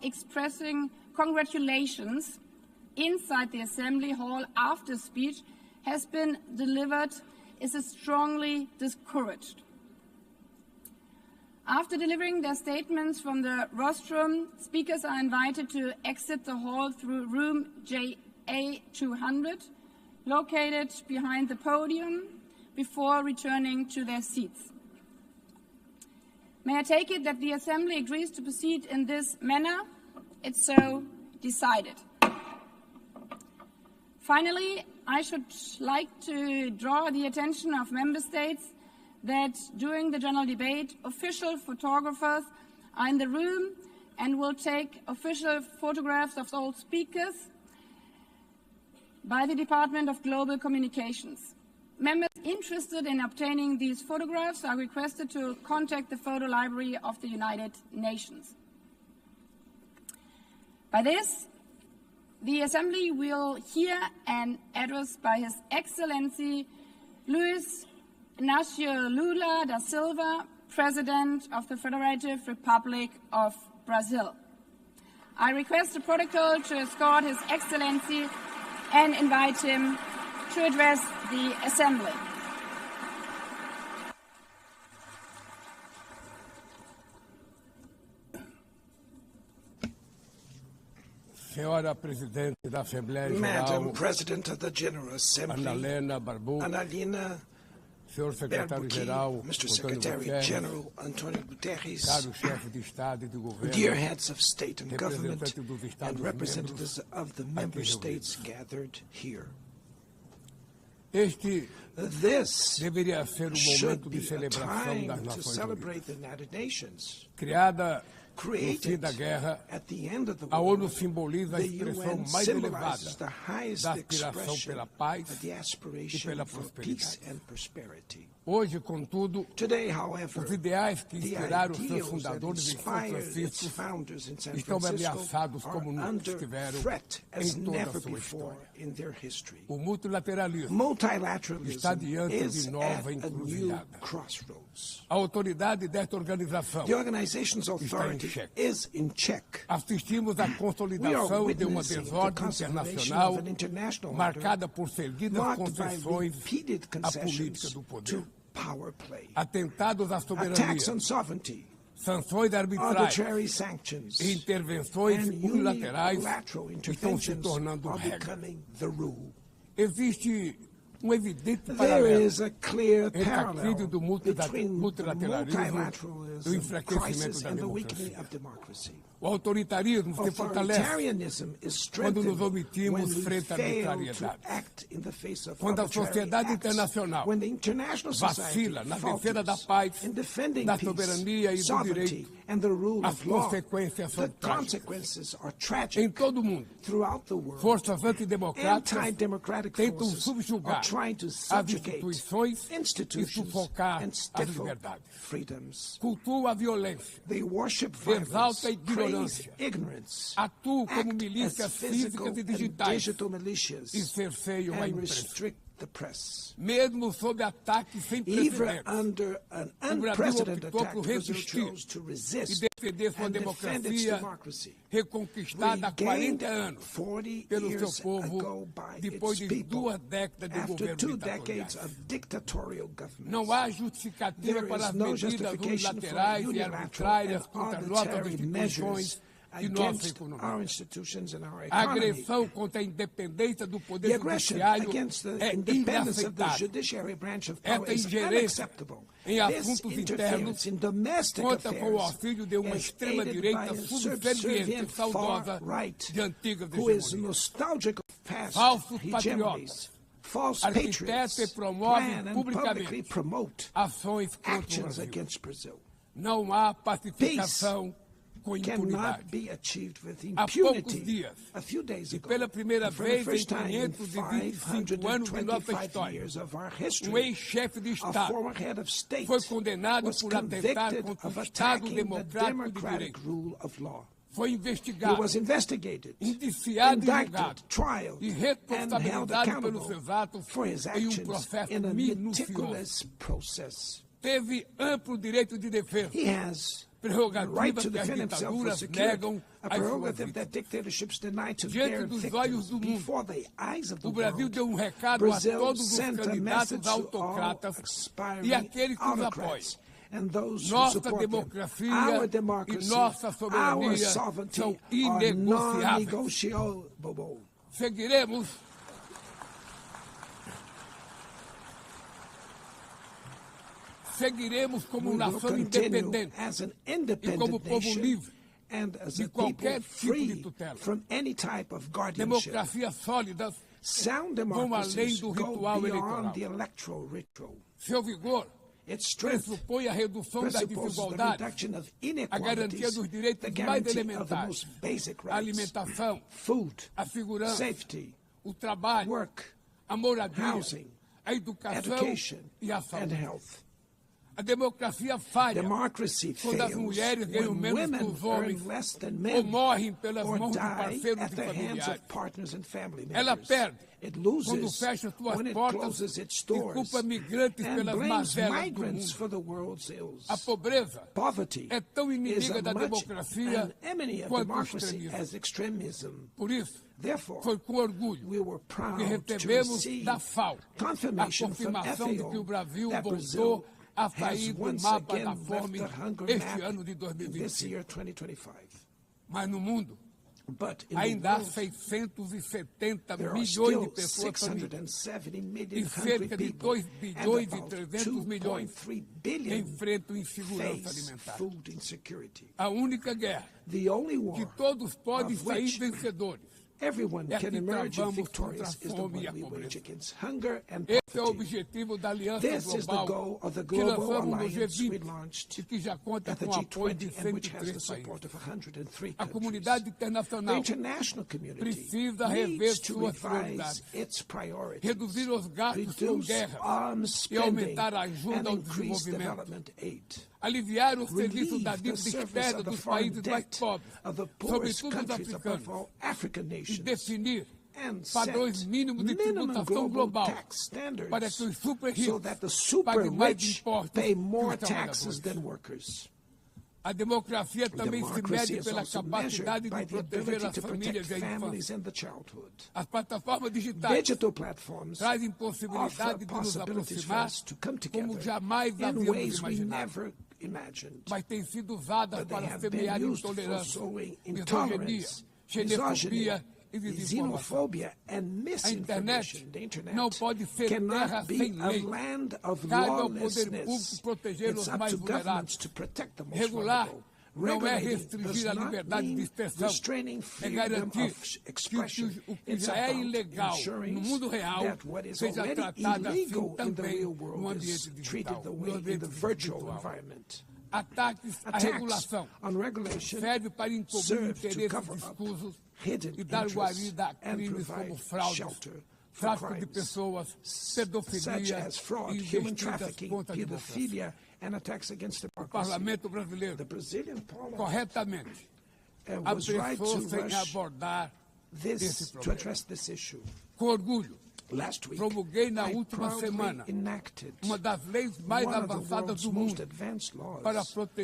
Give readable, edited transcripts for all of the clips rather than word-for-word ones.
expressing congratulations inside the Assembly Hall after speech has been delivered is strongly discouraged. After delivering their statements from the rostrum, speakers are invited to exit the hall through room JA200, located behind the podium, before returning to their seats. May I take it that the Assembly agrees to proceed in this manner? It's so decided. Finally, I should like to draw the attention of Member States that during the general debate, official photographers are in the room and will take official photographs of all speakers by the Department of Global Communications. Members interested in obtaining these photographs are requested to contact the Photo Library of the United Nations. By this, the Assembly will hear an address by His Excellency Luiz Inácio Lula da Silva, President of the Federative Republic of Brazil. I request the protocol to escort His Excellency and invite him to address the Assembly. Senhora Presidente da Assembleia Geral, Madam President of the General Assembly, Annalena Barbu, Annalena Senhor Secretário-Geral, Mr. Secretary-General Antonio Guterres, caros chefes de Estado e de Governo, dear heads of state and government, representantes dos and Estados representatives membros, of the member states gathered here. Este This deveria ser um should momento de be a celebração das time to Nações Unidas. celebrate the United Nations. Criada no fim Created da guerra, at the end of the a war, ONU simboliza a the expressão UN mais symbolizes elevada the highest da aspiração expression pela paz of the e aspiration pela for peace prosperidade. and prosperity. Hoje, contudo, Today, however, os ideais que the inspiraram seus ideals that fundadores em São inspired its Francisco founders in San estão Francisco ameaçados are como nunca under estiveram threat as em toda a never sua before história. in their history. O multilateralismo Multilateralism está diante is de nova at a new encruzilhada. crossroads. A autoridade desta organização The organization's authority check. is in check. assistimos à We are consolidação de uma witnessing the desordem consolidation internacional of an international order marcada por seguidas marked by concessões repeated à política concessions do poder, to power play, atentados à attacks soberania, on sovereignty, sanções arbitrárias arbitrary sanctions, e intervenções and unilaterais unilateral estão se interventions tornando are regra. becoming the rule. Existe evidente There paralelo is a clear entre a parallel crise do between the multilateralismo e o multilateralism enfraquecimento crisis da and the weakening democracia. of democracy. O autoritarismo se fortalece Authoritarianism is quando strengthened nos omitimos when we frente à fail to arbitrariedade. act in the face of Quando a arbitrary sociedade acts. internacional When the international society vacila na defesa da falters paz, in defending da peace, soberania e do sovereignty, direito, and the rule as of law, consequências são the trágicas. consequences are Em tragic todo o mundo, throughout the world. forças antidemocráticas Anti-democratic tentam forces subjugar are trying to as subjugate instituições e institutions sufocar and as stifle liberdades. freedoms. Cultua a violência, They worship violence, exalta a praise ignorância, ignorance, atuam como act milícias as physical físicas e and digitais digital militias, e cerceiam a and imprensa. restrict the press. Mesmo sob ataques sem Even precedentes, under an o Brasil unprecedented optou attack, por Brazil resistir chose to e resist defender sua and defend its democracia democracy. reconquistada há 40 Regained anos 40 pelo seu years povo ago by depois its de people 2 décadas de after governo 2 decades ditatorial. of dictatorial governments. Não há justificativa There para is as no medidas justification for unilaterais e unilateral arbitrárias and contra nossas arbitrary instituições measures e nossa against our economia. institutions and our A economy. agressão contra a independência do The poder aggression judiciário against the é independence of the inaceitável. judiciary branch of power Esta is ingerência unacceptable. em This assuntos internos interference in domestic conta com o affairs auxílio de uma is extrema-direita aided by a subserviente subservient e saudosa far-right de antigas who is hegemonias. nostalgic of past Falsos hegemonies. patriotas False arquitetam e patriots promovem plan and publicamente publicly promote ações contra o actions Brasil. against Brazil. Não há pacificação com Cannot impunidade. be achieved with Há poucos impunity. dias, A few days e ago, pela primeira and for the vez em first time in 525 anos de nossa 525 história, years of our um history, ex-chefe de a Estado former head of state foi condenado was por atentar convicted contra of o Estado attacking the democrático de democratic direito. rule of law. Foi He investigado, was investigated, indiciado e julgado indicted, trialed, e and held responsabilizado pelos accountable seus atos for his em actions processo in a minucioso. meticulous process. teve amplo direito de defesa, He has the prerrogativa right to que as defend himself for ditaduras security, negam a às suas prerogative that vítimas. dictatorships deny to Diante their dos victims olhos do mundo, before the eyes of the O Brasil world. deu recado Brazil a todos os sent a candidatos message to all autocratas aspiring e aqueles que os apoiam. autocrats and those who Nossa support them. democracia Our e democracy, nossa our soberania sovereignty são are inegociáveis. non-negotiable. Seguiremos como We will nação continue independente as an e como independent povo nation livre and as de a people qualquer tipo de free tutela. from any type of guardianship. Democracias sólidas Sound vão além democracies do go ritual beyond eleitoral. the electoral ritual. Seu vigor Its strength pressupõe a redução da presupposes the desigualdade, reduction of a garantia inequalities, dos the direitos mais guarantee of the elementares, most basic a rights, alimentação, food, a segurança, safety, o trabalho, work, a moradia, housing, a educação education, e a and saúde. health. A democracia falha Democracy quando as fails mulheres ganham when menos que women os homens earn less than ou men morrem pelas or mãos de die parceiros at e the hands familiares. of partners and family Ela members. perde It quando loses fecha suas when it portas closes its e doors culpa migrantes and pelas blames mazelas do migrants mundo. for the world's ills. A pobreza Poverty é tão is inimiga as da much democracia an enemy of quanto o democracy extremismo. as extremism. Por isso, Therefore, foi com orgulho we were proud que to recebemos receive da FAO a confirmation from confirmação de que o FAO Brasil that voltou Brazil a has sair do once mapa again da left fome the hunger este map ano de in this 2020. year, 2025. Mas no mundo, But in the ainda há world, 670 there are milhões still de pessoas famintas 670 e million hungry cerca de people 2 and bilhões e about 300 milhões 2.3 que billion enfrentam insegurança face alimentar. food insecurity. A única guerra The only que war todos podem of sair which vencedores. everyone É can que emerge travamos victorious contra a is the fome one e a we pobreza. wage against hunger and Esse é o poverty. objetivo da Aliança This is the Global goal of the que global lançamos no alliance we G20 launched e que já conta at the com o apoio de G20 and which has the 103 support países. of 103 A countries. comunidade The internacional international community precisa rever needs to suas revise prioridades, its priorities, reduzir os gastos com reduce guerras arms e spending, aumentar a ajuda and ao increase desenvolvimento, development aid. aliviar o serviço Relieve da the dívida service externa of the dos foreign países mais debt pobres, of the poorest sobretudo os countries, above africanos, all African e nations, definir and padrões set mínimos de minimum tributação global global tax standards para que os super so ricos that the super paguem mais rich impostos pay que more os taxes trabalhadores. than workers. A democracia também se Democracy mede is pela also capacidade measured by de the proteger ability as to protect famílias e a families infância. and the childhood. As plataformas digitais Digital platforms trazem offer possibilidade de nos possibilities for aproximar us to come como together jamais in havíamos ways we imaginado, never imagined. mas têm sido usadas But they para have been semear used for intolerância, sowing misoginia, intolerance, misogyny, xenofobia e desinformação. xenophobia, and A internet misinformation. The internet não pode ser terra cannot be sem a lei. land of Cabe ao poder lawlessness. público proteger It's os up mais to governments vulneráveis. to protect the most Regular vulnerable. não é Regulating restringir does a not liberdade de mean expressão, restraining é freedom garantir of que expression. o que It's já é about ilegal ensuring no mundo real that what is seja already tratado assim illegal in the também real no world ambiente is treated digital, the no way in ambiente the virtual virtual. environment. Ataques à Attacks regulação on regulation serve para encobrir serve to interesses cover up difusos hidden e dar interests guarida a and crimes provide como fraudes, shelter for tráfico de crimes pessoas, such pedofilia as fraud, e human investidas trafficking, contra a democracia. pedophilia, and attacks against O democracy. parlamento brasileiro, The Brazilian parliament corretamente, was right apressou to sem rush abordar esse this to problema. address this issue. Com orgulho, Last week, promulguei na I última proudly semana enacted uma das leis mais one of the avançadas world's do most mundo advanced laws para for the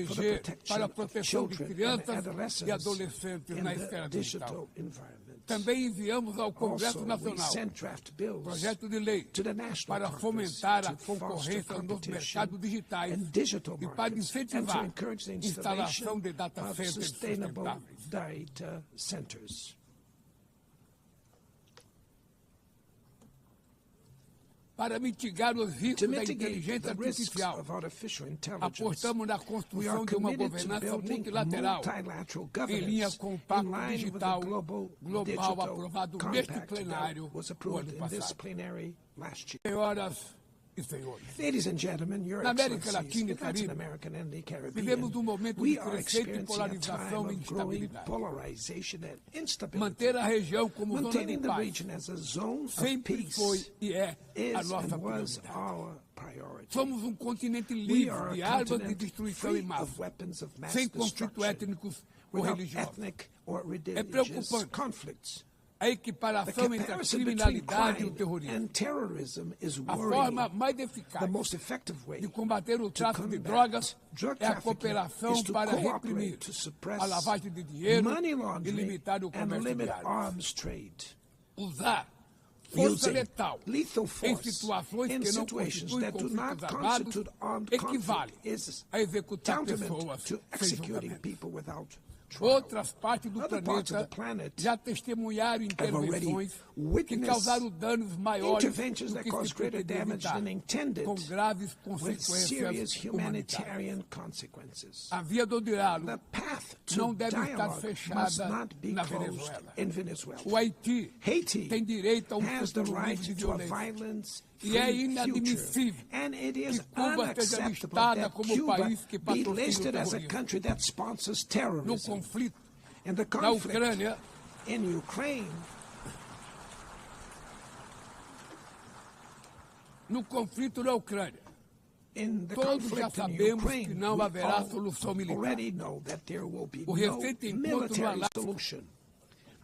a proteção de children and crianças adolescents e adolescentes in na the esfera digital. digital environment. Também enviamos ao Congresso Also, we Nacional sent draft bills projeto de lei to the National para Congress fomentar a to foster concorrência nos competition mercados digitais and digital e para markets, and to incentivar encourage the a instalação installation de data of centers sustainable sustentáveis. data centers. Para mitigar os To riscos da mitigate inteligência the risks artificial, of artificial intelligence, apostamos na we are construção de uma committed to governança building multilateral multilateral em linha governance com o in Pacto line with the Digital global Global digital aprovado neste compact plenário that was no approved ano in this passado. plenary last year. Senhoras e senhores, Ladies and gentlemen, your Na América excellencies, Latina e in Latin Caribe, America and the Caribbean, vivemos momento we de are crescente experiencing a polarização time e of growing instabilidade. polarization and instability. Manter a região como zona de Maintaining the paz region as a zone of sempre peace foi e é a is nossa and was prioridade. our priority. Somos continente We livre are de a armas de continent destruição free em massa, of weapons of mass sem conflitos destruction, étnicos ou without religiosos. ethnic or É religious preocupante conflicts. A The equiparação entre a comparison between criminalidade e o crime terrorismo. and terrorism is A worrying. forma mais The eficaz most effective way de combater o to tráfico de combat drogas drug é a trafficking cooperação is to para cooperate reprimir to suppress a lavagem de dinheiro money e laundering limitar o and comércio de limit armas. arms trade. Usar força Using letal lethal em force situações in que não situations constituem that do not conflitos armados constitute armed equivale conflict is a executar tantamount pessoas to sem executing julgamento. people without trial. Outras partes do Other parts of the planeta planet já testemunharam have already intervenções que witnessed causaram danos maiores interventions do that que cause se greater pretendia damage evitar, than intended, com graves with serious consequências humanitárias. humanitarian consequences. A via do diálogo The path não to deve estar dialogue must fechada not be na closed Venezuela. in Venezuela. O Haiti Haiti tem direito a has the futuro right livre de to a violência. violence E é free inadmissível future. And it is que Cuba seja unacceptable listada that como Cuba país que be patrocina o listed as a terrorismo. country that sponsors No terrorism. conflito In the na conflict Ucrânia, in Ukraine, in the todos já conflict in sabemos Ukraine, que não we haverá all solução militar. already know that there will be O no recente encontro no military Alasca solution.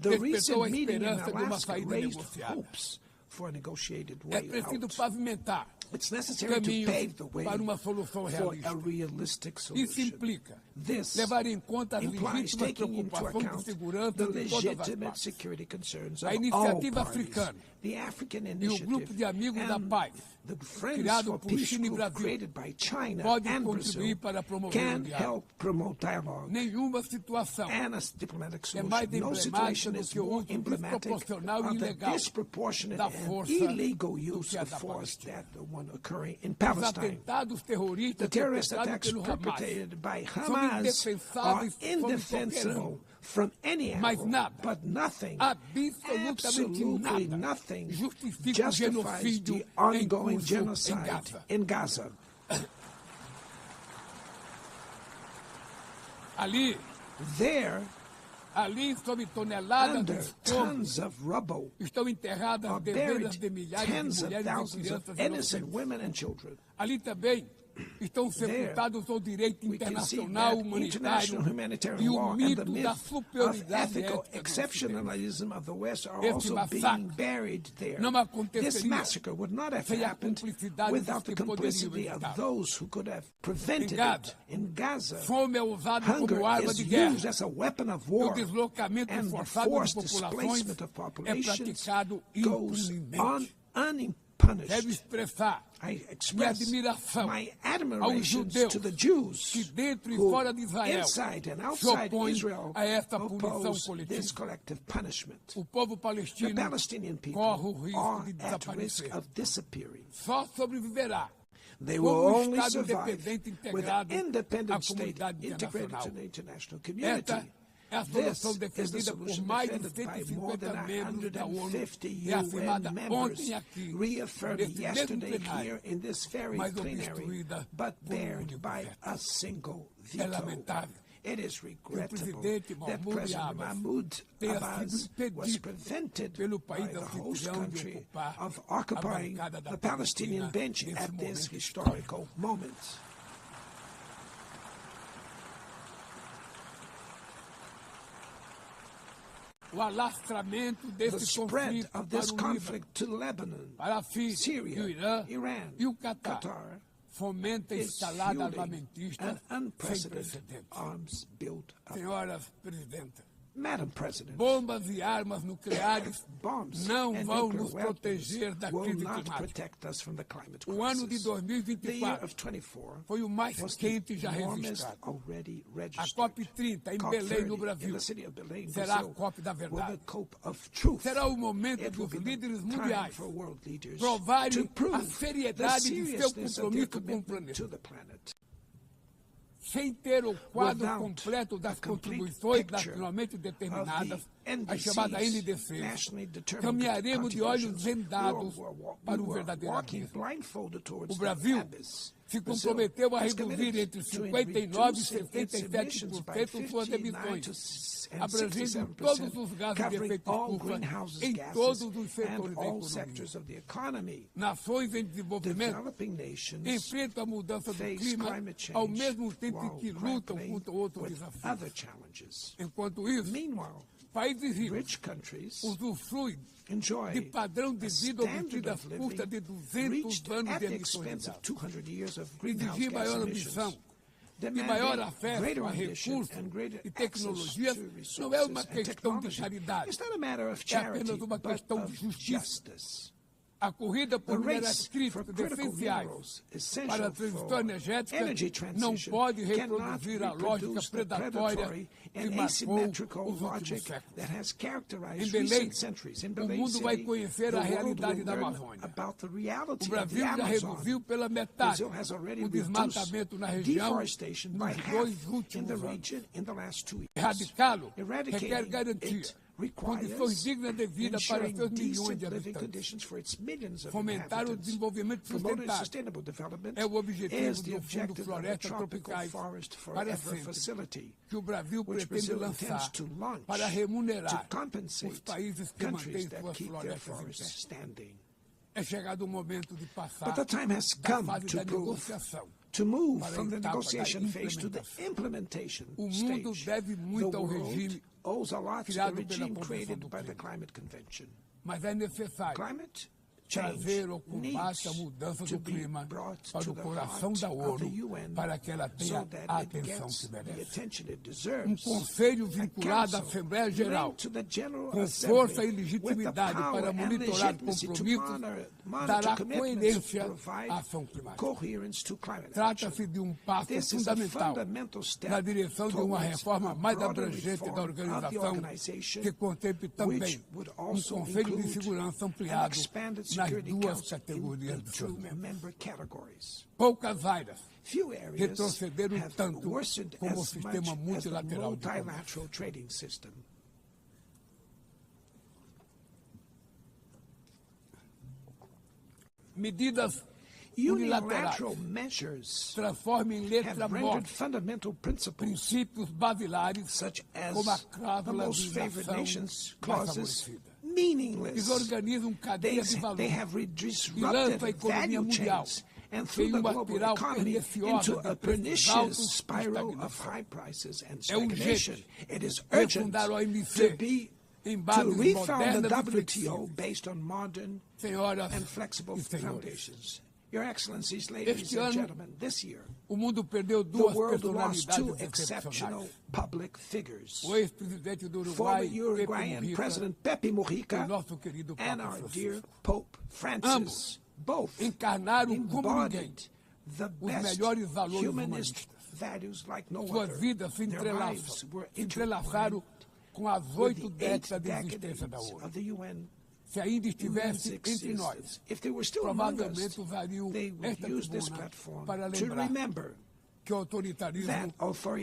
The despertou recent a meeting in esperança de uma Alaska saída raised negociada. hopes for a negotiated É way preciso out. pavimentar It's necessary to caminhos pave the way para uma solução for realista. a realistic Isso solution. implica This levar em conta as implies legítimas taking into preocupações de account segurança the de todas as legitimate partes. security concerns A of all iniciativa parties. africana The African e o Initiative grupo de amigos da and paz, the Friends criado for por Peace China e group Brasil, created by China podem and contribuir Brazil para promover o can diálogo. help promote dialogue Nenhuma situação and a diplomatic é solution. mais No emblemática situation do is que o more uso emblematic desproporcional e of the ilegal disproportionate da and força illegal do use que a of da force Palestina. that the one occurring in Os Palestine. atentados terroristas The terrorist perpetrados attacks pelo Hamas perpetrated by são Hamas are indefensáveis sob qualquer indefensible ângulo. from any Mas angle, nada, but nothing, absolutamente absolutely nada, nothing justifica o justifies genocídio the em ongoing curso genocide em Gaza. in Gaza. There, Ali, sob toneladas de under escombros, tons of rubble, estão enterradas are dezenas buried de milhares tens de of mulheres e thousands of crianças innocent inocentes. women and children. Ali também estão sepultados o direito We can see internacional that humanitário international e humanitarian o law and mito the da myth of superioridade ethical ética do Ocidente. exceptionalism of the West are Esse also being massacre buried there. não aconteceria This massacre would not have sem a happened cumplicidade without dos the que poderiam complicity of evitar. those who could have prevented Em Gaza, it. In Gaza, Fome é usada hunger como arma is de guerra. used as a weapon of E o war, deslocamento and the forçado de forced populações displacement of é populations praticado goes impunemente. Deve unpunished. expressar I minha express admiração my aos admiration judeus to the Jews que dentro e who, fora de Israel, inside and se outside opõem Israel, a essa punição oppose coletiva. this collective punishment. O povo The palestino Palestinian corre o people risco are de at risk desaparecer. of disappearing. Só sobreviverá They como will um only Estado survive independente with an integrado à independent state comunidade integrated internacional. to the international community. Esta é a This solução is the defendida por solution mais de defended by more 150 than membros da ONU 150 e afirmada UN members, ontem aqui, reaffirmed neste mesmo yesterday here plenário, in this very mas plenary, obstruída but por um bared único by veto. a single É veto. lamentável It is que o regrettable presidente that Mahmoud President Abbas Mahmoud tenha Abbas sido was impedido prevented pelo by país the host anfitrião de country ocupar of a occupying bancada da the Palestinian Palestina bench nesse at this momento historical moment. O alastramento The desse spread conflito of this para o Líbano, conflict to Lebanon, para a Síria, e o Syria, Irã Iran, e o Catar Qatar fomenta a is escalada fueling armamentista an sem unprecedented precedentes. arms build-up. Senhoras Presidenta, Madam President, bombas e armas nucleares bombs não and vão nuclear nos weapons proteger da will crise not climática. protect us from the climate O ano de crisis. The year 2024 of 24 foi o mais was quente the já warmest registrado. already A registered. COP30 em COP30 Belém, no in Brasil, the city of Belém, será a Brazil, COP da will the verdade. COP of truth. Será o momento It will dos be the líderes time mundiais for world leaders provarem to prove a the seriedade de seu seriousness of their compromisso com o commitment to planeta. the planet. Sem ter o quadro Without completo das a complete contribuições picture nacionalmente determinadas, of the a chamada NDCs, NDC, nationally determined caminharemos de olhos contributions, vendados para o we were verdadeiro walking abismo. blindfolded towards O Brasil the abyss. se Brazil comprometeu a has reduzir committed entre to 59% reducing e its emissions by 77% suas 59 to emissões, and abrangendo 67%, todos os gases de covering efeito all estufa greenhouse em gases todos os and setores da all economia. sectors of the economy. Nações em desenvolvimento Developing nations enfrentam a mudança do face clima climate ao change mesmo tempo em while que lutam grappling contra outros with desafios. other challenges. Enquanto isso, Meanwhile, países ricos rich countries usufruem enjoy de padrão de a vida standard obtido of às custas de living 200 reached anos at de the emissões de expense of gases. 200 years of greenhouse Exigir gas maior emissions. ambição e Demanding maior acesso greater a ambition recursos and greater e access tecnologias to não é resources uma and questão de technology. caridade, It's not a matter of é charity, apenas uma but questão of de justiça. justice. A corrida The por minerais race for críticos critical essenciais minerals para essential a transição for energética energy não transition pode cannot reproduzir a lógica reproduce the predatória predatory que and marcou asymmetrical os últimos logic séculos. that has Em characterized Belém, recent centuries. In o Belém mundo vai City, conhecer the a world realidade will da learn Amazônia. about the O reality of the Brasil já Amazon. reduziu pela metade Brazil has already o reduced desmatamento na região deforestation by nos half 2 in the últimos anos. region in the last 2 years. Erradicá-lo requer Eradicating garantir it requires condições dignas de vida para ensuring seus milhões decent de living habitantes. conditions for its millions of Fomentar o inhabitants. desenvolvimento Promoting sustentável sustainable development é o objetivo is the do Fundo objective of the Florestas Tropical Tropicais Forest para Forever sempre, Facility, que o Brasil which pretende Brazil lançar intends to launch para remunerar to compensate os países que countries mantêm that suas keep their florestas em forests pé. standing. É chegado o momento de passar But the time has da come fase to da prove negociação to move para a from the etapa da negotiation phase to the implementação. implementation O mundo stage. deve muito The ao world regime owes a lot to the criado pela regime Convenção created do by the Clima. Climate Convention. Mas é necessário Climate change trazer ao combate a needs mudança to do be clima brought para to o the coração heart da of ONU, the UN para que ela tenha so that a it atenção gets que the merece. attention it deserves. Conselho A vinculado à council Assembleia Geral, linked to the General com Assembly força e with the legitimidade power para and monitorar legitimacy to compromissos, monitor dará commitments, coerência provide à ação climática. coherence to climate action. Trata-se de um passo This is a fundamental fundamental step na direção de uma towards reforma a mais broader abrangente da reform of the organização, organization, que contemple também which would um also Conselho de include Segurança an ampliado expanded nas Security duas Council categorias in de the seus two membros. member categories. Poucas áreas Few areas retrocederam have tanto worsened como o as sistema much as the multilateral de comércio. multilateral trading system. Medidas Unilateral unilaterais measures transformam em letra have rendered morta fundamental principles princípios basilares such as como a the cláusula most de favored nação nations mais clauses favorecida. meaningless. Desorganizam cadeias de valor They have e disrupted lançam a economia value mundial chains and em through the uma global espiral economy perniciosa into a de preços pernicious altos e spiral of estagnação. high prices and É urgente stagnation. It is urgent refundar o to OMC em bases to refound modernas the e WTO flexíveis. based on modern Senhoras and flexible e senhores, foundations. Your Excellencies, ladies este and ano gentlemen, this year, o mundo perdeu the duas world lost two personalidades exceptional excepcionais. public figures. O ex-presidente do Former Uruguai, Pepe Uruguayan Mujica, President Pepe e o Mujica nosso querido and Papa our dear Francisco. Pope Francis, both Encarnaram como ninguém embodied the os best melhores valores humanist humanistas. values like no Suas other. vidas se Their lives entrelaçam, were se entrelaçaram com as with 8 the 8 décadas de existência da decades ONU. of the UN. Se ainda UN's estivesse entre nós, existence. If they were still among us, provavelmente usariam they would esta use this tribuna platform para to lembrar remember que o autoritarismo, that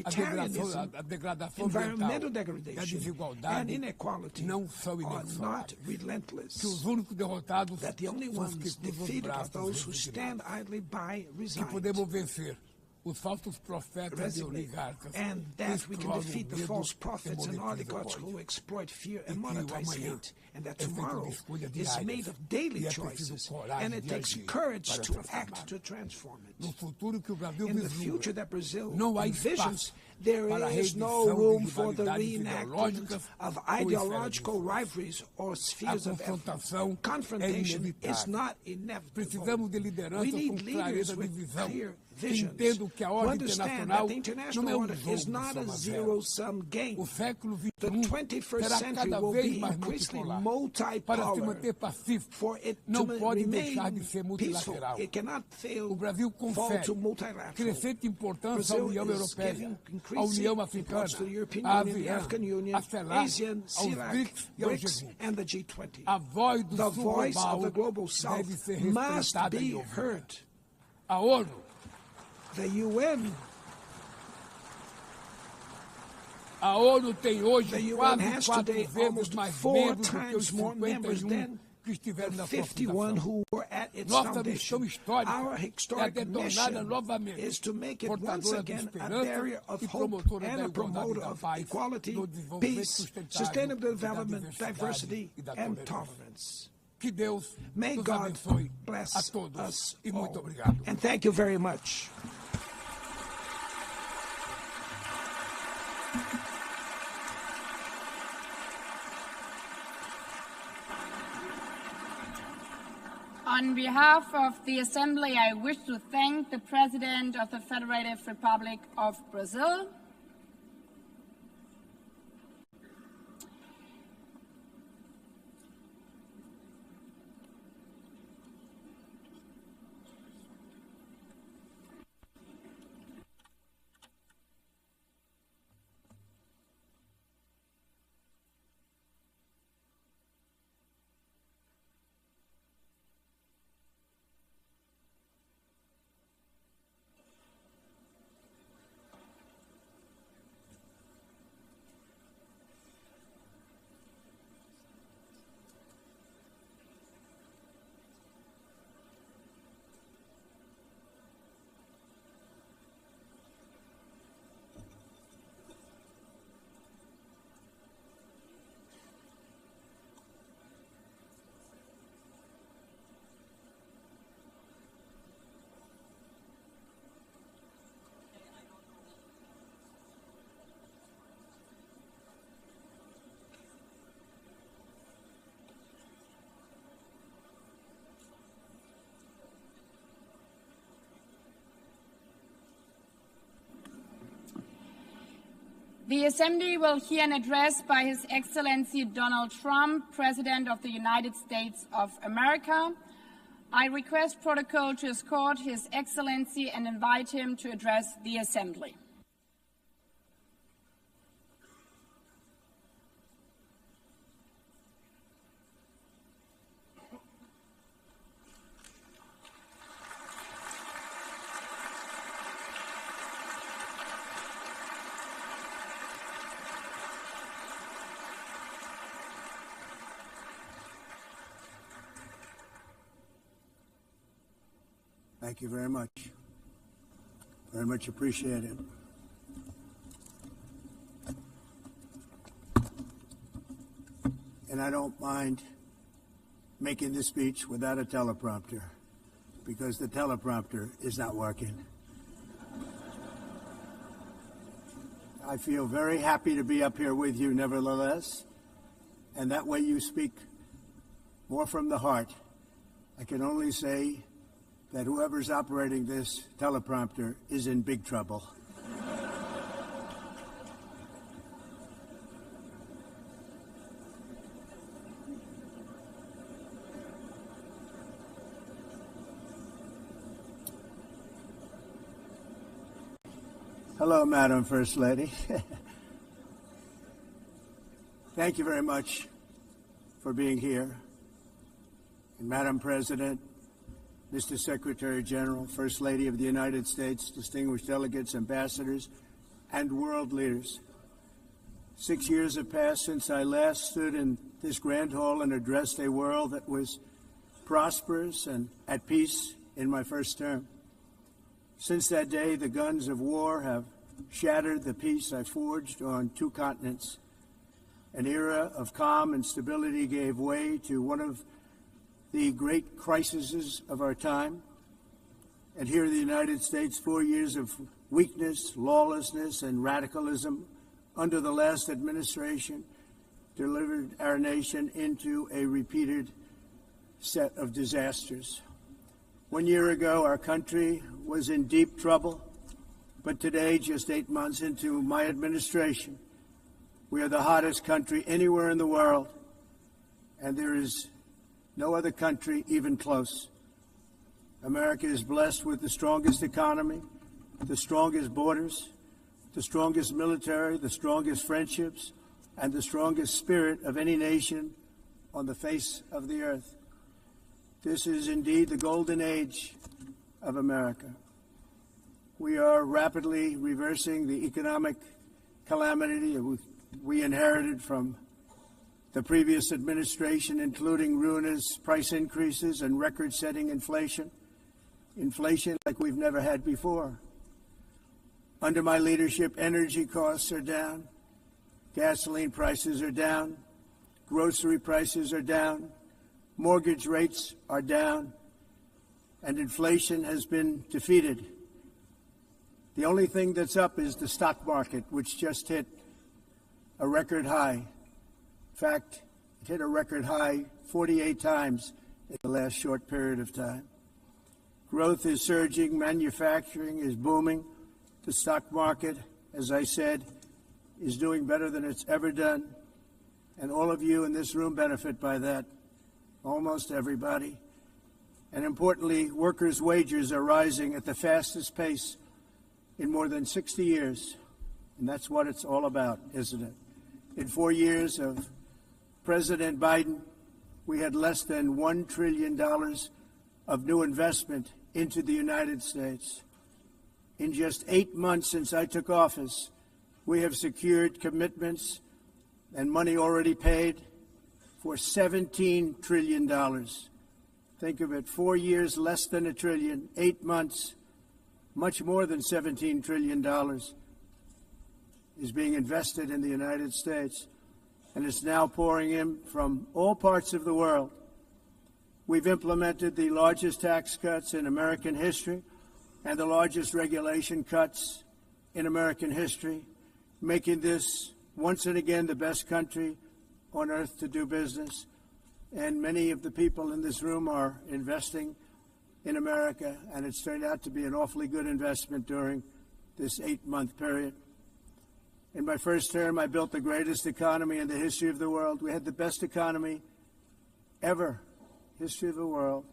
authoritarianism, a degradação environmental ambiental e a degradation, and desigualdade inequality não são are not inexoráveis. Que relentless. os únicos derrotados That the only são os que ones cruzam os defeated are braços those who resignados. stand idly by, Que resigned, podemos vencer os falsos profetas e resignate, oligarcas and que that we can exploram defeat the medo false e prophets and monetizam oligarchs ódio. who exploit fear E and que o monetize amanhã hate, and that é feito de tomorrow escolhas is diárias made of daily e é preciso choices, coragem and it de takes agir courage para to transformar. act to transform it. No futuro que o Brasil In the vislumbra, future that Brazil não há envisions, espaço there para a is no reedição room de for the rivalidades reenactment ideológicas of ou ideological esferas rivalries or spheres A of confrontação é confrontation inevitável. is not inevitable. Precisamos de lideranças We com need leaders clareza de with visão, clear que visions, entendam que a who ordem understand internacional that the não international é order jogo is de not a soma zero. zero-sum game. O século The XXI 21st será century cada will vez be mais increasingly multipolar. Para se multipolar. manter pacífico, For it não to pode remain deixar de ser peaceful, multilateral. it cannot fail O Brasil fall confere to multilateral. crescente importância à Brazil União is Europeia, giving à increasing União Africana, importance to the European à Union, the ASEAN, African Union, à CELAC, ASEAN, aos CELAC, BRICS e ao BRICS, G20. and the G20. A voz do The sul voice of global the global south deve ser must respeitada e be ouvida. heard. A ONU The UN tem hoje The UN quase has 4 today vezes almost mais 4 membros do que times os more members 51 than que estiveram the na sua 51 fundação. who were at its Nossa foundation. missão histórica Our é historic detorná-la mission novamente, is to make it once portadora de again a esperança barrier of e hope promotora and da a igualdade promoter da of paz, equality, do desenvolvimento peace, sustentável, sustainable da development, diversidade diversity, e da and tolerância. tolerance. Que Deus May nos God abençoe bless a todos us e muito all. obrigado. And thank you very much. On behalf of the Assembly, I wish to thank the President of the Federative Republic of Brazil, the Assembly will hear an address by His Excellency Donald Trump, President of the United States of America. I request protocol to escort His Excellency and invite him to address the Assembly. Thank you very much. Very much appreciated. And I don't mind making this speech without a teleprompter, because the teleprompter is not working. I feel very happy to be up here with you nevertheless, and that way you speak more from the heart. I can only say that whoever's operating this teleprompter is in big trouble. Hello, Madam First Lady. Thank you very much for being here. And Madam President, Mr. Secretary General, First Lady of the United States, distinguished delegates, ambassadors, and world leaders. 6 years have passed since I last stood in this grand hall and addressed a world that was prosperous and at peace in my first term. Since that day, the guns of war have shattered the peace I forged on 2 continents. An era of calm and stability gave way to one of the great crises of our time. And here in the United States, 4 years of weakness, lawlessness, and radicalism under the last administration delivered our nation into a repeated set of disasters. 1 year ago, our country was in deep trouble, but today, just 8 months into my administration, we are the hottest country anywhere in the world, and there is no other country even close. America is blessed with the strongest economy, the strongest borders, the strongest military, the strongest friendships, and the strongest spirit of any nation on the face of the earth. This is indeed the golden age of America. We are rapidly reversing the economic calamity we inherited from the previous administration, including ruinous price increases and record-setting inflation like we've never had before. Under my leadership, energy costs are down, gasoline prices are down, grocery prices are down, mortgage rates are down, and inflation has been defeated. The only thing that's up is the stock market, which just hit a record high. In fact, it hit a record high 48 times in the last short period of time. Growth is surging, manufacturing is booming, the stock market, as I said, is doing better than it's ever done, and all of you in this room benefit by that, almost everybody. And importantly, workers' wages are rising at the fastest pace in more than 60 years, and that's what it's all about, isn't it? In 4 years of President Biden, we had less than $1 trillion of new investment into the United States. In just 8 months since I took office, we have secured commitments and money already paid for $17 trillion. Think of it, 4 years, less than $1 trillion, 8 months, much more than $17 trillion is being invested in the United States, and it's now pouring in from all parts of the world. We've implemented the largest tax cuts in American history and the largest regulation cuts in American history, making this once and again the best country on earth to do business. And many of the people in this room are investing in America, and it's turned out to be an awfully good investment during this 8-month period. In my first term, I built the greatest economy in the history of the world. We had the best economy ever, history of the world.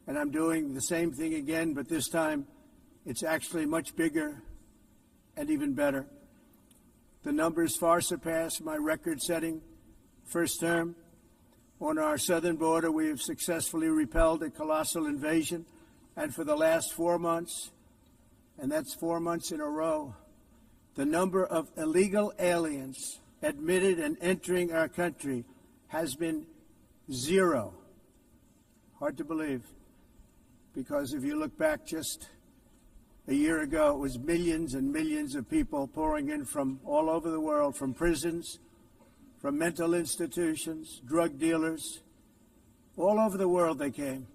And I'm doing the same thing again, but this time it's actually much bigger and even better. The numbers far surpass my record-setting first term. On our southern border, we have successfully repelled a colossal invasion. And for the last 4 months, and that's 4 months in a row, the number of illegal aliens admitted and entering our country has been 0. Hard to believe, because if you look back just a year ago, it was millions and millions of people pouring in from all over the world, from prisons, from mental institutions, drug dealers. All over the world they came.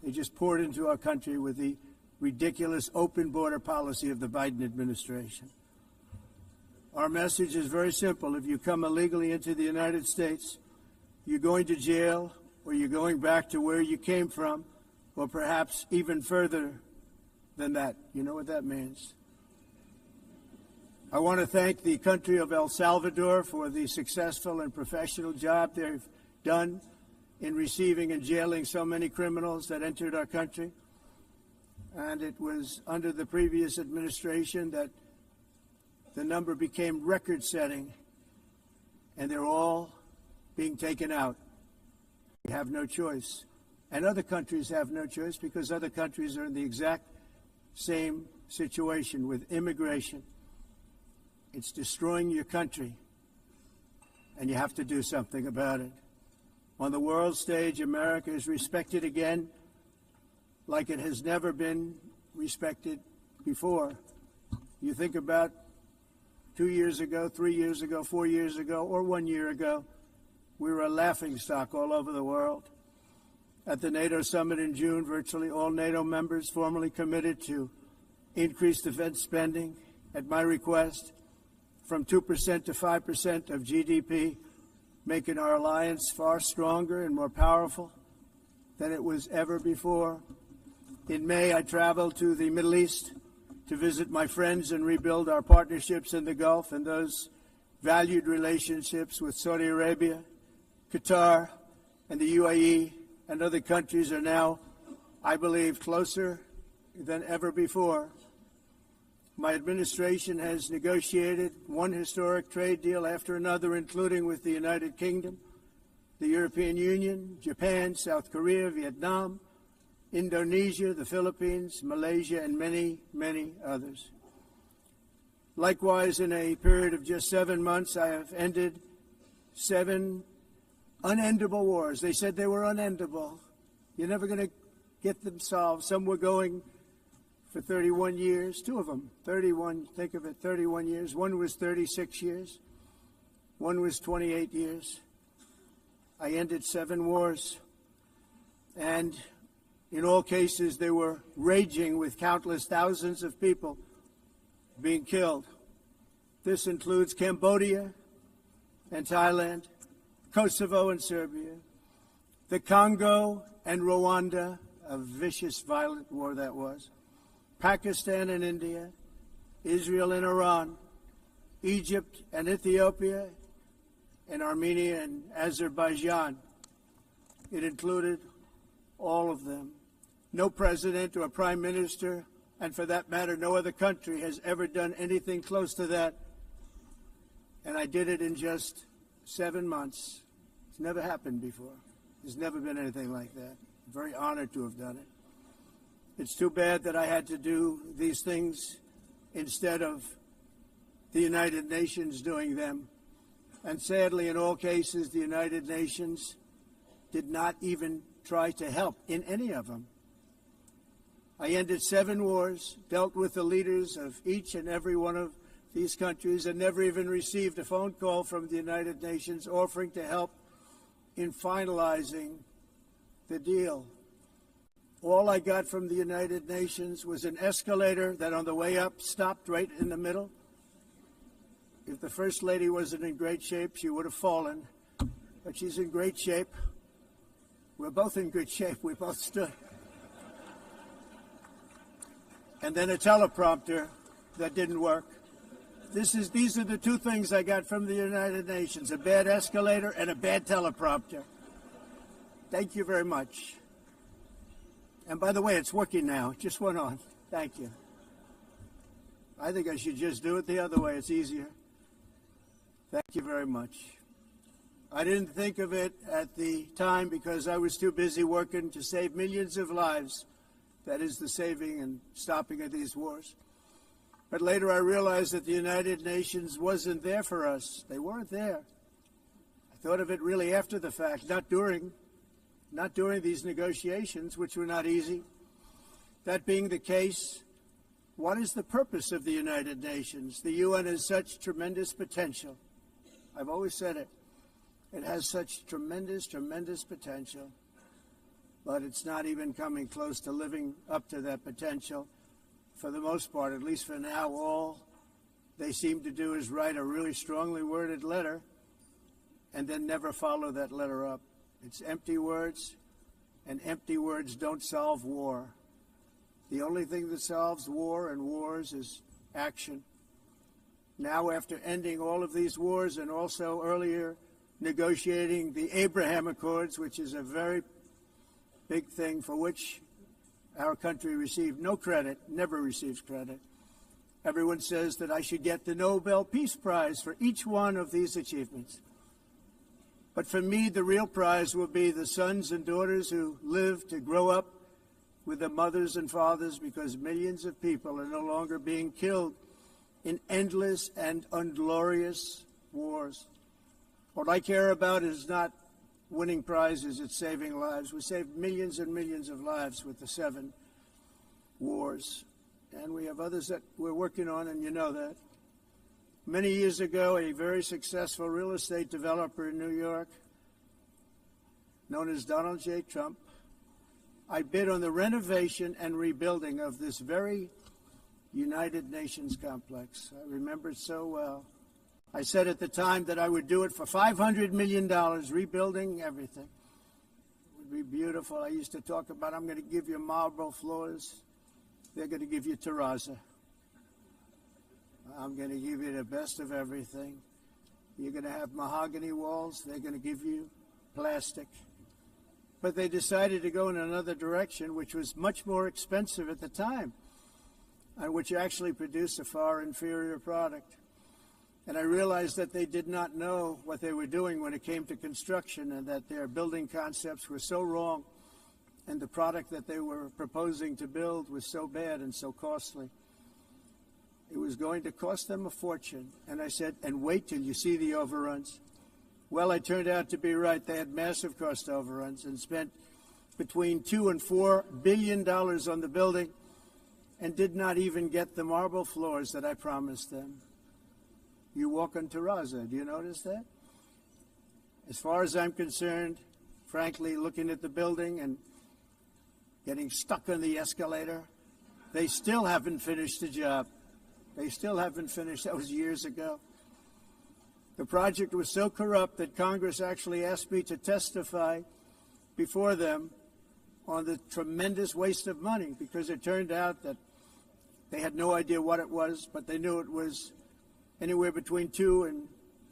They just poured into our country with the ridiculous open border policy of the Biden administration. Our message is very simple. If you come illegally into the United States, you're going to jail, or you're going back to where you came from, or perhaps even further than that. You know what that means. I want to thank the country of El Salvador for the successful and professional job they've done in receiving and jailing so many criminals that entered our country. And it was under the previous administration that the number became record-setting, and they're all being taken out. We have no choice. And other countries have no choice, because other countries are in the exact same situation with immigration. It's destroying your country, and you have to do something about it. On the world stage, America is respected again like it has never been respected before. You think about 2 years ago, 3 years ago, 4 years ago, or 1 year ago, we were a laughingstock all over the world. At the NATO summit in June, virtually all NATO members formally committed to increase defense spending at my request from 2% to 5% of GDP, making our alliance far stronger and more powerful than it was ever before. In May, I traveled to the Middle East to visit my friends and rebuild our partnerships in the Gulf, and those valued relationships with Saudi Arabia, Qatar, and the UAE and other countries are now, I believe, closer than ever before. My administration has negotiated one historic trade deal after another, including with the United Kingdom, the European Union, Japan, South Korea, Vietnam, Indonesia, the Philippines, Malaysia, and many, many others. Likewise, in a period of just 7 months, I have ended 7 unendable wars. They said they were unendable. You're never going to get them solved. Some were going for 31 years, 2 of them, 31, think of it, 31 years. One was 36 years. One was 28 years. I ended 7 wars. And in all cases, they were raging with countless thousands of people being killed. This includes Cambodia and Thailand, Kosovo and Serbia, the Congo and Rwanda, a vicious, violent war that was, Pakistan and India, Israel and Iran, Egypt and Ethiopia, and Armenia and Azerbaijan. It included all of them. No president or prime minister, and for that matter, no other country has ever done anything close to that. And I did it in just 7 months. It's never happened before. There's never been anything like that. I'm very honored to have done it. It's too bad that I had to do these things instead of the United Nations doing them. And sadly, in all cases, the United Nations did not even try to help in any of them. I ended 7 wars, dealt with the leaders of each and every one of these countries, and never even received a phone call from the United Nations offering to help in finalizing the deal. All I got from the United Nations was an escalator that on the way up stopped right in the middle. If the First Lady wasn't in great shape, she would have fallen. But she's in great shape. We're both in good shape. We both stood. And then a teleprompter that didn't work. These are the 2 things I got from the United Nations, a bad escalator and a bad teleprompter. Thank you very much. And by the way, it's working now. It just went on. Thank you. I think I should just do it the other way. It's easier. Thank you very much. I didn't think of it at the time because I was too busy working to save millions of lives. That is the saving and stopping of these wars. But later I realized that the United Nations wasn't there for us. They weren't there. I thought of it really after the fact, not during these negotiations, which were not easy. That being the case, what is the purpose of the United Nations? The UN has such tremendous potential. I've always said it. It has such tremendous, tremendous potential. But it's not even coming close to living up to that potential. For the most part, at least for now, all they seem to do is write a really strongly worded letter and then never follow that letter up. It's empty words, and empty words don't solve war. The only thing that solves war and wars is action. Now, after ending all of these wars and also earlier negotiating the Abraham Accords, which is a very big thing for which our country received no credit, never receives credit. Everyone says that I should get the Nobel Peace Prize for each one of these achievements. But for me, the real prize will be the sons and daughters who live to grow up with their mothers and fathers, because millions of people are no longer being killed in endless and unglorious wars. What I care about is not winning prizes, it's saving lives. We saved millions and millions of lives with the 7 wars. And we have others that we're working on, and you know that. Many years ago, a very successful real estate developer in New York, known as Donald J. Trump, I bid on the renovation and rebuilding of this very United Nations complex. I remember it so well. I said at the time that I would do it for $500 million, rebuilding everything. It would be beautiful. I used to talk about, I'm going to give you marble floors. They're going to give you terrazzo. I'm going to give you the best of everything. You're going to have mahogany walls. They're going to give you plastic. But they decided to go in another direction, which was much more expensive at the time, and which actually produced a far inferior product. And I realized that they did not know what they were doing when it came to construction, and that their building concepts were so wrong, and the product that they were proposing to build was so bad and so costly. It was going to cost them a fortune. And I said, and wait till you see the overruns. Well, I turned out to be right. They had massive cost overruns and spent between $2 and $4 billion on the building and did not even get the marble floors that I promised them. You walk on terrazzo. Do you notice that? As far as I'm concerned, frankly, looking at the building and getting stuck on the escalator, they still haven't finished the job. They still haven't finished. That was years ago. The project was so corrupt that Congress actually asked me to testify before them on the tremendous waste of money, because it turned out that they had no idea what it was, but they knew it was anywhere between $2 and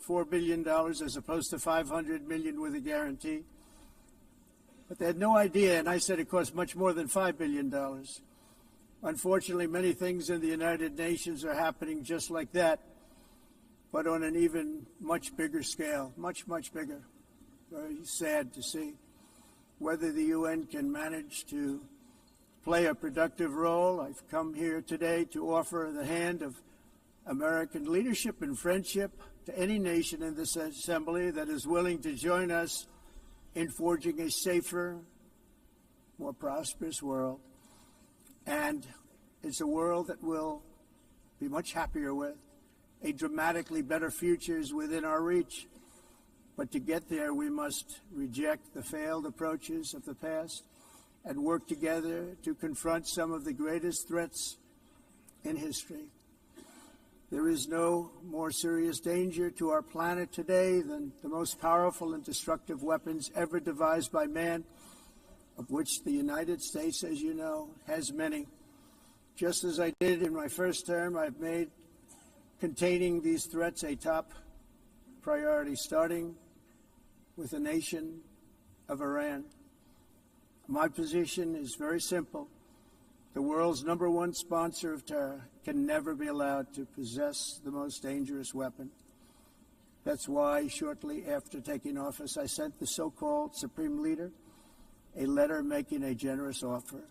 $4 billion as opposed to 500 million with a guarantee. But they had no idea, and I said it cost much more than $5 billion. Unfortunately, many things in the United Nations are happening just like that, but on an even much bigger scale, much, much bigger. Very sad to see. Whether the UN can manage to play a productive role, I've come here today to offer the hand of American leadership and friendship to any nation in this assembly that is willing to join us in forging a safer, more prosperous world. And it's a world that we'll be much happier with. A dramatically better future is within our reach. But to get there, we must reject the failed approaches of the past and work together to confront some of the greatest threats in history. There is no more serious danger to our planet today than the most powerful and destructive weapons ever devised by man, of which the United States, as you know, has many. Just as I did in my first term, I've made containing these threats a top priority, starting with the nation of Iran. My position is very simple. The world's #1 sponsor of terror can never be allowed to possess the most dangerous weapon. That's why, shortly after taking office, I sent the so-called Supreme Leader a letter making a generous offer.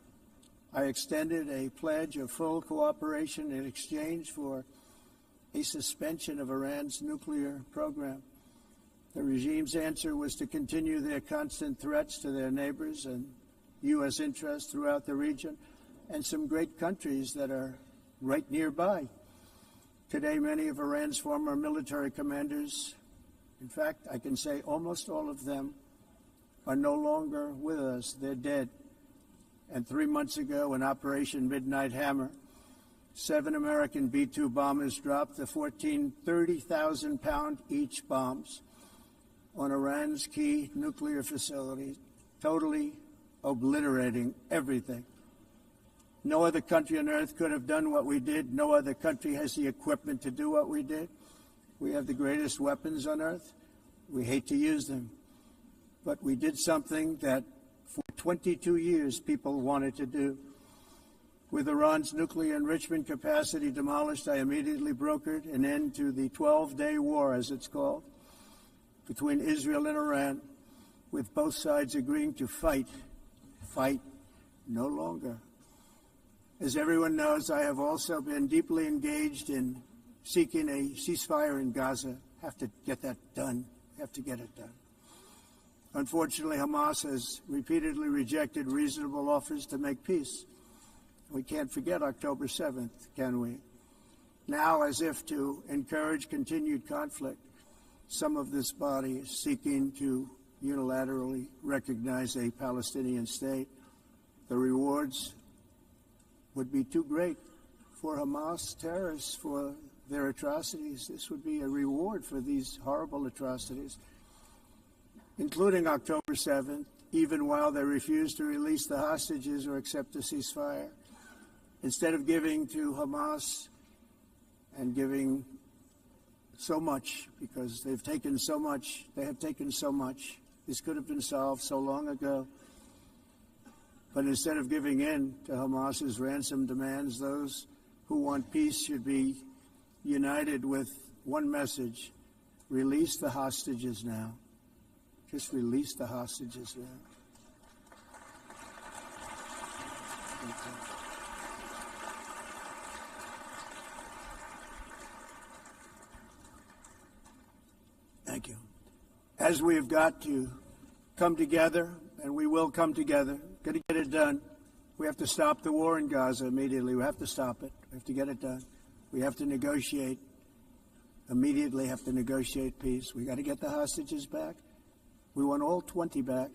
I extended a pledge of full cooperation in exchange for a suspension of Iran's nuclear program. The regime's answer was to continue their constant threats to their neighbors and U.S. interests throughout the region and some great countries that are right nearby. Today, many of Iran's former military commanders, in fact, I can say almost all of them, are no longer with us. They're dead. And 3 months ago, in Operation Midnight Hammer, 7 American B-2 bombers dropped the 14 30,000-pound each bombs on Iran's key nuclear facilities, totally obliterating everything. No other country on earth could have done what we did. No other country has the equipment to do what we did. We have the greatest weapons on earth. We hate to use them. But we did something that for 22 years people wanted to do. With Iran's nuclear enrichment capacity demolished, I immediately brokered an end to the 12-day war, as it's called, between Israel and Iran, with both sides agreeing to fight no longer. As everyone knows, I have also been deeply engaged in seeking a ceasefire in Gaza. Have to get that done. Have to get it done. Unfortunately, Hamas has repeatedly rejected reasonable offers to make peace. We can't forget October 7th, can we? Now, as if to encourage continued conflict, some of this body is seeking to unilaterally recognize a Palestinian state. The rewards would be too great for Hamas terrorists for their atrocities. This would be a reward for these horrible atrocities, including October 7th, even while they refuse to release the hostages or accept a ceasefire. Instead of giving to Hamas and giving so much, because they've taken so much, they have taken so much. This could have been solved so long ago. But instead of giving in to Hamas's ransom demands, those who want peace should be united with one message: release the hostages now. Just release the hostages now. Thank you. As we have got to come together, and we will come together, got to get it done. We have to stop the war in Gaza immediately. We have to stop it. We have to get it done. We have to negotiate. Immediately have to negotiate peace. We got to get the hostages back. We want all 20 back.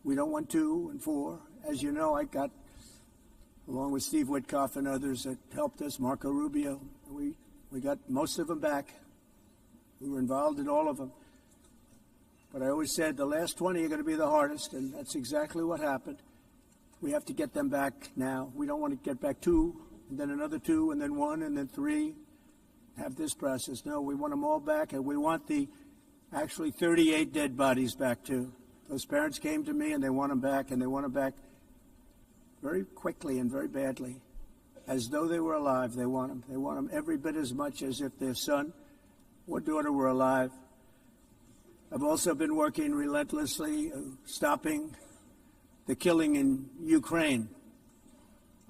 We don't want 2 and 4. As you know, I got, along with Steve Witkoff and others that helped us, Marco Rubio, we got most of them back. We were involved in all of them. But I always said the last 20 are going to be the hardest, and that's exactly what happened. We have to get them back now. We don't want to get back 2, and then another 2, and then 1, and then 3. Have this process. No, we want them all back, and we want the actually 38 dead bodies back too. Those parents came to me, and they want them back, and they want them back very quickly and very badly. As though they were alive, they want them. They want them every bit as much as if their son or daughter were alive. I've also been working relentlessly, stopping the killing in Ukraine.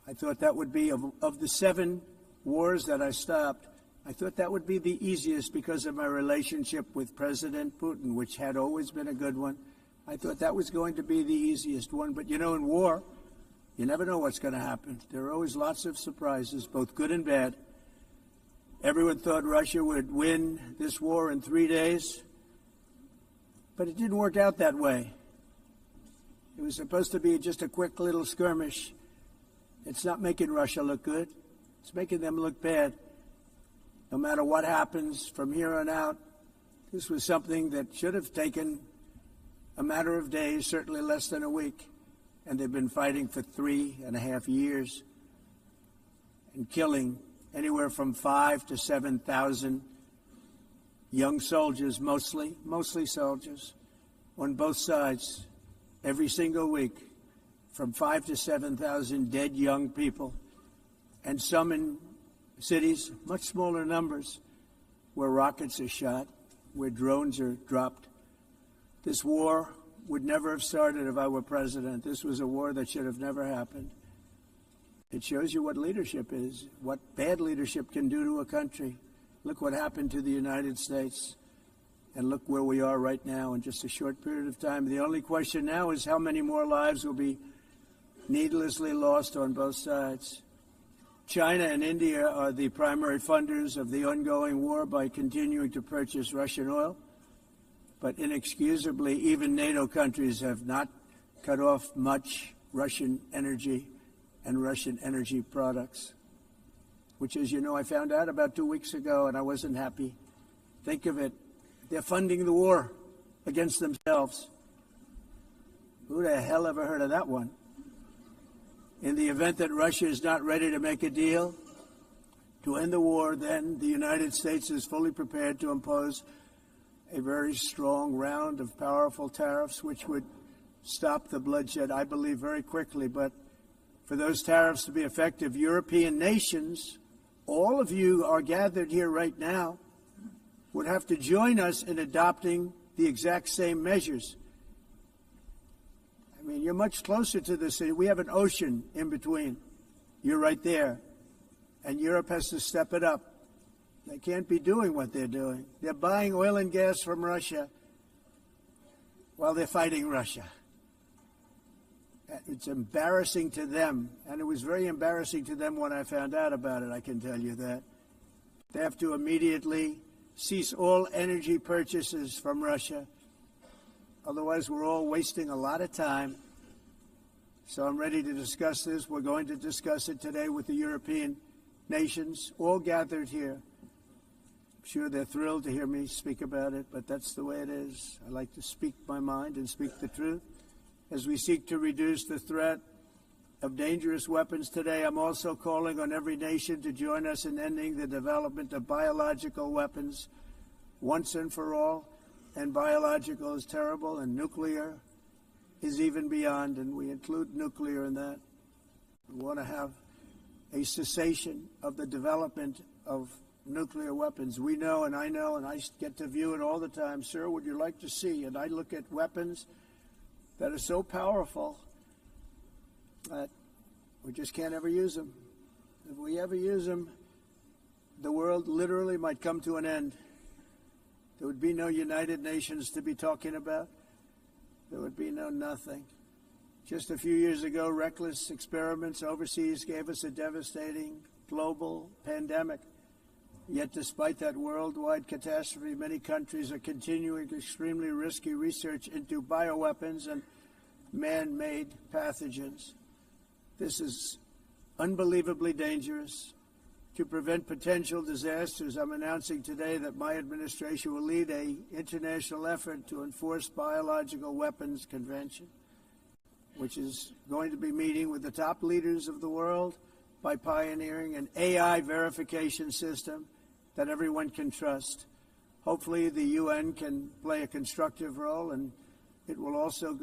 I thought that would be, of the 7 wars that I stopped, I thought that would be the easiest because of my relationship with President Putin, which had always been a good one. I thought that was going to be the easiest one. But, you know, in war, you never know what's going to happen. There are always lots of surprises, both good and bad. Everyone thought Russia would win this war in 3 days, but it didn't work out that way. It was supposed to be just a quick little skirmish. It's not making Russia look good. It's making them look bad. No matter what happens from here on out, this was something that should have taken a matter of days, certainly less than a week. And they've been fighting for 3.5 years and killing anywhere from 5,000 to 7,000 young soldiers, mostly soldiers, on both sides, every single week, from 5,000 to 7,000 dead young people, and some in cities, much smaller numbers, where rockets are shot, where drones are dropped. This war would never have started if I were president. This was a war that should have never happened. It shows you what leadership is, what bad leadership can do to a country. Look what happened to the United States, and look where we are right now in just a short period of time. The only question now is how many more lives will be needlessly lost on both sides. China and India are the primary funders of the ongoing war by continuing to purchase Russian oil. But inexcusably, even NATO countries have not cut off much Russian energy and Russian energy products, which, as you know, I found out about 2 weeks ago, and I wasn't happy. Think of it. They're funding the war against themselves. Who the hell ever heard of that one? In the event that Russia is not ready to make a deal to end the war, then the United States is fully prepared to impose a very strong round of powerful tariffs, which would stop the bloodshed, I believe, very quickly. But for those tariffs to be effective, European nations, all of you are gathered here right now, would have to join us in adopting the exact same measures. I mean, you're much closer to this. We have an ocean in between. You're right there. And Europe has to step it up. They can't be doing what they're doing. They're buying oil and gas from Russia while they're fighting Russia. It's embarrassing to them, and it was very embarrassing to them when I found out about it, I can tell you that. They have to immediately cease all energy purchases from Russia. Otherwise, we're all wasting a lot of time. So I'm ready to discuss this. We're going to discuss it today with the European nations, all gathered here. I'm sure they're thrilled to hear me speak about it, but that's the way it is. I like to speak my mind and speak the truth. As we seek to reduce the threat of dangerous weapons today, I'm also calling on every nation to join us in ending the development of biological weapons once and for all. And biological is terrible, and nuclear is even beyond, and we include nuclear in that. We want to have a cessation of the development of nuclear weapons. We know, and I get to view it all the time. Sir, would you like to see? And I look at weapons that are so powerful that we just can't ever use them. If we ever use them, the world literally might come to an end. There would be no United Nations to be talking about. There would be no nothing. Just a few years ago, reckless experiments overseas gave us a devastating global pandemic. Yet despite that worldwide catastrophe, many countries are continuing extremely risky research into bioweapons and man-made pathogens. This is unbelievably dangerous, to prevent potential disasters, I'm announcing today that my administration will lead an international effort to enforce Biological Weapons Convention, which is going to be meeting with the top leaders of the world by pioneering an AI verification system that everyone can trust. Hopefully the UN can play a constructive role, and it will also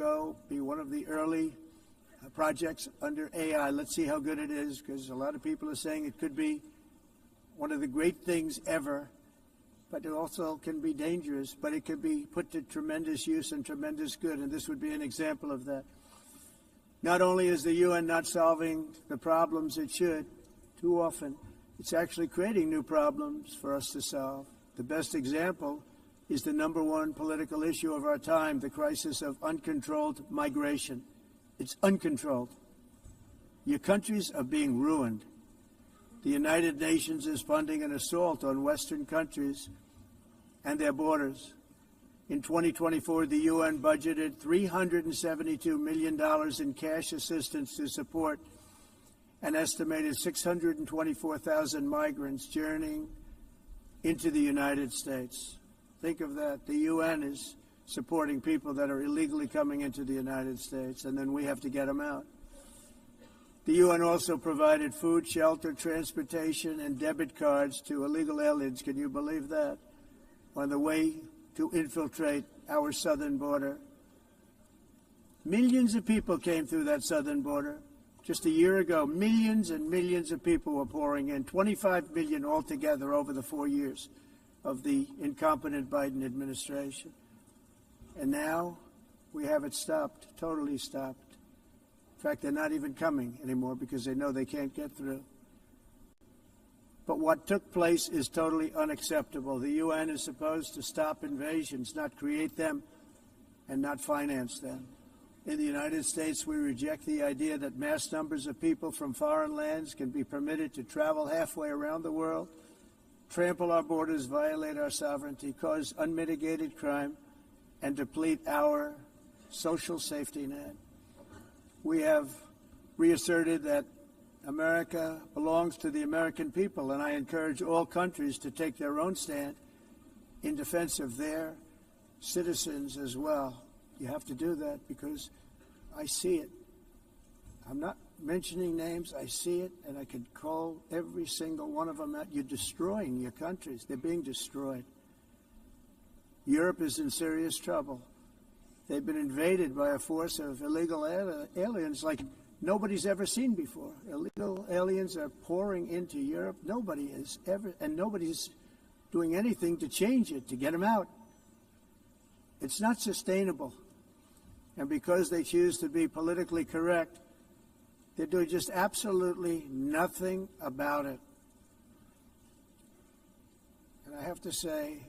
be one of the early projects under AI. Let's see how good it is, because a lot of people are saying it could be one of the great things ever, but it also can be dangerous, but it can be put to tremendous use and tremendous good, and this would be an example of that. Not only is the UN not solving the problems it should, too often, it's actually creating new problems for us to solve. The best example is the #1 political issue of our time, the crisis of uncontrolled migration. It's uncontrolled. Your countries are being ruined. The United Nations is funding an assault on Western countries and their borders. In 2024, the UN budgeted $372 million in cash assistance to support an estimated 624,000 migrants journeying into the United States. Think of that. The UN is supporting people that are illegally coming into the United States, and then we have to get them out. The UN also provided food, shelter, transportation, and debit cards to illegal aliens. Can you believe that? On the way to infiltrate our southern border. Millions of people came through that southern border. Just a year ago, millions and millions of people were pouring in, 25 million altogether over the 4 years of the incompetent Biden administration. And now we have it stopped, totally stopped. In fact, they're not even coming anymore because they know they can't get through. But what took place is totally unacceptable. The UN is supposed to stop invasions, not create them and not finance them. In the United States, we reject the idea that mass numbers of people from foreign lands can be permitted to travel halfway around the world, trample our borders, violate our sovereignty, cause unmitigated crime, and deplete our social safety net. We have reasserted that America belongs to the American people, and I encourage all countries to take their own stand in defense of their citizens as well. You have to do that because I see it. I'm not mentioning names. I see it, and I could call every single one of them out. You're destroying your countries. They're being destroyed. Europe is in serious trouble. They've been invaded by a force of illegal aliens like nobody's ever seen before. Illegal aliens are pouring into Europe. Nobody has ever, and nobody's doing anything to change it, to get them out. It's not sustainable. And because they choose to be politically correct, they're doing just absolutely nothing about it. And I have to say,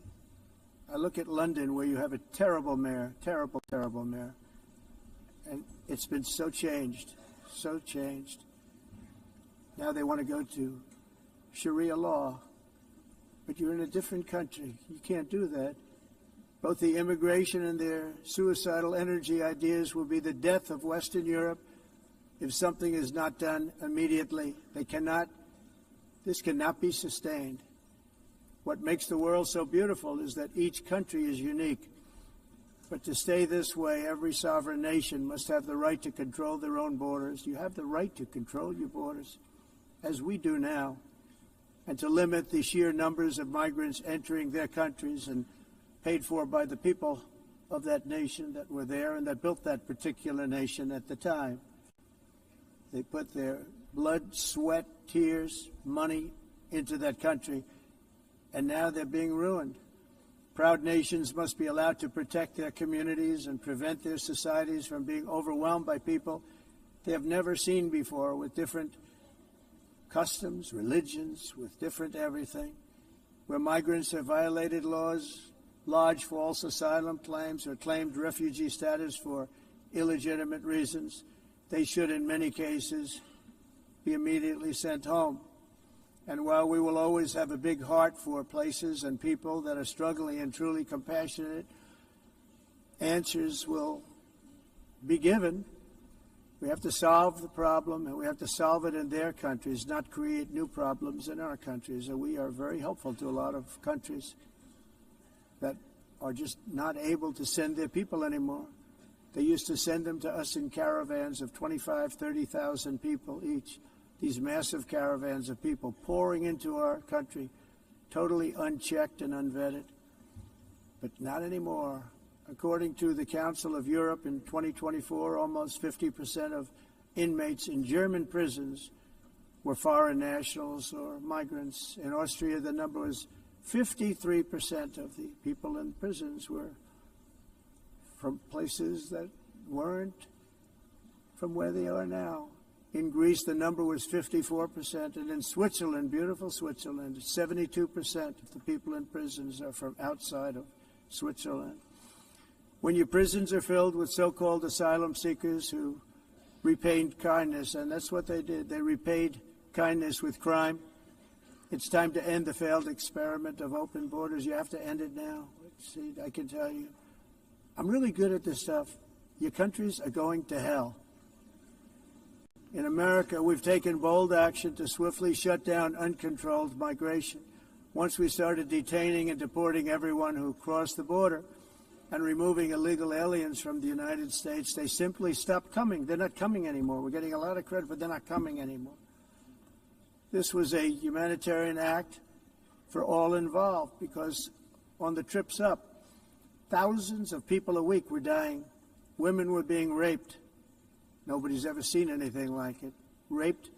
I look at London, where you have a terrible mayor, terrible, terrible mayor. And it's been so changed, so changed. Now they want to go to Sharia law. But you're in a different country. You can't do that. Both the immigration and their suicidal energy ideas will be the death of Western Europe if something is not done immediately. This cannot be sustained. What makes the world so beautiful is that each country is unique. But to stay this way, every sovereign nation must have the right to control their own borders. You have the right to control your borders, as we do now, and to limit the sheer numbers of migrants entering their countries and paid for by the people of that nation that were there and that built that particular nation at the time. They put their blood, sweat, tears, money into that country, and now they're being ruined. Proud nations must be allowed to protect their communities and prevent their societies from being overwhelmed by people they have never seen before, with different customs, religions, with different everything. Where migrants have violated laws, lodged false asylum claims, or claimed refugee status for illegitimate reasons, they should, in many cases, be immediately sent home. And while we will always have a big heart for places and people that are struggling and truly compassionate, answers will be given. We have to solve the problem, and we have to solve it in their countries, not create new problems in our countries. And we are very helpful to a lot of countries that are just not able to send their people anymore. They used to send them to us in caravans of 25,000, 30,000 people each. These massive caravans of people pouring into our country, totally unchecked and unvetted. But not anymore. According to the Council of Europe in 2024, almost 50% of inmates in German prisons were foreign nationals or migrants. In Austria, the number was 53% of the people in prisons were from places that weren't from where they are now. In Greece, the number was 54%, and in Switzerland, beautiful Switzerland, 72% of the people in prisons are from outside of Switzerland. When your prisons are filled with so-called asylum seekers who repaid kindness, and that's what they did, they repaid kindness with crime. It's time to end the failed experiment of open borders. You have to end it now. See, I can tell you, I'm really good at this stuff. Your countries are going to hell. In America, we've taken bold action to swiftly shut down uncontrolled migration. Once we started detaining and deporting everyone who crossed the border and removing illegal aliens from the United States, they simply stopped coming. They're not coming anymore. We're getting a lot of credit, but they're not coming anymore. This was a humanitarian act for all involved, because on the trips up, thousands of people a week were dying. Women were being raped. Nobody's ever seen anything like it. Raped,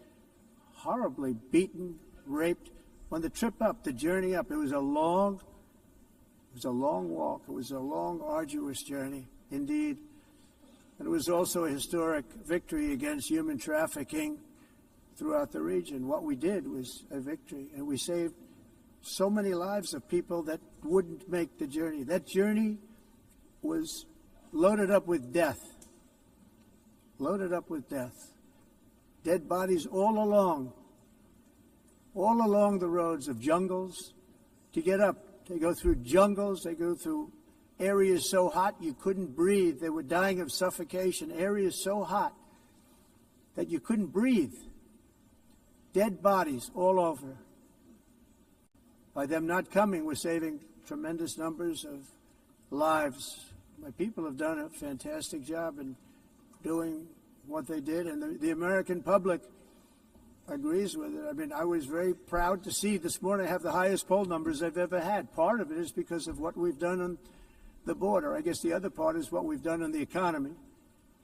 horribly beaten, raped. On the trip up, the journey up, it was a long walk. It was a long, arduous journey, indeed. And it was also a historic victory against human trafficking throughout the region. What we did was a victory, and we saved so many lives of people that wouldn't make the journey. That journey was loaded up with death. Loaded up with death. Dead bodies all along the roads of jungles to get up. They go through jungles, they go through areas so hot you couldn't breathe. They were dying of suffocation, areas so hot that you couldn't breathe. Dead bodies all over. By them not coming, we're saving tremendous numbers of lives. My people have done a fantastic job in doing what they did, and the American public agrees with it. I mean, I was very proud to see this morning I have the highest poll numbers I've ever had. Part of it is because of what we've done on the border. I guess the other part is what we've done on the economy.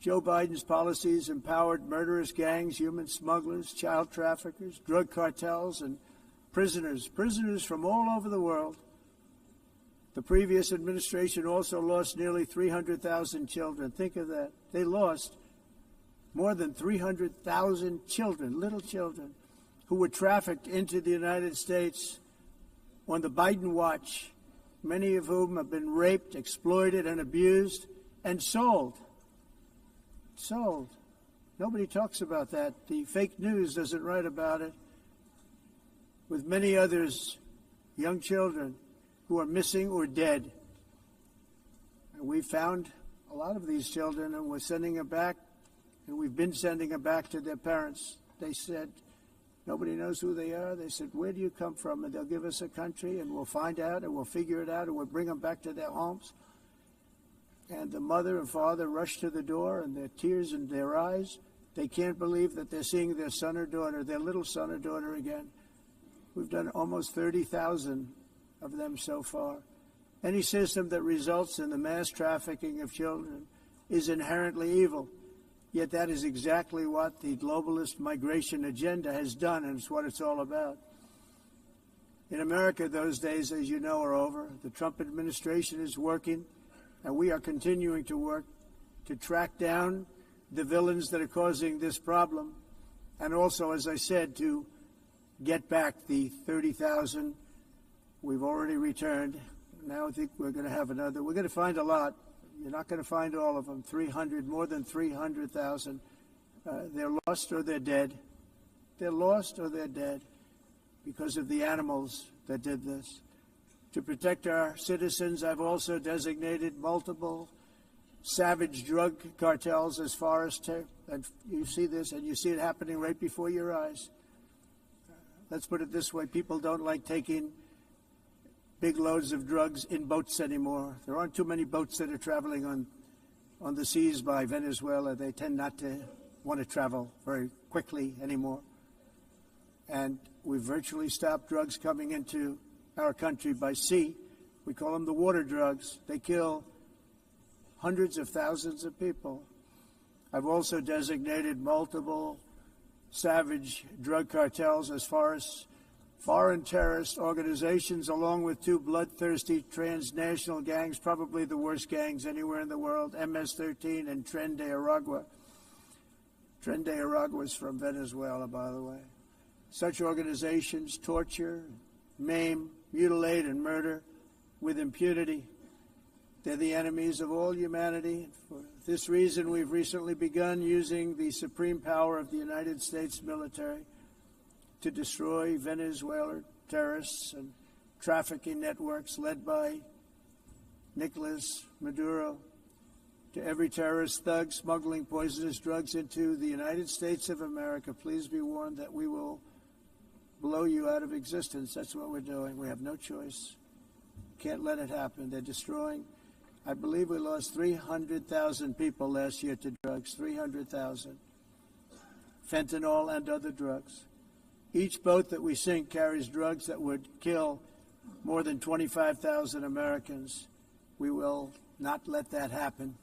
Joe Biden's policies empowered murderous gangs, human smugglers, child traffickers, drug cartels, and prisoners from all over the world. The previous administration also lost nearly 300,000 children. Think of that. They lost more than 300,000 children, little children, who were trafficked into the United States on the Biden watch, many of whom have been raped, exploited, and abused, and sold. Sold. Nobody talks about that. The fake news doesn't write about it. With many others, young children who are missing or dead. And we found a lot of these children, and we're sending them back, and we've been sending them back to their parents. They said, nobody knows who they are. They said, where do you come from? And they'll give us a country, and we'll find out, and we'll figure it out, and we'll bring them back to their homes. And the mother and father rush to the door, and their tears in their eyes. They can't believe that they're seeing their son or daughter, their little son or daughter again. We've done almost 30,000 of them so far. Any system that results in the mass trafficking of children is inherently evil. Yet that is exactly what the globalist migration agenda has done, and it's what it's all about. In America, those days, as you know, are over. The Trump administration is working, and we are continuing to work to track down the villains that are causing this problem, and also, as I said, to get back the 30,000 we've already returned. Now I think we're going to have another. We're going to find a lot. You're not going to find all of them. 300, more than 300,000. They're lost or they're dead. They're lost or they're dead because of the animals that did this. To protect our citizens, I've also designated multiple savage drug cartels as And you see this, and you see it happening right before your eyes. Let's put it this way. People don't like taking big loads of drugs in boats anymore. There aren't too many boats that are traveling on the seas by Venezuela. They tend not to want to travel very quickly anymore. And we've virtually stopped drugs coming into our country by sea. We call them the water drugs. They kill hundreds of thousands of people. I've also designated multiple savage drug cartels as far as foreign terrorist organizations, along with two bloodthirsty transnational gangs, probably the worst gangs anywhere in the world, MS-13 and Tren de Aragua. Tren de Aragua is from Venezuela, by the way. Such organizations torture, maim, mutilate, and murder with impunity. They're the enemies of all humanity. For this reason, we've recently begun using the supreme power of the United States military to destroy Venezuelan terrorists and trafficking networks led by Nicolas Maduro. To every terrorist thug smuggling poisonous drugs into the United States of America, please be warned that we will blow you out of existence. That's what we're doing. We have no choice. Can't let it happen. They're destroying. I believe we lost 300,000 people last year to drugs, 300,000. Fentanyl and other drugs. Each boat that we sink carries drugs that would kill more than 25,000 Americans. We will not let that happen.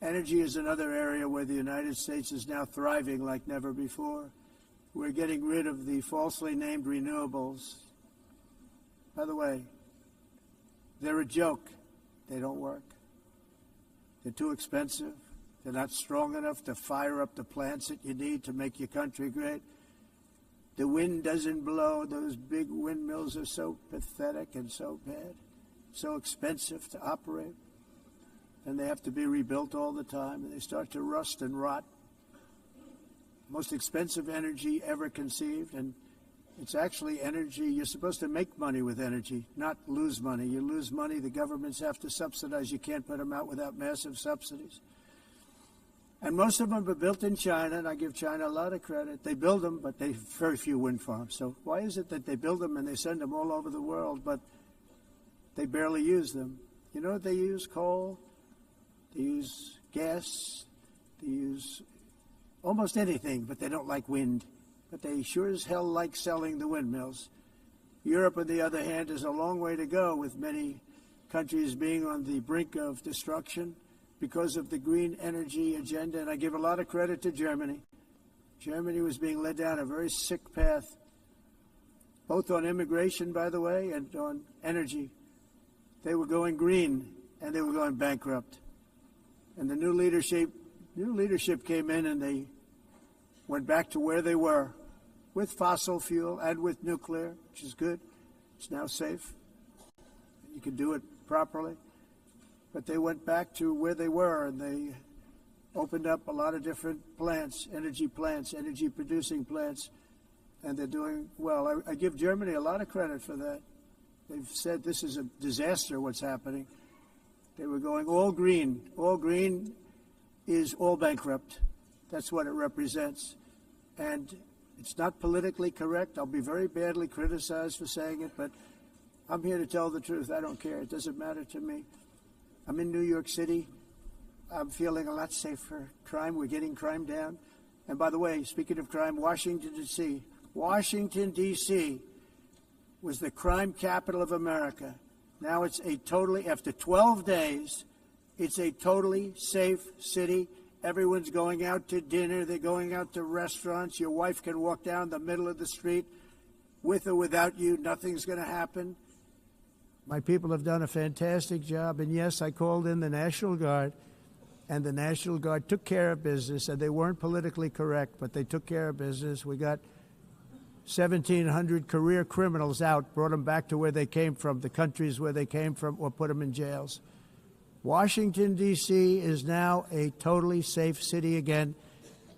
Energy is another area where the United States is now thriving like never before. We're getting rid of the falsely named renewables. By the way, they're a joke. They don't work. They're too expensive. They're not strong enough to fire up the plants that you need to make your country great. The wind doesn't blow. Those big windmills are so pathetic and so bad, so expensive to operate. And they have to be rebuilt all the time, and they start to rust and rot. Most expensive energy ever conceived, and it's actually energy. You're supposed to make money with energy, not lose money. You lose money, the governments have to subsidize. You can't put them out without massive subsidies. And most of them are built in China, and I give China a lot of credit. They build them, but they have very few wind farms. So why is it that they build them and they send them all over the world, but they barely use them? You know what they use? Coal. They use gas. They use almost anything, but they don't like wind. But they sure as hell like selling the windmills. Europe, on the other hand, is a long way to go, with many countries being on the brink of destruction because of the green energy agenda. And I give a lot of credit to Germany. Germany was being led down a very sick path, both on immigration, by the way, and on energy. They were going green, and they were going bankrupt. And the new leadership came in, and they went back to where they were, with fossil fuel and with nuclear, which is good. It's now safe. You can do it properly. But they went back to where they were, and they opened up a lot of different plants, energy-producing plants, and they're doing well. I give Germany a lot of credit for that. They've said this is a disaster, what's happening. They were going all green. All green is all bankrupt. That's what it represents. And it's not politically correct. I'll be very badly criticized for saying it, but I'm here to tell the truth. I don't care. It doesn't matter to me. I'm in New York City. I'm feeling a lot safer. Crime, we're getting crime down. And by the way, speaking of crime, Washington, D.C. was the crime capital of America. Now it's after 12 days, it's a totally safe city. Everyone's going out to dinner. They're going out to restaurants. Your wife can walk down the middle of the street with or without you. Nothing's going to happen. My people have done a fantastic job. And yes, I called in the National Guard, and the National Guard took care of business, and they weren't politically correct, but they took care of business. We got 1,700 career criminals out, brought them back to where they came from, the countries where they came from, or put them in jails. Washington, D.C. is now a totally safe city again,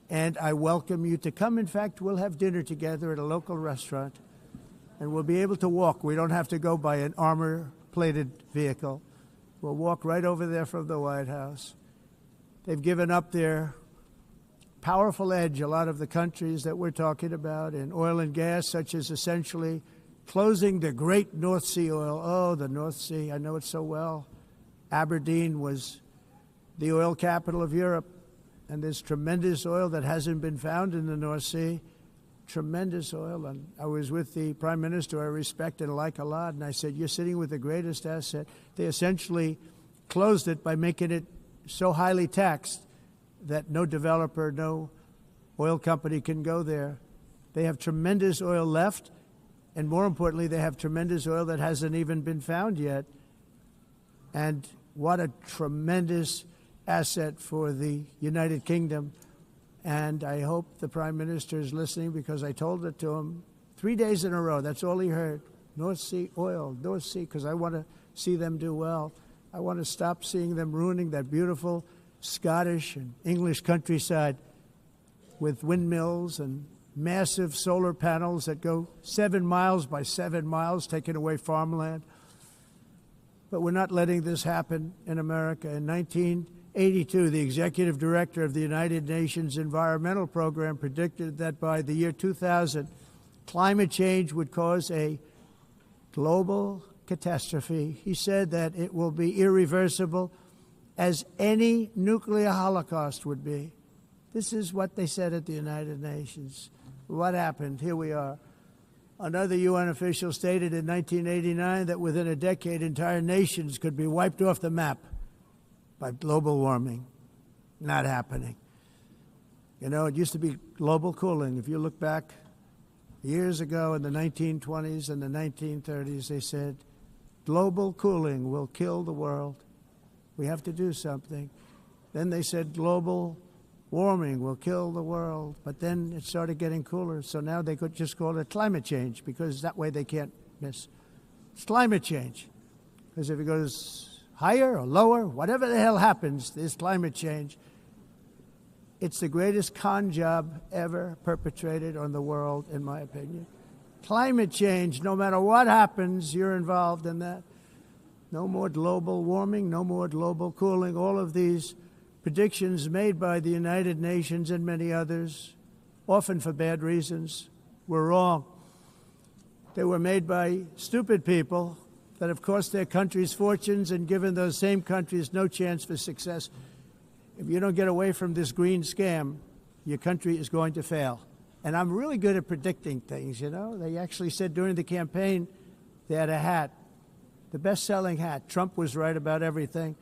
and I welcome you to come. In fact, we'll have dinner together at a local restaurant, and we'll be able to walk. We don't have to go by an armor-plated vehicle. We'll walk right over there from the White House. They've given up their powerful edge, a lot of the countries that we're talking about in oil and gas, such as essentially closing the great North Sea oil. Oh, the North Sea, I know it so well. Aberdeen was the oil capital of Europe, and there's tremendous oil that hasn't been found in the North Sea. Tremendous oil. And I was with the Prime Minister I respect and like a lot, and I said, you're sitting with the greatest asset. They essentially closed it by making it so highly taxed that no developer, no oil company can go there. They have tremendous oil left, and more importantly, they have tremendous oil that hasn't even been found yet. And what a tremendous asset for the United Kingdom. And I hope the Prime Minister is listening, because I told it to him 3 days in a row. That's all he heard. North Sea oil, North Sea, because I want to see them do well. I want to stop seeing them ruining that beautiful Scottish and English countryside with windmills and massive solar panels that go 7 miles by 7 miles, taking away farmland. But we're not letting this happen in America. In 1982, the executive director of the United Nations Environmental Program predicted that by the year 2000, climate change would cause a global catastrophe. He said that it will be irreversible, as any nuclear holocaust would be. This is what they said at the United Nations. What happened? Here we are. Another UN official stated in 1989 that within a decade, entire nations could be wiped off the map by global warming. Not happening. You know, it used to be global cooling. If you look back years ago in the 1920s and the 1930s, they said, global cooling will kill the world. We have to do something. Then they said global warming will kill the world. But then it started getting cooler, so now they could just call it climate change, because that way they can't miss. It's climate change. Because if it goes higher or lower, whatever the hell happens, there's climate change. It's the greatest con job ever perpetrated on the world, in my opinion. Climate change, no matter what happens, you're involved in that. No more global warming, no more global cooling. All of these predictions made by the United Nations and many others, often for bad reasons, were wrong. They were made by stupid people that have cost their countries fortunes and given those same countries no chance for success. If you don't get away from this green scam, your country is going to fail. And I'm really good at predicting things, you know. They actually said during the campaign they had a hat, the best-selling hat. Trump was right about everything.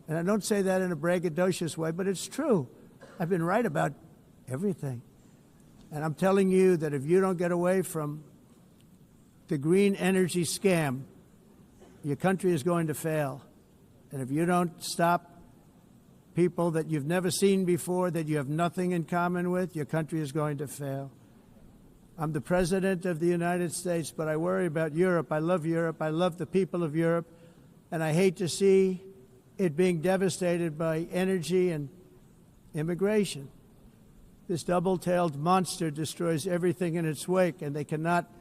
And I don't say that in a braggadocious way, but it's true. I've been right about everything. And I'm telling you that if you don't get away from the green energy scam, your country is going to fail. And if you don't stop people that you've never seen before, that you have nothing in common with, your country is going to fail. I'm the President of the United States, but I worry about Europe. I love Europe. I love the people of Europe. And I hate to see it being devastated by energy and immigration. This double-tailed monster destroys everything in its wake, and they cannot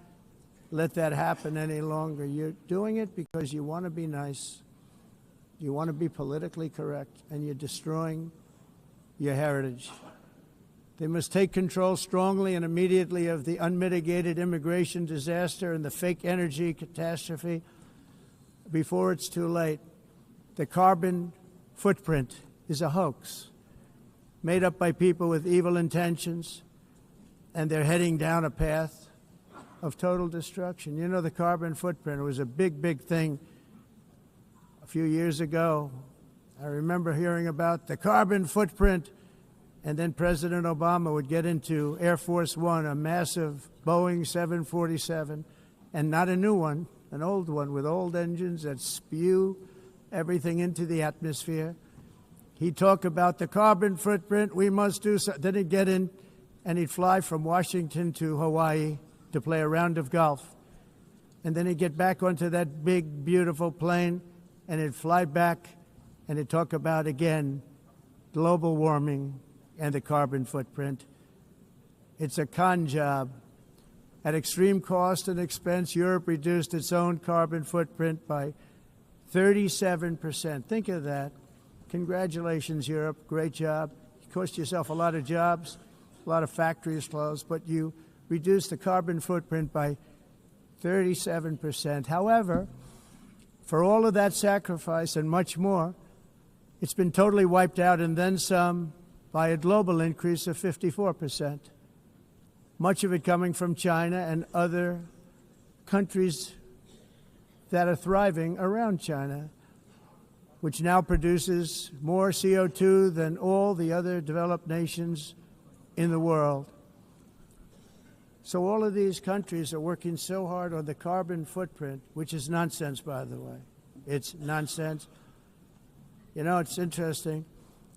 let that happen any longer. You're doing it because you want to be nice. You want to be politically correct, and you're destroying your heritage. They must take control strongly and immediately of the unmitigated immigration disaster and the fake energy catastrophe before it's too late. The carbon footprint is a hoax made up by people with evil intentions, and they're heading down a path of total destruction. You know, the carbon footprint was a big, big thing a few years ago. I remember hearing about the carbon footprint. And then President Obama would get into Air Force One, a massive Boeing 747, and not a new one, an old one with old engines that spew everything into the atmosphere. He'd talk about the carbon footprint, we must do so. Then he'd get in and he'd fly from Washington to Hawaii to play a round of golf. And then he'd get back onto that big, beautiful plane and he'd fly back and he'd talk about, again, global warming and the carbon footprint. It's a con job. At extreme cost and expense, Europe reduced its own carbon footprint by 37%. Think of that. Congratulations, Europe. Great job. cost yourself a lot of jobs, a lot of factories closed, but you reduce the carbon footprint by 37%. However, for all of that sacrifice and much more, it's been totally wiped out and then some by a global increase of 54%. Much of it coming from China and other countries that are thriving around China, which now produces more CO2 than all the other developed nations in the world. So all of these countries are working so hard on the carbon footprint, which is nonsense, by the way. It's nonsense. You know, it's interesting.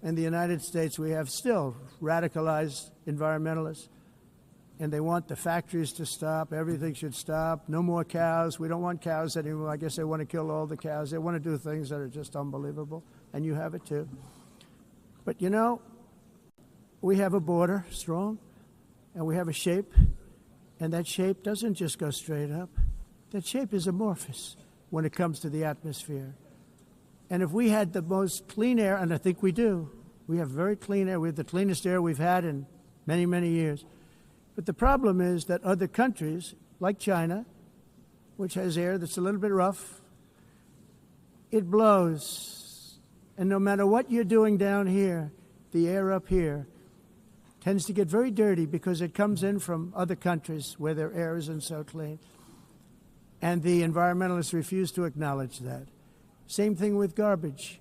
In the United States, we have still radicalized environmentalists, and they want the factories to stop. Everything should stop. No more cows. We don't want cows anymore. I guess they want to kill all the cows. They want to do things that are just unbelievable, and you have it too. But, you know, we have a border, strong, and we have a shape, and that shape doesn't just go straight up. That shape is amorphous when it comes to the atmosphere. And if we had the most clean air, and I think we do, we have very clean air. We have the cleanest air we've had in many, many years. But the problem is that other countries, like China, which has air that's a little bit rough, it blows. And no matter what you're doing down here, the air up here tends to get very dirty because it comes in from other countries where their air isn't so clean. And the environmentalists refuse to acknowledge that. Same thing with garbage.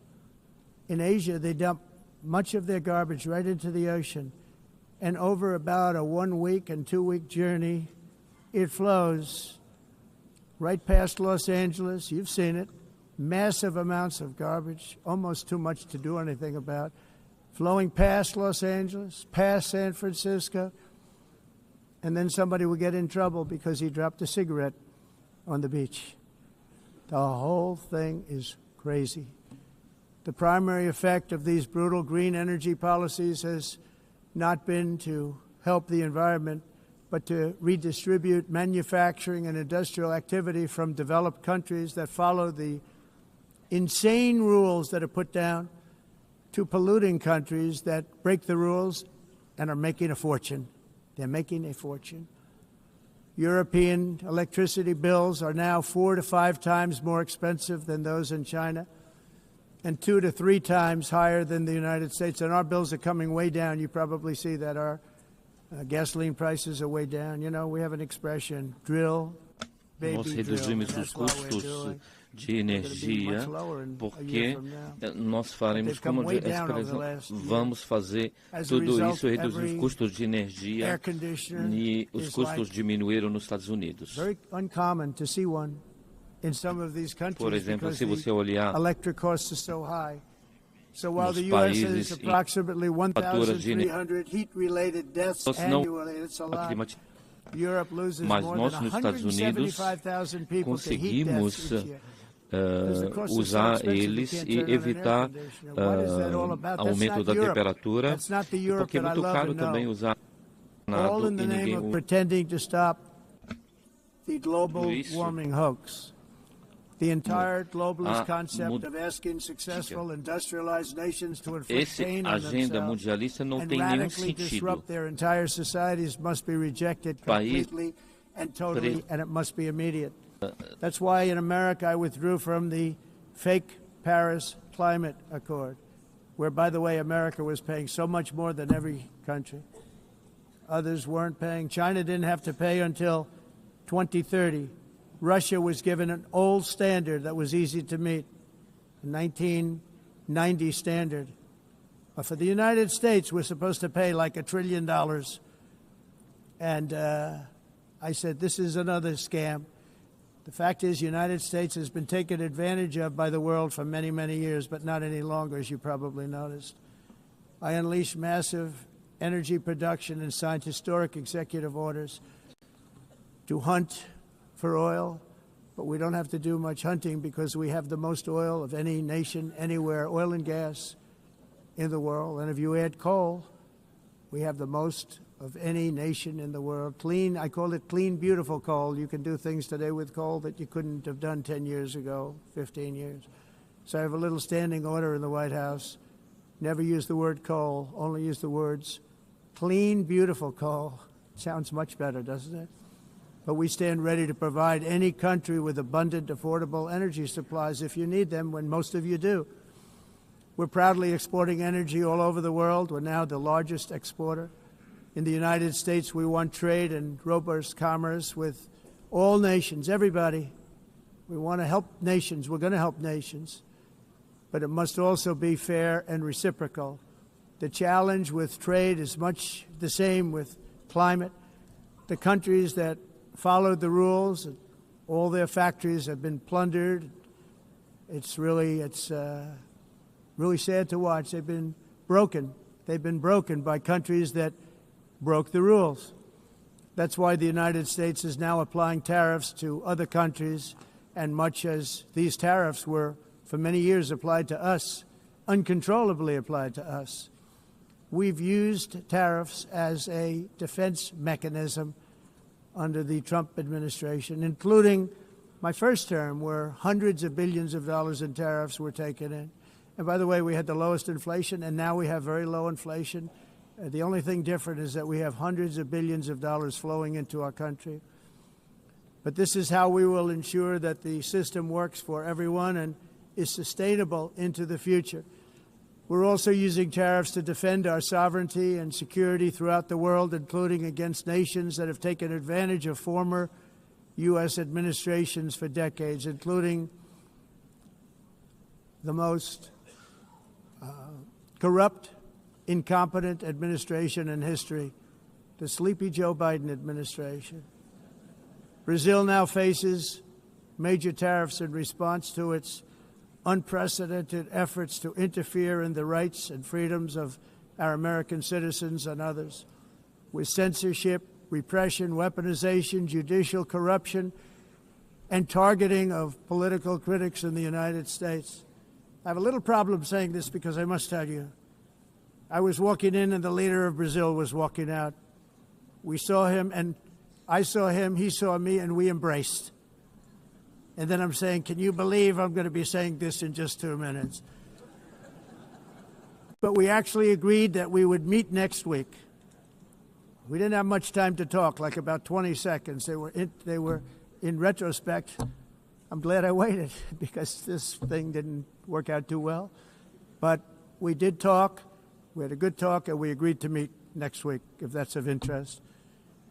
In Asia, they dump much of their garbage right into the ocean. And over about a 1 week and 2 week journey, it flows right past Los Angeles. You've seen it. Massive amounts of garbage, almost too much to do anything about, flowing past Los Angeles, past San Francisco, and then somebody will get in trouble because he dropped a cigarette on the beach. The whole thing is crazy. The primary effect of these brutal green energy policies has not been to help the environment, but to redistribute manufacturing and industrial activity from developed countries that follow the insane rules that are put down to polluting countries that break the rules and are making a fortune. They're making a fortune. European electricity bills are now 4 to 5 times more expensive than those in China, and 2 to 3 times higher than the United States. And our bills are coming way down. You probably see that our gasoline prices are way down. You know, we have an expression, drill, baby, Nós drill. reduzimos os custos de energia porque nós faremos como vamos fazer tudo isso, reduzir os custos de energia, e os custos diminuíram nos Estados Unidos. Por exemplo, se você olhar nos países em fatura de mas nós nos Estados Unidos conseguimos usar eles e evitar aumento da temperatura, porque é muito caro também usar nada e ninguém usa. The entire globalist concept of asking successful industrialized nations to inflict pain on themselves and radically disrupt their entire societies must be rejected completely and totally, and it must be immediate. That's why in America I withdrew from the fake Paris Climate Accord, where, by the way, America was paying so much more than every country. Others weren't paying. China didn't have to pay until 2030. Russia was given an old standard that was easy to meet, a 1990 standard. But for the United States, we're supposed to pay like $1 trillion. And I said, this is another scam. The fact is, the United States has been taken advantage of by the world for many, many years, but not any longer, as you probably noticed. I unleashed massive energy production and signed historic executive orders to hunt for oil, but we don't have to do much hunting because we have the most oil of any nation anywhere, oil and gas in the world. And if you add coal, we have the most of any nation in the world. Clean, I call it clean, beautiful coal. You can do things today with coal that you couldn't have done 10 years ago, 15 years. So I have a little standing order in the White House Never use the word coal, only use the words clean, beautiful coal. Sounds much better, doesn't it? But we stand ready to provide any country with abundant, affordable energy supplies if you need them, when most of you do. We're proudly exporting energy all over the world. We're now the largest exporter. In the United States, we want trade and robust commerce with all nations, everybody. We want to help nations. We're going to help nations. But it must also be fair and reciprocal. The challenge with trade is much the same with climate. The countries that followed the rules, all their factories have been plundered. It's really sad to watch. They've been broken. They've been broken by countries that broke the rules. That's why the United States is now applying tariffs to other countries, and much as these tariffs were for many years applied to us, uncontrollably applied to us. We've used tariffs as a defense mechanism under the Trump administration, including my first term, where hundreds of billions of dollars in tariffs were taken in. And by the way, we had the lowest inflation, and now we have very low inflation. The only thing different is that we have hundreds of billions of dollars flowing into our country. But this is how we will ensure that the system works for everyone and is sustainable into the future. We're also using tariffs to defend our sovereignty and security throughout the world, including against nations that have taken advantage of former U.S. administrations for decades, including the most corrupt, incompetent administration in history, the sleepy Joe Biden administration. Brazil now faces major tariffs in response to its unprecedented efforts to interfere in the rights and freedoms of our American citizens and others, with censorship, repression, weaponization, judicial corruption, and targeting of political critics in the United States. I have a little problem saying this because I must tell you, I was walking in and the leader of Brazil was walking out. We saw him, and I saw him, he saw me, and we embraced. And then I'm saying, can you believe I'm going to be saying this in just 2 minutes? But we actually agreed that we would meet next week. We didn't have much time to talk, like about 20 seconds. They were in retrospect, I'm glad I waited because this thing didn't work out too well. But we did talk. We had a good talk, and we agreed to meet next week, if that's of interest.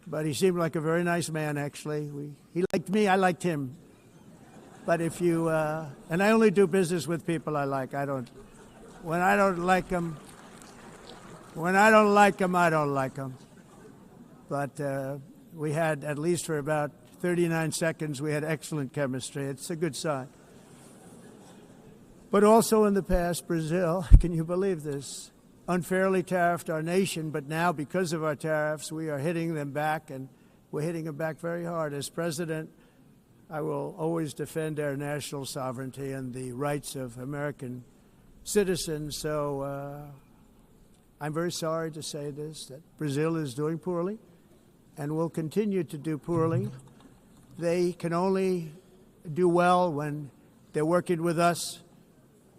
But he seemed like a very nice man, actually. He liked me, I liked him. But if you, and I only do business with people I like. When I don't like them, I don't like them. But we had, at least for about 39 seconds, we had excellent chemistry. It's a good sign. But also in the past, Brazil, can you believe this, unfairly tariffed our nation, but now because of our tariffs, we are hitting them back, and we're hitting them back very hard. As president, I will always defend our national sovereignty and the rights of American citizens. So I'm very sorry to say this, that Brazil is doing poorly and will continue to do poorly. They can only do well when they're working with us.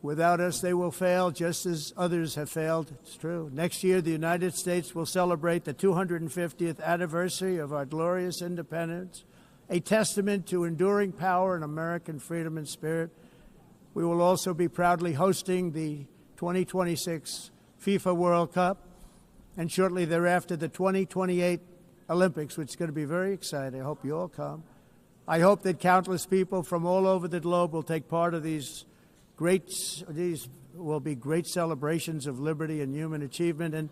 Without us, they will fail, just as others have failed. It's true. Next year, the United States will celebrate the 250th anniversary of our glorious independence, a testament to enduring power and American freedom and spirit. We will also be proudly hosting the 2026 FIFA World Cup, and shortly thereafter the 2028 Olympics, which is going to be very exciting. I hope you all come. I hope that countless people from all over the globe will take part of these will be great celebrations of liberty and human achievement, and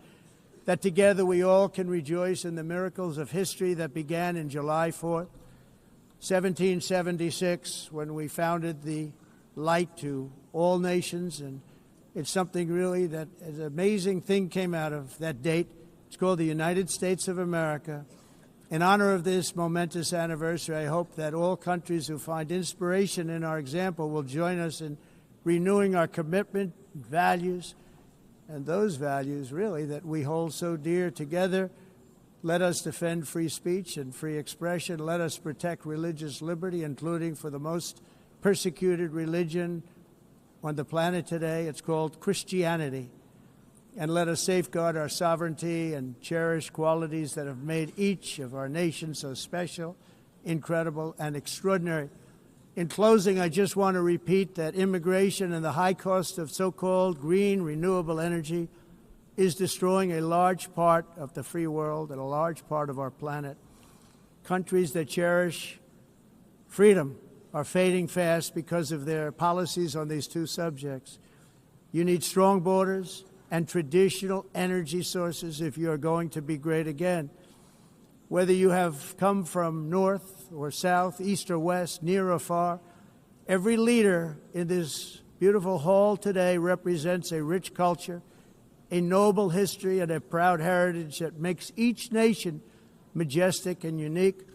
that together we all can rejoice in the miracles of history that began in July 4th, 1776, when we founded the light to all nations. And it's something really that an amazing thing came out of that date. It's called the United States of America. In honor of this momentous anniversary, I hope that all countries who find inspiration in our example will join us in renewing our commitment, values, and those values, really, that we hold so dear together. Let us defend free speech and free expression. Let us protect religious liberty, including for the most persecuted religion on the planet today. It's called Christianity. and let us safeguard our sovereignty and cherish qualities that have made each of our nations so special, incredible, and extraordinary. In closing, I just want to repeat that immigration and the high cost of so-called green renewable energy is destroying a large part of the free world and a large part of our planet. Countries that cherish freedom are fading fast because of their policies on these two subjects. You need strong borders and traditional energy sources if you are going to be great again. Whether you have come from north or south, east or west, near or far, every leader in this beautiful hall today represents a rich culture, a noble history, and a proud heritage that makes each nation majestic and unique,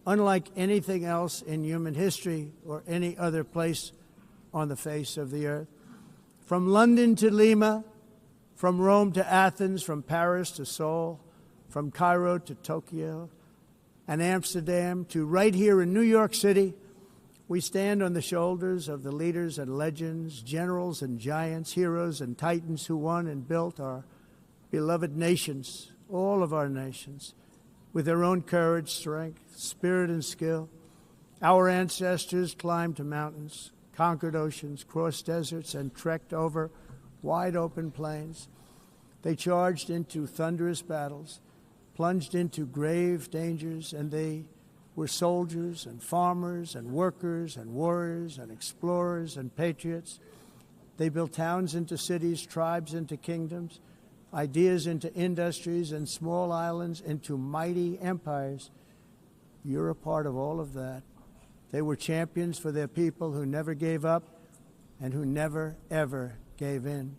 unlike anything else in human history or any other place on the face of the earth. From London to Lima, from Rome to Athens, from Paris to Seoul, from Cairo to Tokyo and Amsterdam to right here in New York City, we stand on the shoulders of the leaders and legends, generals and giants, heroes and titans who won and built our beloved nations, all of our nations, with their own courage, strength, spirit, and skill. Our ancestors climbed mountains, conquered oceans, crossed deserts, and trekked over wide-open plains. They charged into thunderous battles, plunged into grave dangers, and they were soldiers and farmers and workers and warriors and explorers and patriots. They built towns into cities, tribes into kingdoms, ideas into industries, and small islands into mighty empires. You're a part of all of that. They were champions for their people who never gave up and who never, ever gave in.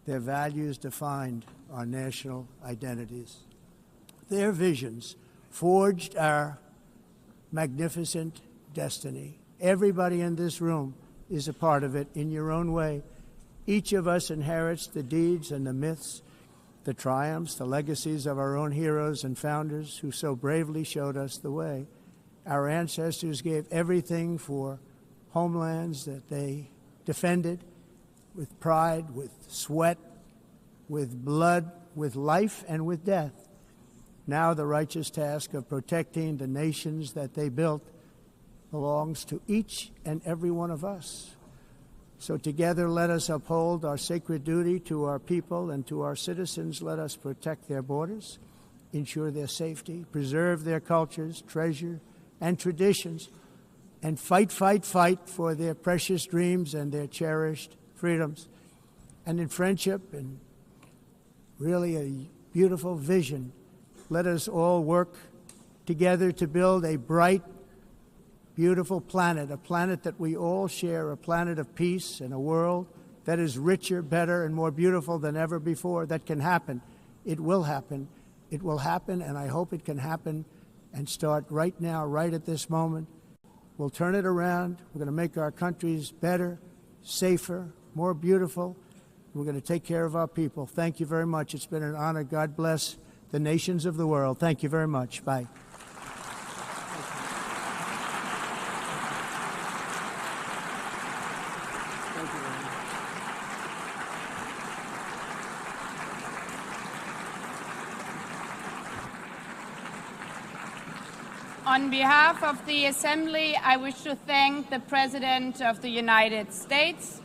Their values defined our national identities. Their visions forged our magnificent destiny. Everybody in this room is a part of it in your own way. Each of us inherits the deeds and the myths, the triumphs, the legacies of our own heroes and founders who so bravely showed us the way. Our ancestors gave everything for homelands that they defended with pride, with sweat, with blood, with life, and with death. Now the righteous task of protecting the nations that they built belongs to each and every one of us. So together let us uphold our sacred duty to our people and to our citizens. Let us protect their borders, ensure their safety, preserve their cultures, treasure, and traditions, and fight, fight, fight for their precious dreams and their cherished freedoms. And in friendship and really a beautiful vision, let us all work together to build a bright, beautiful planet, a planet that we all share, a planet of peace and a world that is richer, better, and more beautiful than ever before. That can happen. It will happen. It will happen, and I hope it can happen and start right now, right at this moment. We'll turn it around. We're going to make our countries better, safer, more beautiful. We're going to take care of our people. Thank you very much. It's been an honor. God bless the nations of the world. Thank you very much. Bye. On behalf of the Assembly, I wish to thank the President of the United States,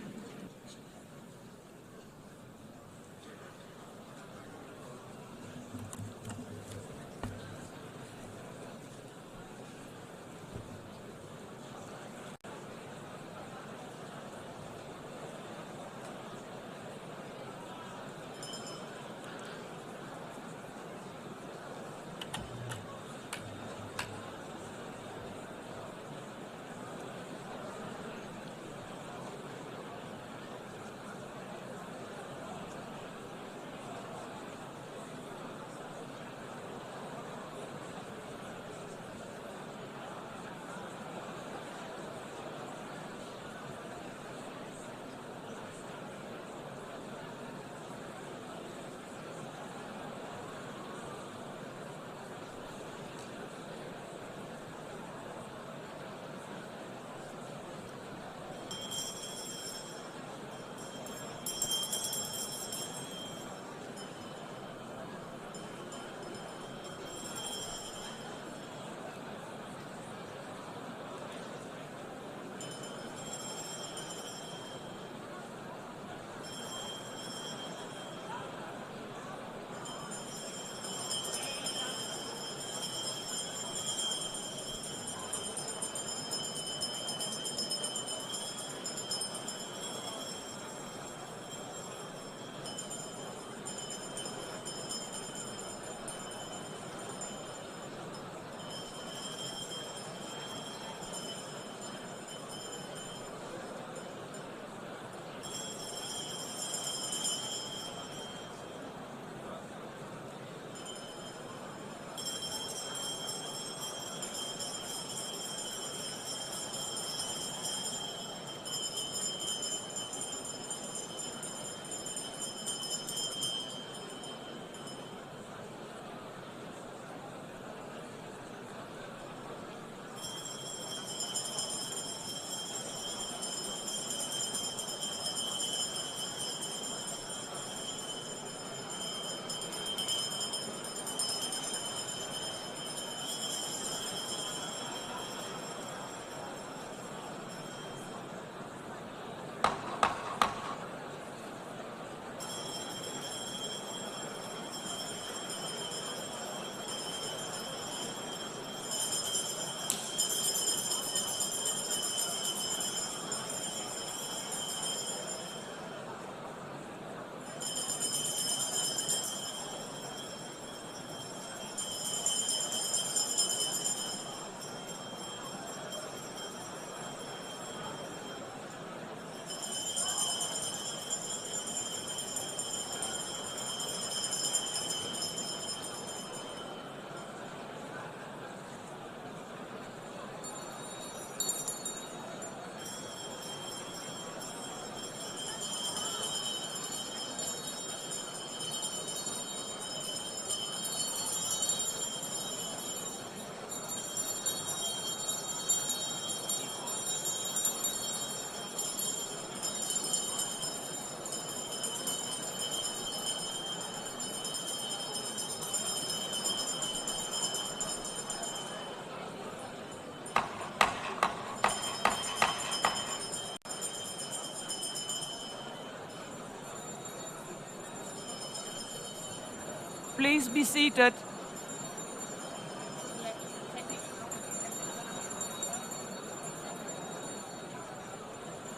please be seated?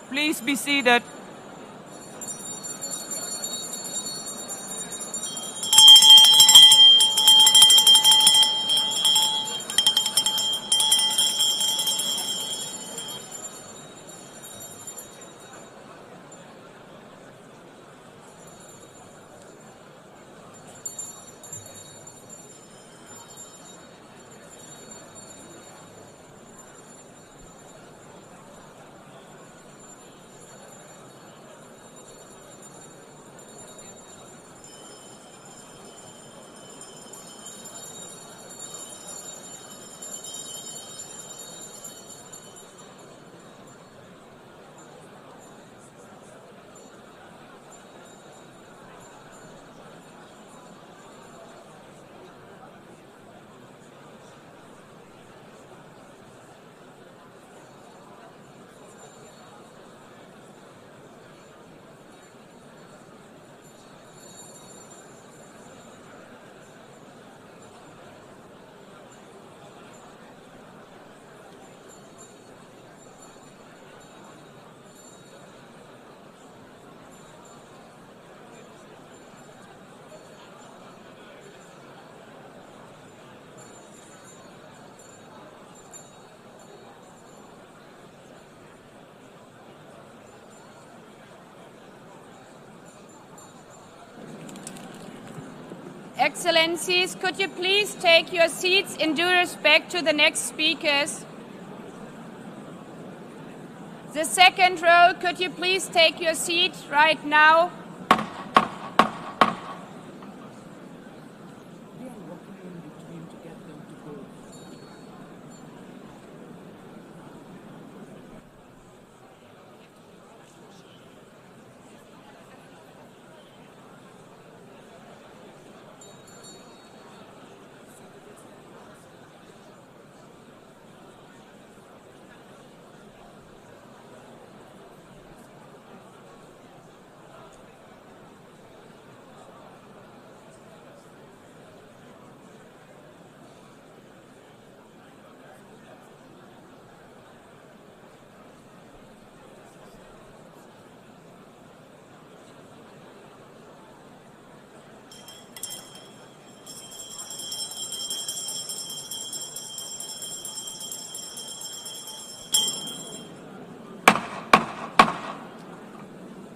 Please be seated. Excellencies, could you please take your seats in due respect to the next speakers? The second row, could you please take your seat right now?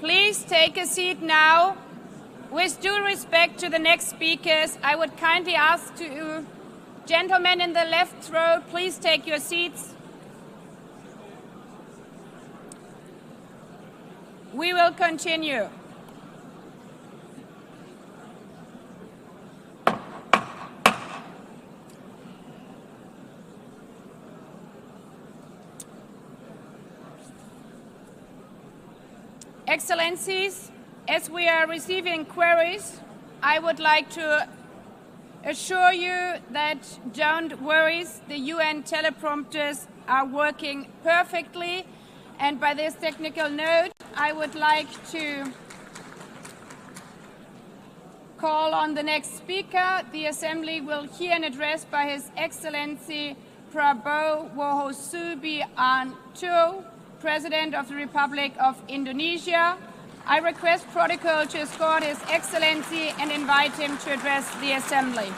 Please take a seat now. With due respect to the next speakers, I would kindly ask you, gentlemen in the left row, please take your seats. We will continue. Excellencies, as we are receiving queries, I would like to assure you that don't worry, the UN teleprompters are working perfectly. And by this technical note, I would like to call on the next speaker. The Assembly will hear an address by His Excellency Prabowo Subianto, President of the Republic of Indonesia. I request protocol to escort His Excellency and invite him to address the Assembly.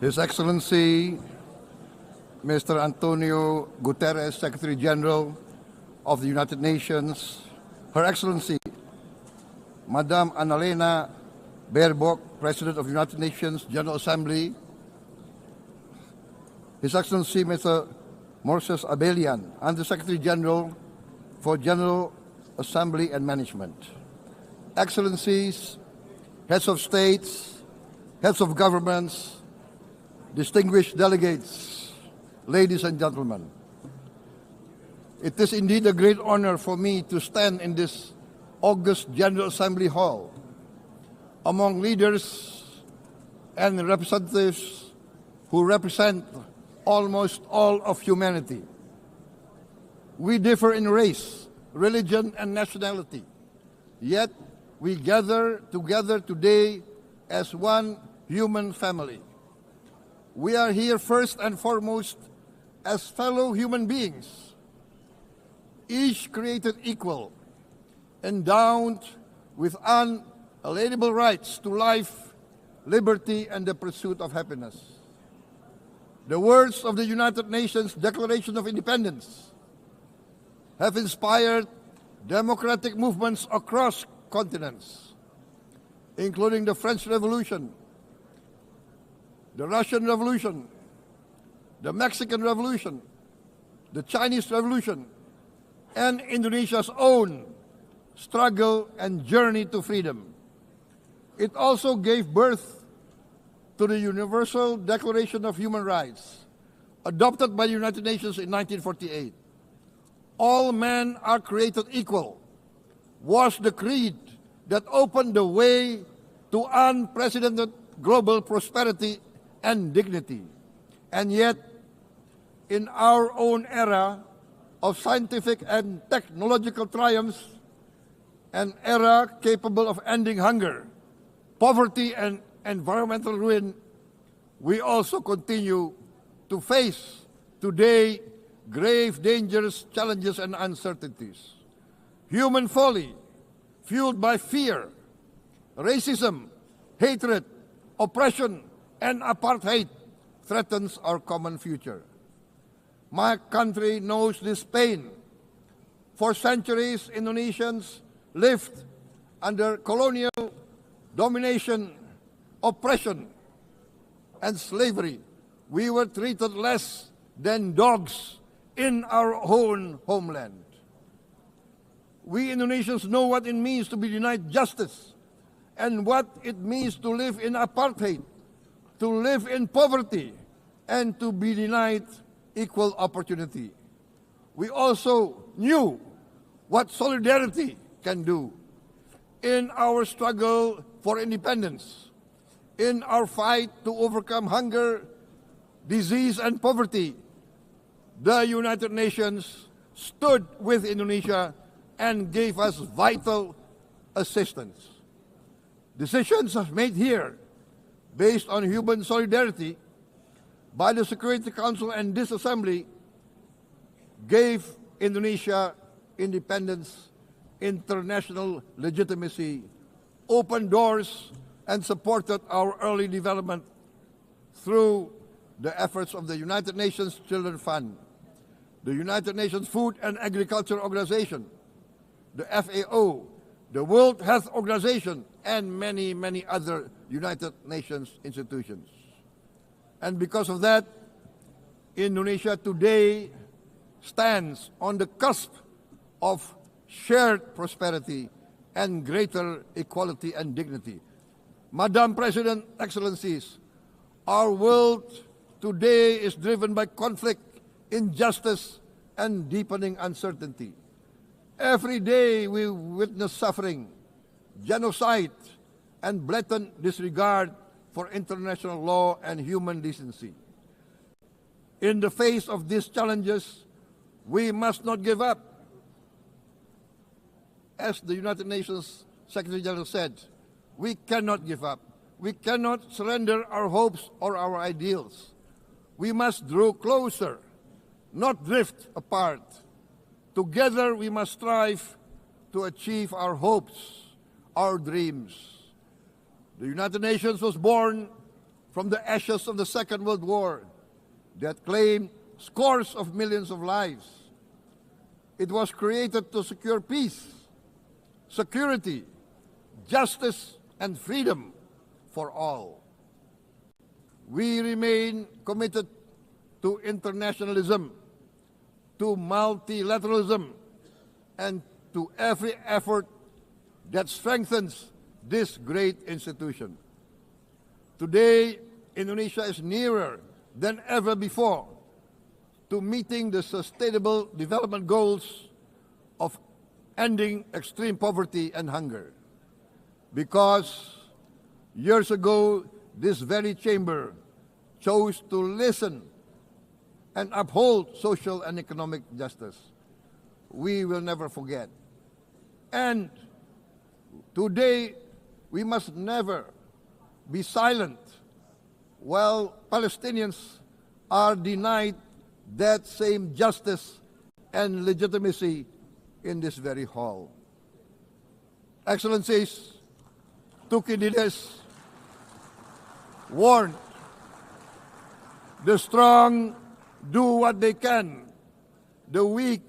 His Excellency, Mr. Antonio Guterres, Secretary General of the United Nations, Her Excellency, Madame Annalena Baerbock, President of the United Nations General Assembly, His Excellency, Mr. Moses Abelian, Under-Secretary General for General Assembly and Management, Excellencies, Heads of States, Heads of Governments, distinguished delegates, ladies and gentlemen. It is indeed a great honor for me to stand in this august General Assembly Hall among leaders and representatives who represent almost all of humanity. We differ in race, religion, and nationality, yet we gather together today as one human family. We are here first and foremost as fellow human beings, each created equal, endowed with unalienable rights to life, liberty, and the pursuit of happiness. The words of the United Nations Declaration of Independence have inspired democratic movements across continents, including the French Revolution, the Russian Revolution, the Mexican Revolution, the Chinese Revolution, and Indonesia's own struggle and journey to freedom. It also gave birth to the Universal Declaration of Human Rights, adopted by the United Nations in 1948. All men are created equal was the creed that opened the way to unprecedented global prosperity and dignity. And yet, in our own era of scientific and technological triumphs, an era capable of ending hunger, poverty, and environmental ruin, we also continue to face today grave dangers, challenges, and uncertainties. Human folly, fueled by fear, racism, hatred, oppression, and apartheid, threatens our common future. My country knows this pain. For centuries, Indonesians lived under colonial domination, oppression, and slavery. We were treated less than dogs in our own homeland. We Indonesians know what it means to be denied justice and what it means to live in apartheid, to live in poverty, and to be denied equal opportunity. We also knew what solidarity can do in our struggle for independence, in our fight to overcome hunger, disease, and poverty. The United Nations stood with Indonesia and gave us vital assistance. Decisions made here based on human solidarity by the Security Council and this Assembly gave Indonesia independence, international legitimacy, opened doors, and supported our early development through the efforts of the United Nations Children Fund, the United Nations Food and Agriculture Organization, the FAO, the World Health Organization, and many, many other United Nations institutions. And because of that, Indonesia today stands on the cusp of shared prosperity and greater equality and dignity. Madam President, Excellencies, our world today is driven by conflict, injustice, and deepening uncertainty. Every day we witness suffering, genocide, and blatant disregard for international law and human decency. In the face of these challenges, we must not give up. As the United Nations Secretary General said, we cannot give up. We cannot surrender our hopes or our ideals. We must draw closer, not drift apart. Together we must strive to achieve our hopes, our dreams. The United Nations was born from the ashes of the Second World War that claimed scores of millions of lives. It was created to secure peace, security, justice, and freedom for all. We remain committed to internationalism, to multilateralism, and to every effort that strengthens this great institution. Today, Indonesia is nearer than ever before to meeting the sustainable development goals of ending extreme poverty and hunger. Because years ago, this very chamber chose to listen and uphold social and economic justice. We will never forget. And today, we must never be silent while Palestinians are denied that same justice and legitimacy in this very hall. Excellencies, Thucydides warned, the strong do what they can, the weak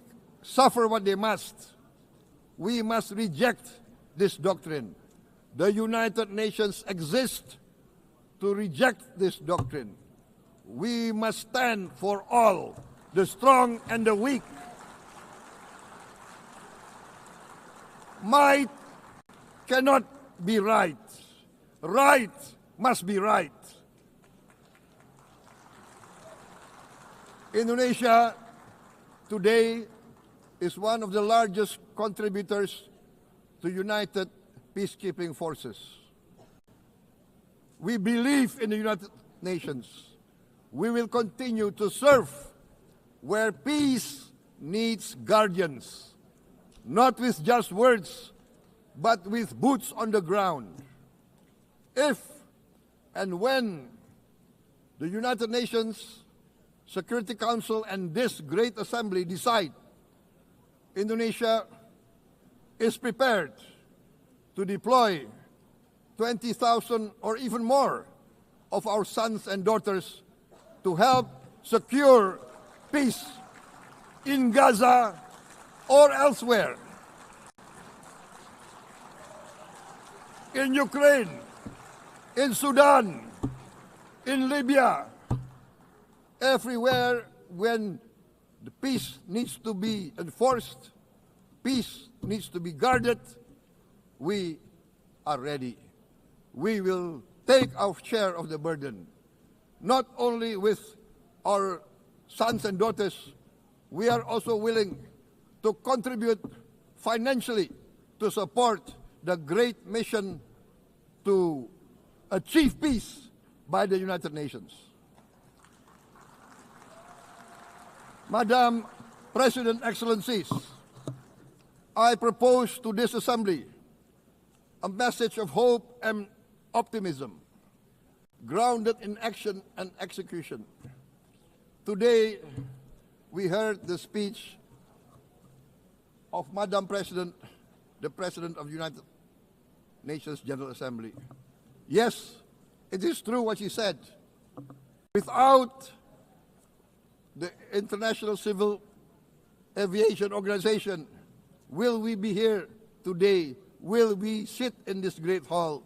suffer what they must. We must reject this doctrine. The United Nations exist to reject this doctrine. We must stand for all, the strong and the weak. Might cannot be right. Right must be right. Indonesia today is one of the largest contributors to United Peacekeeping Forces. We believe in the United Nations. We will continue to serve where peace needs guardians, not with just words, but with boots on the ground. If and when the United Nations Security Council and this great assembly decide Indonesia is prepared to deploy 20,000 or even more of our sons and daughters to help secure peace in Gaza or elsewhere, in Ukraine, in Sudan, in Libya, everywhere when the peace needs to be enforced, peace needs to be guarded, we are ready. We will take our share of the burden, not only with our sons and daughters, we are also willing to contribute financially to support the great mission to achieve peace by the United Nations. Madam President, Excellencies, I propose to this Assembly a message of hope and optimism, grounded in action and execution. Today, we heard the speech of Madam President, the President of the United Nations General Assembly. Yes, it is true what she said. Without the International Civil Aviation Organization, will we be here today? Will we sit in this great hall?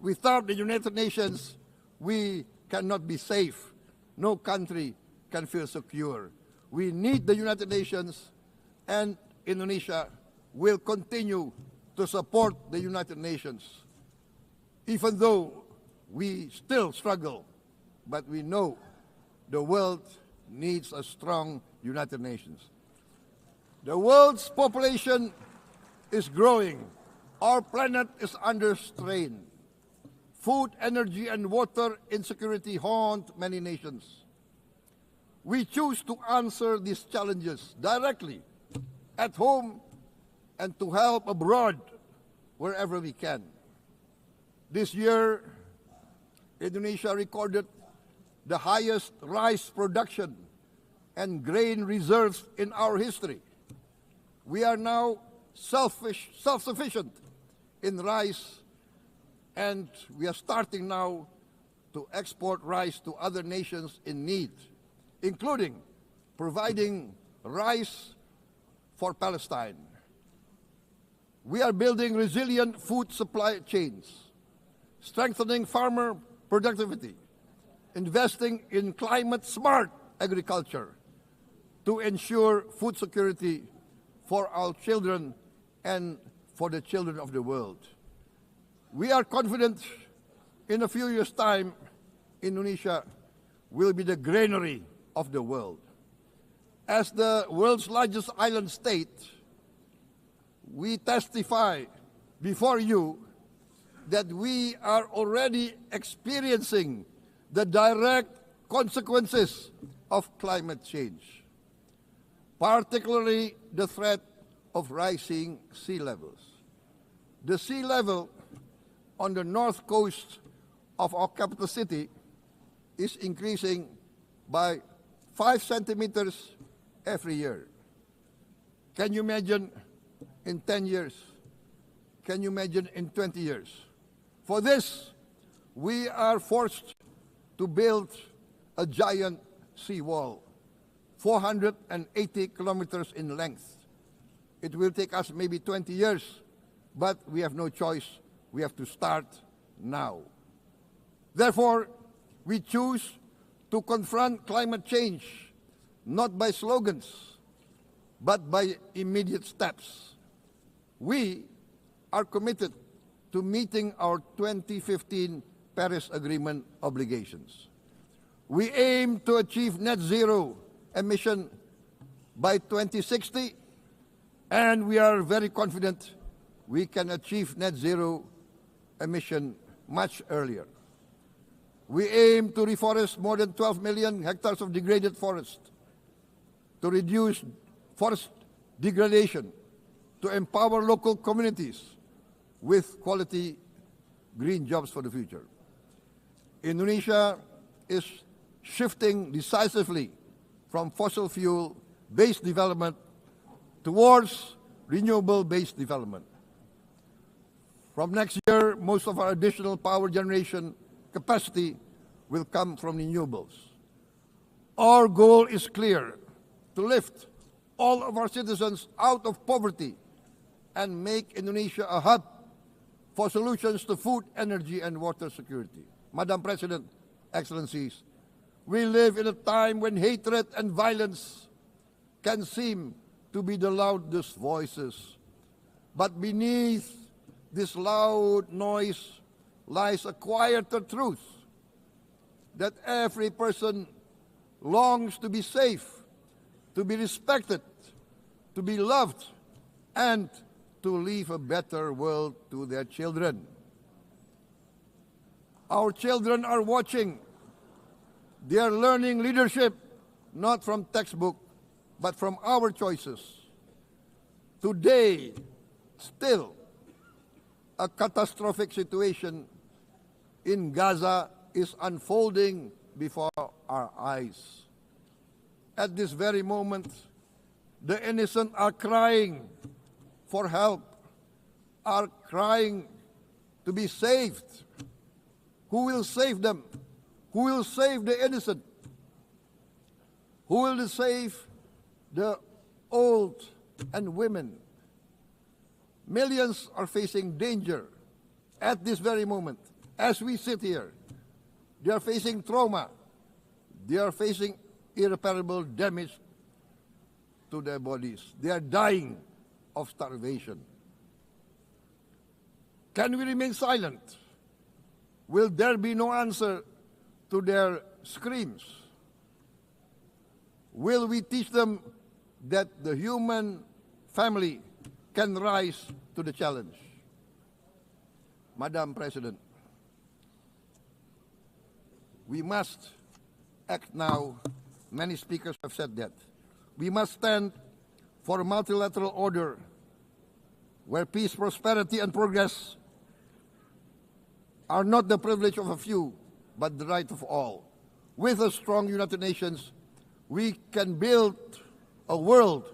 Without the United Nations, we cannot be safe. No country can feel secure. We need the United Nations, and Indonesia will continue to support the United Nations. Even though we still struggle, but we know the world needs a strong United Nations. The world's population is growing. Our planet is under strain. Food, energy, and water insecurity haunt many nations. We choose to answer these challenges directly at home and to help abroad wherever we can. This year, Indonesia recorded the highest rice production and grain reserves in our history. We are now self-sufficient in rice, and we are starting now to export rice to other nations in need, including providing rice for Palestine. We are building resilient food supply chains, strengthening farmer productivity, investing in climate-smart agriculture to ensure food security for our children and for the children of the world. We are confident in a few years' time, Indonesia will be the granary of the world. As the world's largest island state, we testify before you that we are already experiencing the direct consequences of climate change, particularly the threat of rising sea levels. The sea level on the north coast of our capital city is increasing by 5 centimeters every year. Can you imagine in 10 years? Can you imagine in 20 years? For this, we are forced to build a giant seawall, 480 kilometers in length. It will take us maybe 20 years, but we have no choice. We have to start now. Therefore, we choose to confront climate change not by slogans, but by immediate steps. We are committed to meeting our 2015 Paris Agreement obligations. We aim to achieve net zero emission by 2060, and we are very confident we can achieve net zero emission much earlier. We aim to reforest more than 12 million hectares of degraded forest, to reduce forest degradation, to empower local communities with quality green jobs for the future. Indonesia is shifting decisively from fossil fuel-based development towards renewable-based development. From next year, most of our additional power generation capacity will come from renewables. Our goal is clear: to lift all of our citizens out of poverty and make Indonesia a hub for solutions to food, energy, and water security. Madam President, Excellencies, we live in a time when hatred and violence can seem to be the loudest voices. But beneath this loud noise lies a quieter truth, that every person longs to be safe, to be respected, to be loved, and to leave a better world to their children. Our children are watching. They are learning leadership, not from textbook, but from our choices. Today, still, a catastrophic situation in Gaza is unfolding before our eyes. At this very moment, the innocent are crying for help, are crying to be saved. Who will save them? Who will save the innocent? Who will save the old and women? Millions are facing danger at this very moment. As we sit here, they are facing trauma. They are facing irreparable damage to their bodies. They are dying of starvation. Can we remain silent? Will there be no answer to their screams? Will we teach them that the human family can rise to the challenge? Madam President, we must act now. Many speakers have said that. We must stand for a multilateral order where peace, prosperity, and progress are not the privilege of a few, but the right of all. With a strong United Nations, we can build a world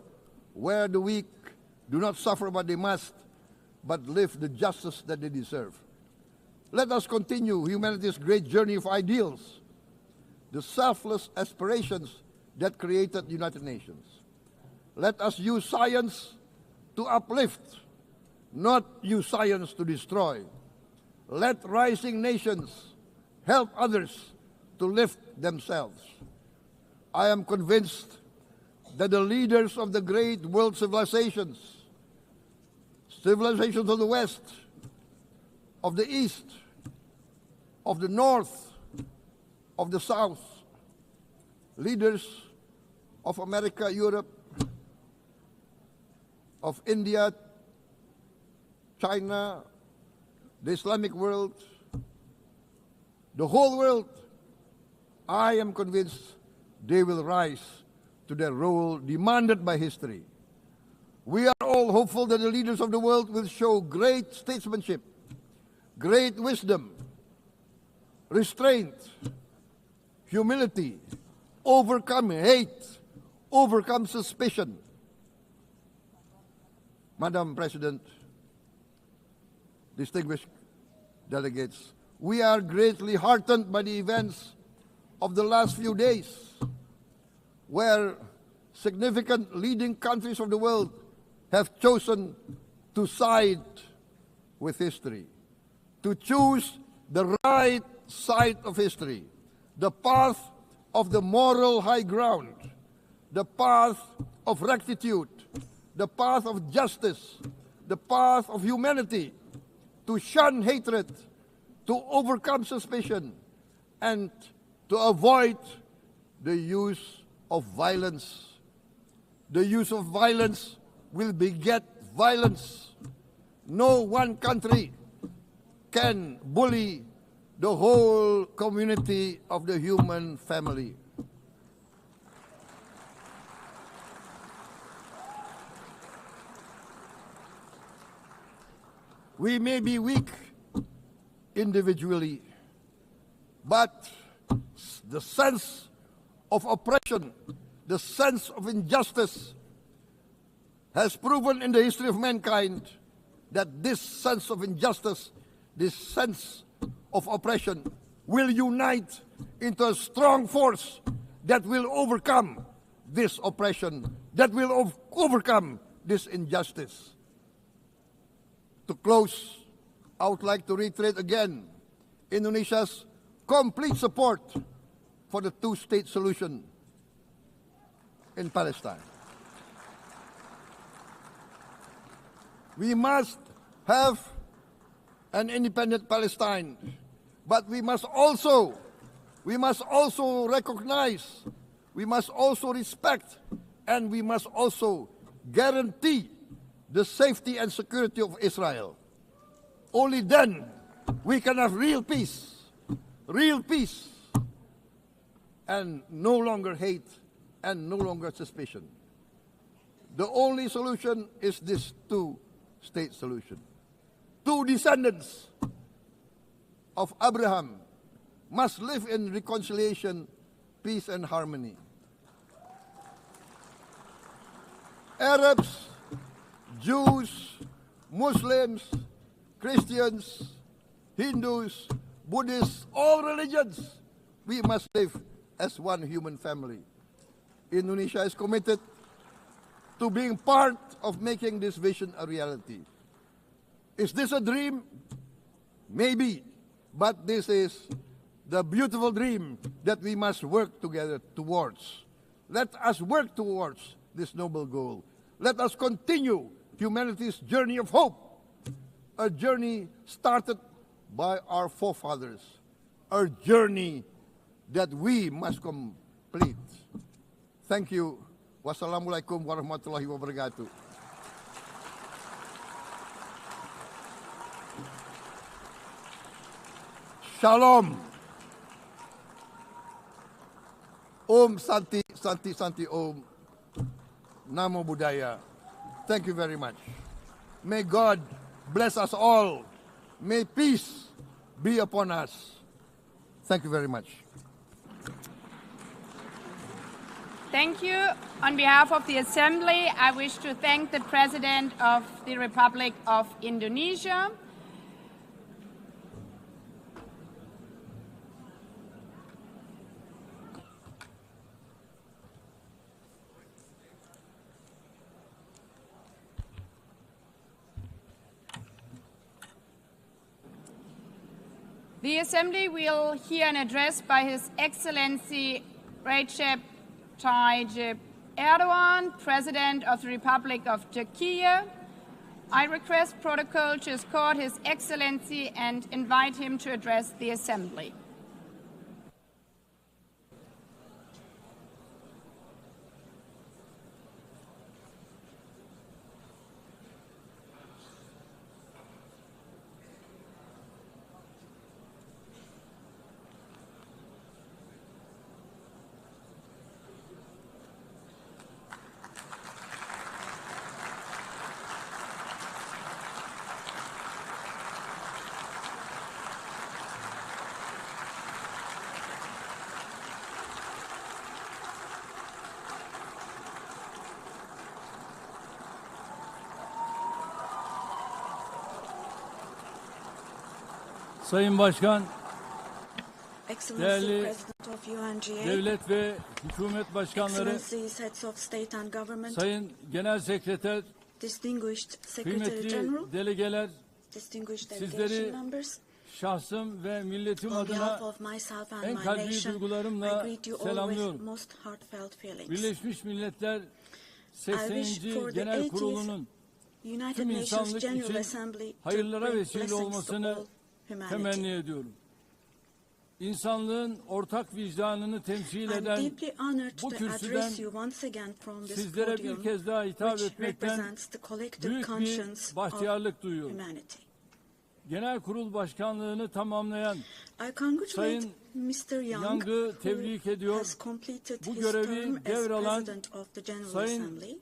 where the weak do not suffer what they must, but live the justice that they deserve. Let us continue humanity's great journey of ideals, the selfless aspirations that created the United Nations. Let us use science to uplift, not use science to destroy. Let rising nations help others to lift themselves. I am convinced that the leaders of the great world civilizations of the West, of the East, of the North, of the South, leaders of America, Europe, of India, China, the Islamic world, the whole world, I am convinced they will rise to their role demanded by history. We are all hopeful that the leaders of the world will show great statesmanship, great wisdom, restraint, humility, overcome hate, overcome suspicion. Madam President, distinguished delegates, we are greatly heartened by the events of the last few days, where significant leading countries of the world have chosen to side with history, to choose the right side of history, the path of the moral high ground, the path of rectitude, the path of justice, the path of humanity, to shun hatred, to overcome suspicion, and to avoid the use of violence. The use of violence will beget violence. No one country can bully the whole community of the human family. We may be weak individually, but the sense of oppression, the sense of injustice has proven in the history of mankind that this sense of injustice, this sense of oppression will unite into a strong force that will overcome this oppression, that will overcome this injustice. To close, I would like to reiterate again Indonesia's complete support for the two-state solution in Palestine. We must have an independent Palestine, but we must also recognize, we must also respect, and we must also guarantee the safety and security of Israel. Only then we can have real peace, and no longer hate and no longer suspicion. The only solution is this two-state solution. Two descendants of Abraham must live in reconciliation, peace, and harmony. Arabs, Jews, Muslims, Christians, Hindus, Buddhists, all religions, we must live as one human family. Indonesia is committed to being part of making this vision a reality. Is this a dream? Maybe, but this is the beautiful dream that we must work together towards. Let us work towards this noble goal. Let us continue humanity's journey of hope, a journey started by our forefathers, a journey that we must complete. Thank you. Wassalamualaikum warahmatullahi wabarakatuh. Shalom. Om Santi, Santi, Santi Om. Namo Buddhaya. Thank you very much. May God bless us all. May peace be upon us. Thank you very much. Thank you. On behalf of the Assembly, I wish to thank the President of the Republic of Indonesia. The Assembly will hear an address by His Excellency Recep Tayyip Erdogan, President of the Republic of Turkey. I request protocol to escort His Excellency and invite him to address the Assembly. Sayın Başkan, Excellency değerli President of UNGA, devlet ve hükümet başkanları, Excellencies, Heads of State and Government, Sayın Genel Sekreter, Distinguished Secretary kıymetli General, delegeler, Distinguished sizleri Delegation Members, şahsım ve milletim on behalf adına of myself and en my kalbi nation, duygularımla I greet you all selamlıyorum. with most heartfelt feelings. Birleşmiş Milletler I wish 80. for the Genel 80th Kurulu'nun United tüm Nations insanlık General için Assembly to hayırlara bring vesile blessings to olmasını all humanity. temenni ediyorum. İnsanlığın ortak vicdanını temsil I'm eden deeply honored bu to kürsüden address you once again from this sizlere podium, bir kez daha hitap which etmekten represents the collective büyük conscience bir of bahtiyarlık duyuyorum. humanity. Genel Kurul Başkanlığını tamamlayan I congratulate Sayın Mr. Young, Young'ı tebrik who ediyor. has completed Bu his görevi term as devralan President of the General Sayın Assembly.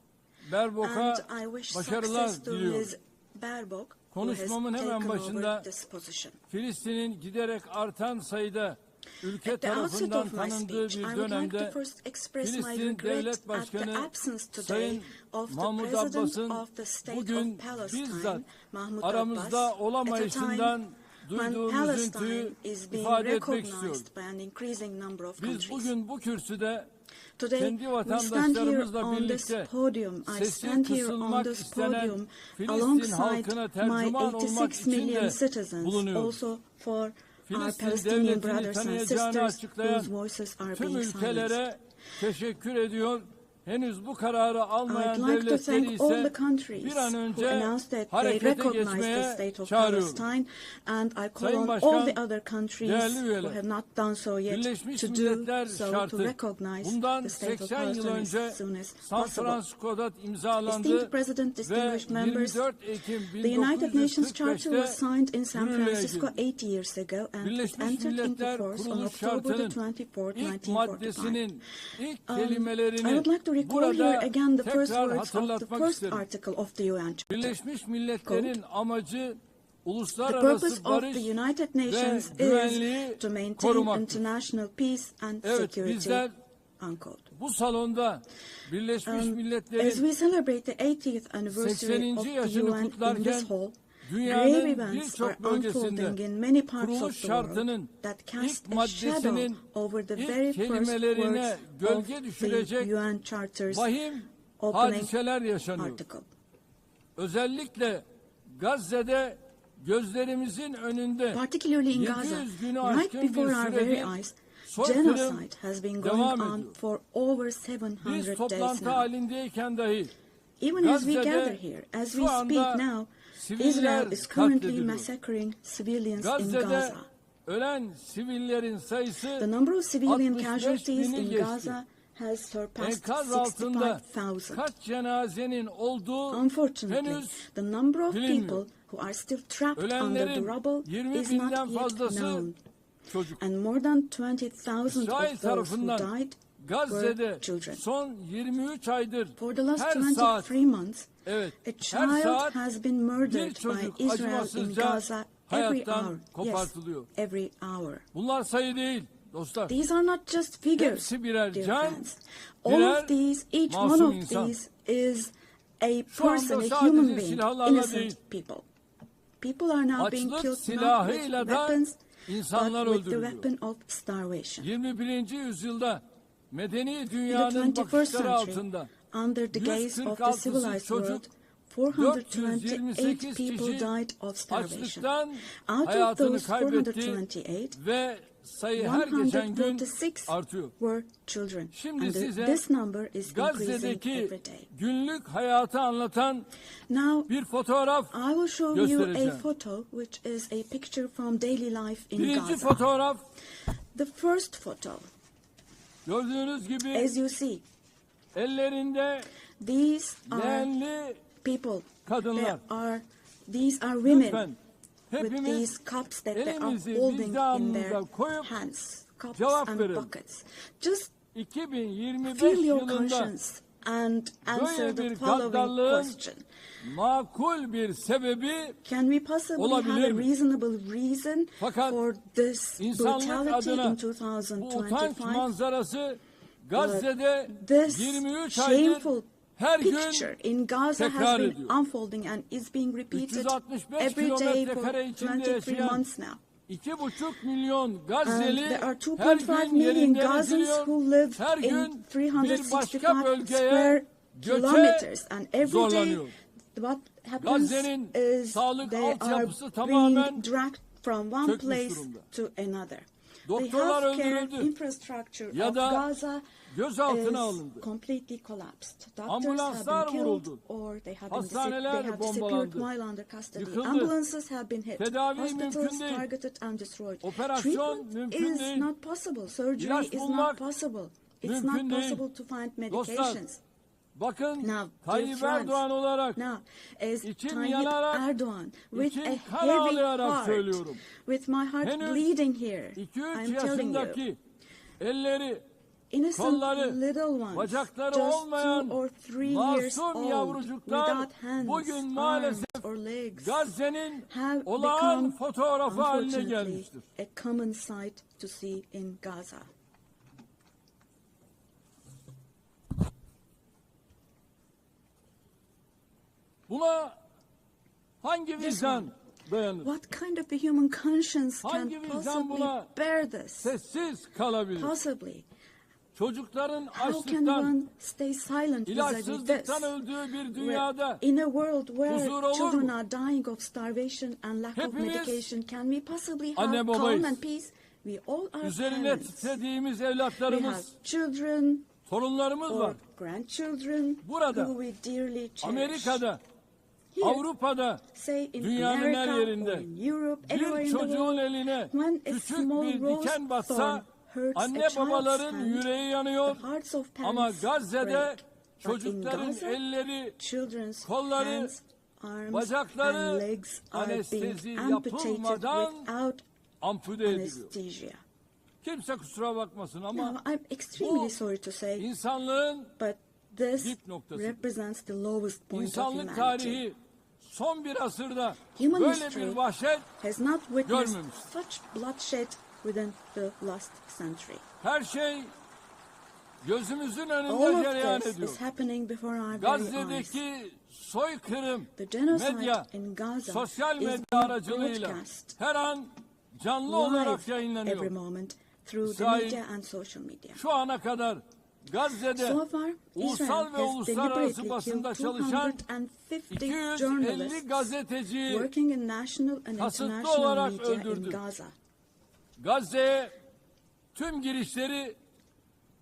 Berbok'a And I wish başarılar success to diliyorum. Ms. Baerbock, who has Konuşmamın hemen taken başında over this position. Filistin'in giderek artan sayıda ülke At the outset tarafından of my tanındığı speech, bir I would like to dönemde first express my Filistin regret Devlet at the Başkanı absence today Sayın of the Mahmut President Abbas'ın of the State bugün of Palestine, bizzat Mahmut aramızda Abbas, olamayışından at a time when duyduğum Palestine üzüntüyü is being ifade etmek istiyorum. recognized by an increasing number of Biz countries. bugün bu kürsüde Today, kendi we stand here vatandaşlarımızla on this birlikte podium. I sesi stand here on kısılmak this istenen podium Filistin alongside halkına my tercüman olmak 86 için million de citizens, bulunuyoruz. also for our Filistin Palestinian devletini brothers and tanıyacağını sisters açıklayan whose voices are tüm being silenced. ülkelere teşekkür ediyor. Henüz bu kararı almayan I'd like to devletleri thank all the ise countries bir an who önce announced that they harekete recognize the geçmeye state of çağırıyorum. Palestine, and I call Sayın on Başkan, all the other countries değerli who üyeler, have not done so yet Birleşmiş to do Milletler so, to şartı recognize bundan the state of 80 yıl Palestine önce as soon as San possible. Francisco'da Esteemed imzalandı President, ve distinguished members, 24 Ekim the United Nations Charter was 1945'te signed in San yürürlüğe Francisco girdi. 8 years ago and it Birleşmiş entered into Milletler force on Kuruluş October the Şartı'nın 24th, ilk 1945. maddesinin ilk I kelimelerini would like to recall here burada again the first tekrar words of the hatırlatmak first isterim. article of the UN Charter. Birleşmiş Milletler'in amacı The purpose uluslararası of barış the United ve Nations güvenliği is to maintain korumaktır. international peace and Evet, security. bizler Unquote. bu salonda Birleşmiş As Milletler'in we celebrate the 80th anniversary 80. of the yaşını UN in kutlarken this hall, grave dünyanın events are birçok bölgesinde unfolding in many parts kuruluş of the world şartının that cast ilk a shadow maddesinin over the ilk very first kelimelerine words gölge of düşürecek the UN Charter's vahim opening hadiseler yaşanıyor. article. Özellikle Gazze'de gözlerimizin önünde Particularly in 700 Gaza, günü right aşkın bir before our very süredir eyes, soykırım genocide has been going devam on ediyor. for over Biz 700 days toplantı now. halindeyken dahi Even as we Gazze'de gather here, as we şu anda speak now, siviller Israel is currently katlediliyor. massacring civilians in Gazze'de Gaza. ölen sivillerin sayısı The number of civilian 65 casualties bini in geçti. Gaza has surpassed Enkaz altında 65,000. kaç cenazenin olduğu Unfortunately, henüz the number of bilinmiyor. people who are still trapped under the Ölenlerin rubble 20 is binden not yet fazlası known. çocuk. And more than 20,000 İsrail of those who tarafından died Gazze'de were children. son 23 aydır For the last her 23 saat months, evet a her child saat has been bir murdered çocuk by Israel in acımasızca Gaza every hayattan hour. Yes, kopartılıyor. every hour. Bunlar sayı değil dostlar. These are not just figures, Hepsi birer dear can, friends. All birer of these, each one masum of insan. these is a Şu anda person, a sadece human being, silahlarla innocent değil, people. People are now being açlık killed not with silahıyla da weapons, insanlar but with the öldürülüyor. weapon of starvation. 21. yüzyılda medeni In the dünyanın 21st bakışları century, altında under the gaze of the 146 civilized çocuk, world, 428 428 people kişi died of starvation. açlıktan Out of hayatını those kaybetti 428, ve sayı her geçen gün 146 artıyor. were children. Şimdi And size this number is increasing Gazze'deki every day. günlük hayatı anlatan Now, bir fotoğraf I will show you a göstereceğim. photo, which is a picture from daily life in Birinci Gaza. fotoğraf The first photo, gördüğünüz gibi as you see, ellerinde these are leğenli people. kadınlar. These are women Lütfen with hepimiz these cups that they are elimizi holding in their vicdanımıza koyup hands, cups cevap and verelim. buckets. Just 2025 feel your yılında conscience and answer böyle the bir following gaddallığın question. makul bir sebebi Can we possibly olabilir have a mi? reasonable reason Fakat for this insanlık brutality adına in bu utanç 2025? manzarası Gazze'de This 23 aydır shameful her gün picture in Gaza has tekrar been ediyor. unfolding and is being repeated 365 every day kilometre for kare içinde 23 yaşayan months now. 2,5 milyon And Gazze'li there are her 2.5 gün million yerinden Gazans ediliyor, who live her in gün bir başka 365 bölgeye square göçe kilometers. And every day, zorlanıyor. what happens Gazze'nin is sağlık they are altyapısı tamamen being dragged from one çökmüş place durumda. to another. The Doktorlar healthcare öldürüldü infrastructure ya of da Gaza gözaltına alındı. is completely collapsed. Doctors Ambulanslar have been killed vuruldu. or they have Hastaneler disappeared bombalandı. while under custody. Yıkıldı. Ambulances have been hit. Tedavi Hospitals mümkün değil. targeted and destroyed. Operasyon Treatment mümkün is değil. not possible. Surgery İlaç is not bulmak possible. It's mümkün not değil. possible to find Dostlar, medications. bakın Now, Tayyip dear friends, Erdoğan olarak now, as içim Tayyip yanarak, Erdoğan, with içim a kan heavy ağlayarak heart, söylüyorum. with my heart Henüz bleeding here, 2-3 I'm telling you, yaşındaki elleri, innocent kolları, little ones, bacakları just olmayan 2 or 3 years masum old, yavrucuklar without hands, bugün maalesef arms or legs, Gazze'nin have olağan become, fotoğrafı haline unfortunately, gelmiştir. a common sight to see in Gaza. Buna hangi vicdan dayanır? What kind of a human conscience can Hangi vicdan possibly buna bear this? sessiz kalabilir? Possibly. Çocukların How can açlıktan, one stay silent vis-a-vis this? ilaçsızlıktan öldüğü bir dünyada In a world where huzur olur children mu? are dying of starvation and lack of Hepimiz medication, can we possibly anne have babayız. calm and peace? We all are üzerine parents. titrediğimiz We have evlatlarımız, children torunlarımız or var. grandchildren Burada, who we dearly cherish. Amerika'da, Here, Avrupa'da, say in dünyanın her America or yerinde in Europe, anywhere bir in the çocuğun world, eline when a küçük small bir rose diken batsa thorn hurts a anne child's babaların hand, yüreği yanıyor the hearts of ama parents Gazze'de break. But in çocukların Gaza, elleri, children's kolları, hands, arms, bacakları and legs are anestezi being amputated yapılmadan without ampute ediliyor. anesthesia. Kimse kusura bakmasın ama Now, I'm extremely bu sorry to say, insanlığın but this dip noktası. represents the lowest point of İnsanlık humanity. tarihi son bir asırda Human böyle history bir vahşet has not witnessed görmemiş. such bloodshed within the last century. Her şey gözümüzün All önünde of cereyan this ediyor. is happening before our very eyes. Gazze'deki soykırım, The genocide medya, in Gaza sosyal is medya being aracılığıyla broadcast her an canlı olarak live every yayınlanıyor. moment through the İsrail, media and social media. Şu ana kadar Gazze'de So far, ulusal Israel ve has uluslararası deliberately basında killed çalışan 250 250 journalists gazeteciyi working in national and kasıtlı international olarak media in öldürdü. Gaza. Gazze'ye tüm girişleri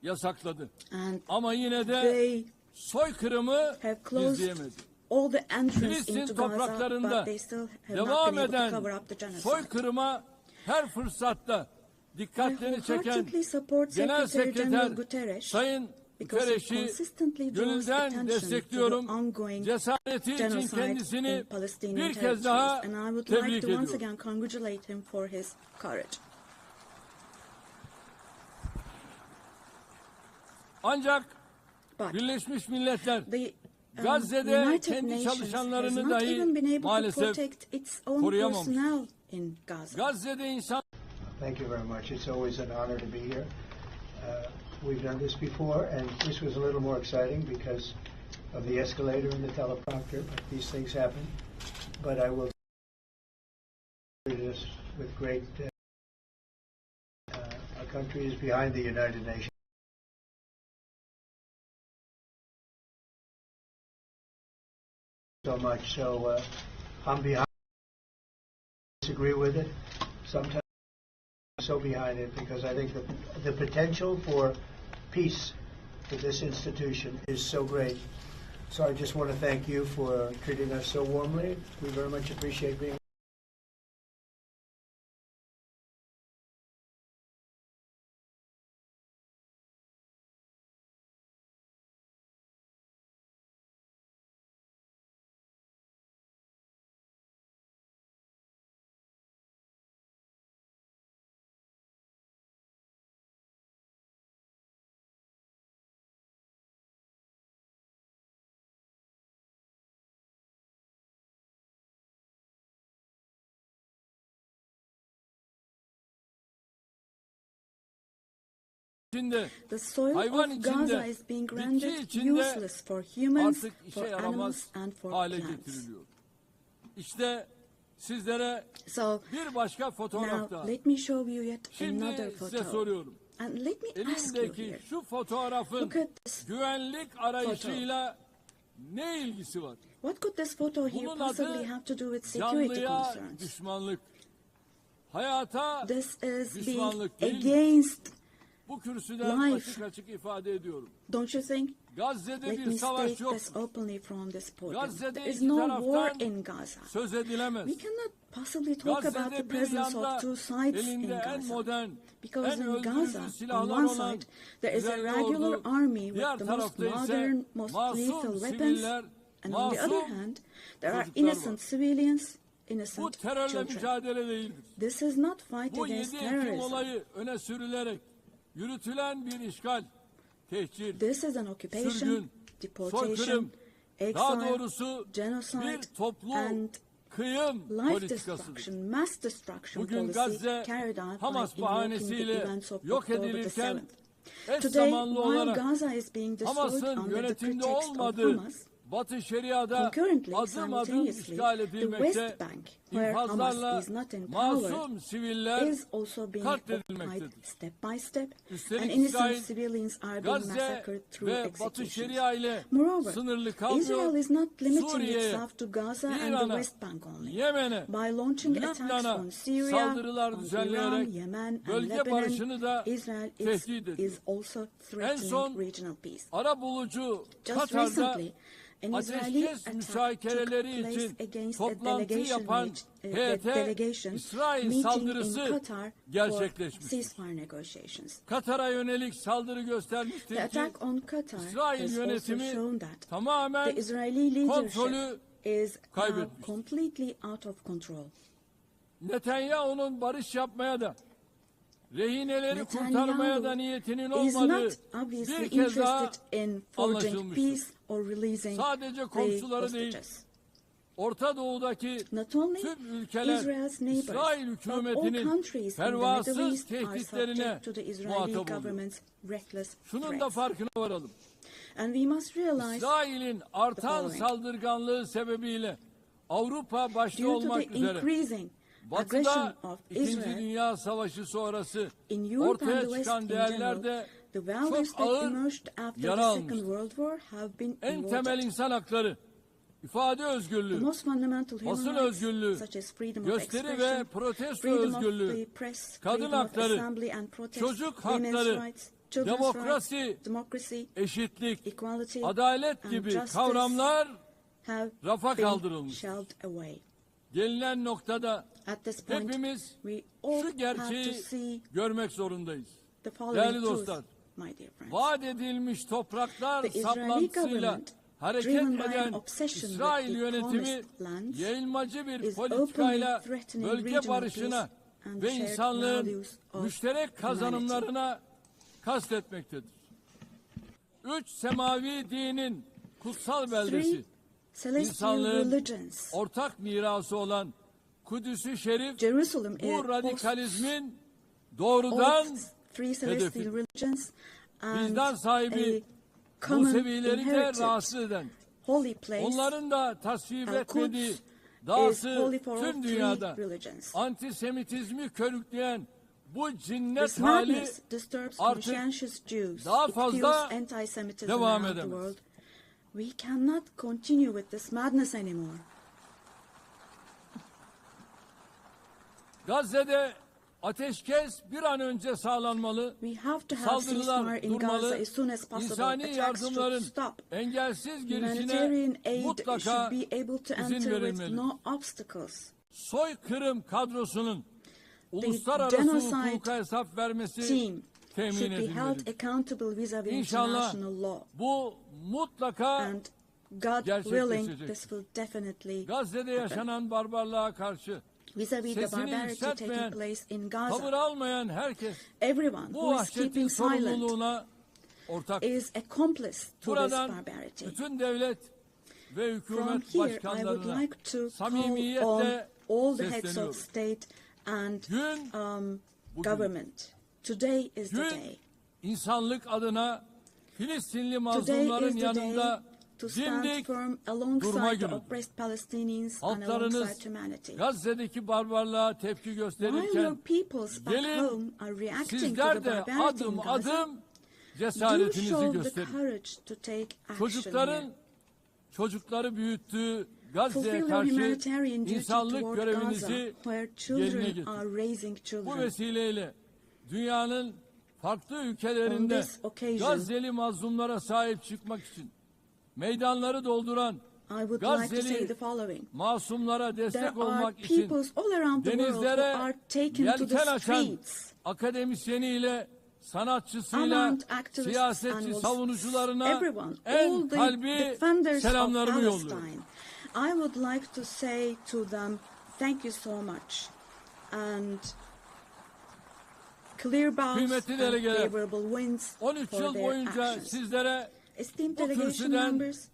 yasakladı. And Ama yine de they soykırımı have closed gizleyemedi. all the entrance Filistin into Gaza, topraklarında but they still have not devam been able to eden cover up the genocide. soykırıma her fırsatta I dikkatlerini çeken wholeheartedly support Genel Secretary General Sekreter Guterres Sayın because he Guterres'i consistently draws gönülden attention to the destekliyorum. ongoing Cesareti için genocide kendisini in Palestinian bir kez daha territories, and I would tebrik like to once ediyorum. again congratulate him for his courage. Ancak But Birleşmiş Milletler the Gazze'de United kendi Nations has çalışanlarını not dahi even been able to maalesef protect its own koruyamamış. personnel in Gaza. Gazze'de insan Thank you very much. It's always an honor to be here. We've done this before, and this was a little more exciting because of the escalator and the teleprompter, but these things happen. But I will do this with great... our country is behind the United Nations. So much. So I'm behind. Disagree with it. Sometimes I'm so behind it because I think the potential for peace for this institution is so great. So I just want to thank you for treating us so warmly. We very much appreciate being içinde, The soil hayvan of içinde, Gaza is being bitki rendered içinde useless for humans, artık işe for animals, yaramaz and for hale plants. getiriliyor. İşte sizlere bir başka fotoğraf daha. Let me show you yet Şimdi another size photo. soruyorum. And let me ask you Elimdeki here. şu fotoğrafın Look at this güvenlik arayışıyla ne ilgisi var? What could this photo here Bunun possibly adı have to do with security canlıya concerns? düşmanlık. Hayata This is being düşmanlık değil mi? against, Bu kürsüden life. açık açık ifade ediyorum. don't you think? Gazze'de Let bir me savaş state yok. this openly from this podium. Gazze'de There is iki no war taraftan in Gaza. söz edilemez. We cannot possibly talk about the Gazze'de bir presence yanda of two sides in elinde en Gaza. modern, Because en in öldürücü Gaza, on silahlar one olan side, there is a düzenli regular ordu, army with diğer the most tarafta ise modern, most lethal masum weapons. siviller, And on the other masum hand, there are çocuklar var. innocent civilians, Bu innocent terörle children. mücadele değildir. This is not fight Bu against 7 Ekim terrorism. olayı öne sürülerek yürütülen bir işgal, tehcir, This is an occupation, sürgün, deportation, soykırım, daha exile, doğrusu genocide, bir toplu and kıyım life politikasıdır. destruction, mass destruction Bugün policy Gazze carried out Hamas by invoking the bahanesiyle events of yok October the edilirken 7th. eş Today, zamanlı while olarak Gaza is being destroyed Hamas'ın under the yönetimde pretext of olmadığı Hamas, Batı Şeria'da concurrently, adım adım simultaneously, işgal the edilmekte, West Bank, where Hamas infazlarla is not in masum power, siviller is also being occupied katledilmektedir. step by step, and Üstelik innocent İsrail, civilians are being Gazze massacred through ve Batı executions. Şeria ile Moreover, sınırlı Israel kalmıyor, is not limiting Suriye'ye, itself to Gaza and the İran'a, West Bank only. Yemen'e, By launching attacks Lübnan'a on Syria, saldırılar on Iran, düzenleyerek Yemen, and bölge Lebanon, barışını da Israel tehdit ediyor. is also En threatening son regional peace. arabulucu Just Katar'da recently, an Israeli ateşkes attack müzakereleri took place için against toplantı a yapan delegation İsrail meeting in saldırısı Qatar for gerçekleşmiş. ceasefire negotiations. Katar'a yönelik saldırı göstermiştir The ki attack on Qatar İsrail has also yönetimi shown that tamamen the Israeli kontrolü leadership is now kaybetmiş. completely out of control. Netanyahu'nun barış yapmaya da rehineleri kurtarmaya da niyetinin is olmadığı not obviously bir kez daha interested in forging anlaşılmıştır. peace or releasing Sadece the komşuları değil, hostages. Orta Doğu'daki Not only tüm ülkeler Israel's neighbors, İsrail but all hükümetinin countries in the Middle pervasız East are tehditlerine subject to the Israeli muhatap oluyor. government's reckless Şunun da threats. farkına varalım. And we must realize, İsrail'in artan following. saldırganlığı sebebiyle Avrupa başta due to olmak the üzere increasing Batı'da aggression of 2. Israel Dünya Savaşı sonrası in Europe and ortaya the West çıkan in değerler general, de the values çok that ağır emerged after yara the Second almıştır. World War have been En temel eroded. insan hakları, ifade The özgürlüğü, most fundamental human basın rights, özgürlüğü, such as freedom of gösteri ve expression, protesto freedom of özgürlüğü, the press, kadın freedom of hakları, assembly and protest, çocuk women's hakları, rights, children's demokrasi, rights, democracy, eşitlik, equality, adalet and gibi justice kavramlar have rafa been kaldırılmış. shelved away. Gelinen noktada At this point, hepimiz we all şu have to gerçeği see görmek zorundayız. the following Değerli truth, dostlar, my dear friends. vaat edilmiş topraklar The Israeli saplantısıyla government, hareket driven by an eden obsession İsrail with the yönetimi promised lands, yayılmacı bir is politikayla openly threatening bölge regional barışına peace and ve shared insanlığın values of müşterek kazanımlarına kastetmektedir. 3 semavi dinin kutsal beldesi, Three celestial insanlığın religions. ortak mirası olan Kudüs-ü Şerif Jerusalem bu is radikalizmin doğrudan all three celestial hedefi. religions and Vicdan sahibi a common Musevileri de inherited rahatsız eden, holy place. onların da tasvip Al-Quds etmediği is dahası holy for all tüm three dünyada religions. antisemitizmi körükleyen bu cinnet This hali madness disturbs artık conscientious Jews. daha It fazla fuels anti-Semitism devam around the edemez. world. We cannot continue with this madness anymore. Gazze'de ateşkes bir an önce sağlanmalı, We have to have saldırılar ceasefire in Gaza durmalı, as soon as possible. insani Attacks yardımların should stop. engelsiz girişine Humanitarian aid mutlaka should be able to izin enter with verilmeli. no obstacles. Soykırım kadrosunun uluslararası genocide hukuka hesap vermesi Team temin should be held edilmelidir. accountable vis-a-vis İnşallah international law. bu mutlaka And God gerçekleşecek. willing, this will definitely Gazze'de yaşanan barbarlığa karşı vis-a-vis the sesini barbarity taking yükseltmeyen, place in tavır Gaza. almayan herkes Everyone bu who is vahşetin keeping silent sorumluluğuna ortak. is accomplice to this Buradan barbarity. bütün devlet ve From hükümet here, I would başkanlarına like to call on samimiyetle all the heads sesleniyorum. of state and Gün bugün. government. Today is the Gün day. insanlık adına Filistinli Today mazlumların is the day yanında to stand dimdik firm durma alongside the günüdür. oppressed Palestinians and Halklarınız alongside humanity. Gazze'deki barbarlığa tepki While your gösterirken peoples back gelin home are reacting to the sizler de barbarity in adım Gaza, adım do cesaretinizi show the gösterin. courage to take action here. Çocukları büyüttüğü Gazze'ye Fulfill your karşı humanitarian duty insanlık toward Gaza, görevinizi where yerine children getirin. are raising Bu children. vesileyle dünyanın farklı On ülkelerinde this occasion, Gazze'li mazlumlara sahip çıkmak için meydanları dolduran I would like to say Gazze'li the following. masumlara There destek are olmak için peoples all around the world who denizlere are taken to the yelken açan streets. akademisyeniyle, sanatçısıyla, Unarmed activists siyasetçi and savunucularına everyone, all en the kalbi defenders of selamlarımı yolluyorum. Palestine. I would like to say to them, thank you so much. And clear bows Kıymetli and delegeler, favorable winds 13 for yıl their boyunca actions. sizlere Esteemed bu delegation kürsüden members,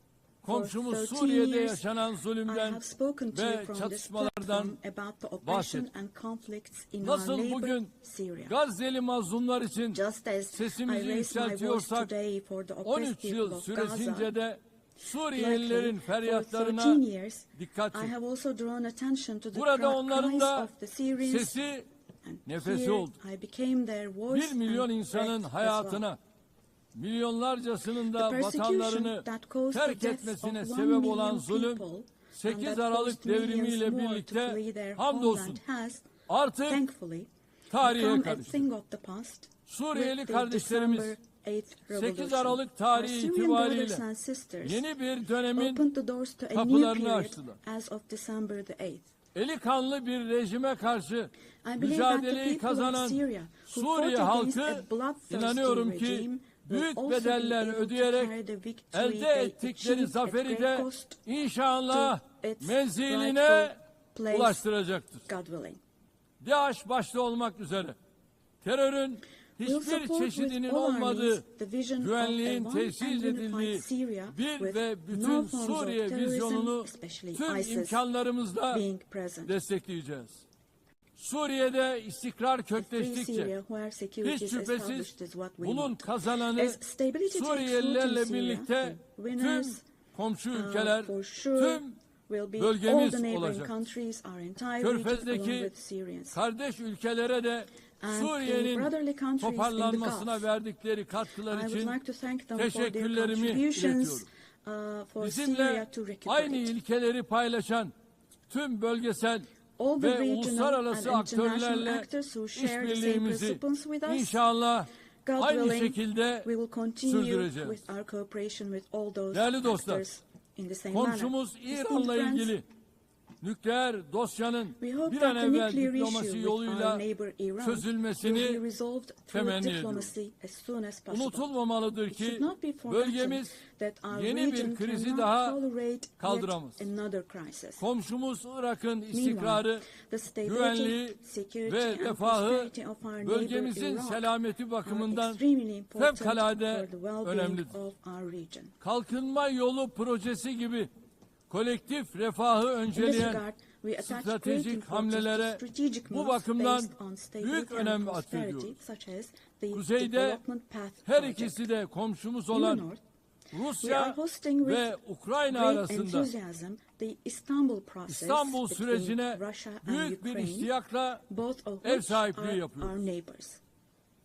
for komşumuz 13 Suriye'de years, yaşanan I zulümden have spoken to you ve from this çatışmalardan platform about the oppression bahsettim. and conflicts in our Nasıl neighbor bugün Syria. Gazze'li mazlumlar için Just as I sesimizi raised my voice yükseltiyorsak today for the oppressed 13 people yıl of süresince Gaza, de Suriyelilerin likely for feryatlarına 13 years, dikkat I çekin. have also drawn attention to the Burada onların cries da of the Syrians, sesi, and nefesi here oldu. I became their voice 1 milyon and insanın breath as well. hayatına, milyonlarcasının da The persecution vatanlarını that caused the terk deaths etmesine of 1 sebep olan million zulüm, people and 8 that Aralık caused millions devrimiyle more to birlikte flee their hamdolsun homeland has, artık thankfully, tarihe become a karıştı. thing of the past. Suriyeli With the kardeşlerimiz December 8th 8 revolution. Aralık Our tarihi Syrian itibariyle brothers and sisters yeni bir dönemin opened the doors to a new kapılarını period açtılar. as of December the 8th. Eli kanlı bir rejime karşı I believe that the mücadeleyi people of kazanan Syria who Suriye fought against halkı a bloodthirsty inanıyorum regime ki will büyük also bedeller be able to ödeyerek carry the victory elde they ettikleri achieved at zaferi great de cost inşallah to its menziline rightful place, ulaştıracaktır. God willing. DAEŞ başta olmak üzere terörün We'll hiçbir support çeşidinin with all our olmadığı, means the vision of güvenliğin a one tesis and edildiği unified Syria bir with ve no bütün forms of Suriye terrorism, vizyonunu especially tüm ISIS, imkanlarımızla being present. destekleyeceğiz. Suriye'de istikrar Free kökleştikçe Syria, where security hiç is şüphesiz established is what we bunun want. kazananı As stability takes root in Suriyelilerle Syria, birlikte the tüm winners komşu ülkeler, for sure tüm will be all bölgemiz the neighboring olacak. countries, our entire region, along Körfez'deki with Syrians. kardeş ülkelere de And the Suriye'nin brotherly countries in the toparlanmasına Gulf. verdikleri katkılar I için would like to thank them for their teşekkürlerimi contributions iletiyorum. for Bizimle Syria to aynı recuperate. ilkeleri paylaşan tüm bölgesel All the ve regional uluslararası and international aktörlerle actors who share the same işbirliğimizi principles with us, inşallah God aynı willing, şekilde we will continue sürdüreceğiz. with our cooperation with all those Değerli dostlar, actors in the same manner. komşumuz Esteemed İran'la friends, ilgili nükleer dosyanın we hope bir an that the evvel nuclear diplomasi issue with our yoluyla neighbor Iran will be çözülmesini resolved through temenni ediyorum. diplomacy as soon as possible. Unutulmamalıdır It ki should not be forgotten bölgemiz that our yeni bir region krizi cannot daha tolerate kaldıramaz. yet another crisis. Komşumuz Irak'ın istikrarı, The stability, güvenliği security ve and refahı prosperity of our neighbor bölgemizin Iraq selameti bakımından are extremely important fevkalade for the well-being önemlidir. of our region. Kalkınma yolu projesi gibi kolektif refahı In this önceleyen regard, we attach great stratejik importance to hamlelere strategic bu moves bakımdan based on stability büyük and önem prosperity, atfediyoruz. such as the Kuzeyde development path her project. ikisi de komşumuz In the olan north, we are Rusya hosting ve with Ukrayna great arasında enthusiasm the Istanbul process İstanbul between sürecine Russia and büyük bir Ukraine, iştiyakla both of ev which sahipliği are yapıyoruz. our neighbors.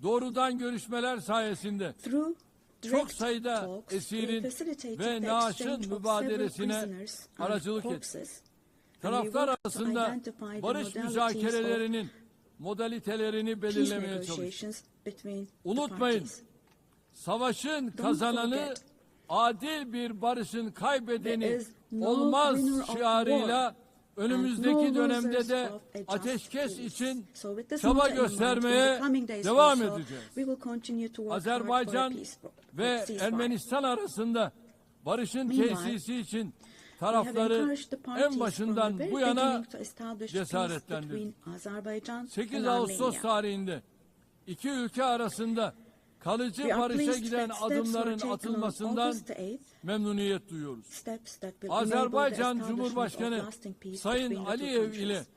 Doğrudan görüşmeler sayesinde Through çok direct sayıda talks, we esirin facilitated ve the naaşın exchange of mübadelesine several prisoners and aracılık etti. corpses, and we Taraflar worked to arasında identify the barış modalities müzakerelerinin modalitelerini of peace belirlemeye çalıştık. negotiations between the Unutmayın, parties. savaşın kazananı forget. adil bir barışın There kaybedeni is no olmaz winner of şiarıyla war önümüzdeki and no dönemde losers de of a just ateşkes peace. için So with this çaba motto in mind, in göstermeye the coming days devam also, edeceğiz. we will continue to work hard for a Azerbaycan peaceful ve ceasefire. Ermenistan arasında barışın Meanwhile, tesisi için We have tarafları encouraged the parties en başından from the bu very yana beginning to establish peace cesaretlendirdik. between Azerbaijan 8 and Ağustos Armenia. tarihinde iki ülke arasında kalıcı We are barışa pleased giden that steps were adımların taken on atılmasından August the 8th, memnuniyet duyuyoruz. steps that will enable the Azerbaycan establishment of Cumhurbaşkanı lasting peace Sayın between the two Aliyev ile countries.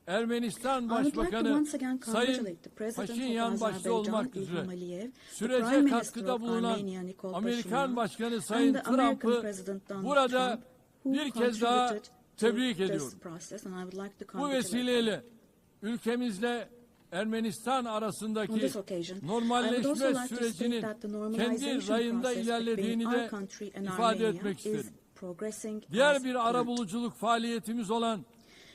Ermenistan Başbakanı Sayın Paşinyan başta olmak üzere sürece katkıda bulunan Amerikan Başkanı Sayın Trump'ı burada bir kez daha tebrik ediyorum. Bu vesileyle ülkemizle Ermenistan arasındaki normalleşme sürecinin kendi rayında ilerlediğini de ifade etmek isterim. Diğer bir arabuluculuk faaliyetimiz olan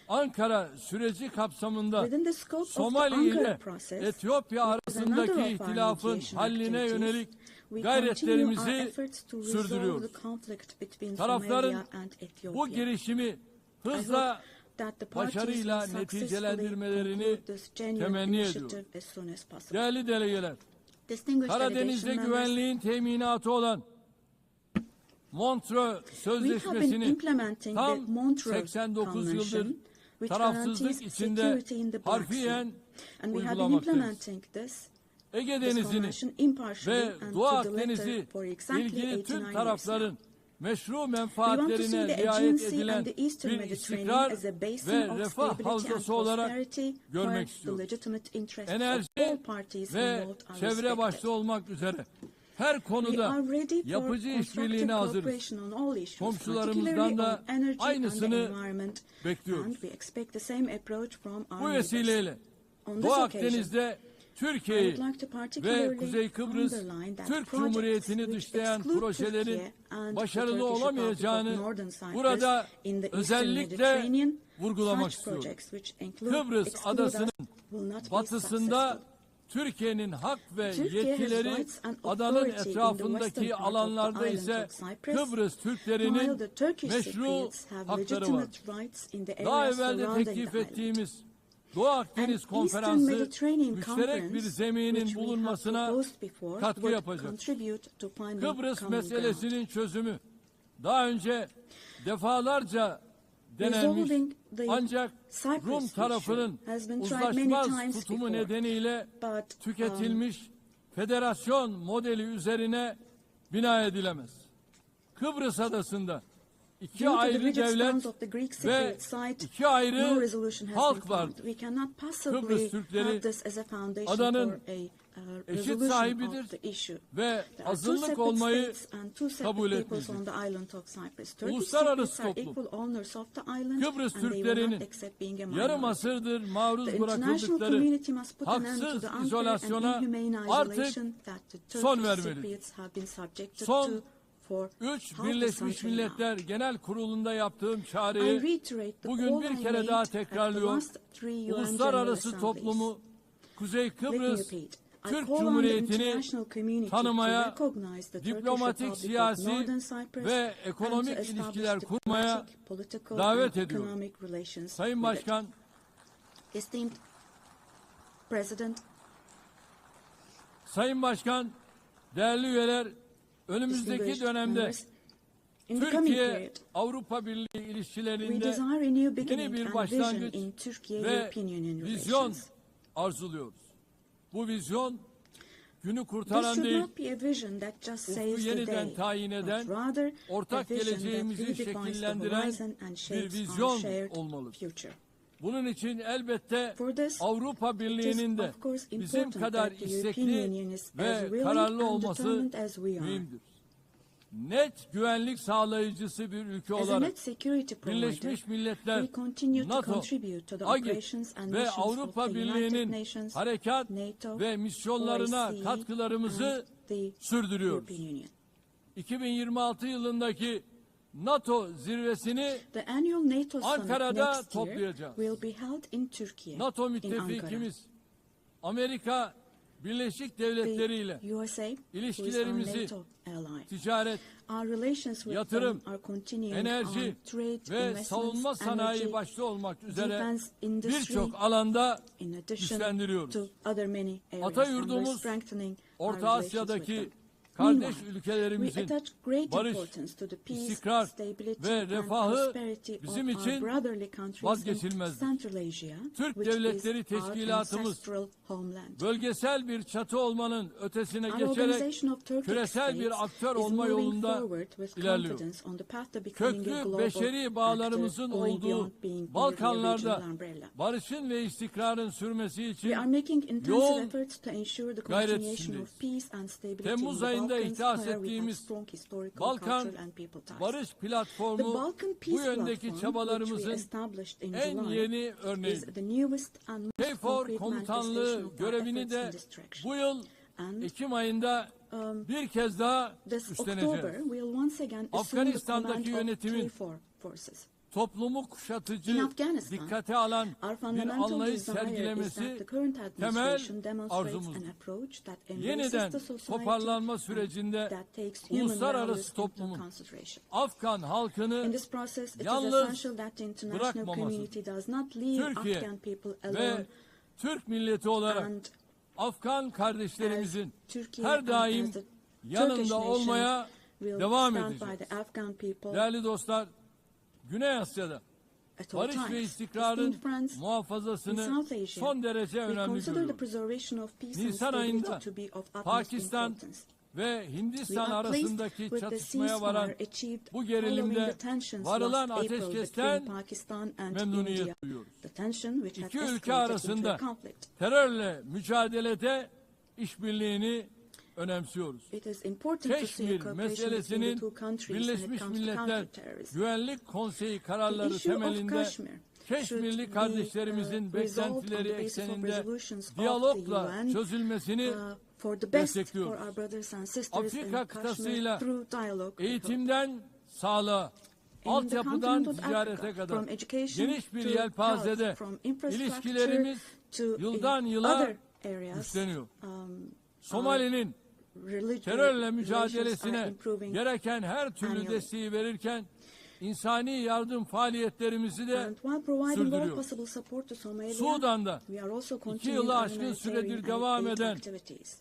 Ankara süreci kapsamında Somali ile Etiyopya arasındaki ihtilafın halline yönelik gayretlerimizi sürdürüyoruz. Tarafların bu girişimi hızla başarıyla neticelendirmelerini temenni ediyorum. Değerli delegeler, Karadeniz'de güvenliğin teminatı olan Montreux Sözleşmesi'ni tam 89 yıldır tarafsızlık içinde harfiyen uygulamaktayız. Ege Denizi'ni ve Doğu Akdeniz'i ilgili tüm tarafların meşru menfaatlerine riayet edilen bir istikrar ve refah havzası olarak görmek istiyoruz. Enerji ve çevre başta olmak üzere her konuda yapıcı işbirliğine hazırız. Komşularımızdan da aynısını bekliyoruz. Bu vesileyle Doğu Akdeniz'de Türkiye'yi ve Kuzey Kıbrıs Türk Cumhuriyeti'ni dışlayan projelerin başarılı olamayacağını burada özellikle vurgulamak istiyorum. Kıbrıs adasının batısında Türkiye'nin hak ve yetkileri, adanın etrafındaki alanlarda ise Kıbrıs Türklerinin meşru hakları var. Daha evvel de teklif ettiğimiz Doğu Akdeniz Konferansı müşterek bir zeminin bulunmasına katkı yapacak. Kıbrıs meselesinin çözümü daha önce defalarca denenmiş ancak Rum tarafının uzlaşmaz tutumu nedeniyle tüketilmiş federasyon modeli üzerine bina edilemez. Kıbrıs adasında iki ayrı devlet ve iki ayrı halk vardır. Kıbrıs Türkleri adanın eşit sahibidir ve azınlık olmayı kabul etmelidir. Uluslararası toplum Kıbrıs Türklerinin yarım asırdır maruz bırakıldıkları haksız izolasyona artık son vermelidir. Son 3 Birleşmiş Milletler Genel Kurulu'nda yaptığım çağrıyı bugün bir kere daha tekrarlıyor. Uluslararası toplumu Kuzey Kıbrıs Türk Cumhuriyeti'ni tanımaya, diplomatik, siyasi ve ekonomik ilişkiler kurmaya davet ediyor. Sayın Başkan, Sayın Başkan, değerli üyeler, önümüzdeki dönemde Türkiye-Avrupa Birliği ilişkilerinde yeni bir başlangıç ve vizyon arzuluyoruz. Bu vizyon günü kurtaran değil, ufku yeniden tayin eden, ortak geleceğimizi şekillendiren bir vizyon olmalıdır. Bunun için elbette Avrupa Birliği'nin de bizim kadar istekli ve kararlı olması mühimdir. Net güvenlik sağlayıcısı bir ülke olarak Birleşmiş Milletler, NATO, AGİT ve Avrupa Birliği'nin harekat ve misyonlarına katkılarımızı sürdürüyoruz. 2026 yılındaki NATO zirvesini Ankara'da toplayacağız. NATO müttefikimiz Amerika Birleşik Devletleri ile ilişkilerimizi ticaret, yatırım, enerji ve savunma sanayi başta olmak üzere birçok alanda güçlendiriyoruz. Ata yurdumuz Orta Asya'daki kardeş we ülkelerimizin attach great barış, importance to the peace, istikrar stability, ve and refahı prosperity of bizim our için brotherly countries in vazgeçilmezdir. Central Asia, Türk which Devletleri is our Teşkilatımız ancestral homeland. bölgesel bir çatı olmanın ötesine Our geçerek organization of Turkic küresel bir states aktör is olma moving yolunda forward with ilerliyor. confidence on the path to becoming a Köklü global beşeri bağlarımızın actor, going olduğu beyond being merely a Balkanlarda regional umbrella. barışın ve istikrarın sürmesi için We are making intensive yoğun efforts to ensure the gayret continuation içindeyiz. of peace and stability Temmuz in the ayında Balkans, ihdas where we have ettiğimiz strong historical, Balkan cultural and people ties. Barış The Platformu Balkan bu Peace yöndeki Platform, which we çabalarımızın established in en July, yeni is örneği. the newest and most KFOR concrete komutanlığı manifestation of our görevini efforts in de this direction. bu yıl And Ekim ayında bir kez daha this üstleneceğiz. October, we'll once again assume the Afganistan'daki command of yönetimin KFOR forces. toplumu kuşatıcı, In Afghanistan, dikkate alan our bir fundamental anlayış desire is that sergilemesi the current temel administration demonstrates arzumuzdur. an approach that embraces Yeniden the society toparlanma and sürecinde that takes human uluslararası values into toplumun consideration. Afgan In halkını this process, it is yalnız essential that the international bırakmaması. community does not leave Türkiye Afghan people ve alone, Türk milleti olarak and Afgan kardeşlerimizin Türkiye her and daim as the Turkish yanında nation olmaya will devam stand by edeceğiz. the Afghan people Değerli dostlar, Güney Asya'da at all barış ve times. istikrarın Esteemed friends, in muhafazasını South Asia, son derece we önemli consider the görüyoruz. preservation of peace and Nisan stability ayında to be of utmost Pakistan importance. ve We Hindistan are pleased arasındaki with the çatışmaya varan ceasefire achieved bu following gerilimde the tensions varılan last April between ateşkesten Pakistan and India. memnuniyet duyuyoruz. The tension which had İki ülke escalated into arasında a conflict. terörle mücadelede işbirliğini önemsiyoruz. It is important to see a Keşmir cooperation between the meselesinin two countries when it Birleşmiş comes to Milletler counterterrorism. Güvenlik Konseyi The kararları issue of temelinde Kashmir Keşmirli should be kardeşlerimizin resolved on beklentileri the basis of ekseninde resolutions of the diyalogla UN, çözülmesini for the best for destekliyoruz. our brothers and sisters Afrika in Kashmir kıtasıyla through dialogue. eğitimden sağlığa, altyapıdan ticarete kadar geniş bir yelpazede ilişkilerimiz yıldan yıla güçleniyor. Somali'nin terörle mücadelesine gereken her türlü desteği verirken insani yardım faaliyetlerimizi de sürdürüyor. Sudan'da 2 yılı aşkın süredir devam eden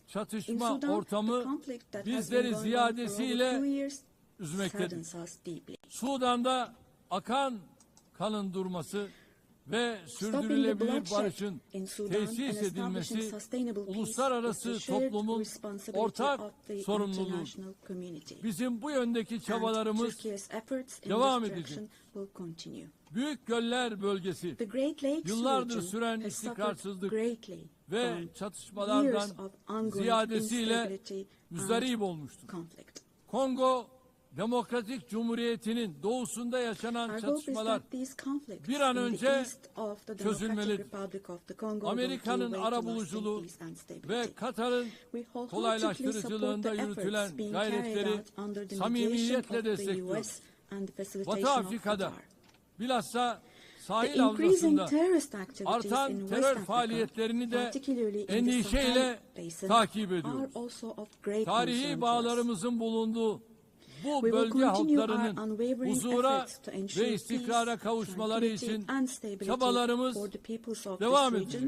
çatışma ortamı bizleri ziyadesiyle üzmektedir. Sudan'da akan kanın durması ve sürdürülebilir barışın tesis edilmesi uluslararası toplumun ortak sorumluluğu. Bizim bu yöndeki çabalarımız devam edecek. Büyük Göller Bölgesi yıllardır süren istikrarsızlık ve çatışmalardan ziyadesiyle müzdarip olmuştur. Kongo Demokratik Cumhuriyeti'nin doğusunda yaşanan çatışmalar bir an önce çözülmelidir. Amerika'nın arabuluculuğu ve Katar'ın kolaylaştırıcılığında yürütülen gayretleri samimiyetle destekliyoruz. Batı Afrika'da bilhassa sahil havzasında artan terör faaliyetlerini de endişeyle takip ediyoruz. Tarihi bağlarımızın bulunduğu bu bölge halklarının huzura ve istikrara kavuşmaları için çabalarımız devam edecek.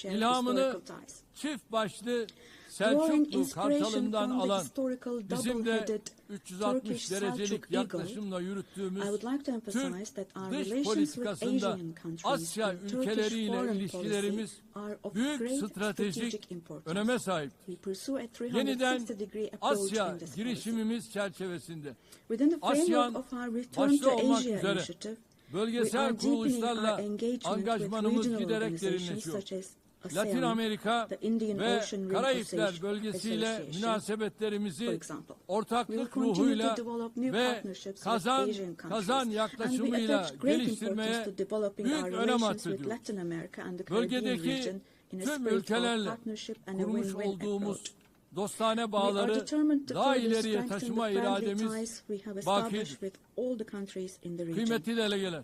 İlhamını çift başlı Selçuklu Kartalı'ndan alan, bizim de 360 derecelik yaklaşımla yürüttüğümüz Türk dış politikasında Asya ülkeleriyle ilişkilerimiz büyük stratejik öneme sahip. Yeniden Asya girişimimiz çerçevesinde ASEAN başta olmak üzere bölgesel kuruluşlarla angajmanımız giderek derinleşiyor. Latin Amerika ve Karayipler bölgesiyle münasebetlerimizi ortaklık ruhuyla ve kazan yaklaşımıyla geliştirmeye büyük önem atfediyor. Bölgedeki tüm ülkelerle kurmuş olduğumuz dostane bağları daha ileriye taşıma irademiz bakidir. Kıymetli delegeler,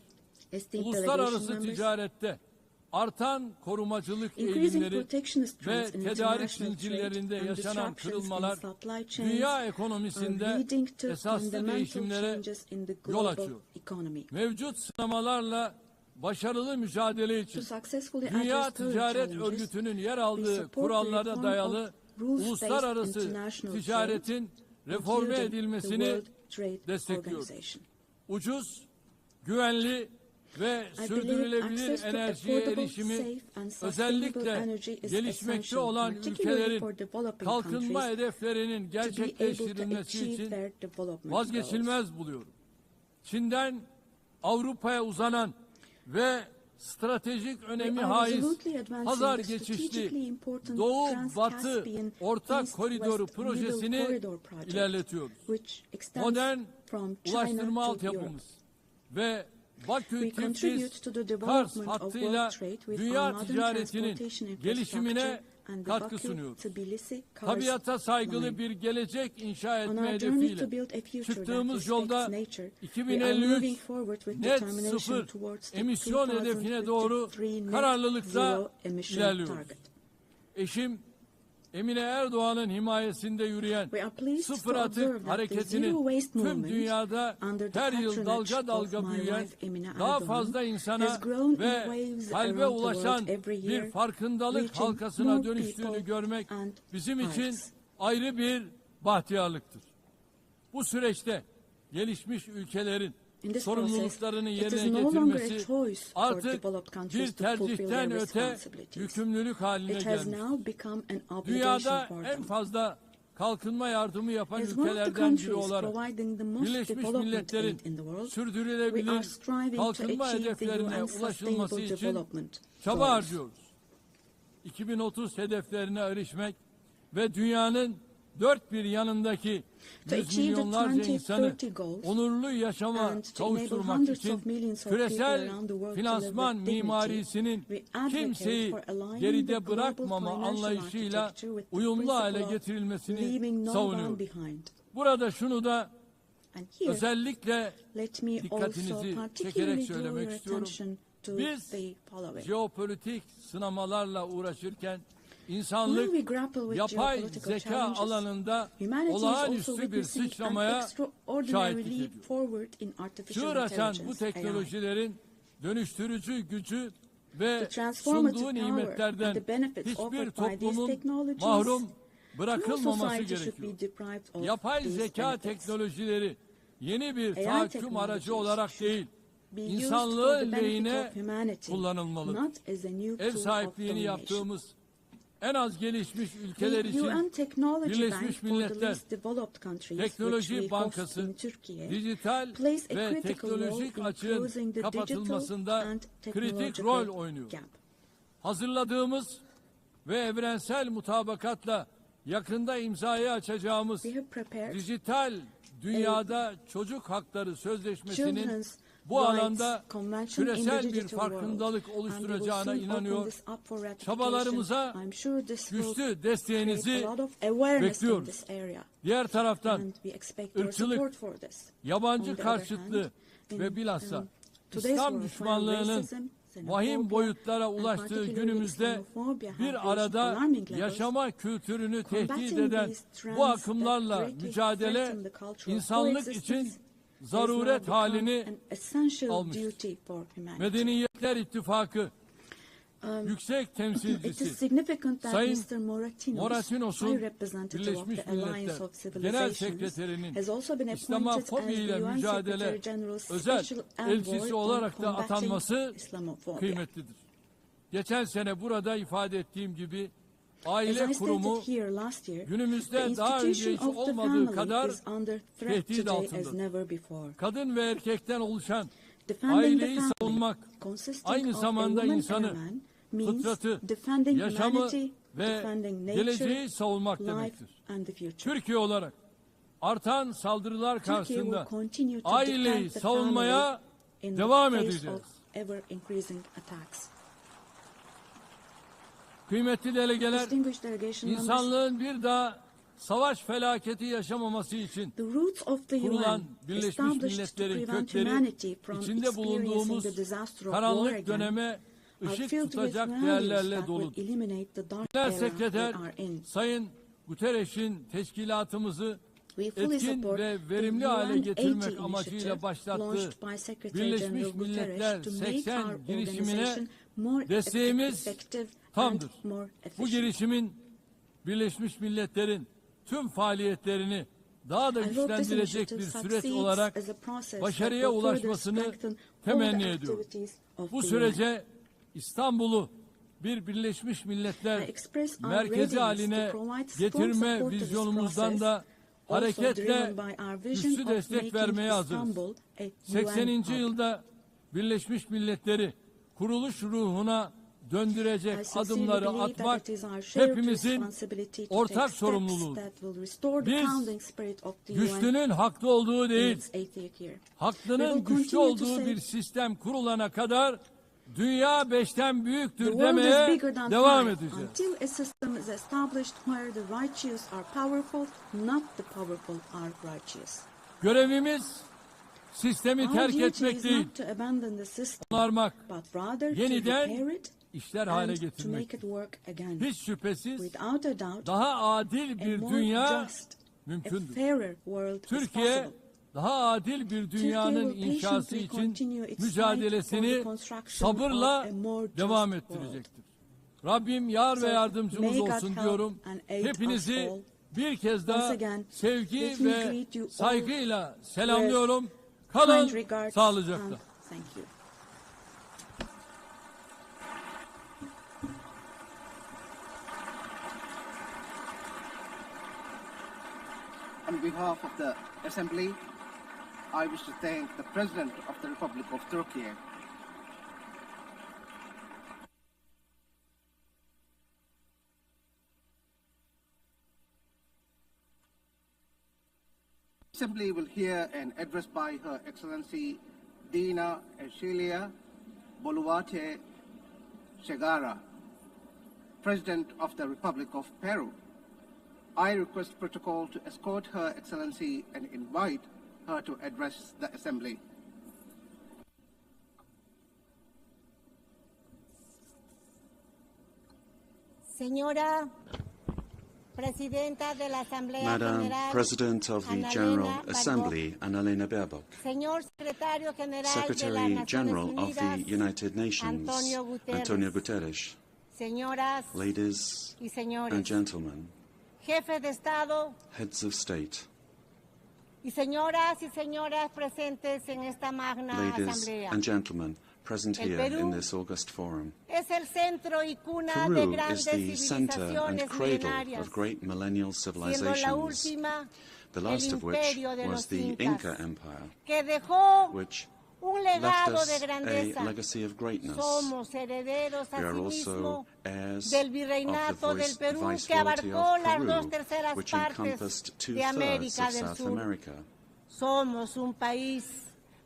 uluslararası ticarette artan korumacılık eğilimleri ve tedarik zincirlerinde yaşanan kırılmalar dünya ekonomisinde esaslı değişimlere yol açıyor. Mevcut sınamalarla başarılı mücadele için Dünya Ticaret Örgütü'nün yer aldığı kurallara dayalı uluslararası ticaretin reforme edilmesini destekliyoruz. Ucuz, güvenli ve sürdürülebilir enerjiye erişimi, özellikle gelişmekte olan ülkelerin kalkınma hedeflerinin gerçekleştirilmesi için vazgeçilmez buluyorum. Çin'den Avrupa'ya uzanan ve stratejik önemi haiz pazar geçişli Doğu-Batı Ortak Koridoru projesini ilerletiyoruz. Modern ulaştırma altyapımız ve Bakü-Tiflis-Kars hattıyla dünya ticaretinin gelişimine katkı sunuyoruz. Tabiata saygılı bir gelecek inşa etme hedefiyle çıktığımız yolda 2053 net sıfır emisyon hedefine doğru kararlılıkla ilerliyoruz. Eşim Emine Erdoğan'ın himayesinde yürüyen sıfır atık hareketinin tüm dünyada her yıl dalga dalga büyüyen, daha fazla insana ve kalbe ulaşan bir farkındalık halkasına dönüştüğünü görmek bizim için ayrı bir bahtiyarlıktır. Bu süreçte gelişmiş ülkelerin sorumluluklarını yerine getirmesi artık bir tercihten öte yükümlülük haline gelmiştir. Dünyada en fazla kalkınma yardımı yapan ülkelerden biri olarak Birleşmiş Milletler'in sürdürülebilir kalkınma hedeflerine ulaşılması için çaba harcıyoruz. 2030 hedeflerine erişmek ve dünyanın dört bir yanındaki yüz milyonlarca insanı onurlu yaşama kavuşturmak için küresel finansman mimarisinin kimseyi geride bırakmama anlayışıyla uyumlu hale getirilmesini savunuyor. Burada şunu da özellikle dikkatinizi çekerek söylemek istiyorum. Biz jeopolitik sınamalarla uğraşırken İnsanlık yapay zeka alanında olağanüstü bir sıçramaya şahitlik ediyor. Çığır açan bu teknolojilerin dönüştürücü gücü ve sunduğu nimetlerden hiçbir toplumun mahrum bırakılmaması gerekiyor. Yapay zeka teknolojileri yeni bir tahakküm aracı olarak değil, insanlığın lehine kullanılmalıdır. Ev sahipliğini yaptığımız en az gelişmiş ülkeler için Birleşmiş Milletler Teknoloji Bankası dijital ve teknolojik açığın kapatılmasında kritik rol oynuyor. Hazırladığımız ve evrensel mutabakatla yakında imzaya açacağımız dijital dünyada çocuk hakları sözleşmesinin bu alanda küresel bir farkındalık oluşturacağına inanıyor. Çabalarımıza güçlü desteğinizi bekliyoruz. Diğer taraftan ırkçılık, yabancı karşıtlığı ve bilhassa İslam düşmanlığının vahim boyutlara ulaştığı günümüzde bir arada yaşama kültürünü tehdit eden bu akımlarla mücadele insanlık için zaruret halini almıştır. Medeniyetler İttifakı Yüksek Temsilcisi Sayın Moratinos'un Birleşmiş Milletler Genel Sekreterinin İslamofobi ile mücadele özel elçisi olarak da atanması kıymetlidir. Geçen sene burada ifade ettiğim gibi aile kurumu günümüzde daha önce hiç olmadığı kadar tehdit altındadır. Kadın ve erkekten oluşan aileyi savunmak, aynı zamanda insanı, fıtratı, yaşamı ve geleceği savunmak demektir. Türkiye olarak artan saldırılar karşısında aileyi savunmaya devam edeceğiz. Kıymetli delegeler, insanlığın bir daha savaş felaketi yaşamaması için kurulan Birleşmiş Milletler'in kökleri içinde bulunduğumuz karanlık döneme ışık tutacak değerlerle doludur. Genel Sekreter Sayın Guterres'in teşkilatımızı etkin ve verimli hale getirmek amacıyla başlattığı Birleşmiş Milletler 80 girişimine desteğimiz tamdır. Bu girişimin Birleşmiş Milletler'in tüm faaliyetlerini daha da güçlendirecek bir süreç olarak başarıya ulaşmasını temenni ediyorum. Bu sürece İstanbul'u bir Birleşmiş Milletler merkezi haline getirme vizyonumuzdan da hareketle güçlü destek vermeye hazırız. 80. yılda Birleşmiş Milletler'i kuruluş ruhuna döndürecek adımları atmak hepimizin ortak sorumluluğu. Biz güçlünün haklı olduğu değil, haklının güçlü olduğu bir sistem kurulana kadar dünya 5'ten büyüktür demeye devam edeceğiz. Görevimiz sistemi terk etmek değil, onarmak, yeniden işler hale getirmek. Hiç şüphesiz daha adil bir dünya mümkündür. Türkiye daha adil bir dünyanın inşası için mücadelesini sabırla devam ettirecektir. Rabbim yar ve yardımcımız olsun diyorum. Hepinizi bir kez daha sevgi ve saygıyla selamlıyorum. Kalın sağlıcakla. On behalf of the Assembly, I wish to thank the President of the Republic of Turkey. The Assembly will hear an address by Her Excellency Dina Echelia Boluarte Segara, President of the Republic of Peru. I request protocol to escort Her Excellency and invite her to address the Assembly. Señora Presidenta de la Asamblea Madam General, President of the General Assembly, Annalena Baerbock, Señor Secretario General Secretary de las General Naciones of the Unidas, United Nations, Antonio Guterres, Señoras ladies y señores, and gentlemen, Jefes de Estado heads of state, y señoras presentes en esta magna ladies asamblea. and gentlemen present El here Perú in this august forum. Es el centro y cuna de Peru is grandes the center civilizaciones and cradle milenarias, of great millennial siendo la civilizations, última the last el of which imperio de was los the Incas, Inca Empire, que dejó which un left legado us de a grandeza. legacy of greatness. Somos herederos We are asimismo also heirs del of virreinato the del Perú, que viceroyalty abarcó of las Peru, 2/3 which partes encompassed de 2/3 América of del South Sur. America. Somos un país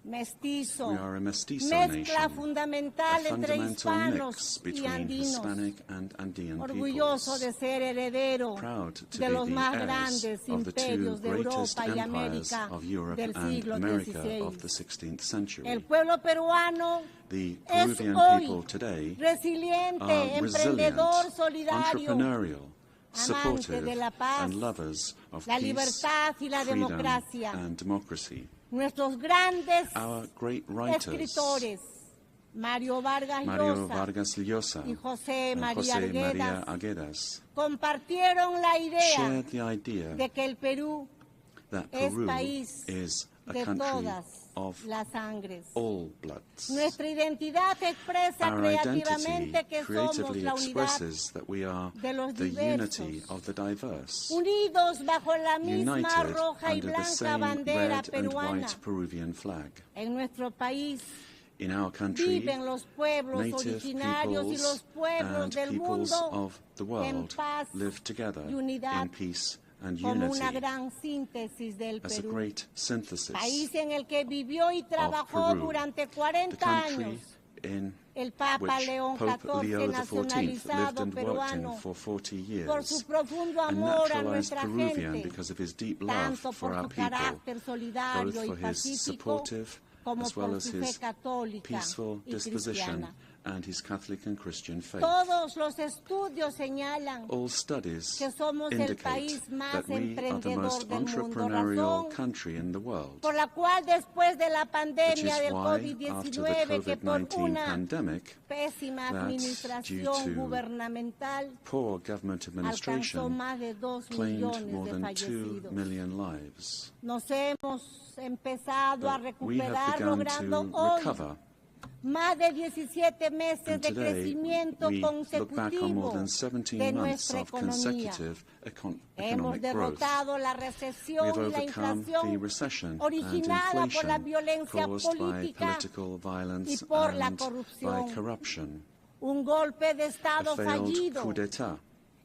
mestizo, We are a mestizo mezcla nation, fundamental a entre fundamental hispanos mix y between andinos, Hispanic and Andean orgulloso peoples, de ser heredero proud to de be los the más heirs grandes of the two imperios de greatest Europa y empires América of Europe del and siglo America XVI. of the 16th century. El pueblo peruano The es Peruvian hoy people today resiliente, are resilient, emprendedor, solidario, entrepreneurial, amante supportive, de la paz, and lovers of la peace, libertad y la freedom, democracia. and democracy. Nuestros grandes Our great writers, escritores, Mario Vargas Llosa y José María Arguedas, compartieron la idea shared the idea de que el Perú that es Peru país is a de country todas of las sangres. all bloods. Nuestra identidad expresa Our creativamente identity que somos creatively la unidad expresses that we are de los the diversos, unity of the diverse, unidos bajo la misma united roja y under the blanca same bandera red and peruana. white Peruvian flag. En nuestro país In our country, viven los pueblos native originarios y los peoples pueblos and del peoples mundo of the en world paz live together y unidad in peace and como unity una gran síntesis del as a Perú, great synthesis país en el que vivió y trabajó Peru, durante the 40 country años in el Papa which León Pope Leo XIV, XIV lived nacionalizado and worked in peruano, for 40 years, por su profundo a amor a naturalized nuestra Peruvian gente, because of his deep love tanto for por our su people, carácter both solidario y for his pacífico supportive como as well por as su fe his católica peaceful y disposition cristiana. and his Catholic and Christian faith. Todos los estudios señalan All studies que somos el indicate país más that we are the emprendedor most del mundo, entrepreneurial razón country in the world, por la cual después de la which is pandemia del why, after the COVID-19, que por COVID-19 una pandemic, pésima that administración due to gubernamental poor government alcanzó administration, más de 2 claimed millones more de than 2 fallecidos. million lives. Nos hemos empezado a But we have recuperar begun logrando to hoy recover, más de 17 meses and de today crecimiento we look back on more consecutivo than 17 de months nuestra of economía. consecutive Hemos economic growth. derrotado la We recesión have y la overcome the inflación recession and originada por la inflation violencia caused by política political violence y por la and by corrupción. corruption, Un golpe de a Estado failed fallido coup d'etat,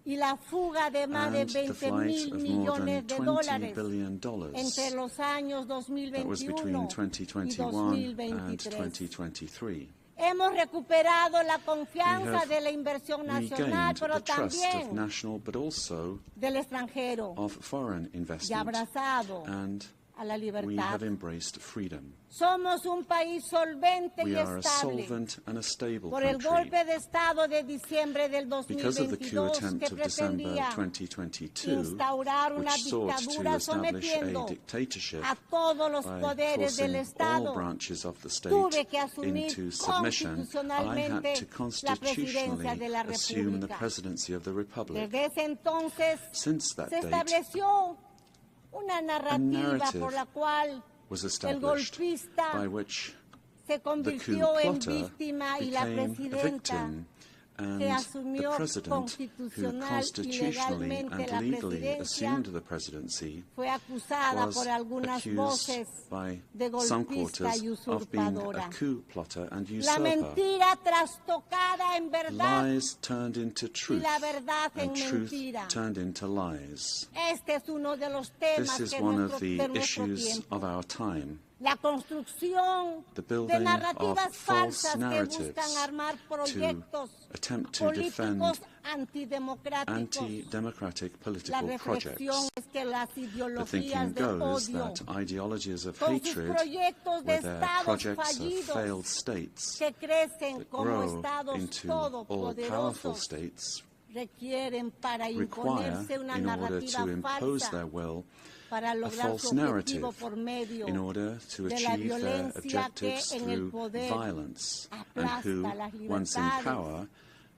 y la fuga de más de and the 20 flight mil of more millones de than $20 dólares billion entre los años that was 2021 between y 2021 and 2023. 2023. Hemos recuperado la We confianza have de la inversión nacional, regained pero the trust of también national but also del extranjero, of foreign y investment, abrazado and a la we libertad. have embraced freedom. Somos un país solvente y We are a estable solvent and a stable por el country. golpe de Estado de diciembre del Because of the coup 2022 attempt que of December pretendía 2022, instaurar una which sought to dictadura establish a sometiendo dictatorship a todos los by poderes del forcing all Estado, branches of the state tuve que asumir into submission. I had constitucionalmente to la presidencia de la constitutionally assume the República. presidency of the Republic. Desde ese entonces Since that se date, estableció una narrativa narrative por la cual was el established golpista by which se the coup convirtió en plotter víctima y la became a presidenta victim, and que the asumió president, who constitucional y constitutionally legalmente and la legally presidencia, assumed the presidency, fue acusada was por algunas accused voces by de some golpista quarters y of being a usurpadora. coup plotter and La usurper. mentira trastocada en verdad Lies turned into y truth, la verdad en and truth mentira. turned into lies. Este es uno de los temas This is que one nuestro, of the de nuestro issues tiempo. of our time. La construcción The de building narrativas of false falsas que narratives buscan armar to proyectos attempt to defend políticos antidemocráticos. anti-democratic La political reflexión projects. es que las The ideologías thinking de goes odio, that ideologies of con sus hatred, proyectos de with their estados projects of fallidos failed states que crecen that como grow estados into all-powerful todopoderosos, states, requieren para require, imponerse una in order narrativa to impose falsa their will, para a lograr false su narrative objetivo por medio in order to de la achieve their violencia que objectives en el through poder violence, and aplasta who, las once in libertades, power,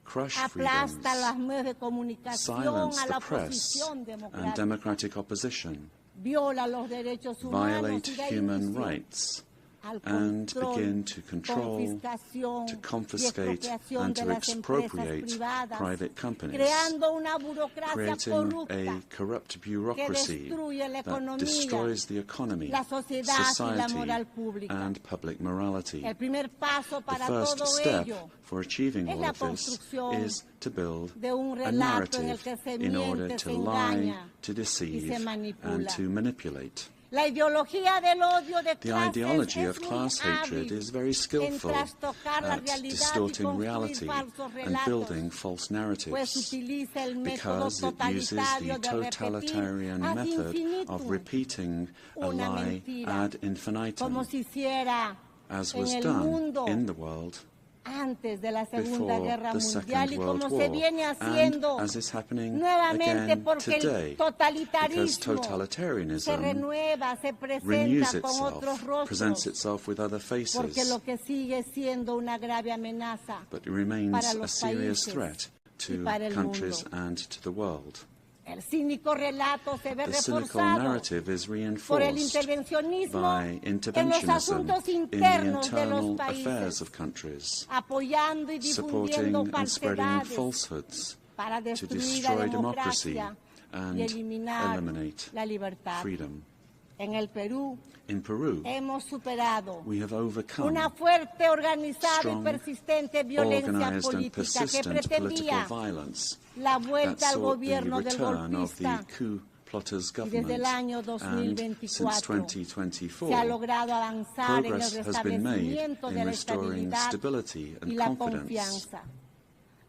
crush aplasta freedoms, los medios de comunicación, silence a la the press oposición and democrática, democratic opposition, viola los derechos humanos violate y da human inicio rights, al and control, begin to control, confiscación to y confiscate, expropiación and de to las empresas expropriate privadas, private companies, creando una burocracia creating corrupta a corrupt que bureaucracy destruye la that economía, destroys the economy, la sociedad y la society, moral pública. and public morality. El primer paso The para first todo step ello for achieving es all la of this construcción is to build de un a relato en el narrative que se in order miente, to se lie, engaña to y deceive, se and manipula. to manipulate. La ideología del odio de The clases ideology es of muy class hatred hábil is very en skillful trastocar la at realidad y distorting construir reality falsos and relatos, building false pues narratives, utiliza el método because it uses the totalitario de repetir totalitarian ad method of infinitum repeating a una lie mentira, ad infinitum, como se hiciera as en was el done mundo in the world antes de la Segunda before Guerra the Mundial Second y World como War, se viene and haciendo as is happening nuevamente again porque today, el because totalitarismo se totalitarianism renueva, se renews presenta con otros itself, presents rostros, itself with other porque faces, lo que sigue siendo una grave amenaza but it remains para a los serious países threat y to para el countries mundo. and to the world. El cínico relato se ve The cynical reforzado narrative is por el reinforced intervencionismo by en los interventionism asuntos in the internos de los internal affairs países, of countries, apoyando y difundiendo supporting and spreading falsedades falsehoods para to destruir la destroy democracy democracia y and eliminar eliminate la libertad. freedom. En el Perú In Peru, hemos superado we have overcome una fuerte, organizada y strong, persistente violencia organized and política que persistent political pretendía violence la that vuelta al sought the gobierno del return of the golpista coup plotters y desde el government, año and since 2024 se ha 2024, logrado avanzar en el progress has been made restablecimiento de in la restoring estabilidad stability y and la confidence. confianza,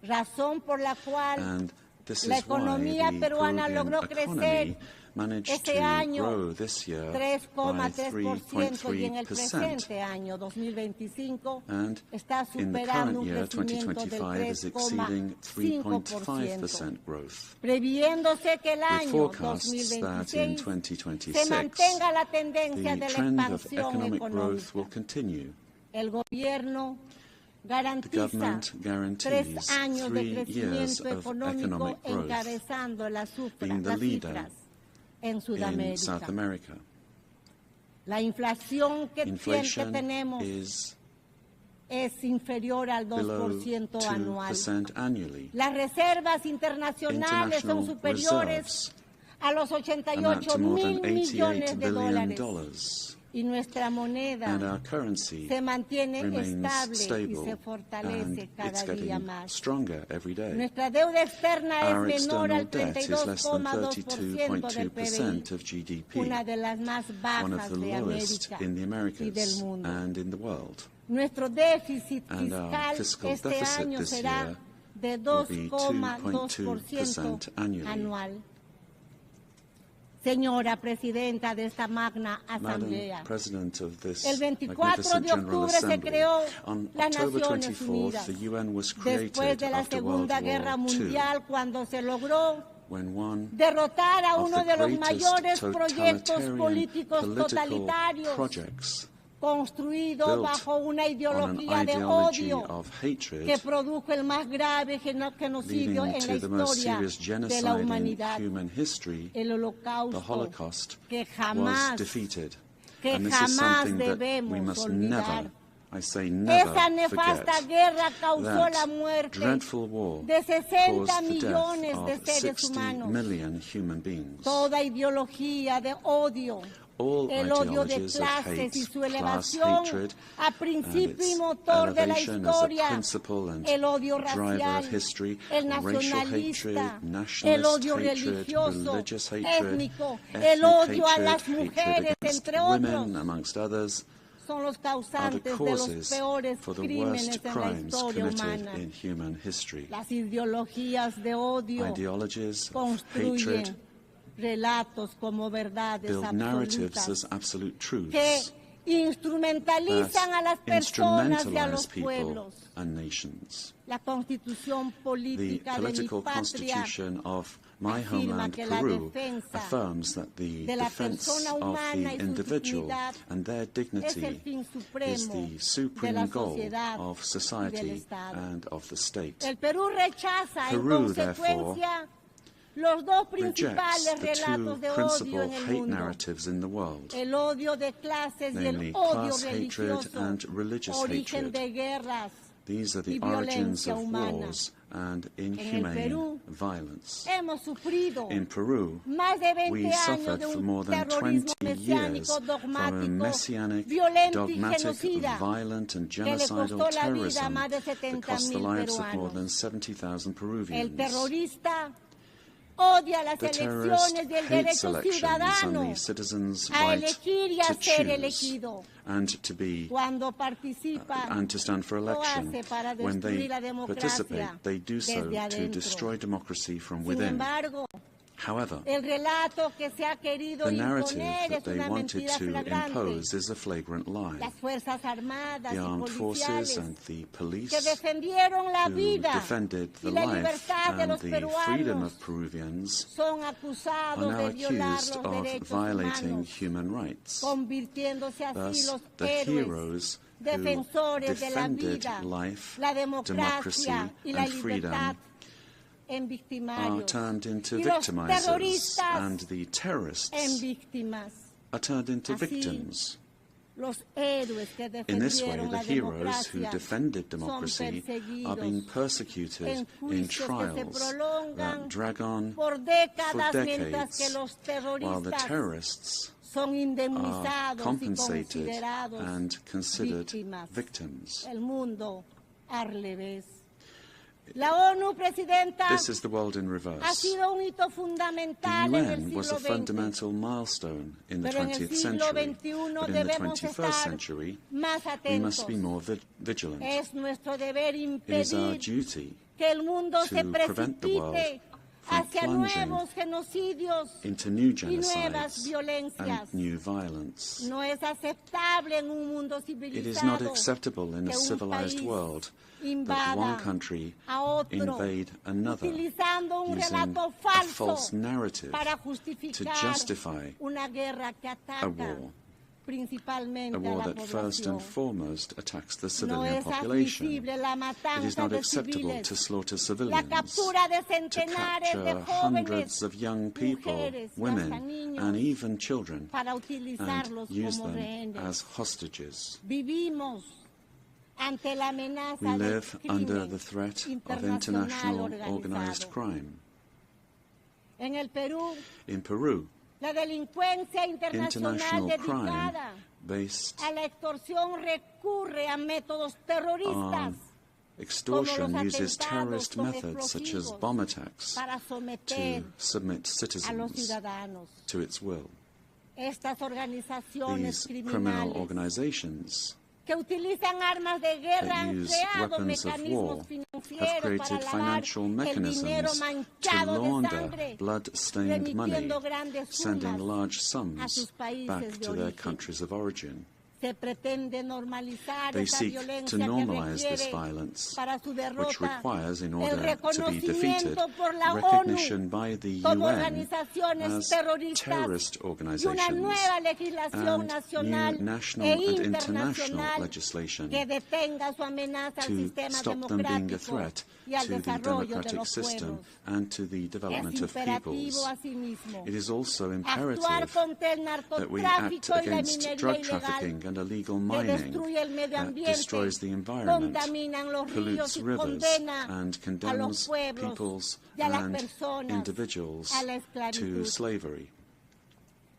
razón por la cual And this la is why economía the peruana Peruvian logró crecer economy managed este to año grow this year by 3,3% y en el 3.3%. presente año 2025 And está in the superando current un year, crecimiento del 2025, is exceeding 3,5%, 3.5% growth. previéndose que el With año forecasts that in 2026 se 2026, mantenga la tendencia the de la trend of expansión economic growth económica. will continue. El gobierno The garantiza government 3 guarantees años de 3 years crecimiento of económico economic growth, encabezando las being the leader cifras en in Sudamérica. South America. La inflación que Inflation tenemos is es inferior al below 2% anual. 2% annually. Las reservas internacionales son International superiores reserves a los amount 88 to more mil than millones $88 de billion, dólares. Y nuestra moneda and our currency se mantiene remains estable y stable, se and fortalece it's cada día getting más. stronger every day. Nuestra deuda externa Our es menor external al debt is less than 32,2% del PBI, 32.2% of GDP, una de las más one of bajas the de lowest América in the y del Americas mundo. and in the world. Nuestro déficit And our fiscal fiscal este deficit año this será year de will be 2,2% 2.2% annually. anual. Señora Presidenta de esta magna Madam Asamblea, President of this el 24 magnificent de General octubre se Assembly, creó on las October Naciones 24th, Unidas, the UN was después created de la after World Segunda Guerra War II, Mundial, cuando se logró when one derrotar a of uno the de los greatest mayores proyectos totalitarian políticos political totalitarios projects construido built bajo una on an ideología de ideology odio of hatred, que produjo el más grave genocidio leading en la to the most historia serious de la genocide in humanidad, human history, el the Holocausto, Holocaust, que was jamás, defeated. que And this is jamás something that we debemos must olvidar. never, I say never, Esa nefasta forget. guerra causó la That muerte dreadful war de 60 caused the millones de death of seres 60 humanos. million human beings. Toda ideología de odio, All el odio de ideologies of clases hate, y su class elevación hatred, a and principio y its motor de la elevation as a historia, principle and el odio driver racial, of history, el racial hatred, nacionalista, el nationalist odio hatred, religioso, religious hatred, étnico, el ethnic odio a hatred, las hatred mujeres, against entre women, otros, amongst others, son los are the causantes de los causes peores for the crímenes worst en la crimes historia committed humana. in human history. Las ideologías de odio Ideologies of construyen hatred relatos como verdades build narratives absolutas as absolute que truths instrumentalizan a las that personas y a instrumentalize los people pueblos. and nations. La constitución The política de mi political patria constitution of my afirma homeland, que la Peru, defensa affirms that the de la defense persona of humana the y su individual dignidad and their es el dignity fin is supremo the de la supreme goal sociedad of y del society Estado. and of the state. El Perú rechaza en Peru, consecuencia los dos principales Rejects the two relatos de odio principal en el hate mundo, narratives in the world, el odio de clases y namely el odio class hatred religioso, and religious origen hatred. de guerras. These are the y origins violencia of humana. wars and En el inhumane Perú violence. hemos sufrido In Peru, más de 20 we años suffered de for un more than terrorismo 20 years mesiánico, from a dogmático, messianic, violento y dogmatic, genocida violent and que le genocidal costó la vida a terrorism más de that cost the 70,000 lives of more peruanos. than 70,000 El Peruvians. terrorista odia las The terrorist elecciones y el hates derecho elections ciudadano and the citizens' a right elegir y a to ser choose elegido. and to be Cuando participa, and to stand for lo election. hace para When they destruir la democracia participate, they do so desde to adentro. destroy democracy from Sin within. embargo, However, el relato que se ha querido the narrative imponer that es they una wanted mentira to flagrante. impose is a flagrant lie. Las Fuerzas Armadas The y armed forces policiales and the police que defendieron la who vida defended y the la life libertad de and los the freedom peruanos of Peruvians son are acusados now de violar accused los of derechos violating humanos, human rights. convirtiéndose así Thus, los the héroes, heroes who defensores de la defended vida, life, la democracy, democracia y la and freedom libertad en are victimarios turned into y los victimizers, terroristas and the terrorists en víctimas. are turned into Así, victims. Los héroes que In this way, defendieron the la heroes who democracia defended son democracy are perseguidos being persecuted en in juicios que se trials prolongan that drag on por for décadas, mientras que decades, los while the terroristas terrorists son are indemnizados y compensated considerados and considered víctimas. victims. El mundo al revés. La ONU, Presidenta, This is the world in ha reverse. sido un hito The fundamental en el UN was a siglo XX. fundamental milestone in the Pero en el 20th siglo century, XXI but in the debemos 21st estar century, más we atentos. must be more vigilant. Es nuestro deber It is our impedir duty que el mundo se to prevent the world precipite from hacia plunging nuevos genocidios into new y nuevas genocides violencias. and new violence. No es aceptable en un mundo It is not civilizado acceptable in a que un civilized país world that invada one country a otro, invade another utilizando un using relato a falso false narrative para to justificar justify una guerra que a ataca war, principalmente a a war la that first and población. foremost attacks the No civilian es population. admisible la It is matanza not de acceptable civiles, to slaughter la civilians, captura de to centenares de capture jóvenes, hundreds of young people, mujeres y hasta women, niños and even children, para and utilizarlos use como them rehenes. as hostages. Vivimos ante la amenaza We del live under crimen the threat of internacional international organized organizado. crime. En el Perú, In Peru, la delincuencia internacional international crime dedicada based a la extorsión recurre a métodos terroristas extortion como los uses terrorist atentados con methods such as explosivos bomb attacks para someter to submit a los citizens ciudadanos. to its will. Estas organizaciones These criminal criminales organizations que utilizan armas de guerra that han use creado weapons of war mecanismos have financieros created para lavar financial el dinero mechanisms to manchado de launder sangre, blood-stained money, remitiendo grandes sending sumas large a sums sus países back de to their origen. countries of origin. Se pretende normalizar They esa seek violencia to que normalize this requiere violence, para su which derrota requires, in el order to be defeated, reconocimiento por la recognition ONU by the como UN organizaciones as terroristas terrorist y una organizations nueva legislación and nacional new national e and internacional international legislation que detenga su amenaza al to sistema stop them being a democrático threat y al to the desarrollo de democratic los system pueblos. and to the Es development of imperativo peoples. asimismo It is also actuar imperative contra el that we act narcotráfico y la against minería drug ilegal trafficking and illegal que mining destruye el medio that ambiente, destroys the environment, contaminan los ríos pollutes y rivers, condena and a los condemns pueblos peoples y a las and personas individuals a la to esclavitud. slavery.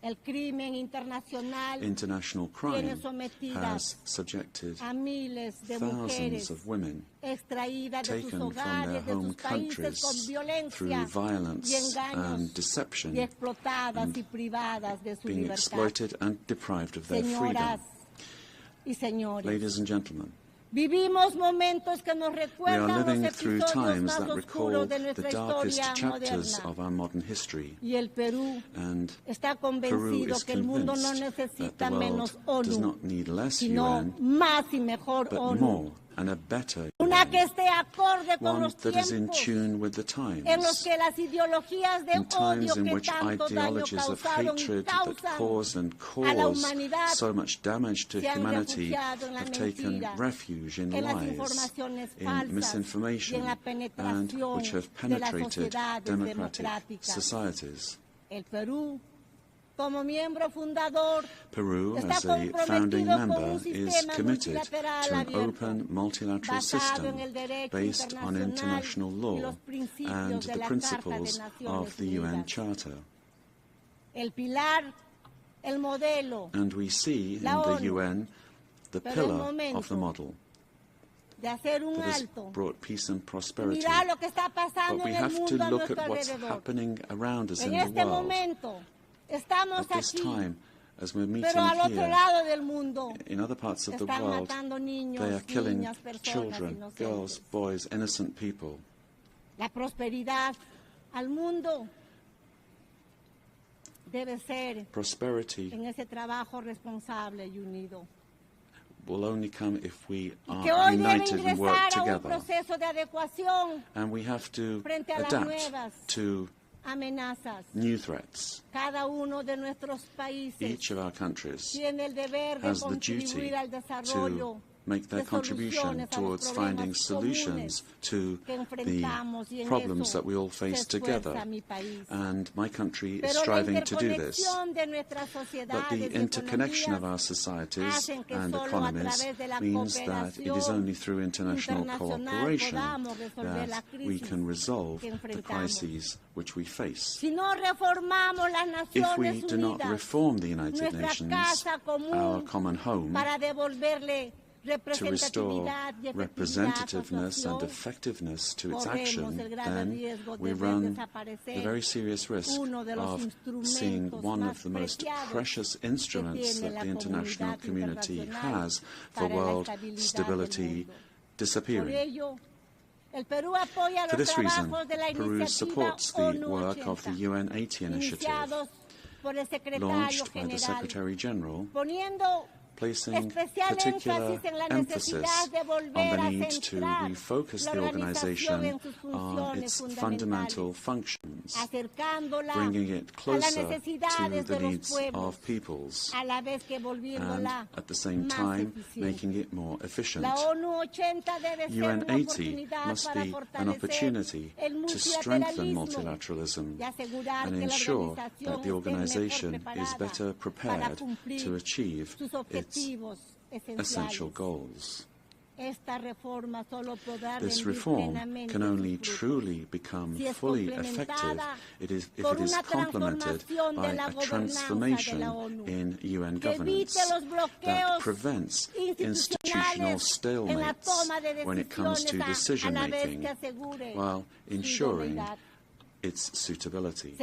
El crimen internacional International tiene crime sometidas has subjected a miles de thousands mujeres of women extraídas de sus taken from their hogares, de home sus países countries con through violencia violence y engaños and deception y explotadas and y privadas de su being libertad. exploited and deprived of their Señoras freedom. y señores, Ladies and gentlemen, vivimos momentos que nos we are recuerdan living los through episodios times más that recall oscuros de the nuestra darkest historia chapters moderna. of our modern history. Y el Perú And está Peru convencido is que el mundo no convinced that necesita the menos world does ONU, not need less sino UN, más y mejor but ONU. more and a better Una UN, que esté acorde con one los that is in tiempos tune with the times, en los que las ideologías de in times odio in que which tanto daño ideologies of causaron y hatred that causan cause and a la cause humanidad so much damage to se han humanity refugiado en la have taken mentira, refuge in en las lies, informaciones in falsas y misinformation, en la and penetración which have de las penetrated sociedades democratic democráticas. societies. El Perú, como miembro fundador, Peru, está as a founding comprometido con member, un is sistema committed multilateral to an abierto, open multilateral basado system en el derecho based on international y law los principios and de the la Carta de principles Naciones of the UN Unidas. Charter. El pilar, el modelo And we see in La the ONU, UN the pero el pillar momento of the model de hacer un that has alto brought peace and y prosperity. mirar lo que está But pasando we en el have to mundo a look nuestro at what's alrededor. happening around us En in este the world. momento estamos At this aquí, time, as we're meeting pero al otro here, lado del mundo in other parts of the están world, matando niños, they are killing niñas, personas children, inocentes. girls, boys, innocent people. La prosperidad al mundo debe ser Prosperity en ese trabajo responsable y unido. will only come if we Que are hoy debe united and work ingresar a un together. proceso de adecuación And we have to frente a las adapt nuevas to amenazas. new threats. Cada uno de nuestros países Each of our countries tiene el deber de has the duty contribuir al desarrollo to make their de contribution soluciones a los towards finding problemas solutions to que the enfrentamos y en problems eso that we all se face esfuerza together. mi país. And my country is Pero la striving to do this. interconexión de nuestras But sociedades the y interconnection of economías our societies hacen que and solo a economies través de la means that it is only through international internacional cooperation podamos resolver la that we crisis can resolve que the enfrentamos. crises which we face. Si no reformamos las If we Naciones do not Unidas, reform the United nuestra Nations, casa común, our common home, para devolverle to restore representatividad y efectividad a su representativeness and acción, effectiveness to its corremos action, el grave then riesgo de we ver run desaparecer the very serious risk uno de los of seeing instrumentos one más of the most preciados precious que instruments tiene that la the international comunidad community internacional has for para la world estabilidad del stability mundo. Por disappearing. ello, For this reason, Peru supports the work of the UN 80 initiative, launched by the Secretary General, placing particular emphasis on the need to refocus the organization on its fundamental functions, bringing it closer to the needs of peoples, and at the same time making it more efficient. UN 80 must be an opportunity to strengthen multilateralism and ensure that the organization is better prepared to achieve its essential goals. This reform can only truly become fully effective if it is complemented by a transformation in UN governance that prevents institutional stalemates when it comes to decision-making, while ensuring its suitability.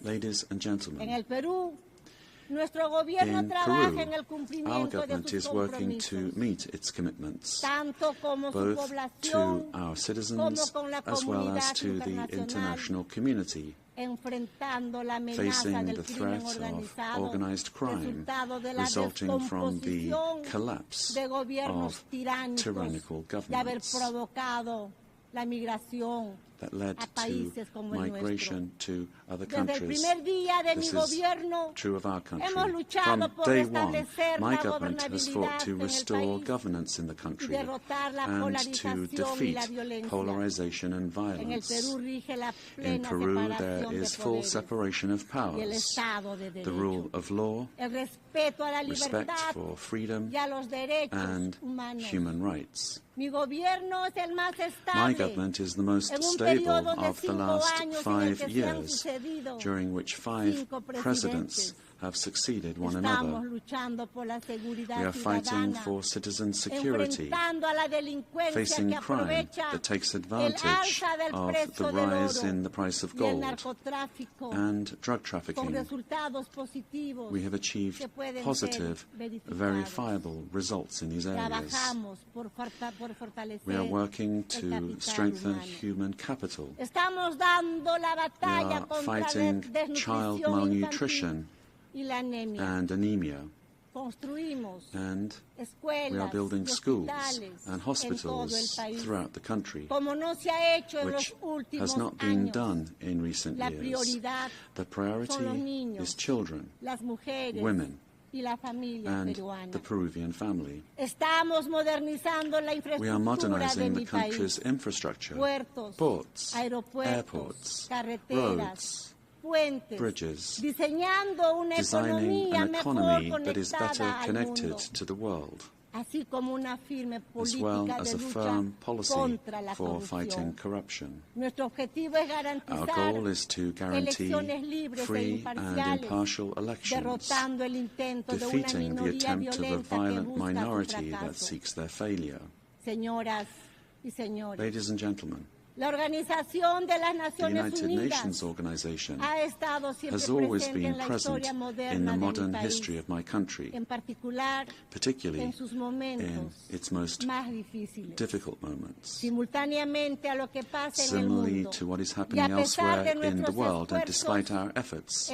Ladies and gentlemen, in Peru, our government is working to meet its commitments, both to our citizens as well as to the international community, facing the threat of organized crime resulting from the collapse of tyrannical governments that led to migration to other countries. This is true of our country. From day one, my government has fought to restore governance in the country and to defeat polarization and violence. In Peru, there is full separation of powers, the rule of law, respect for freedom and human rights. My government is the most stable of the last 5 years, during which 5 presidents have succeeded one another. We are fighting for citizen security, facing crime that takes advantage of the rise in the price of gold and drug trafficking. We have achieved positive, verifiable results in these areas. We are working to strengthen human capital. We are fighting child malnutrition and anemia, and we are building schools and hospitals throughout the country, which has not been done in recent years. The priority is children, women, and the Peruvian family. We are modernizing the country's infrastructure, ports, airports, roads, bridges, designing an economy that is better connected to the world, as well as a firm policy for fighting corruption. Our goal is to guarantee free and impartial elections, defeating the attempt of a violent minority that seeks their failure. Ladies and gentlemen, the United Nations organization has always been present in the modern history of my country, particularly in its most difficult moments. Similarly to what is happening elsewhere in the world, and despite our efforts,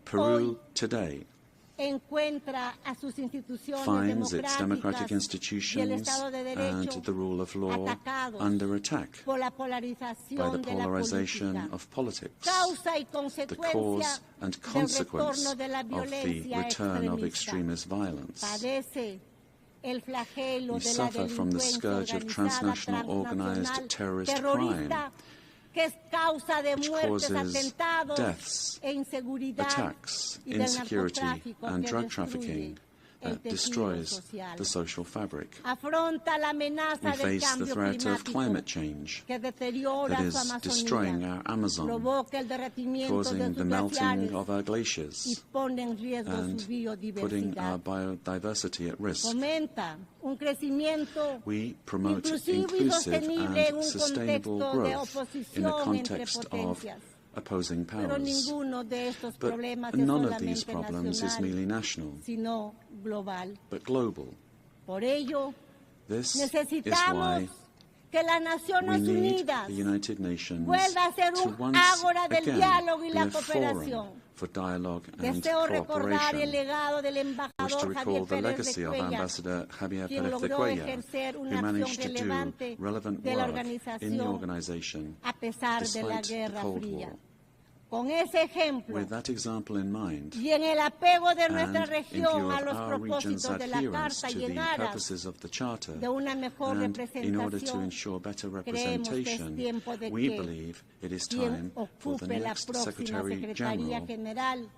Peru today finds its democratic institutions and the rule of law under attack by the polarization of politics, the cause and consequence of the return of extremist violence. We suffer from the scourge of transnational organized terrorist crime, which causes deaths, attacks, insecurity, and drug trafficking that destroys the social fabric. We face the threat of climate change that is destroying our Amazon, causing the melting of our glaciers, and putting our biodiversity at risk. We promote inclusive and sustainable growth in the context of opposing powers. But none of these problems is merely national, but global. This is why que las Naciones we need Unidas the United Nations vuelva a ser to un once ágora del again diálogo y be la a forum cooperación. for dialogue and Deseo recordar el cooperation. legado del I wish to embajador recall Javier the Pérez de legacy of Cuellar, Ambassador Javier quien Pérez de logró Cuellar, ejercer who una acción managed to do relevante relevant de la work in the organización organization a pesar de la despite the Guerra Cold Fría. War. Con ese ejemplo With that example in mind, y en el apego de nuestra and in view región a of los our region's propósitos de la adherence Carta to y en the aras purposes of the Charter, de una mejor and in order to representación, ensure better creemos que es representation, tiempo de we que believe it is quien time for the ocupe la next próxima Secretary Secretaría General General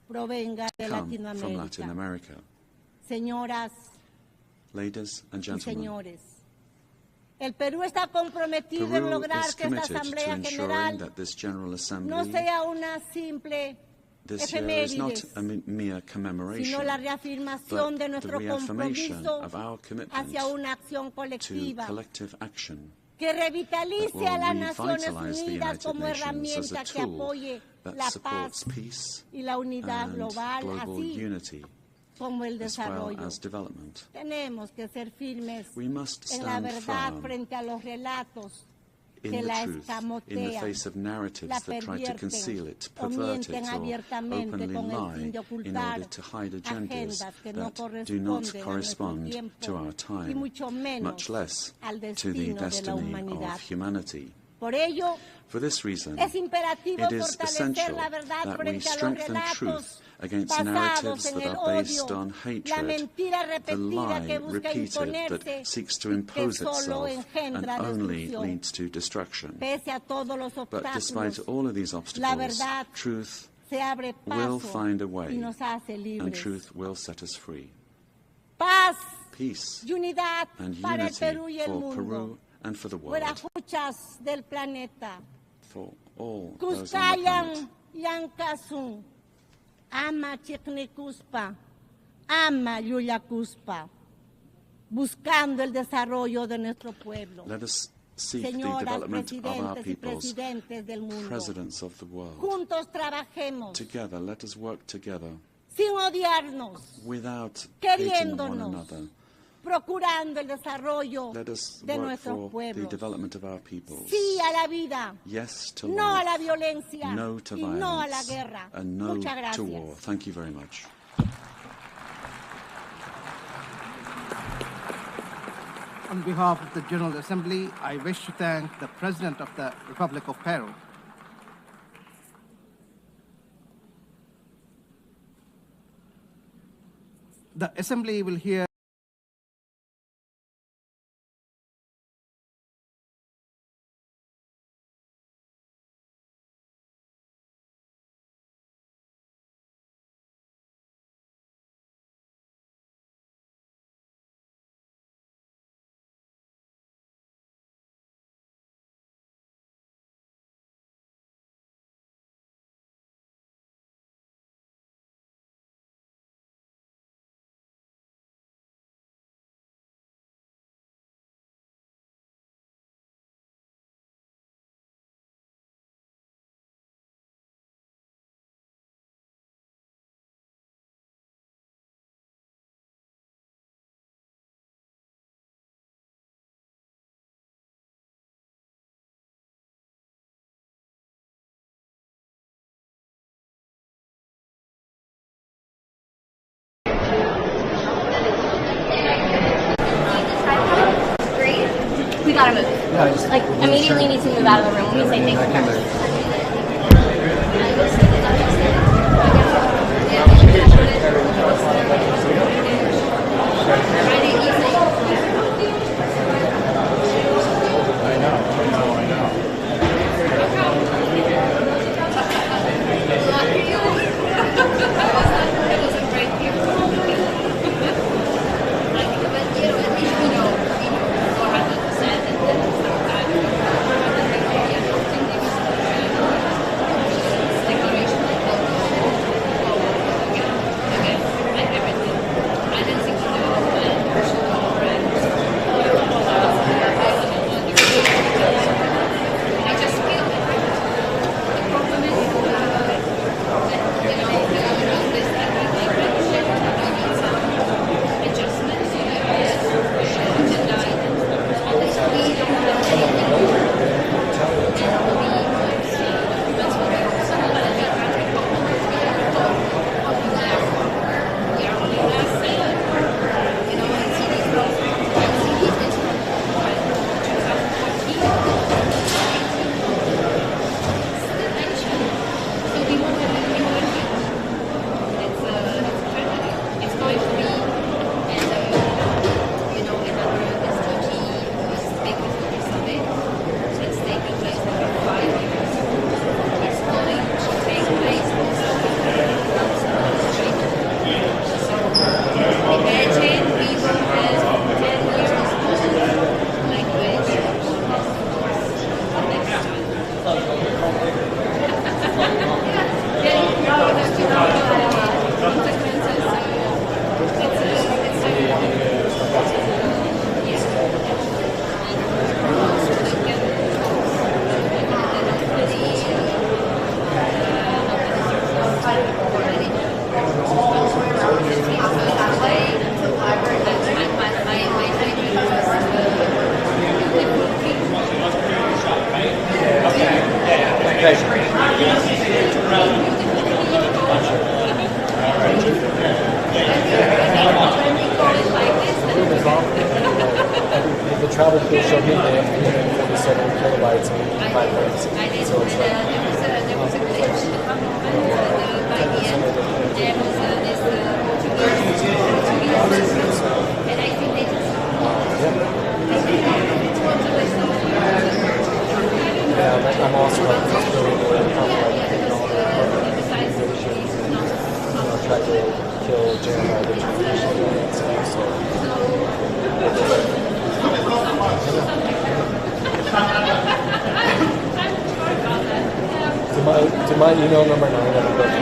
provenga de come from Latin Latinoamérica. America. Señoras Ladies and y gentlemen, señores, el Perú está comprometido en Peru lograr is que esta committed to Asamblea ensuring General that this General no Assembly sea una simple this year is not efemérides, a mere commemoration, sino la reafirmación but de the nuestro reaffirmation compromiso of our commitment hacia una acción to colectiva collective action que revitalice that will a las Naciones revitalize the Unidas United como Nations as a herramienta que tool apoye that la supports paz peace y la unidad and global, global así unity como el as well desarrollo. as development. Tenemos que ser firmes We must en la stand verdad firm frente a los relatos in que the la truth, in the escamotean, face of narratives la that try to conceal it, pervierten o pervert it, mienten or abiertamente openly con el lie fin de in ocultar order to hide agendas agendas que no that do not corresponden a nuestro correspond tiempo to our y time, mucho menos much less al to the destino de la destiny humanidad. of humanity. Por ello, For this reason, es imperativo it is fortalecer essential la verdad that we frente a los strengthen relatos truth against basados narratives en that el are based odio, on la hatred, mentira the repetida que lie busca repeated imponerse that seeks to y que impose solo itself and engendra only destrucción. leads to destruction. Pese a todos los But despite obstáculos, all of these la obstacles, verdad truth se abre will paso find a y way, nos hace and libres. truth will set us free. Paz Peace y unidad and para el unity Perú y el for mundo. Peru and for the Por world, las luchas del planeta. for all those on the Kuskayan planet. Yankasun, ama Chiknikuspa, ama Yuyakuspa, buscando el desarrollo de nuestro pueblo. Let us seek the Señoras, development of our presidentes y peoples, presidentes del mundo. presidents of the world. Juntos trabajemos, Together, let us work together sin odiarnos, without hating one queriéndonos, another. procurando el desarrollo Let us de work nuestros for the pueblos. development of our peoples. Sí a la vida, Yes to no a life, la violencia no to y no a la violence, guerra. and no Muchas to gracias. war. Thank you very much. On behalf of the General Assembly, I wish to thank the President of the Republic of Peru. The Assembly will hear we gotta move. Like, immediately need to move out of the room when we say thank you. travel crew showed me they have 347 kilobytes and 5 minutes. So it's like, I'm also like just really good at kind of like taking all the organizations and try to kill Jeremiah the tradition and stuff. So to my email number 9 on the book.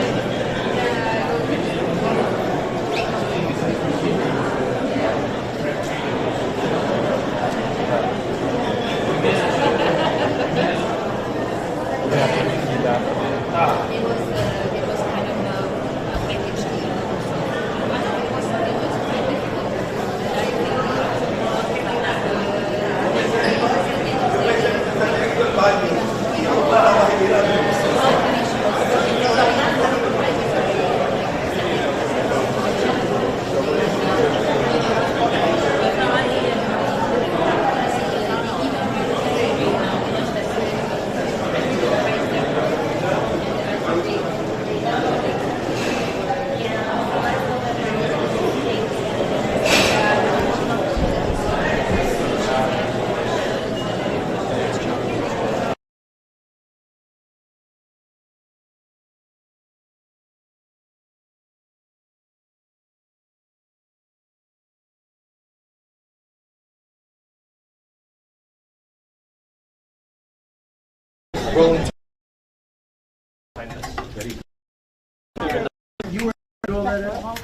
You were all that out?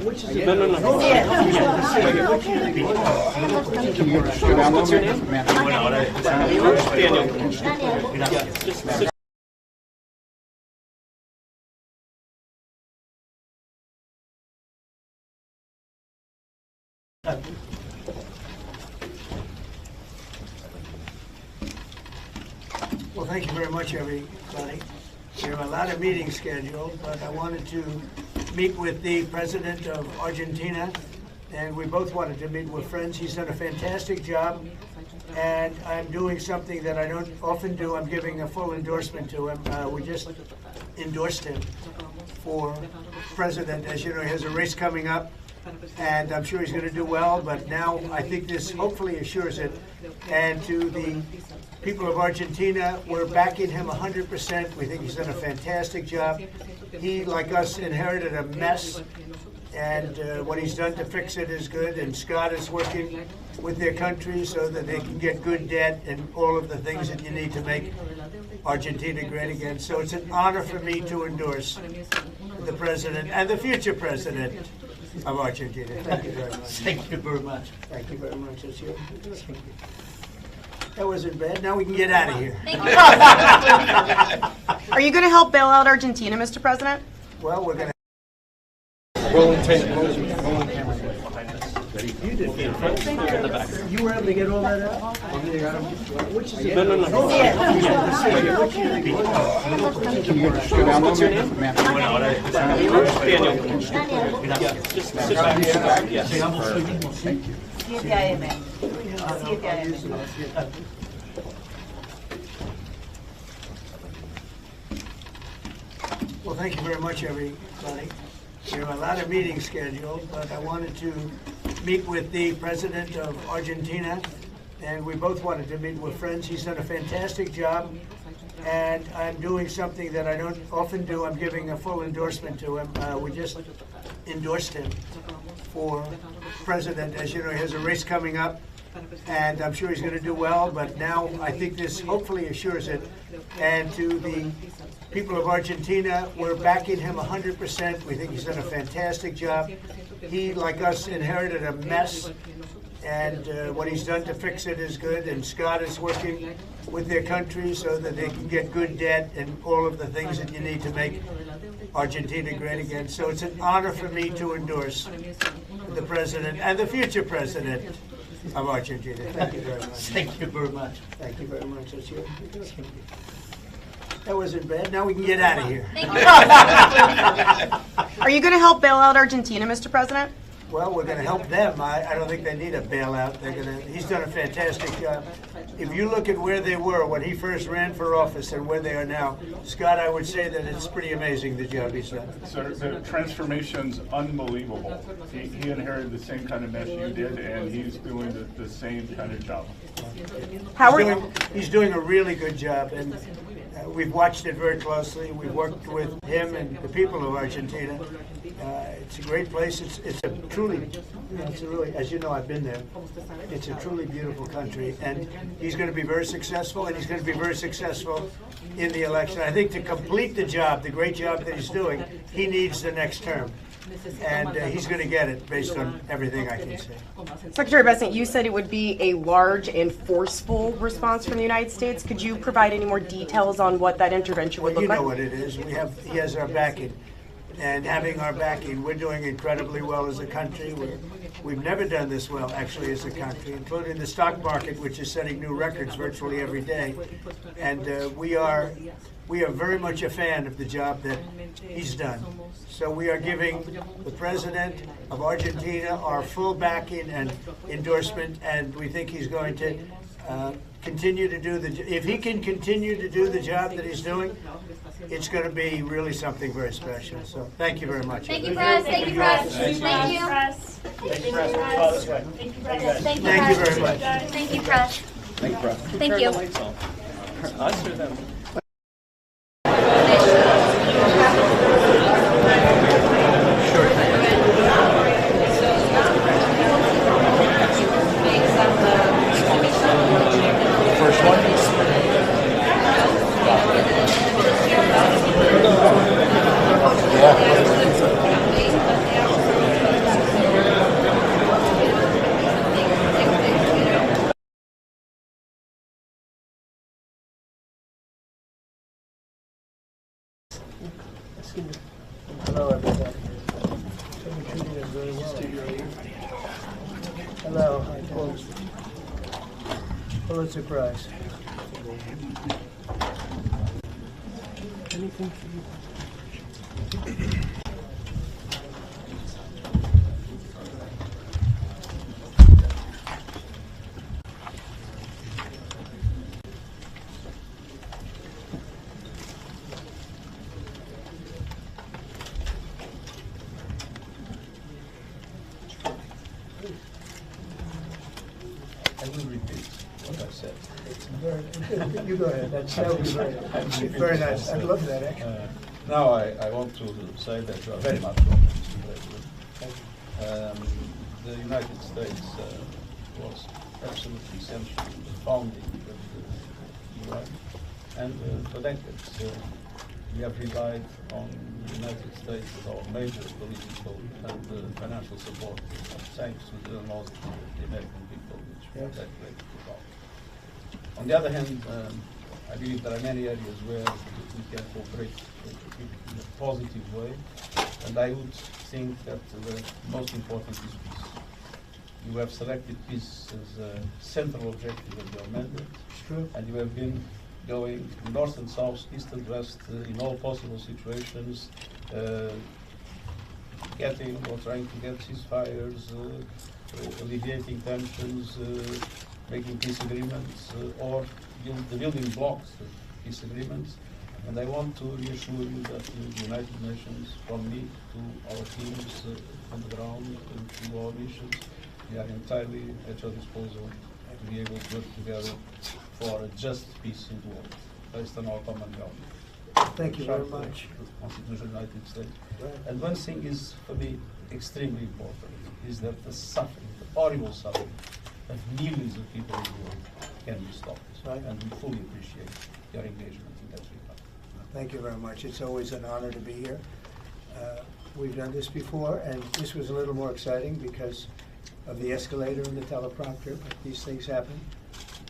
Which is it? No. What's your name? Daniel. Well, thank you very much, everybody. There are a lot of meetings scheduled, but I wanted to meet with the president of Argentina, and we both wanted to meet with friends. He's done a fantastic job, and I'm doing something that I don't often do. I'm giving a full endorsement to him. We just endorsed him for president. As you know, he has a race coming up, and I'm sure he's going to do well, but now I think this hopefully assures it. And to the people of Argentina, we're backing him 100%. We think he's done a fantastic job. He, like us, inherited a mess, and what he's done to fix it is good. And Scott is working with their country so that they can get good debt and all of the things that you need to make Argentina great again. So it's an honor for me to endorse the president and the future president of Argentina. Thank you very much. Thank you very much. Thank you very much. That's you. That wasn't bad. Now we can get out of here. Are you going to help bail out Argentina, Mr. President? Well, we're going to. Rolling tape. You did. You were able to get all that out? Which is it? No. What's your name? Daniel. Well, thank you very much, everybody. There are a lot of meetings scheduled, but I wanted to meet with the president of Argentina, and we both wanted to meet with friends. He's done a fantastic job, and I'm doing something that I don't often do. I'm giving a full endorsement to him. We just endorsed him for president. As you know, he has a race coming up, and I'm sure he's going to do well, but now I think this hopefully assures it. And to the people of Argentina, we're backing him 100%. We think he's done a fantastic job. He, like us, inherited a mess, and what he's done to fix it is good. And Scott is working with their country so that they can get good debt and all of the things that you need to make Argentina great again. So it's an honor for me to endorse the president and the future president of Argentina. Thank you very much. Thank you very much. Thank you very much. That's you. That wasn't bad. Now we can get out of here. Are you going to help bail out Argentina, Mr. President? Well, we're going to help them. I don't think they need a bailout. He's done a fantastic job. If you look at where they were when he first ran for office and where they are now, Scott, I would say that it's pretty amazing the job he's done. So the transformation's unbelievable. He inherited the same kind of mess you did, and he's doing the same kind of job. He's doing a really good job, and we've watched it very closely. We've worked with him and the people of Argentina. It's a great place. It's a truly, it's a really, as you know, I've been there. It's a truly beautiful country, and he's going to be very successful, and he's going to be very successful in the election. I think to complete the job, the great job that he's doing, he needs the next term. And he's going to get it based on everything I can say. Secretary Bessent, you said it would be a large and forceful response from the United States. Could you provide any more details on what that intervention would look like? You know what it is. He has our backing. And having our backing, we're doing incredibly well as a country. We've never done this well, actually, as a country, including the stock market, which is setting new records virtually every day. And we are very much a fan of the job that he's done. So we are giving the president of Argentina our full backing and endorsement, and we think he's going to continue to do if he can continue to do the job that he's doing, it's going to be really something very special. So thank you very much. Thank you, Press. Thank you, Press. Thank you. Thank you, Press. Thank you, Press. Thank you, Press. Thank you very much. Thank you, Press. Thank you, Press. Thank you. I sure them. First one. Hello, everybody. Somebody treated us very well. Hello, hi, Pulitzer Prize. Anything for you? I will repeat what I said. You go ahead. That would be very nice. I'd love that, actually. Now I want to say that you are very much welcome, Mr. President. The United States was absolutely essential in the founding of the UN, and for decades we have relied on the United States as our major political and financial support, thanks to the laws of the American people, which we have that great about. On the other hand, I believe there are many areas where we can cooperate in a positive way, and I would think that the most important is peace. You have selected peace as a central objective of your mandate, and you have been going north and south, east and west, in all possible situations, getting or trying to get ceasefires, alleviating tensions, making peace agreements, or the building blocks of peace agreements. And I want to reassure you that the United Nations, from me to our teams on the ground and to our missions, we are entirely at your disposal to be able to work together for a just peace in the world, based on our common values. Thank you very much. The Constitution of the United States. And one thing is, for me, extremely important, is that the suffering, the horrible suffering of millions of people in the world can be stopped. And we fully appreciate your engagement in that regard. Thank you very much. It's always an honor to be here. We've done this before, and this was a little more exciting because of the escalator and the teleprompter, but these things happen.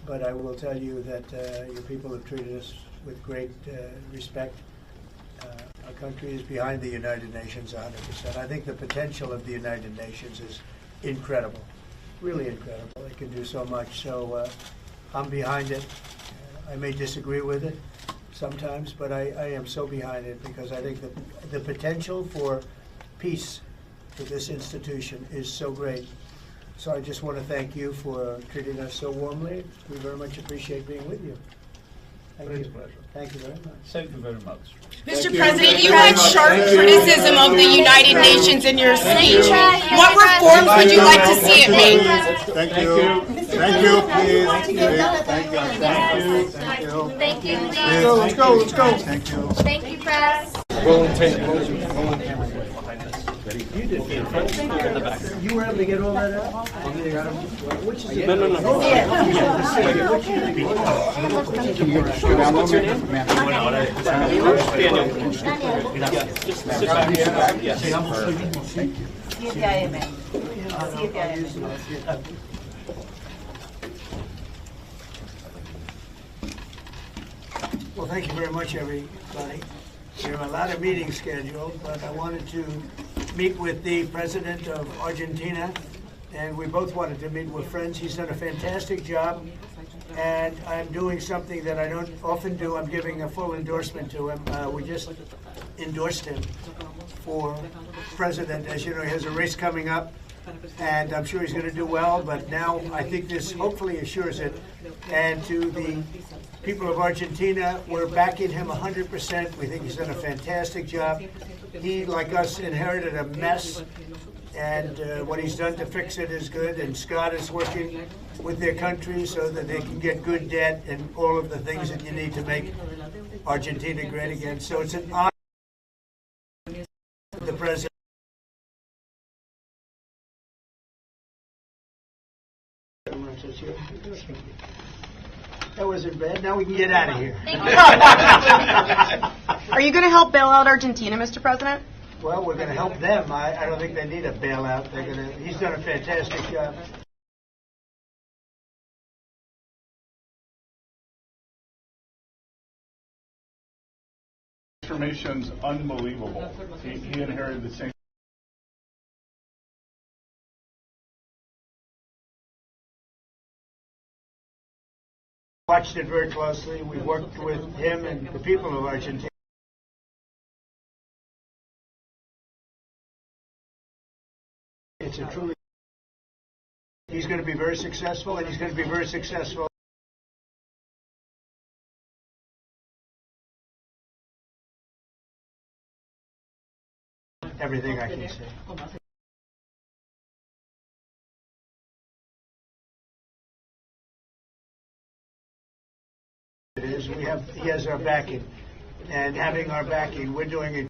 But I will tell you that your people have treated us with great respect. Our country is behind the United Nations 100%. I think the potential of the United Nations is incredible, really incredible. It can do so much. So I'm behind it. I may disagree with it sometimes, but I am so behind it because I think the potential for peace to this institution is so great. So I just want to thank you for treating us so warmly. We very much appreciate being with you. Thank you. Thank you very much. Thank you very much. Mr. President, you had sharp criticism of the United Nations in your speech. What reforms would you like to see it make? Thank you. Thank you, please. Thank you. Thank you. Thank you. Thank you. Let's go. Let's go. Thank you. Thank you, press. Rolling tape. Rolling camera. You did. You were able to get all that out? Which is No. What's your name? Well, thank you very much, everybody. There are a lot of meetings scheduled, but I wanted to meet with the president of Argentina, and we both wanted to meet with friends. He's done a fantastic job, and I'm doing something that I don't often do. I'm giving a full endorsement to him. We just endorsed him for president. As you know, he has a race coming up, and I'm sure he's going to do well, but now I think this hopefully assures it. And to the people of Argentina, we're backing him 100%. We think he's done a fantastic job. He, like us, inherited a mess, and what he's done to fix it is good, and Scott is working with their country so that they can get good debt and all of the things that you need to make Argentina great again. So it's an honor the president. That wasn't bad. Now we can get out of here. Are you going to help bail out Argentina, Mr. President? Well, we're going to help them. I don't think they need a bailout. He's done a fantastic job. Transformation's unbelievable. He inherited the same. Watched it very closely. We worked with him and the people of Argentina. It's a truly. He's going to be very successful, and he's going to be very successful. Everything I can say. It is. He has our backing, and having our backing, we're doing it.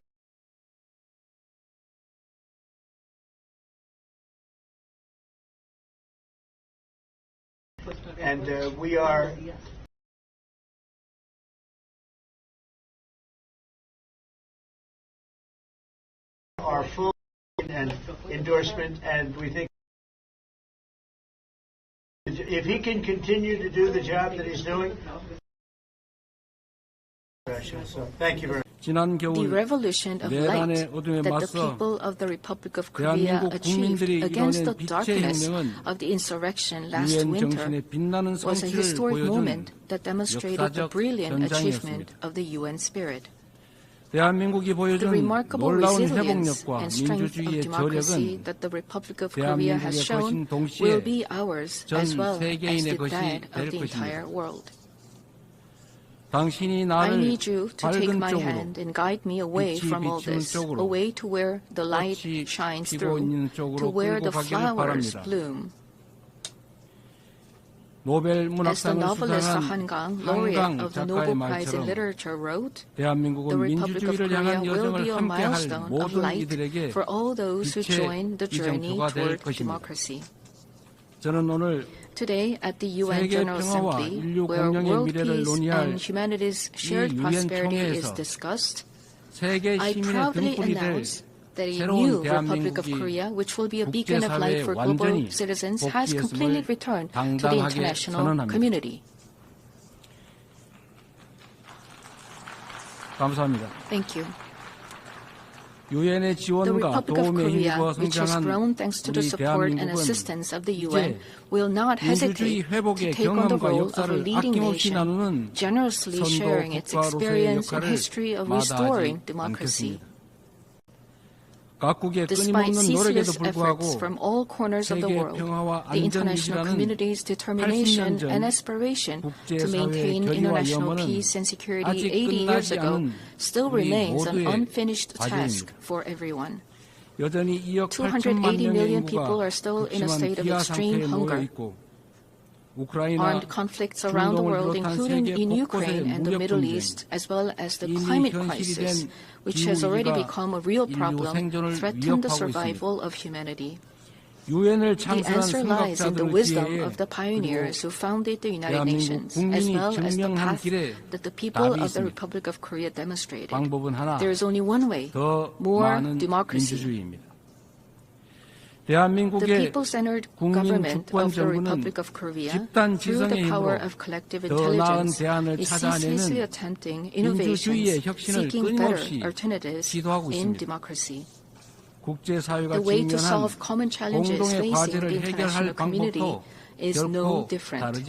And we are our full and endorsement, and we think if he can continue to do the job that he's doing. So, thank you very much. The revolution of light that the people of the Republic of Korea achieved against the darkness of the insurrection last winter was a historic moment that demonstrated the brilliant achievement of the UN spirit. The remarkable resilience and strength of democracy that the Republic of Korea has shown will be ours as well as the that of the entire world. I need you to take my hand and guide me away from all this, away to where the light shines through, to where the flowers bloom. As the novelist Han Gang, laureate of the Nobel Prize in Literature, wrote, the Republic of Korea will be a milestone of light for all those who join the journey toward democracy. Today, at the UN General Assembly, where world peace and humanity's shared prosperity is discussed, I proudly announce that a new Republic of Korea, which will be a beacon of light for global citizens, has completely returned to the international community. Thank you. The Republic of Korea, which has grown thanks to the support and assistance of the UN, will not hesitate to take on the role of a leading nation, generously sharing its experience and history of restoring democracy. Despite ceaseless efforts from all corners of the world, the international community's determination and aspiration to maintain international peace and security 80 years ago still remains an unfinished task for everyone. 280 million people are still in a state of extreme hunger. Armed conflicts around the world, including in Ukraine and the Middle East, as well as the climate crisis, which has already become a real problem, threaten the survival of humanity. The answer lies in the wisdom of the pioneers who founded the United Nations, as well as the path that the people of the Republic of Korea demonstrated. There is only one way, more democracy. The people-centered government of the Republic of Korea, through the power of collective intelligence, is ceaselessly attempting innovations, seeking better alternatives in democracy. The way to solve common challenges facing the international community is no different.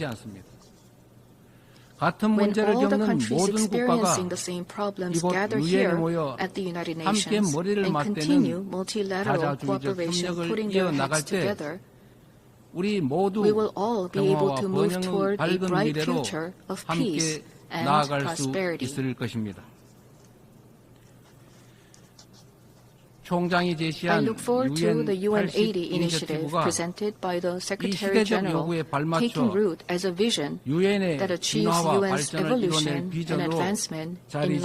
When all the countries experiencing the same problems gather here at the United Nations and continue multilateral cooperation, putting their heads together, we will all be able to move toward a bright future of peace and prosperity. I look forward to the UN 80 initiative presented by the Secretary General, taking root as a vision that achieves UN's evolution and advancement in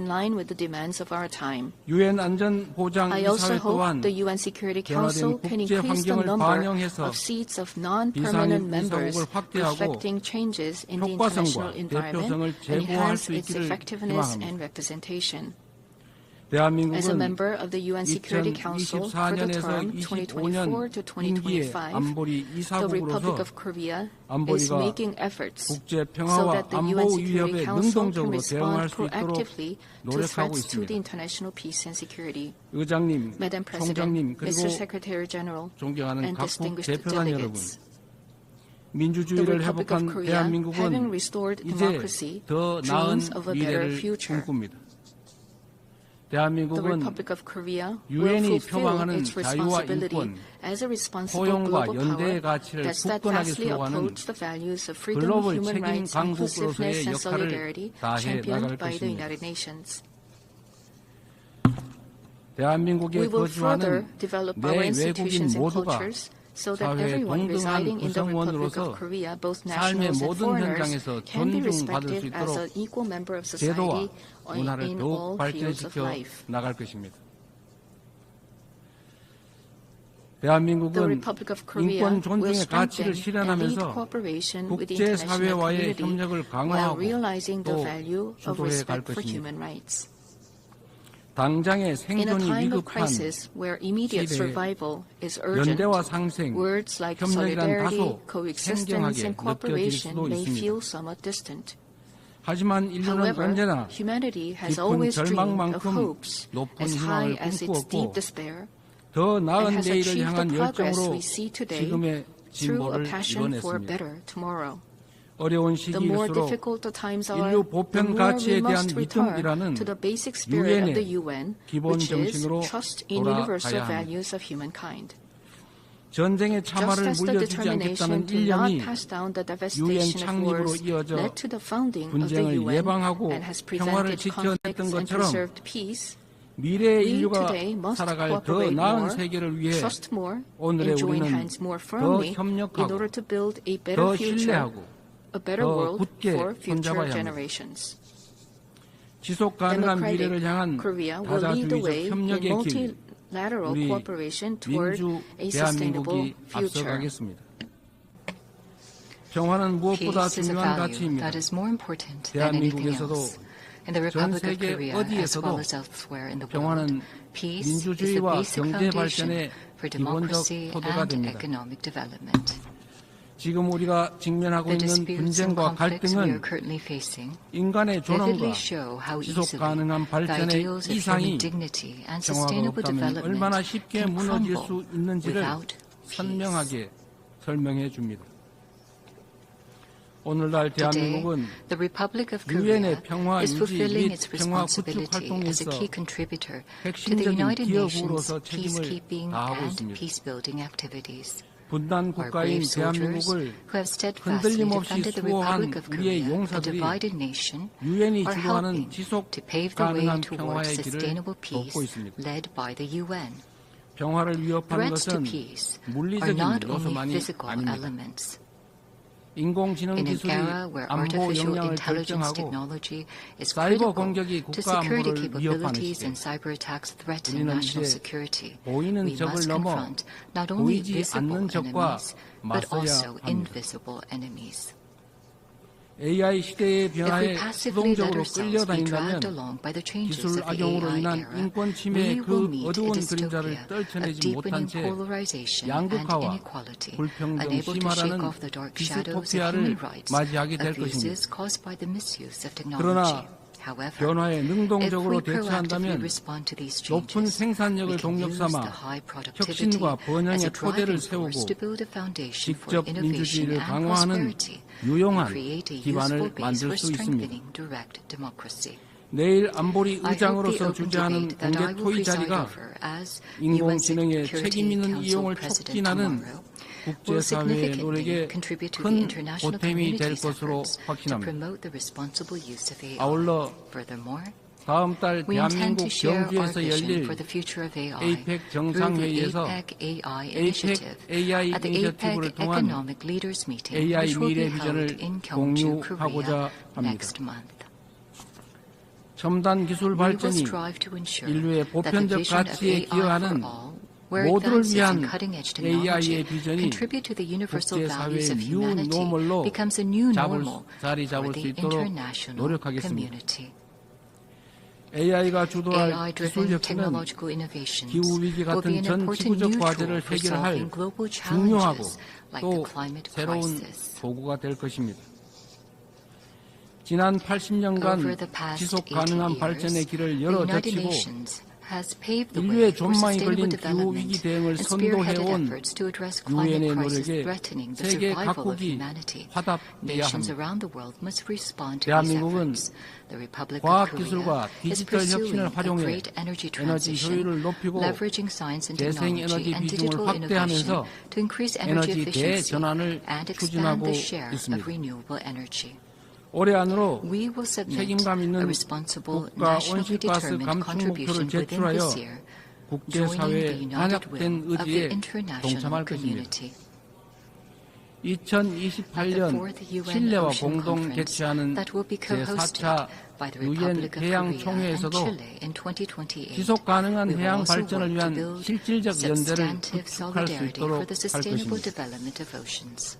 line with the demands of our time. I also hope the UN Security Council can increase the number of seats of non-permanent members, reflecting changes in the international environment, and enhance its effectiveness and representation. As a member of the UN Security Council for the term 2024 to 2025, the Republic of Korea is making efforts so that the UN Security Council can respond proactively to threats to the international peace and security. Madam President, Mr. Secretary General, and distinguished delegates, the Republic of Korea, having restored democracy, dreams of a better future. The Republic of Korea will fulfill its responsibility as a responsible global power that steadfastly upholds the values of freedom, human rights, inclusiveness, and solidarity championed by the United Nations. We will further develop our institutions and cultures so that everyone residing in the Republic of Korea, both nationals and foreigners, can be respected as an equal member of society in all fields of life. The Republic of Korea will strengthen and lead cooperation with the international community while realizing the value of respect for human rights. In a time of crisis where immediate survival is urgent, words like solidarity, coexistence, and cooperation may feel somewhat distant. However, humanity has always dreamed of hopes as high as its deep despair and has achieved the progress we see today through a passion for a better tomorrow. The more difficult the times are, the more we must return to the basic spirit of the UN, which is trust in universal values of humankind. Just as the determination to not pass down the devastation of wars led to the founding of the UN and has prevented conflicts and preserved peace, we today must cooperate more, trust more, and join hands more firmly in order to build a better future, a better world for future generations. Democratic Korea will lead the way in multilateral cooperation toward a sustainable future. Peace is a value that is more important than anything else. In the Republic of Korea, as well as elsewhere in the world, peace is the basic foundation for democracy and economic development. The disputes and conflicts we are currently facing vividly show how easily the ideals of human dignity and sustainable development can crumble without peace. 오늘날 Today, 대한민국은 the Republic of 유엔의 Korea 평화 is 유지 fulfilling 및 its 평화 구축 responsibility as a 활동에서 key contributor to the 핵심적인 United Nations 기여국으로서 책임을 peacekeeping 다하고 and 있습니다. peacebuilding activities. 분단 Our 국가인 brave soldiers 대한민국을 who have steadfastly 흔들림 없이 defended the 수호한 Republic of 우리의 Korea, a 용사들이 divided nation, 유엔이 are 주도하는 helping 지속 to pave the way 가능한 towards 평화의 길을 sustainable peace 돕고 있습니다. led by the UN. 평화를 위협하는 Threats to 것은 peace are 물리적인 not only 요소만이 physical 아닙니다. elements. 인공지능 In an 기술이 era where 안보 artificial 역량을 intelligence 결정하고 technology is 사이버 critical 공격이 to 국가 security 안보를 위협하는 capabilities 시대, and cyber attacks threaten 우리는 national 이제 security, 보이는 we 적을 must 넘어 confront not only 보이지 visible 않는 적과 enemies, but 맞서야 also 합니다. invisible enemies. AI 시대의 If we 변화에 passively let 수동적으로 ourselves be 끌려다닌다면 dragged along by the changes 기술 of the 악용으로 AI 인한 era, 인권 침해의 we will 그 meet a 어두운 dystopia 그림자를 of 떨쳐내지 못한 deepening 채 polarization and 양극화와 inequality, 불평등 unable to shake 심화라는 off the dark shadows of 디스토피아를 human rights, 맞이하게 될 abuses 것입니다. caused by the misuse of 그러나 technology. However, 변화에 if 능동적으로 we proactively 대처한다면 respond to these 높은 changes, 생산력을 we can 동력 use the 삼아 high productivity 혁신과 as 번영의 a 토대를 driving force 세우고 to build a foundation for 직접 innovation 민주주의를 and 강화하는 prosperity, and 유용한 create a 기반을 useful base 만들 for 수 있습니다. strengthening direct democracy. 내일 안보리 I hope the 의장으로서 open 주재하는 debate that I 공개 will 토의 preside 자리가 over as 인공지능의 UN 책임 있는 Security 이용을 Council President 촉진하는 tomorrow will 국제사회의 노력에 significantly contribute to the 큰 international 보탬이 될 community's 것으로 efforts to 확신합니다. promote the responsible use of AI. 아울러 Furthermore, 다음 달 we intend 대한민국 to share our 경주에서 vision 열릴 for the future of AI APEC through the 정상회의에서 APEC AI APEC initiative AI at the 이니셔티브를 APEC 통한 Economic Leaders Meeting, AI which will be 미래 held 비전을 in Gyeongju, 공유하고자 Korea 합니다. next month. 첨단 기술 We will 발전이 strive to ensure 인류의 that the 보편적 vision of 가치에 AI 기여하는 for all, where 모두를 advances 위한 in cutting-edge technology AI의 비전이 contribute to the universal values 국제사회의 of 뉴 humanity 노멀로 becomes a new normal 자리 for 잡을 수 the 있도록 international 노력하겠습니다. community. AI가 주도할 기술 AI-driven 혁신은 technological innovations 기후위기 will be 같은 an 전 important 지구적 new 과제를 tool for 해결할 solving global 중요하고 challenges like the 또 climate 새로운 crisis. 도구가 될 것입니다. 지난 80년간 Over the past 지속 80 가능한 발전의 years, 길을 the 열어 United 젖히고 Nations has paved the way 인류의 for 존망이 sustainable 걸린 기후위기 development 대응을 and spearheaded 선도해온 efforts to address climate 유엔의 crisis 노력에 threatening the 세계 survival of 각국이 humanity. 화답해야 Nations 합니다. around the world must respond to these 대한민국은 efforts. The Republic of 과학기술과 Korea is 디지털 pursuing 혁신을 a 활용해 great energy 에너지 transition, 효율을 높이고 leveraging science and 재생에너지 technology and 비중을 digital innovation 확대하면서 to increase energy 에너지 efficiency 대전환을 and expand 추진하고 the share 있습니다. of renewable energy. 올해 안으로 We will submit 책임감 a 있는 responsible, 국가 nationally 온실가스 determined 감축 contribution 목표를 within 제출하여 this year, joining the 국제사회의 united 한약된 will of the 의지에 international 동참할 것입니다. community. 2028년 칠레와 공동 개최하는 that will be co-hosted 제4차 by the 유엔 Republic of 해양 Korea and 총회에서도 Chile in 2028. 지속 가능한 We will 해양 also 발전을 work to 위한 build 실질적 연대를 substantive 구축할 수 solidarity 있도록 for the 할 sustainable 것입니다. development of oceans.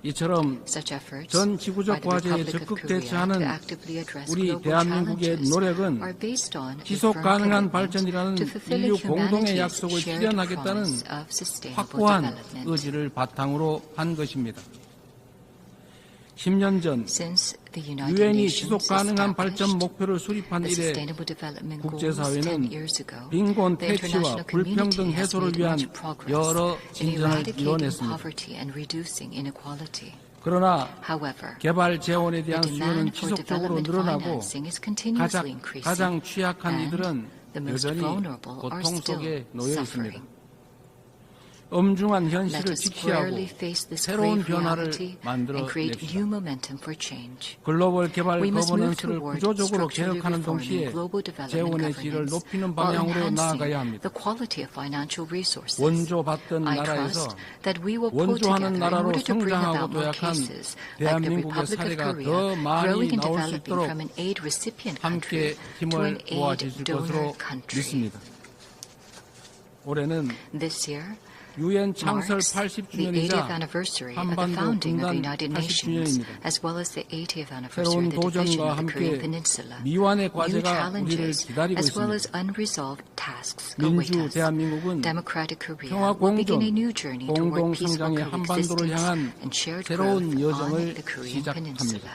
이처럼 Such efforts 전 by 지구적 the 과제에 Republic of 적극 Korea 대처하는 to actively address 우리 global 대한민국의 challenges 노력은 are based on a 지속 firm 가능한 commitment 발전이라는 to fulfilling 인류 공동의 humanity's 약속을 shared 실현하겠다는 promise of sustainable 확고한 development. 의지를 바탕으로 한 것입니다. 10년 전 Since the United 유엔이 Nations 지속 가능한 발전 established 목표를 수립한 the 이래 Sustainable Development Goals 10 국제사회는 years ago, 빈곤 the 퇴치와 international community 불평등 has 해소를 made 위한 much progress 여러 in 진전을 eradicating 이뤄냈습니다. poverty and reducing inequality. 그러나 However, 개발 재원에 the 대한 수요는 demand for 지속적으로 development 늘어나고 financing is continuously increasing, 가장 취약한 and 이들은 the most 여전히 vulnerable are 고통 still 속에 놓여 suffering. 있습니다. 엄중한 Let 현실을 us 직시하고 squarely face this 새로운 grave 변화를 reality 만들어 and create 냅시다. new momentum for change. 글로벌 개발 We must move 거버넌스를 toward 구조적으로 structurally 개혁하는 reforming 동시에 global development 재원의 질을 governance 높이는 while 방향으로 enhancing 나아가야 합니다. the quality of financial resources. 원조 받던 I 나라에서 trust that we will pull 원조하는 together in 나라로 order to bring 성장하고 about more 도약한 cases like the 대한민국의 Republic of 사례가 더 Korea 많이 growing and 나올 수 developing 있도록 from an aid recipient 함께 country to 힘을 an aid 모아주실 donor 것으로 country. 믿습니다. 올해는 This year 유엔 창설 marks the 80th 80주년이자 anniversary of the 한반도 founding of the 분단 United Nations, 80주년입니다. as well as the 80th 새로운 anniversary of the division 도전과 of the Korean 함께 Peninsula. 미완의 New 과제가 우리를 challenges, 기다리고 as well 있습니다. as unresolved tasks, await 민주 us. 대한민국은 Democratic Korea 평화 will begin 공존, a new journey toward 공동 peaceful 성장의 한반도를 coexistence 향한 and shared 새로운 growth on 여정을 the Korean Peninsula. 시작합니다.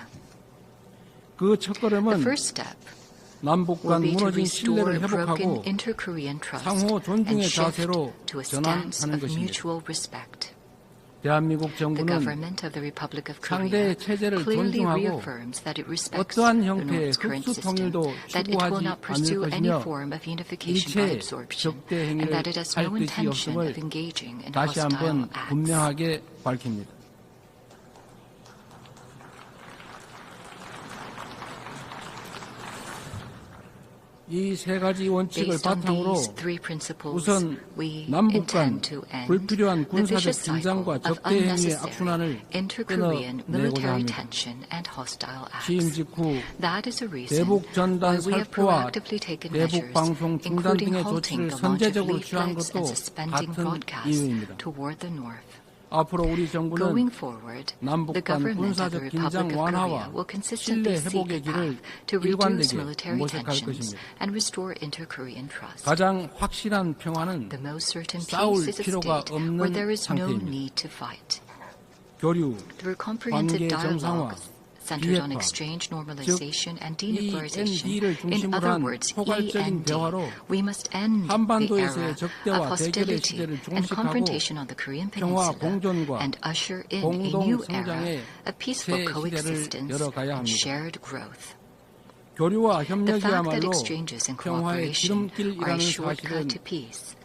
그 첫걸음은 The first step 남북 간 will be to 무너진 신뢰를 restore broken 회복하고 inter-Korean trust 상호 and 존중의 shift 자세로 to a stance 전환하는 of 것입니다. mutual respect. The government of the Republic of Korea clearly reaffirms that it respects the North's current system, that it will not pursue any form of unification by absorption, and that it has no intention of engaging in hostile acts. 이 세 가지 원칙을 바탕으로 우선 남북 간 불필요한 군사적 긴장과 적대 행위의 악순환을 끊어내고자 합니다. 취임 직후 대북 전단 살포와 대북 방송 중단 등의 조치를 선제적으로 취한 것도 같은 이유입니다. 앞으로 우리 정부는 남북 간 군사적 긴장 완화와 신뢰 회복의 길을 일관되게 모색할 것입니다. 가장 확실한 평화는 싸울 필요가 없는 상태입니다. 교류, 관계 정상화, centered on exchange, normalization, and denuclearization. In other words, END, we must end the era of hostility and confrontation on the Korean Peninsula and usher in a new era of peaceful coexistence and shared growth. The fact that exchanges and cooperation are a shortcut to peace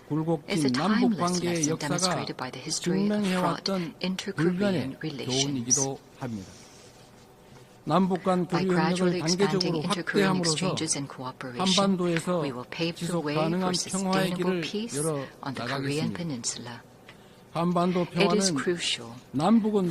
is a timeless lesson demonstrated by the history of fraught inter-Korean relations. By gradually expanding inter-Korean exchanges and cooperation, we will pave the way for sustainable peace on the Korean Peninsula. It is crucial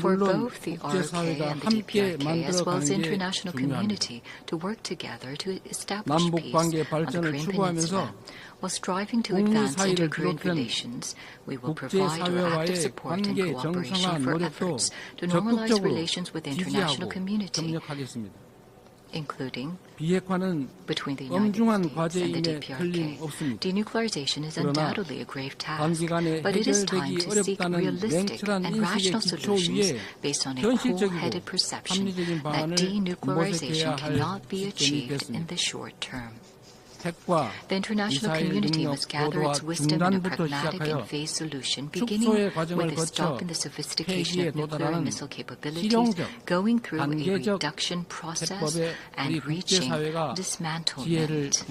for both the ROK and the DPRK, as well as the international community, to work together to establish peace on the Korean Peninsula. While striving to advance inter-Korean relations, we will provide our active support and cooperation for efforts to normalize relations with the international community, including between the United States and the DPRK. Denuclearization is undoubtedly a grave task, but it is time to seek realistic and rational solutions based on a cool-headed perception that denuclearization cannot be achieved in the short term. The international community must gather its wisdom in a pragmatic and phased solution, beginning with a stop in the sophistication of nuclear and missile capabilities, going through a reduction process, and reaching dismantlement.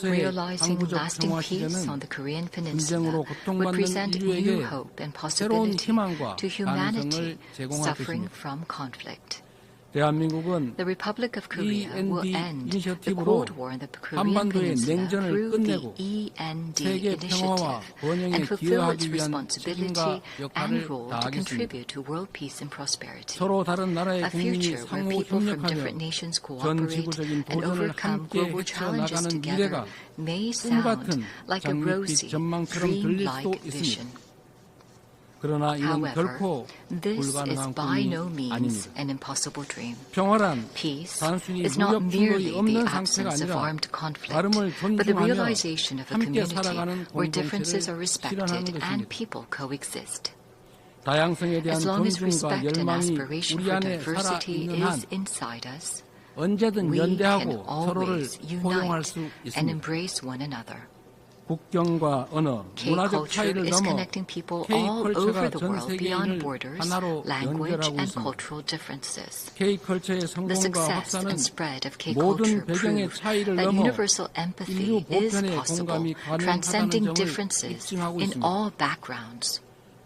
Realizing lasting peace on the Korean Peninsula would present new hope and possibility to humanity suffering from conflict. The Republic of Korea will end the Cold War in the Korean Peninsula through the END initiative and fulfill its responsibility and role to contribute to world peace and prosperity. A future where people from different nations cooperate and overcome global challenges together may sound like a rosy, dream-like vision. However, this is by no means an impossible dream. Peace is not merely the absence of armed conflict, but the realization of a community where differences are respected and people coexist. As long as respect and aspiration for diversity is inside us, we can always unite and embrace one another. K-culture is connecting people all over the world beyond borders, language, and cultural differences. The success and spread of K-culture proves that universal empathy is possible, transcending differences in all backgrounds.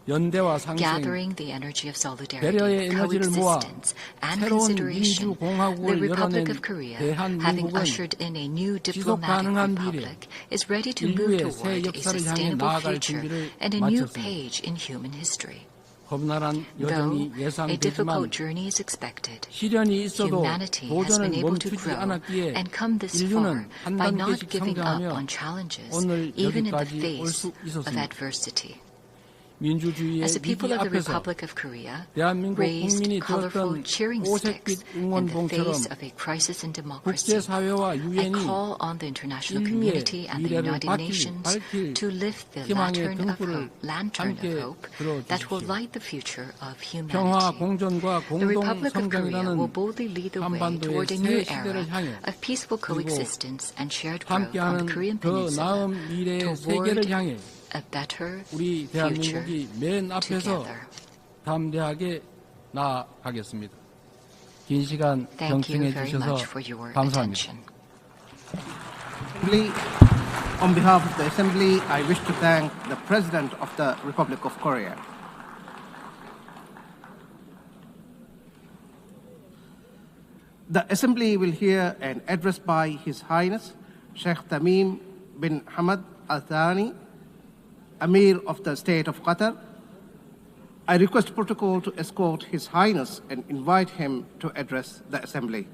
Gathering the energy of solidarity, coexistence, and consideration, the Republic of Korea, having ushered in a new diplomatic republic, is ready to move toward a sustainable future and a new page in human history. Though a difficult journey is expected, humanity has been able to grow and come this far by not giving up on challenges, even in the face of adversity. As the people of the Republic of Korea raised colorful cheering sticks in the face of a crisis in democracy, I call on the international community and the United Nations to lift the lantern of hope that will light the future of humanity. The Republic of Korea will boldly lead the way toward a new era of peaceful coexistence and shared growth on the Korean Peninsula toward a better 우리 future 대한민국이 맨 앞에서 together. 담대하게 나아가겠습니다. 긴 시간 Thank you 경청해 very 주셔서 much for your 감사합니다. attention. On behalf of the Assembly, I wish to thank the President of the Republic of Korea. The Assembly will hear an address by His Highness Sheikh Tamim bin Hamad Al Thani, Amir of the State of Qatar. I request protocol to escort His Highness and invite him to address the Assembly.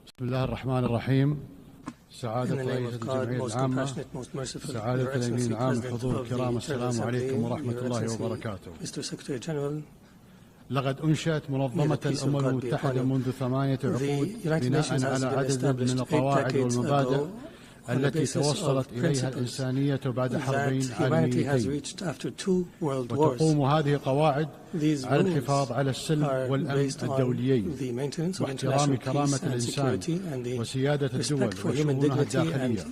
بسم الله الرحمن الرحيم. سعادة رئيس الجمعية العامة، سعادة الأمين العام، حضور الكرام، السلام عليكم ورحمة الله وبركاته. لقد أنشأت منظمة الأمم المتحدة منذ 8 عقود بناء على عدد من القواعد والمبادئ التي توصلت إليها الإنسانية بعد حربين عالميتين، وتقوم هذه القواعد على الحفاظ على السلم والأمن الدوليين واحترام كرامة الإنسان وسيادة الدول وشؤونها الداخلية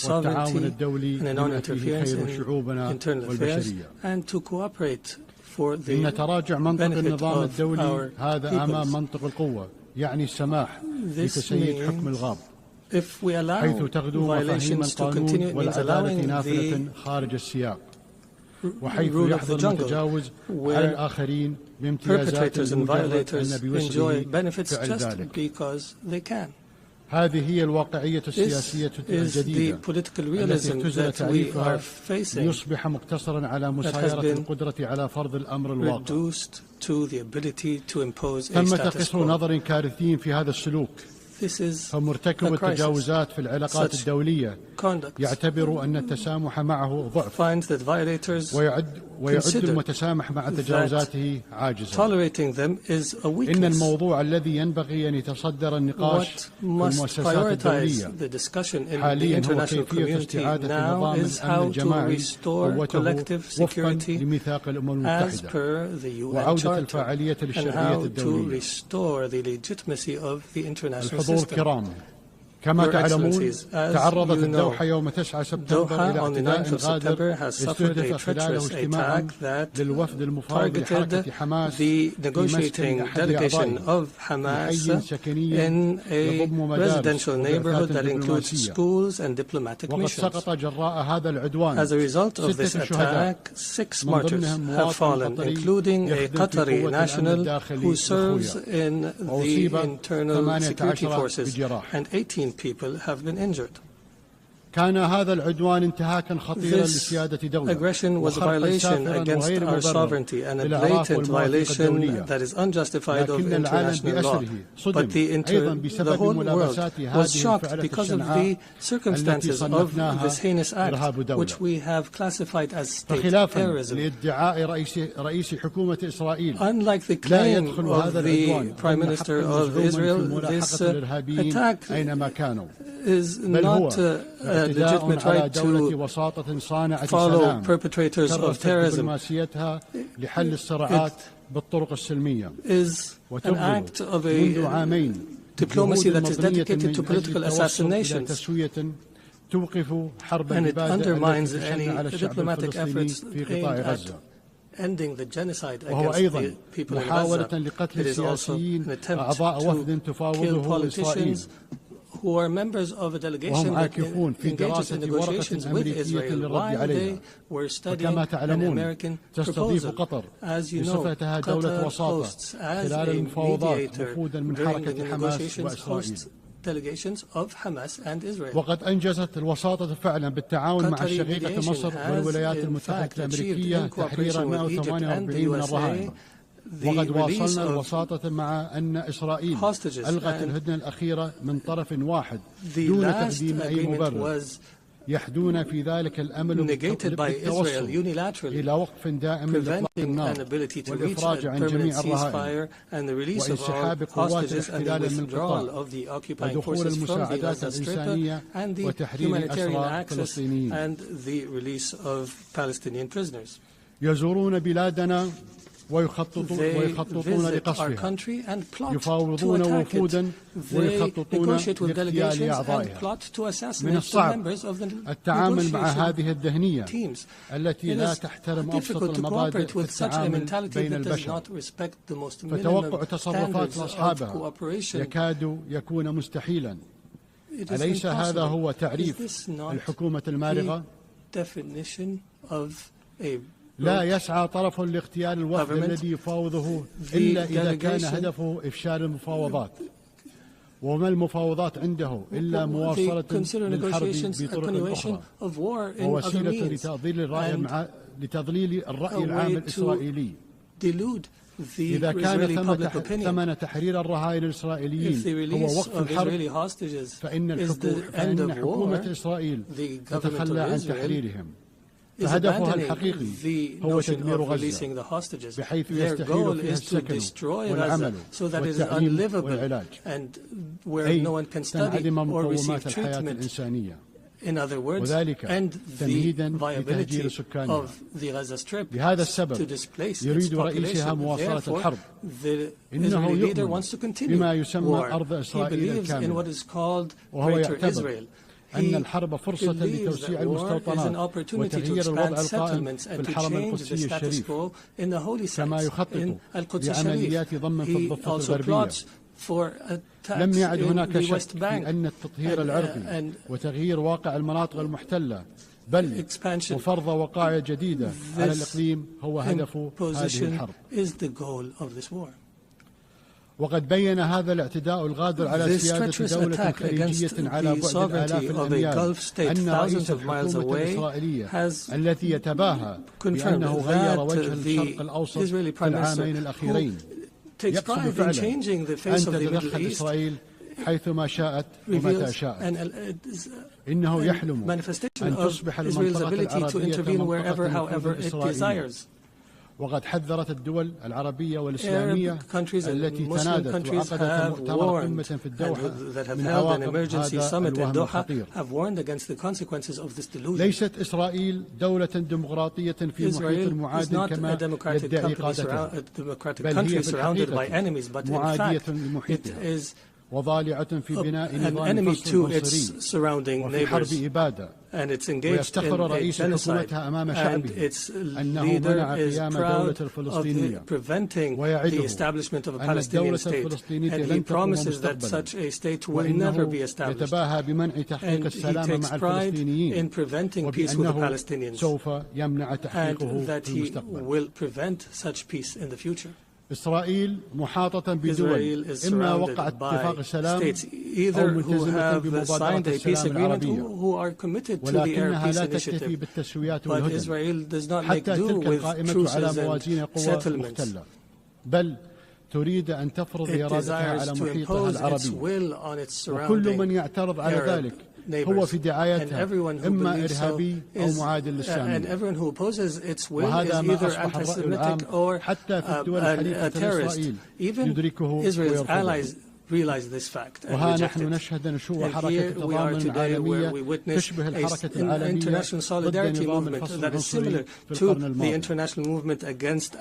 والتعاون الدولي بما فيه خير شعوبنا والبشرية. إن تراجع منطق النظام الدولي هذا أمام منطق القوة، يعني السماح بتسييد حكم الغاب، حيث تغدو مفاهيم القانون والعدالة نافذة خارج السياق، وحيث يحظى المتجاوز على الآخرين بامتيازات مجرد أن بوسعه فعل ذلك. هذه هي الواقعية السياسية الجديدة التي اختزل تعريفها ليصبح مقتصرا على مسايرة القدرة على فرض الأمر الواقع. ثمة قصر نظر كارثي في هذا السلوك، فمرتكب التجاوزات في العلاقات الدولية يعتبر أن التسامح معه ضعف، ويعد المتسامح مع تجاوزاته عاجزا. إن الموضوع الذي ينبغي أن يتصدر النقاش في المؤسسات الدولية حاليا هو كيفية استعادة نظام الأمن الجماعي قوته وفقا لميثاق الأمم المتحدة، وعودة الفاعلية للشرعية الدولية. الحضور الكرام، كما تعلمون تعرضت الدوحة يوم 9 سبتمبر إلى اعتداء غادر استهدف خلاله اجتماعا للوفد المفاوض لحركة حماس في مسكن أحد أعضائه بحي سكني يضم مدارس وبعثات دبلوماسية. وقد سقط جراء هذا العدوان 6 شهداء، من ضمنهم مواطن قطري يخدم في الأمن الداخلي الخويا، وأصيب 18 بجراح. people have been injured. كان هذا العدوان انتهاكا خطيرا لسيادة دولة، aggression was a violation against our sovereignty and a blatant violation that is unjustified of international law. But the whole world was shocked because of the circumstances of this heinous act, which we have classified as state terrorism. Unlike the claim of the Prime Minister of Israel, this attack is not legitimate right to follow perpetrators of terrorism. It is an act of a diplomacy that is dedicated to political assassinations, and it undermines any diplomatic efforts aimed at ending the genocide against the people in Gaza. It is also an attempt to kill politicians who are members of a delegation that engages in negotiations with Israel while they were studying an American proposal. As you know, Qatar hosts as a mediator during the negotiations, hosts delegations of Hamas and Israel. وقد أنجزت الوساطة فعلا بالتعاون مع الشقيقة مصر والولايات المتحدة الأمريكية تحرير 148 من الرهائن. وقد واصلنا الوساطة مع أن إسرائيل ألغت الهدنة الأخيرة من طرف واحد دون تقديم أي مبرر، يحدون في ذلك الأمل negated by Israel unilaterally, إلى وقف دائم لإطلاق النار والإفراج عن جميع الرهائن وانسحاب قوات الاحتلال من القطاع ودخول المساعدات الإنسانية وتحرير الأسرى الفلسطينيين. يزورون بلادنا ويخططون لقصفها، يفاوضون وفودا ويخططون لاغتيال أعضائها. من الصعب التعامل مع هذه الذهنية التي لا تحترم أبسط المبادئ في التعامل بين البشر، فتوقع تصرفات أصحابها يكاد يكون مستحيلا. أليس هذا هو تعريف الحكومة المارغة؟ لا يسعى طرف لاغتيال الوفد الذي يفاوضه إلا إذا كان هدفه إفشال المفاوضات، وما المفاوضات عنده إلا مواصلة للحرب بطرق أخرى ووسيلة لتضليل الرأي العام الإسرائيلي. إذا كان ثمن تحرير الرهائن الإسرائيليين هو وقف الحرب، فإن حكومة إسرائيل تتخلى عن تحريرهم. فهدفها الحقيقي هو تدمير غزة بحيث يستحيل فيها السكن والعمل والتعليم والعلاج، أي تنعدم مقومات الحياة الإنسانية، وذلك تمهيدا لتهجير سكانها. لهذا السبب يريد رئيسها مواصلة الحرب. إنه يؤمن بما يسمى أرض إسرائيل الكاملة، وهو يعتبر أن الحرب فرصة لتوسيع المستوطنات وتغيير الوضع القائم في الحرم القدسي الشريف، كما يخطط لعمليات ضم في الضفة الغربية. لم يعد هناك شك في أن التطهير العرقي وتغيير واقع المناطق المحتلة بل وفرض وقائع جديدة على الإقليم هو هدف هذه الحرب. وقد بين هذا الاعتداء الغادر على سيادة دولة خليجية على بعد آلاف الأميال أن رئيس الحكومة الإسرائيلية الذي يتباهى بأنه غير وجه الشرق الأوسط في العامين الأخيرين يقصد فعلا أن تتدخل إسرائيل حيثما شاءت ومتى شاءت. إنه يحلم أن تصبح المنطقة العربية كمنطقة إسرائيلية. وقد حذرت الدول العربية والإسلامية التي تنادت وعقدت مؤتمر قمة في الدوحة من عواقب هذا الوهم الخطير. ليست إسرائيل دولة ديمقراطية في محيط معاد كما يدعي قادتها، بل هي في الحقيقة معادية لمحيطها وضالعة في بناء نظام فصل عنصري وفي حرب إبادة. ويفتخر رئيس حكومتها أمام شعبه أنه منع قيام دولة الفلسطينية، ويعده أن الدولة الفلسطينية لن تقوم مستقبلا، وإنه يتباهى بمنع تحقيق السلام مع الفلسطينيين، وبأنه سوف يمنع تحقيقه في المستقبل. إسرائيل محاطة بدول إما وقعت اتفاق سلام أو ملتزمة بمبادرة السلام العربية، ولكنها لا تكتفي بالتسويات والهدن حتى تلك القائمة على موازين قوى مختلة، بل تريد أن تفرض إرادتها على محيطها العربي. وكل من يعترض على ذلك هو في دعايتها إما إرهابي أو معاد للسامية. وهذا ما أصبح الرأي العام حتى في الدول الحليفة لإسرائيل يدركه ويرفضه. وها نحن نشهد نشوء حركة التضامن العالمية تشبه الحركة العالمية ضد نظام الفصل العنصري في القرن الماضي.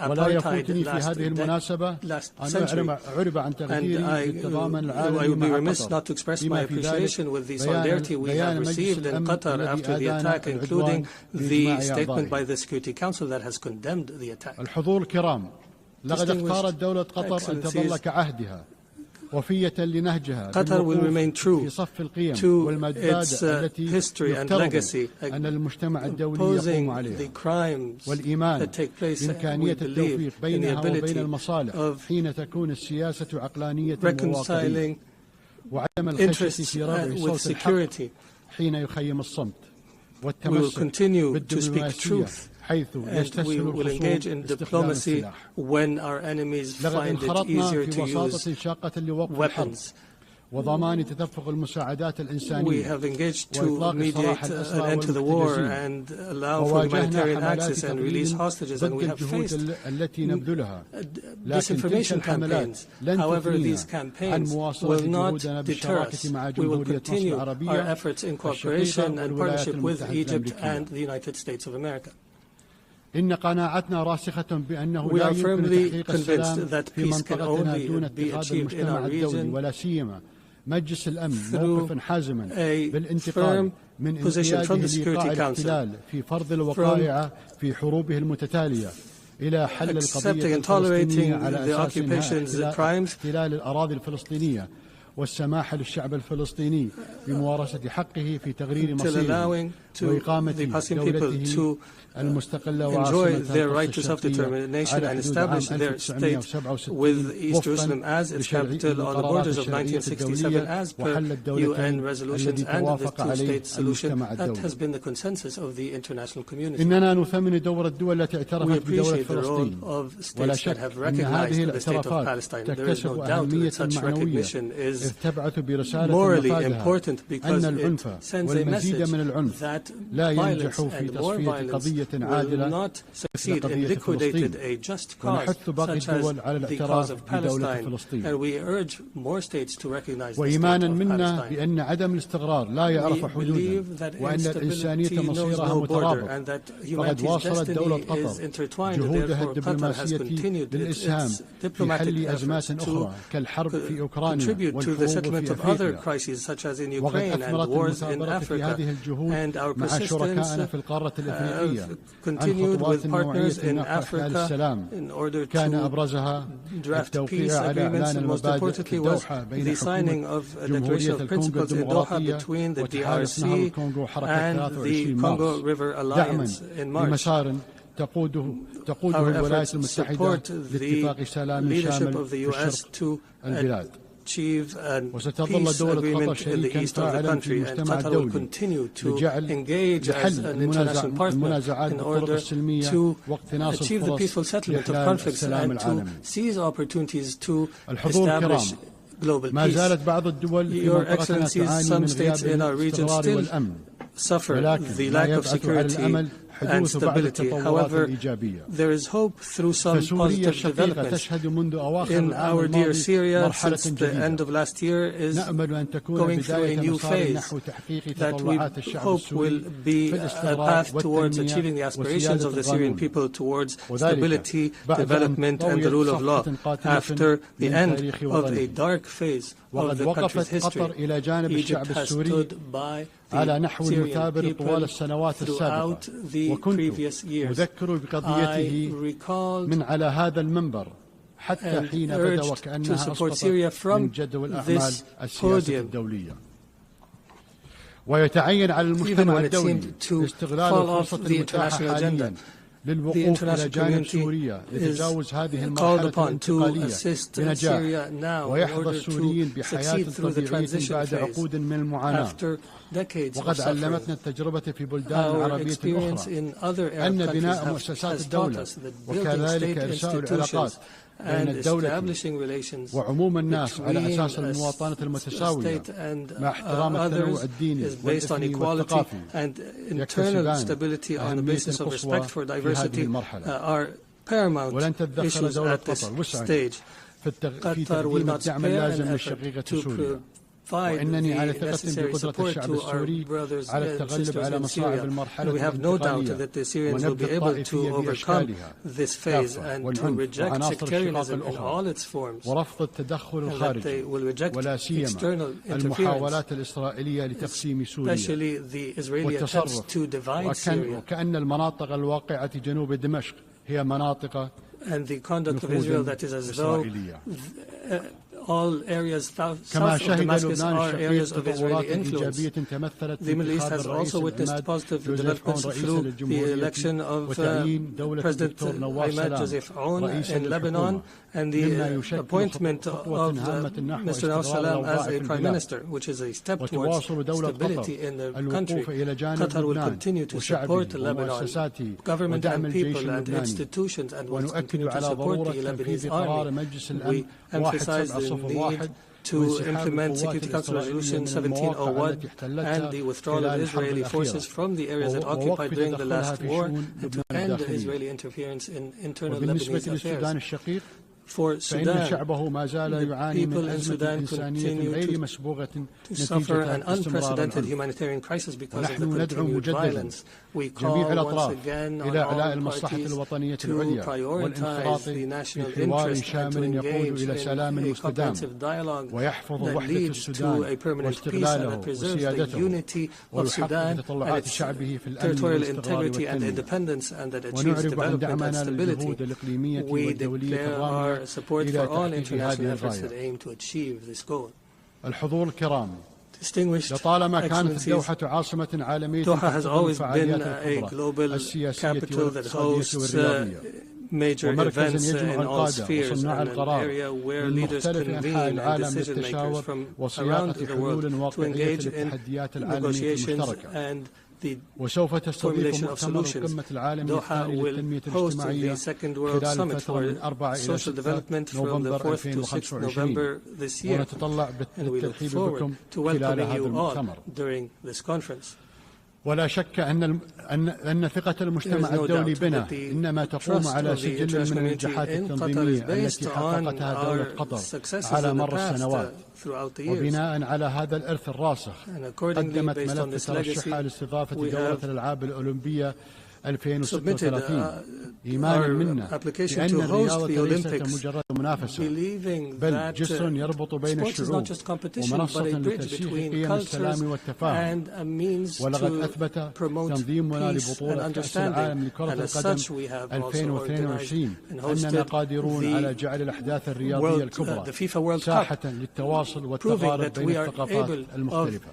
ولا يفوتني في هذه المناسبة أن أعرب عن تقديري للتضامن العالمي مع قطر، بما في ذلك بيان مجلس الأمن الذي أدان العدوان بإجماع أعضائه. الحضور الكرام، لقد اختارت دولة قطر أن تظل كعهدها وفية لنهجها في صف القيم والمبادئ التي يفترض أن المجتمع الدولي يقوم عليها، والإيمان بإمكانية التوفيق بينها وبين المصالح حين تكون السياسة عقلانية وواقعية، وعدم الخشية في رفع صوت الحق حين يخيم الصمت، والتمسك بالدبلوماسية حيث يستسهل الخصوم استخدام السلاح. لقد انخرطنا في وساطة شاقة لوقف الحرب، وضمان تدفق المساعدات we الإنسانية have engaged to وإطلاق mediate سراح an الأسرى end to the war والمحتجزين. and allow for وواجهنا humanitarian حملات access and release تضليل hostages, and ضد we have faced الجهود التي نبذلها. لكن تلك disinformation الحملات campaigns. لن However, these تثنينا عن campaigns will مواصلة not جهودنا deter بالشراكة us. مع We will جمهورية مصر continue our العربية efforts in الشقيقة cooperation and والولايات partnership with المتحدة Egypt الأمريكية. and the United States of America. إن قناعتنا راسخة بأنه We لا are يمكن firmly تحقيق convinced السلام that في peace can منطقتنا only دون be اتخاذ achieved in المجتمع our الدولي region ولا سيما مجلس الأمن through موقفا حازما a بالانتقال firm من position from انقياده the Security لإيقاع Council, الاحتلال في فرض الوقائع في حروبه المتتالية إلى حل القضية accepting and tolerating الفلسطينية على the أساس occupation's إنهاء crimes, احتلال الأراضي الفلسطينية والسماح للشعب الفلسطيني بممارسة حقه في تغيير till مصيره allowing to وإقامة the Palestinian people دولته المستقلة enjoy وعاصمتها their right القدس to الشرقية self-determination على and حدود عام establish their state 1967 with East Jerusalem as its بشرعية capital on the القرارات borders of الشرعية 1967 الدولية as per وحل UN الدولتين resolutions الذي and the توافق عليه two-state solution المجتمع that الدولي. has been the consensus of the international community. إننا نثمن دور الدول التي We اعترفت بدولة appreciate the role فلسطين of ولا states that شك have أن هذه recognized the state of الاعترافات Palestine. There is تكتسب no doubt أهمية that such معنوية recognition is إذ تبعث برسالة morally مفادها important because أن it العنف sends a والمزيد message من العنف that لا violence ينجح في and more تصفية violence قضية will عادلة not succeed in قضية liquidating فلسطين a just cause ونحث باقي such as الدول على the cause الاعتراف of بدولة Palestine, فلسطين. and we urge more states to recognize the state وإيمانا of منا Palestine. بأن عدم الاستقرار لا يعرف We حدودا believe that وأن الإنسانية instability knows مصيرها no border مترابط. and that فقد humanity's واصلت دولة destiny قطر is intertwined. جهودها Therefore, Qatar has الدبلوماسية continued للإسهام its في diplomatic حل أزمات efforts أخرى to كالحرب في أوكرانيا contribute to the والحروب settlement في of other أفريقيا. crises such as in وقد Ukraine and أثمرت wars in المثابرة في Africa, هذه الجهود and our مع شركائنا persistence في القارة الإفريقية عن continued خطوات with نوعية partners in لنقل Africa السلام in order كان to أبرزها draft التوقيع peace على agreements, إعلان and most المبادئ في importantly was الدوحة the بين signing حكومة of a declaration جمهورية of الكونغو principles in Doha الديمقراطية between the وتحالف نهر DRC الكونغو حركة and 23 the Congo مارس River دعما Alliance in March. لمسار تقوده Our الولايات efforts المتحدة support لاتفاق the سلام leadership شامل of the في US الشرق to البلاد. achieve a وستظل peace دولة قطر agreement in the شريكا east of the فاعلا في country, and المجتمع Qatar will الدولي continue to لجعل engage as لحل an international partner المنازعات in بالطرق order السلمية to واقتناص achieve the peaceful الفرص settlement of لإحلال conflicts السلام and to العالمي. seize opportunities to الحضور الكرام، establish global ما peace. زالت بعض الدول في Your منطقتنا Excellencies, تعاني some من states غياب in our region الاستقرار still والأمن، suffer ولكن the ما lack of يبعث على security الأمل and حدوث بعض stability. التطورات However, الإيجابية. there is hope through some فسوريا positive الشقيقة developments. تشهد منذ أواخر In العام our dear الماضي Syria, مرحلة since the end جديدة. of last year, is نأمل أن تكون going through a بداية new مسار phase نحو تحقيق that we تطلعات الشعب hope السوري will be في a الاستقرار path towards والتنمية achieving the aspirations وسيادة of the Syrian القانون. people towards وذلك stability, بعد أن development, and the طويت rule of law صفحة قاتلة after the من end تاريخ of a وطنه. dark phase of وقد the country's وقفت قطر history. إلى جانب الشعب Egypt has السوري stood by على the نحو Syrian المثابر طوال people السنوات السابقة. throughout the وكنت previous years. أذكر بقضيته من على هذا المنبر حتى حين بدا وكأنها أسقطت من جدول أعمال السياسة الدولية. ويتعين على المجتمع الدولي استغلال الفرصة المتاحة حاليا للوقوف إلى جانب سوريا لتجاوز هذه المرحلة الانتقالية بنجاح ويحظى السوريين بحياة طبيعية بعد عقود من المعاناة. وقد علمتنا التجربة في بلدان عربية أخرى أن بناء مؤسسات الدولة وكذلك إرساء العلاقات بين الدولة وعموم الناس على أساس المواطنة المتساوية مع احترام التنوع الديني والإثني والثقافي يكتسبان أهمية قصوى في هذه المرحلة. ولن تتدخل دولة قطر وسعا في تقديم الدعم اللازم للشقيقة سوريا. وإنني على ثقة بقدرة الشعب السوري على التغلب على مصاعب المرحلة الانتقالية ونبذ الطائفية بأشكالها كافة والعنف وعناصر الشقاق الأخرى ورفض التدخل الخارجي ولا سيما المحاولات الإسرائيلية لتقسيم سوريا والتصرف وكأن المناطق الواقعة جنوب دمشق هي مناطق نفوذ إسرائيلية. All areas south of Damascus are areas of Israeli influence. The Middle East has also witnessed positive developments through the election of President Ahmed Joseph Aoun in Lebanon and the appointment of Mr. al-Salam as a Prime Minister, which is a step towards stability in the country. Qatar will continue to support Lebanon, government and people and institutions, and will continue to support the Lebanese army. We emphasize the need to implement Security Council Resolution 1701 and the withdrawal of Israeli forces from the areas it occupied during the last war, and to end the Israeli interference in internal Lebanese affairs. For Sudan, people in Sudan continue to suffer an unprecedented humanitarian crisis because of the continued violence. We call once again on all parties to prioritize the national interest and to engage in a comprehensive dialogue that leads to a permanent peace and that preserves the unity of Sudan and its territorial integrity and independence, and that achieves development and stability. We declare our support for all international efforts that aim to achieve this goal. Distinguished Excellencies, Doha has always been a global capital that hosts major events in all spheres, and an area where leaders convene and decision makers from around the world to engage in negotiations and the formulation of solutions. Doha will host the Second World Summit for Social Development from the 4th to 6th November this year, and we look forward to welcoming you all during this conference. ولا شك أن ثقة المجتمع الدولي بنا إنما تقوم على سجل من النجاحات التنظيمية التي حققتها دولة قطر على مر السنوات، وبناء على هذا الإرث الراسخ قدمت ملف ترشحها لاستضافة دورة الألعاب الأولمبية 2036 إيمانا منا بأن الرياضة ليست مجرد منافسة بل جسر يربط بين الشعوب ومنصة لترسيخ قيم السلام والتفاهم. ولقد أثبت تنظيمنا لبطولة كأس العالم لكرة القدم 2022 أننا قادرون على جعل الأحداث الرياضية الكبرى ساحة للتواصل والتقارب بين الثقافات المختلفة.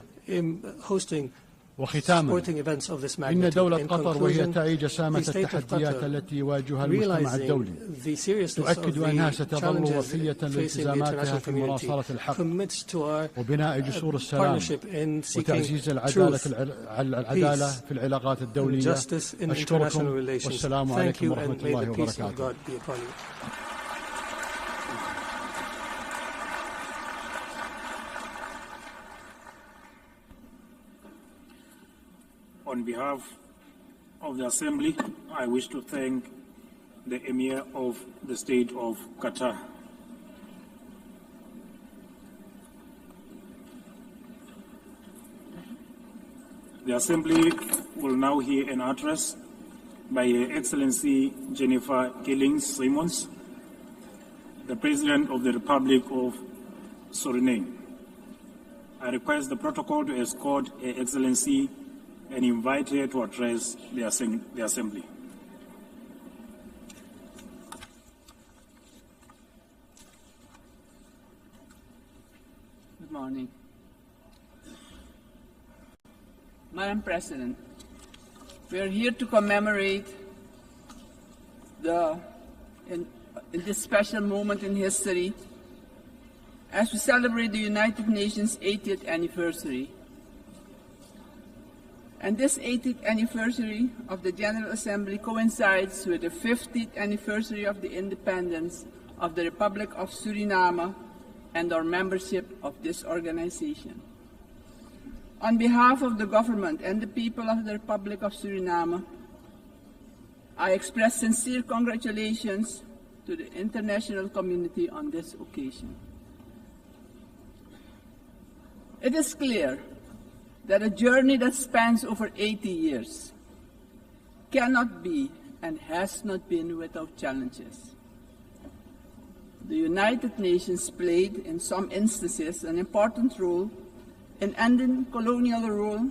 وختاما إن دولة قطر وهي تعي جسامة التحديات التي يواجهها المجتمع الدولي تؤكد أنها ستظل وفية لالتزاماتها في مناصرة الحق وبناء جسور السلام وتعزيز العدالة في العلاقات الدولية. أشكركم والسلام عليكم ورحمة الله وبركاته. On behalf of the Assembly, I wish to thank the Emir of the State of Qatar. The Assembly will now hear an address by Her Excellency Jennifer Gillings-Simons, the President of the Republic of Suriname. I request the protocol to escort Her Excellency and invite her to address the Assembly. Good morning. Madam President, we are here to commemorate in this special moment in history as we celebrate the United Nations 80th anniversary. And this 80th anniversary of the General Assembly coincides with the 50th anniversary of the independence of the Republic of Suriname and our membership of this organization. On behalf of the government and the people of the Republic of Suriname, I express sincere congratulations to the international community on this occasion. It is clear that a journey that spans over 80 years cannot be and has not been without challenges. The United Nations played, in some instances, an important role in ending colonial rule,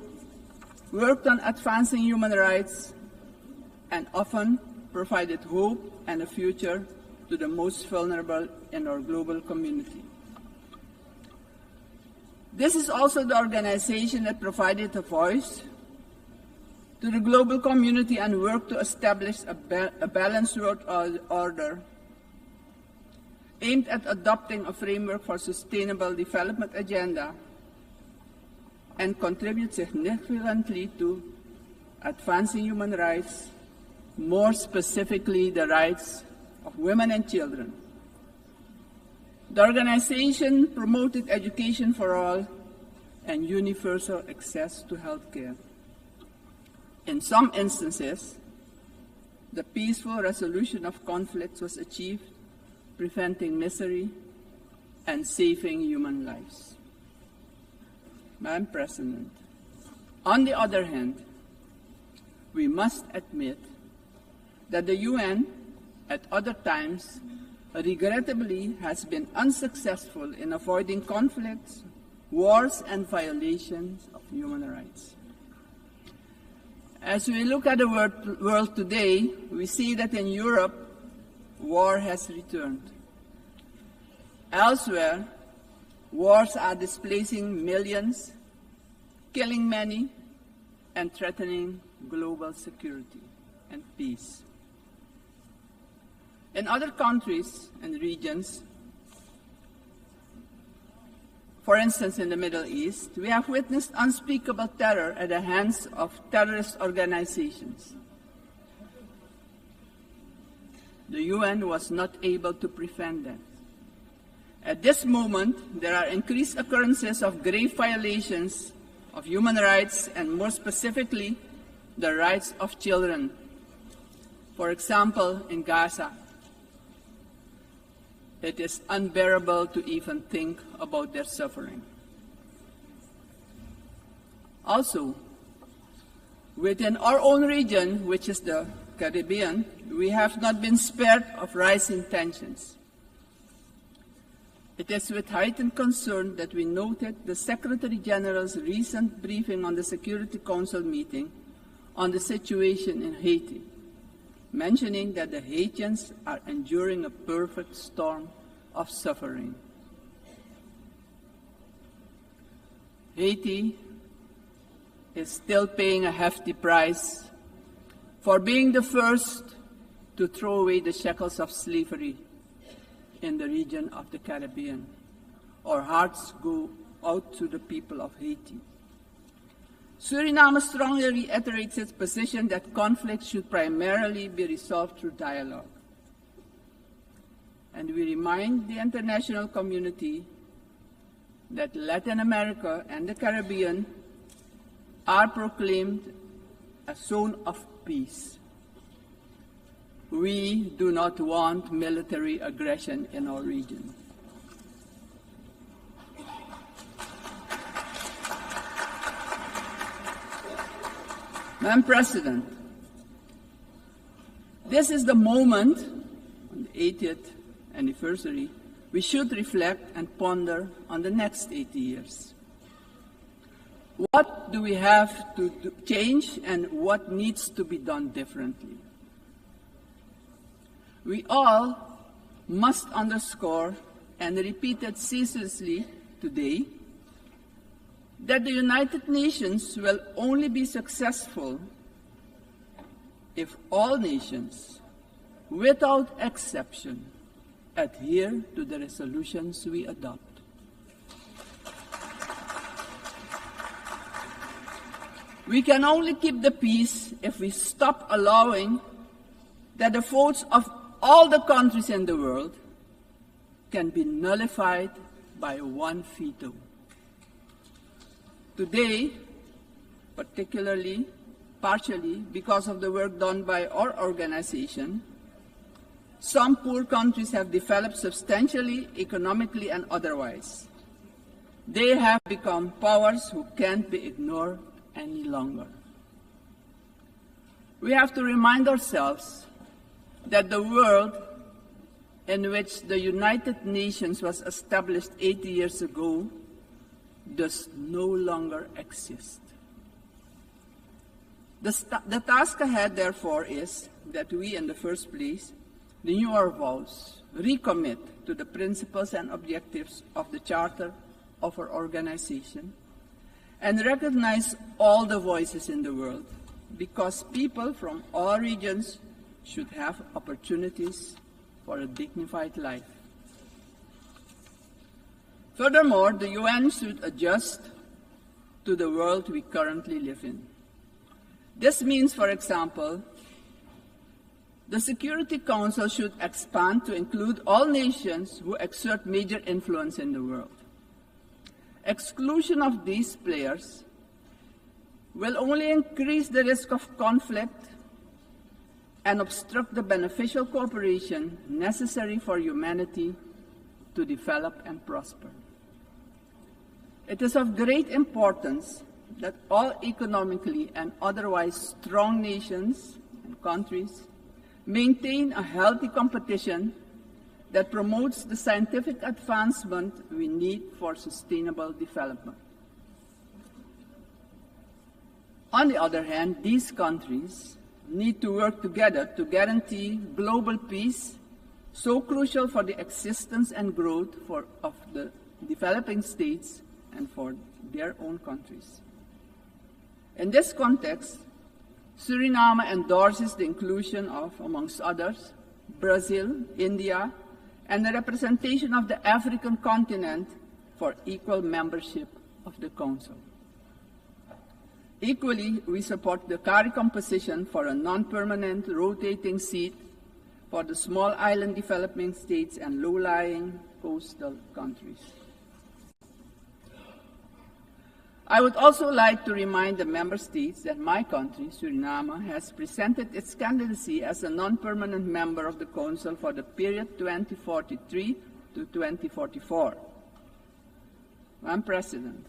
worked on advancing human rights, and often provided hope and a future to the most vulnerable in our global community. This is also the organization that provided a voice to the global community and worked to establish a balanced world order aimed at adopting a framework for sustainable development agenda and contribute significantly to advancing human rights, more specifically the rights of women and children. The organization promoted education for all and universal access to health care. In some instances, the peaceful resolution of conflicts was achieved, preventing misery and saving human lives. Madam President, on the other hand, we must admit that the UN at other times regrettably has been unsuccessful in avoiding conflicts, wars, and violations of human rights. As we look at the world today, we see that in Europe, war has returned. Elsewhere, wars are displacing millions, killing many, and threatening global security and peace. In other countries and regions, for instance in the Middle East, we have witnessed unspeakable terror at the hands of terrorist organizations. The UN was not able to prevent that. At this moment, there are increased occurrences of grave violations of human rights and more specifically, the rights of children. For example, in Gaza, it is unbearable to even think about their suffering. Also, within our own region, which is the Caribbean, we have not been spared of rising tensions. It is with heightened concern that we noted the Secretary General's recent briefing on the Security Council meeting on the situation in Haiti, mentioning that the Haitians are enduring a perfect storm of suffering. Haiti is still paying a hefty price for being the first to throw away the shackles of slavery in the region of the Caribbean. Our hearts go out to the people of Haiti. Suriname strongly reiterates its position that conflict should primarily be resolved through dialogue. And we remind the international community that Latin America and the Caribbean are proclaimed a zone of peace. We do not want military aggression in our region. Madam President, this is the moment, on the 80th anniversary, we should reflect and ponder on the next 80 years. What do we have to change and what needs to be done differently? We all must underscore and repeat it ceaselessly today that the United Nations will only be successful if all nations, without exception, adhere to the resolutions we adopt. We can only keep the peace if we stop allowing that the votes of all the countries in the world can be nullified by one veto. Today, partially because of the work done by our organization, some poor countries have developed substantially, economically and otherwise. They have become powers who can't be ignored any longer. We have to remind ourselves that the world in which the United Nations was established 80 years ago does no longer exist. The task ahead, therefore, is that we, in the first place, renew our vows, recommit to the principles and objectives of the Charter of our organization, and recognize all the voices in the world, because people from all regions should have opportunities for a dignified life. Furthermore, the UN should adjust to the world we currently live in. This means, for example, The Security Council should expand to include all nations who exert major influence in the world. Exclusion of these players will only increase the risk of conflict and obstruct the beneficial cooperation necessary for humanity to develop and prosper. It is of great importance that all economically and otherwise strong nations and countries maintain a healthy competition that promotes the scientific advancement we need for sustainable development. On the other hand, these countries need to work together to guarantee global peace, so crucial for the existence and growth of the developing states and for their own countries. In this context, Suriname endorses the inclusion of, amongst others, Brazil, India, and the representation of the African continent for equal membership of the Council. Equally, we support the CARI composition for a non-permanent rotating seat for the small island developing states and low-lying coastal countries. I would also like to remind the member states that my country, Suriname, has presented its candidacy as a non-permanent member of the Council for the period 2043 to 2044. Madam President,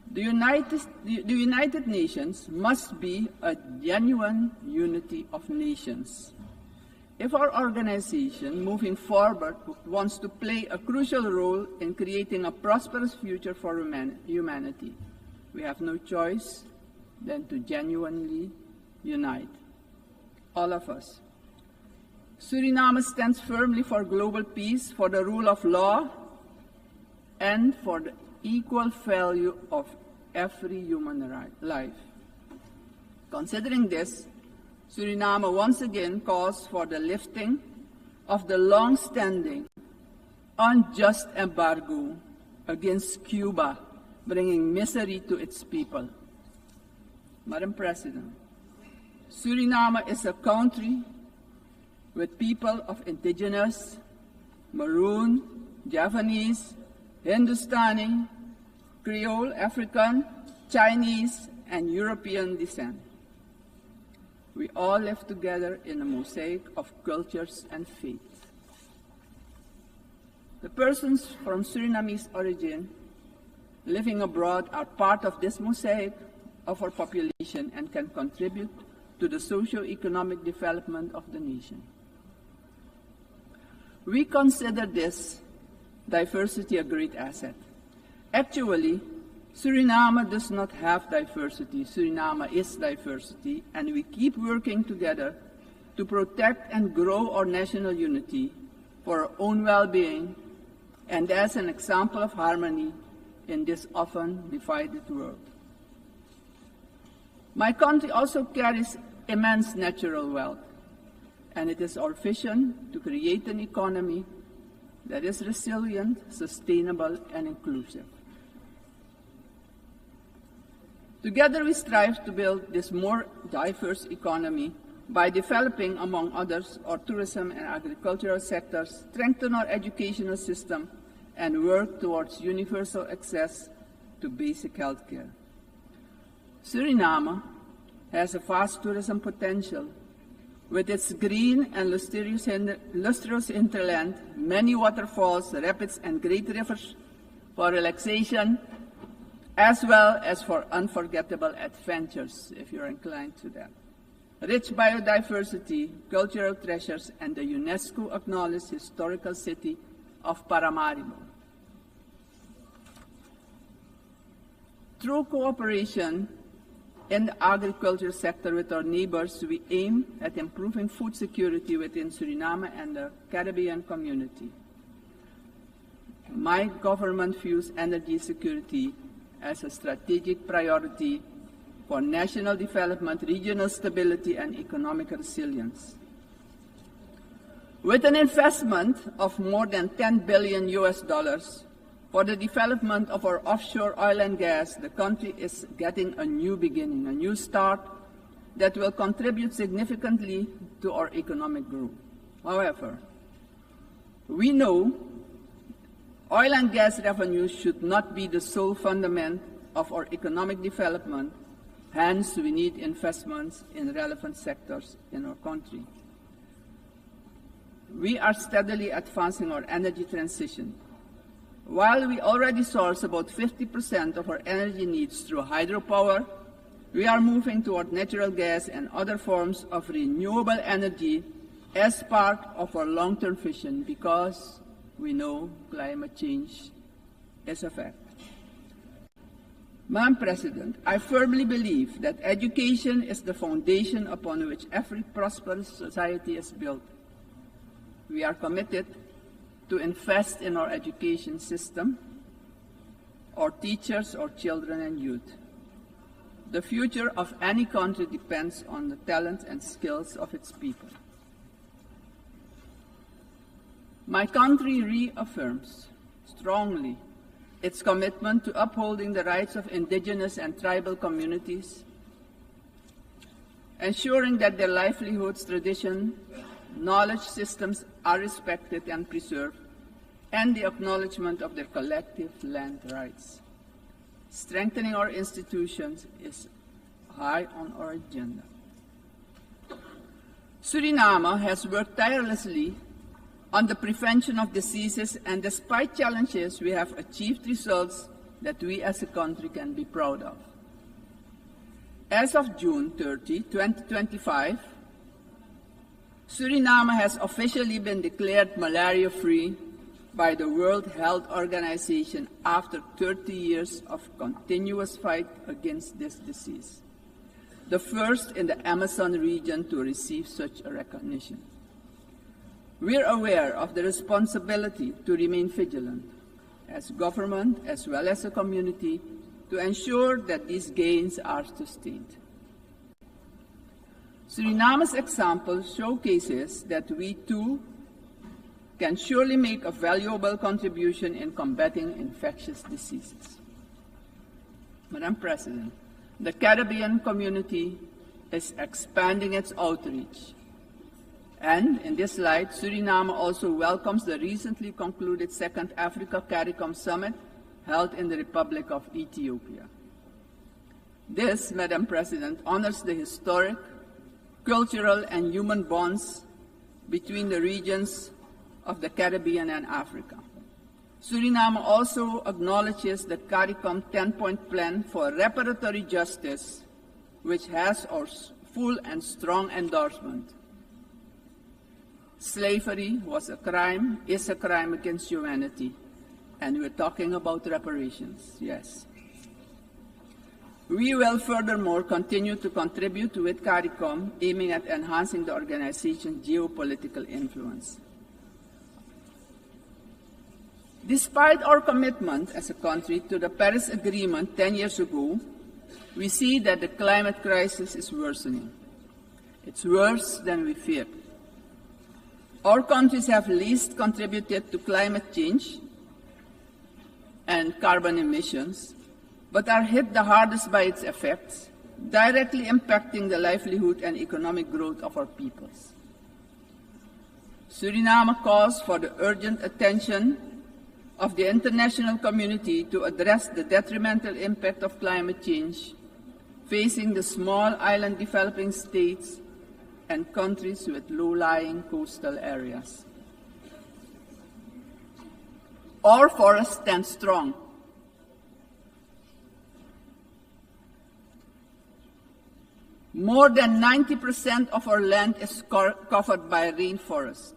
the United Nations must be a genuine unity of nations. If our organization moving forward wants to play a crucial role in creating a prosperous future for humanity, we have no choice than to genuinely unite, all of us. Suriname stands firmly for global peace, for the rule of law, and for the equal value of every human life. Considering this, Suriname once again calls for the lifting of the long-standing, unjust embargo against Cuba, bringing misery to its people. Madam President, Suriname is a country with people of indigenous, Maroon, Javanese, Hindustani, Creole, African, Chinese, and European descent. We all live together in a mosaic of cultures and faiths. The persons from Surinamese origin living abroad are part of this mosaic of our population and can contribute to the socio-economic development of the nation. We consider this diversity a great asset. Actually, Suriname does not have diversity. Suriname is diversity, and we keep working together to protect and grow our national unity for our own well-being and as an example of harmony in this often divided world. My country also carries immense natural wealth, and it is our vision to create an economy that is resilient, sustainable, and inclusive. Together we strive to build this more diverse economy by developing, among others, our tourism and agricultural sectors, strengthen our educational system, and work towards universal access to basic health care. Suriname has a vast tourism potential with its green and lustrous hinterland, many waterfalls, rapids, and great rivers for relaxation, as well as for unforgettable adventures, if you're inclined to that. Rich biodiversity, cultural treasures, and the UNESCO-acknowledged historical city of Paramaribo. Through cooperation in the agriculture sector with our neighbors, we aim at improving food security within Suriname and the Caribbean community. My government views energy security as a strategic priority for national development, regional stability, and economic resilience. With an investment of more than $10 billion for the development of our offshore oil and gas, the country is getting a new beginning, a new start that will contribute significantly to our economic growth. However, we know oil and gas revenues should not be the sole fundament of our economic development. Hence, we need investments in relevant sectors in our country. We are steadily advancing our energy transition. While we already source about 50% of our energy needs through hydropower, we are moving toward natural gas and other forms of renewable energy as part of our long-term vision, because we know climate change is a fact. Madam President, I firmly believe that education is the foundation upon which every prosperous society is built. We are committed to invest in our education system, our teachers, our children and youth. The future of any country depends on the talent and skills of its people. My country reaffirms strongly its commitment to upholding the rights of indigenous and tribal communities, ensuring that their livelihoods, tradition, knowledge systems are respected and preserved, and the acknowledgement of their collective land rights. Strengthening our institutions is high on our agenda. Suriname has worked tirelessly on the prevention of diseases, and despite challenges, we have achieved results that we as a country can be proud of. As of June 30, 2025, Suriname has officially been declared malaria-free by the World Health Organization after 30 years of continuous fight against this disease, the first in the Amazon region to receive such a recognition. We are aware of the responsibility to remain vigilant as government as well as a community to ensure that these gains are sustained. Suriname's example showcases that we too can surely make a valuable contribution in combating infectious diseases. Madam President, the Caribbean community is expanding its outreach. And in this light, Suriname also welcomes the recently concluded Second Africa CARICOM Summit held in the Republic of Ethiopia. This, Madam President, honors the historic, cultural, and human bonds between the regions of the Caribbean and Africa. Suriname also acknowledges the CARICOM 10-point plan for reparatory justice, which has our full and strong endorsement. Slavery was a crime, is a crime against humanity, and we're talking about reparations, yes. We will furthermore continue to contribute with CARICOM, aiming at enhancing the organization's geopolitical influence. Despite our commitment as a country to the Paris Agreement 10 years ago, we see that the climate crisis is worsening. It's worse than we feared. Our countries have least contributed to climate change and carbon emissions, but are hit the hardest by its effects, directly impacting the livelihood and economic growth of our peoples. Suriname calls for the urgent attention of the international community to address the detrimental impact of climate change facing the small island developing states and countries with low-lying coastal areas. Our forests stand strong. More than 90% of our land is covered by rainforest.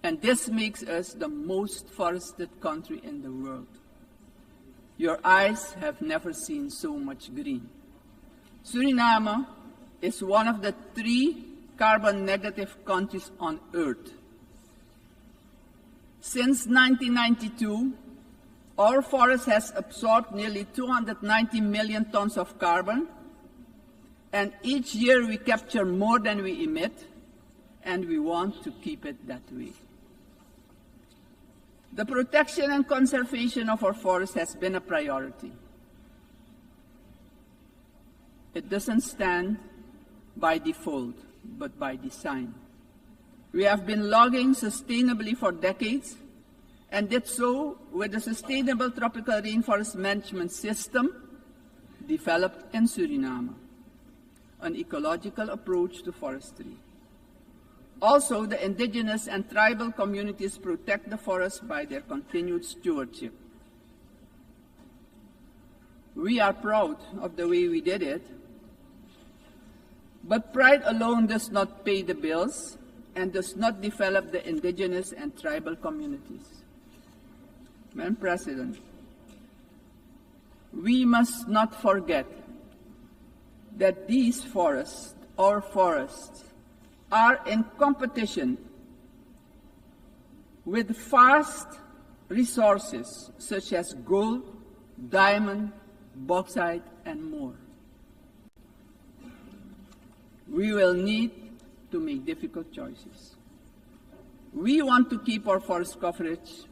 And this makes us the most forested country in the world. Your eyes have never seen so much green. Suriname is one of the 3 carbon-negative countries on Earth. Since 1992, our forest has absorbed nearly 290 million tons of carbon, and each year we capture more than we emit, and we want to keep it that way. The protection and conservation of our forests has been a priority. It doesn't stand by default, but by design. We have been logging sustainably for decades and did so with a sustainable tropical rainforest management system developed in Suriname, an ecological approach to forestry. Also, the indigenous and tribal communities protect the forest by their continued stewardship. We are proud of the way we did it, but pride alone does not pay the bills and does not develop the indigenous and tribal communities. Madam President, we must not forget that these forests, our forests, are in competition with vast resources such as gold, diamond, bauxite, and more. We will need to make difficult choices. We want to keep our forest coverage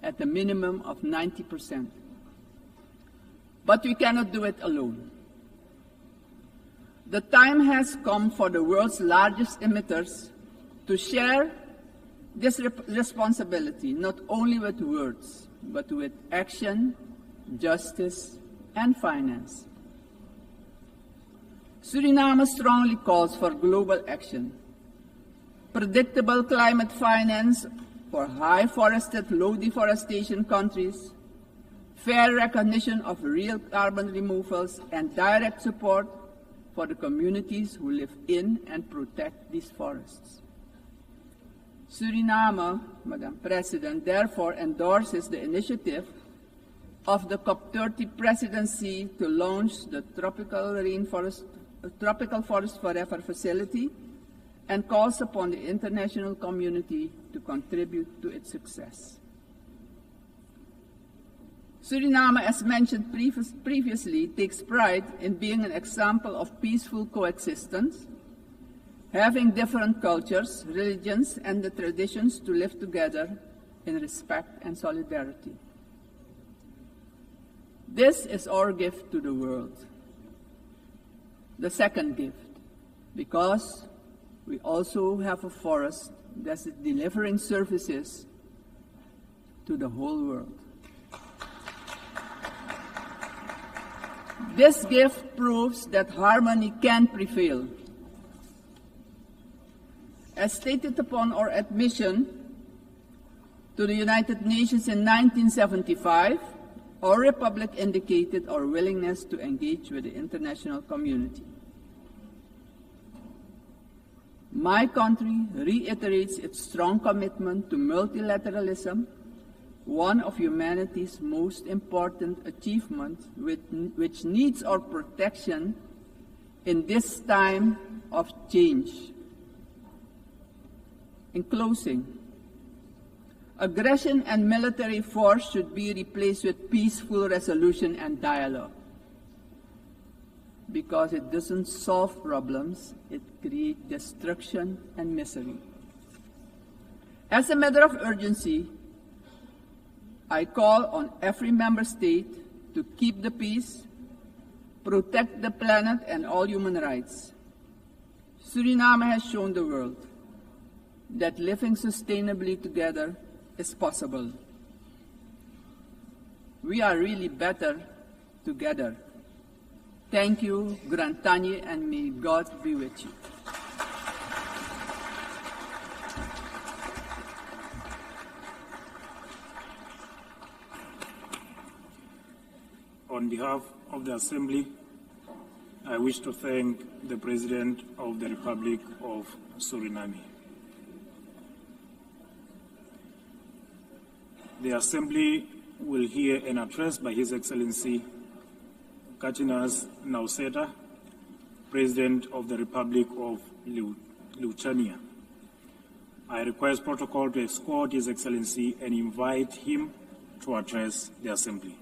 at a minimum of 90%. But we cannot do it alone. The time has come for the world's largest emitters to share this responsibility, not only with words, but with action, justice, and finance. Suriname strongly calls for global action, predictable climate finance for high forested, low deforestation countries, fair recognition of real carbon removals, and direct support for the communities who live in and protect these forests. Suriname, Madam President, therefore endorses the initiative of the COP30 presidency to launch the Tropical Forest Forever facility and calls upon the international community to contribute to its success. Suriname, as mentioned previously, takes pride in being an example of peaceful coexistence, having different cultures, religions, and the traditions to live together in respect and solidarity. This is our gift to the world. The second gift, because we also have a forest that is delivering services to the whole world. This gift proves that harmony can prevail. As stated upon our admission to the United Nations in 1975, our republic indicated our willingness to engage with the international community. My country reiterates its strong commitment to multilateralism, one of humanity's most important achievements, which needs our protection in this time of change. In closing, aggression and military force should be replaced with peaceful resolution and dialogue, because it doesn't solve problems, it creates destruction and misery. As a matter of urgency, I call on every member state to keep the peace, protect the planet and all human rights. Suriname has shown the world that living sustainably together is possible. We are really better together. Thank you, Grantanye, and may God be with you. On behalf of the Assembly, I wish to thank the President of the Republic of Suriname. The Assembly will hear an address by His Excellency Kachinas Nauseta, President of the Republic of Lithuania. I request protocol to escort His Excellency and invite him to address the Assembly.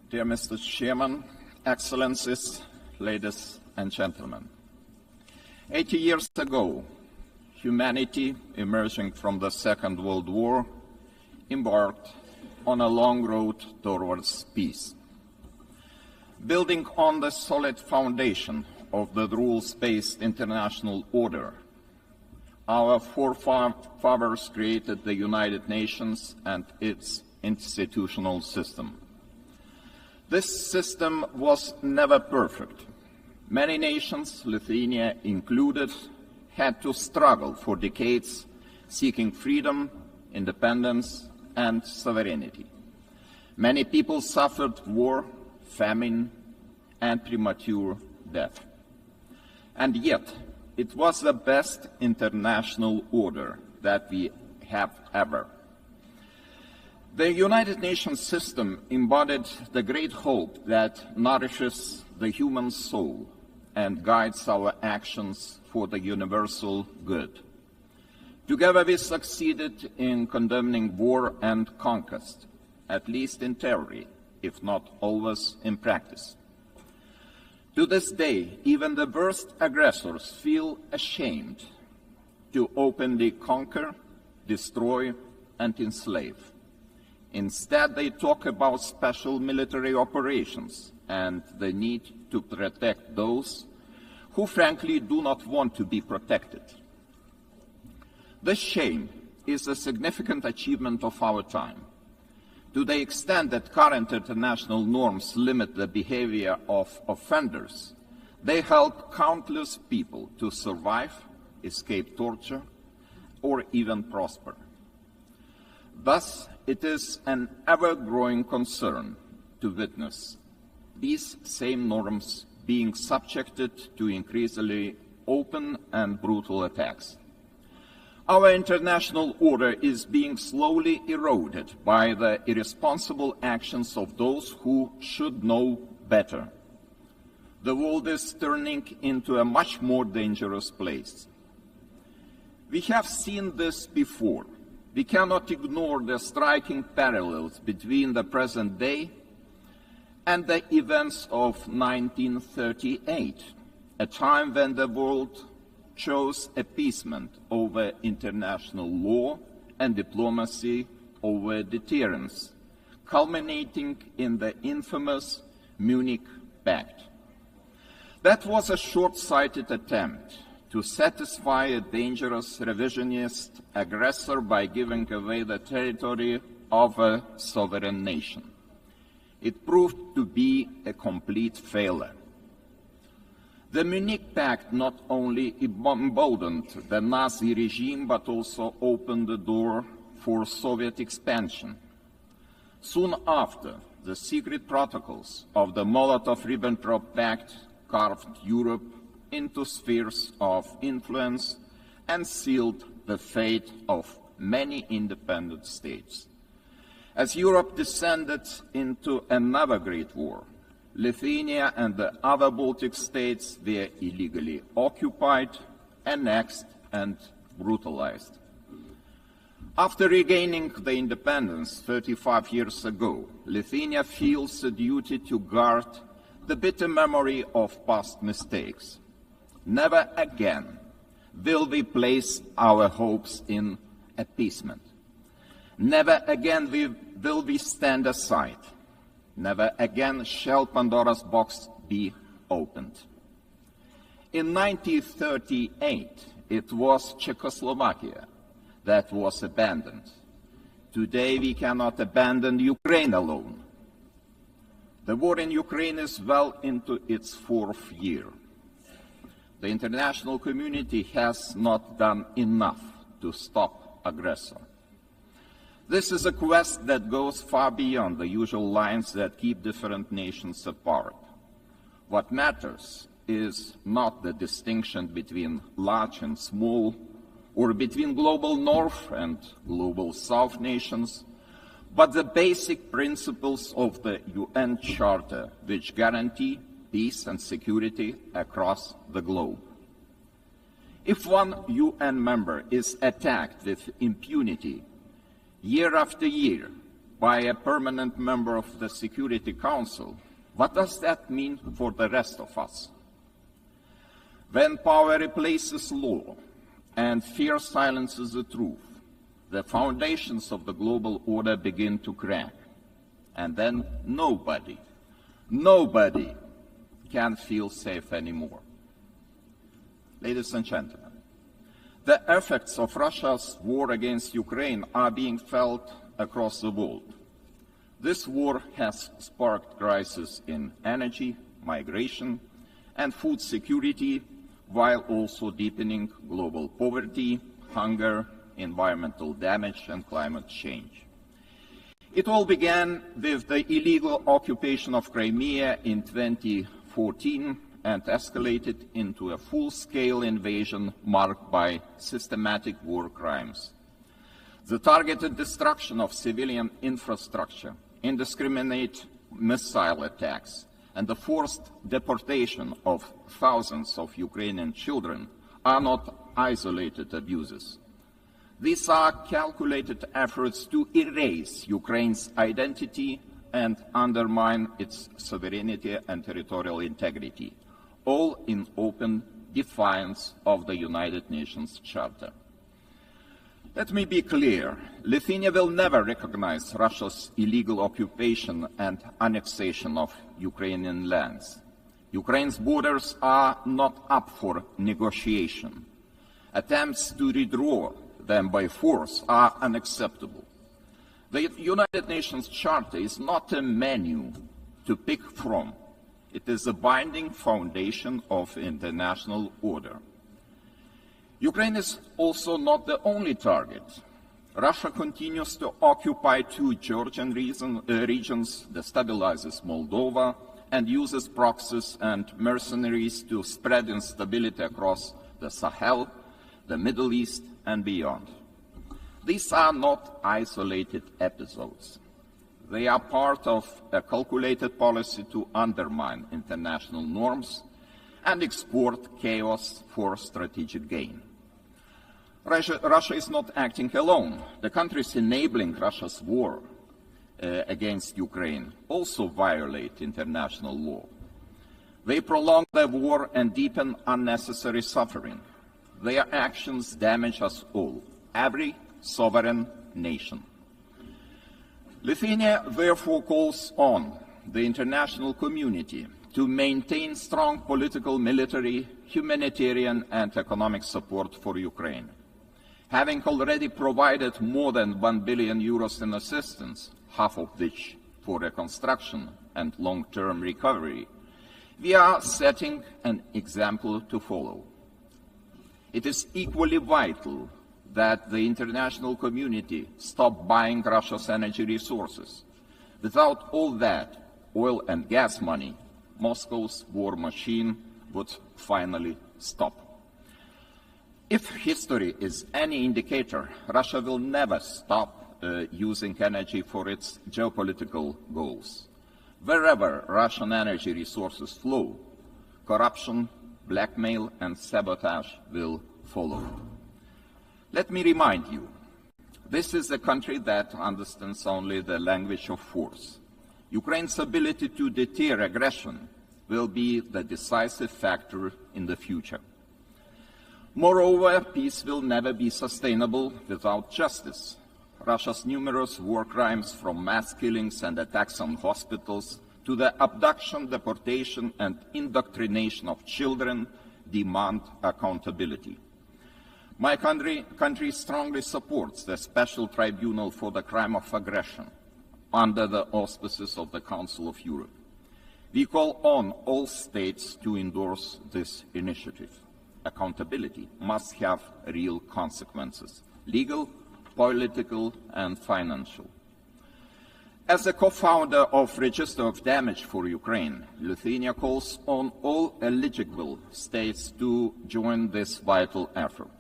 Dear Mr. Chairman Excellencies, ladies and gentlemen. 80 years ago, humanity, emerging from the Second World War, embarked on a long road towards peace. Building on the solid foundation of the rules-based international order, our forefathers created the United Nations and its institutional system. This system was never perfect. Many nations, Lithuania included, had to struggle for decades, seeking freedom, independence, and sovereignty. Many people suffered war, famine, and premature death. And yet, it was the best international order that we have ever. The United Nations system embodied the great hope that nourishes the human soul and guides our actions for the universal good. Together we succeeded in condemning war and conquest, at least in theory, if not always in practice. To this day, even the worst aggressors feel ashamed to openly conquer, destroy, and enslave. Instead, they talk about special military operations and the need to protect those who frankly do not want to be protected. This shame is a significant achievement of our time. To the extent that current international norms limit the behavior of offenders, they help countless people to survive, escape torture, or even prosper. Thus, it is an ever-growing concern to witness these same norms being subjected to increasingly open and brutal attacks. Our international order is being slowly eroded by the irresponsible actions of those who should know better. The world is turning into a much more dangerous place. We have seen this before. We cannot ignore the striking parallels between the present day and the events of 1938, a time when the world chose appeasement over international law and diplomacy over deterrence, culminating in the infamous Munich Pact. That was a short-sighted attempt to satisfy a dangerous revisionist aggressor by giving away the territory of a sovereign nation. It proved to be a complete failure. The Munich Pact not only emboldened the Nazi regime, but also opened the door for Soviet expansion. Soon after, the secret protocols of the Molotov-Ribbentrop Pact carved Europe into spheres of influence and sealed the fate of many independent states. As Europe descended into another great war, Lithuania and the other Baltic states were illegally occupied, annexed, and brutalized. After regaining the independence 35 years ago, Lithuania feels a duty to guard the bitter memory of past mistakes. Never again will we place our hopes in appeasement. Never again will we stand aside. Never again shall Pandora's box be opened. In 1938, it was Czechoslovakia that was abandoned. Today, we cannot abandon Ukraine alone. The war in Ukraine is well into its 4th year. The international community has not done enough to stop aggressor. This is a quest that goes far beyond the usual lines that keep different nations apart. What matters is not the distinction between large and small, or between global north and global south nations, but the basic principles of the UN Charter, which guarantee peace and security across the globe. If one UN member is attacked with impunity year after year by a permanent member of the Security Council, What does that mean for the rest of us? When power replaces law and fear silences the truth, the foundations of the global order begin to crack. And then nobody can feel safe anymore. Ladies and gentlemen, the effects of Russia's war against Ukraine are being felt across the world. This war has sparked crises in energy, migration, and food security, while also deepening global poverty, hunger, environmental damage, and climate change. It all began with the illegal occupation of Crimea in 2014 and escalated into a full-scale invasion marked by systematic war crimes. The targeted destruction of civilian infrastructure, indiscriminate missile attacks, and the forced deportation of thousands of Ukrainian children are not isolated abuses. These are calculated efforts to erase Ukraine's identity and undermine its sovereignty and territorial integrity, all in open defiance of the United Nations Charter. Let me be clear, Lithuania will never recognize Russia's illegal occupation and annexation of Ukrainian lands. Ukraine's borders are not up for negotiation. Attempts to redraw them by force are unacceptable. The United Nations Charter is not a menu to pick from. It is a binding foundation of international order. Ukraine is also not the only target. Russia continues to occupy two Georgian regions, destabilizes Moldova, and uses proxies and mercenaries to spread instability across the Sahel, the Middle East, and beyond. These are not isolated episodes. They are part of a calculated policy to undermine international norms and export chaos for strategic gain. Russia is not acting alone. The countries enabling Russia's war against Ukraine also violate international law. They prolong the war and deepen unnecessary suffering. Their actions damage us all, every sovereign nation. Lithuania therefore calls on the international community to maintain strong political, military, humanitarian, and economic support for Ukraine. Having already provided more than 1 billion euros in assistance, half of which for reconstruction and long-term recovery, we are setting an example to follow. It is equally vital that the international community stop buying Russia's energy resources. Without all that oil and gas money, Moscow's war machine would finally stop. If history is any indicator, Russia will never stop using energy for its geopolitical goals. Wherever Russian energy resources flow, corruption, blackmail, and sabotage will follow. Let me remind you, this is a country that understands only the language of force. Ukraine's ability to deter aggression will be the decisive factor in the future. Moreover, peace will never be sustainable without justice. Russia's numerous war crimes, from mass killings and attacks on hospitals to the abduction, deportation, and indoctrination of children, demand accountability. My country strongly supports the Special Tribunal for the Crime of Aggression under the auspices of the Council of Europe. We call on all states to endorse this initiative. Accountability must have real consequences, legal, political, and financial. As a co-founder of Register of Damage for Ukraine, Lithuania calls on all eligible states to join this vital effort.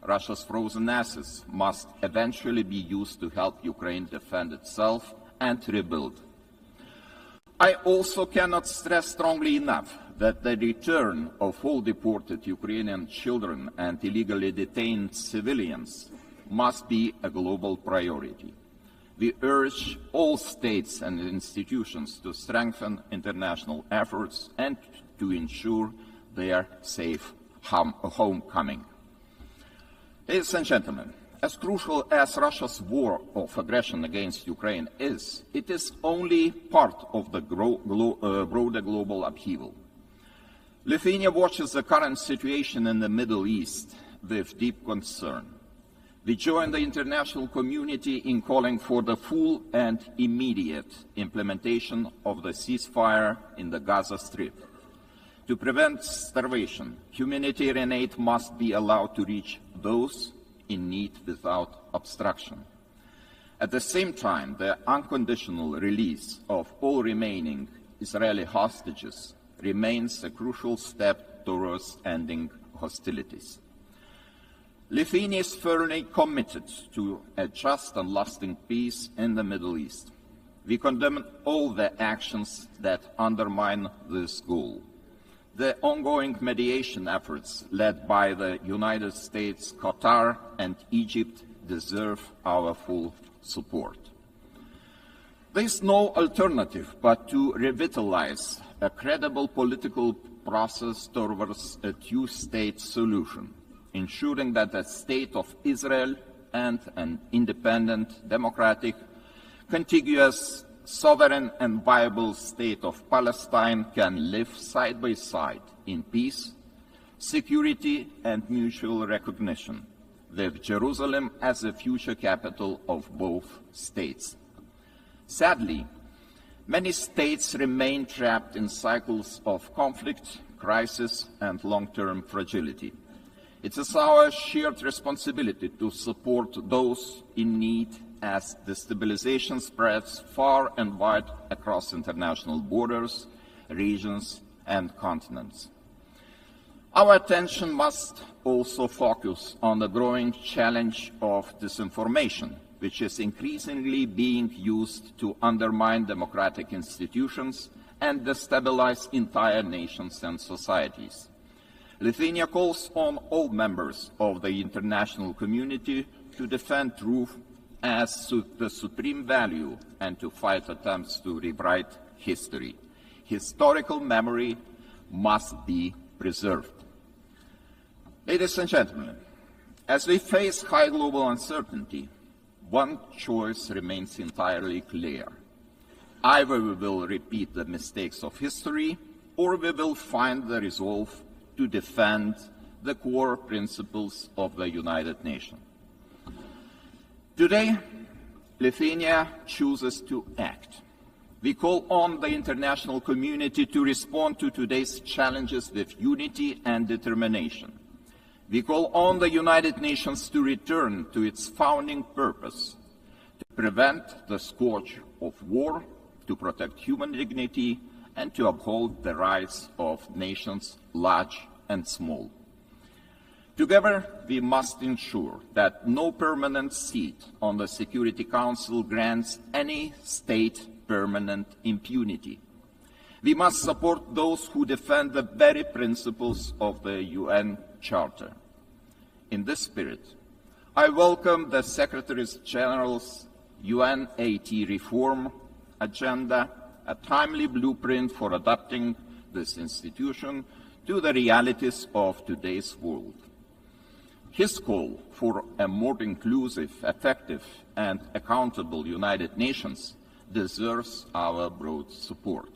Russia's frozen assets must eventually be used to help Ukraine defend itself and rebuild. I also cannot stress strongly enough that the return of all deported Ukrainian children and illegally detained civilians must be a global priority. We urge all states and institutions to strengthen international efforts and to ensure their safe homecoming. Ladies and gentlemen, as crucial as Russia's war of aggression against Ukraine is, it is only part of the broader global upheaval. Lithuania watches the current situation in the Middle East with deep concern. We join the international community in calling for the full and immediate implementation of the ceasefire in the Gaza Strip. To prevent starvation, humanitarian aid must be allowed to reach those in need without obstruction. At the same time, the unconditional release of all remaining Israeli hostages remains a crucial step towards ending hostilities. Lithuania is firmly committed to a just and lasting peace in the Middle East. We condemn all the actions that undermine this goal. The ongoing mediation efforts led by the United States, Qatar, and Egypt deserve our full support. There is no alternative but to revitalize a credible political process towards a two-state solution, ensuring that the State of Israel and an independent, democratic, contiguous, sovereign and viable State of Palestine can live side by side in peace, security and mutual recognition, with Jerusalem as the future capital of both states. Sadly, many states remain trapped in cycles of conflict, crisis and long-term fragility. It is our shared responsibility to support those in need as destabilization spreads far and wide across international borders, regions, and continents. Our attention must also focus on the growing challenge of disinformation, which is increasingly being used to undermine democratic institutions and destabilize entire nations and societies. Lithuania calls on all members of the international community to defend truth as the supreme value and to fight attempts to rewrite history. Historical memory must be preserved. Ladies and gentlemen, as we face high global uncertainty, one choice remains entirely clear. Either we will repeat the mistakes of history, or we will find the resolve to defend the core principles of the United Nations. Today, Lithuania chooses to act. We call on the international community to respond to today's challenges with unity and determination. We call on the United Nations to return to its founding purpose, to prevent the scourge of war, to protect human dignity, and to uphold the rights of nations large and small. Together, we must ensure that no permanent seat on the Security Council grants any state permanent impunity. We must support those who defend the very principles of the UN Charter. In this spirit, I welcome the Secretary General's UNAT reform agenda, a timely blueprint for adapting this institution to the realities of today's world. His call for a more inclusive, effective, and accountable United Nations deserves our broad support.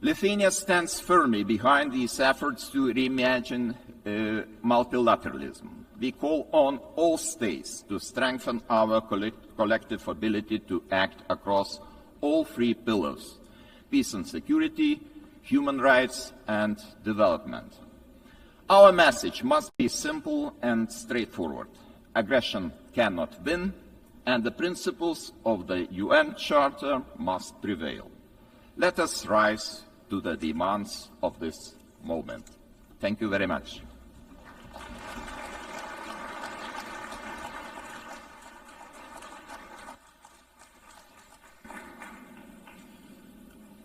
Lithuania stands firmly behind these efforts to reimagine multilateralism. We call on all states to strengthen our collective ability to act across all three pillars: peace and security, human rights, and development. Our message must be simple and straightforward. Aggression cannot win, and the principles of the UN Charter must prevail. Let us rise to the demands of this moment. Thank you very much.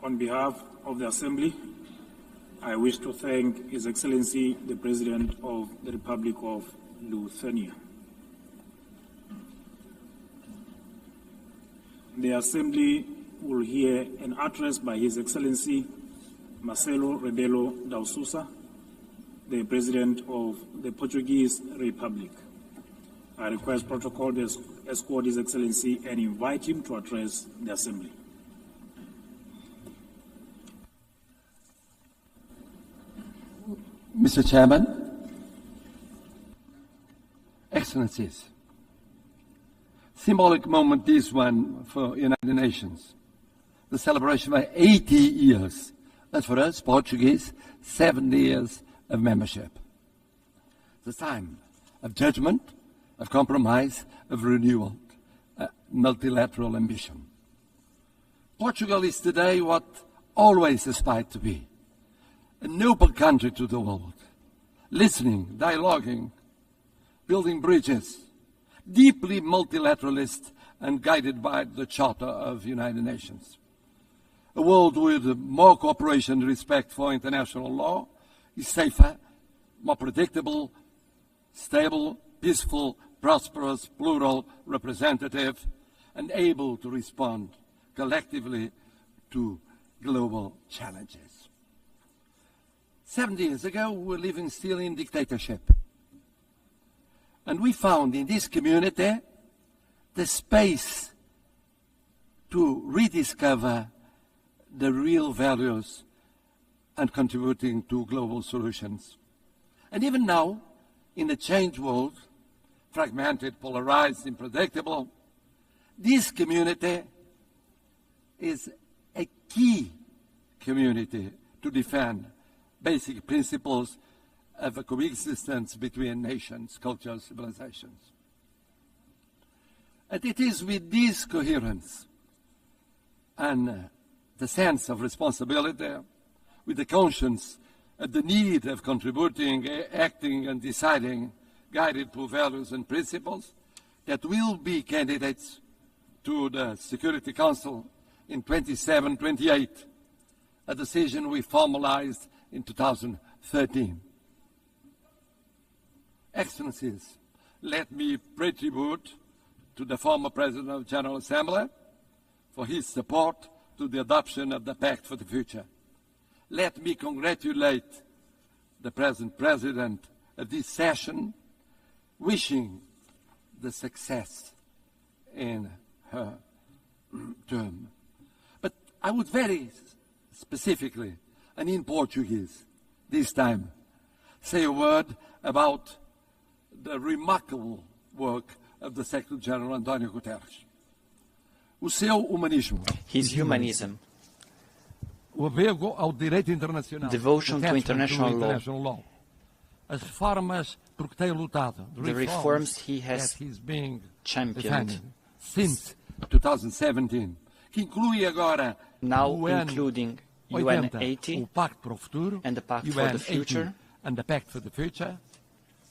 On behalf of the Assembly, I wish to thank His Excellency, the President of the Republic of Lithuania. The Assembly will hear an address by His Excellency Marcelo Rebelo da Sousa, the President of the Portuguese Republic. I request protocol to escort His Excellency and invite him to address the Assembly. Mr. Chairman, Excellencies, symbolic moment this one for United Nations. The celebration of 80 years, and for us, Portuguese, 70 years of membership. The time of judgment, of compromise, of renewal, multilateral ambition. Portugal is today what always aspired to be, an open country to the world, listening, dialoguing, building bridges, deeply multilateralist and guided by the Charter of the United Nations. A world with more cooperation and respect for international law is safer, more predictable, stable, peaceful, prosperous, plural, representative, and able to respond collectively to global challenges. 70 years ago, we were living still in dictatorship. And we found in this community the space to rediscover the real values and contributing to global solutions. And even now, in a changed world, fragmented, polarized, unpredictable, this community is a key community to defend basic principles of a coexistence between nations, cultures, civilizations. And it is with this coherence and the sense of responsibility, with the conscience of the need of contributing, acting, and deciding, guided through values and principles, that will be candidates to the Security Council in 27-28, a decision we formalized in 2013. Excellencies, let me pay tribute to the former President of the General Assembly for his support to the adoption of the Pact for the Future. Let me congratulate the present President of this session, wishing the success in her term. But I would very specifically, and in Portuguese this time, say a word about the remarkable work of the Secretary General António Guterres. O seu humanismo. His humanism. O apego ao direito internacional. Devotion to international law. As formas por que tem lutado. The reforms he has championed since 2017, que inclui agora now including UN 80 o Pacto para o Futuro, and the Pact for the Future, and the Pact for the Future,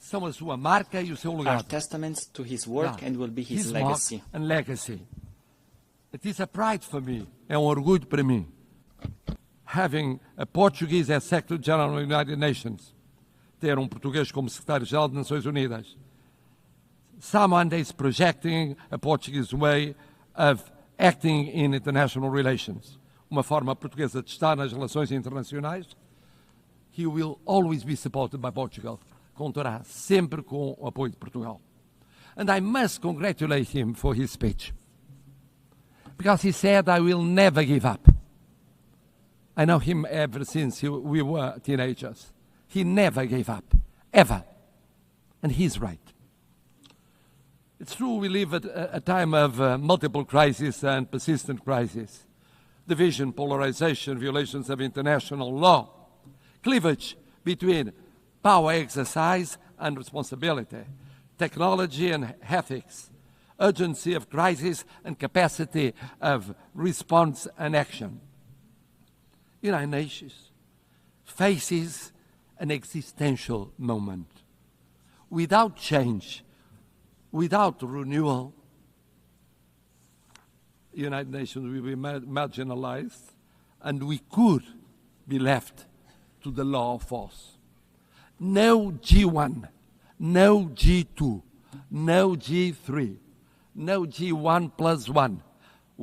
são a sua marca e o seu legado. Are testaments to his work and will be his legacy. Mark and legacy. It is a pride for me, é orgulho para mim, having a Portuguese as Secretary-General of the United Nations, ter português como Secretário-Geral das Nações Unidas. Someone that is projecting a Portuguese way of acting in international relations. Uma forma portuguesa de estar nas relações internacionais. He will always be supported by Portugal. Contará sempre com o apoio de Portugal. And I must congratulate him for his speech. Because he said, I will never give up. I know him ever since we were teenagers. He never gave up, ever. And he's right. It's true we live at a time of multiple crises and persistent crises. Division, polarization, violations of international law, cleavage between power exercise and responsibility, technology and ethics, urgency of crisis and capacity of response and action. United Nations faces an existential moment. Without change, without renewal, the United Nations will be marginalized, and we could be left to the law of force. No G1, no G2, no G3, no G1+1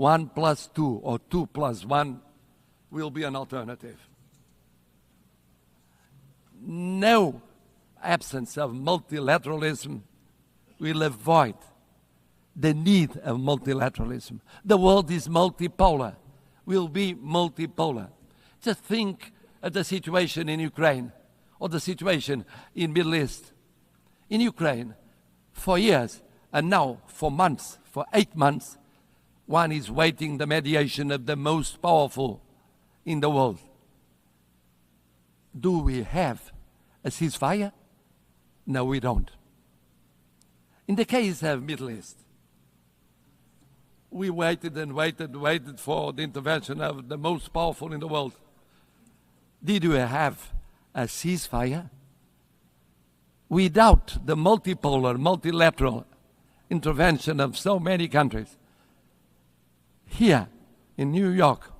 1 plus 2 or 2 plus 1 will be an alternative. No absence of multilateralism will avoid the need of multilateralism. The world is multipolar, will be multipolar. Just think of the situation in Ukraine or the situation in Middle East. In Ukraine, for years, and now for months, for 8 months, one is waiting the mediation of the most powerful in the world. Do we have a ceasefire? No, we don't. In the case of Middle East, we waited and waited for the intervention of the most powerful in the world. Did we have a ceasefire? Without the multipolar, multilateral intervention of so many countries, here in New York,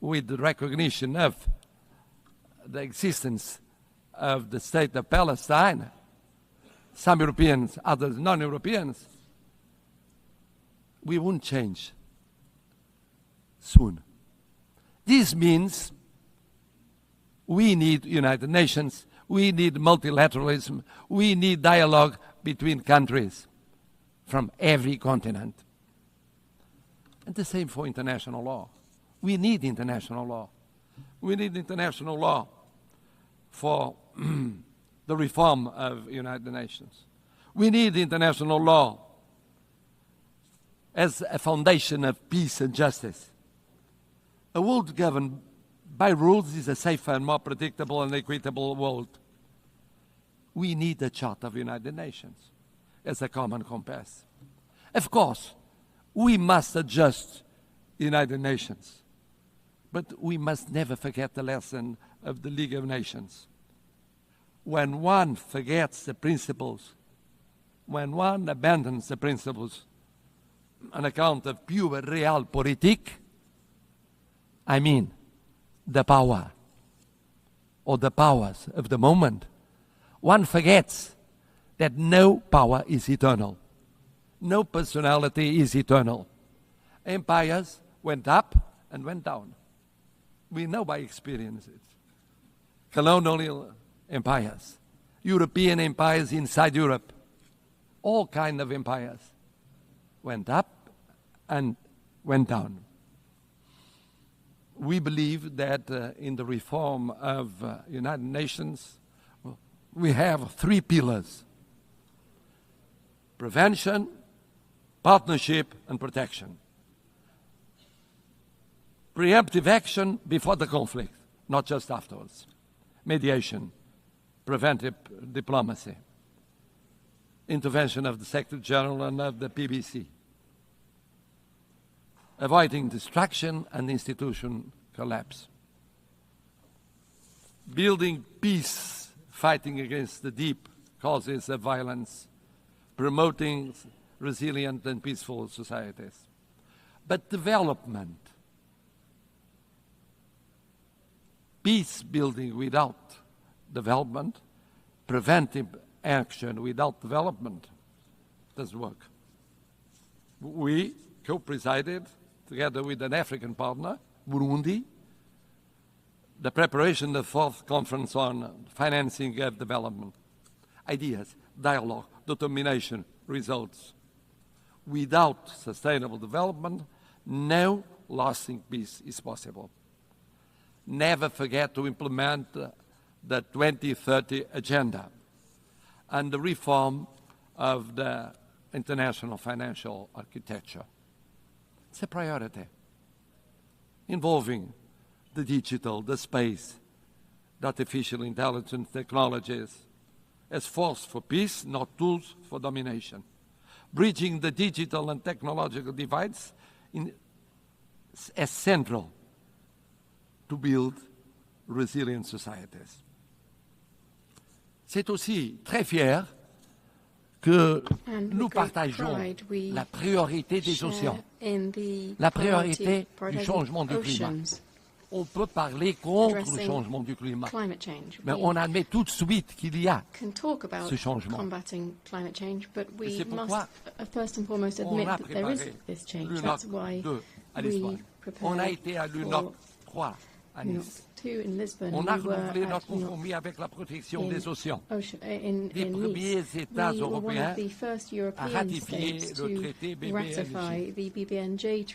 with the recognition of the existence of the state of Palestine, some Europeans, others non-Europeans, we won't change soon. This means we need United Nations, we need multilateralism, we need dialogue between countries from every continent. And the same for international law. We need international law. We need international law for the reform of United Nations. We need international law as a foundation of peace and justice. A world governed by rules is a safer and more predictable and equitable world. We need the Charter of United Nations as a common compass. Of course, we must adjust the United Nations, but we must never forget the lesson of the League of Nations. When one forgets the principles, when one abandons the principles on account of pure realpolitik, I mean the power or the powers of the moment, one forgets that no power is eternal. No personality is eternal. Empires went up and went down. We know by experience it. Colonial empires, European empires inside Europe, all kinds of empires went up and went down. We believe that in the reform of United Nations, we have 3 pillars: prevention, partnership, and protection. Preemptive action before the conflict, not just afterwards. Mediation, preventive diplomacy, intervention of the Secretary General and of the PBC, avoiding distraction and institution collapse, building peace, fighting against the deep causes of violence, promoting resilient and peaceful societies. But development, peace building without development, preventive action without development doesn't work. We co-presided, together with an African partner, Burundi, the preparation of the 4th conference on financing of development. Ideas, dialogue, determination, results. Without sustainable development, no lasting peace is possible. Never forget to implement the 2030 agenda and the reform of the international financial architecture. It's a priority involving the digital, the space, the artificial intelligence technologies as force for peace, not tools for domination. Bridging the digital and technological divides as central to build resilient societies. C'est aussi très fier que nous partageons la priorité des océans, la priorité du changement du climat. on peut parler contre le changement du climat, mais on admet tout de suite qu'il y a ce changement. Et c'est pourquoi on a préparé l'UNOC 2 à Lisbonne. On a été à l'UNOC 3 à Nice. On a renouvelé notre compromis avec la protection des océans. Les premiers États européens à ratifier le traité BBNJ.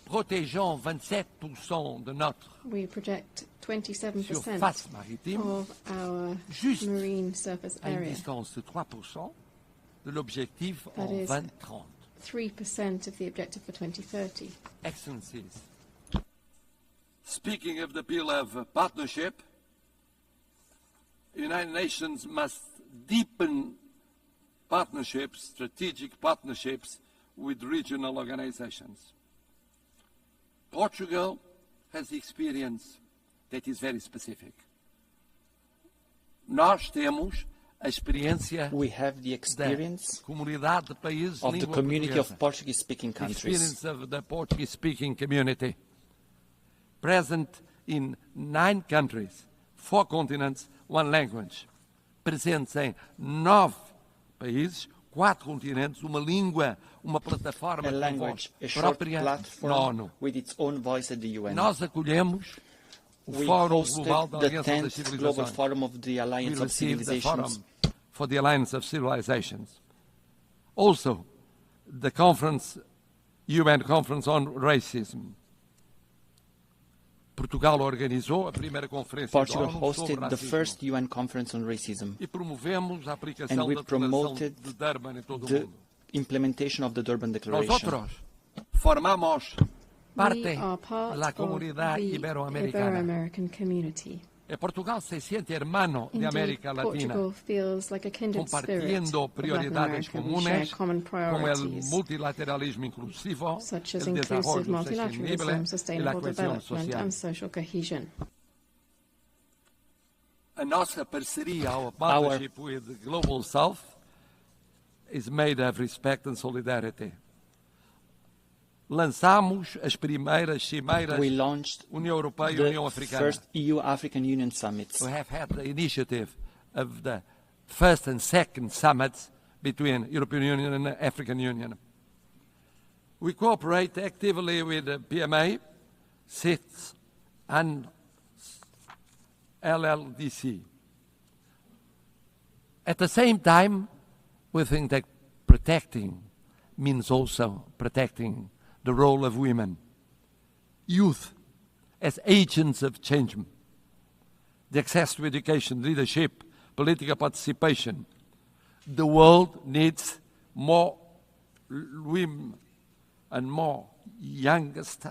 Protégeant 27% de notre surface maritime, juste à une distance de 3% de l'objectif en 2030. 3% of the objective for 2030. Excellencies, speaking of the appeal of partnership, the United Nations must deepen partnerships, strategic partnerships with regional organizations. Portugal has experience that is very specific. Nós temos a experiência we have the experience comunidade de países of the community of Portuguese-speaking countries. Experience of the Portuguese-speaking community. Present in 9 countries, 4 continents, 1 language. Presentes em 9 países, 4 continentes, uma língua, uma plataforma própria na ONU. With its own voice at the UN. Nós acolhemos o Fórum Global da Aliança das Civilizações. Global Forum of the Alliance of Civilizations. For the Alliance of Civilizations. Also, the conference, UN Conference on Racism. Portugal organizou a primeira conferência Portugal hosted the first UN conference on racism. E promovemos a aplicação and we da promoted de Durban em todo o the mundo. implementation of the Durban Declaration. Nosotros formamos parte da comunidade ibero-americana. Ibero-American community. Portugal se siente hermano de América Latina, compartiendo prioridades comunes como el multilateralismo inclusivo, el desarrollo sostenible y la cohesión social. A nossa parceria, our partnership with the Global South is made of respect and solidarity. Lançamos as primeiras cimeiras União Europeia e União Africana. First EU-African Union summits. We have had the initiative of the first and second summits between European Union and the African Union. We cooperate actively with the PMA, CITES, and LLDC. At the same time, we think that protecting means also protecting the role of women, youth as agents of change, the access to education, leadership, political participation. The world needs more women and more youngest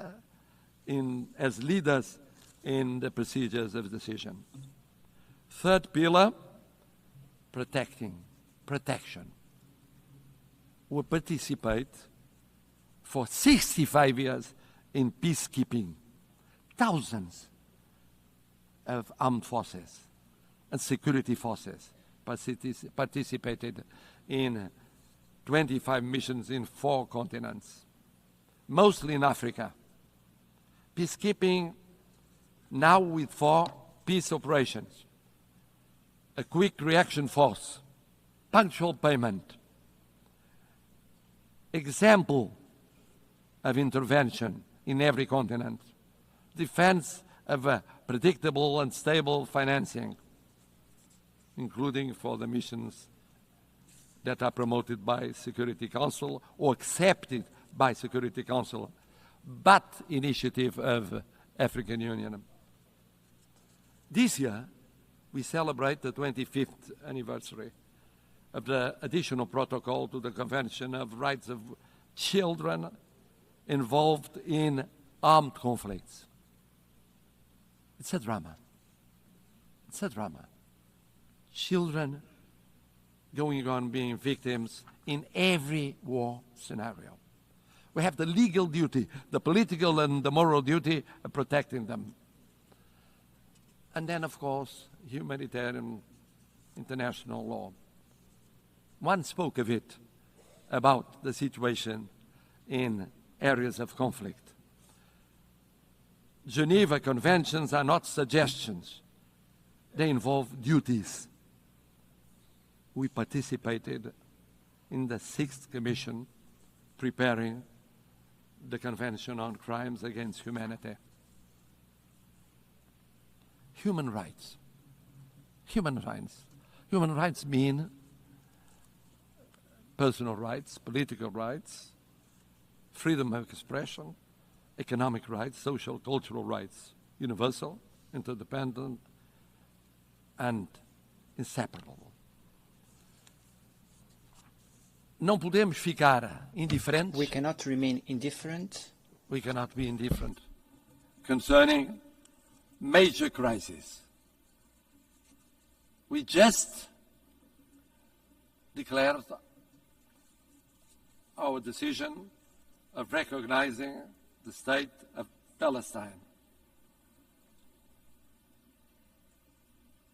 as leaders in the procedures of decision. Third pillar, protection. We participate for 65 years in peacekeeping. Thousands of armed forces and security forces participated in 25 missions in 4 continents, mostly in Africa. Peacekeeping now with 4 peace operations, a quick reaction force, punctual payment, example of intervention in every continent, defense of a predictable and stable financing, including for the missions that are promoted by Security Council or accepted by Security Council, but initiative of African Union. This year, we celebrate the 25th anniversary of the additional protocol to the Convention of Rights of Children involved in armed conflicts. It's a drama. It's a drama. Children going on being victims in every war scenario. We have the legal duty, the political and the moral duty of protecting them. And then, of course, humanitarian international law. One spoke of it, about the situation in areas of conflict. Geneva Conventions are not suggestions. They involve duties. We participated in the 6th Commission preparing the Convention on Crimes Against Humanity. Human rights. Human rights. Human rights mean personal rights, political rights, freedom of expression, economic rights, social, cultural rights, universal, interdependent, and inseparable. Não podemos ficar indiferentes. We cannot remain indifferent. We cannot be indifferent concerning major crises. We just declared our decision of recognizing the state of Palestine.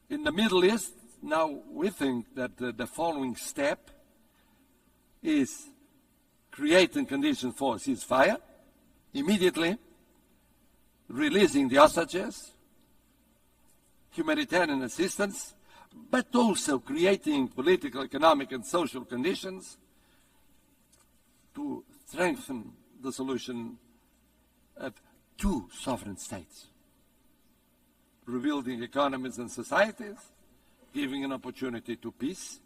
In the Middle East, now we think that the following step is creating conditions for a ceasefire, immediately releasing the hostages, humanitarian assistance, but also creating political, economic, and social conditions to strengthen the solution of 2 sovereign states, rebuilding economies and societies, giving an opportunity to peace,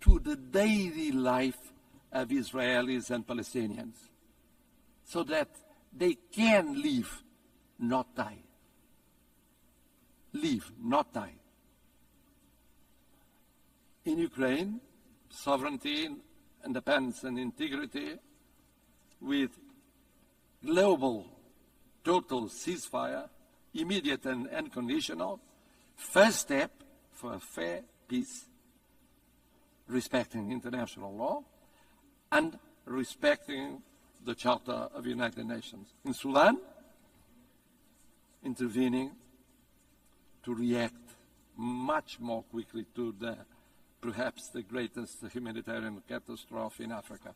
to the daily life of Israelis and Palestinians, so that they can live, not die. Live, not die. In Ukraine, sovereignty, independence, and integrity, with global total ceasefire, immediate and unconditional, first step for a fair peace, respecting international law and respecting the Charter of the United Nations. In Sudan, intervening to react much more quickly to perhaps the greatest humanitarian catastrophe in Africa.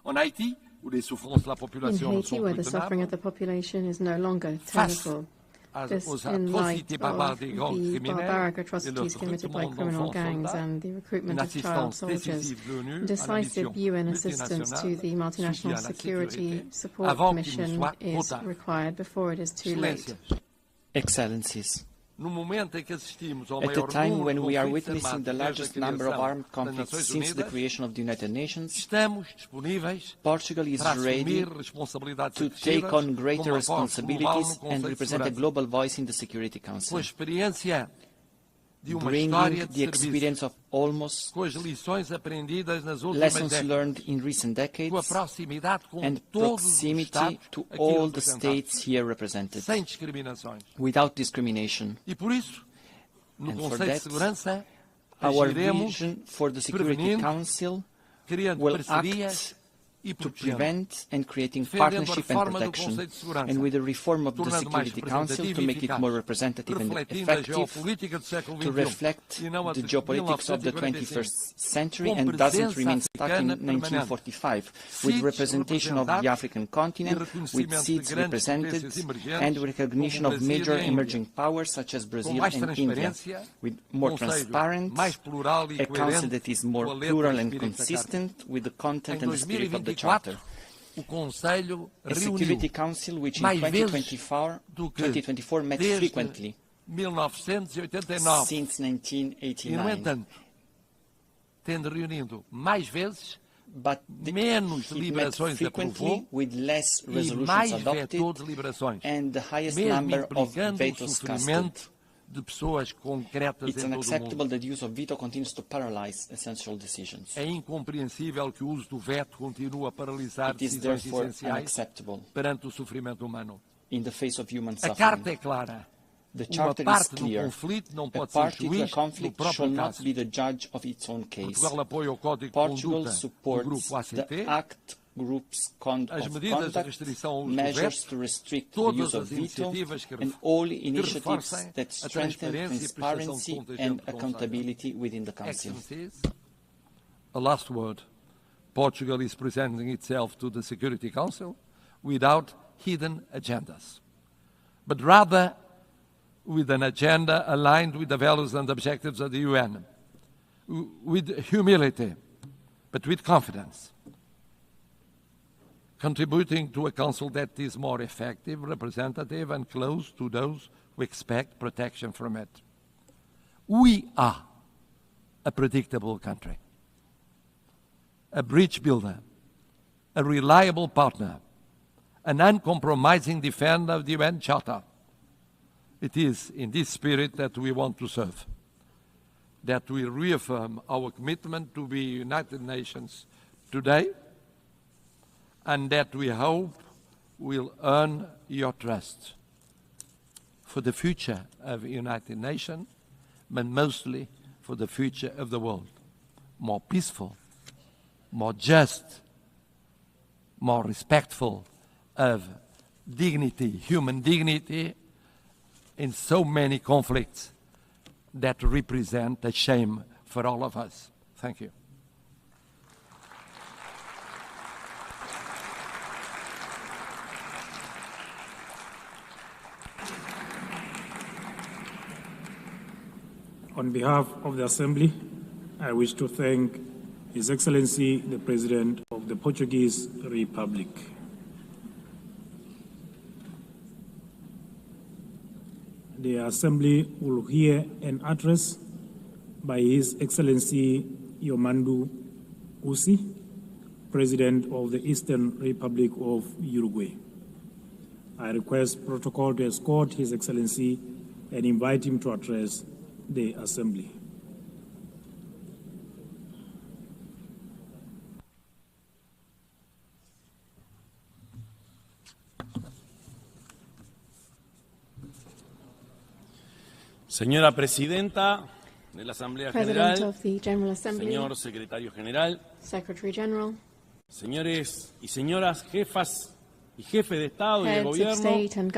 En Haïti, où les souffrances de la population in Haiti, where the suffering of the population is no longer tenable. This in light of the barbaric atrocities committed by criminal gangs and the recruitment of child soldiers. Decisive UN assistance to the Multinational Security Support Mission is required before it is too late. Excellencies, at a time when we are witnessing the largest number of armed conflicts since the creation of the United Nations, Portugal is ready to take on greater responsibilities and represent a global voice in the Security Council, bringing the experience of almost lessons learned in recent decades and proximity to all the states here represented, without discrimination. And for that, our vision for the Security Council will act to prevent and creating partnership and protection, and with the reform of the Security Council to make it more representative and effective, to reflect the geopolitics of the 21st century and doesn't remain stuck in 1945, with representation of the African continent, with seats represented, and recognition of major emerging powers such as Brazil and India, with more transparent, a council that is more plural and consistent with the content and the spirit of the Charter. A Security Council which in 2024 met frequently since 1989. But it met frequently with less resolutions adopted and the highest number of vetoes casted. It's unacceptable that the use of veto continues to paralyze essential decisions. It is therefore unacceptable in the face of human suffering. The Charter is clear. A party to a conflict shall not be the judge of its own case. Portugal supports the ACT Group's code of conduct, measures to restrict the use of veto, and all initiatives that strengthen transparency and accountability within the Council. A last word. Portugal is presenting itself to the Security Council without hidden agendas. but rather with an agenda aligned with the values and objectives of the UN, with humility, but with confidence, contributing to a council that is more effective, representative, and close to those who expect protection from it. We are a predictable country, a bridge builder, a reliable partner, an uncompromising defender of the UN Charter. It is in this spirit that we want to serve, that we reaffirm our commitment to the United Nations today, and that we hope will earn your trust for the future of the United Nations, but mostly for the future of the world, more peaceful, more just, more respectful of dignity, human dignity, in so many conflicts that represent a shame for all of us. Thank you. On behalf of the Assembly, I wish to thank His Excellency, the President of the Portuguese Republic. The Assembly will hear an address by His Excellency Yomandu Usi, President of the Eastern Republic of Uruguay. I request protocol to escort His Excellency and invite him to address the Assembly. Señora Presidenta de la Asamblea General, señor Secretario General, Secretary General, señores y señoras jefas y jefes de Estado y de Gobierno,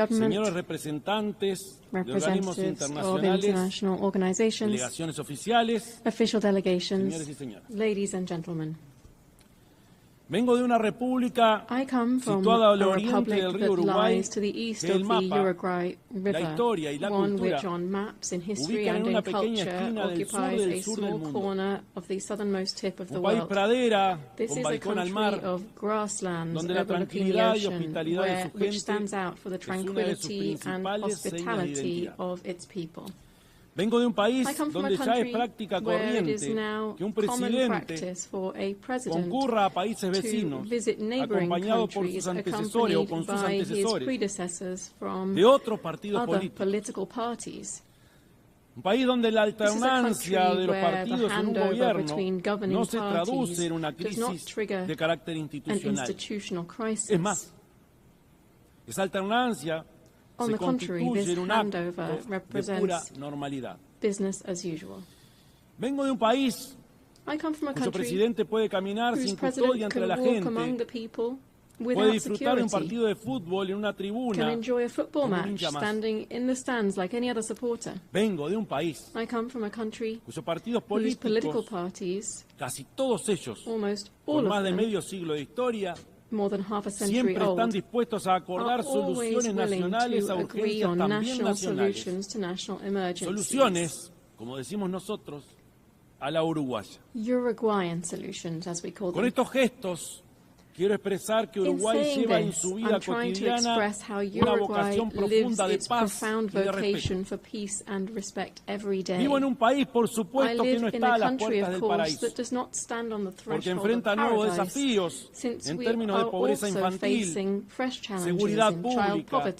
señores representantes de organismos internacionales, delegaciones oficiales, official delegations, señores y señoras. Ladies and gentlemen. Vengo de una república situada al oriente del río Uruguay, que el mapa, la historia y la cultura ubican en una pequeña esquina del sur del mundo. Un país pradera, con balcón al mar, donde la tranquilidad y hospitalidad de su gente es una de sus principales señas de identidad. Vengo de un país donde ya es práctica corriente que un presidente concurra a países vecinos, acompañado por sus antecesores o con sus antecesores de otros partidos políticos. Un país donde la alternancia de los partidos en un gobierno no se traduce en una crisis de carácter institucional. Es más, esa alternancia se constituye en un acto de pura normalidad. Vengo de un país cuyo presidente puede caminar sin custodia entre la gente, puede disfrutar de un partido de fútbol en una tribuna como un hincha más. Vengo de un país cuyos partidos políticos, casi todos ellos, por más de medio siglo de historia, siempre están dispuestos a acordar soluciones nacionales a urgencias también nacionales. Soluciones, como decimos nosotros, a la uruguaya. Con estos gestos, quiero expresar que Uruguay lleva en su vida cotidiana una vocación profunda de paz y de respeto. Vivo en un país, por supuesto, que no está a las puertas del paraíso, porque enfrenta nuevos desafíos en términos de pobreza infantil, seguridad pública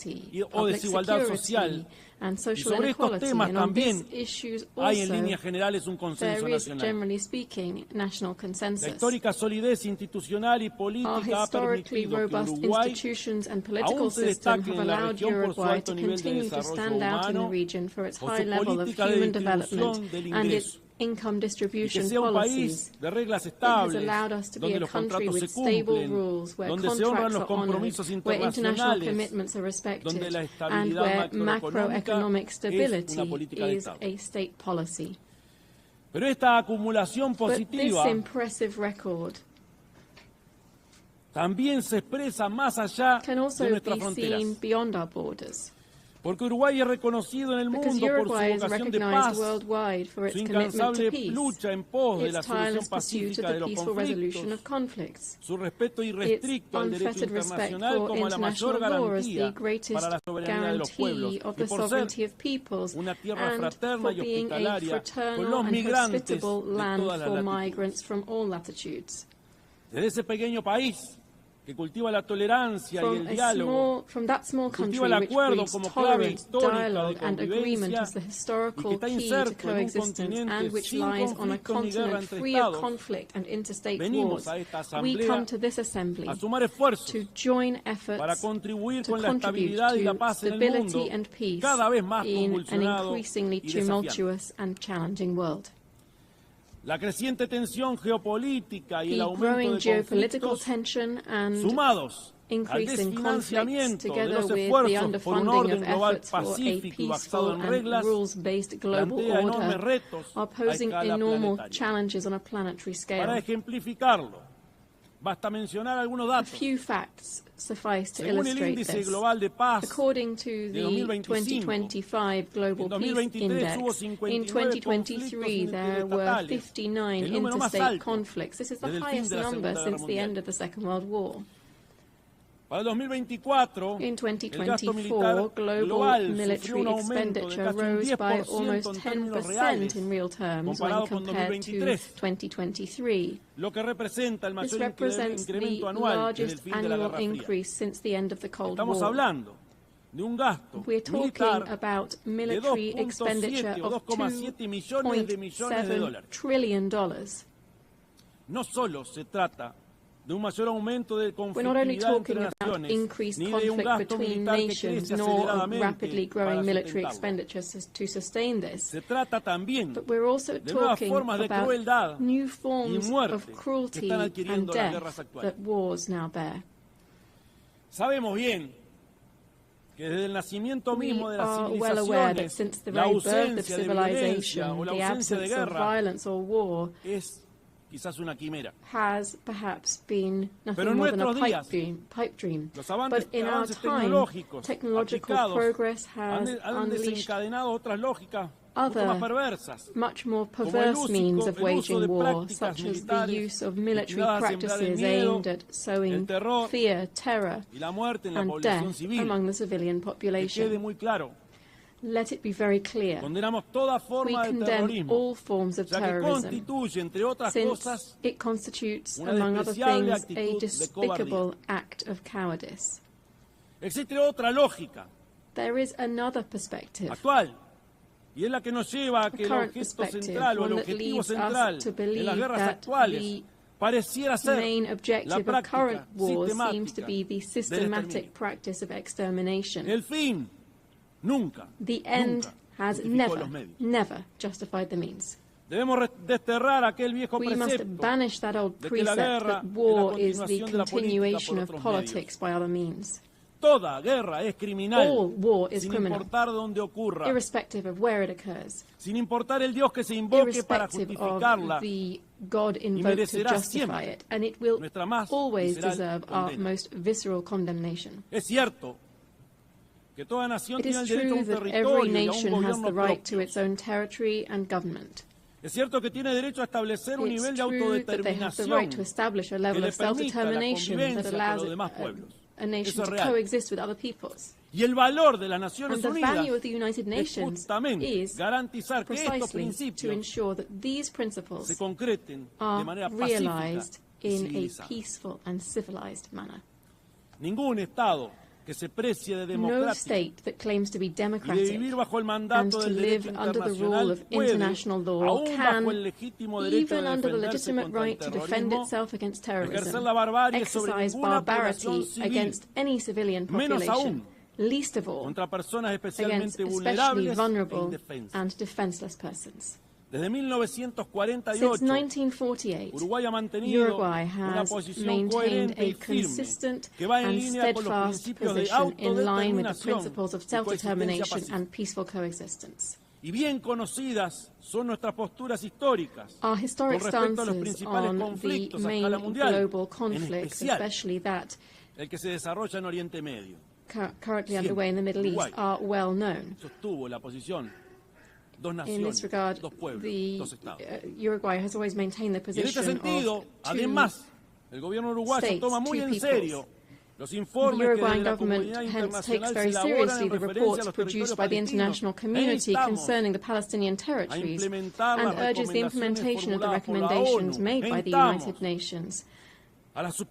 o desigualdad social. Y sobre estos temas también hay en líneas generales un consenso nacional. La histórica solidez institucional y política ha permitido que Uruguay aún se destaque en la región por su alto nivel de desarrollo humano o su política de distribución del ingreso. Y que sea un país de reglas estables, donde los contratos se cumplen, donde se honran los compromisos internacionales, donde la estabilidad macroeconómica es una política de Estado. Pero esta acumulación positiva también se expresa más allá de nuestras fronteras. Porque Uruguay es reconocido en el mundo por su vocación de paz, su incansable lucha en pos de la solución pacífica de los conflictos, su respeto irrestricto al derecho internacional como la mayor garantía para la soberanía de los pueblos, y por ser una tierra fraterna y hospitalaria con los migrantes de todas las latitudes. Desde ese pequeño país que cultiva la tolerancia y el diálogo, cultiva el acuerdo como clave histórica de convivencia y que está inserto en un continente sin conflicto ni guerra entre estados, venimos a esta asamblea a sumar esfuerzos para contribuir con la estabilidad y la paz en el mundo cada vez más convulsionado y desafiante. La creciente tensión geopolítica y el aumento de conflictos sumados al desfinanciamiento de los esfuerzos por un orden global pacífico y basado en reglas plantea enormes retos a escala planetaria. Para ejemplificarlo, basta mencionar algunos datos. Según el Índice Global de Paz de 2025, en 2023 hubo 59 conflictos interestatales, el número más alto desde el fin de la Segunda Guerra Mundial. Para el 2024, el gasto militar global sufrió un aumento de casi un 10% en términos reales, comparado con 2023, lo que representa el mayor incremento anual desde el fin de la Guerra Fría. Estamos hablando de un gasto militar de 2.7 o 2,7 millones de dólares. No solo se trata de un mayor aumento de conflictividad entre naciones, ni de un gasto militar que crece aceleradamente se trata también de nuevas formas de crueldad y muerte que están adquiriendo las guerras actuales. Sabemos bien que desde el nacimiento mismo de las civilizaciones, la ausencia de violencia o la ausencia de guerra es quizás una quimera. Pero en nuestros días, los avances tecnológicos aplicados han desencadenado otras lógicas mucho más perversas, como el uso de prácticas militares destinadas a sembrar el miedo, el terror y la muerte en la población civil. Que quede muy claro. Let it be very clear. Condenamos toda forma de terrorismo, ya que constituye, entre otras cosas, it constitutes, una among other despreciable things, a actitud de despicable cobardía. act of cowardice. Existe otra lógica There is another perspective, actual, y es la que nos lleva a que el current objeto perspective, central o el one that objetivo leads central us to en believe las guerras that actuales the pareciera ser main la objective of current práctica wars seems to sistemática be the del systematic exterminio. practice of extermination. El fin nunca, The end nunca has justificó los medios. never justified the means. Debemos desterrar aquel viejo We must precepto banish that old de que la precept guerra that es war la is the continuación de la política continuation por of otros politics by other means. Toda guerra es criminal, All war is sin criminal, importar dónde ocurra, irrespective of where it occurs, sin importar el Dios que se invoque para irrespective justificarla, of the God y invoked to merecerá justify siempre it, and it will nuestra más always visceral deserve our condena. most visceral condemnation. Es cierto que toda nación It tiene is el derecho a true un that every territorio y a un nation has gobierno the right propio. to its own territory and government. Es cierto que tiene derecho a establecer un It's nivel de true that they have the right to autodeterminación establish a que level le of permita la self-determination that convivencia con allows los demás pueblos. a nation Eso es to real. coexist with other peoples. Y el valor de las And Naciones the Unidas value of the United es Nations justamente is garantizar que estos precisely to principios ensure that these se principles concreten de are manera pacífica realized y in a civilizada. peaceful and civilized manner. Ningún Estado que se precie de No democrático state that claims to be y de democratic vivir bajo el and mandato to del live derecho under the rule internacional of puede, international law aún bajo can, el legítimo derecho even de under the defenderse legitimate contra el right to defend terrorismo, itself against ejercer terrorism, la barbarie sobre exercise ninguna población barbarity civil, against any civilian menos population, aún least of all contra personas against especialmente especially vulnerables e vulnerable indefensas. and defenseless persons. Desde Since 1948, 1948, Uruguay ha mantenido Uruguay una has posición maintained coherente a y firme consistent que va en and línea con los steadfast principios de position in line with the autodeterminación principles of y coexistencia self-determination pacífica. and peaceful coexistence. Y bien conocidas son nuestras posturas históricas Our con historic respecto a los stances principales on the conflictos a main escala mundial, global en conflicts, especial especially that el que se desarrolla en Oriente Medio. currently underway in the Middle East are well known. In this regard, Uruguay has always maintained the position of two states, two peoples. The Uruguayan government hence takes very seriously the reports produced by the international community concerning the Palestinian territories and urges the implementation of the recommendations made by the United Nations. At the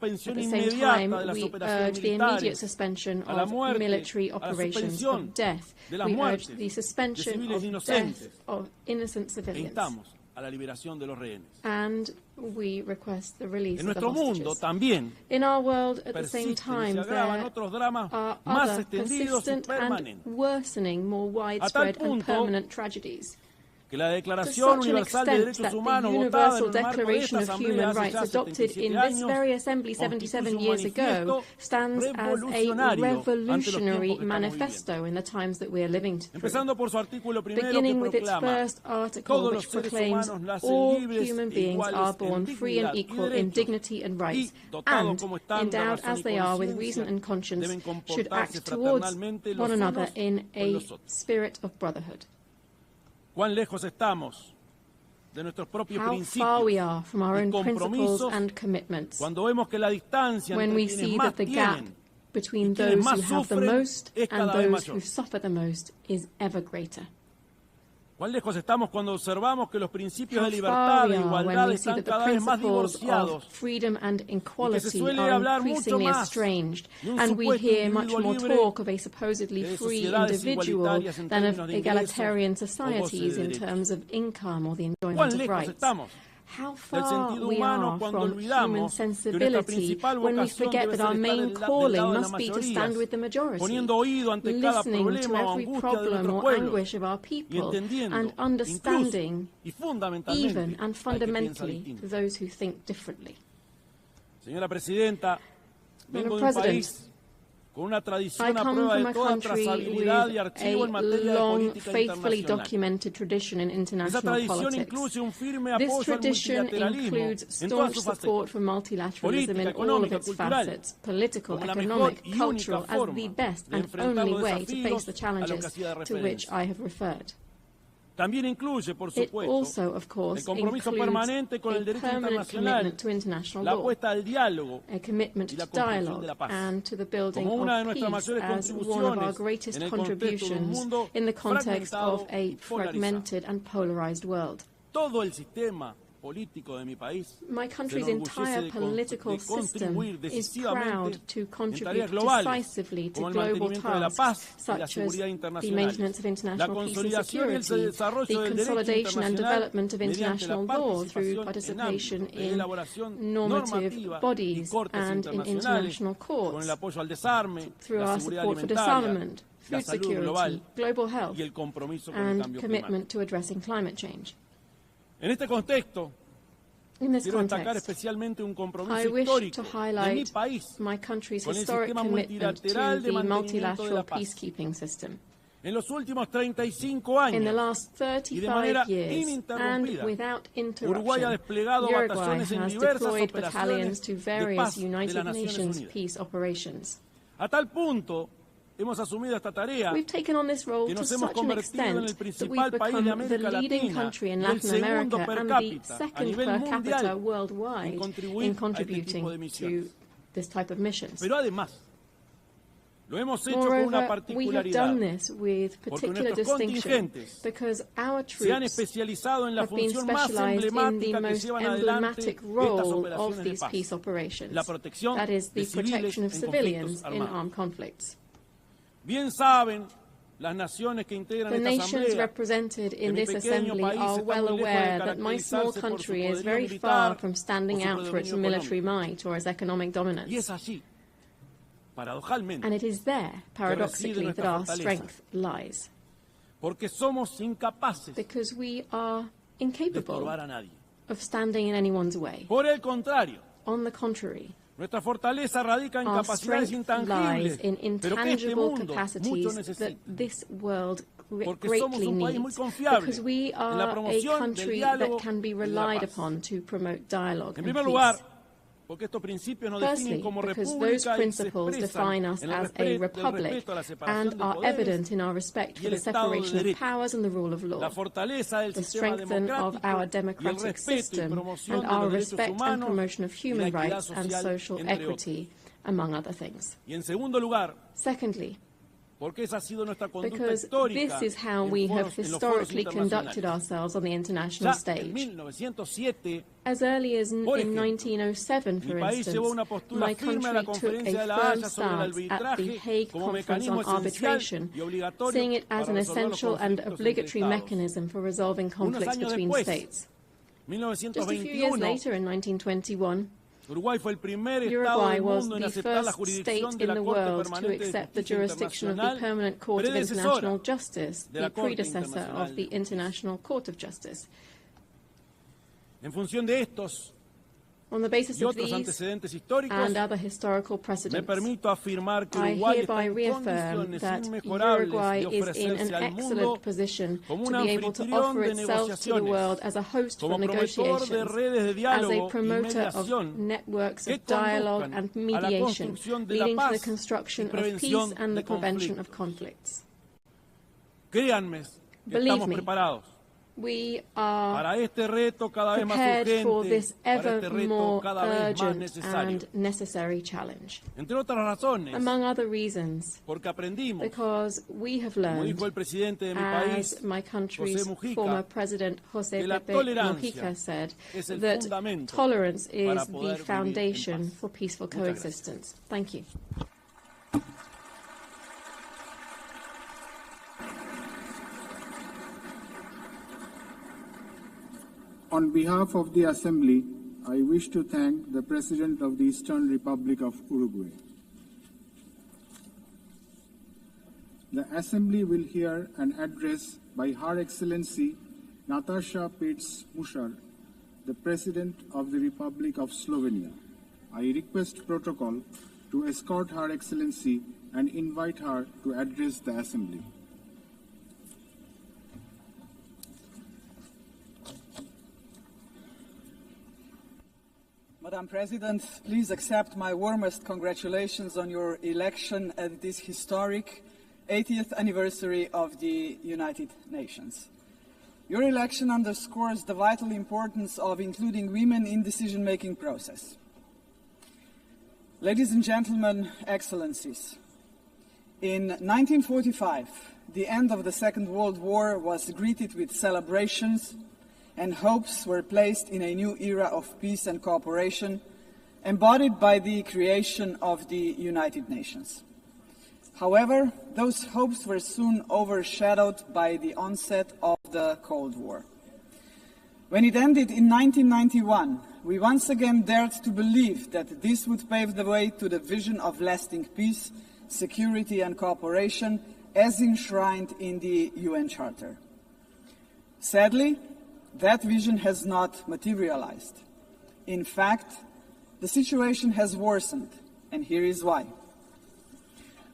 same time, we urge the immediate suspension of military operations of death. We urge the suspension of death of innocent civilians. And we request the release of the hostages. In our world, at the same time, there are other persistent and worsening, more widespread and permanent tragedies. To such an extent that the Universal Declaration of Human Rights adopted in this very assembly 77 years ago stands as a revolutionary manifesto in the times that we are living through. Beginning with its first article, which proclaims all human beings are born free and equal in dignity and rights, and, endowed as they are with reason and conscience, should act towards one another in a spirit of brotherhood. How far we are from our own principles and commitments when we see that the gap between those who have the most and those who suffer the most is ever greater. How far we are when we see that the principles of freedom and equality are increasingly estranged, and we hear much more talk of a supposedly free individual than of egalitarian societies in terms of income or the enjoyment of rights. How far we are from human sensibility when we forget that our main calling must be to stand with the majority, listening to every problem or anguish of our people, and understanding, even and fundamentally, those who think differently. Madam President, I come from a country with a long, faithfully documented tradition in international politics. This tradition includes staunch support for multilateralism in all of its facets, political, economic, cultural, as the best and only way to face the challenges to which I have referred. It also, of course, includes a permanent commitment to international law, a commitment to dialogue and to the building of peace as one of our greatest contributions in the context of a fragmented and polarized world. My country's entire political system is proud to contribute decisively to global tasks such as the maintenance of international peace and security, the consolidation and development of international law through participation in normative bodies and in international courts, through our support for disarmament, food security, global health, and commitment to addressing climate change. In this context, I wish to highlight my country's historic commitment to the multilateral peacekeeping system. In the last 35 years, and without interruption, Uruguay has deployed battalions to various United Nations peace operations. We've taken on this role to such an extent that we've become the leading country in Latin America and the second per capita worldwide in contributing to this type of missions. Moreover, we have done this with particular distinction because our troops have been specialized in the most emblematic role of these peace operations, that is, the protection of civilians in armed conflicts. The nations represented in this assembly are well aware that my small country is very far from standing out for its military might or its economic dominance. And it is there, paradoxically, that our strength lies. Because we are incapable of standing in anyone's way. On the contrary, our strength lies in intangible capacities that this world greatly needs, because we are a country that can be relied upon to promote dialogue and peace. Firstly, because those principles define us as a republic and are evident in our respect for the separation of powers and the rule of law, the strength of our democratic system, and our respect and promotion of human rights and social equity, among other things. Secondly, because this is how we have historically conducted ourselves on the international stage. As early as in 1907, for instance, my country took a firm stance at the Hague Conference on Arbitration, seeing it as an essential and obligatory mechanism for resolving conflicts between states. Just a few years later, in 1921, Uruguay was the first state in the world to accept the jurisdiction of the Permanent Court of International Justice, the predecessor of the International Court of Justice. On the basis of these and other historical precedents, I hereby reaffirm that Uruguay is in an excellent position to be able to offer itself to the world as a host for negotiations, as a promoter of networks of dialogue and mediation, leading to the construction of peace and the prevention of conflicts. Believe me, we are prepared for this ever more urgent and necessary challenge. Among other reasons, because we have learned, as my country's former president, José Pepe Mujica, said, that tolerance is the foundation for peaceful coexistence. Thank you. On behalf of the Assembly, I wish to thank the President of the Eastern Republic of Uruguay. The Assembly will hear an address by Her Excellency Nataša Pirc-Musar, the President of the Republic of Slovenia. I request protocol to escort Her Excellency and invite her to address the Assembly. Madam President, please accept my warmest congratulations on your election at this historic 80th anniversary of the United Nations. Your election underscores the vital importance of including women in the decision-making process. Ladies and gentlemen, Excellencies, in 1945, the end of the Second World War was greeted with celebrations, and hopes were placed in a new era of peace and cooperation, embodied by the creation of the United Nations. However, those hopes were soon overshadowed by the onset of the Cold War. When it ended in 1991, we once again dared to believe that this would pave the way to the vision of lasting peace, security and cooperation as enshrined in the UN Charter. Sadly, that vision has not materialized. In fact, the situation has worsened, and here is why.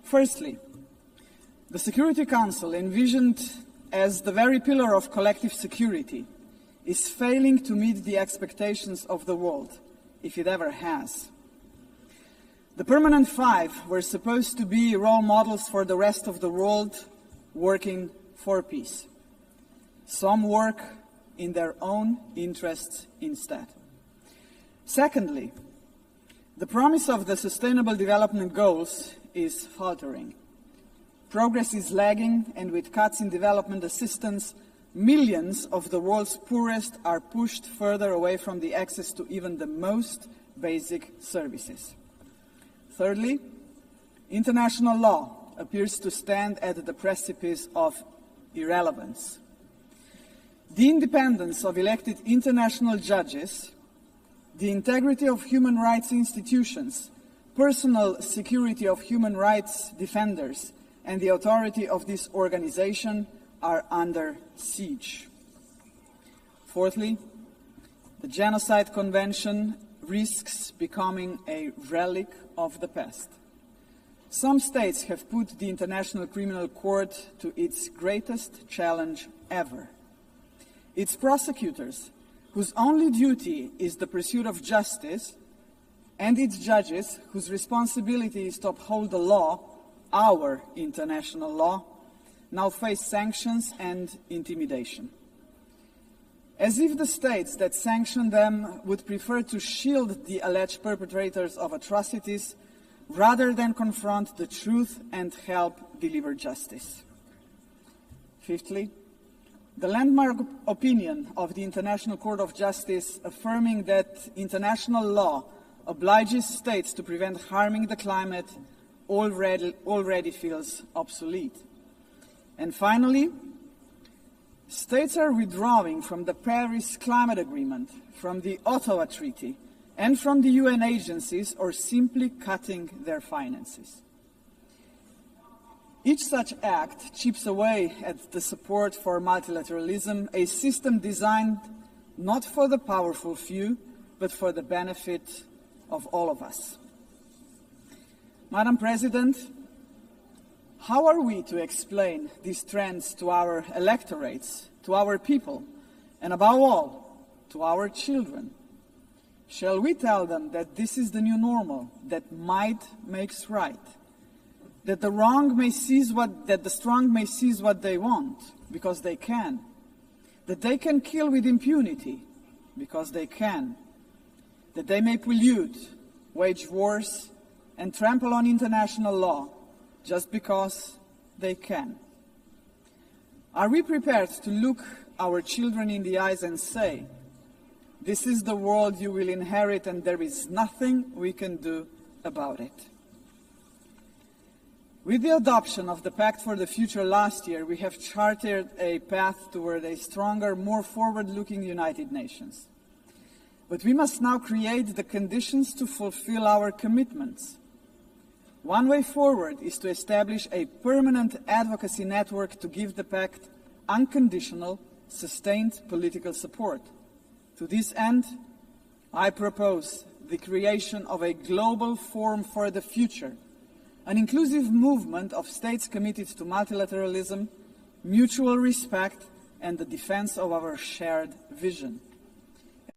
Firstly, the Security Council, envisioned as the very pillar of collective security, is failing to meet the expectations of the world, if it ever has. The Permanent Five were supposed to be role models for the rest of the world working for peace. Some work in their own interests instead. Secondly, the promise of the Sustainable Development Goals is faltering. Progress is lagging, and with cuts in development assistance, millions of the world's poorest are pushed further away from the access to even the most basic services. Thirdly, international law appears to stand at the precipice of irrelevance. The independence of elected international judges, the integrity of human rights institutions, personal security of human rights defenders, and the authority of this organization are under siege. Fourthly, the Genocide Convention risks becoming a relic of the past. Some states have put the International Criminal Court to its greatest challenge ever. Its prosecutors, whose only duty is the pursuit of justice, and its judges, whose responsibility is to uphold the law, our international law, now face sanctions and intimidation. As if the states that sanction them would prefer to shield the alleged perpetrators of atrocities rather than confront the truth and help deliver justice. Fifthly, the landmark opinion of the International Court of Justice affirming that international law obliges states to prevent harming the climate already feels obsolete. And finally, states are withdrawing from the Paris Climate Agreement, from the Ottawa Treaty, and from the UN agencies, or simply cutting their finances. Each such act chips away at the support for multilateralism, a system designed not for the powerful few, but for the benefit of all of us. Madam President, how are we to explain these trends to our electorates, to our people, and above all, to our children? Shall we tell them that this is the new normal, that might makes right, that the strong may seize what they want, because they can, that they can kill with impunity, because they can, that they may pollute, wage wars, and trample on international law, just because they can? Are we prepared to look our children in the eyes and say, this is the world you will inherit and there is nothing we can do about it? With the adoption of the Pact for the Future last year, we have charted a path toward a stronger, more forward-looking United Nations. But we must now create the conditions to fulfill our commitments. One way forward is to establish a permanent advocacy network to give the Pact unconditional, sustained political support. To this end, I propose the creation of a global forum for the future, an inclusive movement of states committed to multilateralism, mutual respect, and the defense of our shared vision.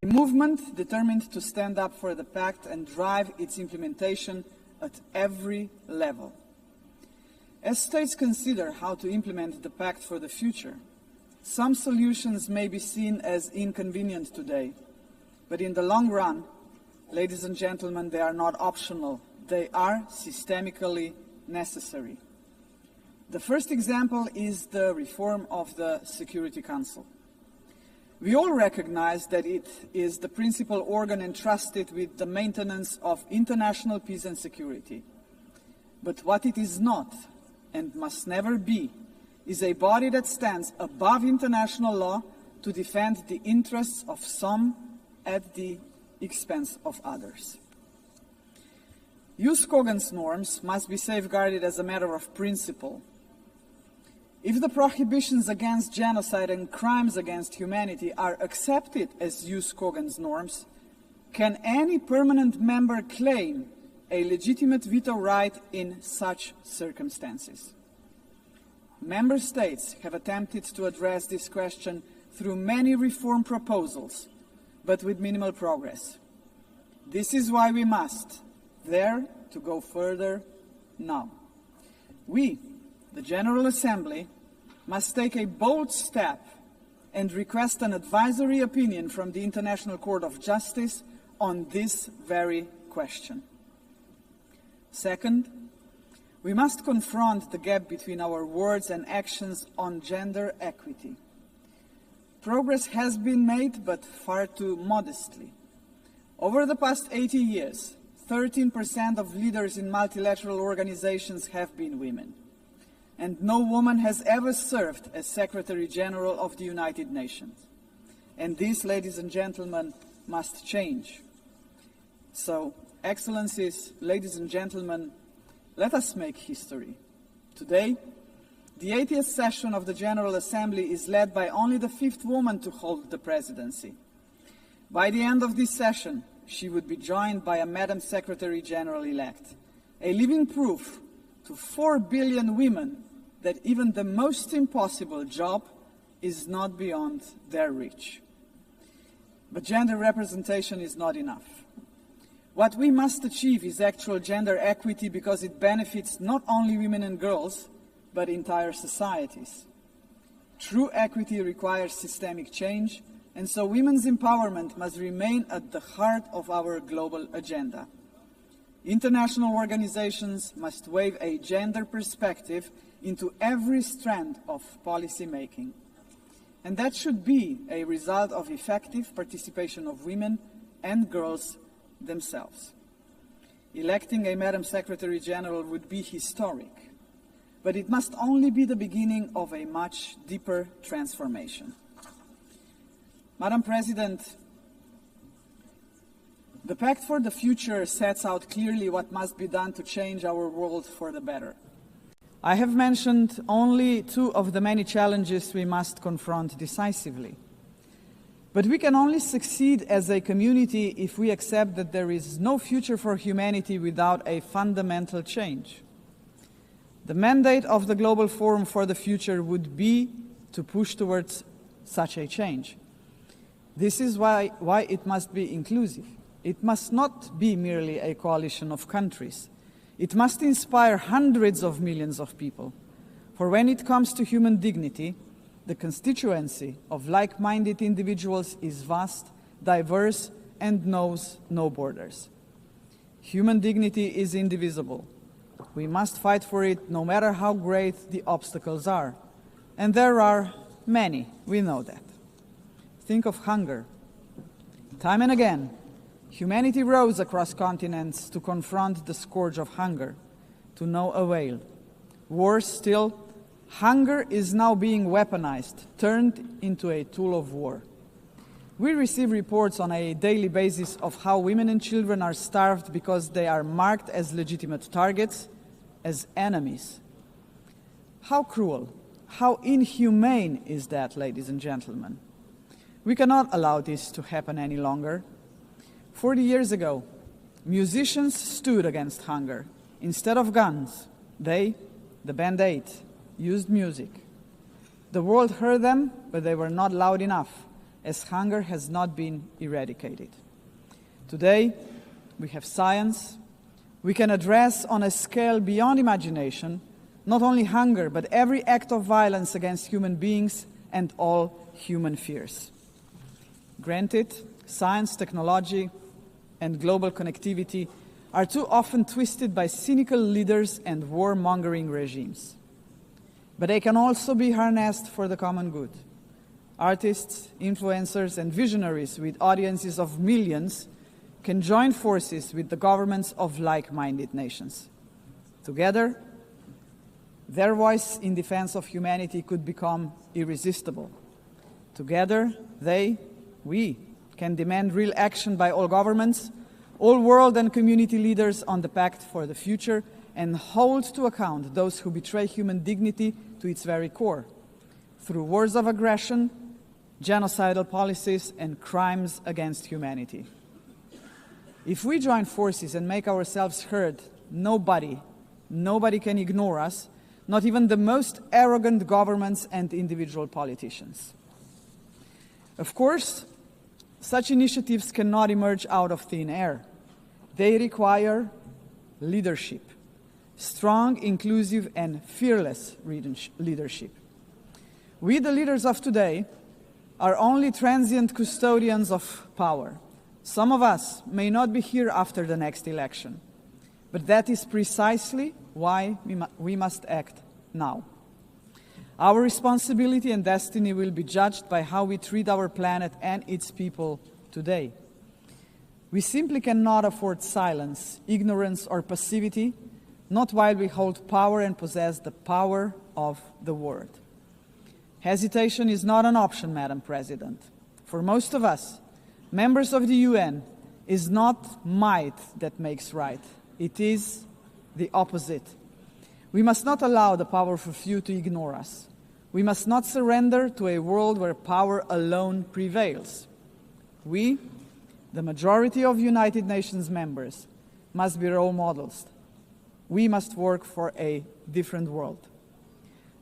A movement determined to stand up for the Pact and drive its implementation at every level. As states consider how to implement the Pact for the Future, some solutions may be seen as inconvenient today, but in the long run, ladies and gentlemen, they are not optional. They are systemically necessary. The first example is the reform of the Security Council. We all recognize that it is the principal organ entrusted with the maintenance of international peace and security. But what it is not, and must never be, is a body that stands above international law to defend the interests of some at the expense of others. Jus cogens norms must be safeguarded as a matter of principle. If the prohibitions against genocide and crimes against humanity are accepted as jus cogens norms, can any permanent member claim a legitimate veto right in such circumstances? Member states have attempted to address this question through many reform proposals, but with minimal progress. This is why we must dare to go further now. We, the General Assembly, must take a bold step and request an advisory opinion from the International Court of Justice on this very question. Second, we must confront the gap between our words and actions on gender equity. Progress has been made, but far too modestly. Over the past 80 years, 13% of leaders in multilateral organizations have been women. And no woman has ever served as Secretary General of the United Nations. And this, ladies and gentlemen, must change. So, Excellencies, ladies and gentlemen, let us make history. Today, the 80th session of the General Assembly is led by only the 5th woman to hold the presidency. By the end of this session, she would be joined by a Madam Secretary General-elect, a living proof to 4 billion women that even the most impossible job is not beyond their reach. But gender representation is not enough. What we must achieve is actual gender equity because it benefits not only women and girls, but entire societies. True equity requires systemic change, and so women's empowerment must remain at the heart of our global agenda. International organizations must weave a gender perspective into every strand of policy making. And that should be a result of effective participation of women and girls themselves. Electing a Madam Secretary General would be historic, but it must only be the beginning of a much deeper transformation. Madam President, the Pact for the Future sets out clearly what must be done to change our world for the better. I have mentioned only two of the many challenges we must confront decisively. But we can only succeed as a community if we accept that there is no future for humanity without a fundamental change. The mandate of the Global Forum for the Future would be to push towards such a change. This is why it must be inclusive. It must not be merely a coalition of countries. It must inspire hundreds of millions of people. For when it comes to human dignity, the constituency of like-minded individuals is vast, diverse, and knows no borders. Human dignity is indivisible. We must fight for it no matter how great the obstacles are. And there are many, we know that. Think of hunger. Time and again, humanity rose across continents to confront the scourge of hunger, to no avail. Worse still, hunger is now being weaponized, turned into a tool of war. We receive reports on a daily basis of how women and children are starved because they are marked as legitimate targets, as enemies. How cruel, how inhumane is that, ladies and gentlemen? We cannot allow this to happen any longer. 40 years ago, musicians stood against hunger. Instead of guns, they, the Band Aid, used music. The world heard them, but they were not loud enough, as hunger has not been eradicated. Today, we have science. We can address on a scale beyond imagination not only hunger, but every act of violence against human beings and all human fears. Granted, science, technology, and global connectivity are too often twisted by cynical leaders and warmongering regimes. But they can also be harnessed for the common good. Artists, influencers, and visionaries with audiences of millions can join forces with the governments of like-minded nations. Together, their voice in defense of humanity could become irresistible. Together, we can demand real action by all governments, all world and community leaders on the Pact for the Future, and hold to account those who betray human dignity to its very core, through wars of aggression, genocidal policies, and crimes against humanity. If we join forces and make ourselves heard, nobody can ignore us, not even the most arrogant governments and individual politicians. Of course, such initiatives cannot emerge out of thin air. They require leadership, strong, inclusive, and fearless leadership. We, the leaders of today, are only transient custodians of power. Some of us may not be here after the next election, but that is precisely why we must act now. Our responsibility and destiny will be judged by how we treat our planet and its people today. We simply cannot afford silence, ignorance, or passivity, not while we hold power and possess the power of the word. Hesitation is not an option, Madam President. For most of us, members of the UN, is not might that makes right. It is the opposite. We must not allow the powerful few to ignore us. We must not surrender to a world where power alone prevails. We, the majority of United Nations members, must be role models. We must work for a different world.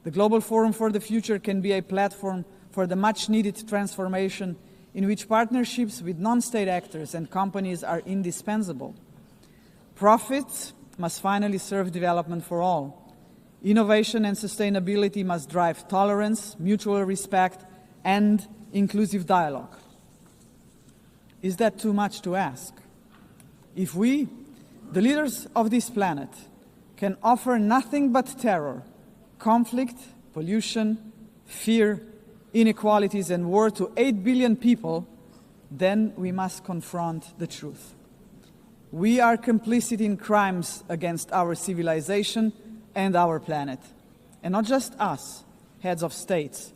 The Global Forum for the Future can be a platform for the much-needed transformation in which partnerships with non-state actors and companies are indispensable. Profits must finally serve development for all. Innovation and sustainability must drive tolerance, mutual respect, and inclusive dialogue. Is that too much to ask? If we, the leaders of this planet, can offer nothing but terror, conflict, pollution, fear, inequalities, and war to 8 billion people, then we must confront the truth. We are complicit in crimes against our civilization and our planet. And not just us, heads of states,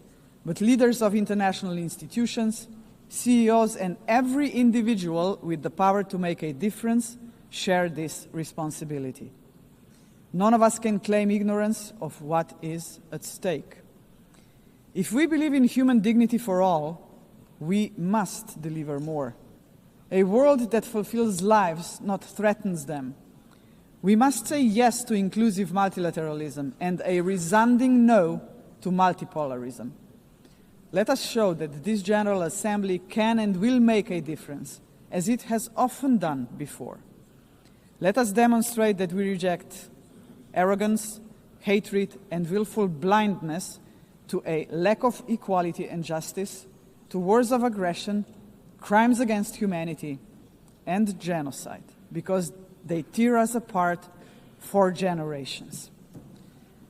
but leaders of international institutions, CEOs, and every individual with the power to make a difference share this responsibility. None of us can claim ignorance of what is at stake. If we believe in human dignity for all, we must deliver more. A world that fulfills lives, not threatens them. We must say yes to inclusive multilateralism and a resounding no to multipolarism. Let us show that this General Assembly can and will make a difference, as it has often done before. Let us demonstrate that we reject arrogance, hatred, and willful blindness to a lack of equality and justice, to wars of aggression, crimes against humanity, and genocide, because they tear us apart for generations.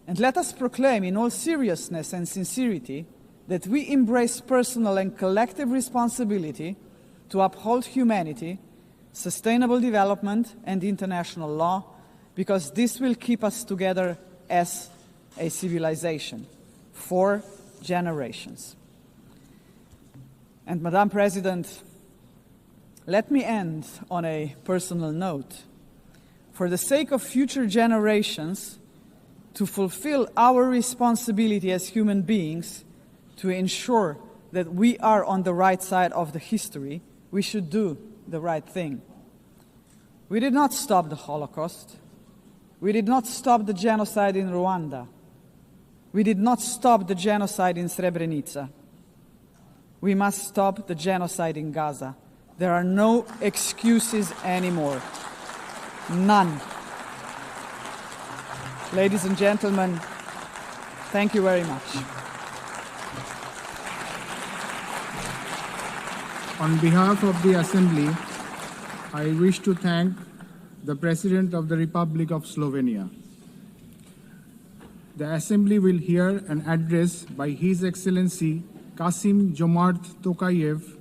And let us proclaim in all seriousness and sincerity that we embrace personal and collective responsibility to uphold humanity, sustainable development, and international law, because this will keep us together as a civilization for generations. And Madam President, let me end on a personal note. For the sake of future generations, to fulfill our responsibility as human beings, to ensure that we are on the right side of the history, we should do the right thing. We did not stop the Holocaust. We did not stop the genocide in Rwanda. We did not stop the genocide in Srebrenica. We must stop the genocide in Gaza. There are no excuses anymore. None. Ladies and gentlemen, thank you very much. On behalf of the Assembly, I wish to thank the President of the Republic of Slovenia. The Assembly will hear an address by His Excellency Kasim-Jomart Tokayev,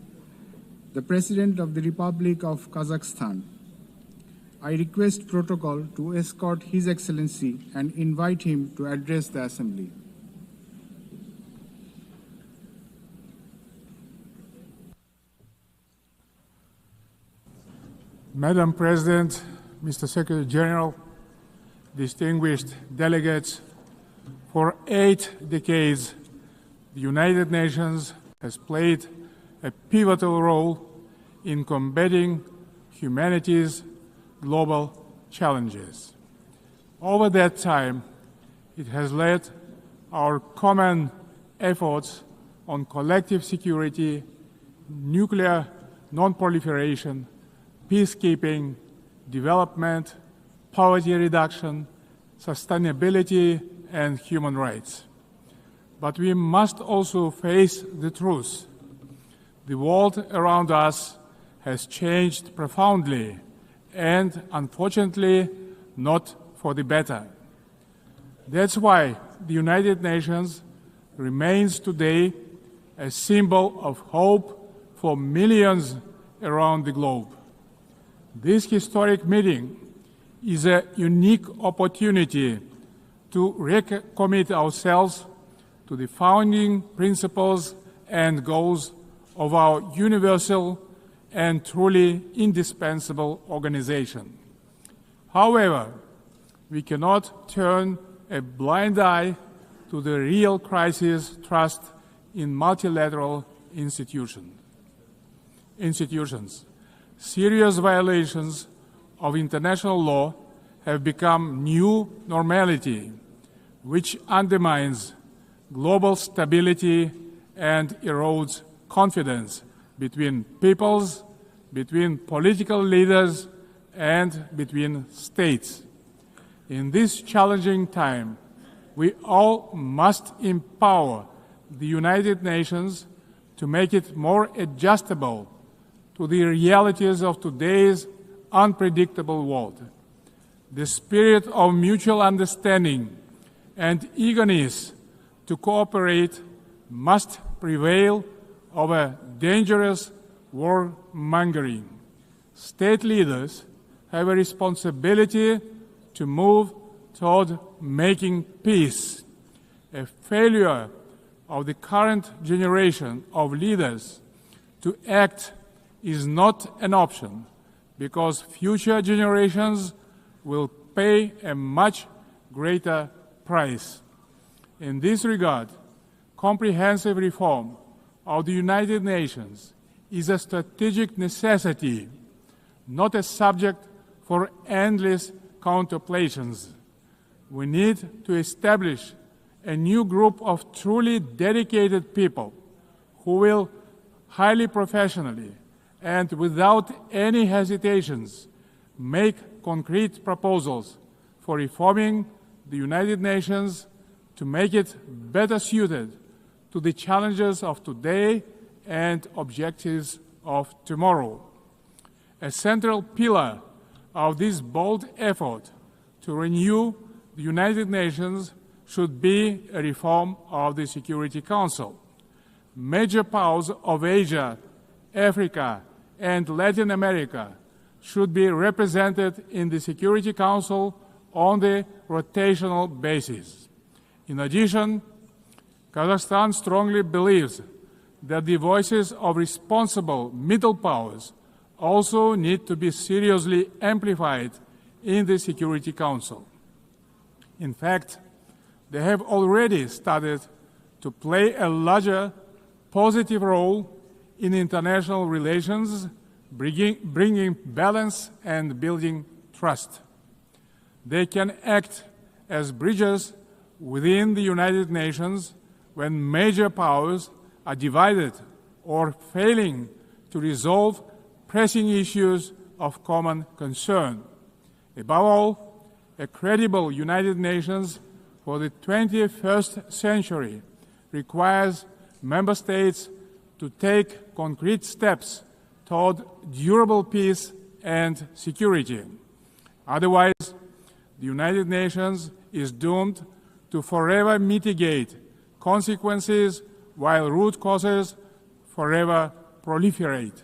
the President of the Republic of Kazakhstan. I request protocol to escort His Excellency and invite him to address the Assembly. Madam President, Mr. Secretary General, distinguished delegates, for 8 decades, the United Nations has played a pivotal role in combating humanity's global challenges. Over that time, it has led our common efforts on collective security, nuclear non-proliferation, peacekeeping, development, poverty reduction, sustainability, and human rights. But we must also face the truth. The world around us has changed profoundly and, unfortunately, not for the better. That's why the United Nations remains today a symbol of hope for millions around the globe. This historic meeting is a unique opportunity to recommit ourselves to the founding principles and goals of our universal and truly indispensable organization. However, we cannot turn a blind eye to the real crisis thrust in multilateral institutions. Serious violations of international law have become new normality, which undermines global stability and erodes confidence between peoples, between political leaders, and between states. In this challenging time, we all must empower the United Nations to make it more adjustable to the realities of today's unpredictable world. The spirit of mutual understanding and eagerness to cooperate must prevail over dangerous warmongering. State leaders have a responsibility to move toward making peace. A failure of the current generation of leaders to act is not an option, because future generations will pay a much greater price. In this regard, comprehensive reform of the United Nations is a strategic necessity, not a subject for endless contemplations. We need to establish a new group of truly dedicated people who will highly professionally and without any hesitations make concrete proposals for reforming the United Nations to make it better suited to the challenges of today and objectives of tomorrow. A central pillar of this bold effort to renew the United Nations should be a reform of the Security Council. Major powers of Asia, Africa, and Latin America should be represented in the Security Council on the rotational basis. In addition, Kazakhstan strongly believes that the voices of responsible middle powers also need to be seriously amplified in the Security Council. In fact, they have already started to play a larger positive role in international relations, bringing balance and building trust. They can act as bridges within the United Nations when major powers are divided or failing to resolve pressing issues of common concern. Above all, a credible United Nations for the 21st century requires member states to take concrete steps toward durable peace and security. Otherwise, the United Nations is doomed to forever mitigate consequences while root causes forever proliferate.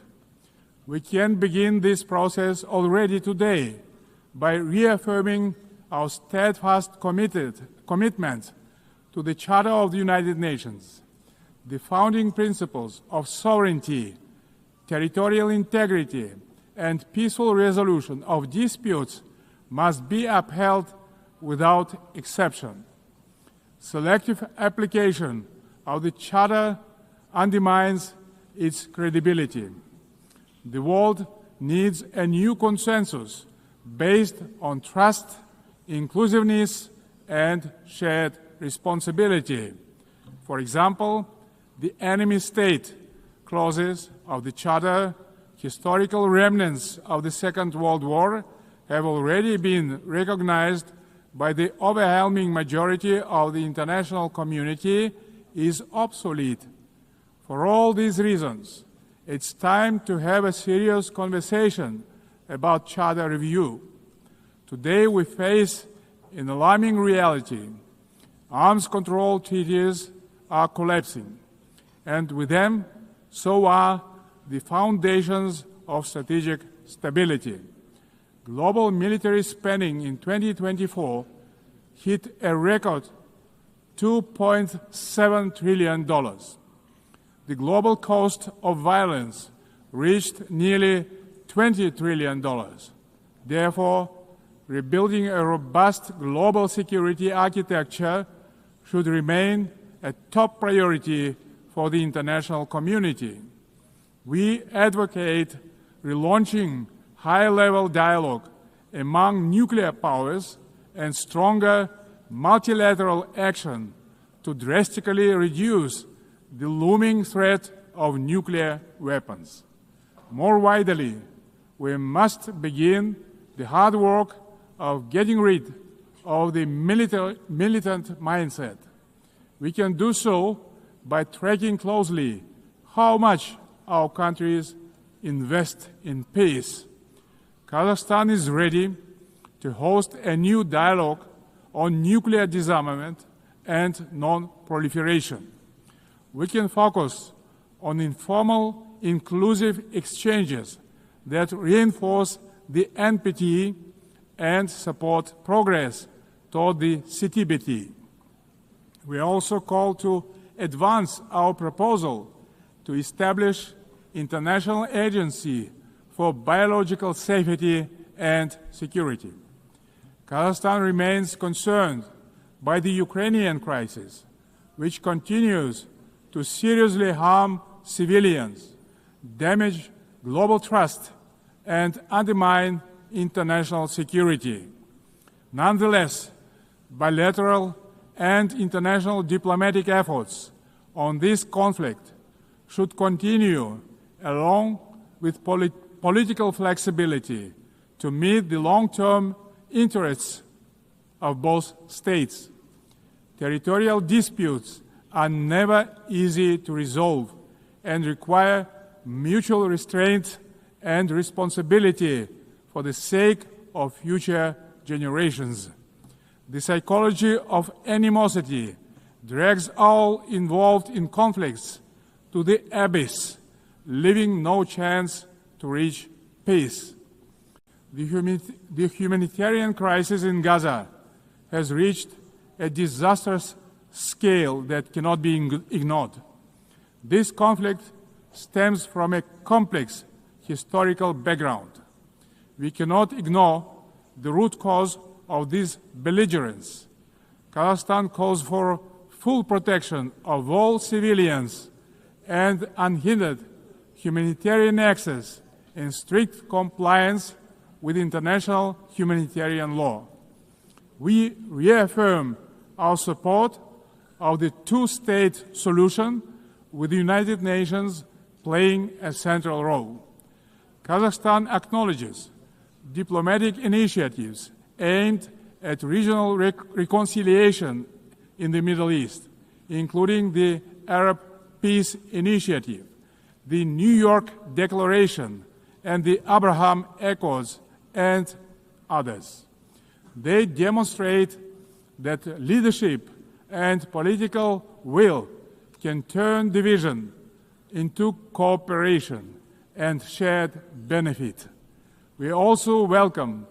We can begin this process already today by reaffirming our steadfast commitment to the Charter of the United Nations. The founding principles of sovereignty, territorial integrity, and peaceful resolution of disputes must be upheld without exception. Selective application of the Charter undermines its credibility. The world needs a new consensus based on trust, inclusiveness, and shared responsibility. For example, the enemy state clauses of the Charter, historical remnants of the Second World War, have already been recognized by the overwhelming majority of the international community is obsolete. For all these reasons, it's time to have a serious conversation about Charter review. Today we face an alarming reality. Arms control treaties are collapsing, and with them, so are the foundations of strategic stability. Global military spending in 2024 hit a record $2.7 trillion. The global cost of violence reached nearly $20 trillion. Therefore, rebuilding a robust global security architecture should remain a top priority for the international community. We advocate relaunching high-level dialogue among nuclear powers and stronger multilateral action to drastically reduce the looming threat of nuclear weapons. More widely, we must begin the hard work of getting rid of the militant mindset. We can do so by tracking closely how much our countries invest in peace. Kazakhstan is ready to host a new dialogue on nuclear disarmament and non-proliferation. We can focus on informal, inclusive exchanges that reinforce the NPT and support progress toward the CTBT. We also call to advance our proposal to establish International Agency for Biological Safety and Security. Kazakhstan remains concerned by the Ukrainian crisis, which continues to seriously harm civilians, damage global trust, and undermine international security. Nonetheless, bilateral and international diplomatic efforts on this conflict should continue along with political flexibility to meet the long-term interests of both states. Territorial disputes are never easy to resolve and require mutual restraint and responsibility for the sake of future generations. The psychology of animosity drags all involved in conflicts to the abyss, leaving no chance to reach peace. The humanitarian crisis in Gaza has reached a disastrous scale that cannot be ignored. This conflict stems from a complex historical background. We cannot ignore the root cause of this belligerence. Kazakhstan calls for full protection of all civilians and unhindered humanitarian access in strict compliance with international humanitarian law. We reaffirm our support of the two-state solution, with the United Nations playing a central role. Kazakhstan acknowledges diplomatic initiatives aimed at regional reconciliation in the Middle East, including the Arab Peace Initiative, the New York Declaration, and the Abraham Accords, and others. They demonstrate that leadership and political will can turn division into cooperation and shared benefit. We also welcome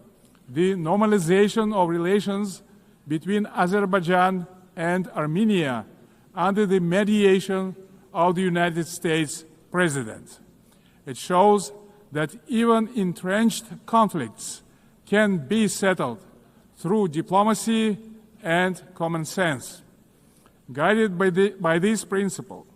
the normalization of relations between Azerbaijan and Armenia under the mediation of the United States President. It shows that even entrenched conflicts can be settled through diplomacy and common sense. Guided by this principle,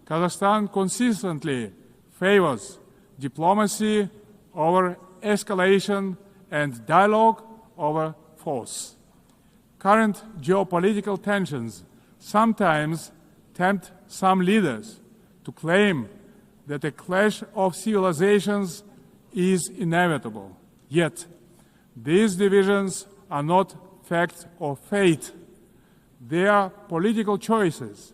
Kazakhstan consistently favors diplomacy over escalation and dialogue over force. Current geopolitical tensions sometimes tempt some leaders to claim that a clash of civilizations is inevitable. Yet, these divisions are not fact or fate. They are political choices.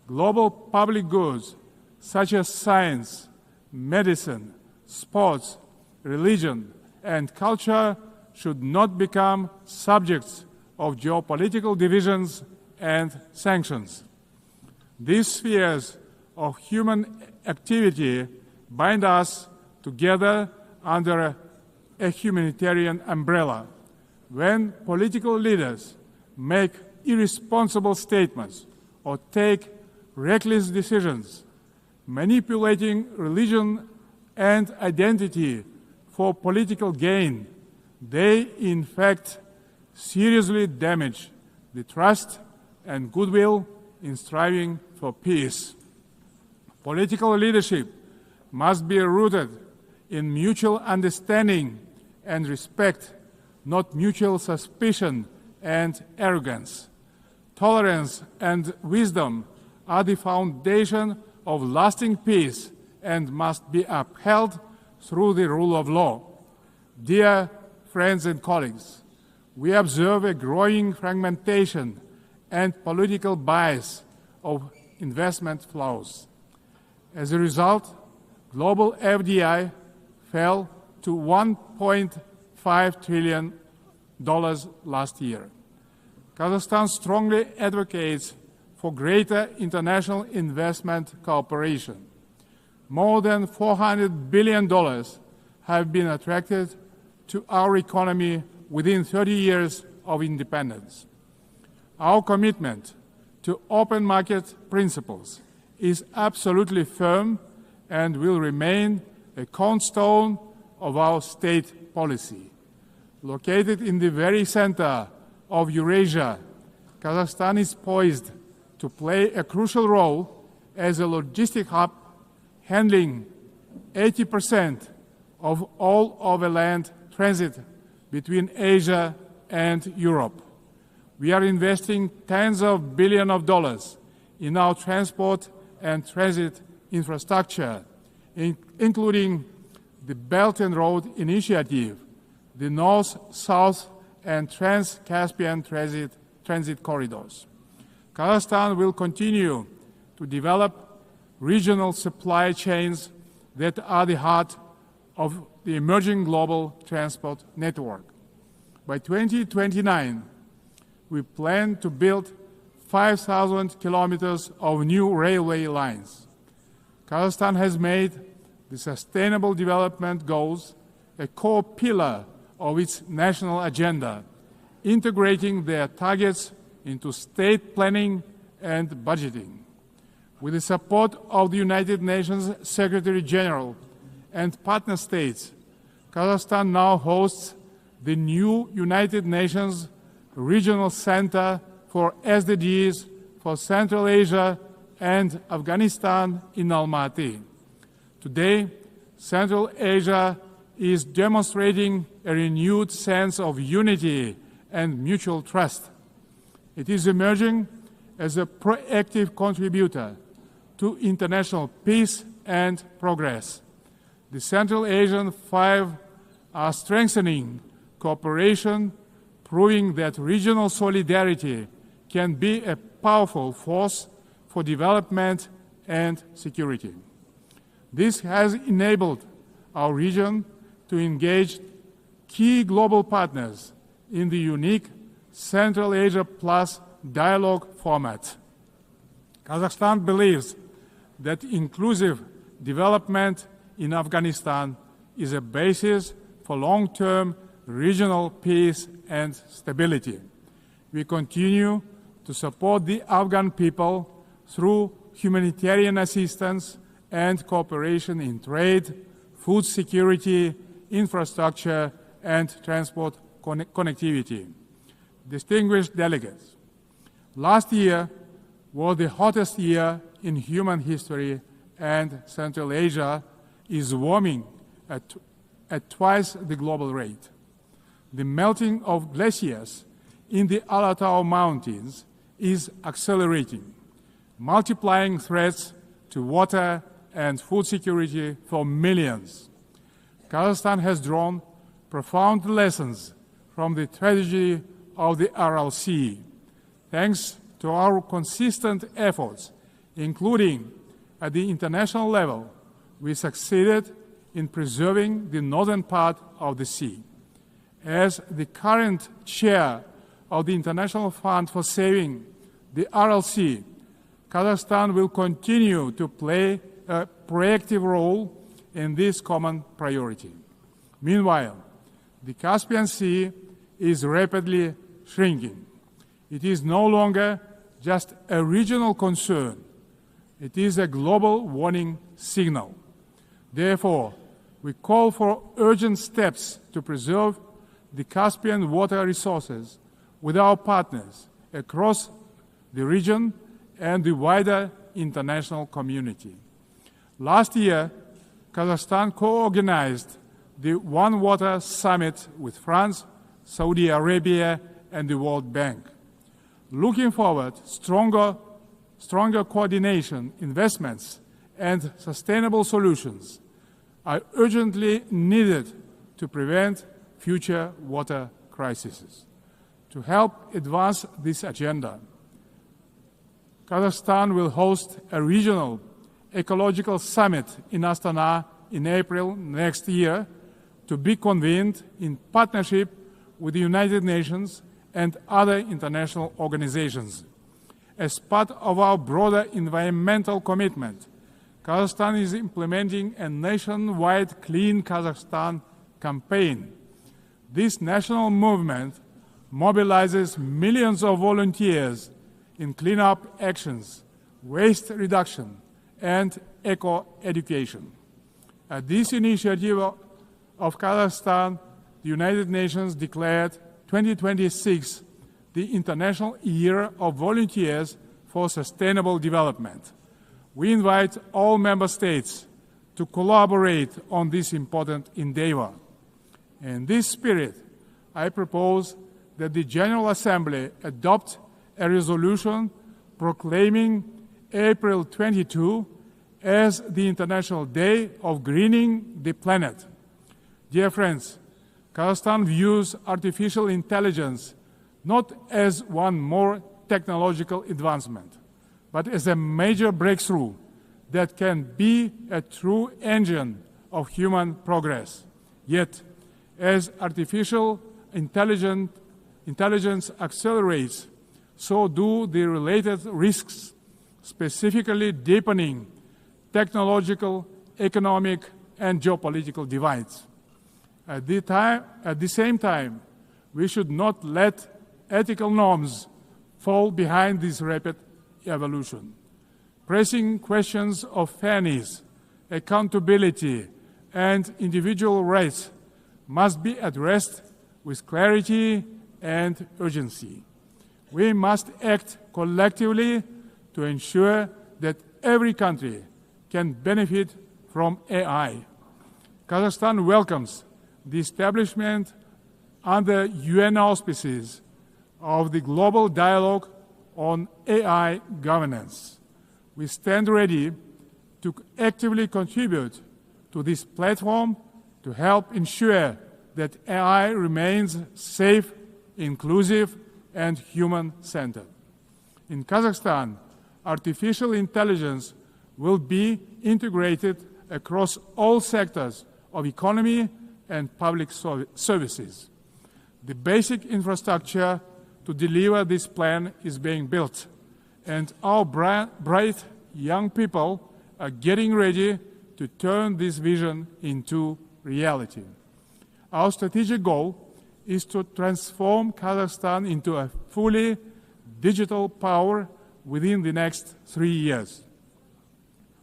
Global public goods such as science, medicine, sports, religion, and culture should not become subjects of geopolitical divisions and sanctions. These spheres of human activity bind us together under a humanitarian umbrella. When political leaders make irresponsible statements or take reckless decisions, manipulating religion and identity for political gain, they in fact seriously damage the trust and goodwill in striving for peace. Political leadership must be rooted in mutual understanding and respect, not mutual suspicion and arrogance. Tolerance and wisdom are the foundation of lasting peace and must be upheld through the rule of law. Dear friends and colleagues, we observe a growing fragmentation and political bias of investment flows. As a result, global FDI fell to $1.5 trillion last year. Kazakhstan strongly advocates for greater international investment cooperation. More than $400 billion have been attracted to our economy within 30 years of independence. Our commitment to open market principles is absolutely firm and will remain a cornerstone of our state policy. Located in the very center of Eurasia, Kazakhstan is poised to play a crucial role as a logistic hub, handling 80% of all overland transit between Asia and Europe. We are investing tens of billions of dollars in our transport and transit infrastructure, including the Belt and Road Initiative, the North-South and Trans-Caspian transit corridors. Kazakhstan will continue to develop regional supply chains that are the heart of the emerging global transport network. By 2029, we plan to build 5,000 kilometers of new railway lines. Kazakhstan has made the Sustainable Development Goals a core pillar of its national agenda, integrating their targets into state planning and budgeting. With the support of the United Nations Secretary General and partner states, Kazakhstan now hosts the new United Nations Regional Center for SDGs for Central Asia and Afghanistan in Almaty. Today, Central Asia is demonstrating a renewed sense of unity and mutual trust. It is emerging as a proactive contributor to international peace and progress. The Central Asian Five are strengthening cooperation, proving that regional solidarity can be a powerful force for development and security. This has enabled our region to engage key global partners in the unique Central Asia Plus dialogue format. Kazakhstan believes that inclusive development in Afghanistan is a basis for long-term regional peace and stability. We continue to support the Afghan people through humanitarian assistance and cooperation in trade, food security, infrastructure, and transport connectivity. Distinguished delegates, last year was the hottest year in human history, and Central Asia is warming at twice the global rate. The melting of glaciers in the Alatau Mountains is accelerating, multiplying threats to water and food security for millions. Kazakhstan has drawn profound lessons from the tragedy of the Aral Sea. Thanks to our consistent efforts, including at the international level, we succeeded in preserving the northern part of the sea. As the current chair of the International Fund for Saving the Aral Sea, Kazakhstan will continue to play a proactive role in this common priority. Meanwhile, the Caspian Sea is rapidly shrinking. It is no longer just a regional concern. It is a global warning signal. Therefore, we call for urgent steps to preserve the Caspian water resources with our partners across the region and the wider international community. Last year, Kazakhstan co-organized the One Water Summit with France, Saudi Arabia, and the World Bank. Looking forward, stronger coordination, investments, and sustainable solutions are urgently needed to prevent future water crises. To help advance this agenda, Kazakhstan will host a regional ecological summit in Astana in April next year, to be convened in partnership with the United Nations and other international organizations. As part of our broader environmental commitment, Kazakhstan is implementing a nationwide Clean Kazakhstan campaign. This national movement mobilizes millions of volunteers in cleanup actions, waste reduction, and eco-education. At this initiative of Kazakhstan, the United Nations declared 2026 the International Year of Volunteers for Sustainable Development. We invite all member states to collaborate on this important endeavor. In this spirit, I propose that the General Assembly adopt a resolution proclaiming April 22 as the International Day of Greening the Planet. Dear friends, Kazakhstan views artificial intelligence not as one more technological advancement, but as a major breakthrough that can be a true engine of human progress. Yet, as artificial intelligence accelerates, so do the related risks, specifically deepening technological, economic, and geopolitical divides. At the same time, we should not let ethical norms fall behind this rapid evolution. Pressing questions of fairness, accountability, and individual rights must be addressed with clarity and urgency. We must act collectively to ensure that every country can benefit from AI. Kazakhstan welcomes the establishment under UN auspices of the Global Dialogue on AI Governance. We stand ready to actively contribute to this platform to help ensure that AI remains safe, inclusive, and human-centered. In Kazakhstan, artificial intelligence will be integrated across all sectors of economy and public services. The basic infrastructure to deliver this plan is being built, and our bright young people are getting ready to turn this vision into reality. Our strategic goal is to transform Kazakhstan into a fully digital power within the next 3 years.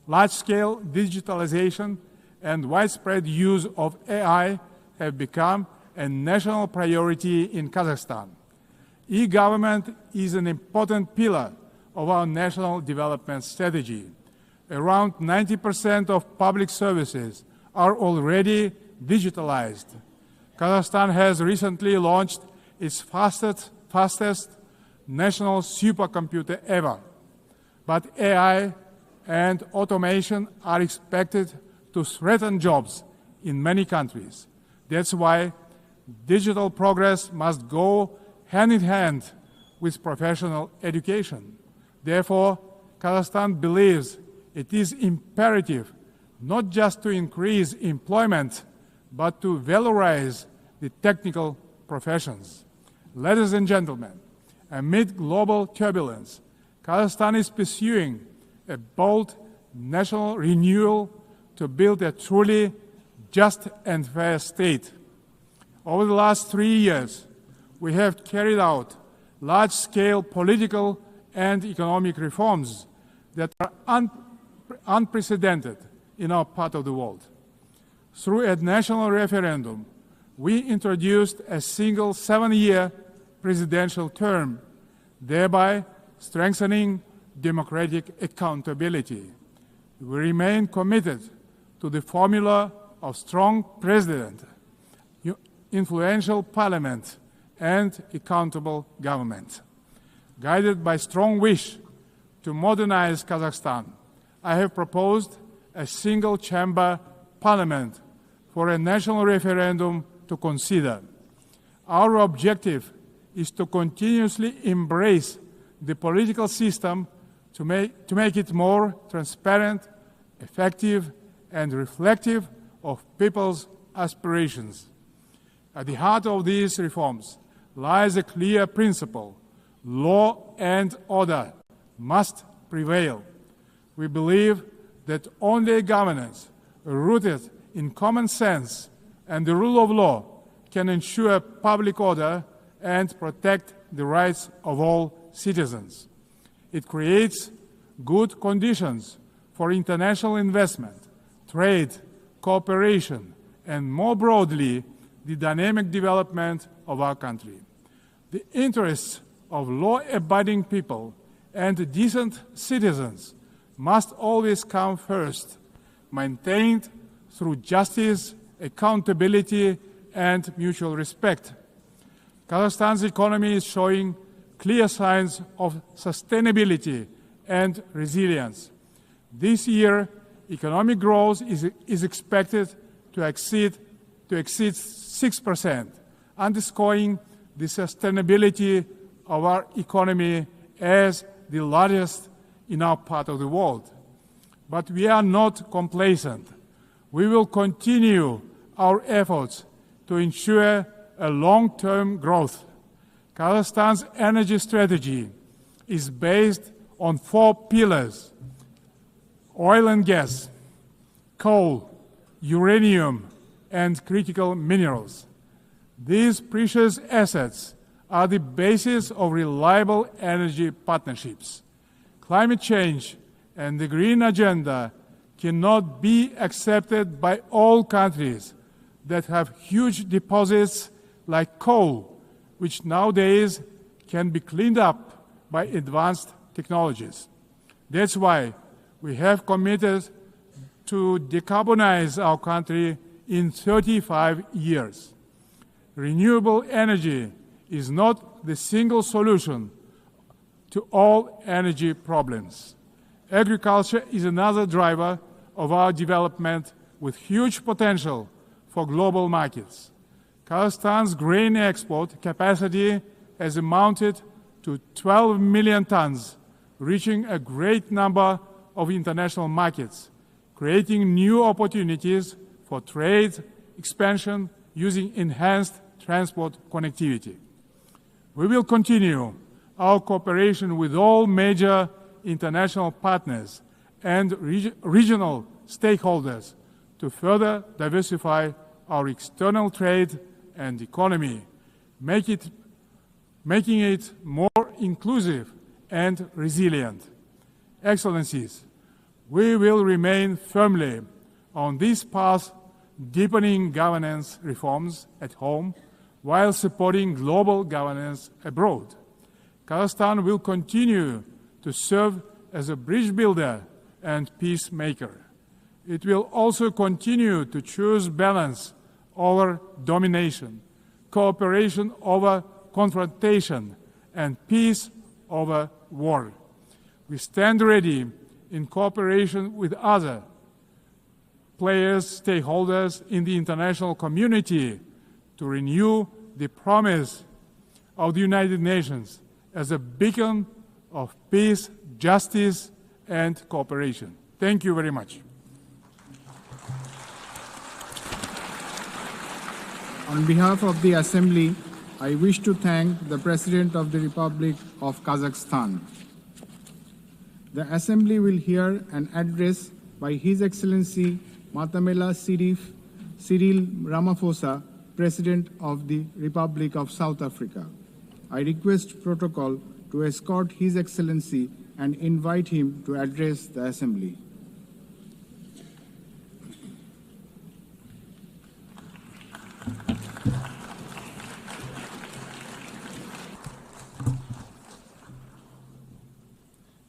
Large-scale digitalization and widespread use of AI have become a national priority in Kazakhstan. E-government is an important pillar of our national development strategy. Around 90% of public services are already digitalized. Kazakhstan has recently launched its fastest national supercomputer ever. But AI and automation are expected to threaten jobs in many countries. That's why digital progress must go hand in hand with professional education. Therefore, Kazakhstan believes it is imperative not just to increase employment, but to valorize the technical professions. Ladies and gentlemen, amid global turbulence, Kazakhstan is pursuing a bold national renewal to build a truly just and fair state. Over the last 3 years, we have carried out large-scale political and economic reforms that are unprecedented in our part of the world. Through a national referendum, we introduced a single 7-year presidential term, thereby strengthening democratic accountability. We remain committed to the formula of strong president, influential parliament, and accountable government. Guided by strong wish to modernize Kazakhstan, I have proposed a single-chamber parliament for a national referendum to consider. Our objective is to continuously embrace the political system to make it more transparent, effective, and reflective of people's aspirations. At the heart of these reforms lies a clear principle: law and order must prevail. We believe that only governance rooted in common sense and the rule of law can ensure public order and protect the rights of all citizens. It creates good conditions for international investment, trade, cooperation, and more broadly, the dynamic development of our country. The interests of law-abiding people and decent citizens must always come first, maintained through justice, accountability, and mutual respect. Kazakhstan's economy is showing clear signs of sustainability and resilience. This year, economic growth is expected to exceed 6%, underscoring the sustainability of our economy as the largest in our part of the world. But we are not complacent. We will continue our efforts to ensure a long-term growth. Kazakhstan's energy strategy is based on 4 pillars: oil and gas, coal, uranium, and critical minerals. These precious assets are the basis of reliable energy partnerships. Climate change and the green agenda cannot be accepted by all countries that have huge deposits like coal, which nowadays can be cleaned up by advanced technologies. That's why we have committed to decarbonize our country in 35 years. Renewable energy is not the single solution to all energy problems. Agriculture is another driver of our development with huge potential for global markets. Kazakhstan's grain export capacity has amounted to 12 million tons, reaching a great number of international markets, creating new opportunities for trade expansion using enhanced transport connectivity. We will continue our cooperation with all major international partners and regional stakeholders to further diversify our external trade and economy, making it more inclusive and resilient. Excellencies, we will remain firmly on this path, deepening governance reforms at home while supporting global governance abroad. Kazakhstan will continue to serve as a bridge builder and peacemaker. It will also continue to choose balance over domination, cooperation over confrontation, and peace over war. We stand ready in cooperation with other players, stakeholders in the international community to renew the promise of the United Nations as a beacon of peace, justice, and cooperation. Thank you very much. On behalf of the Assembly, I wish to thank the President of the Republic of Kazakhstan. The Assembly will hear an address by His Excellency Matamela Cyril Ramaphosa, President of the Republic of South Africa. I request protocol to escort His Excellency and invite him to address the Assembly.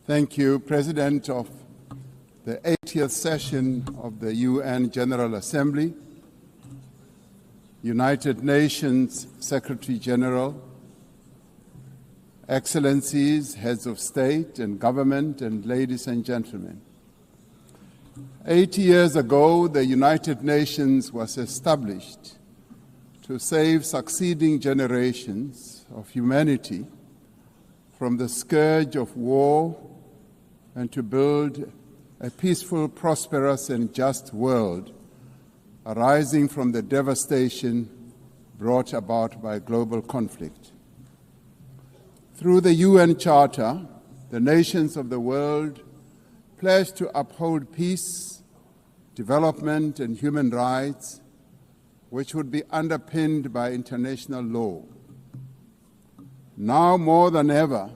Thank you, President of the 80th session of the UN General Assembly, United Nations Secretary General, Excellencies, Heads of State and Government, and ladies and gentlemen. 80 years ago, the United Nations was established to save succeeding generations of humanity from the scourge of war and to build a peaceful, prosperous, and just world arising from the devastation brought about by global conflict. Through the UN Charter, the nations of the world pledged to uphold peace, development, and human rights, which would be underpinned by international law. Now more than ever,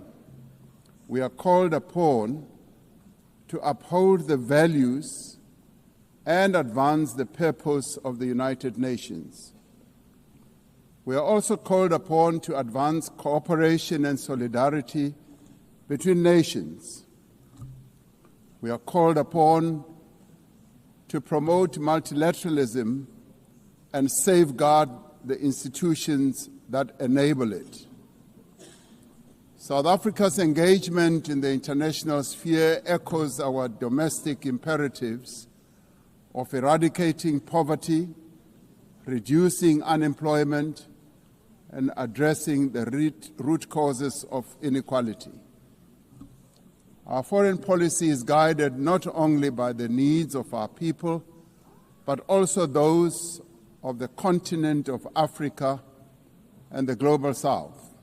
we are called upon to uphold the values and advance the purpose of the United Nations. We are also called upon to advance cooperation and solidarity between nations. We are called upon to promote multilateralism and safeguard the institutions that enable it. South Africa's engagement in the international sphere echoes our domestic imperatives of eradicating poverty, reducing unemployment, and addressing the root causes of inequality. Our foreign policy is guided not only by the needs of our people, but also those of the continent of Africa and the global South.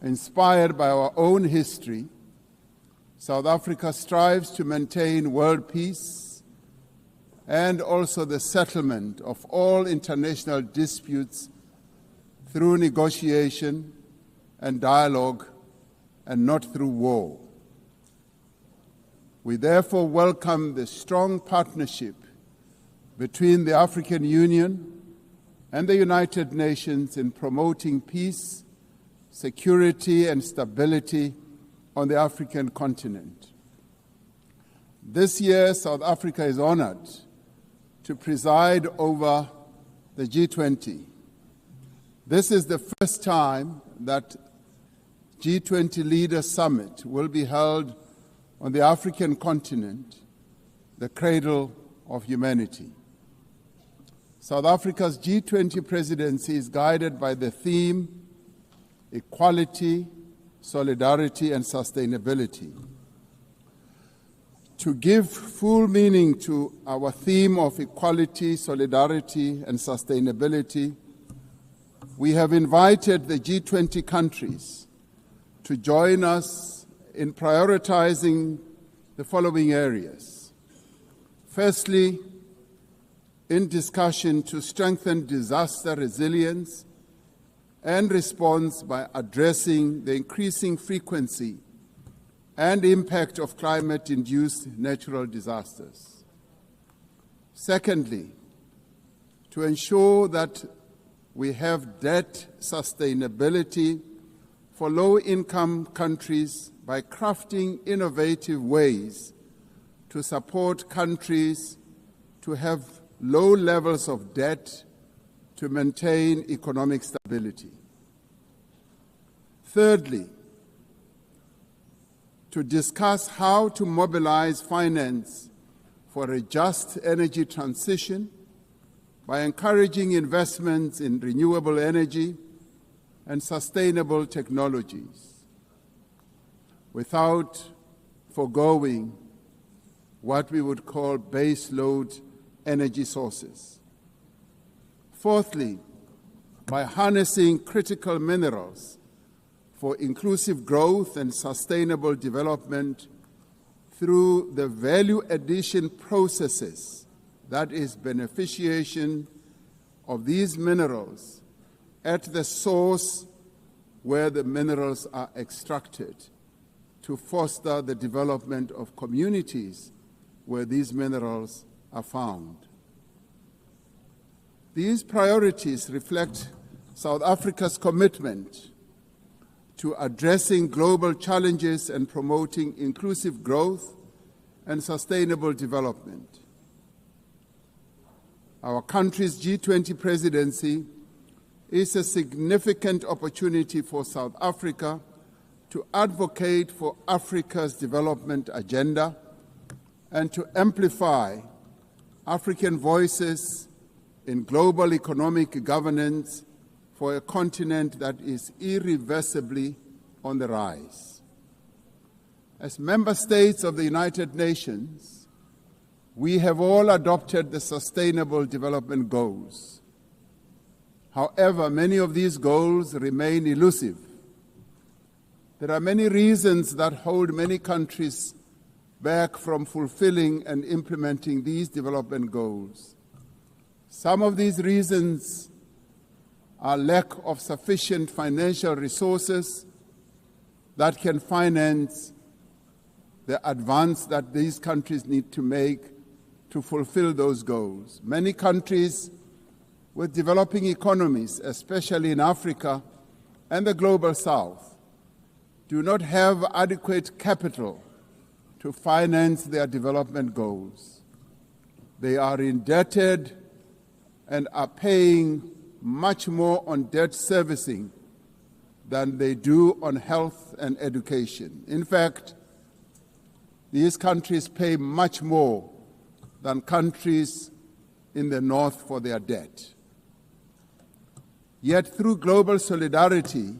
Inspired by our own history, South Africa strives to maintain world peace and also the settlement of all international disputes through negotiation and dialogue and not through war. We therefore welcome the strong partnership between the African Union and the United Nations in promoting peace, security, and stability on the African continent. This year, South Africa is honored to preside over the G20. This is the first time that G20 Leaders Summit will be held on the African continent, the cradle of humanity. South Africa's G20 presidency is guided by the theme equality, solidarity, and sustainability. To give full meaning to our theme of equality, solidarity, and sustainability, we have invited the G20 countries to join us in prioritizing the following areas. Firstly, in discussion to strengthen disaster resilience and response by addressing the increasing frequency and impact of climate-induced natural disasters. Secondly, to ensure that we have debt sustainability for low-income countries by crafting innovative ways to support countries to have low levels of debt to maintain economic stability. Thirdly, to discuss how to mobilize finance for a just energy transition by encouraging investments in renewable energy and sustainable technologies without foregoing what we would call base load energy sources. Fourthly, by harnessing critical minerals for inclusive growth and sustainable development through the value addition processes, that is, beneficiation of these minerals at the source where the minerals are extracted to foster the development of communities where these minerals are found. These priorities reflect South Africa's commitment to addressing global challenges and promoting inclusive growth and sustainable development. Our country's G20 presidency is a significant opportunity for South Africa to advocate for Africa's development agenda and to amplify African voices in global economic governance for a continent that is irreversibly on the rise. As member states of the United Nations, we have all adopted the Sustainable Development Goals. However, many of these goals remain elusive. There are many reasons that hold many countries back from fulfilling and implementing these development goals. Some of these reasons are lack of sufficient financial resources that can finance the advance that these countries need to make to fulfill those goals. Many countries with developing economies, especially in Africa and the global South, do not have adequate capital to finance their development goals. They are indebted and are paying much more on debt servicing than they do on health and education. In fact, these countries pay much more than countries in the North for their debt. Yet through global solidarity,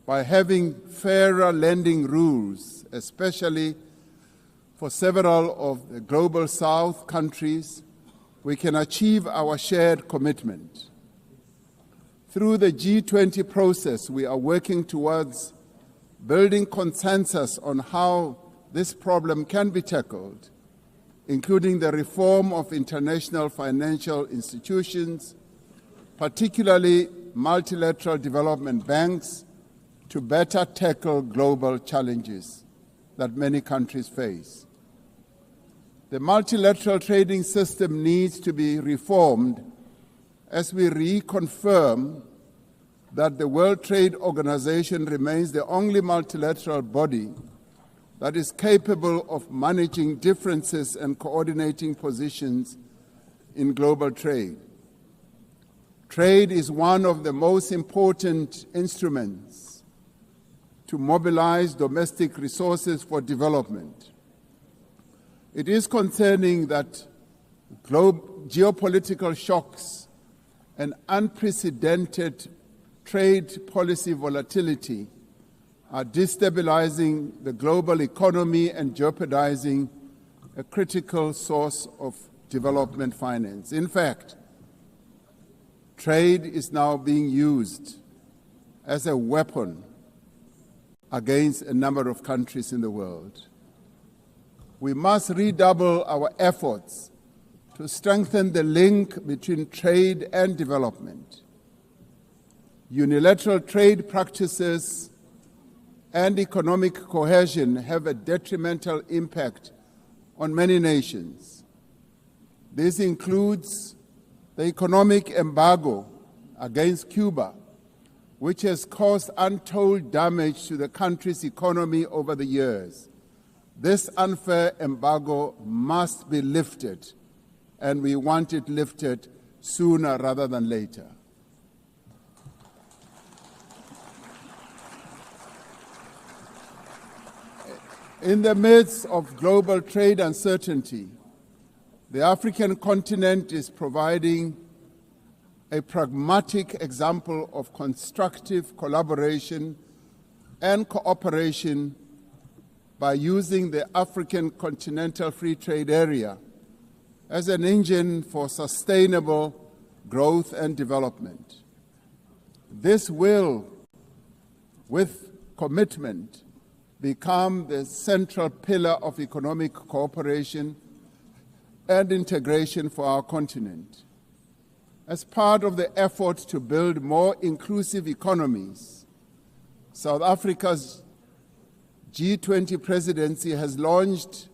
by having fairer lending rules, especially for several of the global South countries, we can achieve our shared commitment. Through the G20 process, we are working towards building consensus on how this problem can be tackled, including the reform of international financial institutions, particularly multilateral development banks, to better tackle global challenges that many countries face. The multilateral trading system needs to be reformed as we reconfirm that the World Trade Organization remains the only multilateral body that is capable of managing differences and coordinating positions in global trade. Trade is one of the most important instruments to mobilize domestic resources for development. It is concerning that geopolitical shocks and unprecedented trade policy volatility are destabilizing the global economy and jeopardizing a critical source of development finance. In fact, trade is now being used as a weapon against a number of countries in the world. We must redouble our efforts to strengthen the link between trade and development. Unilateral trade practices and economic cohesion have a detrimental impact on many nations. This includes the economic embargo against Cuba, which has caused untold damage to the country's economy over the years. This unfair embargo must be lifted, and we want it lifted sooner rather than later. In the midst of global trade uncertainty, the African continent is providing a pragmatic example of constructive collaboration and cooperation by using the African Continental Free Trade Area as an engine for sustainable growth and development. This will, with commitment, become the central pillar of economic cooperation and integration for our continent. As part of the effort to build more inclusive economies, South Africa's G20 presidency has launched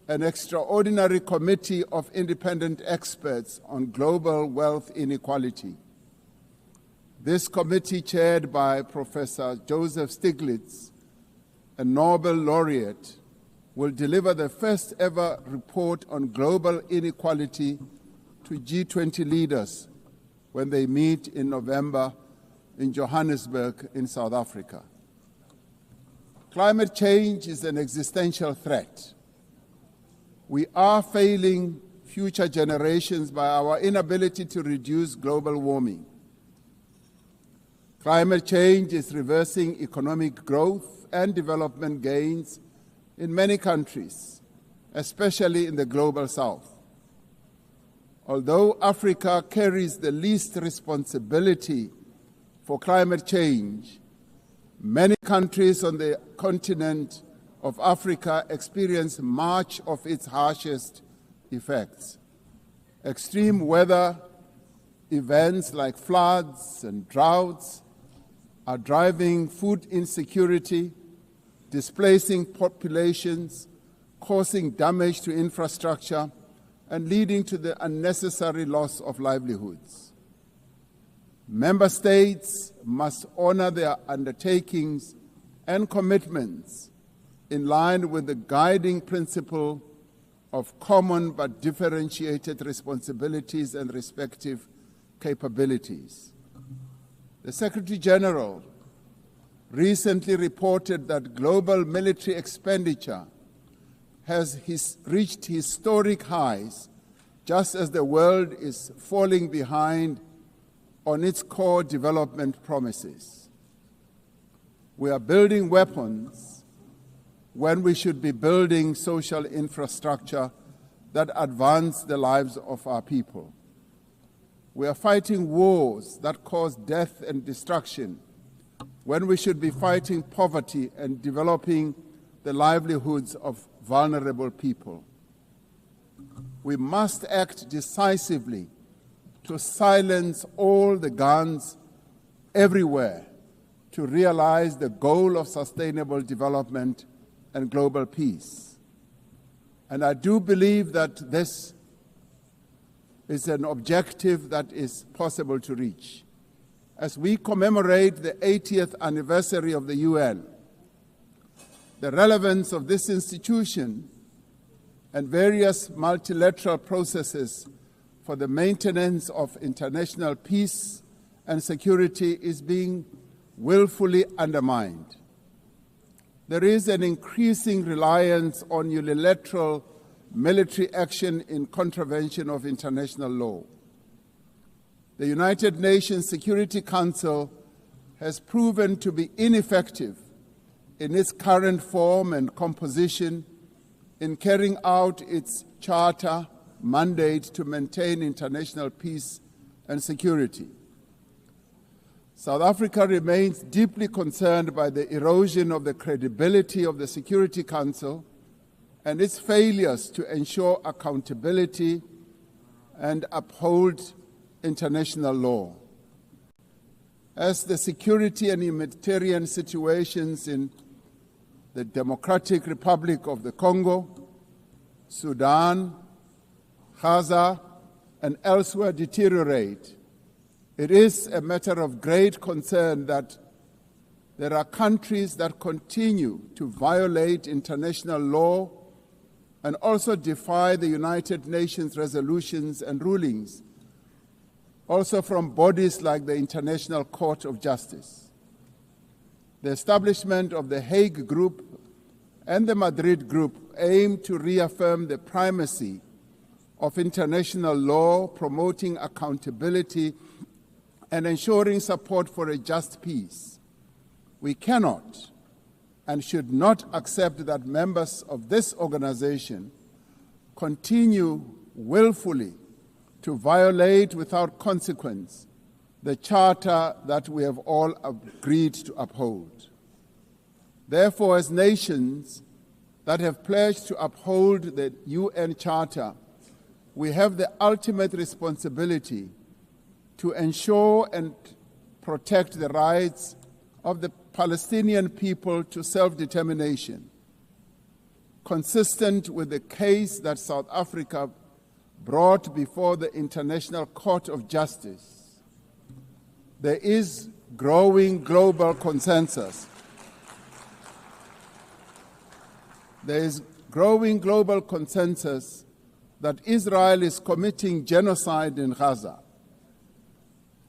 an extraordinary committee of independent experts on global wealth inequality. This committee, chaired by Professor Joseph Stiglitz, a Nobel laureate, will deliver the first ever report on global inequality to G20 leaders when they meet in November in Johannesburg in South Africa. Climate change is an existential threat. We are failing future generations by our inability to reduce global warming. Climate change is reversing economic growth and development gains in many countries, especially in the global south. Although Africa carries the least responsibility for climate change, many countries on the continent of Africa experience much of its harshest effects. Extreme weather events like floods and droughts are driving food insecurity, displacing populations, causing damage to infrastructure, and leading to the unnecessary loss of livelihoods. Member states must honor their undertakings and commitments in line with the guiding principle of common but differentiated responsibilities and respective capabilities. The Secretary General recently reported that global military expenditure has reached historic highs, just as the world is falling behind on its core development promises. We are building weapons when we should be building social infrastructure that advance the lives of our people. We are fighting wars that cause death and destruction when we should be fighting poverty and developing the livelihoods of vulnerable people. We must act decisively to silence all the guns everywhere to realize the goal of sustainable development and global peace. And I do believe that this is an objective that is possible to reach. As we commemorate the 80th anniversary of the UN, the relevance of this institution and various multilateral processes for the maintenance of international peace and security is being willfully undermined. There is an increasing reliance on unilateral military action in contravention of international law. The United Nations Security Council has proven to be ineffective in its current form and composition in carrying out its charter mandate to maintain international peace and security. South Africa remains deeply concerned by the erosion of the credibility of the Security Council and its failures to ensure accountability and uphold international law. As the security and humanitarian situations in the Democratic Republic of the Congo, Sudan, Gaza, and elsewhere deteriorate, it is a matter of great concern that there are countries that continue to violate international law and also defy the United Nations resolutions and rulings, also from bodies like the International Court of Justice. The establishment of the Hague Group and the Madrid Group aim to reaffirm the primacy of international law, promoting accountability and ensuring support for a just peace. We cannot and should not accept that members of this organization continue willfully to violate without consequence the charter that we have all agreed to uphold. Therefore, as nations that have pledged to uphold the UN Charter, we have the ultimate responsibility to ensure and protect the rights of the Palestinian people to self-determination, consistent with the case that South Africa brought before the International Court of Justice. There is growing global consensus. There is growing global consensus that Israel is committing genocide in Gaza.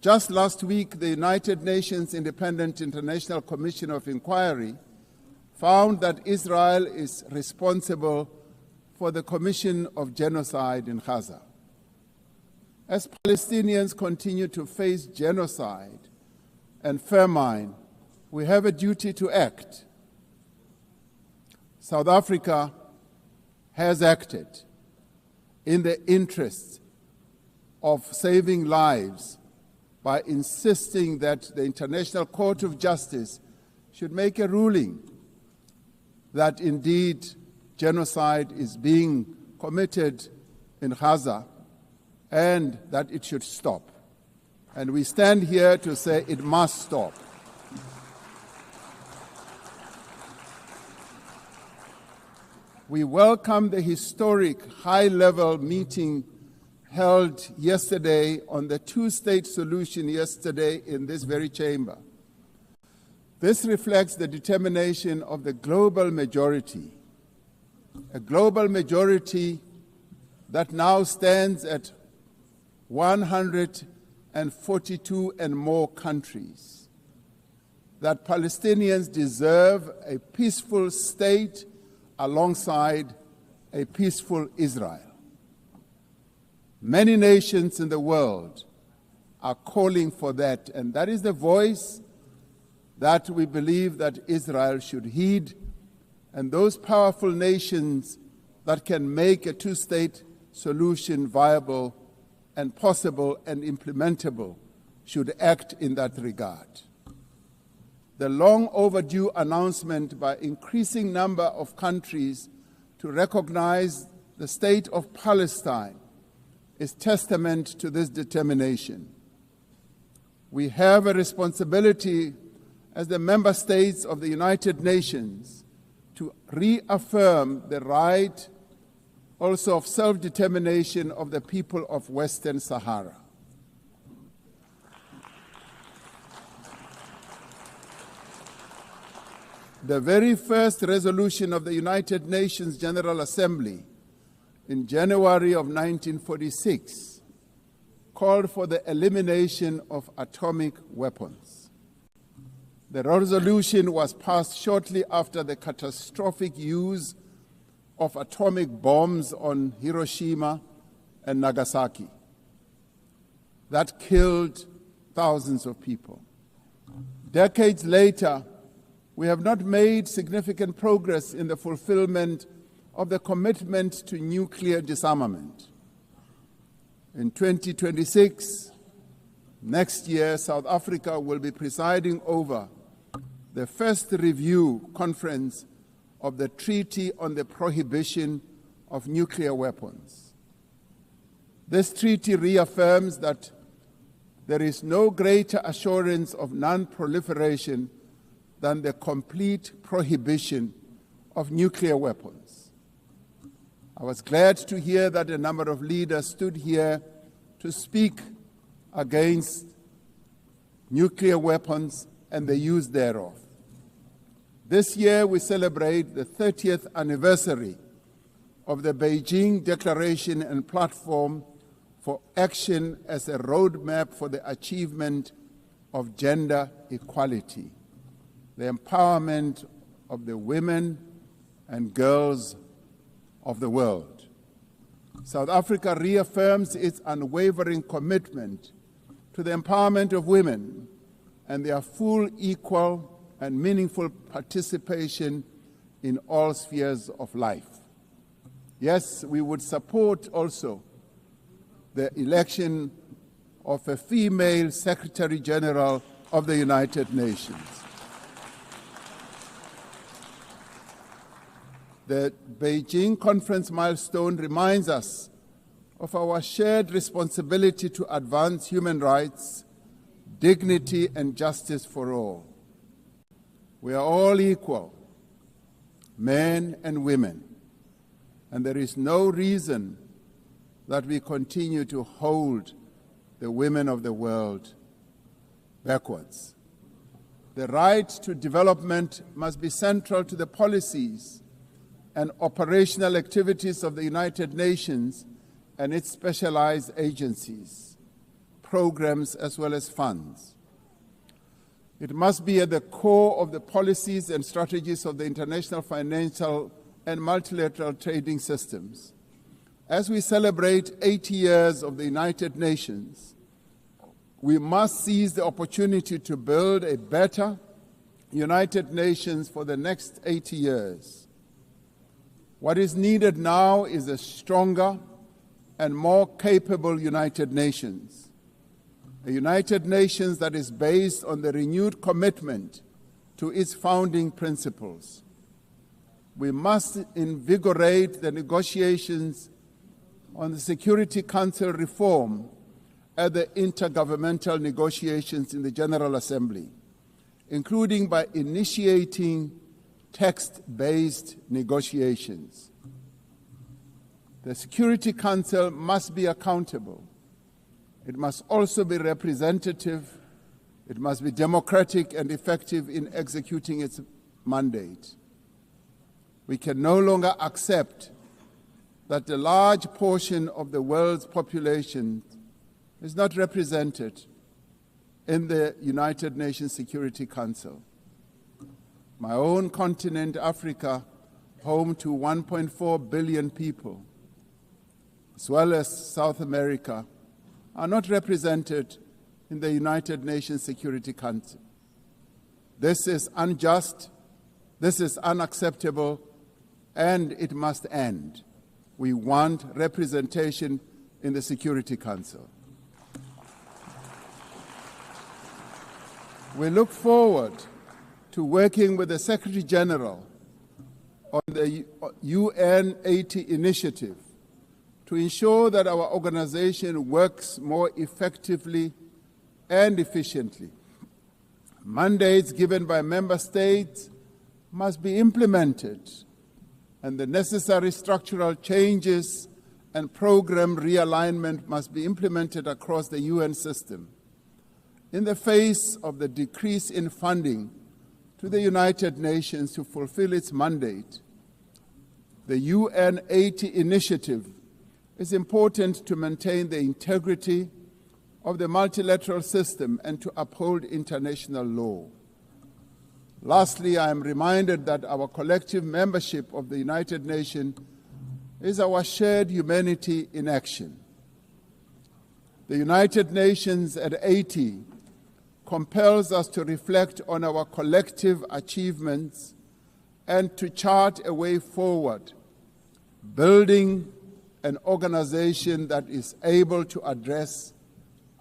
Just last week, the United Nations Independent International Commission of Inquiry found that Israel is responsible for the commission of genocide in Gaza. As Palestinians continue to face genocide and famine, we have a duty to act. South Africa has acted in the interests of saving lives by insisting that the International Court of Justice should make a ruling that indeed genocide is being committed in Gaza and that it should stop. And we stand here to say it must stop. We welcome the historic high-level meeting held yesterday on the two-state solution yesterday in this very chamber. This reflects the determination of the global majority, a global majority that now stands at 142 and more countries, that Palestinians deserve a peaceful state alongside a peaceful Israel. Many nations in the world are calling for that, and that is the voice that we believe that Israel should heed, and those powerful nations that can make a two-state solution viable and possible and implementable should act in that regard. The long overdue announcement by increasing number of countries to recognize the state of Palestine is testament to this determination. We have a responsibility as the member states of the United Nations to reaffirm the right also of self-determination of the people of Western Sahara. The very first resolution of the United Nations General Assembly in January of 1946 called for the elimination of atomic weapons. The resolution was passed shortly after the catastrophic use of atomic bombs on Hiroshima and Nagasaki that killed thousands of people. Decades later, we have not made significant progress in the fulfillment of the commitment to nuclear disarmament. In 2026, next year, South Africa will be presiding over the first review conference of the Treaty on the Prohibition of Nuclear Weapons. This treaty reaffirms that there is no greater assurance of non-proliferation than the complete prohibition of nuclear weapons. I was glad to hear that a number of leaders stood here to speak against nuclear weapons and the use thereof. This year we celebrate the 30th anniversary of the Beijing Declaration and Platform for Action as a roadmap for the achievement of gender equality, the empowerment of the women and girls of the world. South Africa reaffirms its unwavering commitment to the empowerment of women and their full, equal, and meaningful participation in all spheres of life. Yes, we would support also the election of a female Secretary General of the United Nations. The Beijing conference milestone reminds us of our shared responsibility to advance human rights, dignity, and justice for all. We are all equal, men and women, and there is no reason that we continue to hold the women of the world backwards. The right to development must be central to the policies and operational activities of the United Nations and its specialized agencies, programs, as well as funds. It must be at the core of the policies and strategies of the international financial and multilateral trading systems. As we celebrate 80 years of the United Nations, we must seize the opportunity to build a better United Nations for the next 80 years. What is needed now is a stronger and more capable United Nations, a United Nations that is based on the renewed commitment to its founding principles. We must invigorate the negotiations on the Security Council reform at the intergovernmental negotiations in the General Assembly, including by initiating text-based negotiations. The Security Council must be accountable. It must also be representative. It must be democratic and effective in executing its mandate. We can no longer accept that a large portion of the world's population is not represented in the United Nations Security Council. My own continent, Africa, home to 1.4 billion people, as well as South America, are not represented in the United Nations Security Council. This is unjust, this is unacceptable, and it must end. We want representation in the Security Council. We look forward to working with the Secretary General on the UN 80 initiative to ensure that our organization works more effectively and efficiently. Mandates given by member states must be implemented, and the necessary structural changes and program realignment must be implemented across the UN system. In the face of the decrease in funding to the United Nations to fulfill its mandate, the UN 80 initiative is important to maintain the integrity of the multilateral system and to uphold international law. Lastly, I am reminded that our collective membership of the United Nations is our shared humanity in action. The United Nations at 80 compels us to reflect on our collective achievements and to chart a way forward, building an organization that is able to address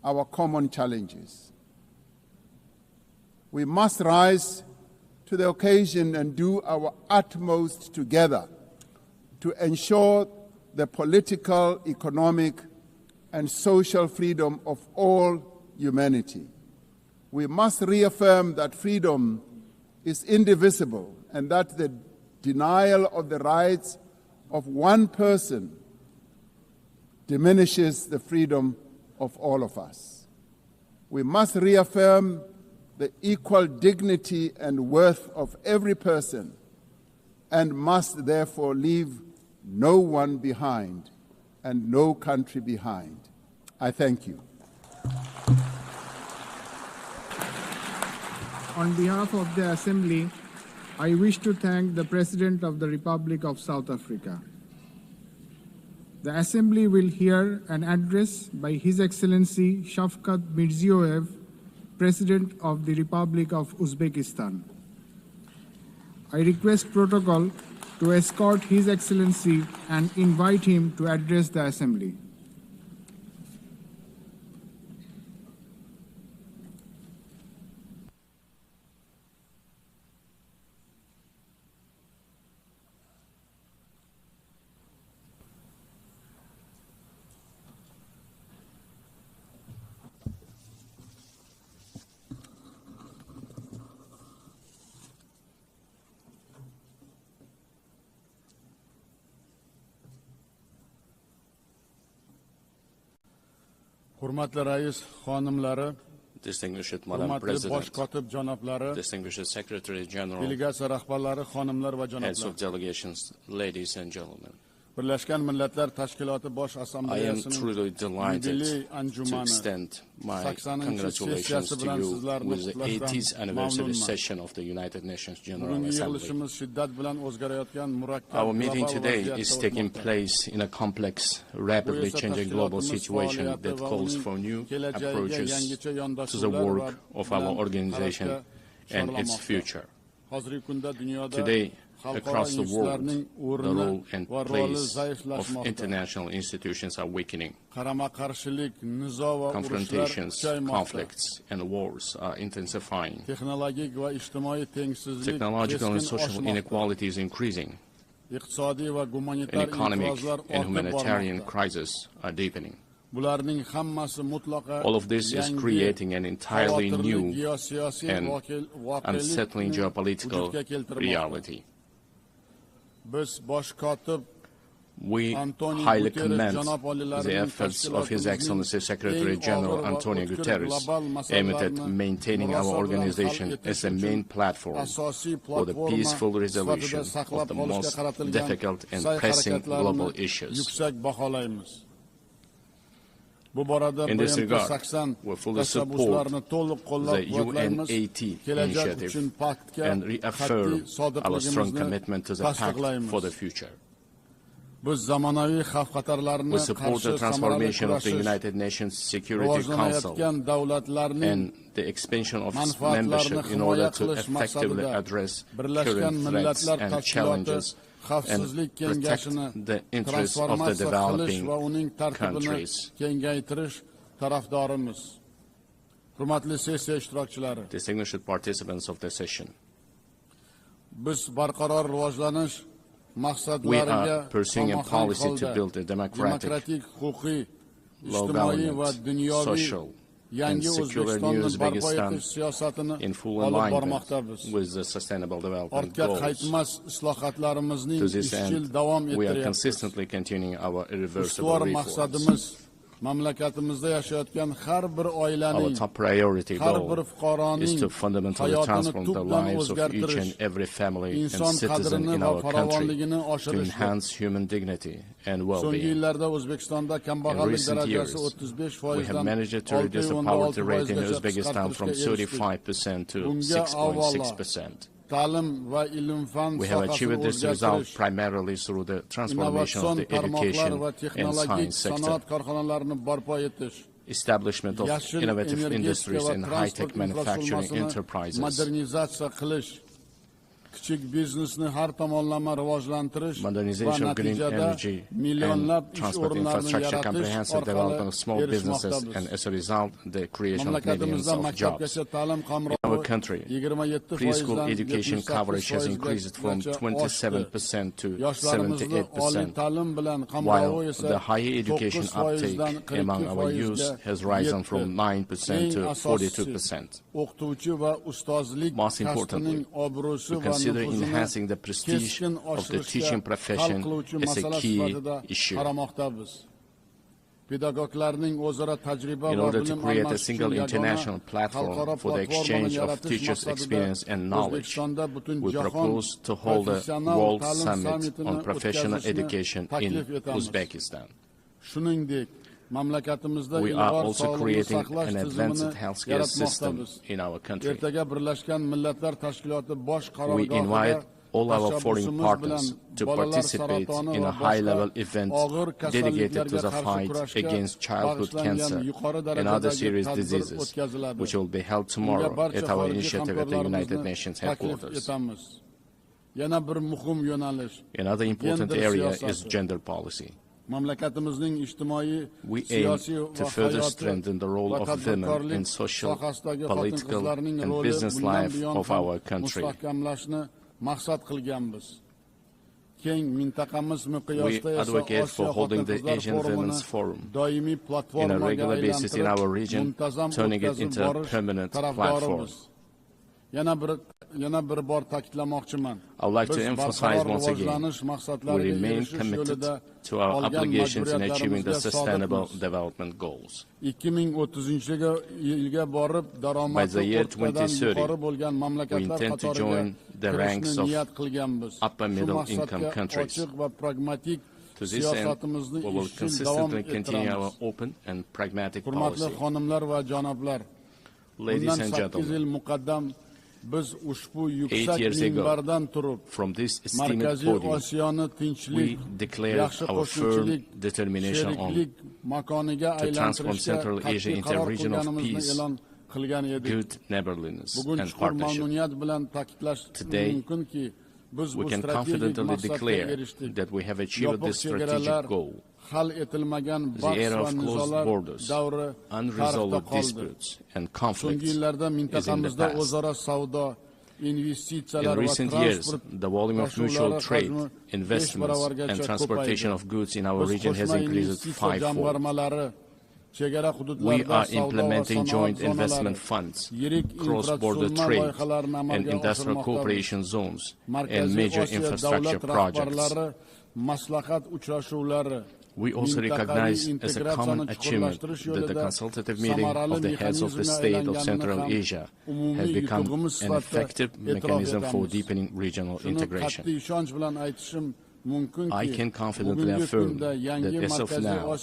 our common challenges. We must rise to the occasion and do our utmost together to ensure the political, economic, and social freedom of all humanity. We must reaffirm that freedom is indivisible and that the denial of the rights of one person diminishes the freedom of all of us. We must reaffirm the equal dignity and worth of every person and must therefore leave no one behind and no country behind. I thank you. On behalf of the Assembly, I wish to thank the President of the Republic of South Africa. The Assembly will hear an address by His Excellency Shavkat Mirziyoyev, President of the Republic of Uzbekistan. I request protocol to escort His Excellency and invite him to address the Assembly. Hurmatli Rais xonimlari, Distinguished Madam President, Distinguished Secretary General, delegatsiya rahbarlari, xonimlar va heads janoblar. of delegations, ladies and gentlemen. Birlashgan Millatlar Tashkiloti Bosh I am Assambleyasining truly delighted Milliy to Anjumani extend my 80-chi congratulations sessiyasi to bilan you sizlarni with the qutlashdan 80th anniversary mamnunman. session of the United Nations General Bugungi Assembly. yig'ilishimiz shiddat bilan o'zgarayotgan murakkab Our meeting global today vaziyatda is taking o'tmoqda. place in a complex, rapidly changing global situation that calls for new approaches to the work of our organization and its future. Today, across the world, the role and place of international institutions are weakening. Confrontations, conflicts, and wars are intensifying. Technological and social inequality is increasing. And economic and humanitarian crises are deepening. All of this is creating an entirely new and unsettling geopolitical reality. We highly commend the efforts of His Excellency Secretary General Antonio Guterres aimed at maintaining our organization as a main platform for the peaceful resolution of the most difficult and pressing global issues. In this regard, we fully support the UNAT initiative and reaffirm our strong commitment to the pact for the future. We support the transformation of the United Nations Security Council and the expansion of its membership in order to effectively address current threats and challenges and protect the interests of the developing countries. Distinguished participants of the session, we are pursuing a policy to build a democratic, law government, social, and secular new Uzbekistan in full alignment with the Sustainable Development Goals. To this end, we are consistently continuing our irreversible reforms. Our top priority goal is to fundamentally transform the lives of each and every family and citizen in our country to enhance human dignity and well-being. In recent years, we have managed to reduce the poverty rate in Uzbekistan from 35% to 6.6%. We have achieved this result primarily through the transformation of the education and science sector, establishment of innovative industries and high-tech manufacturing enterprises, modernization of green energy and transport infrastructure, comprehensive development of small businesses, and as a result, the creation of millions of jobs. In our country, preschool education coverage has increased from 27% to 78%, while the higher education uptake among our youth has risen from 9% to 42%. Most importantly, we consider enhancing the prestige of the teaching profession as a key issue. In order to create a single international platform for the exchange of teachers' experience and knowledge, we propose to hold a World Summit on Professional Education in Uzbekistan. We are also creating an advanced healthcare system in our country. We invite all our foreign partners to participate in a high-level event dedicated to the fight against childhood cancer and other serious diseases, which will be held tomorrow at our initiative at the United Nations headquarters. Another important area is gender policy. We aim to further strengthen the role of women in social, political, and business life of our country. We advocate for holding the Asian Women's Forum on a regular basis in our region, turning it into a permanent platform. I would like to emphasize once again, we remain committed to our obligations in achieving the Sustainable Development Goals. By the year 2030, we intend to join the ranks of upper middle income countries. To this end, we will consistently continue our open and pragmatic policy. Ladies and gentlemen, 8 years ago, from this esteemed podium, we declared our firm determination to transform Central Asia into a region of peace, good neighborliness, and partnership. Today, we can confidently declare that we have achieved this strategic goal. The era of closed borders, unresolved disputes, and conflicts is in the past. In recent years, the volume of mutual trade, investments, and transportation of goods in our region has increased fivefold. We are implementing joint investment funds, cross-border trade, and industrial cooperation zones, and major infrastructure projects. We also recognize as a common achievement that the consultative meeting of the heads of the state of Central Asia has become an effective mechanism for deepening regional integration. I can confidently affirm that as of now,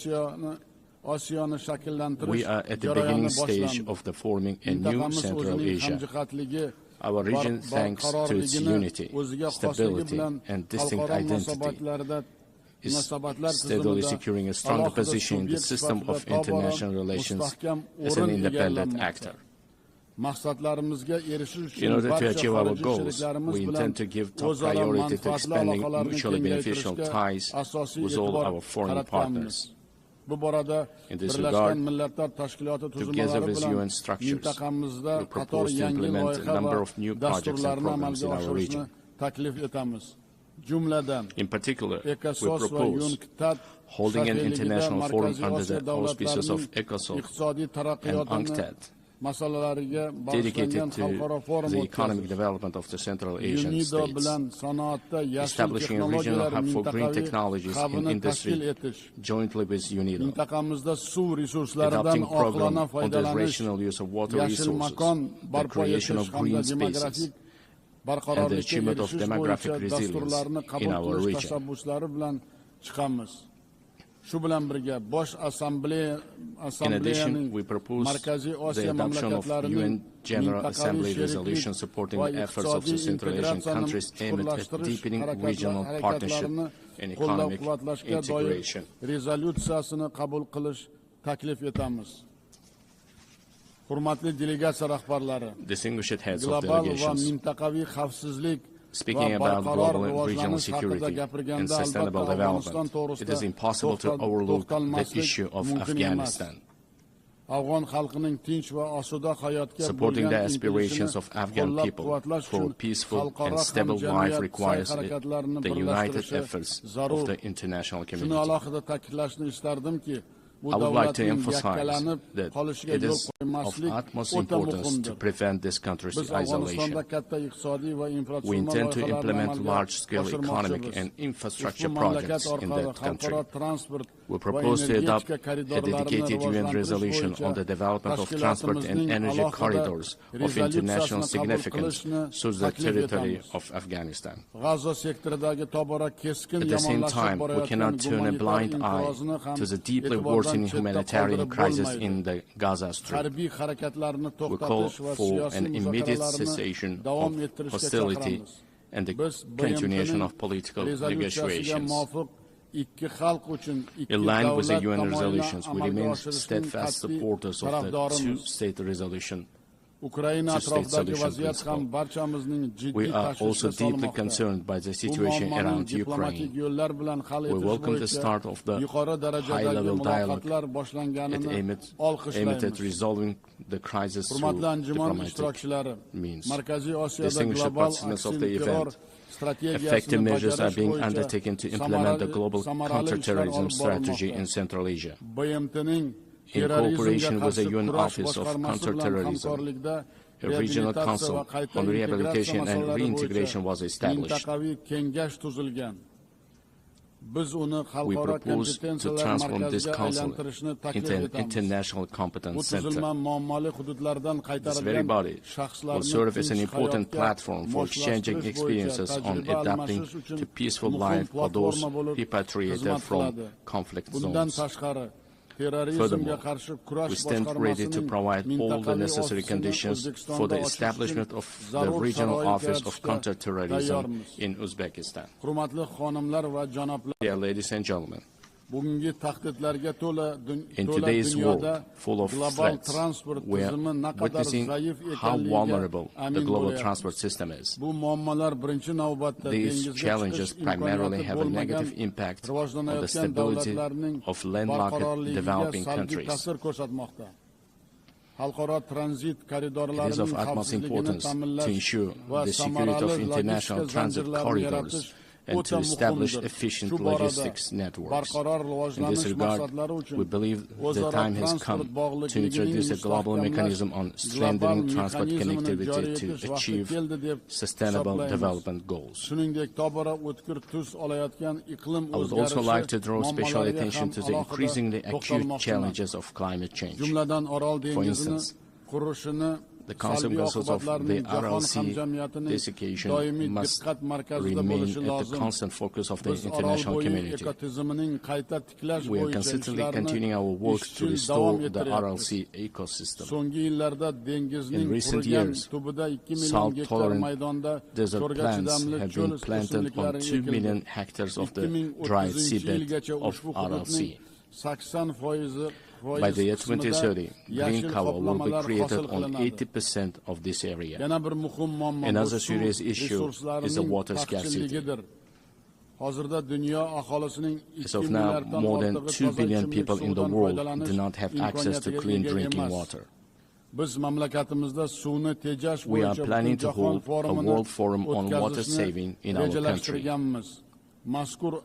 we are at the beginning stage of the forming a new Central Asia. Our region, thanks to its unity, stability, and distinct identity, is steadily securing a stronger position in the system of international relations as an independent actor. In order to achieve our goals, we intend to give top priority to expanding mutually beneficial ties with all our foreign partners. In this regard, together with UN structures, we propose to implement a number of new projects and programs in our region. In particular, we propose holding an international forum under the auspices of ECOSOC and UNCTAD, dedicated to the economic development of the Central Asian states, establishing a regional hub for green technologies in industry jointly with UNIDO, adopting a program on the rational use of water resources, the creation of green spaces, and the achievement of demographic resilience in our region. In addition, we propose the adoption of UN General Assembly resolution supporting the efforts of the Central Asian countries aimed at deepening regional partnership and economic integration. Distinguished heads of delegations, speaking about global and regional security and sustainable development, it is impossible to overlook the issue of Afghanistan. Supporting the aspirations of Afghan people for a peaceful and stable life requires the united efforts of the international community. I would like to emphasize that it is of utmost importance to prevent this country's isolation. We intend to implement large-scale economic and infrastructure projects in that country. We propose to adopt a dedicated UN resolution on the development of transport and energy corridors of international significance through the territory of Afghanistan. At the same time, we cannot turn a blind eye to the deeply worsening humanitarian crisis in the Gaza Strip. We call for an immediate cessation of hostility and the continuation of political negotiations. In line with the UN resolutions, we remain steadfast supporters of the two-state resolution, two-state solution principle. We are also deeply concerned by the situation around Ukraine. We welcome the start of the high-level dialogue aimed at resolving the crisis through diplomatic means. Distinguished participants of the event, effective measures are being undertaken to implement the global counterterrorism strategy in Central Asia. In cooperation with the UN Office of Counterterrorism, a regional council on rehabilitation and reintegration was established. We propose to transform this council into an international competence center. This very body will serve as an important platform for exchanging experiences on adapting to peaceful life for those repatriated from conflict zones. Furthermore, we stand ready to provide all the necessary conditions for the establishment of the Regional Office of Counterterrorism in Uzbekistan. Dear ladies and gentlemen, in today's world full of threats, we are witnessing how vulnerable the global transport system is. These challenges primarily have a negative impact on the stability of landlocked developing countries. It is of utmost importance to ensure the security of international transit corridors and to establish efficient logistics networks. In this regard, we believe the time has come to introduce a global mechanism on strengthening transport connectivity to achieve sustainable development goals. I would also like to draw special attention to the increasingly acute challenges of climate change. For instance, the consequences of the RLC desiccation must remain at the constant focus of the international community. We are consistently continuing our work to restore the RLC ecosystem. In recent years, salt-tolerant desert plants have been planted on 2 million hectares of the dried seabed of RLC. By the year 2030, green cover will be created on 80% of this area. Another serious issue is the water scarcity. As of now, more than 2 billion people in the world do not have access to clean drinking water. We are planning to hold a World Forum on Water Saving in our country. The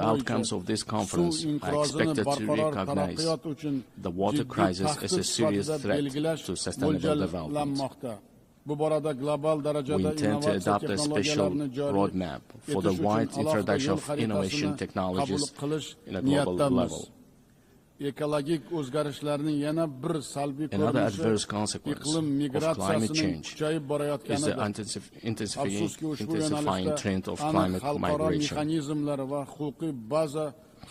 outcomes of this conference are expected to recognize the water crisis as a serious threat to sustainable development. We intend to adopt a special roadmap for the wide introduction of innovation technologies in a global level. Another adverse consequence of climate change is the intensifying trend of climate migration.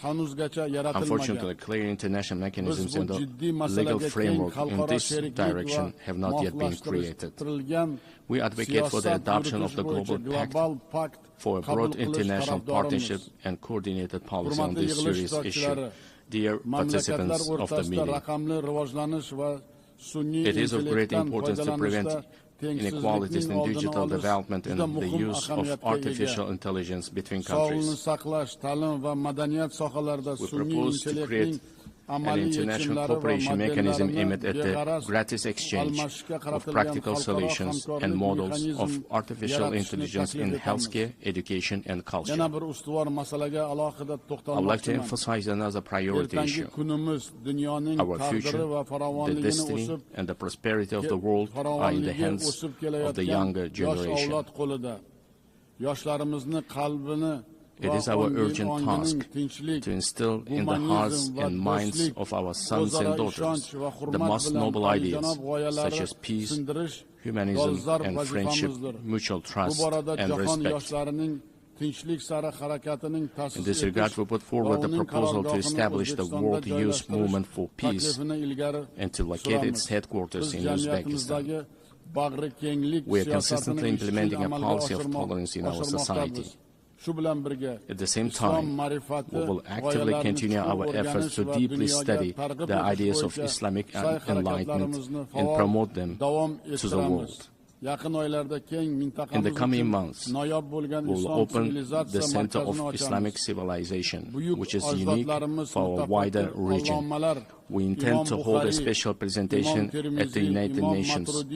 Unfortunately, clear international mechanisms and the legal framework in this direction have not yet been created. We advocate for the adoption of the Global Pact for a broad international partnership and coordinated policy on this serious issue. Dear participants of the meeting, it is of great importance to prevent inequalities in digital development and the use of artificial intelligence between countries. We propose to create an international cooperation mechanism aimed at the gratis exchange of practical solutions and models of artificial intelligence in healthcare, education, and culture. I would like to emphasize another priority issue. Our future, the destiny, and the prosperity of the world are in the hands of the younger generation. It is our urgent task to instill in the hearts and minds of our sons and daughters the most noble ideas such as peace, humanism, and friendship, mutual trust, and respect. In this regard, we put forward the proposal to establish the World Youth Movement for Peace and to locate its headquarters in Uzbekistan. We are consistently implementing a policy of tolerance in our society. At the same time, we will actively continue our efforts to deeply study the ideas of Islamic enlightenment and promote them to the world. In the coming months, we will open the Center of Islamic Civilization, which is unique for our wider region. We intend to hold a special presentation at the United Nations of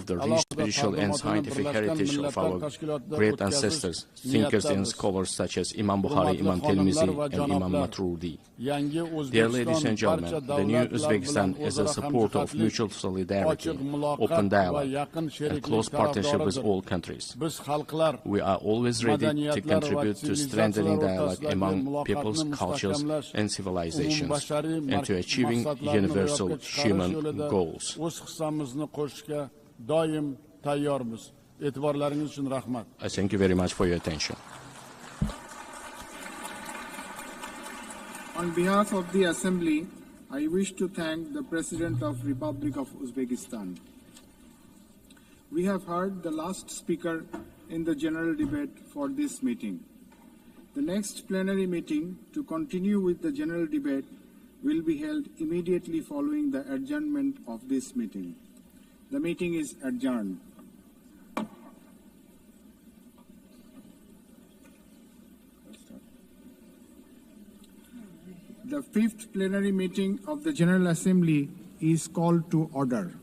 the rich spiritual and scientific heritage of our great ancestors, thinkers and scholars such as Imam Bukhari, Imam Tirmizi, and Imam Maturidi. Dear ladies and gentlemen, the new Uzbekistan is a supporter of mutual solidarity, open dialogue, and close partnership with all countries. We are always ready to contribute to strengthening dialogue among peoples, cultures, and civilizations, and to achieving universal human goals. I thank you very much for your attention. On behalf of the Assembly, I wish to thank the President of Republic of Uzbekistan. We have heard the last speaker in the general debate for this meeting. The next plenary meeting to continue with the general debate will be held immediately following the adjournment of this meeting. The meeting is adjourned. The fifth plenary meeting of the General Assembly is called to order.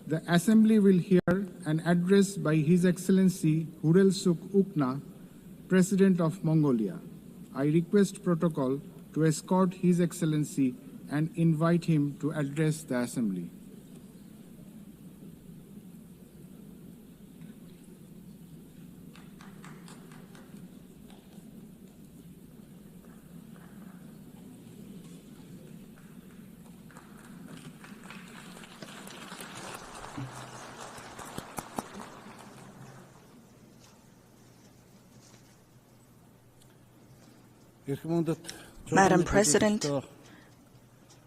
The Assembly will hear an address by His Excellency Hurelsuk Ukna, President of Mongolia. I request protocol to escort His Excellency and invite him to address the Assembly. Madam President,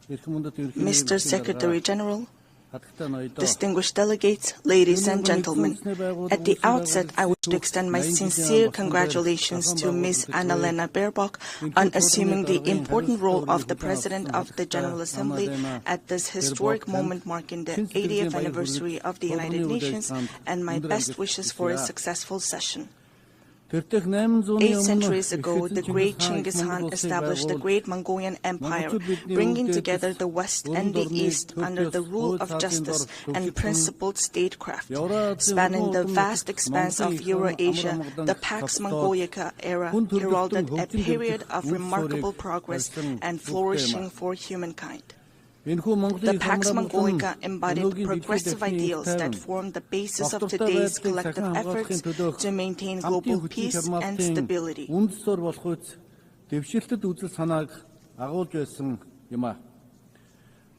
Mr. Secretary General, distinguished delegates, ladies and gentlemen, at the outset, I wish to extend my sincere congratulations to Ms. Annalena Baerbock on assuming the important role of the President of the General Assembly at this historic moment marking the 80th anniversary of the United Nations, and my best wishes for a successful session. 8 centuries ago, the great Genghis Khan established the Great Mongolian Empire, bringing together the West and the East under the rule of justice and principled statecraft. Spanning the vast expanse of Eurasia, the Pax Mongolica era heralded a period of remarkable progress and flourishing for humankind. The Pax Mongolica embodied progressive ideals that form the basis of today's collective efforts to maintain global peace and stability.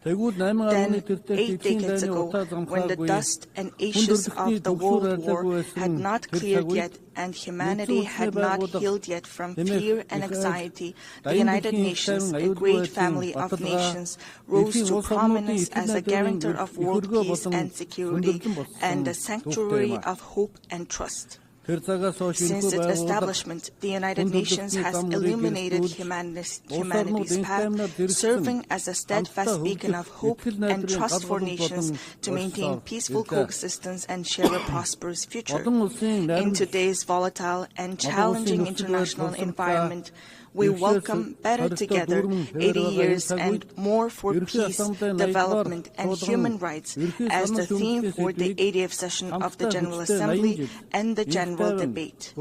Then, 8 decades ago, when the dust and ashes of the World War had not cleared yet and humanity had not healed yet from fear and anxiety, the United Nations, a great family of nations, rose to prominence as a guarantor of world peace and security and a sanctuary of hope and trust. Since its establishment, the United Nations has illuminated humanity's path, serving as a steadfast beacon of hope and trust for nations to maintain peaceful coexistence and share a prosperous future. In today's volatile and challenging international environment, we welcome Better Together, 80 years and more for peace, development, and human rights as the theme for the 80th session of the General Assembly and the general debate.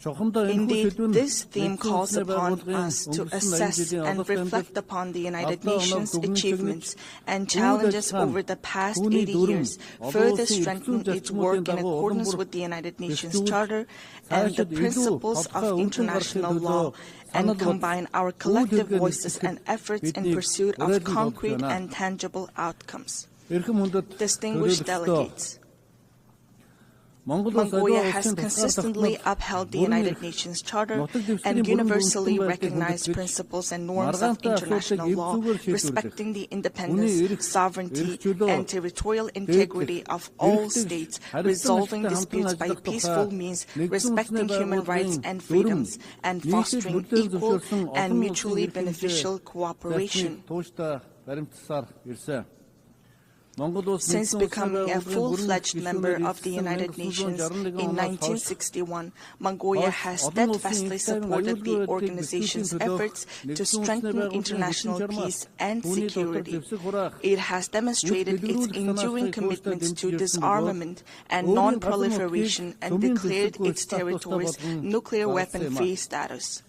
Indeed, this theme calls upon us to assess and reflect upon the United Nations' achievements and challenges over the past 80 years, further strengthen its work in accordance with the United Nations Charter and the principles of international law, and combine our collective voices and efforts in pursuit of concrete and tangible outcomes. Distinguished delegates, Mongolia has consistently upheld the United Nations Charter and universally recognized principles and norms of international law, respecting the independence, sovereignty, and territorial integrity of all states, resolving disputes by peaceful means, respecting human rights and freedoms, and fostering equal and mutually beneficial cooperation. Since becoming a full-fledged member of the United Nations in 1961, Mongolia has steadfastly supported the organization's efforts to strengthen international peace and security. It has demonstrated its enduring commitments to disarmament and non-proliferation and declared its territories nuclear weapon-free status.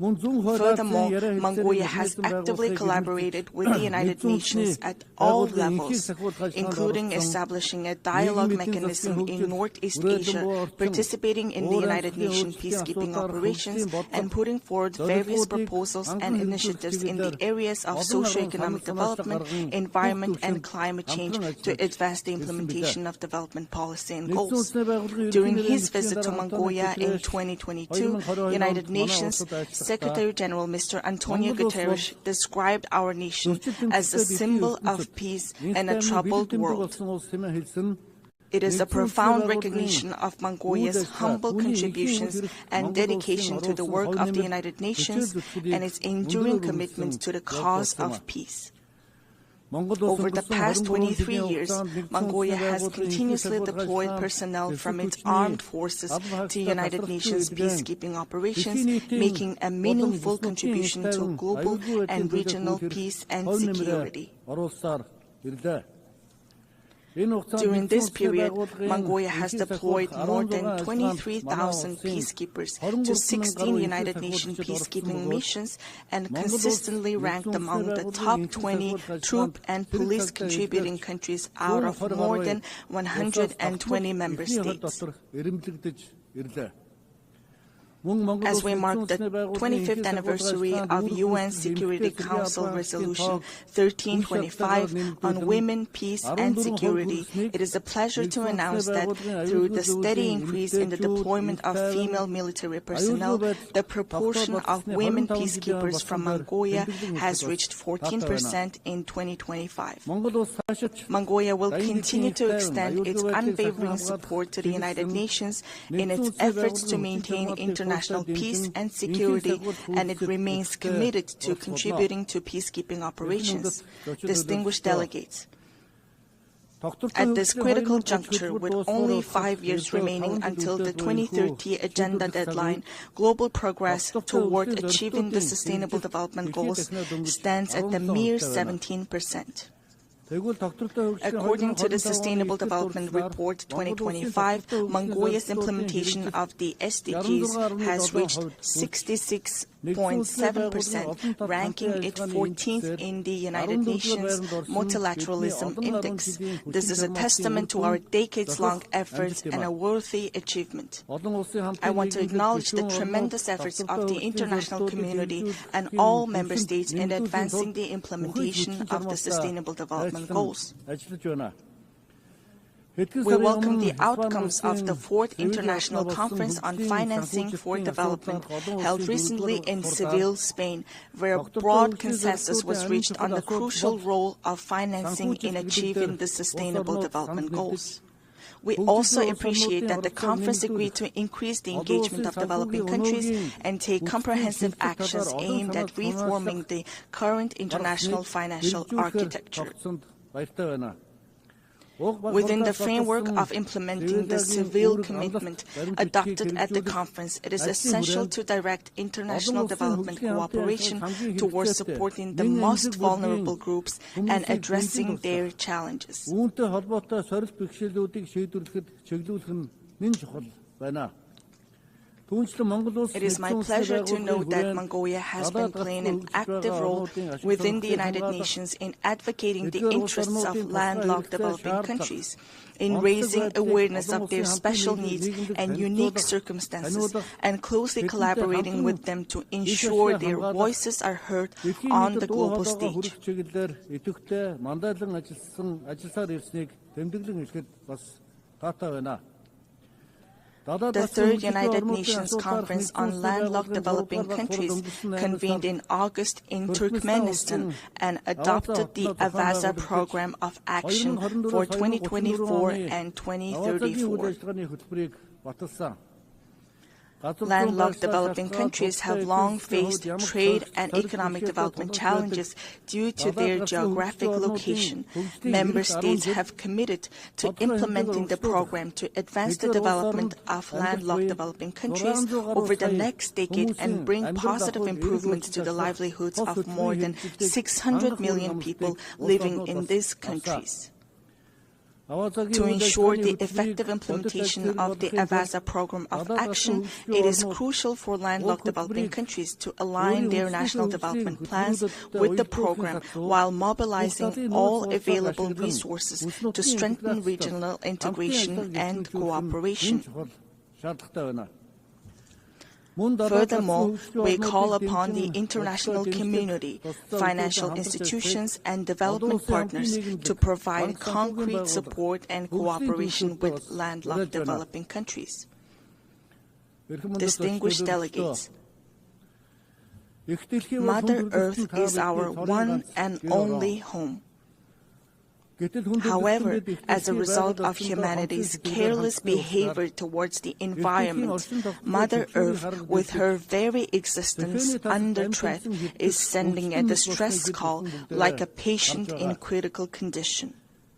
Furthermore, Mongolia has actively collaborated with the United Nations at all levels, including establishing a dialogue mechanism in Northeast Asia, participating in the United Nations peacekeeping operations, and putting forward various proposals and initiatives in the areas of socio-economic development, environment, and climate change to advance the implementation of development policy and goals. During his visit to Mongolia in 2022, United Nations Secretary General Mr. Antonio Guterres described our nation as a symbol of peace in a troubled world. It is a profound recognition of Mongolia's humble contributions and dedication to the work of the United Nations and its enduring commitment to the cause of peace. Over the past 23 years, Mongolia has continuously deployed personnel from its armed forces to United Nations peacekeeping operations, making a meaningful contribution to global and regional peace and security. During this period, Mongolia has deployed more than 23,000 peacekeepers to 16 United Nations peacekeeping missions and consistently ranked among the top 20 troop and police contributing countries out of more than 120 member states. As we mark the 25th anniversary of UN Security Council Resolution 1325 on women, peace, and security, it is a pleasure to announce that through the steady increase in the deployment of female military personnel, the proportion of women peacekeepers from Mongolia has reached 14% in 2025. Mongolia will continue to extend its unwavering support to the United Nations in its efforts to maintain international peace and security, and it remains committed to contributing to peacekeeping operations. Distinguished delegates, at this critical juncture, with only 5 years remaining until the 2030 agenda deadline, global progress toward achieving the Sustainable Development Goals stands at a mere 17%. According to the Sustainable Development Report 2025, Mongolia's implementation of the SDGs has reached 66.7%, ranking it 14th in the United Nations Multilateralism Index. This is a testament to our decades-long efforts and a worthy achievement. I want to acknowledge the tremendous efforts of the international community and all member states in advancing the implementation of the Sustainable Development Goals. We welcome the outcomes of the 4th International Conference on Financing for Development, held recently in Seville, Spain, where broad consensus was reached on the crucial role of financing in achieving the Sustainable Development Goals. We also appreciate that the conference agreed to increase the engagement of developing countries and take comprehensive actions aimed at reforming the current international financial architecture. Within the framework of implementing the Seville commitment adopted at the conference, it is essential to direct international development cooperation towards supporting the most vulnerable groups and addressing their challenges. It is my pleasure to note that Mongolia has been playing an active role within the United Nations in advocating the interests of landlocked developing countries, in raising awareness of their special needs and unique circumstances, and closely collaborating with them to ensure their voices are heard on the global stage. The 3rd United Nations Conference on Landlocked Developing Countries convened in August in Turkmenistan and adopted the Avaza Program of Action for 2024 and 2034. Landlocked developing countries have long faced trade and economic development challenges due to their geographic location. Member states have committed to implementing the program to advance the development of landlocked developing countries over the next decade and bring positive improvements to the livelihoods of more than 600 million people living in these countries. To ensure the effective implementation of the AVASA program of action, it is crucial for landlocked developing countries to align their national development plans with the program while mobilizing all available resources to strengthen regional integration and cooperation. Furthermore, we call upon the international community, financial institutions, and development partners to provide concrete support and cooperation with landlocked developing countries. Distinguished delegates, Mother Earth is our one and only home. However, as a result of humanity's careless behavior towards the environment, Mother Earth, with her very existence under threat, is sending a distress call like a patient in critical condition.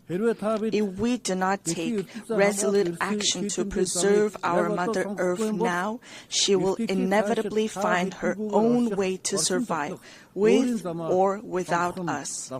If we do not take resolute action to preserve our Mother Earth now, she will inevitably find her own way to survive, with or without us.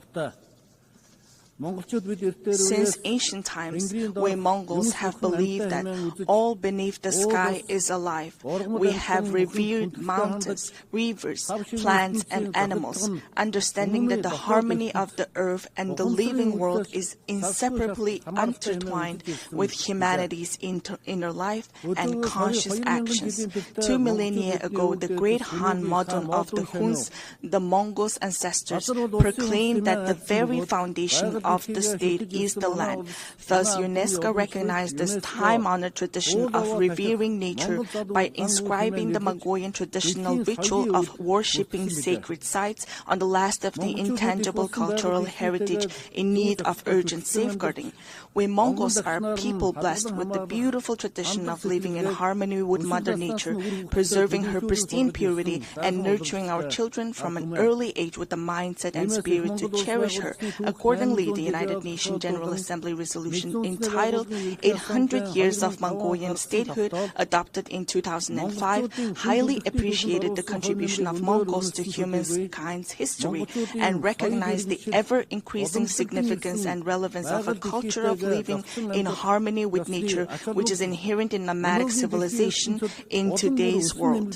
Since ancient times, we Mongols have believed that all beneath the sky is alive. We have revered mountains, rivers, plants, and animals, understanding that the harmony of the earth and the living world is inseparably intertwined with humanity's inner life and conscious actions. 2 millennia ago, the great Han Modon of the Huns, the Mongols' ancestors, proclaimed that the very foundation of the state is the land. Thus, UNESCO recognized this time-honored tradition of revering nature by inscribing the Mongolian traditional ritual of worshipping sacred sites on the last of the intangible cultural heritage in need of urgent safeguarding. We Mongols are a people blessed with the beautiful tradition of living in harmony with Mother Nature, preserving her pristine purity, and nurturing our children from an early age with the mindset and spirit to cherish her. Accordingly, the United Nations General Assembly resolution entitled 800 Years of Mongolian Statehood, adopted in 2005, highly appreciated the contribution of Mongols to humankind's history and recognized the ever-increasing significance and relevance of a culture of living in harmony with nature, which is inherent in nomadic civilization in today's world.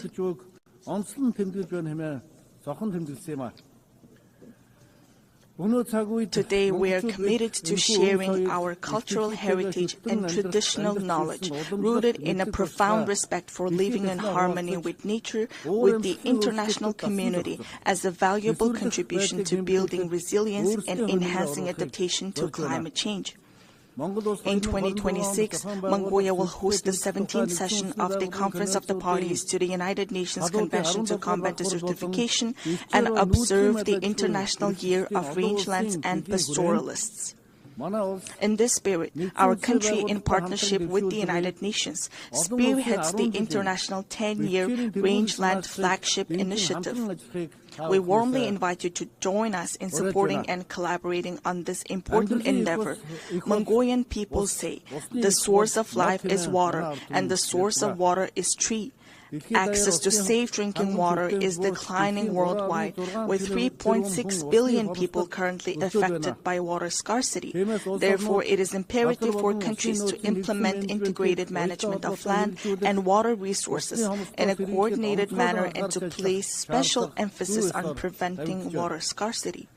Today, we are committed to sharing our cultural heritage and traditional knowledge, rooted in a profound respect for living in harmony with nature, with the international community, as a valuable contribution to building resilience and enhancing adaptation to climate change. In 2026, Mongolia will host the 17th session of the Conference of the Parties to the United Nations Convention to Combat Desertification and observe the International Year of Rangelands and Pastoralists. In this spirit, our country, in partnership with the United Nations, spearheads the international 10-year Rangeland Flagship Initiative. We warmly invite you to join us in supporting and collaborating on this important endeavor. Mongolian people say, the source of life is water, and the source of water is tree. Access to safe drinking water is declining worldwide, with 3.6 billion people currently affected by water scarcity. Therefore, it is imperative for countries to implement integrated management of land and water resources in a coordinated manner and to place special emphasis on preventing water scarcity.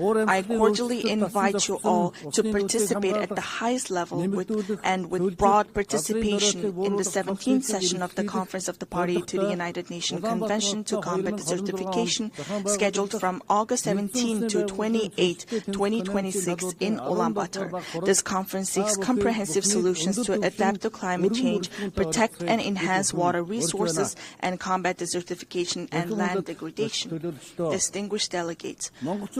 I cordially invite you all to participate at the highest level with broad participation in the 17th session of the Conference of the Party to the United Nations Convention to Combat Desertification, scheduled from August 17 to 28, 2026 in Ulaanbaatar. This conference seeks comprehensive solutions to adapt to climate change, protect and enhance water resources, and combat desertification and land degradation. Distinguished delegates,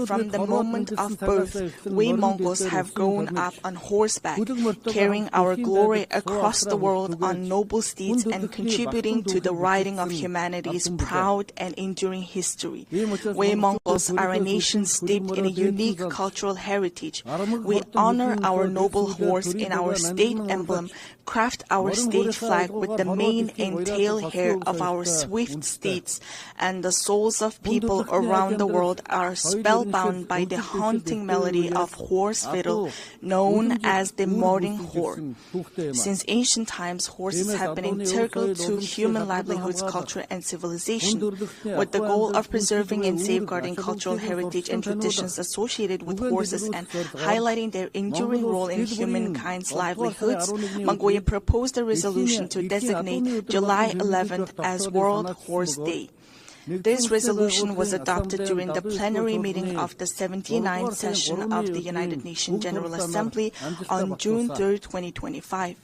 from the the moment of birth, we Mongols have grown up on horseback, carrying our glory across the world on noble steeds and contributing to the writing of humanity's proud and enduring history. We Mongols are a nation steeped in a unique cultural heritage. We honor our noble horse in our state emblem, craft our state flag with the mane and tail hair of our swift steeds, and the souls of people around the world are spellbound by the haunting melody of horse fiddle known as the morning horn. Since ancient times, horses have been integral to human livelihoods, culture, and civilization. With the goal of preserving and safeguarding cultural heritage and traditions associated with horses and highlighting their enduring role in humankind's livelihoods, Mongolia proposed a resolution to designate July 11th as World Horse Day. This resolution was adopted during the plenary meeting of the 79th session of the United Nations General Assembly on June 3, 2025.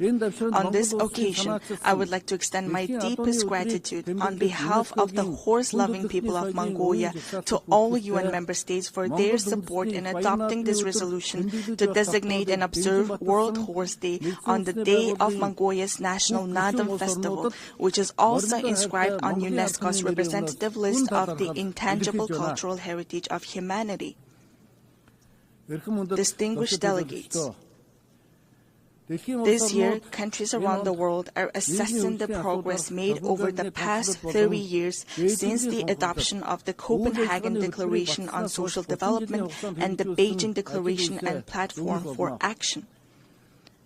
On this occasion, I would like to extend my deepest gratitude on behalf of the horse-loving people of Mongolia to all UN member states for their support in adopting this resolution to designate and observe World Horse Day on the day of Mongolia's National Nadam Festival, which is also inscribed on UNESCO's representative list of the intangible cultural heritage of humanity. Distinguished delegates, this year, countries around the world are assessing the progress made over the past 30 years since the adoption of the Copenhagen Declaration on Social Development and the Beijing Declaration and Platform for Action.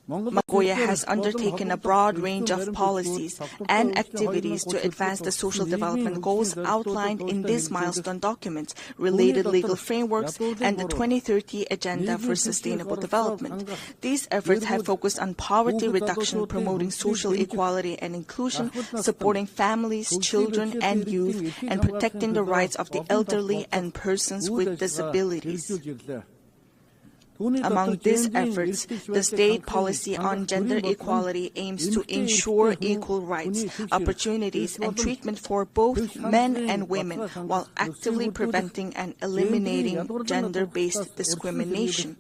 Mongolia has undertaken a broad range of policies and activities to advance the social development goals outlined in these milestone documents, related legal frameworks, and the 2030 Agenda for Sustainable Development. These efforts have focused on poverty reduction, promoting social equality and inclusion, supporting families, children, and youth, and protecting the rights of the elderly and persons with disabilities. Among these efforts, the state policy on gender equality aims to ensure equal rights, opportunities, and treatment for both men and women, while actively preventing and eliminating gender-based discrimination.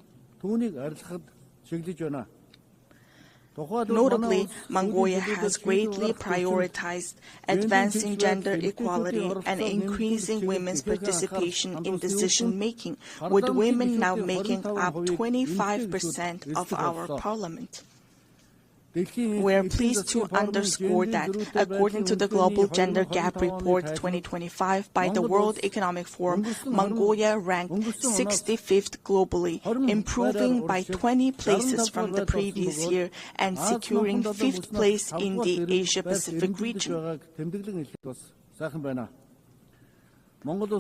Notably, Mongolia has greatly prioritized advancing gender equality and increasing women's participation in decision-making, with women now making up 25% of our parliament. We are pleased to underscore that, according to the Global Gender Gap Report 2025 by the World Economic Forum, Mongolia ranked 65th globally, improving by 20 places from the previous year and securing 5th place in the Asia-Pacific region.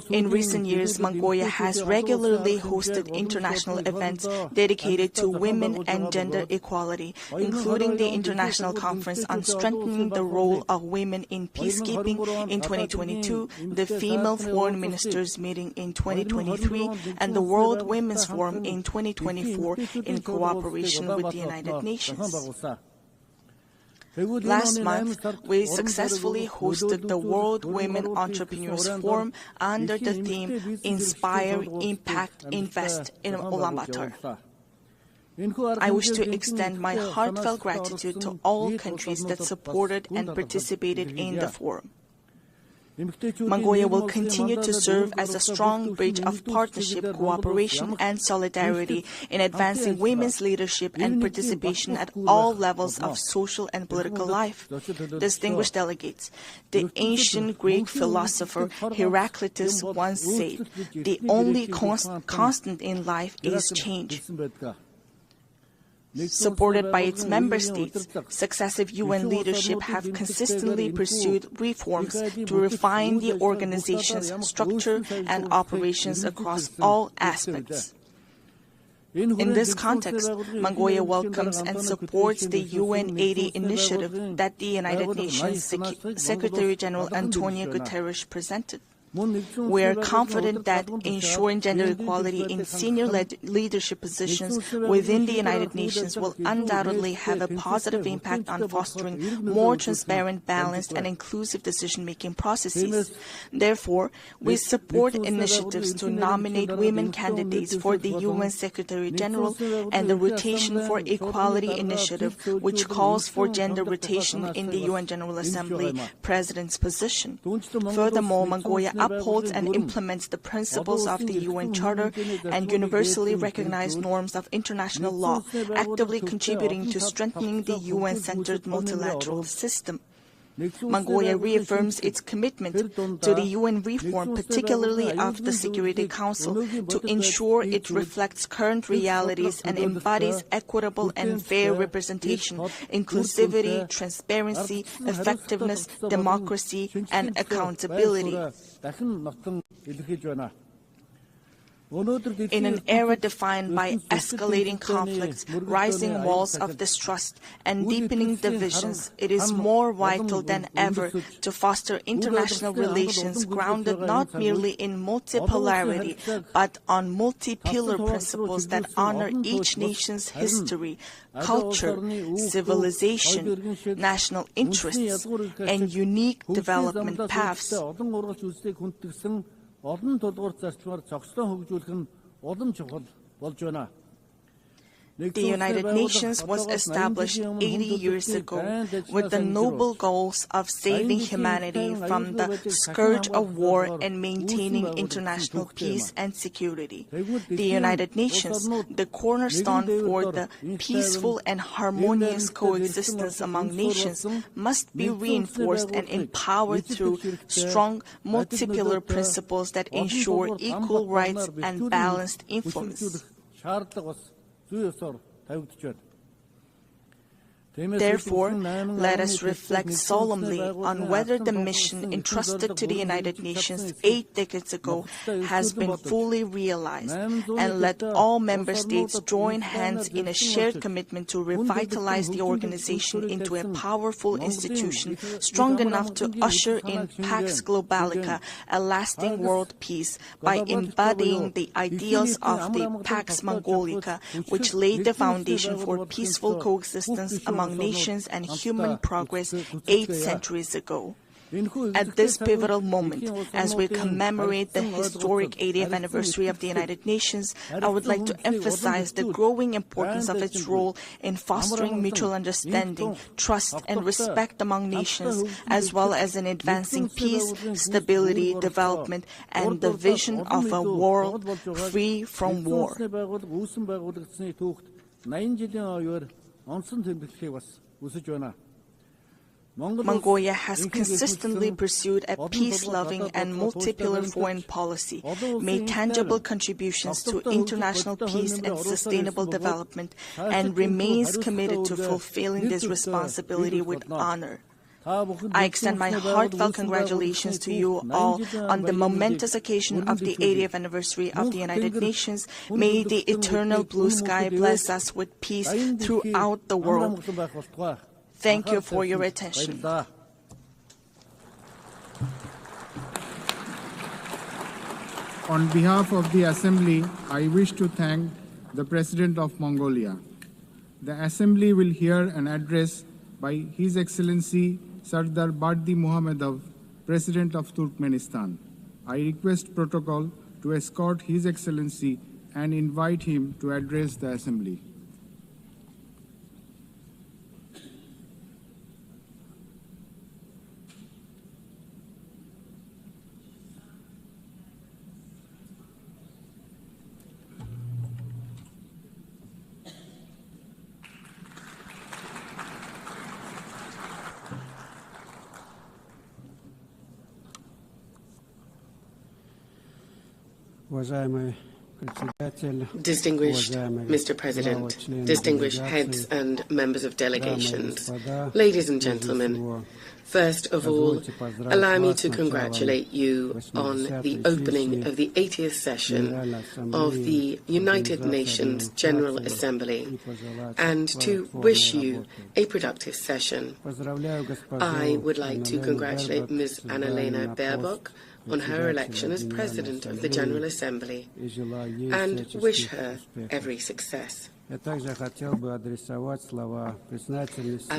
In recent years, Mongolia has regularly hosted international events dedicated to women and gender equality, including the International Conference on Strengthening the Role of Women in Peacekeeping in 2022, the Female Foreign Ministers Meeting in 2023, and the World Women's Forum in 2024 in cooperation with the United Nations. Last month, we successfully hosted the World Women Entrepreneurs Forum under the theme Inspire, Impact, Invest in Ulaanbaatar. I wish to extend my heartfelt gratitude to all countries that supported and participated in the forum. Mongolia will continue to serve as a strong bridge of partnership, cooperation, and solidarity in advancing women's leadership and participation at all levels of social and political life. Distinguished delegates, the ancient Greek philosopher Heraclitus once said, "The only constant in life is change." Supported by its member states, successive UN leadership have consistently pursued reforms to refine the organization's structure and operations across all aspects. In this context, Mongolia welcomes and supports the UN 80 initiative that the United Nations Secretary-General Antonio Guterres presented. We are confident that ensuring gender equality in senior leadership positions within the United Nations will undoubtedly have a positive impact on fostering more transparent, balanced, and inclusive decision-making processes. Therefore, we support initiatives to nominate women candidates for the UN Secretary-General and the Rotation for Equality initiative, which calls for gender rotation in the UN General Assembly President's position. Furthermore, Mongolia upholds and implements the principles of the UN Charter and universally recognized norms of international law, actively contributing to strengthening the UN-centered multilateral system. Mongolia reaffirms its commitment to the UN reform, particularly of the Security Council, to ensure it reflects current realities and embodies equitable and fair representation, inclusivity, transparency, effectiveness, democracy, and accountability. In an era defined by escalating conflicts, rising walls of distrust, and deepening divisions, it is more vital than ever to foster international relations grounded not merely in multipolarity, but on multi-pillar principles that honor each nation's history, culture, civilization, national interests, and unique development paths. олон тулгуурт зарчмаар зохистой хөгжүүлэх нь улам чухал болж байна. The United Nations was established 80 years ago with the noble goals of saving humanity from the scourge of war and maintaining international peace and security. The United Nations, the cornerstone for the peaceful and harmonious coexistence among nations, must be reinforced and empowered through strong multipolar principles that ensure equal rights and balanced influence. Therefore, let us reflect solemnly on whether the mission entrusted to the United Nations 8 decades ago has been fully realized, and let all member states join hands in a shared commitment to revitalize the organization into a powerful institution strong enough to usher in Pax Globalica, a lasting world peace, by embodying the ideals of the Pax Mongolica, which laid the foundation for peaceful coexistence among nations and human progress 8 centuries ago. At this pivotal moment, as we commemorate the historic 80th anniversary of the United Nations, I would like to emphasize the growing importance of its role in fostering mutual understanding, trust, and respect among nations, as well as in advancing peace, stability, development, and the vision of a world free from war. Mongolia has consistently pursued a peace-loving and multi-pillar foreign policy, made tangible contributions to international peace and sustainable development, and remains committed to fulfilling this responsibility with honor. I extend my heartfelt congratulations to you all on the momentous occasion of the 80th anniversary of the United Nations. May the eternal blue sky bless us with peace throughout the world. Thank you for your attention. On behalf of the Assembly, I wish to thank the President of Mongolia. The Assembly will hear an address by His Excellency Sardar Bardi Muhammadov, President of Turkmenistan. I request protocol to escort His Excellency and invite him to address the Assembly. Distinguished Mr. President, distinguished heads and members of delegations, ladies and gentlemen, first of all, allow me to congratulate you on the opening of the 80th session of the United Nations General Assembly and to wish you a productive session. I would like to congratulate Ms. Annalena Baerbock on her election as President of the General Assembly and wish her every success. I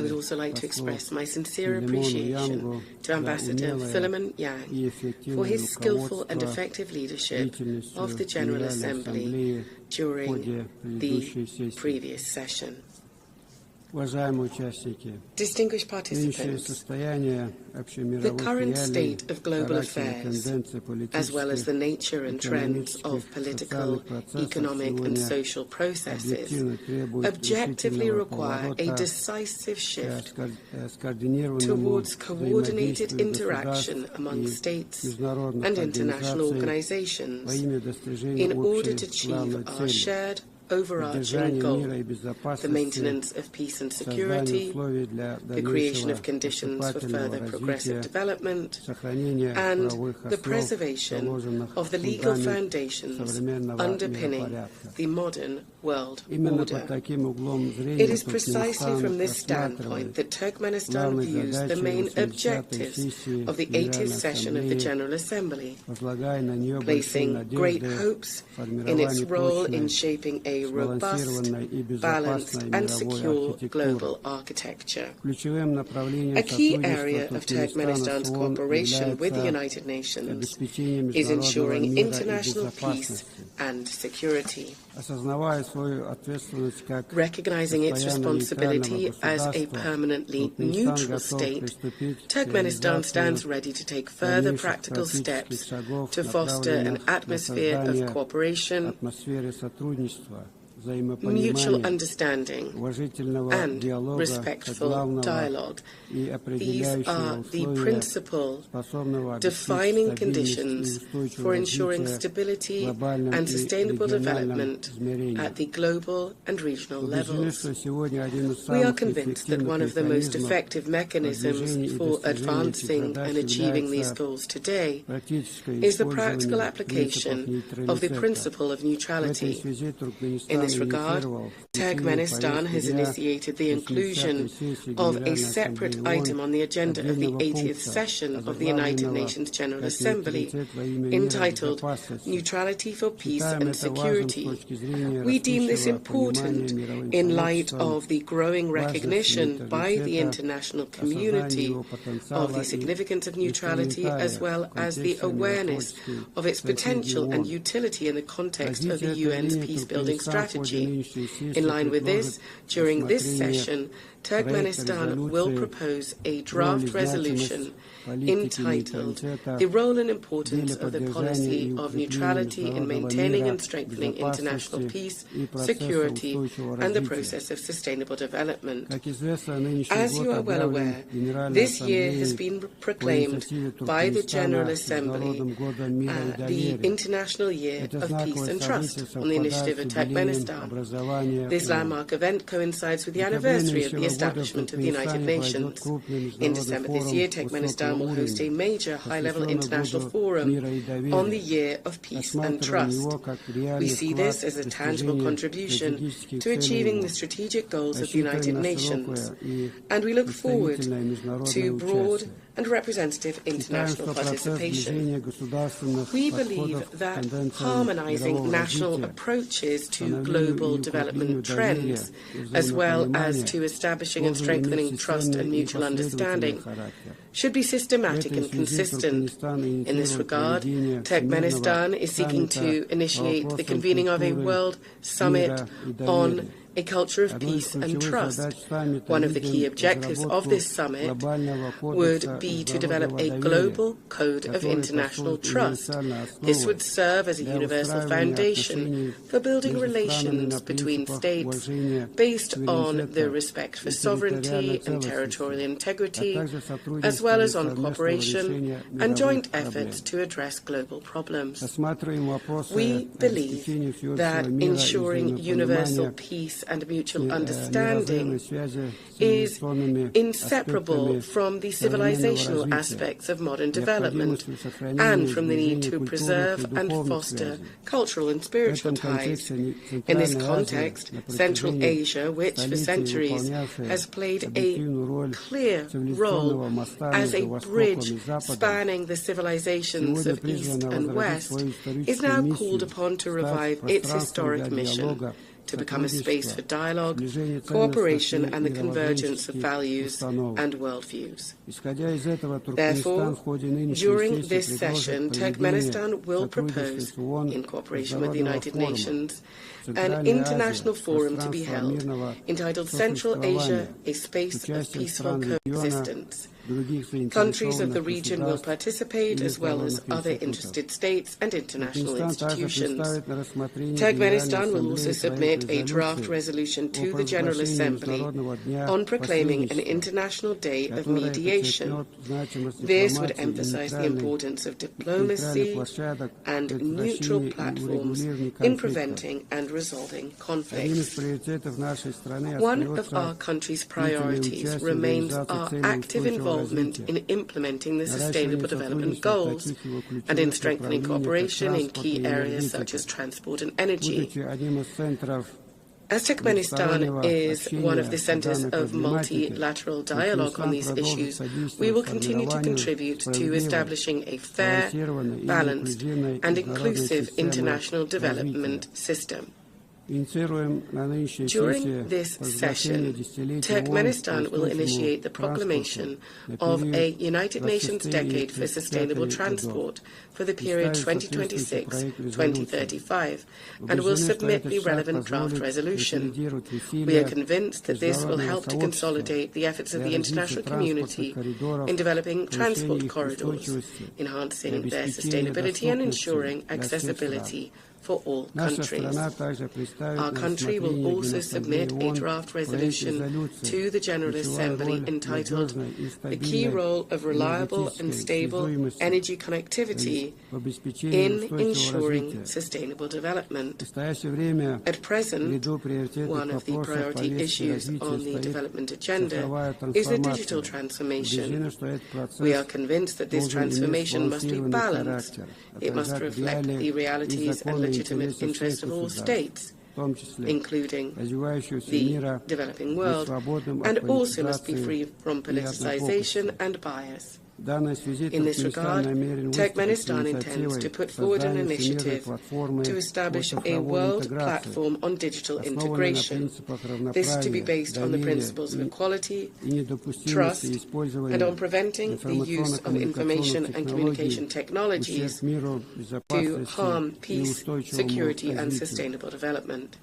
would also like to express my sincere appreciation to Ambassador Philemon Yang for his skillful and effective leadership of the General Assembly during the previous session. Distinguished participants, the current state of global affairs, as well as the nature and trends of political, economic and social processes, objectively require a decisive shift towards coordinated interaction among states and international organizations in order to achieve our shared overarching goal, the maintenance of peace and security, the creation of conditions for further progressive development, and the preservation of the legal foundations underpinning the modern world order. It is precisely from this standpoint that Turkmenistan views the main objectives of the 80th session of the General Assembly, placing great hopes in its role in shaping a robust, balanced and secure global architecture. A key area of Turkmenistan's cooperation with the United Nations is ensuring international peace and security. Recognizing its responsibility as a permanently neutral state, Turkmenistan stands ready to take further practical steps to foster an atmosphere of cooperation, mutual understanding and respectful dialogue. These are the principal defining conditions for ensuring stability and sustainable development at the global and regional levels. We are convinced that one of the most effective mechanisms for advancing and achieving these goals today is the practical application of the principle of neutrality. In this regard, Turkmenistan has initiated the inclusion of a separate item on the agenda of the 80th session of the United Nations General Assembly entitled Neutrality for Peace and Security. We deem this important in light of the growing recognition by the international community of the significance of neutrality, as well as the awareness of its potential and utility in the context of the UN's peace-building strategy. In line with this, during this session, Turkmenistan will propose a draft resolution entitled The Role and Importance of the Policy of Neutrality in Maintaining and Strengthening International Peace, Security and the Process of Sustainable Development. As you are well aware, this year has been proclaimed by the General Assembly the International Year of Peace and Trust on the initiative of Turkmenistan. This landmark event coincides with the anniversary of the establishment of the United Nations. In December this year, Turkmenistan will host a major high-level international forum on the Year of Peace and Trust. We see this as a tangible contribution to achieving the strategic goals of the United Nations, and we look forward to broad and representative international participation. We believe that harmonizing national approaches to global development trends, as well as to establishing and strengthening trust and mutual understanding, should be systematic and consistent. In this regard, Turkmenistan is seeking to initiate the convening of a World Summit on a culture of peace and trust. One of the key objectives of this summit would be to develop a global code of international trust. This would serve as a universal foundation for building relations between states based on the respect for sovereignty and territorial integrity, as well as on cooperation and joint efforts to address global problems. We believe that ensuring universal peace peace and mutual understanding is inseparable from the civilizational aspects of modern development and from the need to preserve and foster cultural and spiritual ties. In this context, Central Asia, which for centuries has played a clear role as a bridge spanning the civilizations of East and West, is now called upon to revive its historic mission to become a space for dialogue, cooperation and the convergence of values and worldviews. Therefore, during this session, Turkmenistan will propose, in cooperation with the United Nations, an international forum to be held entitled Central Asia, a Space of Peaceful Coexistence. Countries of the region will participate, as well as other interested states and international institutions. Turkmenistan will also submit a draft resolution to the General Assembly on proclaiming an International Day of Mediation. This would emphasize the importance of diplomacy and neutral platforms in preventing and resolving conflicts. One of our country's priorities remains our active involvement in implementing the Sustainable Development Goals and in strengthening cooperation in key areas such as transport and energy. As Turkmenistan is one of the centers of multilateral dialogue on these issues, we will continue to contribute to establishing a fair, balanced, and inclusive international development system. During this session, Turkmenistan will initiate the proclamation of a United Nations Decade for Sustainable Transport for the period 2026-2035 and will submit the relevant draft resolution. We are convinced that this will help to consolidate the efforts of the international community in developing transport corridors, enhancing their sustainability and ensuring accessibility for all countries. Our country will also submit a draft resolution to the General Assembly entitled The Key Role of Reliable and Stable Energy Connectivity in Ensuring Sustainable Development. At present, one of the priority issues on the development agenda is the digital transformation. We are convinced that this transformation must be balanced. It must reflect the realities and legitimate interests of all states, including the developing world, and also must be free from politicization and bias. In this regard, Turkmenistan intends to put forward an initiative to establish a world platform on digital integration. This to be based on the principles of equality, trust, and on preventing the use of information and communication technologies to harm peace, security, and sustainable development.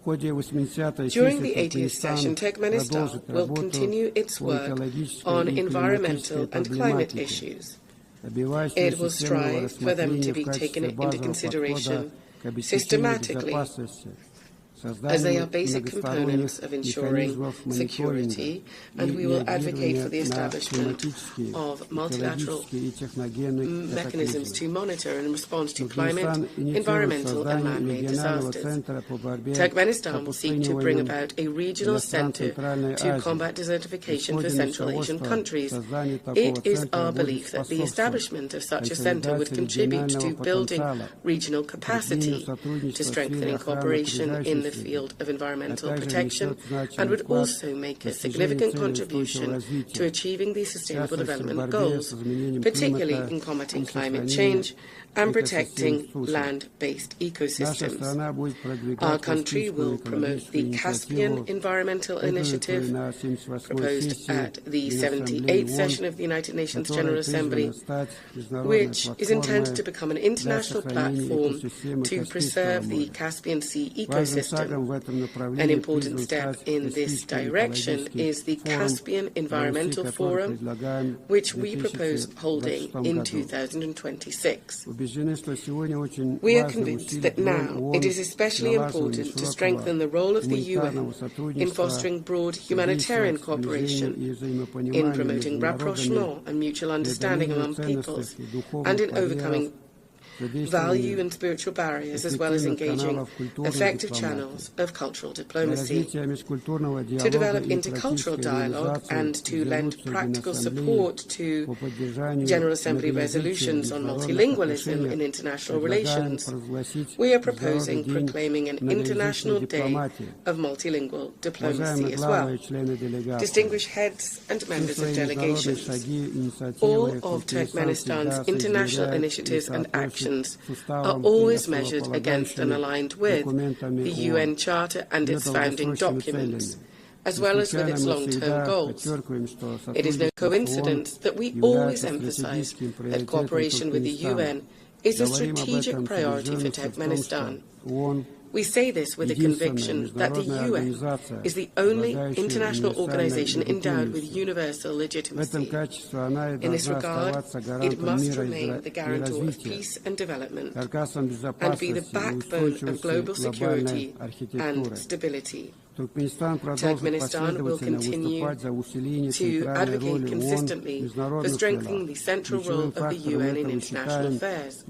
During the 80th session, Turkmenistan will continue its work on environmental and climate issues. It will strive for them to be taken into consideration systematically, as they are basic components of ensuring security, and we will advocate for the establishment of multilateral mechanisms to monitor and respond to climate, environmental and man-made disasters. Turkmenistan will seek to bring about a regional center to combat desertification for Central Asian countries. It is our belief that the establishment of such a center would contribute to building regional capacity, to strengthening cooperation in the field of environmental protection, and would also make a significant contribution to achieving the Sustainable Development Goals, particularly in combating climate change and protecting land-based ecosystems. Our country will promote the Caspian Environmental Initiative, proposed at the 78th session of the United Nations General Assembly, which is intended to become an international platform to preserve the Caspian Sea ecosystem. An important step in this direction is the Caspian Environmental Forum, which we propose holding in 2026. We are convinced that now it is especially important to strengthen the role of the UN in fostering broad humanitarian cooperation, in promoting rapprochement and mutual understanding among peoples, and in overcoming value and spiritual barriers, as well as engaging effective channels of cultural diplomacy. To develop intercultural dialogue and to lend practical support to General Assembly resolutions on multilingualism in international relations, we are proposing proclaiming an International Day of Multilingual Diplomacy as well. Distinguished heads and members of delegations, all of Turkmenistan's international initiatives and actions are always measured against and aligned with the UN Charter and its founding documents, as well as with its long-term goals. It is no coincidence that we always emphasize that cooperation with the UN is a strategic priority for Turkmenistan. We say this with the conviction that the UN is the only international organization endowed with universal legitimacy. In this regard, it must remain the guarantor of peace and development and be the backbone of global security and stability. Turkmenistan will continue to advocate consistently for strengthening the central role of the UN in international affairs.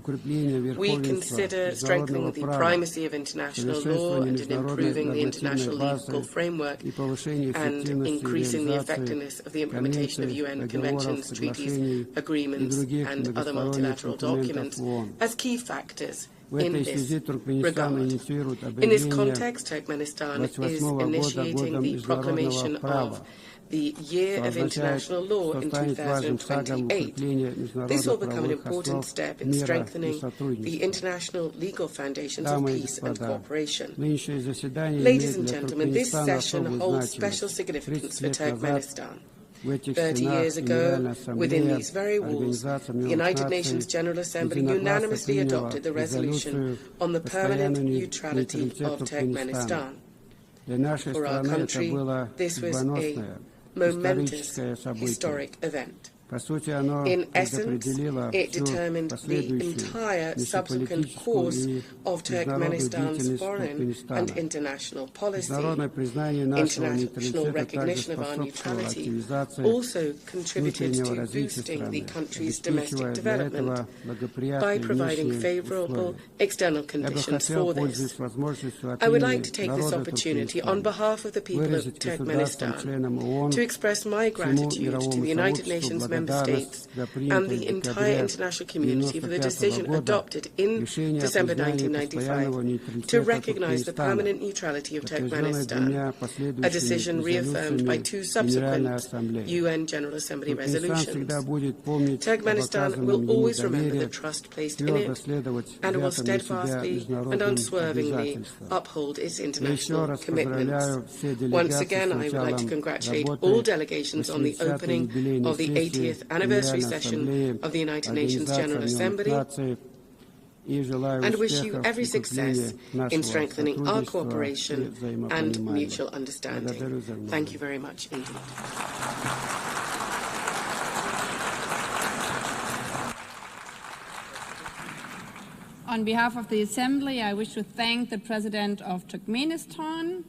We consider strengthening the primacy of international law and in improving the international legal framework and increasing the effectiveness of the implementation of UN conventions, treaties, agreements and other multilateral documents as key factors in this regard. In this context, Turkmenistan is initiating the proclamation of the Year of International Law in 2028. This will become an important step in strengthening the international legal foundations of peace and cooperation. Ladies and gentlemen, this session holds special significance for Turkmenistan. 30 years ago, within these very walls, the United Nations General Assembly unanimously adopted the resolution on the permanent neutrality of Turkmenistan. For our country, this was a momentous historic event. In essence, it determined the entire subsequent course of Turkmenistan's foreign and international policy. International recognition of our neutrality also contributed to boosting the country's domestic development by providing favorable external conditions for this. I would like to take this opportunity on behalf of the people of Turkmenistan to express my gratitude to the United Nations Member States and the entire international community for the decision adopted in December 1995 to recognize the permanent neutrality of Turkmenistan, a decision reaffirmed by two subsequent UN General Assembly resolutions. Turkmenistan will always remember the trust placed in it and will steadfastly and unswervingly uphold its international commitments. Once again, I would like to congratulate all delegations on the opening of the 80th anniversary session of the United Nations General Assembly and wish you every success in strengthening our cooperation and mutual understanding. Thank you very much indeed. On behalf of the Assembly, I wish to thank the President of Turkmenistan.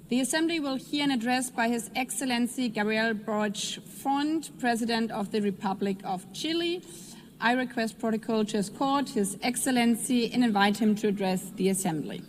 The Assembly will hear an address by His Excellency Gabriel Boric Font, President of the Republic of Chile. I request protocol to escort His Excellency and invite him to address the Assembly.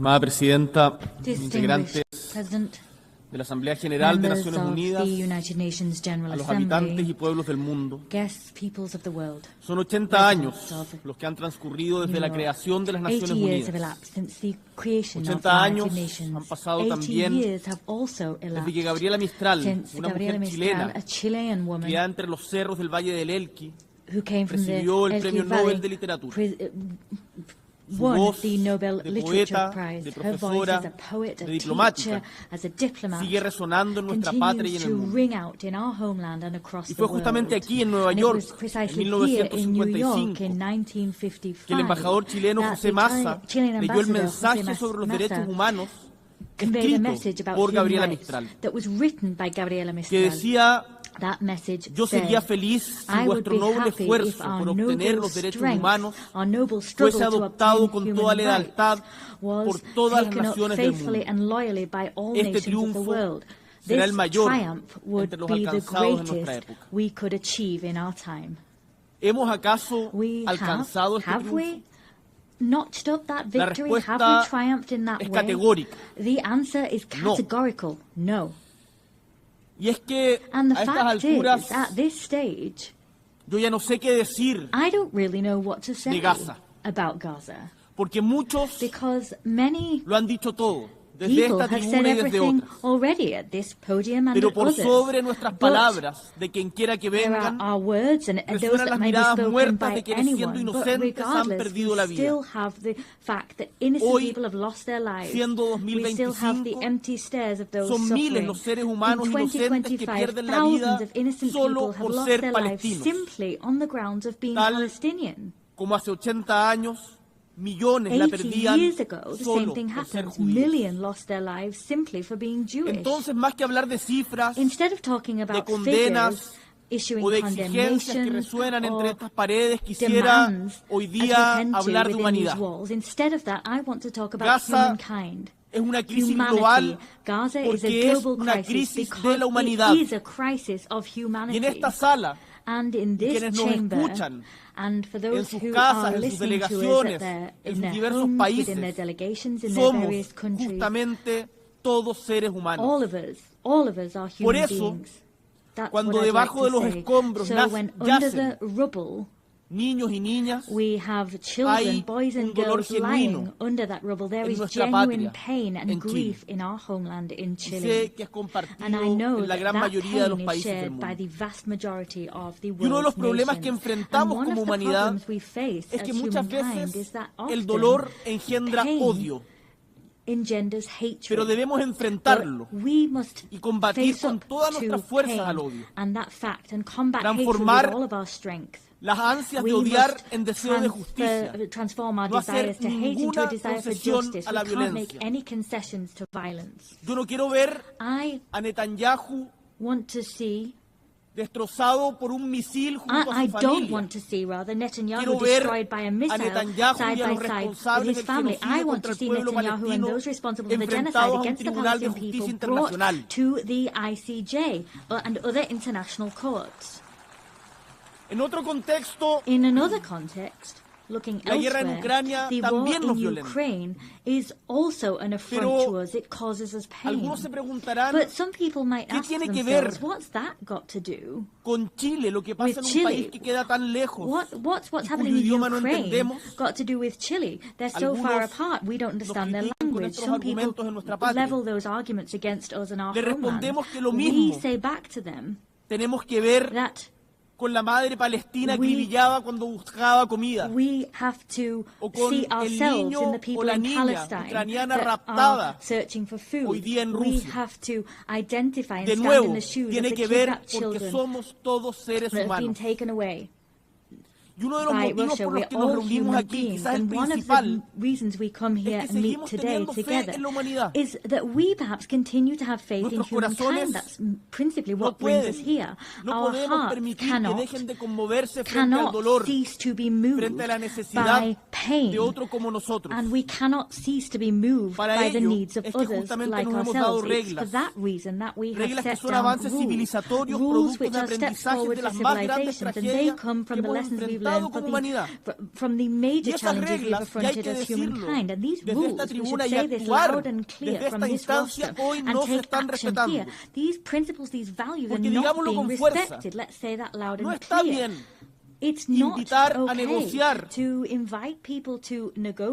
Estimada Presidenta, integrantes de la Asamblea General de Naciones Unidas, a los habitantes y pueblos del mundo. Son 80 años los que han transcurrido desde la creación de las Naciones Unidas. 80 años han pasado también desde que Gabriela Mistral, una mujer chilena, criada entre los cerros del Valle del Elqui, recibió el Premio Nobel de Literatura. won the Nobel Literature Prize. Her voice as a poet, a teacher, as a diplomat, sigue resonando en nuestra patria y en el mundo. Ring out in our homeland and across y fue justamente aquí en Nueva York, en 1955, que el embajador chileno José Massa leyó el mensaje sobre los derechos humanos escrito por Gabriela Mistral, que decía: yo sería feliz si vuestro noble esfuerzo por obtener los derechos humanos fuese adoptado con toda lealtad por todas las naciones del mundo. Este triunfo será el mayor entre los alcanzados en nuestra época. ¿Hemos acaso alcanzado este triunfo? Notched up that victory? La respuesta Have we triumphed in that es way? categórica. The answer is categorical. No. Y es que And the a estas fact alturas is, at this stage, yo ya no sé qué decir I don't really know what to say de Gaza, about Gaza. porque muchos Because many lo han dicho todo, desde people esta have said tribuna y desde everything otras. already at this podium and Pero at por others. sobre nuestras But palabras, de quien quiera que there vengan, are our words and those resuenan that las may be miradas spoken muertas by de quienes siendo anyone. But inocentes han regardless, perdido we la vida. still have the fact that innocent Hoy, people have lost their lives. siendo We still have the 2025, empty stares of those son miles suffering. los seres In humanos inocentes que 2025, pierden la vida thousands of innocent solo people have por lost ser their lives palestinos. simply on the grounds of being Tal Palestinian. Como hace 80 años, millones la 80 perdían years ago, the same solo thing por ser happened. judíos. Millions lost their lives simply for being Jewish. Entonces, más que hablar de cifras, Instead of talking de about condenas figures, issuing o de exigencias que condemnation resuenan entre or estas paredes, quisiera demands hoy as we día tend to hablar de within humanidad. these walls. Instead of that, I want to talk about Gaza humankind. Es una crisis Humanity. global Gaza is a porque es global una crisis crisis because de la humanidad. it is a crisis of humanity. Y en esta sala, And in this quienes nos chamber, escuchan and for en those sus who casas, are en sus listening to us delegaciones, in en sus their diversos homes, países, within their delegations, in their somos various countries, justamente todos seres humanos. all of us are human Por eso, beings. That's cuando what I'd debajo like de to los say. escombros So when under yacen the rubble, niños y niñas, we have children, hay boys and un dolor girls genuino lying under that rubble. There en is nuestra genuine patria, pain and en grief Chile. in our homeland in Y Chile. sé que es compartido And I know en la that gran that mayoría de los pain is países del shared by mundo. the vast majority of the Y uno de los world's problemas que nations. enfrentamos And one como of the humanidad problems we face es que as muchas humankind veces is that el often dolor engendra pain odio, engenders hatred. pero debemos enfrentarlo But we must y combatir face con up todas to nuestras fuerzas pain al odio. and that fact and combat hatred Transformar with all of our strength. las ansias de We odiar must en deseo de justicia, transform our no hacer desires to hate into ninguna a desire for concesión justice. a la We can't make violencia. any concessions to violence. Yo no quiero ver I a Netanyahu want to see destrozado por un misil junto a I su don't familia. want to see, rather, Netanyahu Quiero ver destroyed by a a missile Netanyahu side y a by los side with responsables his del family. I genocidio want contra to el see pueblo Netanyahu and palestino those responsible for the genocide enfrentados a un against the tribunal de Palestinian justicia people brought internacional. to the ICJ and other international courts. En otro contexto, In another context, looking la guerra en elsewhere, Ucrania the war también nos in violenta. Ukraine is also an affront Pero to us. It causes us pain. algunos se preguntarán, But some people might ¿qué ask tiene que ver themselves, what's that got to do con Chile, lo que with pasa en un Chile? país que queda tan lejos What's y happening cuyo in idioma no Ukraine entendemos? got to do with Chile? They're so far Algunos apart, we don't understand their nos critican con language. estos Some people argumentos en nuestra patria. level those arguments against us in our Le homeland. respondemos que lo We mismo say back to them tenemos que ver that con la madre palestina we- acribillada cuando buscaba comida, we have to o con see el ourselves niño in the o people la in niña Palestine ucraniana that raptada are searching for food. hoy día en We Rusia. have to identify and De stand nuevo, in the shoes of tiene the que ver kidnapped porque children somos todos seres that have been humanos. taken away Y uno de los by motivos Russia. por We're los que nos all reunimos human aquí, beings, quizás el and one of the principal, reasons we come here es que and meet seguimos today teniendo fe together en la humanidad. is that we perhaps continue to have faith in Nuestros humankind. corazones That's principally no what brings us pueden, here. no Our podemos hearts permitir que cannot dejen de conmoverse frente al cannot dolor, cease to be moved frente a la necesidad by pain, de otro como nosotros. and we cannot cease to be moved Para by the ello needs of es que others justamente like nos hemos dado ourselves. It's for reglas, that reason that we have reglas que set son down avances rules civilizatorios, which productos de are steps aprendizajes forward de for las más grandes civilizations, and they tragedias come que from the hemos lessons we've enfrentado learned como humanidad. from the major Y esas challenges we've reglas, y hay affronted que as decirlo, humankind. And these desde rules, esta we should tribuna y say this actuar loud and clear desde from esta this instancia roster hoy and no se take están action respetando. here. These principles, these values are Porque not digámoslo being con fuerza, respected. Let's say that loud no and está clear. bien invitar a negociar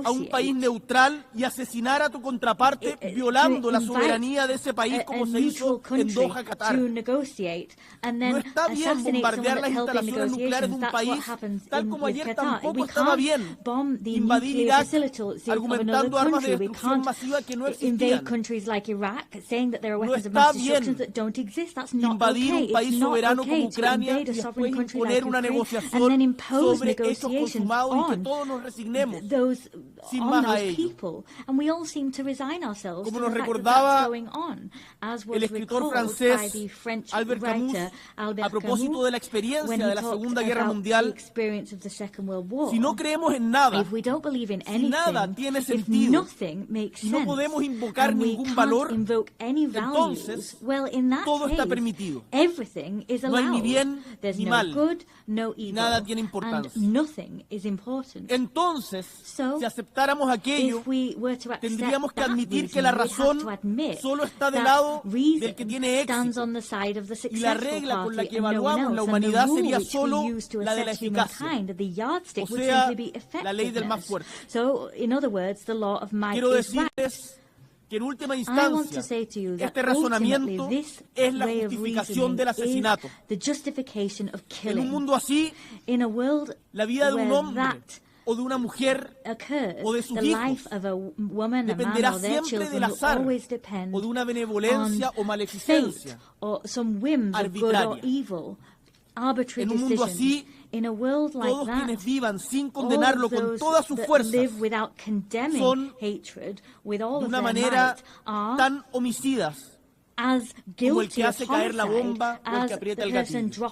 a un país neutral y asesinar a tu contraparte violando la soberanía de ese país como se hizo en Doha, Qatar. No está bien bombardear las instalaciones nucleares de un país, tal como ayer tampoco estaba bien invadir Irak argumentando armas de destrucción masiva que no existían. No está bien invadir un país soberano como Ucrania y después imponer una negociación sobre hechos consumados y que todos nos resignemos sin más a ello. Como nos recordaba el escritor francés Albert Camus a propósito de la experiencia de la Segunda Guerra Mundial, si no creemos en nada, si nada tiene sentido, si no podemos invocar ningún valor, entonces todo está permitido. No hay ni bien ni mal. Nada tiene importancia. Entonces, si aceptáramos aquello, tendríamos que admitir que la razón solo está del lado del que tiene éxito. Y la regla con la que evaluamos la humanidad sería solo la de la eficacia, o sea, la ley del más fuerte. Quiero decirles que en última instancia, este razonamiento es la justificación del asesinato. En un mundo así, la vida de un hombre o de una mujer o de sus hijos dependerá siempre del azar o de una benevolencia o maleficencia arbitraria. En un mundo así, todos quienes vivan sin condenarlo con todas sus fuerzas son, de una manera, tan homicidas como el que hace caer la bomba o el que aprieta el gatillo.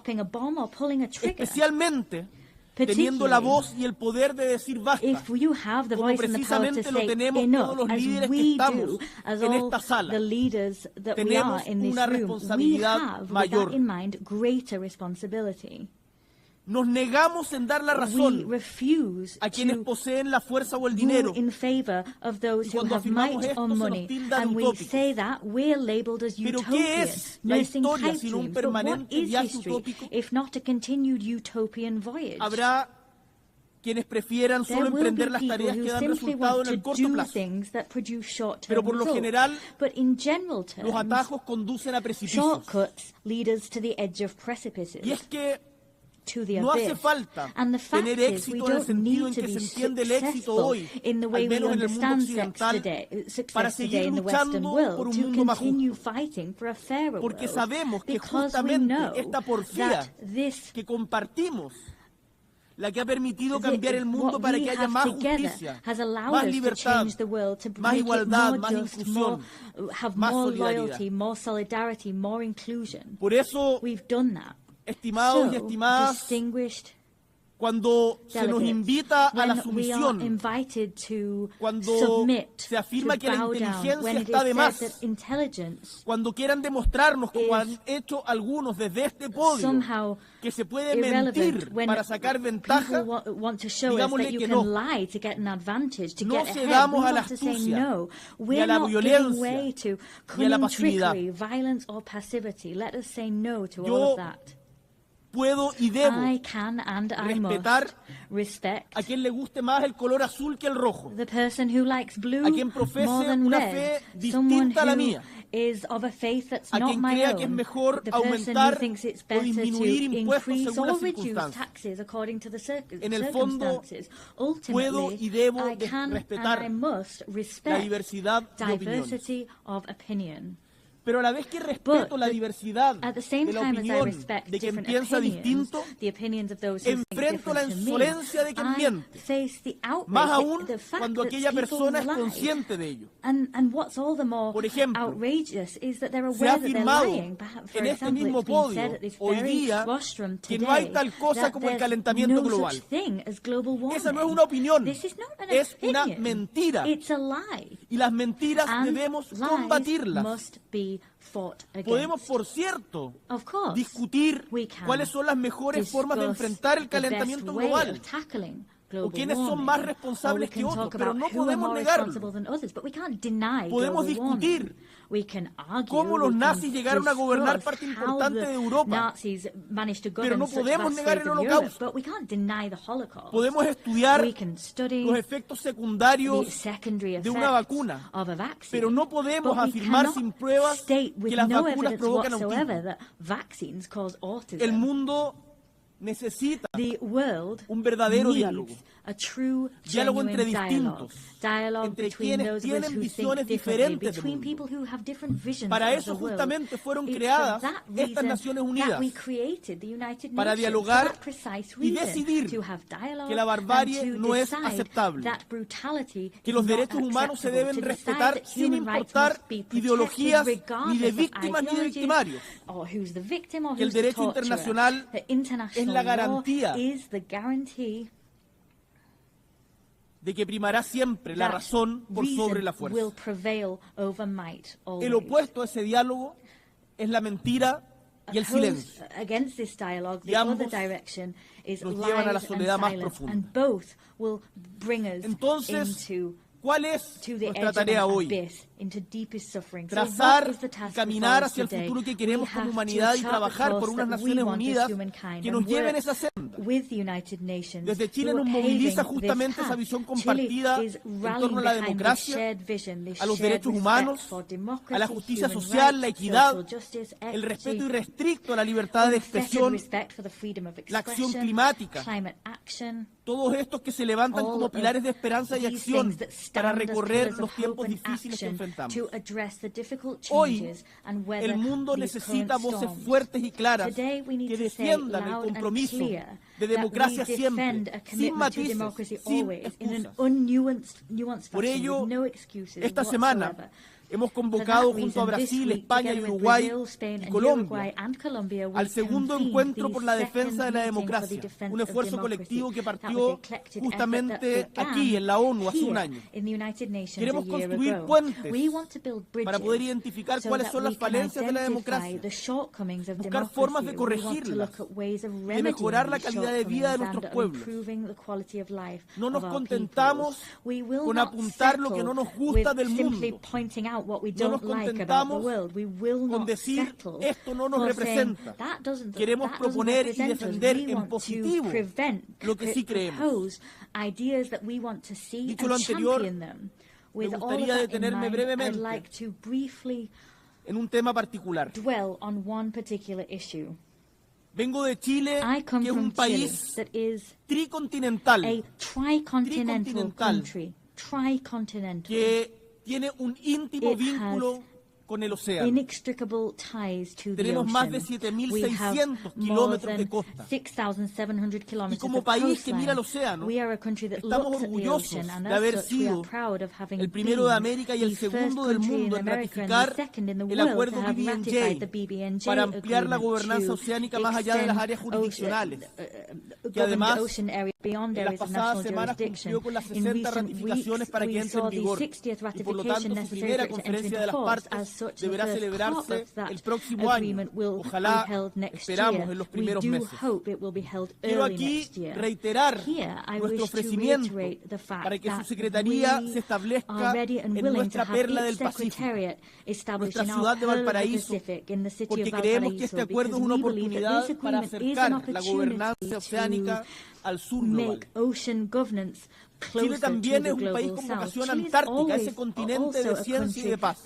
Especialmente teniendo la voz y el poder de decir basta, como precisamente lo tenemos todos los líderes que estamos en esta sala. Tenemos una responsabilidad mayor. Nos negamos en dar la razón a quienes poseen la fuerza o el dinero. Y cuando afirmamos esto se nos tilda de utópicos. Pero ¿qué es la historia sino un permanente viaje utópico? Habrá quienes prefieran solo emprender las tareas que dan resultado en el corto plazo. Pero por lo general, los atajos conducen a precipicios. Y es que no hace falta tener éxito en el sentido en que se entiende el éxito hoy, al menos en el mundo occidental, para seguir luchando por un mundo más justo. Porque sabemos que justamente esta porfía que compartimos, la que ha permitido cambiar el mundo para que haya más justicia, más libertad, más igualdad, más inclusión, más solidaridad. Por eso, estimados y estimadas, cuando se nos invita a la sumisión, cuando se afirma que la inteligencia está de más, cuando quieran demostrarnos, como han hecho algunos desde este podio, que se puede mentir para sacar ventaja, digámosle que no. No cedamos a la astucia, ni a la violencia, ni a la pasividad. Yo puedo y debo respetar a quien le guste más el color azul que el rojo, a quien profese una fe distinta a la mía, a quien crea que es mejor aumentar o disminuir impuestos según las circunstancias. En el fondo, puedo y debo respetar la diversidad de opiniones. Pero a la vez que respeto la diversidad de la opinión de quien piensa distinto, enfrento la insolencia de quien miente, más aún cuando aquella persona es consciente de ello. Por ejemplo, se ha afirmado en este mismo podio hoy día que no hay tal cosa como el calentamiento global. Esa no es una opinión, es una mentira. Y las mentiras debemos combatirlas. Podemos, por cierto, discutir cuáles son las mejores formas de enfrentar el calentamiento global. o quiénes son más responsables que otros, pero no podemos negarlo. Podemos discutir cómo los nazis llegaron a gobernar parte importante de Europa, pero no podemos negar el Holocausto. Podemos estudiar los efectos secundarios de una vacuna, pero no podemos afirmar sin pruebas que las vacunas provocan autismo. El mundo necesita un verdadero diálogo. Diálogo entre distintos, entre quienes tienen visiones diferentes del mundo. Para eso justamente fueron creadas estas Naciones Unidas, para dialogar y decidir que la barbarie no es aceptable, que los derechos humanos se deben respetar sin importar ideologías ni de víctimas ni de victimarios, que el derecho internacional es la garantía de que primará siempre la razón por sobre la fuerza. El opuesto a ese diálogo es la mentira y el silencio. Y ambos nos llevan a la soledad más profunda. Entonces, ¿cuál es nuestra tarea hoy? Trazar y caminar hacia el futuro que queremos como humanidad y trabajar por unas Naciones Unidas que nos lleven esa senda. Desde Chile nos moviliza justamente esa visión compartida en torno a la democracia, a los derechos humanos, a la justicia social, la equidad, el respeto irrestricto a la libertad de expresión, la acción climática, todos estos que se levantan como pilares de esperanza y acción para recorrer los tiempos difíciles que enfrentamos. Hoy, el mundo necesita voces fuertes y claras que defiendan el compromiso de democracia siempre, sin matices, sin excusas. Por ello, esta semana hemos convocado junto a Brasil, España y Uruguay y Colombia al segundo encuentro por la defensa de la democracia, un esfuerzo colectivo que partió justamente aquí en la ONU hace un año. Queremos construir puentes para poder identificar cuáles son las falencias de la democracia, buscar formas de corregirlas, de mejorar la calidad de vida de nuestros pueblos. No nos contentamos con apuntar lo que no nos gusta del mundo. No nos contentamos con decir esto no nos representa. Queremos proponer y defender en positivo lo que sí creemos. Dicho lo anterior, me gustaría detenerme brevemente en un tema particular. Vengo de Chile, que es un país tricontinental, que tiene un íntimo vínculo con el océano. Tenemos más de 7.600 kilómetros de costa. Y como país que mira el océano, estamos orgullosos de haber sido el primero de América y el segundo del mundo en ratificar el acuerdo BBNJ para ampliar la gobernanza oceánica más allá de las áreas jurisdiccionales, que además en las pasadas semanas cumplió con las 60 ratificaciones para que entre en vigor, y por lo tanto su primera conferencia de las partes deberá celebrarse el próximo año. Ojalá, esperamos, en los primeros meses. Quiero aquí reiterar nuestro ofrecimiento para que su Secretaría se establezca en nuestra perla del Pacífico, nuestra ciudad de Valparaíso, porque creemos que este acuerdo es una oportunidad para acercar la gobernanza oceánica al sur global. Chile también es un país con vocación antártica, ese continente de ciencia y de paz.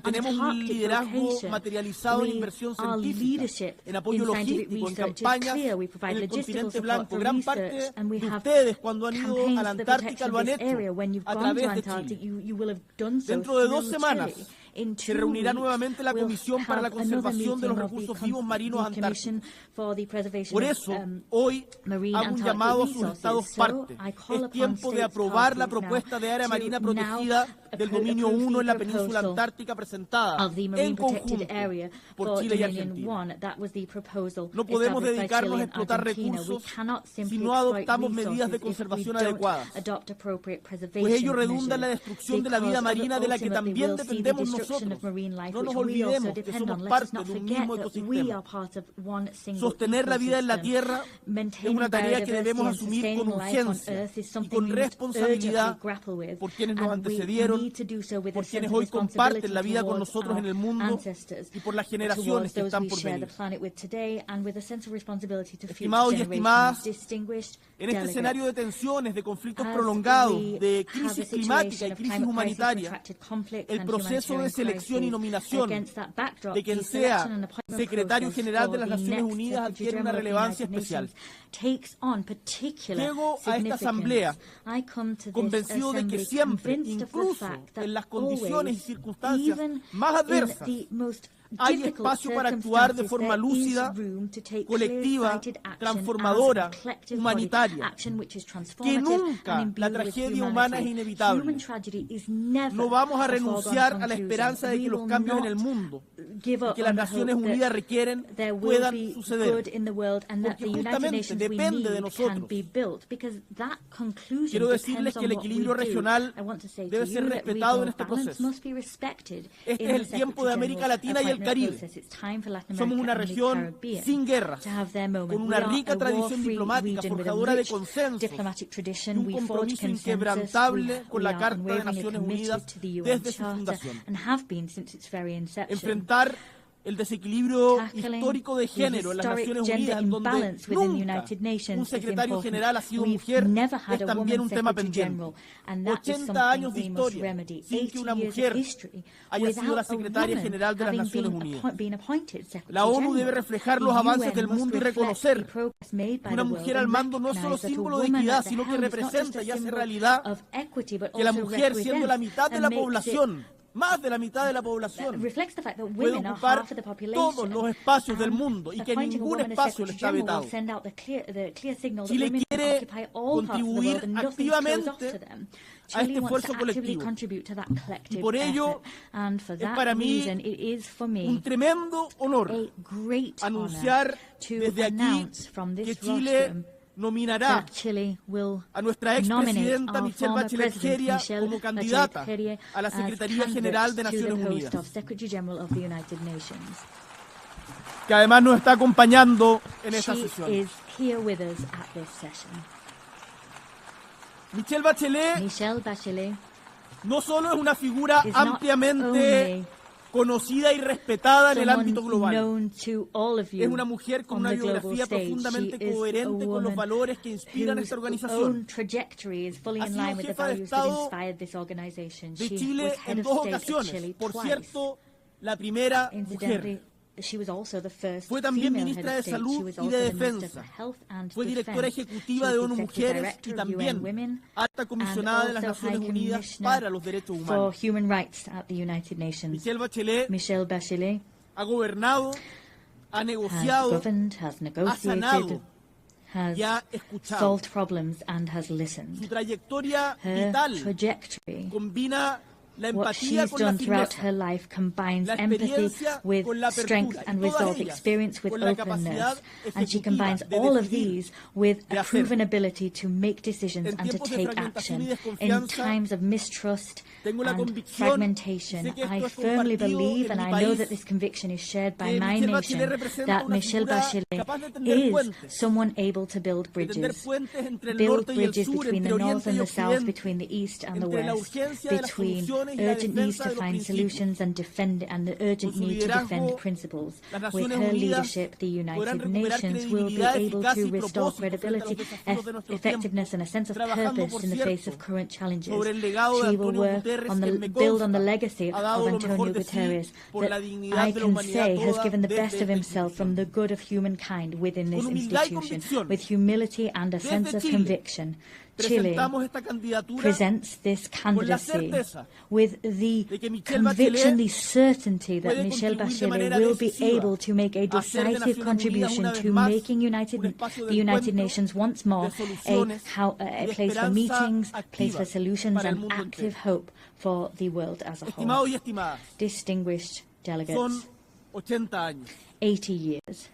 Tenemos un liderazgo materializado en inversión científica, en apoyo logístico, en campañas en el continente blanco. Gran parte de ustedes, cuando han ido a la Antártica, lo han hecho a través de Chile. Dentro de 2 semanas se reunirá nuevamente la Comisión para la Conservación de los Recursos Vivos Marinos Antárticos. Por eso, hoy hago un llamado a sus estados parte. Es tiempo de aprobar la propuesta de área marina protegida del dominio 1 en la península antártica presentada en conjunto por Chile y Argentina. No podemos dedicarnos a explotar recursos si no adoptamos medidas de conservación adecuadas, pues ello redunda en la destrucción de la vida marina de la que también dependemos nosotros. No nos olvidemos que somos parte de un mismo ecosistema. Sostener la vida en la Tierra es una tarea que debemos asumir con urgencia y con responsabilidad por quienes nos antecedieron, por quienes hoy comparten la vida con nosotros en el mundo y por las generaciones que están por venir. Estimados y estimadas, en este escenario de tensiones, de conflictos prolongados, de crisis climática y crisis humanitaria, el proceso de selección y nominación de quien sea secretario general de las Naciones Unidas adquiere una relevancia especial. Llego a esta asamblea convencido de que siempre, incluso en las condiciones y circunstancias más adversas, hay espacio para actuar de forma lúcida, colectiva, transformadora, humanitaria, que nunca la tragedia humana es inevitable. No vamos a renunciar a la esperanza de que los cambios en el mundo y que las Naciones Unidas requieren puedan suceder, porque justamente depende de nosotros. Quiero decirles que el equilibrio regional debe ser respetado en este proceso. Este es el tiempo de América Latina y el Caribe. Somos una región sin guerras, con una rica tradición diplomática forjadora de consensos y un compromiso inquebrantable con la Carta de Naciones Unidas desde su fundación. Enfrentar el desequilibrio histórico de género en las Naciones Unidas, en donde nunca un secretario general ha sido mujer, es también un tema pendiente. 80 años de historia sin que una mujer haya sido la secretaria general de las Naciones Unidas. La ONU debe reflejar los avances del mundo y reconocer que una mujer al mando no es solo símbolo de equidad, sino que representa y hace realidad que la mujer, siendo la mitad de la población, más de la mitad de la población, puede ocupar todos los espacios del mundo y que ningún espacio le está vetado. Chile quiere contribuir activamente a este esfuerzo colectivo. Y por ello es para mí un tremendo honor anunciar desde aquí que Chile nominará a nuestra expresidenta Michelle Bachelet Jeria como candidata a la Secretaría General de Naciones Unidas, que además nos está acompañando en esta sesión. Michelle Bachelet no solo es una figura ampliamente conocida y respetada en el ámbito global. Es una mujer con una biografía profundamente coherente con los valores que inspiran esta organización. Ha sido jefa de Estado de Chile en 2 ocasiones. Por cierto, la primera mujer. Fue también ministra de Salud y de Defensa. Fue directora ejecutiva de ONU Mujeres y también alta comisionada de las Naciones Unidas para los Derechos Humanos. Michelle Bachelet ha gobernado, ha negociado, ha sanado y ha escuchado. Su trayectoria vital combina la empatía con la firmeza, la experiencia con la apertura, and todas ellas con la capacidad ejecutiva de decidir, de hacer. En tiempos de fragmentación y desconfianza, tengo la convicción, y sé que esto es compartido en mi país, que Michelle Bachelet representa una figura capaz de tender puentes entre el norte y el sur, entre Oriente y Occidente, entre la urgencia de las soluciones urgent needs to find solutions and the urgent need to defend principles. With her leadership, the United Nations will be able to restore credibility, effectiveness and a sense of purpose in the face of current challenges. She will work build on the legacy of Antonio Guterres that I can say has given the best of himself from the good of humankind within this institution, with humility and a sense of conviction. Chile presents this candidacy with the conviction, the certainty that Michelle Bachelet will be able to make a decisive contribution to making the United Nations once more a place for meetings, a place for solutions, and active hope for the world as a whole. Distinguished delegates, 80 years.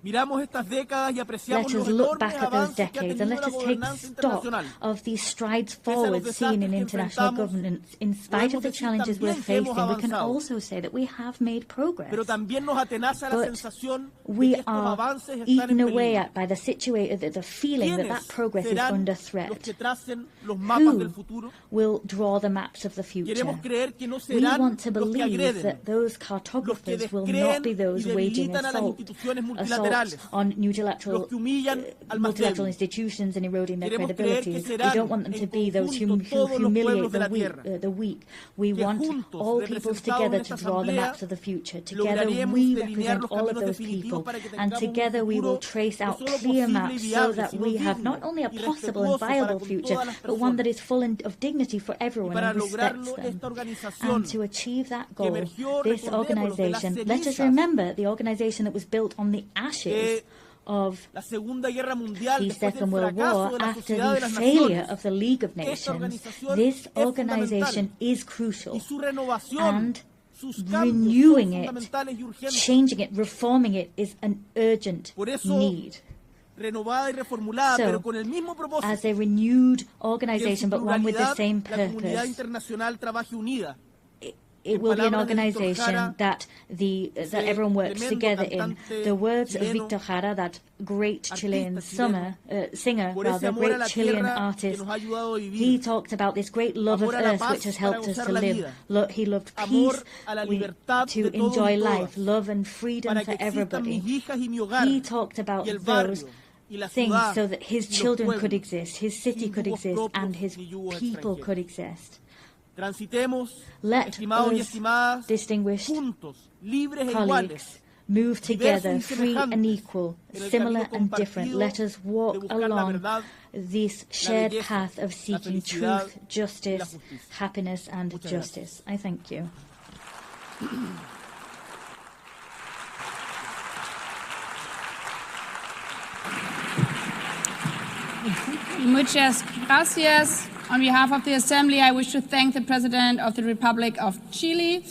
Let us look back at those decades and let us take stock of the strides forward seen in international governance. In spite of the challenges we're facing, we can also say that we have made progress. But we are eaten away at by the feeling that progress is under threat. Who will draw the maps of the future? We want to believe that those cartographers will not be those waging assault on multilateral institutions and eroding their credibility. We don't want them to be those who humiliate the weak. We want all peoples together to draw the maps of the future. Together we represent all of those people, and together we will trace out clear maps so that we have not only a possible and viable future, but one that is full of dignity for everyone and respects them. And to achieve that goal, this organization, let us remember the organization that was built on the ashes of the Second World War after the failure of the League of Nations. This organization is crucial, and renewing it, changing it, reforming it is an urgent need. So, as a renewed organization, but one with the same purpose, it will be an organization that everyone works together in. The words of Victor Jara, that great Chilean singer, great Chilean artist, he talked about this great love of earth which has helped us to live. He loved peace, to enjoy life, love and freedom for everybody. He talked about those things so that his children could exist, his city could exist, and his people could exist. Let us, distinguished colleagues, move together, free and equal, similar and different. Let us walk along this shared path of seeking truth, justice, happiness, and justice. I thank you. Muchas gracias. On behalf of the Assembly, I wish to thank the President of the Republic of Chile.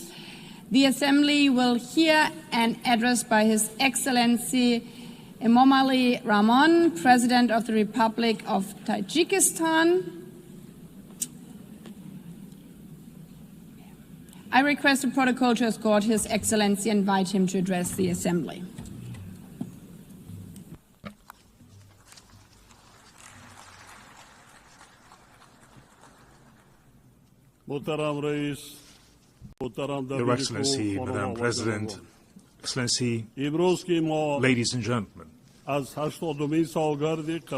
The Assembly will hear an address by His Excellency Emomali Rahmon, President of the Republic of Tajikistan. I request the protocol to escort His Excellency and invite him to address the Assembly. Your Excellency, Madam President, Excellency, ladies and gentlemen,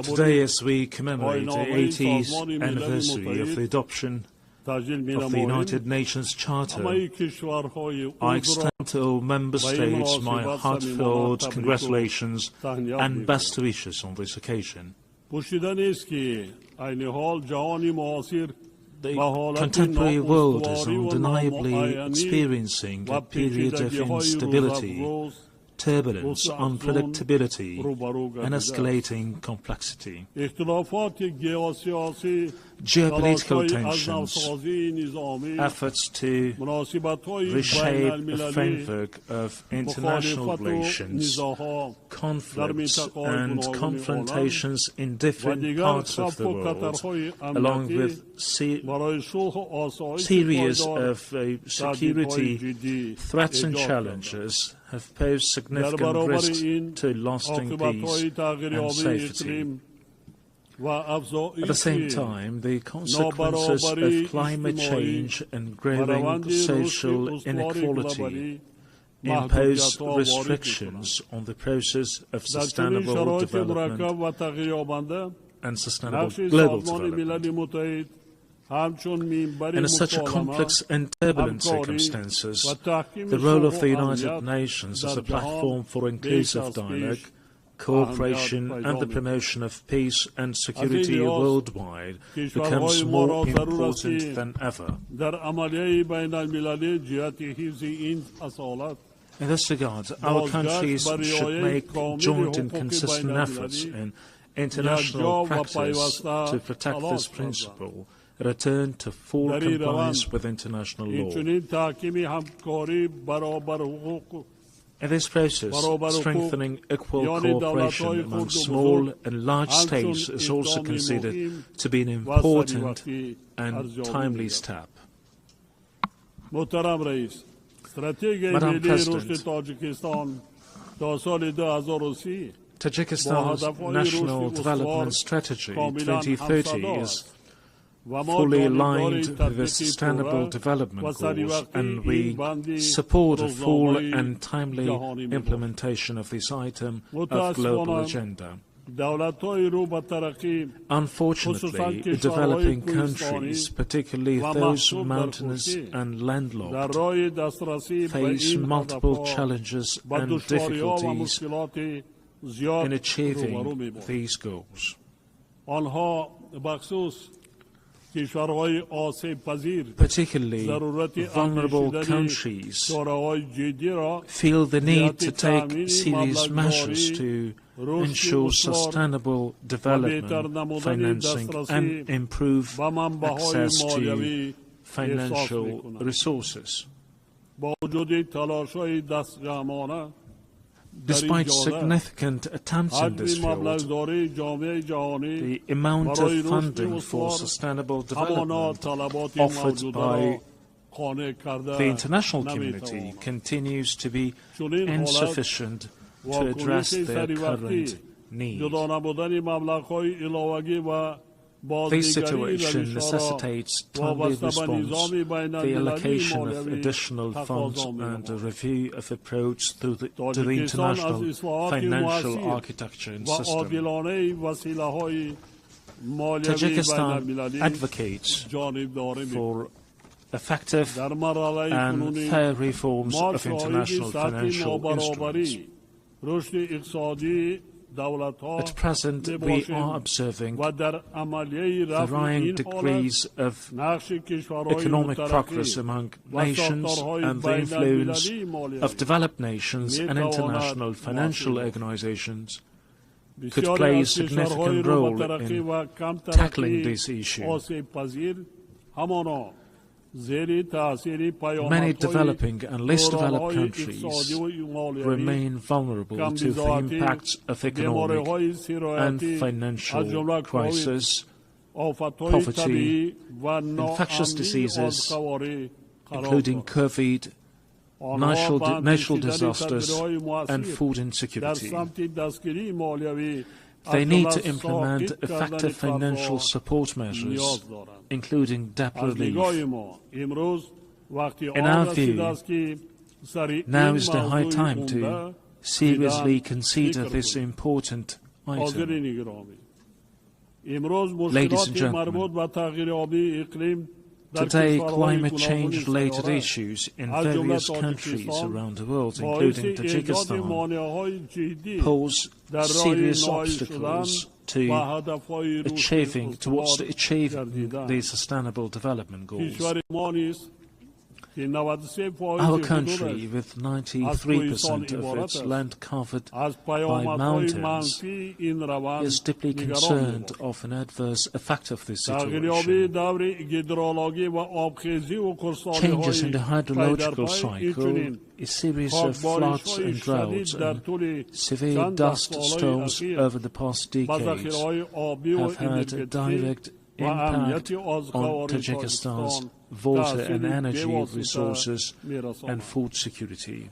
today as we commemorate the 80th anniversary of the adoption of the United Nations Charter, I extend to all member states my heartfelt congratulations and best wishes on this occasion. The contemporary world is undeniably experiencing a period of instability, turbulence, unpredictability, and escalating complexity. Geopolitical tensions, efforts to reshape the framework of international relations, conflicts and confrontations in different parts of the world, along with series of security threats and challenges, have posed significant risks to lasting peace and safety. At the same time, the consequences of climate change and growing social inequality impose restrictions on the process of sustainable development and sustainable global development. In such a complex and turbulent circumstances, the role of the United Nations as a platform for inclusive dialogue, cooperation and the promotion of peace and security worldwide becomes more important than ever. In this regard, our countries should make joint and consistent efforts in international practice to protect this principle, return to full compliance with international law. In this process, strengthening equal cooperation among small and large states is also considered to be an important and timely step. Madam President, Tajikistan's National Development Strategy 2030 is fully aligned with the Sustainable Development Goals, and we support a full and timely implementation of this item of global agenda. Unfortunately, developing countries, particularly those mountainous and landlocked, face multiple challenges and difficulties in achieving these goals. Particularly vulnerable countries feel the need to take serious measures to ensure sustainable development, financing, and improve access to financial resources. Despite significant attempts in this field, the amount of funding for sustainable development offered by the international community continues to be insufficient to address their current need. This situation necessitates timely response, the allocation of additional funds, and a review of approach to the international financial architecture and system. Tajikistan advocates for effective and fair reforms of international financial instruments. At present, we are observing varying degrees of economic progress among nations, and the influence of developed nations and international financial organizations could play a significant role in tackling these issues. Many developing and less developed countries remain vulnerable to the impacts of economic and financial crisis, poverty, infectious diseases, including COVID, natural disasters, and food insecurity. They need to implement effective financial support measures, including debt relief. In our view, now is the high time to seriously consider this important item. Ladies and gentlemen, today, climate change-related issues in various countries around the world, including Tajikistan, pose serious obstacles to achieving the Sustainable Development Goals. Our country, with 93% of its land covered by mountains, is deeply concerned of an adverse effect of this situation. Changes in the hydrological cycle, a series of floods and droughts, and severe dust storms over the past decades have had a direct impact on Tajikistan's water and energy resources and food security.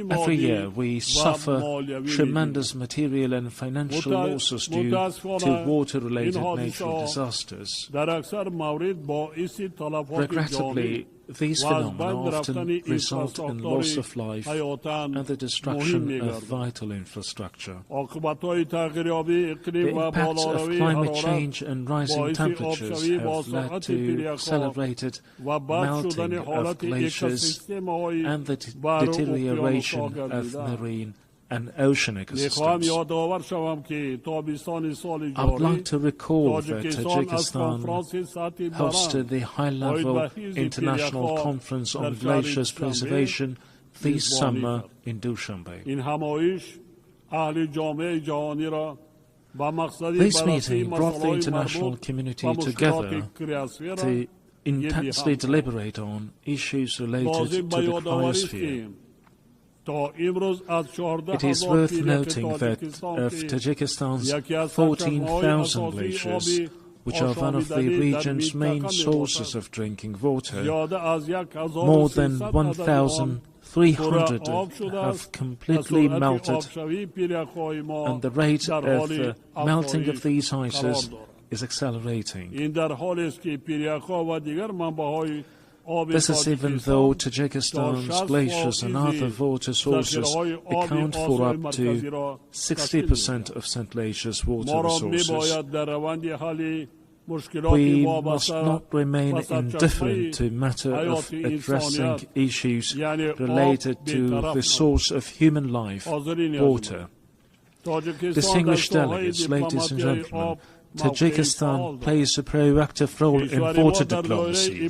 Every year we suffer tremendous material and financial losses due to water-related natural disasters. Regrettably, These phenomena often result in loss of life and the destruction of vital infrastructure. The impacts of climate change and rising temperatures have led to accelerated melting of glaciers and the deterioration of marine and ocean ecosystems. I would like to recall that Tajikistan hosted the high-level International Conference on Glaciers Preservation this summer in Dushanbe. This meeting brought the international community together to intensely deliberate on issues related to the biosphere. It is worth noting that of Tajikistan's 14,000 glaciers, which are one of the region's main sources of drinking water, more than 1,300 have completely melted, and the rate of melting of these ices is accelerating. This is even though Tajikistan's glaciers and other water sources account for up to 60% of St. Lucia's water resources. We must not remain indifferent to the matter of addressing issues related to the source of human life, water. Distinguished delegates, ladies and gentlemen, Tajikistan plays a proactive role in water diplomacy.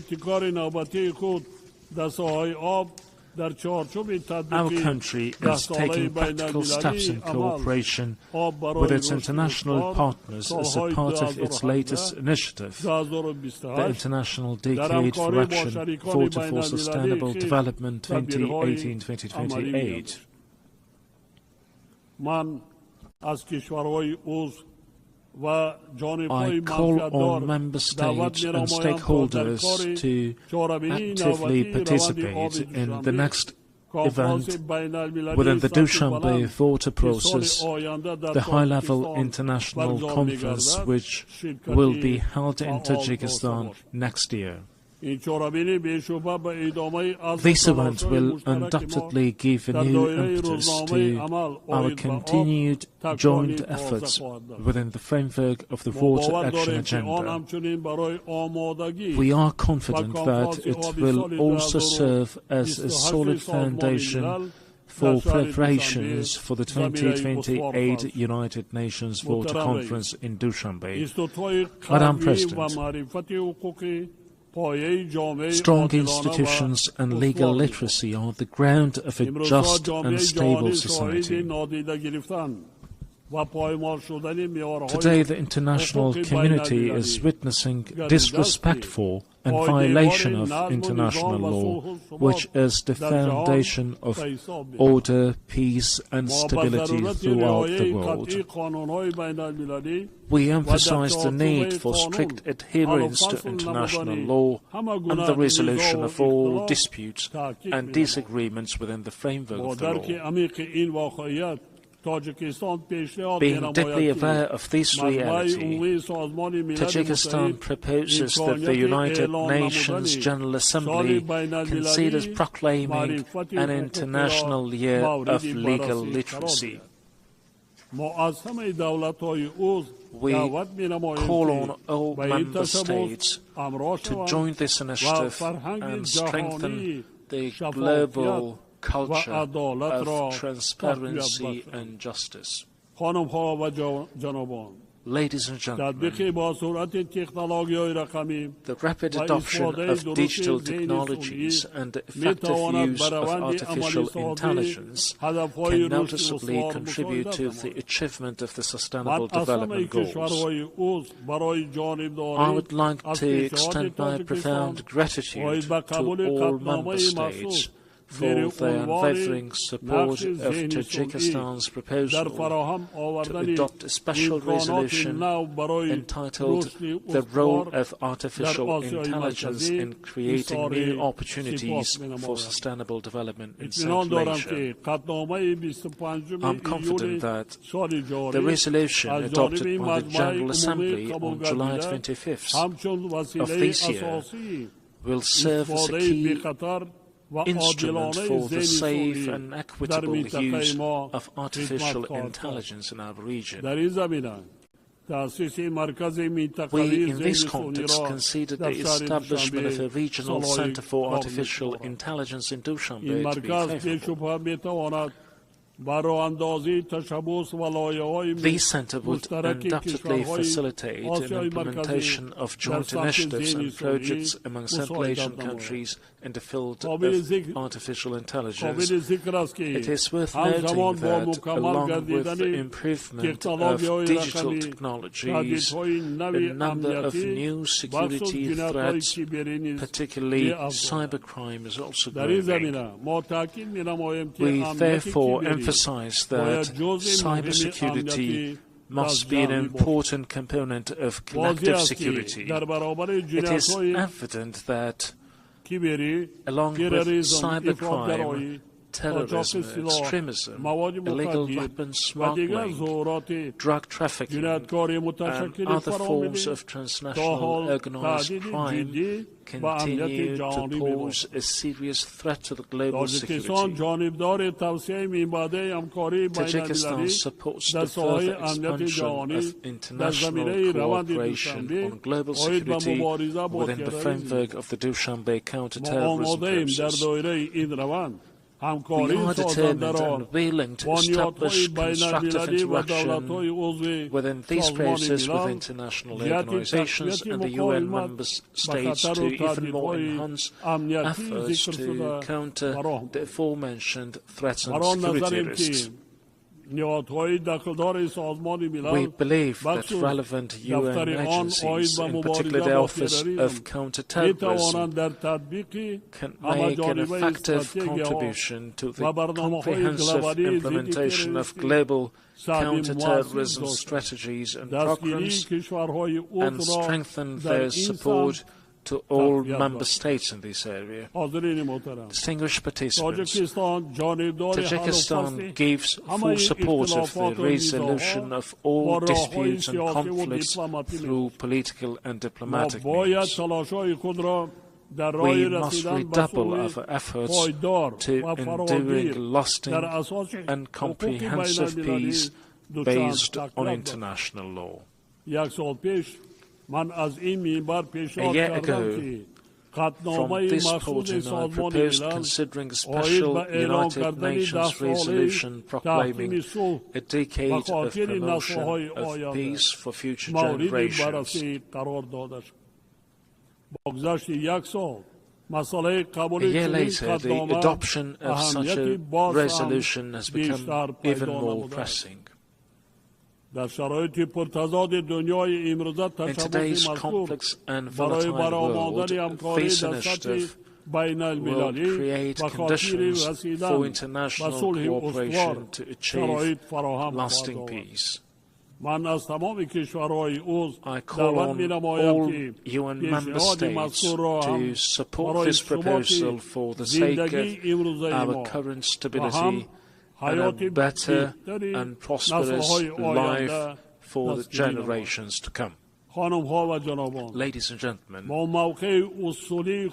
Our country is taking practical steps in cooperation with its international partners as a part of its latest initiative, the International Decade for Action Water for Sustainable Development 2018-2028. I call on member states and stakeholders to actively participate in the next event within the Dushanbe water process, the high-level international conference which will be held in Tajikistan next year. This event will undoubtedly give a new impetus to our continued joint efforts within the framework of the Water Action Agenda. We are confident that it will also serve as a solid foundation for preparations for the 2028 United Nations Water Conference in Dushanbe. Madam President, strong institutions and legal literacy are the ground of a just and stable society. Today, the international community is witnessing disrespectful and violation of international law, which is the foundation of order, peace and stability throughout the world. We emphasize the need for strict adherence to international law and the resolution of all disputes and disagreements within the framework of the law. Being deeply aware of this reality, Tajikistan proposes that the United Nations General Assembly considers proclaiming an International Year of Legal Literacy. We call on all member states to join this initiative and strengthen the global culture of transparency and justice. Ladies and gentlemen, the rapid adoption of digital technologies and the effective use of artificial intelligence can noticeably contribute to the achievement of the Sustainable Development Goals. I would like to extend my profound gratitude to all member states for their unwavering support of Tajikistan's proposal to adopt a special resolution entitled The Role of Artificial Intelligence in Creating New Opportunities for Sustainable Development in Central Asia. I'm confident that the resolution adopted by the General Assembly on July 25th of this year will serve as a key instrument for the safe and equitable use of artificial intelligence in our region. We, in this context, consider the establishment of a regional center for artificial intelligence in Dushanbe to be favorable. This center would undoubtedly facilitate an implementation of joint initiatives and projects among Central Asian countries in the field of artificial intelligence. It is worth noting that, along with the improvement of digital technologies, a number of new security threats, particularly cybercrime, is also growing. We therefore emphasize that cybersecurity must be an important component of collective security. It is evident that, along with cybercrime, terrorism, extremism, illegal weapons smuggling, drug trafficking, and other forms of transnational organized crime continue to pose a serious threat to the global security. Tajikistan supports the further expansion of international cooperation on global security within the framework of the Dushanbe counter-terrorism process. We are determined and willing to establish constructive interaction within this process with international organizations and the UN member states to even more enhance efforts to counter the aforementioned threats and security risks. We believe that relevant UN agencies, in particular the Office of Counter-Terrorism, can make an effective contribution to the comprehensive implementation of global counter-terrorism strategies and programs, and strengthen their support to all member states in this area. Distinguished participants, Tajikistan gives full support of the resolution of all disputes and conflicts through political and diplomatic means. We must redouble our efforts to enduring, lasting and comprehensive peace based on international law. A year ago, from this podium, I proposed considering a special United Nations resolution proclaiming a decade of promotion of peace for future generations. A year later, the adoption of such a resolution has become even more pressing. In today's complex and volatile world, this initiative will create conditions for international cooperation to achieve lasting peace. I call on all UN member states to support this proposal for the sake of our current stability and a better and prosperous life for the generations to come. Ladies and gentlemen,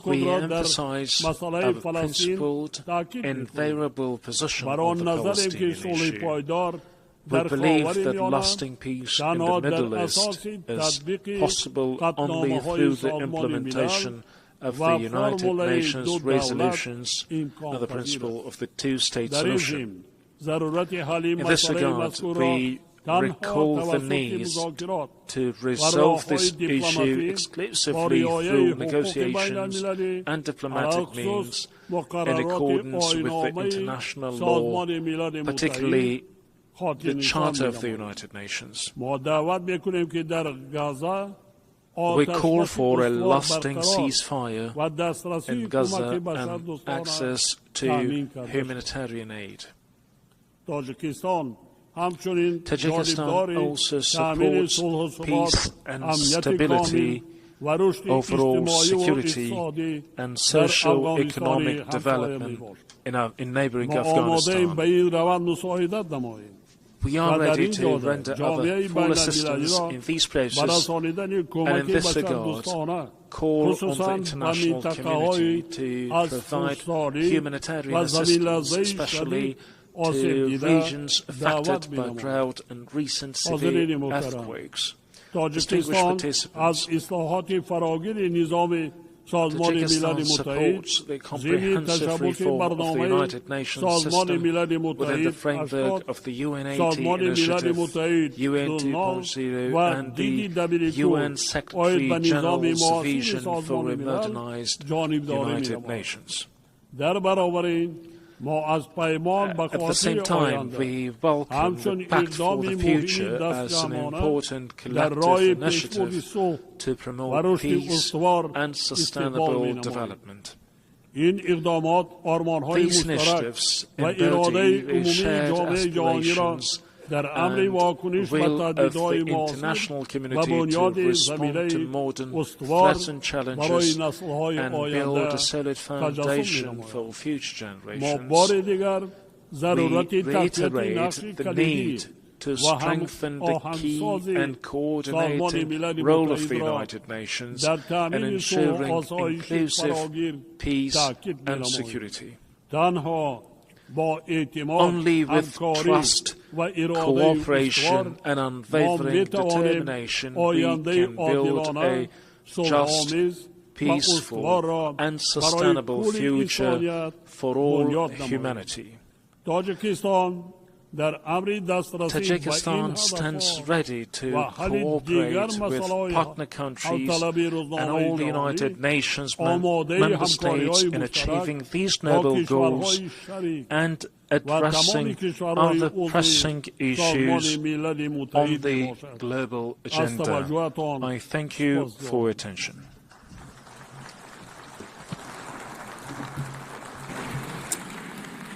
we emphasize our principled, invariable position on the Palestinian issue. We believe that lasting peace in the Middle East is possible only through the implementation of the United Nations resolutions and the principle of the two-state solution. In this regard, we recall the need to resolve this issue exclusively through negotiations and diplomatic means in accordance with the international law, particularly the Charter of the United Nations. We call for a lasting ceasefire in Gaza and access to humanitarian aid. Tajikistan also supports peace and stability, overall security and socio-economic development in neighboring Afghanistan. We are ready to render our full assistance in these places, and in this regard, call on the international community to provide humanitarian assistance, especially to regions affected by drought and recent severe earthquakes. Distinguished participants, Tajikistan supports the comprehensive reform of the United Nations system within the framework of the UN80 initiative, UN 2.0 and the UN Secretary General's vision for a modernized United Nations. At the same time, we welcome the Pact for the Future as an important collective initiative to promote peace and sustainable development. These initiatives embody shared aspirations and will of the international community to respond to modern threats and challenges and build a solid foundation for future generations. We reiterate the need to strengthen the key and coordinating role of the United Nations in ensuring inclusive peace and security. Only with trust, cooperation and unwavering determination we can build a just, peaceful and sustainable future for all humanity. Tajikistan stands ready to cooperate with partner countries and all the United Nations member states in achieving these noble goals and addressing other pressing issues on the global agenda. I thank you for your attention.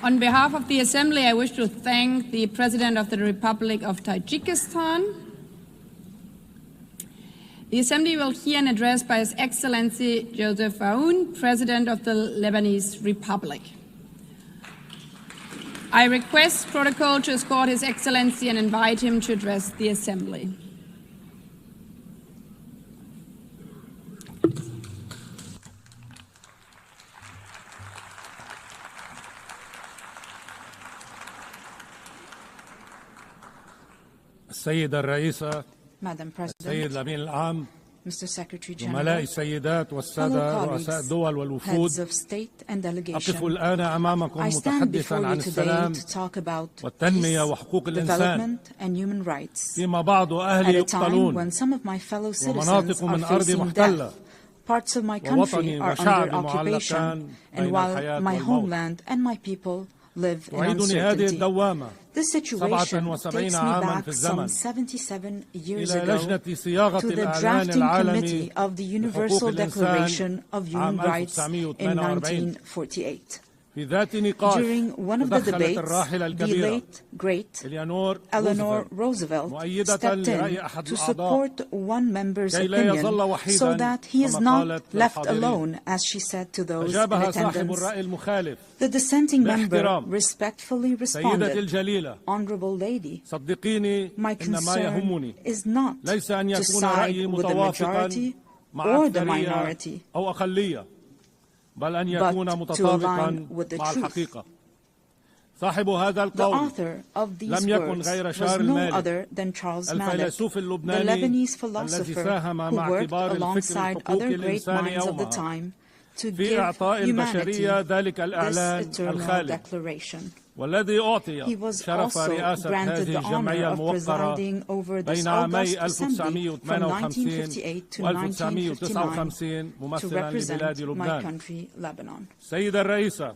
On behalf of the Assembly, I wish to thank the President of the Republic of Tajikistan. The Assembly will hear an address by His Excellency Joseph Aoun, President of the Lebanese Republic. I request protocol to escort His Excellency and invite him to address the Assembly. السيدة الرئيسة Madam President, السيد الأمين العام Mr. Secretary زملاء General, السيدات والسادة رؤساء الدول والوفود heads of state and أقف delegation, الآن أمامكم I stand متحدثا before عن you today السلام to talk about والتنمية peace, وحقوق الإنسان development and human rights فيما بعض أهلي at a time يقتلون when some of my fellow citizens ومناطق are من أرضي facing محتلة death. Parts of my country ووطني are under وشعبي occupation, معلقان and بين while الحياة my والموت. homeland and my people live in تعيدني هذه uncertainty. الدوامة This situation 77 takes me عاما في back some الزمن 77 years إلى ago لجنة صياغة to the الإعلان drafting العالمي committee of the لحقوق Universal الإنسان Declaration of Human عام Rights in 1948 1948. في ذات نقاش During one of the تدخلت debates, الراحلة the الكبيرة late, great إلينور Eleanor Roosevelt مؤيدة stepped لرأي in أحد to الأعضاء support one member's كي لا يظل opinion وحيدا so that he is كما not قالت left للحاضرين. alone, as she said to those in أجابها صاحب attendance. الرأي المخالف The dissenting member باحترام. respectfully سيدتي responded, الجليلة Honorable lady, صدقيني my إن ما concern يهمني is not ليس أن to يكون side رأيي with the متوافقا majority مع or the أكثرية minority, أو أقلية بل أن but يكون to متطابقا align with the مع truth. الحقيقة. صاحب هذا The القول author of these لم يكن words غير was شار no المالك other than Charles Malik, الفيلسوف the اللبناني Lebanese الذي philosopher ساهم who مع worked كبار الفكر alongside الحقوقي other great الإنساني minds of the يومها time to في give إعطاء humanity البشرية ذلك this الإعلان eternal الخالد declaration. والذي He أعطي was شرف also رئاسة granted هذه the honor الجمعية of الموقرة presiding over this بين august عامي assembly from 1958 1958 to و 1959 1959 to ممثلا لبلاد represent my لبنان. country, Lebanon. سيدة الرئيسة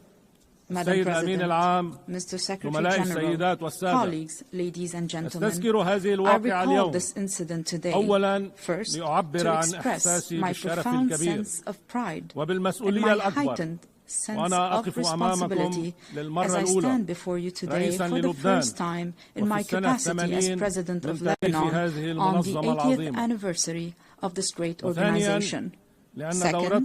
Madam السيد الأمين President, العام Mr. Secretary زملاء General, السيدات والسادة colleagues, ladies and gentlemen, أستذكر هذه I الواقعة recall اليوم this incident today, أولا first, لأعبر to عن express إحساسي my بالشرف profound الكبير sense of pride and وبالمسؤولية my الأكبر heightened sense وأنا of أقف responsibility أمامكم as للمرة I الأولى stand before you today رئيسا for the للبنان first time in وفي my السنة capacity as 80 President من of تاريخ Lebanon هذه on the المنظمة 80th العظيمة. anniversary of this great وثانيا organization. Second,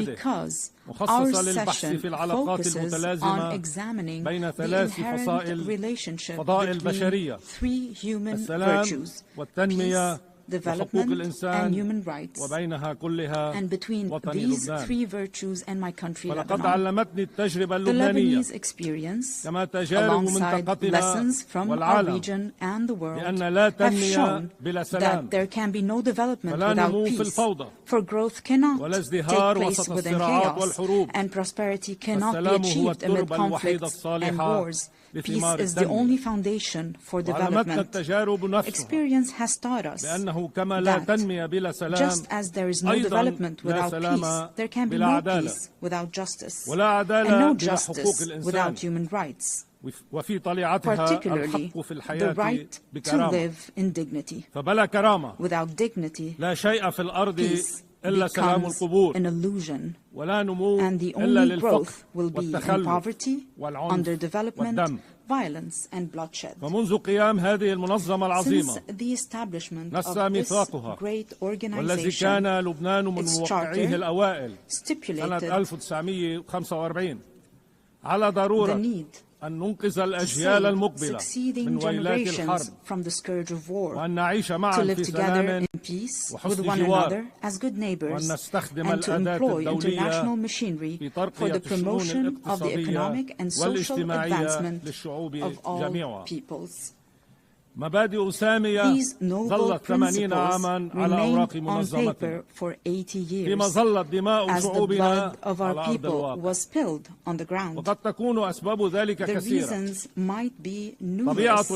because our session focuses on examining the inherent relationship between three human virtues: peace, development, and human rights, and between these three virtues and my country, Lebanon. The Lebanese experience, alongside lessons from our region and the world, have shown that there can be no development without peace, for growth cannot take place within chaos, and prosperity cannot be achieved amid conflicts and wars. Peace is the only foundation for development. Experience has taught us that just as there is no development without peace, there can be no peace without justice, and no justice without human rights, particularly the right to live in dignity. Without dignity, peace becomes an illusion, and the only growth will be in poverty, underdevelopment, violence, and bloodshed. Since the establishment of this great organization, its charter stipulated the need to save succeeding generations from the scourge of war, to live together in peace with one another as good neighbors, and to employ international machinery for the promotion of the economic and social advancement of all peoples. These noble principles remained on paper for 80 years as the blood of our people was spilled on the ground. The reasons might be numerous.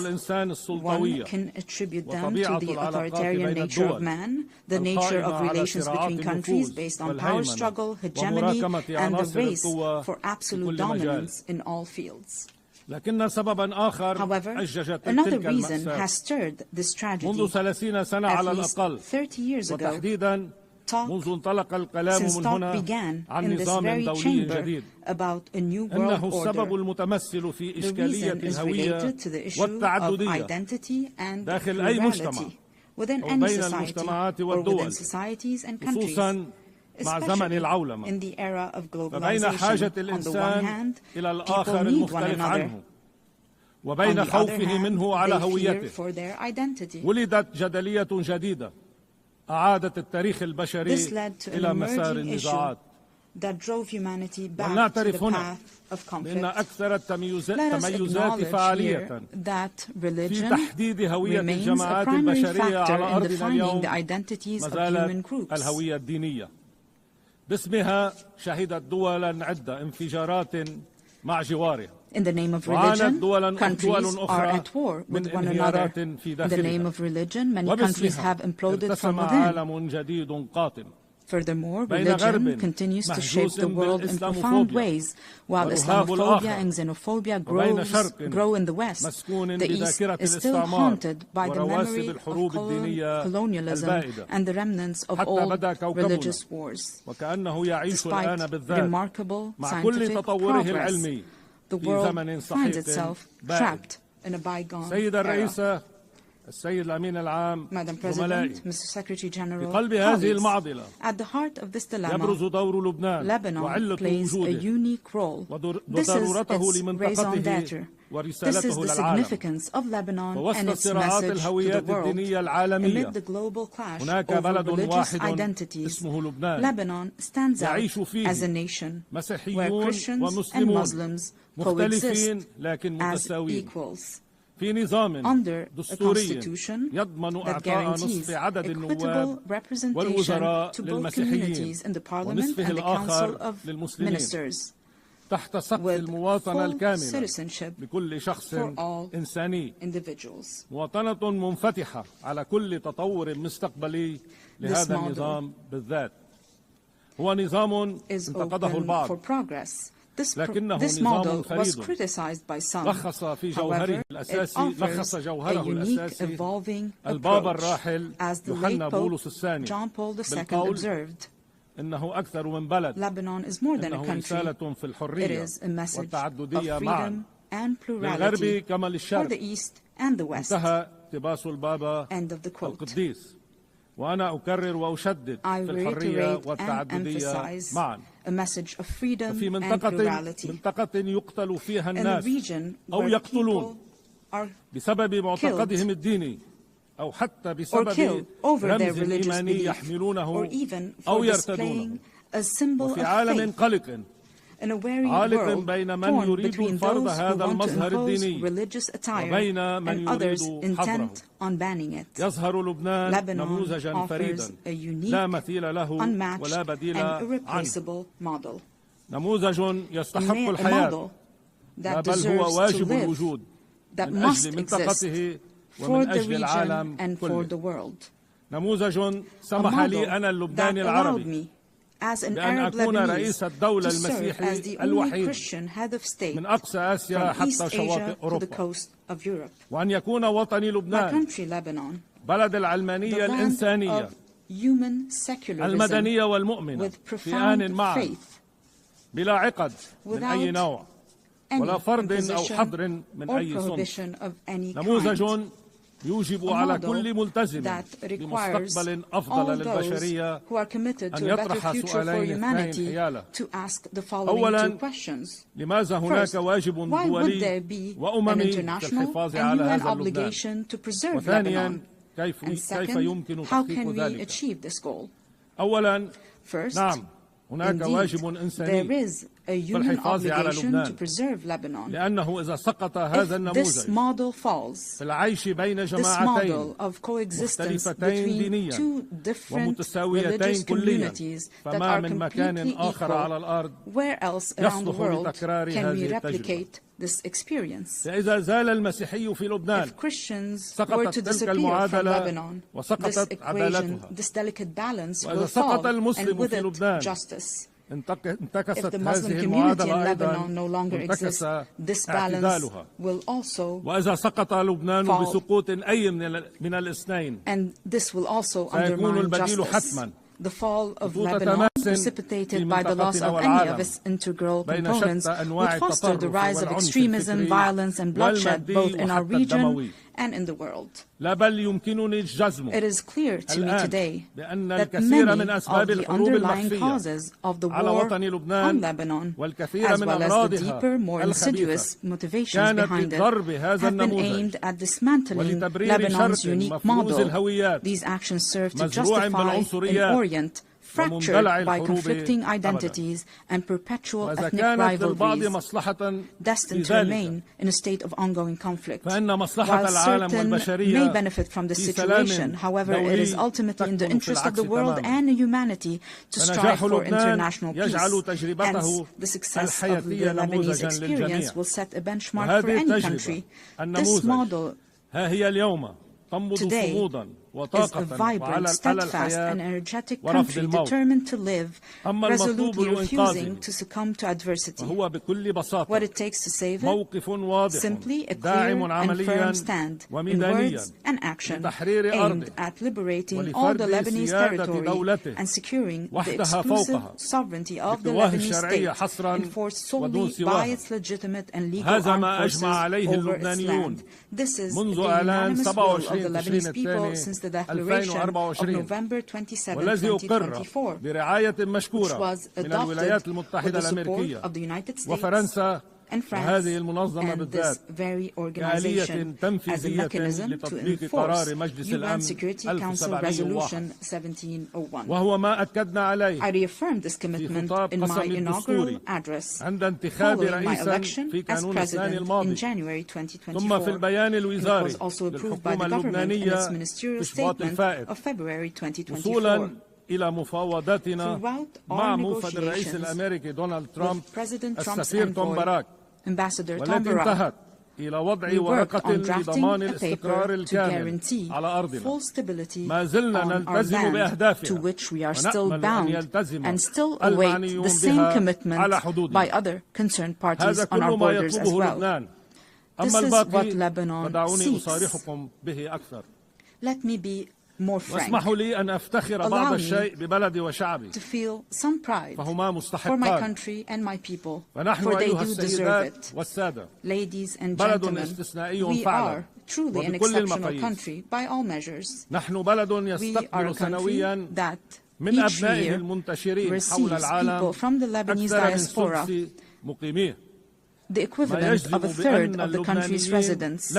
One can attribute them to the authoritarian nature of man, the nature of relations between countries based on power struggle, hegemony, and the race for absolute dominance in all fields. However, another reason has stirred this tragedy. At least 30 years ago, since talk began in this very chamber about a new world order, the reason is related to the issue of identity and plurality within any society or within societies and countries, especially in the era of globalization. On the one hand, people need one another. On the other hand, they fear for their identity. This led to an emerging issue that drove humanity back to the path of conflict. Let us acknowledge here that religion remains a primary factor in defining the identities of human groups. باسمها شهدت دولا عدة انفجارات مع جوارها. In the name of religion, countries are at war with one another. In the name of religion, many countries have imploded from within. Furthermore, religion continues to shape the world in profound ways, while Islamophobia and xenophobia grow in the West. The East is still haunted by the memory of colonialism and the remnants of old religious wars. Despite remarkable scientific progress, the world finds itself trapped in a bygone era. Madam President, Mr. Secretary General, colleagues, at the heart of this dilemma, Lebanon plays a unique role. This is its raison d'etre. This is the significance of Lebanon and its message to the world. Amid the global clash over religious identities, Lebanon stands out as a nation where Christians and Muslims coexist as equals, under a constitution that guarantees equitable representation to both communities in the Parliament and the Council of Ministers, with full citizenship for all individuals. This model is open for progress. This model was criticized by some. However, it offers a unique, evolving approach. As the late Pope John Paul II observed, Lebanon is more than a country. It is a message of freedom and plurality for the East and the West. End of the quote. وأنا أكرر وأشدد I في الحرية reiterate and والتعددية emphasize معا. a message of freedom في and plurality. منطقة يقتل فيها In a الناس region أو where يقتلون people are بسبب معتقدهم الديني أو حتى بسبب رمز إيماني يحملونه أو يرتدونه. وفي عالم قلق عالق بين من يريد فرض هذا المظهر الديني وبين من يريد حظره. يظهر لبنان نموذجا فريدا لا مثيل له ولا بديل عنه. نموذج يستحق الحياة بل هو واجب الوجود من أجل منطقته ومن أجل العالم كله. نموذج سمح لي أنا اللبناني العربي بأن أكون رئيس الدولة المسيحي الوحيد من أقصى آسيا حتى شواطئ أوروبا، وأن يكون وطني لبنان بلد العلمانية الإنسانية المدنية والمؤمنة في آن معا بلا عقد من أي نوع ولا فرض أو حظر من أي صنف. نموذج يوجب على كل ملتزم بمستقبل أفضل للبشرية أن يطرح سؤالين اثنين حياله. أولا، لماذا هناك واجب دولي وأممي في الحفاظ على هذا اللبنان؟ وثانيا، كيف يمكن تحقيق ذلك؟ أولا، نعم، هناك واجب إنساني في الحفاظ على لبنان، لأنه إذا سقط هذا النموذج في العيش بين جماعتين مختلفتين دينيا ومتساويتين كليا، فما من مكان آخر على الأرض يصلح لتكرار هذه التجربة. فإذا زال المسيحي في لبنان سقطت تلك المعادلة وسقطت عدالتها. وإذا سقط المسلم في لبنان انتكست هذه المعادلة أيضا وانتكس اعتدالها. وإذا سقط لبنان بسقوط أي من الاثنين سيكون البديل حتما the fall of Lebanon, precipitated by the loss of any of its integral components, would foster the rise of extremism, violence, and bloodshed both in our region and in the world. It is clear to me today that many of the underlying causes of the war on Lebanon, as well as the deeper, more insidious motivations behind it, have been aimed at dismantling Lebanon's unique model. These actions serve to justify an Orient fractured by conflicting identities and perpetual ethnic rivalries, destined to remain in a state of ongoing conflict. While certain may benefit from this situation, however, it is ultimately in the interest of the world and humanity to strive for international peace. Hence, the success of the Lebanese experience will set a benchmark for any country. This model today is a vibrant, steadfast, and energetic country determined to live, resolutely refusing to succumb to adversity. What it takes to save it? Simply a clear and firm stand in words and action aimed at liberating all the Lebanese territory and securing the exclusive sovereignty of the Lebanese state, enforced solely by its legitimate and legal armed forces over its land. This is the unanimous will of the Lebanese people since the Declaration of November 27, 2024, which was adopted with the support of the United States and France and this very organization as a mechanism to enforce UN Security Council Resolution 1701. I reaffirmed this commitment in my inaugural address following my election as President in January 2024. It was also approved by the government in its ministerial statement of February 2024. إلى مفاوضاتنا مع موفد الرئيس الأمريكي دونالد ترامب السفير توم باراك، والتي انتهت إلى وضع ورقة لضمان الاستقرار الكامل على أرضنا. ما زلنا نلتزم بأهدافها ونأمل أن يلتزم المعنيون بها على حدودنا. هذا كل ما يطلبه لبنان. أما الباقي فدعوني أصارحكم به أكثر. Let me be more frank. Allow me to feel some pride for my country and my people, for they do deserve it. Ladies and gentlemen, we are truly an exceptional country by all measures. We are a country that each year receives people from the Lebanese diaspora, the equivalent of a third of the country's residents.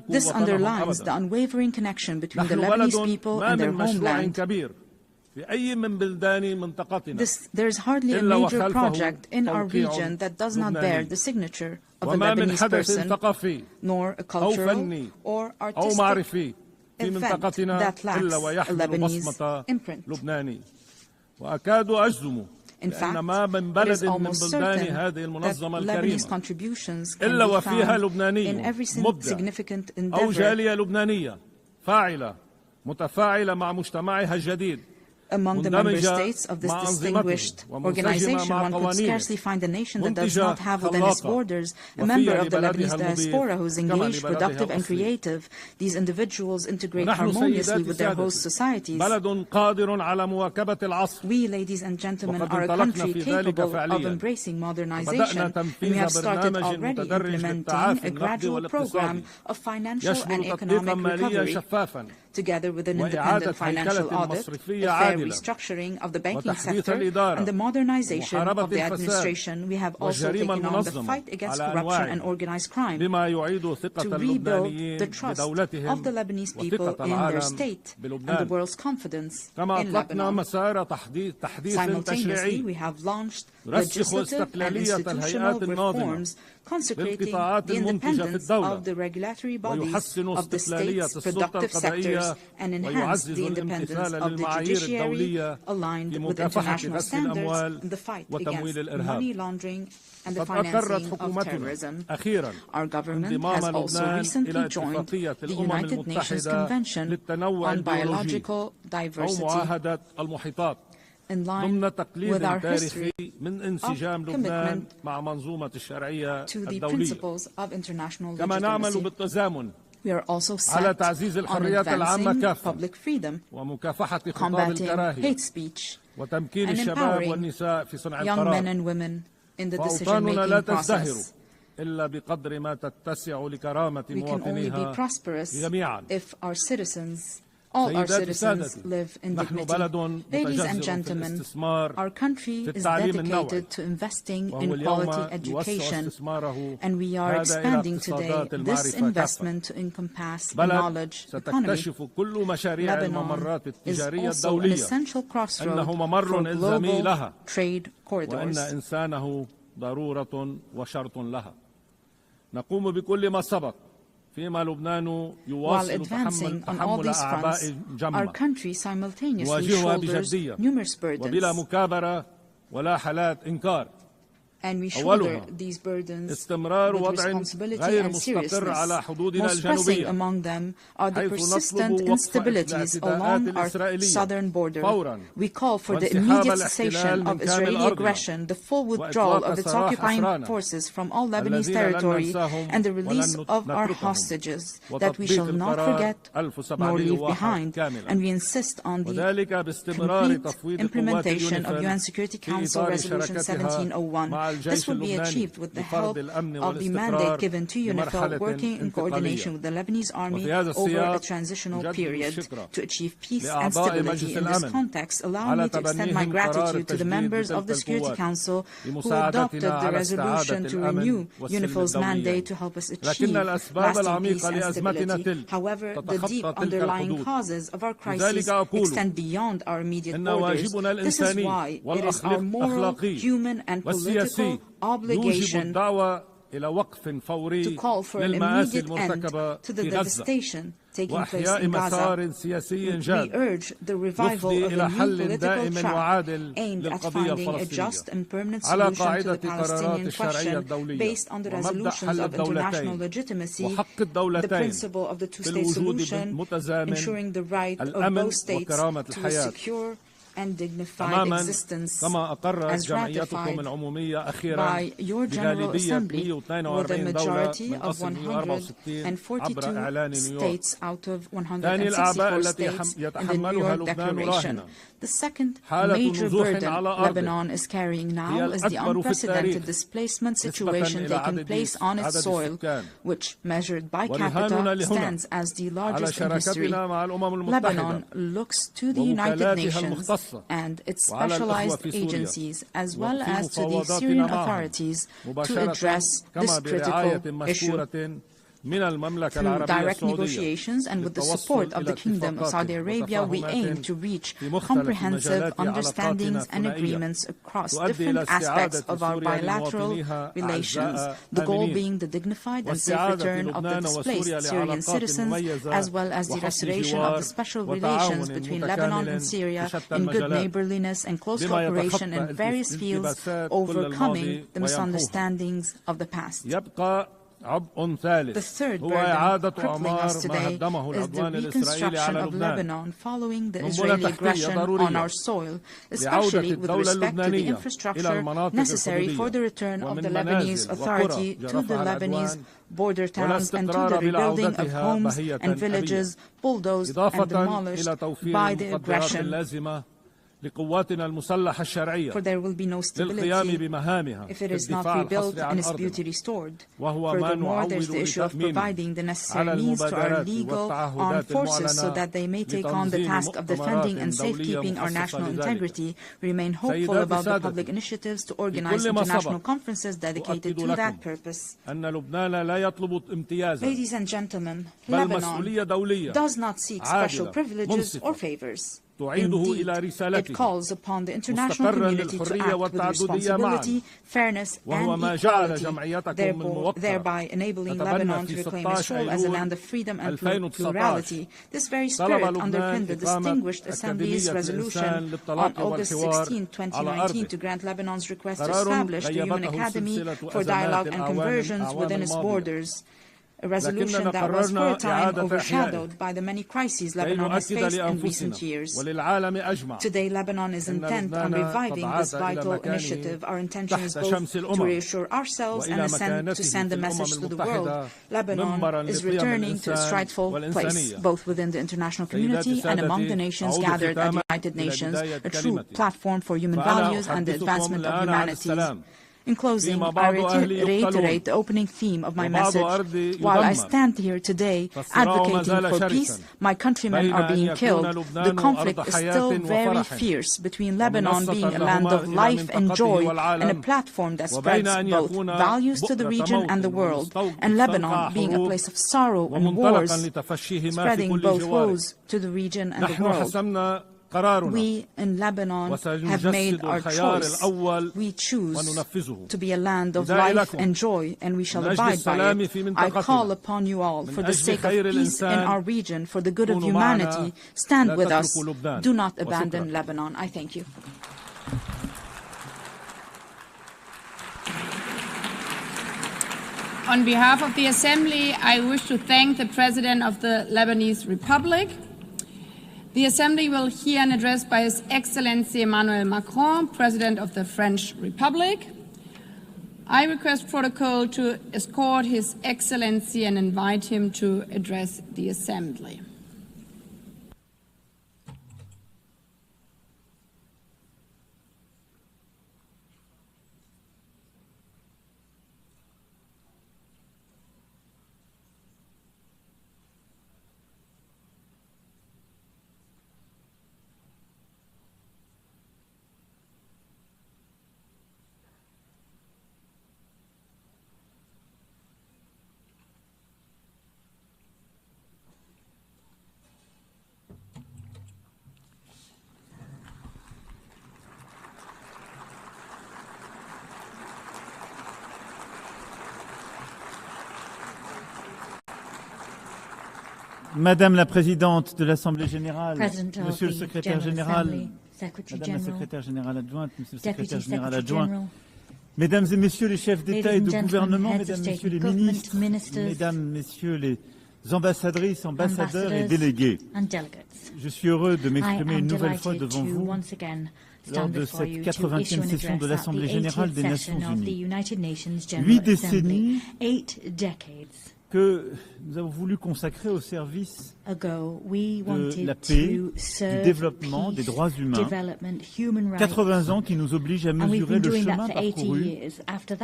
This underlines the unwavering connection between the Lebanese people and their homeland. There is hardly a major project in our region that does not bear the signature of a Lebanese person, nor a cultural or artistic event that lacks a Lebanese imprint. In fact, it is almost certain that Lebanese contributions can be found in every significant endeavor among the member states of this distinguished organization. One could scarcely find a nation that does not have within its borders a member of the Lebanese diaspora who is engaged, productive, and creative. These individuals integrate harmoniously with their host societies. We, ladies and gentlemen, are a country capable of embracing modernization, and we have started already implementing a gradual program of financial and economic recovery, together with an independent financial audit, a fair restructuring of the banking sector, and the modernization of the administration. We have also taken on the fight against corruption and organized crime to rebuild the trust of the Lebanese people in their state and the world's confidence in Lebanon. Simultaneously, we have launched legislative and institutional reforms consecrating the independence of the regulatory bodies of the state's productive sectors and enhance the independence of the judiciary aligned with international standards in the fight against money laundering and the financing of terrorism. Our government has also recently joined the United Nations Convention on Biological Diversity, in line with our history of commitment to the principles of international legitimacy. We are also set on advancing public freedom, combating hate speech, and empowering young men and women in the decision-making process. We can only be prosperous if our citizens, all our citizens, live in dignity. Ladies and gentlemen, our country is dedicated to investing in quality education, and we are expanding today this investment to encompass the knowledge economy. Lebanon is also an essential crossroad for global trade corridors. While advancing on all these fronts, our country simultaneously shoulders numerous burdens. And we shoulder these burdens with responsibility and seriousness. Most pressing among them are the persistent instabilities along our southern border. We call for the immediate cessation of Israeli aggression, the full withdrawal of its occupying forces from all Lebanese territory, and the release of our hostages that we shall not forget nor leave behind. And we insist on the complete implementation of UN Security Council Resolution 1701. This will be achieved with the help of the mandate given to UNIFIL, working in coordination with the Lebanese army over a transitional period to achieve peace and stability. In this context, allow me to extend my gratitude to the members of the Security Council who adopted the resolution to renew UNIFIL's mandate to help us achieve lasting peace and stability. However, the deep underlying causes of our crisis extend beyond our immediate borders. This is why it is our moral, human, and political obligation to call for an immediate end to the devastation taking place in Gaza. We urge the revival of a new political track aimed at finding a just and permanent solution to the Palestinian question based on the resolutions of international legitimacy, the principle of the two-state solution, ensuring the right of both states to a secure, and dignified existence as ratified by your General Assembly with a majority of 142 states out of 164 states in the New York Declaration. The second major burden Lebanon is carrying now is the unprecedented displacement situation taking place on its soil, which, measured by capita, stands as the largest in history. Lebanon looks to the United Nations and its specialized agencies, as well as to the Syrian authorities, to address this critical issue. Through direct negotiations and with the support of the Kingdom of Saudi Arabia, we aim to reach comprehensive understandings and agreements across different aspects of our bilateral relations, the goal being the dignified and safe return of the displaced Syrian citizens, as well as the restoration of the special relations between Lebanon and Syria in good neighborliness and close cooperation in various fields, overcoming the misunderstandings of the past. The third burden crippling us today is the reconstruction of Lebanon following the Israeli aggression on our soil, especially with respect to the infrastructure necessary for the return of the Lebanese Authority to the Lebanese border towns and to the rebuilding of homes and villages bulldozed and demolished by the aggression. For there will be no stability if it is not rebuilt and its beauty restored. Furthermore, there is the issue of providing the necessary means to our legal armed forces so that they may take on the task of defending and safekeeping our national integrity. We remain hopeful about the public initiatives to organize international conferences dedicated to that purpose. Ladies and gentlemen, Lebanon does not seek special privileges or favors. Indeed, it calls upon the international community to act with responsibility, fairness, and equality, thereby enabling Lebanon to reclaim its role as a land of freedom and plurality. This very spirit underpinned the distinguished Assembly's resolution on August 16, 2019, to grant Lebanon's request to establish the Human Academy for Dialogue and Conversions within its borders, a resolution that was for a time overshadowed by the many crises Lebanon has faced in recent years. Today, Lebanon is intent on reviving this vital initiative. Our intention is both to reassure ourselves and to send a message to the world. Lebanon is returning to its rightful place, both within the international community and among the nations gathered at the United Nations, a true platform for human values and the advancement of humanity. In closing, I reiterate the opening theme of my message. While I stand here today advocating for peace, my countrymen are being killed. The conflict is still very fierce between Lebanon being a land of life and joy and a platform that spreads both values to the region and the world, and Lebanon being a place of sorrow and wars, spreading both woes to the region and the world. We in Lebanon have made our choice. We choose to be a land of life and joy, and we shall abide by it. I call upon you all, for the sake of peace in our region, for the good of humanity, stand with us. Do not abandon Lebanon. I thank you. On behalf of the Assembly, I wish to thank the President of the Lebanese Republic. The Assembly will hear an address by His Excellency Emmanuel Macron, President of the French Republic. I request protocol to escort His Excellency and invite him to address the Assembly. Madame la Présidente de l'Assemblée Générale, Monsieur le Secrétaire Général, Madame la Secrétaire Générale adjointe, Monsieur le Secrétaire Général adjoint, Mesdames et Messieurs les chefs d'État et de gouvernement, Mesdames, Messieurs les ministres, Mesdames, Messieurs les ambassadrices, ambassadeurs et délégués, je suis heureux de m'exprimer une nouvelle fois devant vous lors de cette 80e session de l'Assemblée générale des Nations Unies. 8 décennies que nous avons voulu consacrer au service de la paix, du développement, des droits humains. 80 ans qui nous obligent à mesurer le chemin parcouru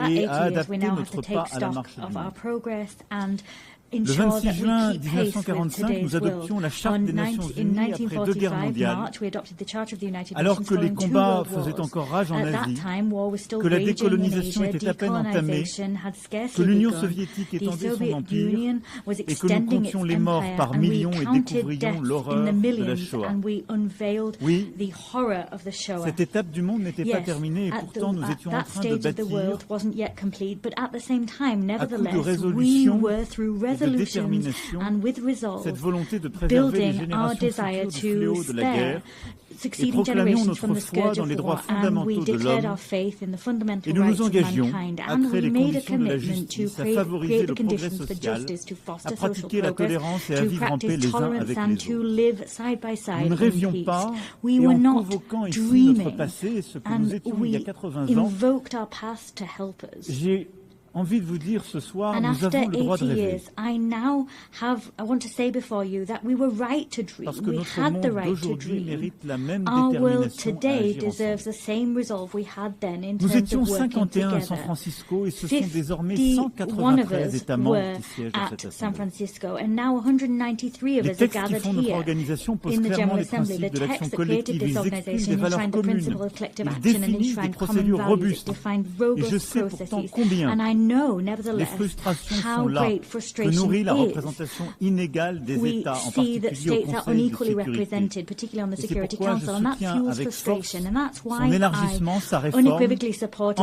et à adapter notre pas à la marche du monde. Le 26 juin 1945, nous adoptions la Charte des Nations Unies après 2 guerres mondiales, alors que les combats faisaient encore rage en Asie, que la décolonisation était à peine entamée, que l'Union soviétique étendait son empire et que nous comptions les morts par millions et découvrions l'horreur de la Shoah. Oui, cette étape du monde n'était pas terminée et pourtant nous étions en train de bâtir, à coup de résolution, de détermination, cette volonté de préserver les générations futures du fléau de la guerre et proclamions notre foi dans les droits fondamentaux de l'homme et nous nous engagions à créer les conditions de la justice, à favoriser le progrès social, à pratiquer la tolérance et à vivre en paix les uns avec les autres. Nous ne rêvions pas et en convoquant ici notre passé et ce que nous étions il y a 80 ans, j'ai envie de vous dire ce soir, nous avons le droit de rêver. Parce que notre monde d'aujourd'hui mérite la même détermination à agir ensemble. Nous étions 51 à San Francisco et ce sont désormais 193 États membres qui siègent à cette assemblée. Les textes qui font notre organisation posent clairement les principes de l'action collective, ils expriment des valeurs communes, ils définissent des procédures robustes. Et je sais pourtant combien les frustrations sont là, que nourrit la représentation inégale des États, en particulier au Conseil de sécurité. Et c'est pourquoi je soutiens avec force son élargissement, sa réforme, en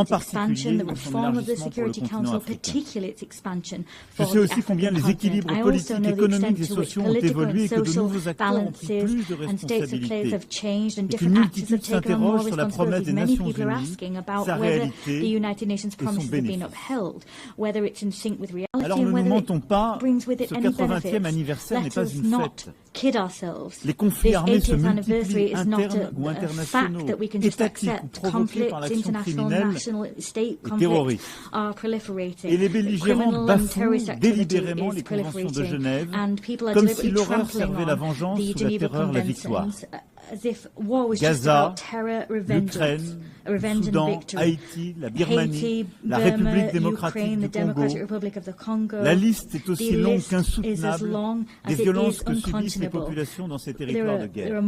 particulier son élargissement pour le continent africain. Je sais aussi combien les équilibres politiques, économiques et sociaux ont évolué et que de nouveaux acteurs ont pris plus de responsabilités. Et qu'une multitude s'interroge sur la promesse des Nations Unies, sa réalité et son bénéfice. Alors ne nous mentons pas, ce 80e anniversaire n'est pas une fête. Les conflits armés se multiplient, internes ou internationaux, étatiques ou provoqués par l'action criminelle et terroriste. Et les belligérants bafouent délibérément les conventions de Genève, comme si l'horreur servait la vengeance ou la terreur la victoire. Gaza, l'Ukraine, le Soudan, Haïti, la Birmanie, la République démocratique du Congo. La liste est aussi longue qu'insoutenable des violences que subissent les populations dans ces territoires de guerre.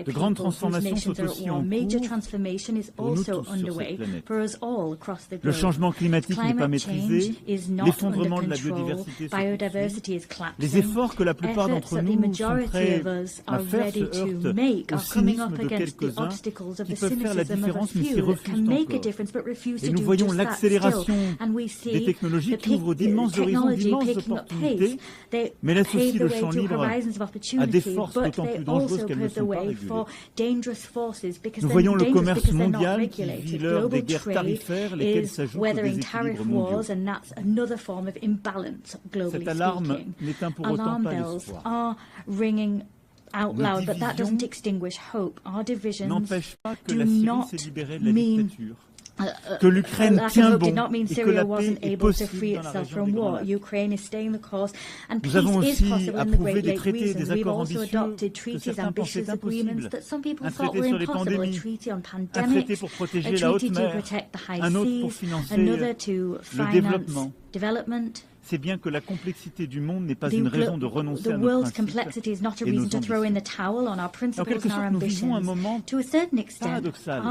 De grandes transformations sont aussi en cours pour nous tous sur cette planète. Le changement climatique n'est pas maîtrisé, l'effondrement de la biodiversité se poursuit. Les efforts que la plupart d'entre nous sont prêts à faire se heurtent au cynisme de quelques-uns qui peuvent faire la différence mais s'y refusent encore. Et nous voyons l'accélération des technologies qui ouvrent d'immenses horizons, d'immenses opportunités, mais laissent aussi le champ libre à des forces d'autant plus dangereuses qu'elles ne sont pas régulées. Nous voyons le commerce mondial qui vit l'heure des guerres tarifaires, lesquelles s'ajoutent aux déséquilibres mondiaux. Cette alarme n'éteint pour autant pas l'espoir. Out loud, but that doesn't extinguish hope. Our divisions do not mean que l'Ukraine tient bon et que la paix est possible dans la région des Grands Lacs. Nous avons aussi approuvé des traités et des accords ambitieux que certains pensaient impossibles. Un traité sur les pandémies, un traité pour protéger la haute mer, un autre pour financer le développement. C'est bien que la complexité du monde n'est pas une raison de renoncer à nos principes et nos ambitions. En quelque sorte, nous vivons un moment paradoxal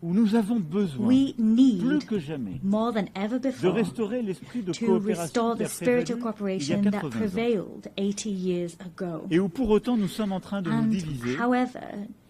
où nous avons besoin, plus que jamais, de restaurer l'esprit de coopération qui a prévalu il y a 80 ans. Et où pour autant nous sommes en train de nous diviser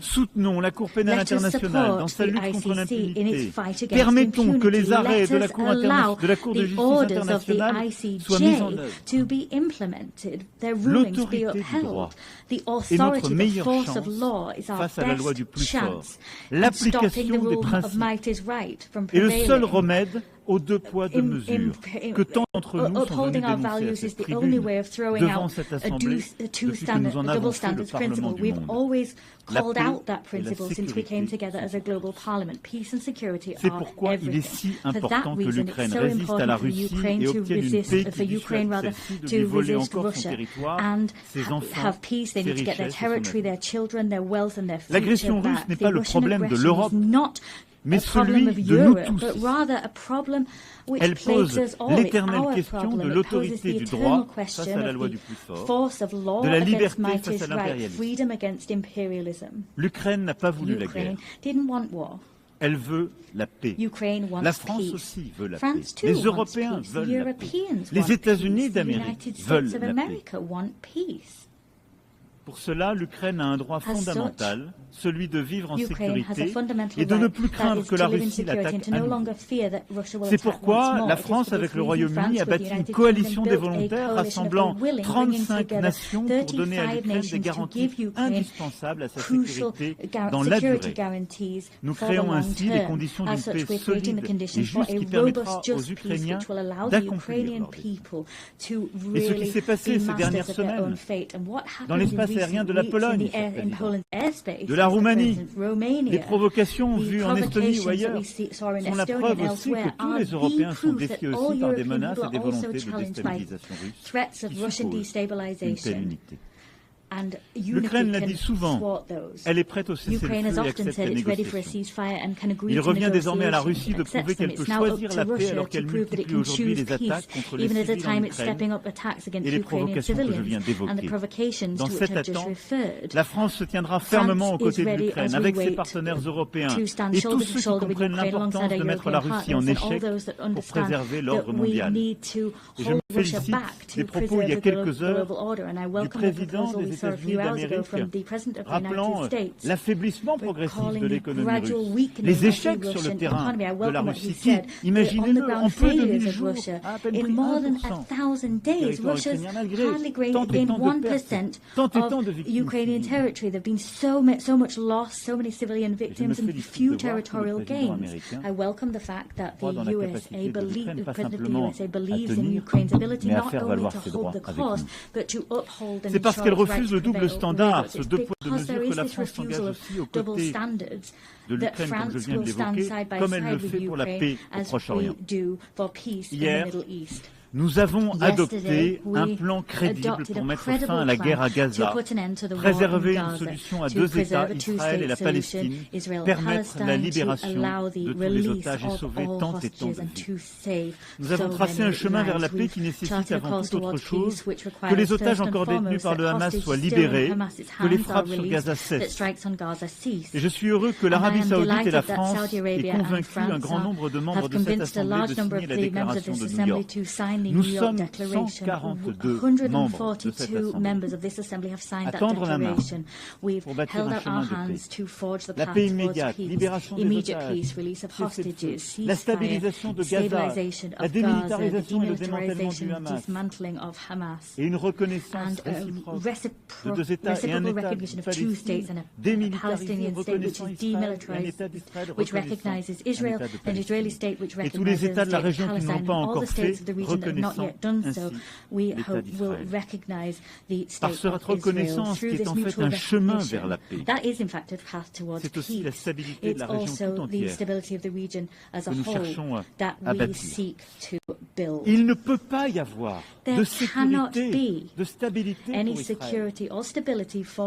Soutenons la Cour pénale internationale dans sa lutte contre l'impunité. Permettons que les arrêts de la Cour de justice internationale soient mis en œuvre. L'autorité du droit est notre meilleure chance face à la loi du plus fort. L'application des principes est le seul remède aux deux poids, deux mesures que tant d'entre nous sont venus dénoncer à cette tribune devant cette Assemblée depuis que nous en avons fait le Parlement du monde. La paix et la sécurité. C'est pourquoi il est si important que l'Ukraine résiste à la Russie et obtienne une paix qui dissuade celle-ci de dévoler encore son territoire, ses enfants, ses richesses et son avenir. L'agression russe n'est pas le problème de l'Europe, mais celui de nous tous. Elle pose l'éternelle question de l'autorité du droit face à la loi du plus fort, de la liberté face à l'impérialisme. L'Ukraine n'a pas voulu la guerre. Elle veut la paix. La France aussi veut la paix. Les Européens veulent la paix. Les États-Unis d'Amérique veulent la paix. Pour cela, l'Ukraine a un droit fondamental, celui de vivre en sécurité et de ne plus craindre que la Russie l'attaque à nouveau. C'est pourquoi la France, avec le Royaume-Uni, a bâti une coalition des volontaires rassemblant 35 nations pour donner à l'Ukraine des garanties indispensables à sa sécurité dans la durée. Nous créons ainsi les conditions d'une paix solide et juste qui permettra aux Ukrainiens d'accomplir leur vie. Et ce qui s'est passé ces dernières semaines dans l'espace aérien de la Pologne, de la Roumanie, les provocations vues en Estonie ou ailleurs sont la preuve aussi que tous les Européens sont défiés aussi par des menaces et des volontés de déstabilisation russe qui supposent une telle unité. L'Ukraine l'a dit souvent, elle est prête au cessez-le-feu et accepte la négociation. Il revient désormais à la Russie de prouver qu'elle peut choisir la paix alors qu'elle multiplie aujourd'hui les attaques contre les civils en Ukraine et les provocations que je viens d'évoquer. Dans cette attente, la France se tiendra fermement aux côtés de l'Ukraine avec ses partenaires européens et tous ceux qui comprennent l'importance de mettre la Russie en échec pour préserver l'ordre mondial. Et je me félicite des propos il y a quelques heures du président des États-Unis d'Amérique, rappelant l'affaiblissement progressif de l'économie russe, les échecs sur le terrain de la Russie, qui, imaginez-le, en peu de 1000 jours, à peine pris 1% du territoire ukrainien, malgré tant et tant de pertes, tant et tant de victimes. There have been so much loss, so many civilian victims, and few territorial gains. I welcome the fact that the President of the USA believes in Ukraine's ability not only to hold the cost, but to uphold and C'est parce qu'elle refuse le double standard, ce deux poids deux mesures, que la France s'engage aussi aux côtés de l'Ukraine, comme je viens de l'évoquer, comme elle le fait pour la paix au Proche-Orient. Hier, nous avons adopté un plan crédible pour mettre fin à la guerre à Gaza, préserver une solution à deux États, Israël et la Palestine, permettre la libération de tous les otages et sauver tant et tant de vies. Nous avons tracé un chemin vers la paix qui nécessite avant toute autre chose que les otages encore détenus par le Hamas soient libérés, que les frappes sur Gaza cessent. Et je suis heureux que l'Arabie Saoudite et la France aient convaincu un grand nombre de membres de cette Assemblée de signer la déclaration de New York. Nous sommes 142 membres de cette Assemblée. Attendre la main pour bâtir un chemin de paix. La paix immédiate, libération des otages, la stabilisation de Gaza, la démilitarisation et le démantèlement du Hamas, et une reconnaissance réciproque de deux États et un État de Palestine démilitarisé, reconnaissant Israël et un État d'Israël reconnaissant un État de Palestine. Et tous les États de la région qui ne l'ont pas encore fait reconnaissant ainsi l'État d'Israël. Par cette reconnaissance qui est en fait un chemin vers la paix, c'est aussi la stabilité de la région tout entière que nous cherchons à bâtir. Il ne peut pas y avoir de sécurité, de stabilité pour Israël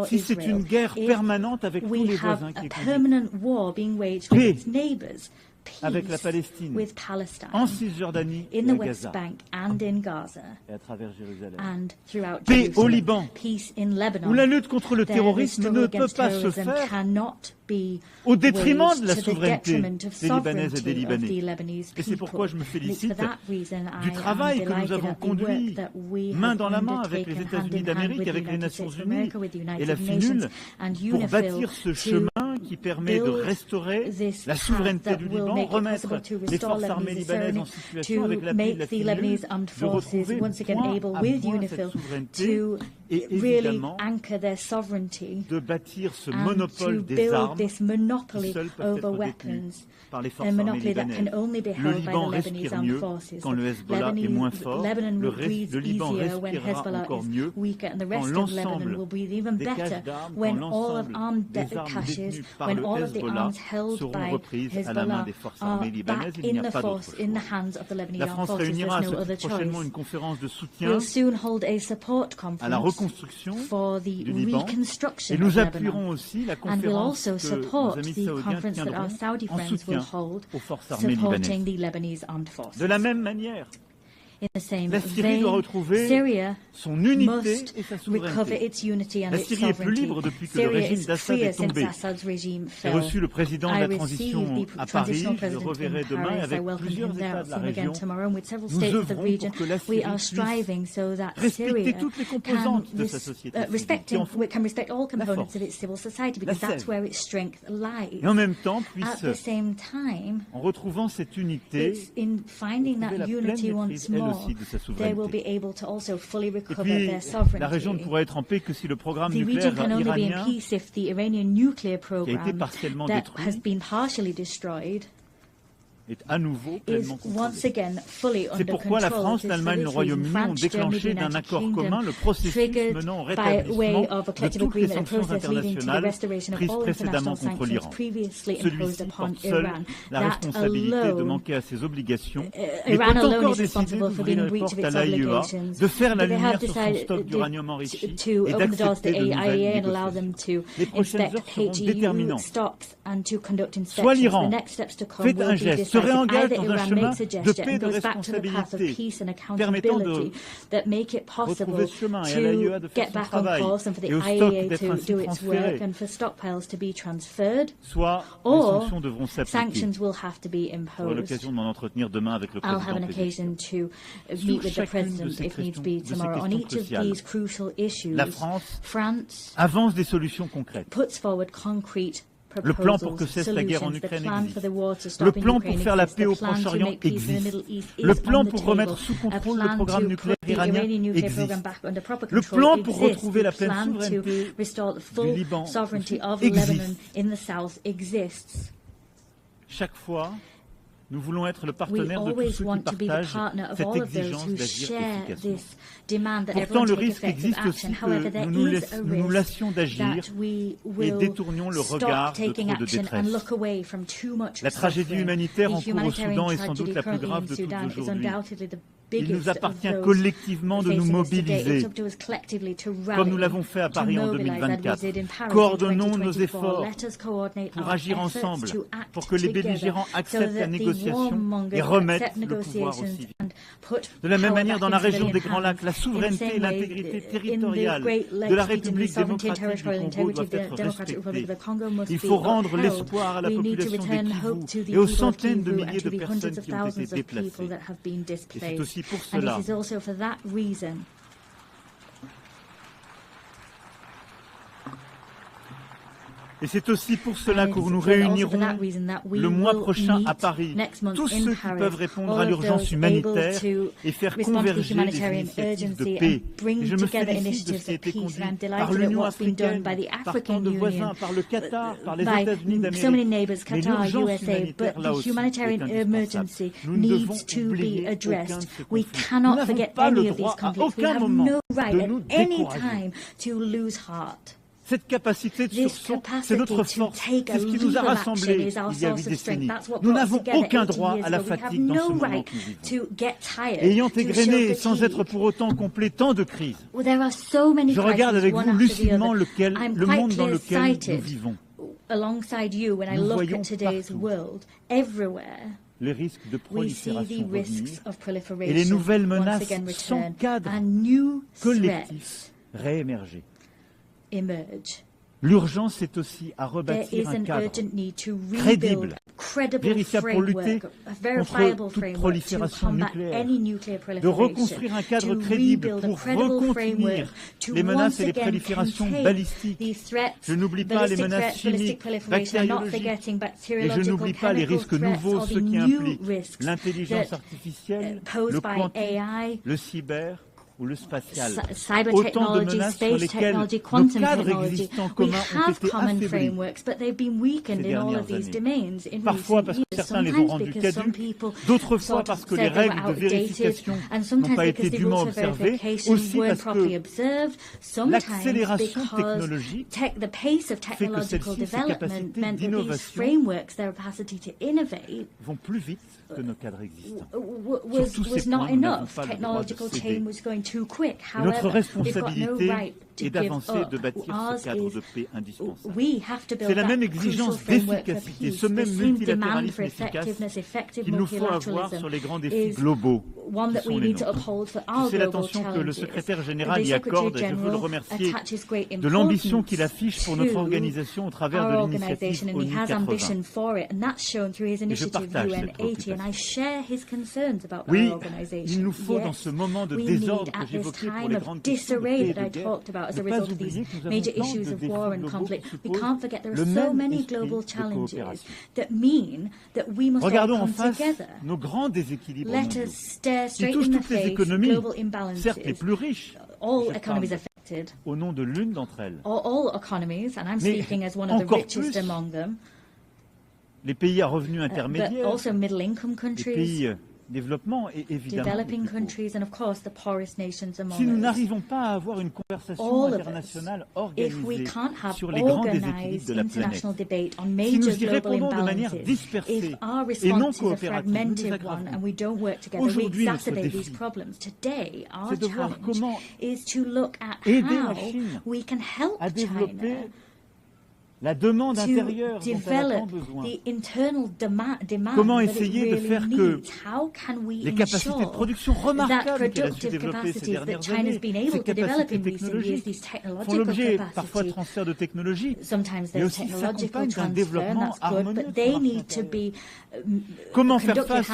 si c'est une guerre permanente avec tous les voisins qui est paix avec la Palestine, en Cisjordanie et à Gaza, et à travers Jérusalem. Paix au Liban, où la lutte contre le terrorisme ne peut pas se faire au détriment de la souveraineté des Libanaises et des Libanais. Et c'est pourquoi je me félicite du travail que nous avons conduit main dans la main avec les États-Unis d'Amérique, avec les Nations Unies et la FINUL pour bâtir ce chemin qui permet de restaurer la souveraineté du Liban, remettre les forces armées libanaises en situation avec l'appui de la FINUL, de retrouver point à point cette souveraineté et évidemment de bâtir ce monopole des armes qui seul peut être détenu par les forces armées libanaises. Le Liban respire mieux quand le Hezbollah est moins fort. Le Liban respirera encore mieux quand l'ensemble des caches d'armes, quand l'ensemble des armes détenues par le Hezbollah seront reprises à la main des forces armées libanaises. Il n'y a pas d'autre choix. La France réunira prochainement une conférence de soutien à la reconstruction du Liban et nous appuierons aussi la conférence que nos amis saoudiens tiendront en soutien aux forces armées libanaises. De la même manière, In the same La Syrie doit retrouver son unité et sa souveraineté. La Syrie est plus libre depuis que le régime d'Assad est tombé. J'ai reçu le président de la transition à Paris, je le reverrai demain avec plusieurs États de la région. Nous œuvrons pour que la Syrie puisse respecter toutes les composantes de sa société civile, et en même temps puisse, en retrouvant cette unité, trouver la pleine maîtrise, elle aussi, de sa souveraineté. Et puis, la région ne pourra être en paix que si le programme nucléaire iranien, qui a été partiellement détruit, est à nouveau pleinement contrôlé. C'est pourquoi la France, l'Allemagne et le Royaume-Uni ont déclenché d'un accord commun le processus menant au rétablissement de toutes les sanctions internationales prises précédemment contre l'Iran. Celui-ci porte seul la responsabilité de manquer à ses obligations, mais peut encore décider d'ouvrir les portes à l'AIEA, de faire la lumière sur son stock d'uranium enrichi et d'accepter de nouvelles négociations. Les prochaines heures seront déterminantes. Soit l'Iran fait un geste, se réengage dans un chemin de paix et de responsabilité, permettant de retrouver ce chemin et à l'AIEA de faire son travail et au stock d'être ainsi transféré. Soit les sanctions devront s'appliquer. J'aurai l'occasion de m'en entretenir demain avec le président. Sur chacune de ces questions cruciales, la France avance des solutions concrètes. Le plan pour que cesse la guerre en Ukraine existe. Le plan pour faire la paix au Proche-Orient existe. Le plan pour remettre sous contrôle le programme nucléaire iranien existe. Le plan pour retrouver la pleine souveraineté du Liban existe. Chaque fois, nous voulons être le partenaire de tous ceux qui partagent cette exigence d'agir efficacement. Pourtant, le risque existe aussi que nous nous lassions d'agir et détournions le regard de trop de détresse. La tragédie humanitaire en cours au Soudan est sans doute la plus grave de toutes aujourd'hui. Il nous appartient collectivement de nous mobiliser, comme nous l'avons fait à Paris en 2024. Coordonnons nos efforts pour agir ensemble, pour que les belligérants acceptent la négociation et remettent le pouvoir aux civils. De la même manière, dans la région des Grands Lacs, la souveraineté et l'intégrité territoriale de la République démocratique du Congo doivent être respectées. Il faut rendre l'espoir à la population des Kivu et aux centaines de milliers de personnes qui ont été déplacées. Et c'est aussi pour cela Et c'est aussi pour cela que nous réunirons le mois prochain à Paris tous ceux qui peuvent répondre à l'urgence humanitaire et faire converger les initiatives de paix. Et je me félicite de ce qui a été conduit par l'Union africaine, par tant de voisins, par le Qatar, par les États-Unis d'Amérique. Mais l'urgence humanitaire, là aussi, est indispensable. Nous ne devons oublier aucun de ces conflits. Nous n'avons pas le droit à aucun moment de nous décourager. Cette capacité de sursaut, c'est notre force, c'est ce qui nous a rassemblés il y a 8 décennies. Nous n'avons aucun droit à la fatigue dans ce moment que nous vivons. Ayant égrené, sans être pour autant complet, tant de crises, je regarde avec vous lucidement le monde dans lequel nous vivons. Nous voyons partout les risques de prolifération revenir et les nouvelles menaces sans cadre collectif réémerger. L'urgence est aussi à rebâtir un cadre crédible, véritable pour lutter contre toute prolifération nucléaire, de reconstruire un cadre crédible pour recontenir les menaces et les proliférations balistiques. Je n'oublie pas les menaces chimiques, bactériologiques, et je n'oublie pas les risques nouveaux, ceux qui impliquent l'intelligence artificielle, le quantique, le cyber, ou le spatial. Autant de menaces sur lesquelles nos cadres existants communs ont été affaiblis ces dernières années. Parfois parce que certains les ont rendus caducs, d'autres fois parce que les règles de vérification n'ont pas été dûment observées, aussi parce que l'accélération technologique fait que celle-ci, ses capacités d'innovation vont plus vite que nos cadres existants. Sur tous ces points, nous n'avons pas le droit de céder. Et notre responsabilité et d'avancer, de bâtir ce cadre de paix indispensable. C'est la même exigence d'efficacité, ce même multilatéralisme efficace qu'il nous faut avoir sur les grands défis globaux qui sont les nôtres. C'est l'attention que le secrétaire général y accorde et je veux le remercier de l'ambition qu'il affiche pour notre organisation au travers de l'initiative ONU 80. Et je partage cette préoccupation. Oui, il nous faut dans ce moment de désordre que j'évoquais pour les grandes questions de paix et de guerre, ne pas oublier que nous avons tant de défis globaux qui supposent le même esprit de coopération. Regardons en face nos grands déséquilibres mondiaux qui touchent toutes les économies, certes les plus riches, au nom de l'une d'entre elles. Mais encore plus, les pays à revenus intermédiaires, les pays développement et évidemment si nous n'arrivons pas à avoir une conversation internationale organisée sur les grands déséquilibres de la planète, si nous y répondons de manière dispersée et non coopérative, nous les aggravons. Aujourd'hui, notre défi, c'est de voir comment aider la Chine à développer la demande intérieure dont elle a tant besoin. Comment essayer de faire que les capacités de production remarquables qu'elle a su développer ces dernières années, ces capacités technologiques, font l'objet parfois de transferts de technologies, mais aussi s'accompagnent d'un développement harmonieux. Comment faire face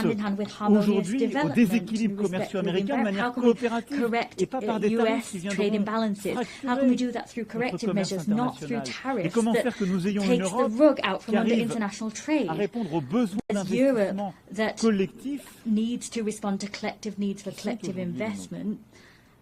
aujourd'hui aux déséquilibres commerciaux américains de manière coopérative et pas par des tarifs qui viendront fracturer notre commerce international. Et comment faire que nous ayons une Europe qui arrive à répondre aux besoins d'investissement collectifs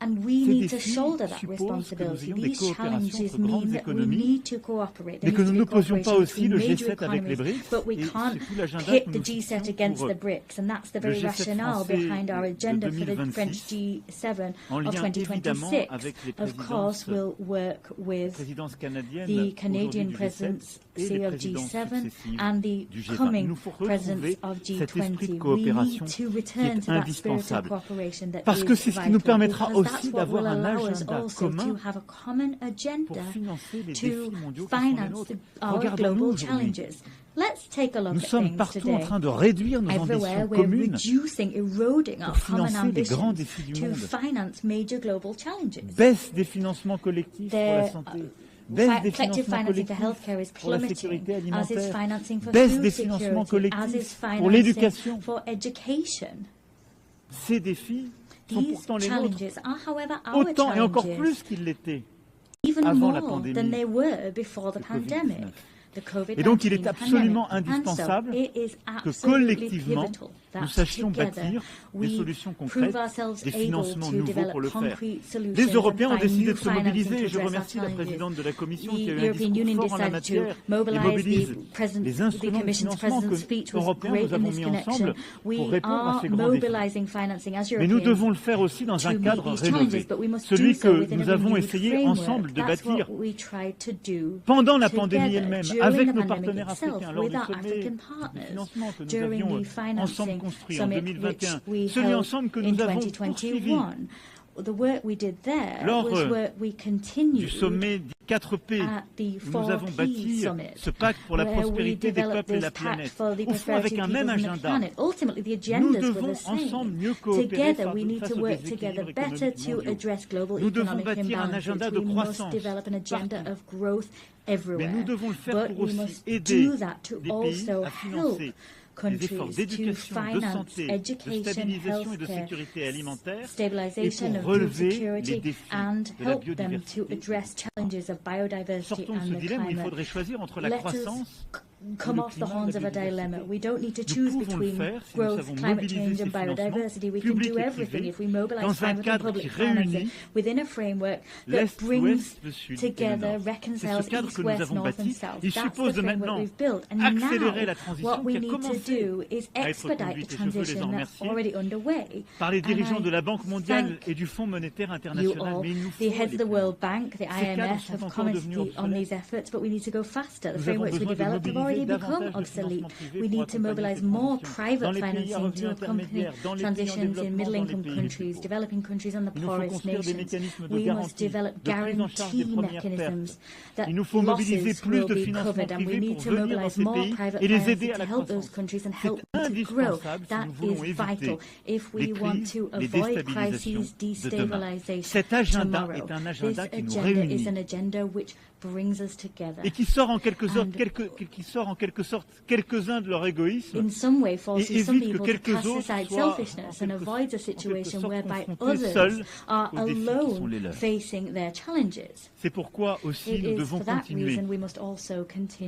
and we need to shoulder that responsibility. These challenges mean that we need to cooperate. There needs to be cooperation between major economies, but we can't pit the G7 against the BRICS, and that's the very rationale behind our agenda for the French G7 of 2026. Of course, we'll work with the Canadian presidency of G7 and the coming presidents of G20. We need to return to that spirit of cooperation that Parce que c'est ce qui nous permettra aussi d'avoir un agenda commun pour financer les défis mondiaux qui sont les nôtres. Regardons-nous aujourd'hui. Nous sommes partout en train de réduire nos ambitions communes pour financer les grands défis du monde. Baisse des financements collectifs pour la santé. Baisse des financements collectifs pour la sécurité alimentaire. Baisse des financements collectifs pour l'éducation. Ces défis sont pourtant les nôtres, autant et encore plus qu'ils l'étaient avant la pandémie de Covid-19. Et donc il est absolument indispensable que collectivement nous sachions bâtir des solutions concrètes, des financements nouveaux pour le faire. Les Européens ont décidé de se mobiliser et je remercie la présidente de la Commission qui a eu un discours fort en la matière et mobilise les instruments de financement que Européens nous avons mis ensemble pour répondre à ces grands défis. Mais nous devons le faire aussi dans un cadre rénové, celui que nous avons essayé ensemble de bâtir pendant la pandémie elle-même, avec nos partenaires africains, lors du sommet de financement que nous avions ensemble construit en 2021, celui ensemble que nous avons poursuivi lors du sommet des 4P, où nous avons bâti ce pacte pour la prospérité des peuples et la planète, au fond avec un même agenda. Nous devons ensemble mieux coopérer face aux déséquilibres économiques mondiaux. Nous devons bâtir un agenda de croissance partout. Mais nous devons le faire pour aussi aider les pays à financer des efforts d'éducation, de santé, de stabilisation et de sécurité alimentaire et pour relever les défis de la biodiversité. Sortons de ce dilemme où il faudrait choisir entre la croissance come off the horns of a dilemma. We don't need to choose between growth, climate change and biodiversity. We can do everything if we mobilize private and public financing within a framework that brings together, reconciles East, West, North and South. That's the framework we've built. And now what we need to do is expedite the transition that's already underway. Par les dirigeants de la Banque mondiale et du Fonds monétaire international. Mais il nous faut the heads of the World Bank, the IMF have commented on these efforts, but we need to go faster. The frameworks we developed have already already become obsolete. We need to mobilize more private financing to accompany transitions in middle-income countries, developing countries, and the poorest nations. We must develop guarantee mechanisms that losses will be covered, and we need to mobilize more private financing to help those countries and help them to grow. That is vital if we want to avoid crises, destabilization tomorrow. This agenda is an agenda which brings us together. Et qui sort en quelque sorte quelques-uns de leur égoïsme. In some way forces some people to cast aside selfishness and avoids a situation whereby others are alone facing their challenges. C'est pourquoi aussi nous devons continuer,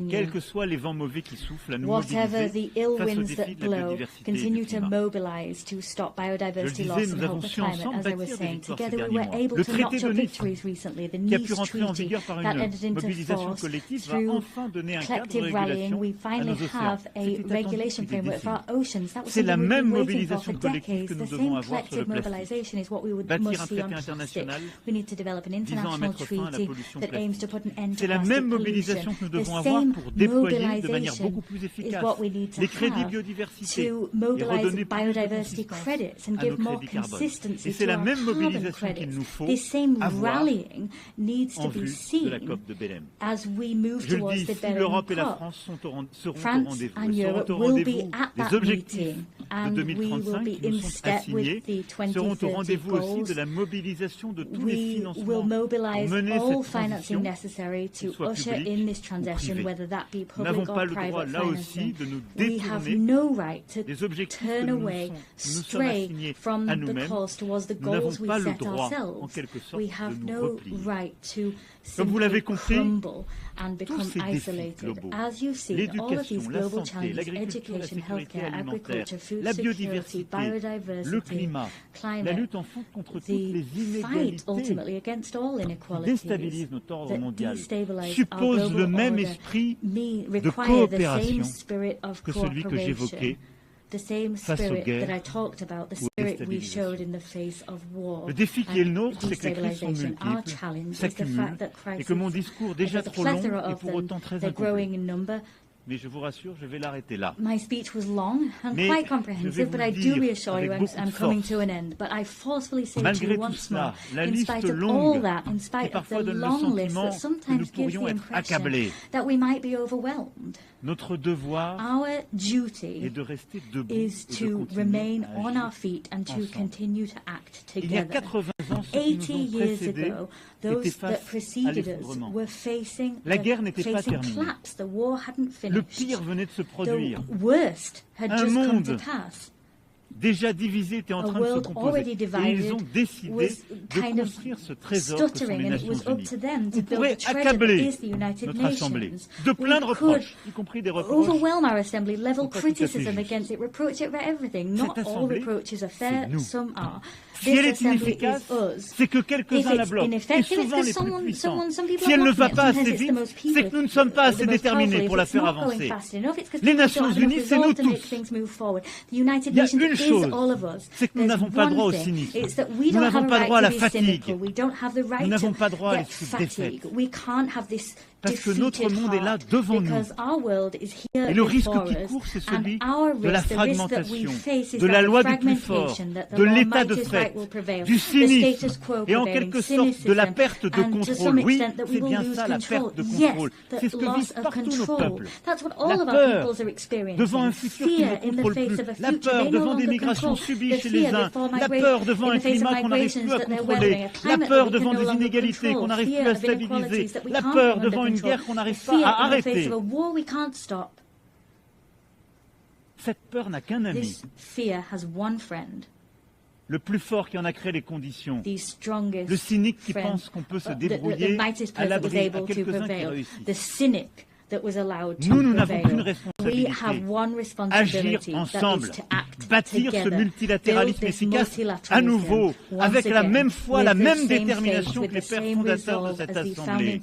quels que soient les vents mauvais qui soufflent, à nous whatever the ill mobiliser winds that blow, continue to mobilize to stop biodiversity loss and help the climate. As I was saying, together we were able to notch up victories recently. The Nice Treaty that entered into force through collective rallying, we finally have a regulation framework for our oceans. That was something we've been waiting for decades. The same collective mobilization is what we must see on plastic. We need to develop an international treaty that aims to put an end to plastic pollution. The same mobilization is what we need to have to mobilize biodiversity credits and give more consistency to our carbon credits. This same rallying needs to be seen as we move towards the Belém COP. France and Europe will be at that meeting, and we will be in step with the 2030 goals. We will mobilize all financing necessary to usher in this transition, whether that be public or private financing. We have no right to turn away, stray from the course towards the goals we set ourselves. We have no right to simply crumble and become isolated. As you see, all of these global challenges, education, healthcare, agriculture, food security, biodiversity, climate, the fight ultimately against all inequalities that destabilize our global order require the same spirit of cooperation. The same spirit that I talked about, the spirit we showed in the face of war and destabilization. Our challenge is the fact that crises, there's a plethora of them, they're growing in number. Mais je vous rassure, je vais l'arrêter là. My speech was long and quite comprehensive, but I do reassure you I'm coming to an end. But I forcefully say to you once more, in spite of all that, in spite of the long list that sometimes gives the impression that we might be overwhelmed, notre devoir our duty is to remain on our feet and to continue to act together. 80 years ago, those that preceded us were facing collapse. The war hadn't finished. Le pire venait de se produire. The worst had just come to pass. Déjà divisé était en train de se composer. Et ils ont décidé de construire ce trésor que sont les Nations Unies. On pourrait accabler notre Assemblée de plein de reproches, y compris des reproches. Overwhelm our assembly, level criticism against it, reproach it for everything. Not all reproaches are fair, some are. Si elle est inefficace, c'est que quelques-uns la bloquent, et souvent les plus puissants. Si elle ne va pas assez vite, c'est que nous ne sommes pas assez déterminés pour la faire avancer. Les Nations Unies, c'est nous tous. Il y a une chose, c'est que nous n'avons pas droit au cynisme. Nous n'avons pas droit à la fatigue. Nous n'avons pas droit à l'esprit de défaite. Parce que notre monde est là devant nous. Et le risque qui court, c'est celui de la fragmentation, de la loi du plus fort, de l'état de fait, du cynisme et en quelque sorte de la perte de contrôle. Oui, c'est bien ça, la perte de contrôle. C'est ce que vivent partout nos peuples. La peur devant un futur qui ne contrôle plus. La peur devant des migrations subies chez les uns. La peur devant un climat qu'on n'arrive plus à contrôler. La peur devant des inégalités qu'on n'arrive plus à stabiliser. La peur devant une guerre qu'on n'arrive pas à arrêter. Cette peur n'a qu'un ami. Le plus fort qui en a créé les conditions. Le cynique qui pense qu'on peut se débrouiller à l'abri à quelques-uns qui réussissent. Nous n'avons qu'une responsabilité, agir ensemble, bâtir ce multilatéralisme efficace à nouveau, avec la même foi, la même détermination que les pères fondateurs de cette Assemblée.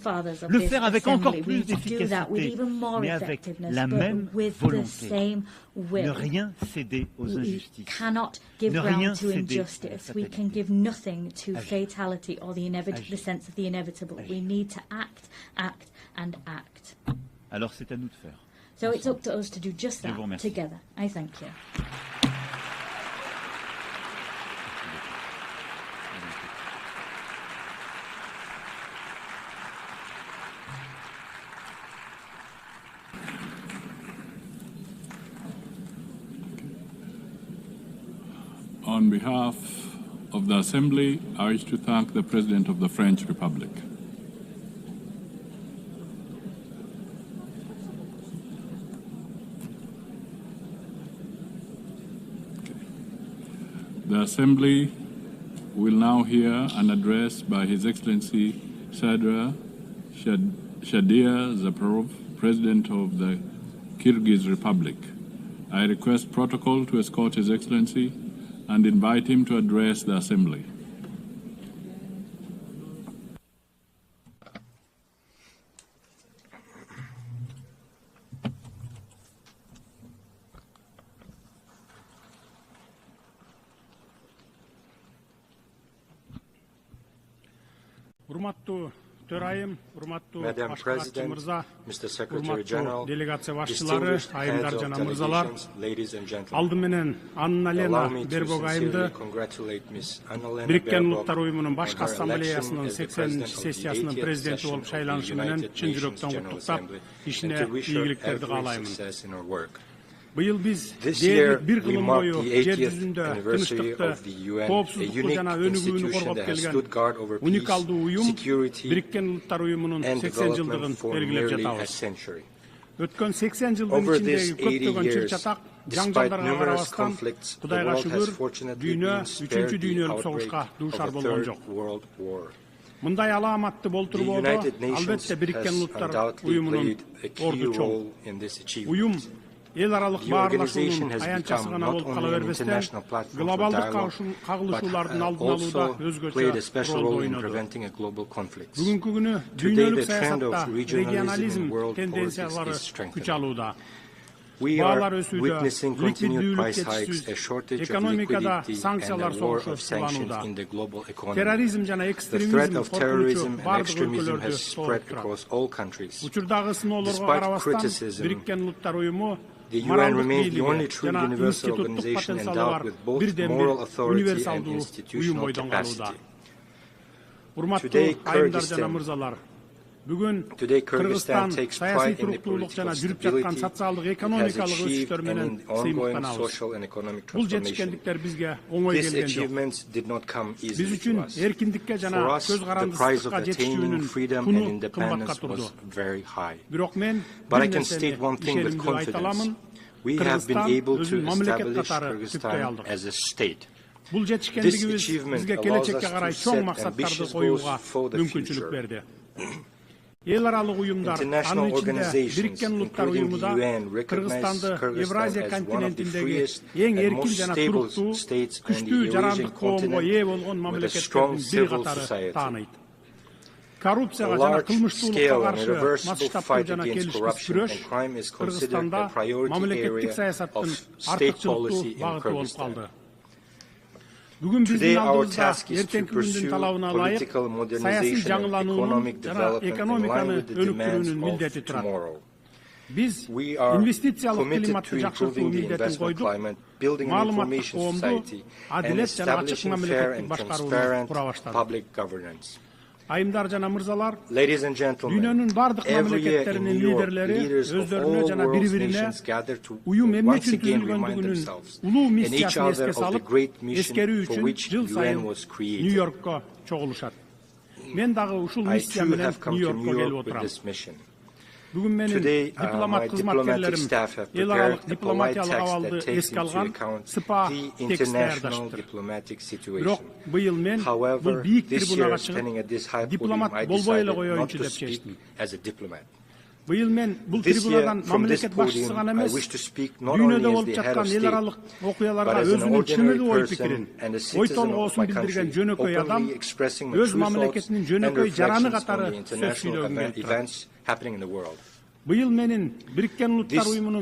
Le faire avec encore plus d'efficacité, mais avec la même volonté. Ne rien céder aux injustices. Ne rien céder à la fatalité. Alors c'est à nous de faire. So it's up to us to do just that together. I thank you. On behalf of the Assembly, I wish to thank the President of the French Republic. The Assembly will now hear an address by His Excellency Shadia Zaparov, President of the Kyrgyz Republic. I request protocol to escort His Excellency and invite him to address the Assembly. Madam President, Mr. Secretary General, distinguished heads of delegations, ladies and gentlemen, allow me to sincerely congratulate Ms. Annalena Baerbock on her election as the President of the 80th session of the United Nations General Assembly and to wish her every success in her work. This year, we mark the 80th anniversary of the UN, a unique institution that has stood guard over peace, security, and development for nearly a century. Over these 80 years, despite numerous conflicts, the world has fortunately been spared the outbreak of a Third World War. The United Nations has undoubtedly played a key role in this achievement. The organization has become not only an international platform for dialogue, but also played a special role in preventing global conflicts. Today, the trend of regionalism in world politics is strengthening. We are witnessing continued price hikes, a shortage of liquidity, and a war of sanctions in the global economy. The threat of terrorism and extremism has spread across all countries. Despite criticism, the UN remains the only true universal organization endowed with both moral authority and institutional capacity. Today, Kyrgyzstan takes pride in the political stability it has achieved and in ongoing social and economic transformation. These achievements did not come easily to us. For us, the price of attaining freedom and independence was very high. But I can state one thing with confidence. We have been able to establish Kyrgyzstan as a state. This achievement allows us to set ambitious goals for the future. International organizations, including the UN, recognize Kyrgyzstan as one of the freest and most stable states on the Eurasian continent with a strong civil society. A large-scale and irreversible fight against corruption and crime is considered a priority area of state policy in Kyrgyzstan. Today, our task is to pursue political modernization and economic development in line with the demands of tomorrow. We are committed to improving the investment climate, building an information society, and establishing fair and transparent public governance. Ladies and gentlemen, every year in New York, leaders of all world's nations gather to once again remind themselves and each other of the great mission for which the UN was created. I too have come to New York with this mission. Today, my diplomatic staff have prepared a polite text that takes into account the international diplomatic situation. However, this year, standing at this high podium, I decided not to speak as a diplomat. This year, from this podium, I wish to speak not only as the head of state, but as an ordinary person and a citizen of my country, openly expressing my true thoughts and reflections on the international events happening in the world. This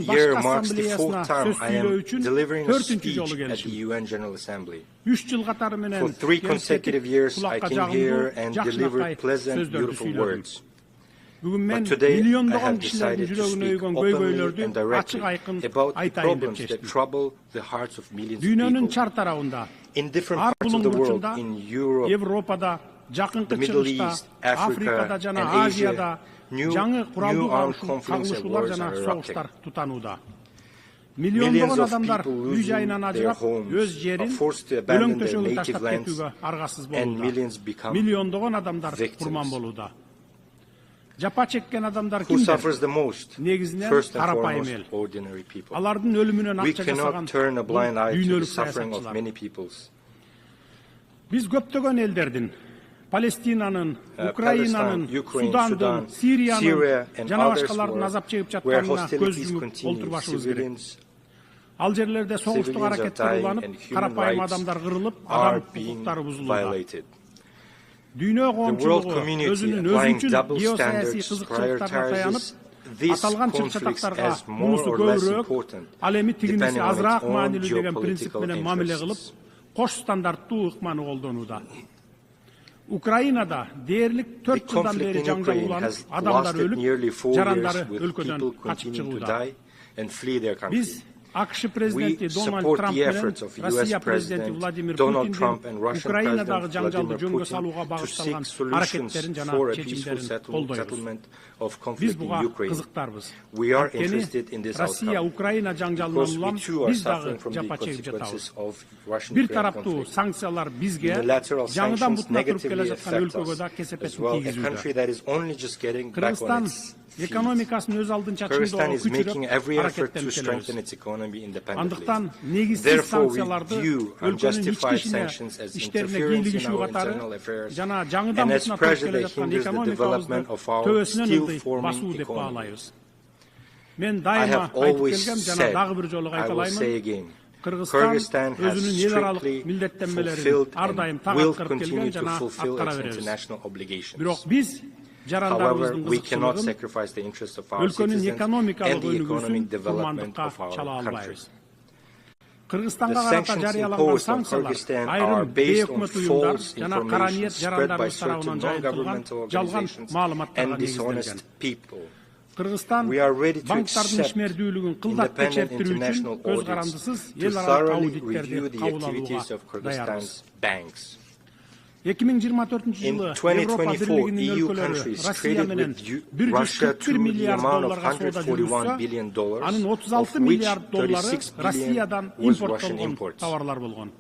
year marks the fourth time I am delivering a speech at the UN General Assembly. For 3 consecutive years, I came here and delivered pleasant, beautiful words. But today I have decided to speak openly and directly about the problems that trouble the hearts of millions of people in different parts of the world, in Europe, the Middle East, Africa, and Asia. New armed conflicts and wars are erupting. Millions of people losing their homes, are forced to abandon their native lands, and millions become victims. Who suffers the most? First and foremost, ordinary people. We cannot turn a blind eye to the suffering of many peoples. Palestina'nın, Ukrayna'nın, Sudan'ın, Suriye'nin, cana başkalarının azap çekip çatkanına göz yumup olturbaşımız gerek. Aljerilerde soğuşluk hareketleri kullanıp, karapayım adamlar kırılıp, adam hukukları buzulurlar. Dünya komşuluğu özünün özünçül geosiyasi kızıkçılıklarına dayanıp, atalgan çırçataklarga munusu gövrök, alemi tiginisi azraaq manili degen prinsip menen mamile kılıp, koş standartlı ıkmanı koldonuda. Ukrayna'da değerlik 4 yıldan beri janjal ulanıp, adamlar ölüp, jaranları ülkeden kaçıp çıkıda. Biz AKŞ prezidenti Donald Trump bilen Rusya prezidenti Vladimir Putin'den Ukrayna'daki janjalды жөнгө салууга багышталган hareketlerin жана чечимдерин колдойбуз. Biz buga kızıktarбыз. Antkeni Rusya Ukrayna janjalынан улам biz dagы жапа чегип жатабыз. Bir taraptуу sanksiyalar bizge, жаңыдан бутуна туруп келе жаткан өлкөгө да кесепетин тийгизүүдө. Кыргызстан экономикасын өз алдынча чыңдоого күчүрөп аракеттенип келебиз. Андыктан негизсиз санкцияларды өлкөнүн ички ишине, иштерине кийлигишүү катары жана жаңыдан бутуна туруп келе жаткан экономикабызды төбөсүнөн ылдый басуу деп баалайбыз. Мен дайыма айтып келгем, жана дагы бир жолу кайталаймын. Кыргызстан өзүнүн эл аралык милдеттенмелерин ар дайым так аткарып келген жана аткара беребиз. Бирок биз жарандарыбыздын кызыкчылыгын өлкөнүн экономикалык өнүгүүсүн курмандыкка чала албайбыз. Кыргызстанга карата жарыяланган санкциялар айрым бейөкмөт уюмдар жана кара ниет жарандарыбыз тарабынан жайылтылган жалган маалыматтарга негизделген. Кыргызстан банктардын ишмердүүлүгүн кылдат текшертирүү үчүн көз карандысыз эл аралык аудиттерди кабыл алууга даяр. 2024 жылы Европа Бирлигинин өлкөлөрү Россия менен $141 миллиард соода жүргүзсө, анын 36 миллиард доллары Россиядан импорттолгон товарлар болгон.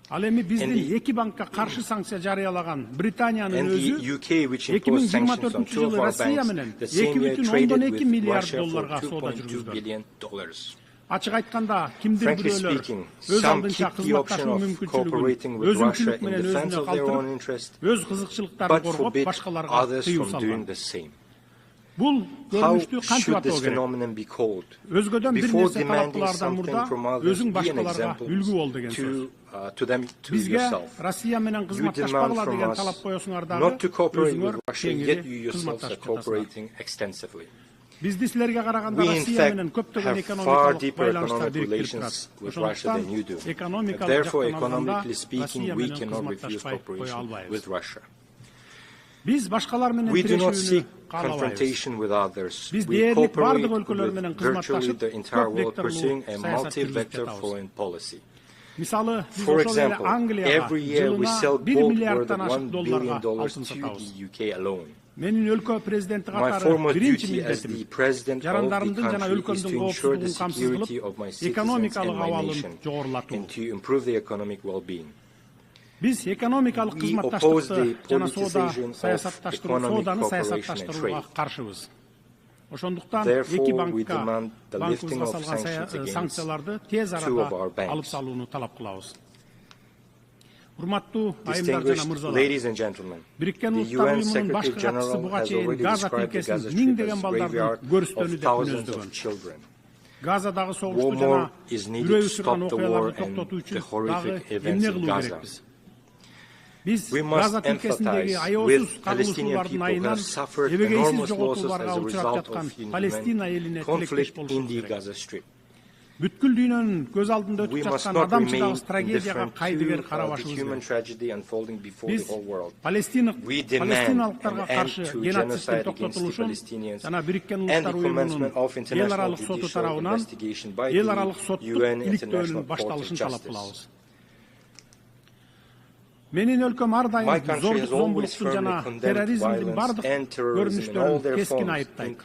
Ал эми биздин эки банкка каршы санкция жарыялаган Британиянын өзү 2024 жылы Россия менен $2,2 миллиард соода жүргүзгөн. Ачык айтканда, кимдир бирөөлөр өз алдынча кызматташуу мүмкүнчүлүгүн өзүнчүлүк менен өзүнө калтырып, өз кызыкчылыктарын коргоп, башкаларга тыюу салган. Бул көрүнүштү кантип атоо керек? Өзгөдөн бир нерсе талап кылаардан мурда өзүң башкаларга үлгү бол деген сөз. Бизге Россия менен кызматташпагыла деген талап коесуңардан өзүңөр кеңири кызматташып жатасыңар. Бизди силерге караганда Россия менен көптөгөн экономикалык байланыштар бириктирип турат. Ошондуктан экономикалык жактан Россия менен кызматташпай кое албайбыз. Биз башкалар менен тирешүүнү каалабайбыз. Биз дээрлик бардык өлкөлөр менен кызматташып, көп векторлуу саясат жүргүзүп жатабыз. Мисалы, биз ошол эле Англияга жылына $1 миллиарддан ашык долларга алтын сатабыз. Менин өлкө президенти катары биринчи милдетим жарандарымдын жана өлкөмдүн коопсуздугун камсыз кылып, экономикалык абалын жогорулатуу. Биз экономикалык кызматташтыкты жана сооданы саясатташтырууга каршыбыз. Ошондуктан эки банкка банкыбызга салган санкцияларды тез арада алып салууну талап кылабыз. Урматтуу айымдар жана мырзалар, Бириккен Улуттар Уюмунун башкы катчысы буга чейин Газа тилкесин миңдеген балдардын көрүстөнү деп мүнөздөгөн. Газадагы согушту жана үрөй учурган окуяларды токтотуу үчүн дагы эмне кылуу керекпиз? Биз Газа тилкесиндеги аеосуз кагылышуулардын айынан эбегейсиз жоготууларга учурап жаткан Палестина элине тилектеш болушубуз керек. бүткүл дүйнөнүн көз алдында We өтүп must жаткан not адам remain чыдагыс трагедияга indifferent кайдыгер to карабашыбыз the human керек. tragedy unfolding before the Биз whole world. палестиналыктарга каршы геноциддин токтотулушун жана Бириккен Улуттар Уюмунун эл аралык соту тарабынан эл аралык соттук иликтөөнүн башталышын талап кылабыз. Менин өлкөм ар дайым зомбулуктун жана терроризмдин бардык көрүнүштөрүн кескин айыптайт.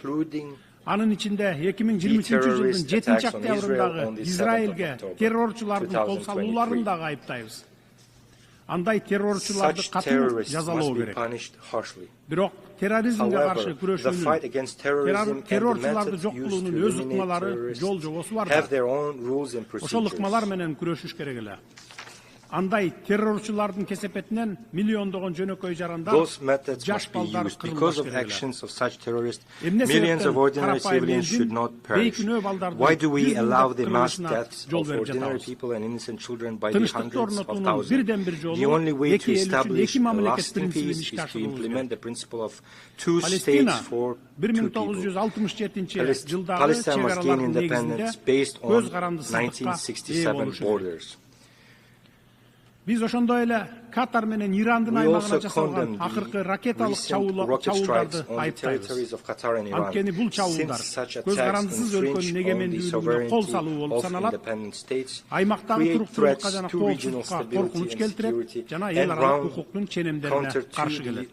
Анын ичинде 2023-жылдын 7-октябрындагы Израилге террорчулардын кол салууларын дагы айыптайбыз. Андай террорчуларды катуу жазалоо керек. Бирок терроризмге каршы күрөшүүнүн, террорчуларды жок кылуунун өз ыкмалары, жол жобосу бар. Ошол ыкмалар менен күрөшүш керек эле. Андай террорчулардын кесепетинен миллиондогон жөнөкөй жарандар, жаш балдар кырылбаш керек эле. Millions of ordinary civilians should not perish. Why do we allow the mass deaths of ordinary people and innocent children by the hundreds of thousands? The only way to establish a lasting peace is to implement the principle of two states for two people. Palestine must gain independence based on 1967 borders. Биз ошондой эле Катар менен Ирандын аймагына жасалган акыркы ракеталык чабуулдарды айыптайбыз. Анткени бул чабуулдар көз карандысыз өлкөнүн эгемендүүлүгүнө кол салуу болуп саналат. Аймактагы туруктуулукка жана коопсуздукка коркунуч келтирет жана эл аралык укуктун ченемдерине каршы келет.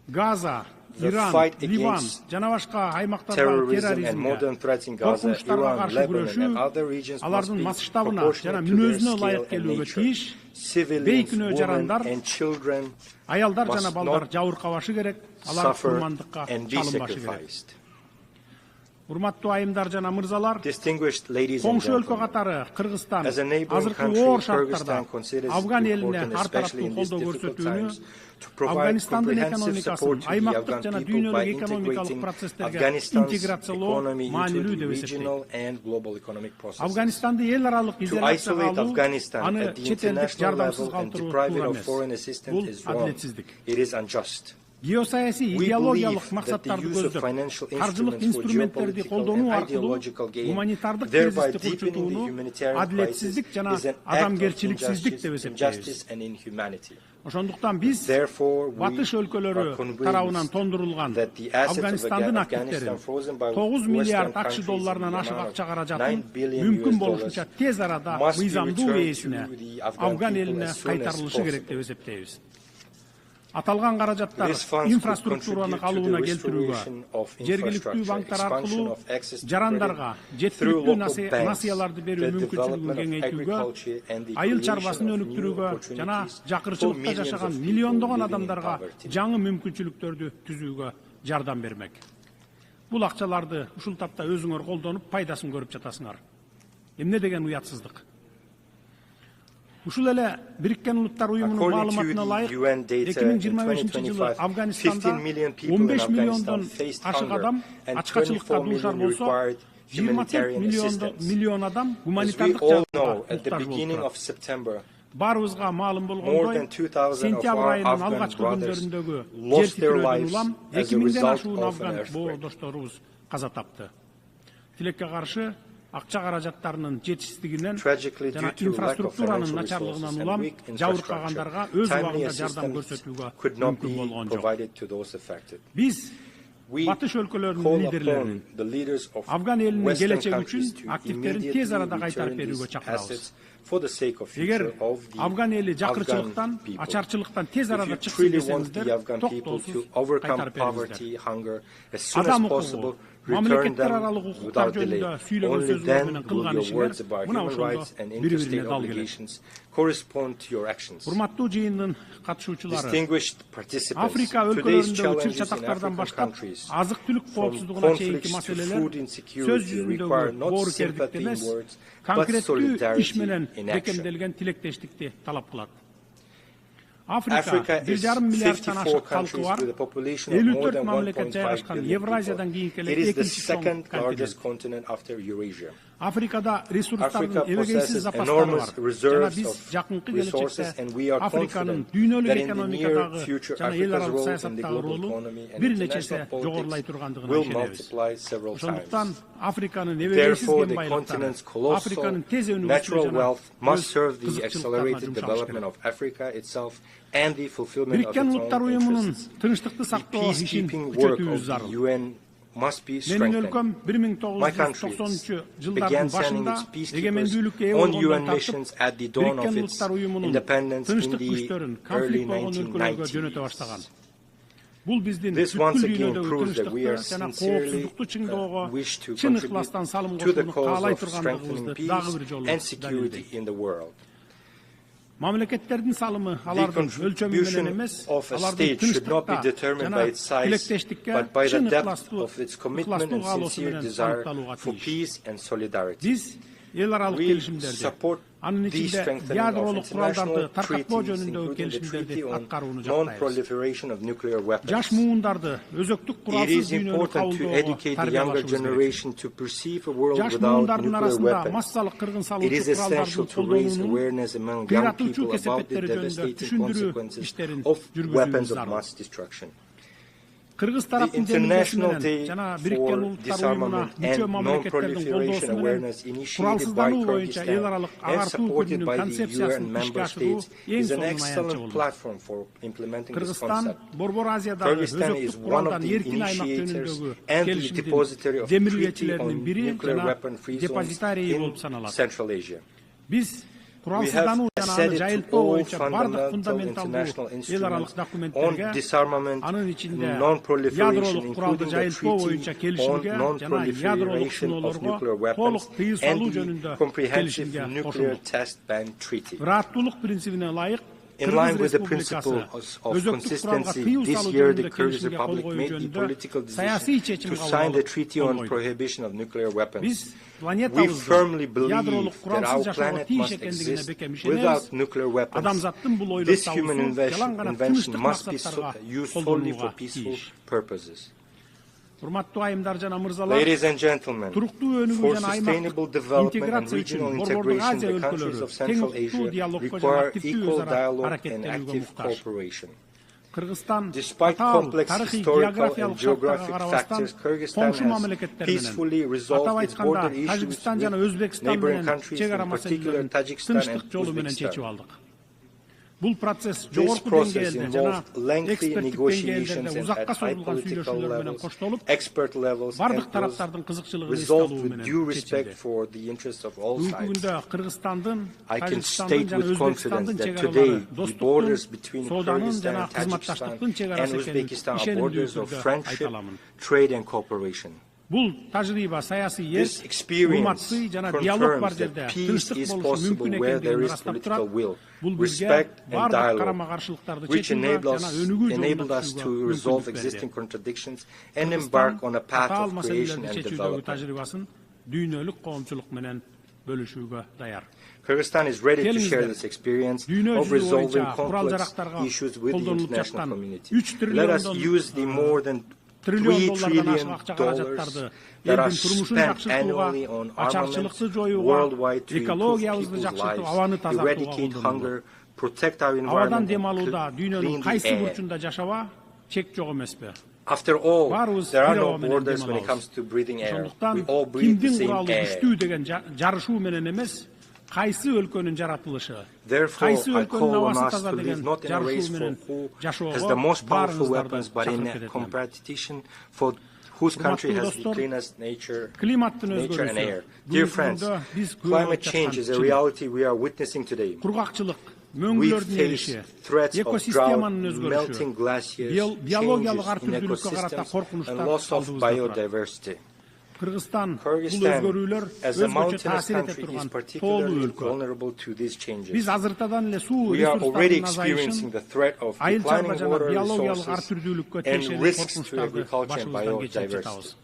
Газа, Иран, Ливан жана башка аймактардагы терроризмге, коркунучтарга каршы күрөшүү алардын масштабына жана мүнөзүнө ылайык келүүгө тийиш. Бейкүнөө жарандар, аялдар жана балдар жабыркабашы керек, алар курмандыкка чалынбашы керек. Урматтуу айымдар жана мырзалар, коңшу өлкө катары Кыргызстан азыркы оор шарттарда Афган элине ар тараптуу колдоо көрсөтүүнү, Афганистандын экономикасын аймактык жана дүйнөлүк экономикалык процесстерге интеграциялоо маанилүү деп эсептейт. Афганистанды эл аралык изоляцияга алуу, аны чет элдик жардамсыз калтыруу туура эмес. Бул адилетсиздик. Геосаясий идеологиялык максаттарды көздөп, каржылык инструменттерди колдонуу аркылуу гуманитардык кризисти курчутууну адилетсиздик жана адамгерчиликсиздик деп эсептейбиз. Ошондуктан биз батыш өлкөлөрү тарабынан тондурулган Афганистандын активтерин 9 миллиард акш долларынан ашык акча каражатын мүмкүн болушунча тез арада мыйзамдуу ээсине, Афган элине кайтарылышы керек деп эсептейбиз. Аталган каражаттар инфраструктураны калыбына келтирүүгө, жергиликтүү банктар аркылуу жарандарга жеткиликтүү насыяларды берүү мүмкүнчүлүгүн кеңейтүүгө, айыл чарбасын өнүктүрүүгө жана жакырчылыкта жашаган миллиондогон адамдарга жаңы мүмкүнчүлүктөрдү түзүүгө жардам бермек. Бул акчаларды ушул тапта өзүңөр колдонуп, пайдасын көрүп жатасыңар. Эмне деген уятсыздык. Ушул эле Бириккен Улуттар Уюмунун маалыматына ылайык 2025-жылы Афганистанда 15 миллиондон ашык адам ачкачылыкка дуушар болсо, 24 миллион адам гуманитардык жардамга муктаж болду. Баарыбызга маалым болгондой, сентябрь айынын алгачкы күндөрүндөгү жер титирөөдөн улам 2000ден ашуун афган боодошторубуз каза тапты. Тилекке каршы акча каражаттарынын жетишсиздигинен жана инфраструктуранын начарлыгынан улам жабыркагандарга өз убагында жардам көрсөтүүгө мүмкүн болгон жок. Биз батыш өлкөлөрүнүн лидерлерин Афган элинин келечеги үчүн активтерин тез арада кайтарып берүүгө чакырабыз. Эгер Афган эли жакырчылыктан, ачарчылыктан тез арада чыксын десеңиздер, токтоосуз кайтарып бериңиздер. Адам укугу, мамлекеттер аралык укуктар жөнүндө сүйлөгөн сөзүңөр менен кылган ишиңер мына ошондо бири-бирине дал келет. Урматтуу жыйындын катышуучулары, Африка өлкөлөрүндөгү чыр-чатактардан баштап азык-түлүк коопсуздугуна чейинки маселелер сөз жүзүндөгү боорукердикти эмес, конкреттүү иш менен бекемделген тилектештикти талап кылат. Африка 1,5 миллиарддан ашык халкы бар, 54 мамлекет жайгашкан Евразиядан кийинки эле экинчи чоң континент. Afrika possesses enormous reserves of resources, and we are confident that in the near future Africa's role in the global economy and international politics will multiply several times. Therefore, the continent's colossal natural wealth must serve the accelerated development of Africa itself and the fulfillment of its own interests. The peacekeeping work of the UN must be strengthened. My country began sending its peacekeepers on UN missions at the dawn of its independence in the early 1990s. This once again proves that we are sincerely wish to contribute to the cause of strengthening peace and security in the world. The contribution of a state should not be determined by its size, but by the depth of its commitment and sincere desire for peace and solidarity. We support the strengthening of international treaties, including the Treaty on Non-Proliferation of Nuclear Weapons. It is important to educate the younger generation to perceive a world without nuclear weapons. It is essential to raise awareness among young people about the devastating consequences of weapons of mass destruction. The International Day for Disarmament and Non-Proliferation Awareness, initiated by Kyrgyzstan and supported by the UN member states, is an excellent platform for implementing this concept. Kyrgyzstan is one of the initiators and the depository of the Treaty on Nuclear Weapon-Free Zones in Central Asia. We have acceded to all fundamental international instruments on disarmament and non-proliferation, including the Treaty on Non-Proliferation of Nuclear Weapons and the Comprehensive Nuclear Test Ban Treaty. In line with the principles of consistency, this year the Kyrgyz Republic made the political decision to sign the Treaty on Prohibition of Nuclear Weapons. We firmly believe that our planet must exist without nuclear weapons. This human invention must be used solely for peaceful purposes. Ladies and gentlemen, for sustainable development and regional integration, the countries of Central Asia require equal dialogue and active cooperation. Despite complex historical and geographic factors, Kyrgyzstan has peacefully resolved its border issues with neighboring countries, in particular Tajikistan and Uzbekistan. This process involved lengthy negotiations and at high political levels, expert levels, and was resolved with due respect for the interests of all sides. I can state with confidence that today the borders between Kyrgyzstan and Tajikistan and Uzbekistan are borders of friendship, trade and cooperation. This experience confirms that peace is possible where there is political will, respect and dialogue, which enabled us to resolve existing contradictions and embark on a path of creation and development. Kyrgyzstan is ready to share this experience of resolving complex issues with the international community. Let us use the more than $3 trillion that are spent annually on armaments worldwide to improve people's lives, eradicate hunger, protect our environment, and clean the air. After all, there are no borders when it comes to breathing air. We all breathe the same air. Therefore, I call on us to live not in a race for who has the most powerful weapons, but in a competition for whose country has the cleanest nature and air. Dear friends, climate change is a reality we are witnessing today. We face threats of drought, melting glaciers, changes in ecosystems, and loss of biodiversity. Kyrgyzstan, as a mountainous country, is particularly vulnerable to these changes. We are already experiencing the threat of declining water resources and risks to agriculture and biodiversity.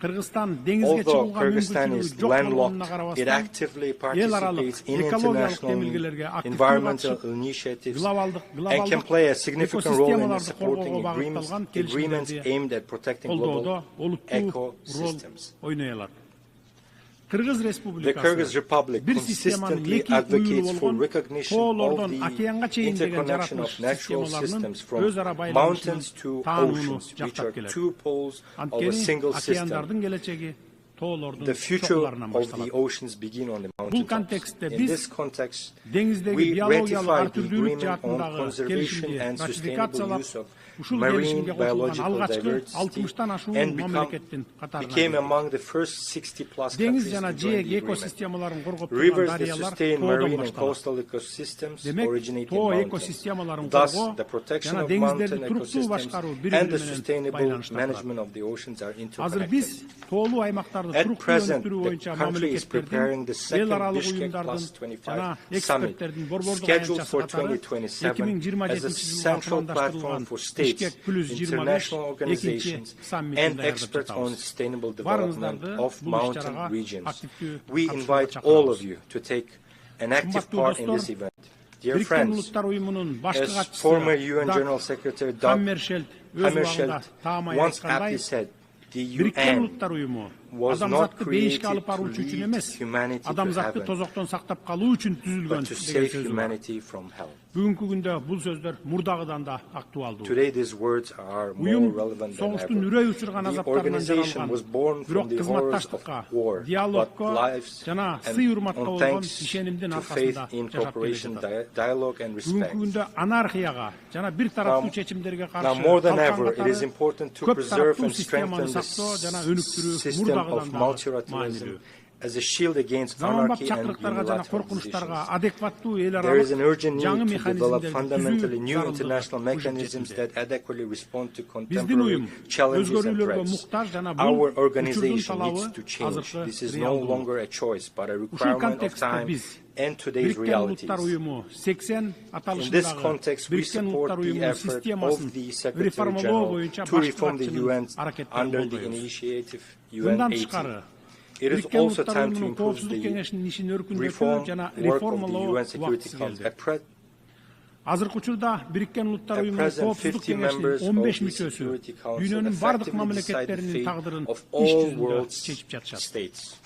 Although Kyrgyzstan is landlocked, it actively participates in international environmental initiatives and can play a significant role in supporting agreements aimed at protecting global ecosystems. The Kyrgyz Republic consistently advocates for recognition of the interconnection of natural systems from mountains to oceans, which are two poles of a single system. The future of the oceans begin on the mountaintops. In this context, we ratified the agreement on conservation and sustainable use of marine biological diversity and became among the first 60-plus countries to join the agreement. Rivers that sustain marine and coastal ecosystems originate in mountains. Thus, the protection of mountain ecosystems and the sustainable management of the oceans are interconnected. At present, the country is preparing the second Bishkek Plus 25 summit, scheduled for 2027, as a central platform for states, international organizations, and experts on sustainable development of mountain regions. We invite all of you to take an active part in this event. Dear friends, as former UN General Secretary Dag Hammarskjöld once aptly said, the UN was not created to lead humanity to heaven, but to save humanity from hell. Today these words are more relevant than ever. The organization was born from the horrors of war, but lives and on thanks to faith in cooperation, dialogue and respect. Now more than ever, it is important to preserve and strengthen the system of multilateralism as a shield against anarchy and unilateral positions. There is an urgent need to develop fundamentally new international mechanisms that adequately respond to contemporary challenges and threats. Our organization needs to change. This is no longer a choice, but a requirement of time and today's realities. In this context, we support the effort of the Secretary General to reform the UN under the initiative UN-80. It is also time to improve the reform work of the UN Security Council. At present, 50 members of the Security Council effectively decide the fate of all world's states.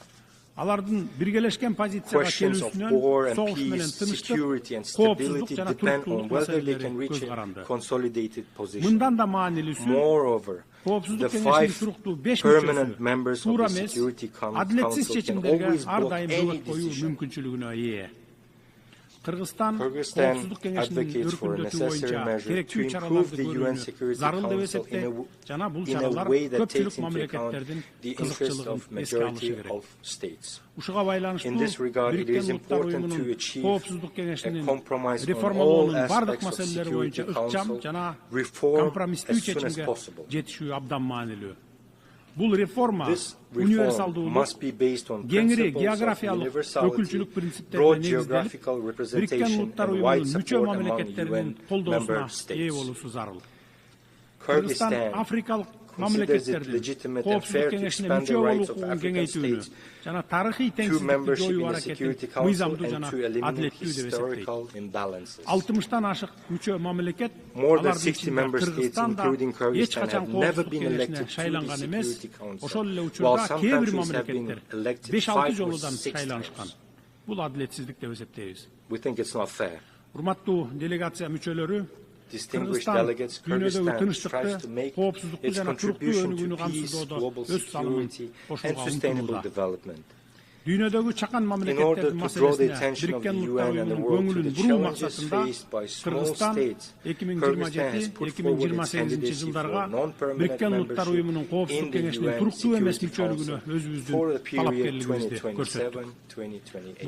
Questions of war and peace, security and stability depend on whether they can reach a consolidated position. Moreover, the 5 permanent members of the Security Council can always block any decision. Kyrgyzstan advocates for a necessary measure to improve the UN Security Council in a way that takes into account the interests of majority of states. In this regard, it is important to achieve a compromise on all aspects of Security Council reform as soon as possible. This reform must be based on principles of universality, broad geographical representation, and wide support among UN member states. Kyrgyzstan considers it legitimate and fair to expand the rights of African states to membership in the Security Council and to eliminate historical imbalances. More than 60 member states, including Kyrgyzstan, have never been elected to the Security Council, while some countries have been elected 5 or 6 times. We think it's not fair. Distinguished delegates, Kyrgyzstan strives to make its contribution to peace, global security, and sustainable development. In order to draw the attention of the UN and the world to the challenges faced by small states, Kyrgyzstan has put forward its candidacy for non-permanent membership in the UN Security Council for the period 2027-2028.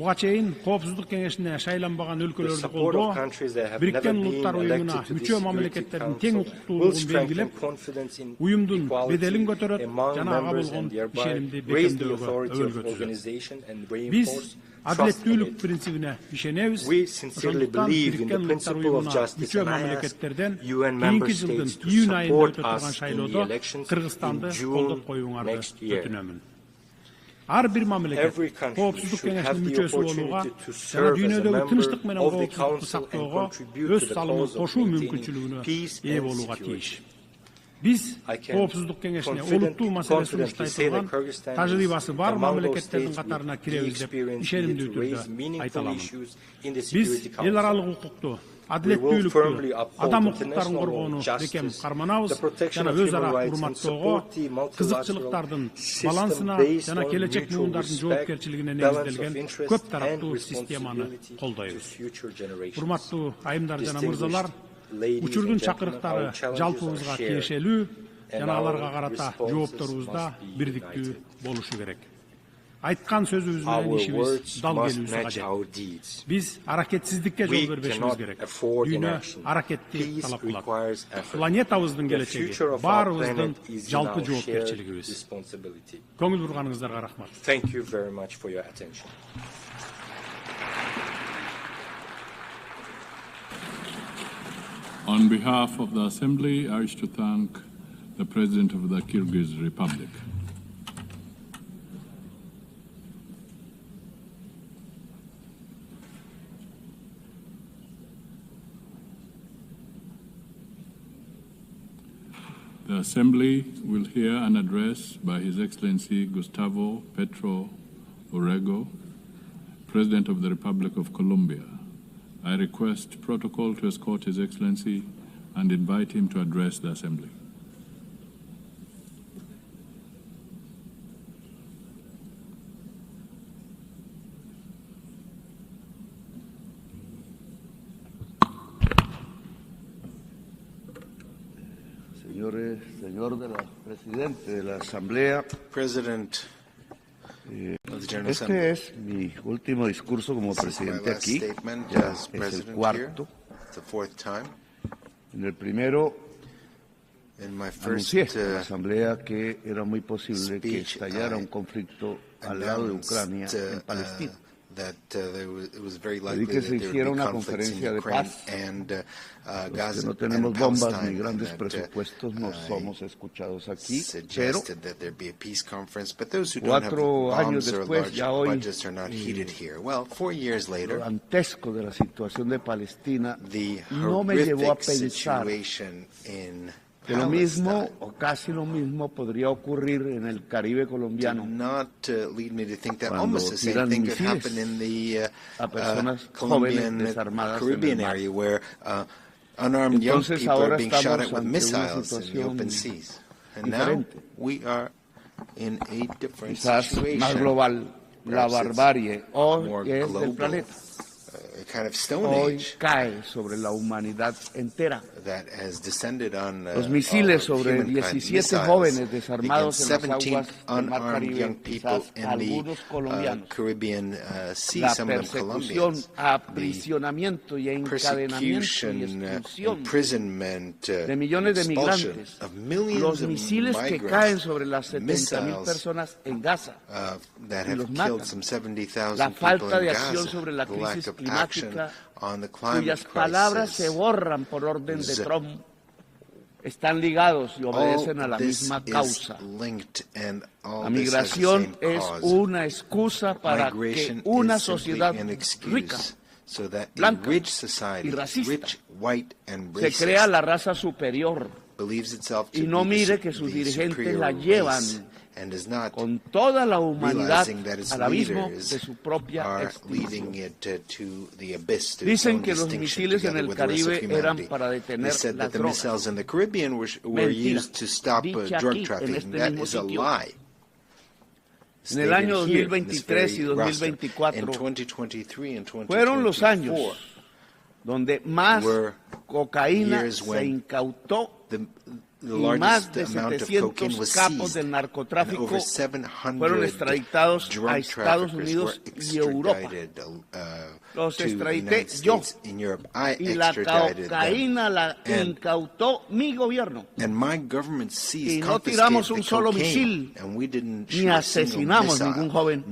The support of countries that have never been elected to the Security Council will strengthen confidence in equality among members and thereby raise the authority of organizations and reinforce trust in it. We sincerely believe in the principle of justice, and I ask UN member states to support us in the elections in June next year. Every country should have the opportunity to serve as a member of the Council and contribute to the cause of maintaining peace and security. Биз Коопсуздук кеңешине олуттуу маселе сунуштай турган тажрыйбасы бар мамлекеттердин катарына киребиз деп ишенимдүү түрдө айта аламын. Биз эл аралык укукту, адилеттүүлүктү, адам укуктарын коргоону бекем карманабыз жана өз ара урматтоого, кызыкчылыктардын балансына жана келечек муундардын жоопкерчилигине негизделген көп тараптуу системаны колдойбуз. Урматтуу айымдар жана мырзалар, учурдун чакырыктары жалпыбызга тиешелүү жана аларга карата жоопторубузда бирдиктүү болушу керек. Айткан сөзүбүз менен ишибиз дал келүүсү кажет. Биз аракетсиздикке жол бербешибиз керек. Дүйнө аракетти талап кылат. Планетабыздын келечеги баарыбыздын жалпы жоопкерчилигибиз. Көңүл бурганыңыздарга рахмат. Thank you very much for your attention. On behalf of the Assembly, I wish to thank the President of the Kyrgyz Republic. The Assembly will hear an address by His Excellency Gustavo Petro Urrego, President of the Republic of Colombia. I request protocol to escort His Excellency and invite him to address the Assembly. Señor presidente de la Asamblea, President. Este es mi último discurso como presidente aquí, ya es el cuarto. En el primero anuncié a la Asamblea que era muy posible que estallara un conflicto al lado de Ucrania en Palestina. Pedí que se hiciera una conferencia de paz. Los que no tenemos bombas ni grandes presupuestos no somos escuchados aquí, pero 4 años después, ya hoy, lo dantesco de la situación de Palestina no me llevó a pensar que lo mismo o casi lo mismo podría ocurrir en el Caribe colombiano cuando tiran misiles a personas jóvenes desarmadas en el mar. Entonces ahora estamos ante una situación diferente, quizás más global. La barbarie hoy es del planeta. Hoy cae sobre la humanidad entera. Los misiles sobre 17 jóvenes desarmados en las aguas del Mar Caribe, quizás algunos colombianos. La persecución, aprisionamiento y encadenamiento y expulsión de millones de migrantes. Los misiles que caen sobre las 70.000 personas en Gaza y los matan. La falta de acción sobre la crisis climática, cuyas palabras se borran por orden de Trump, están ligados y obedecen a la misma causa. La migración es una excusa para que una sociedad rica, blanca y racista se crea la raza superior y no mire que sus dirigentes la llevan con toda la humanidad al abismo de su propia extinción. Dicen que los misiles en el Caribe eran para detener las drogas. Mentira, dicha aquí, en este mismo sitio. En el año 2023 y 2024 fueron los años donde más cocaína se incautó y más de 700 capos del narcotráfico fueron extraditados a Estados Unidos y Europa. Los extradité yo y la cocaína la incautó mi gobierno. Y no tiramos un solo misil ni asesinamos ningún joven.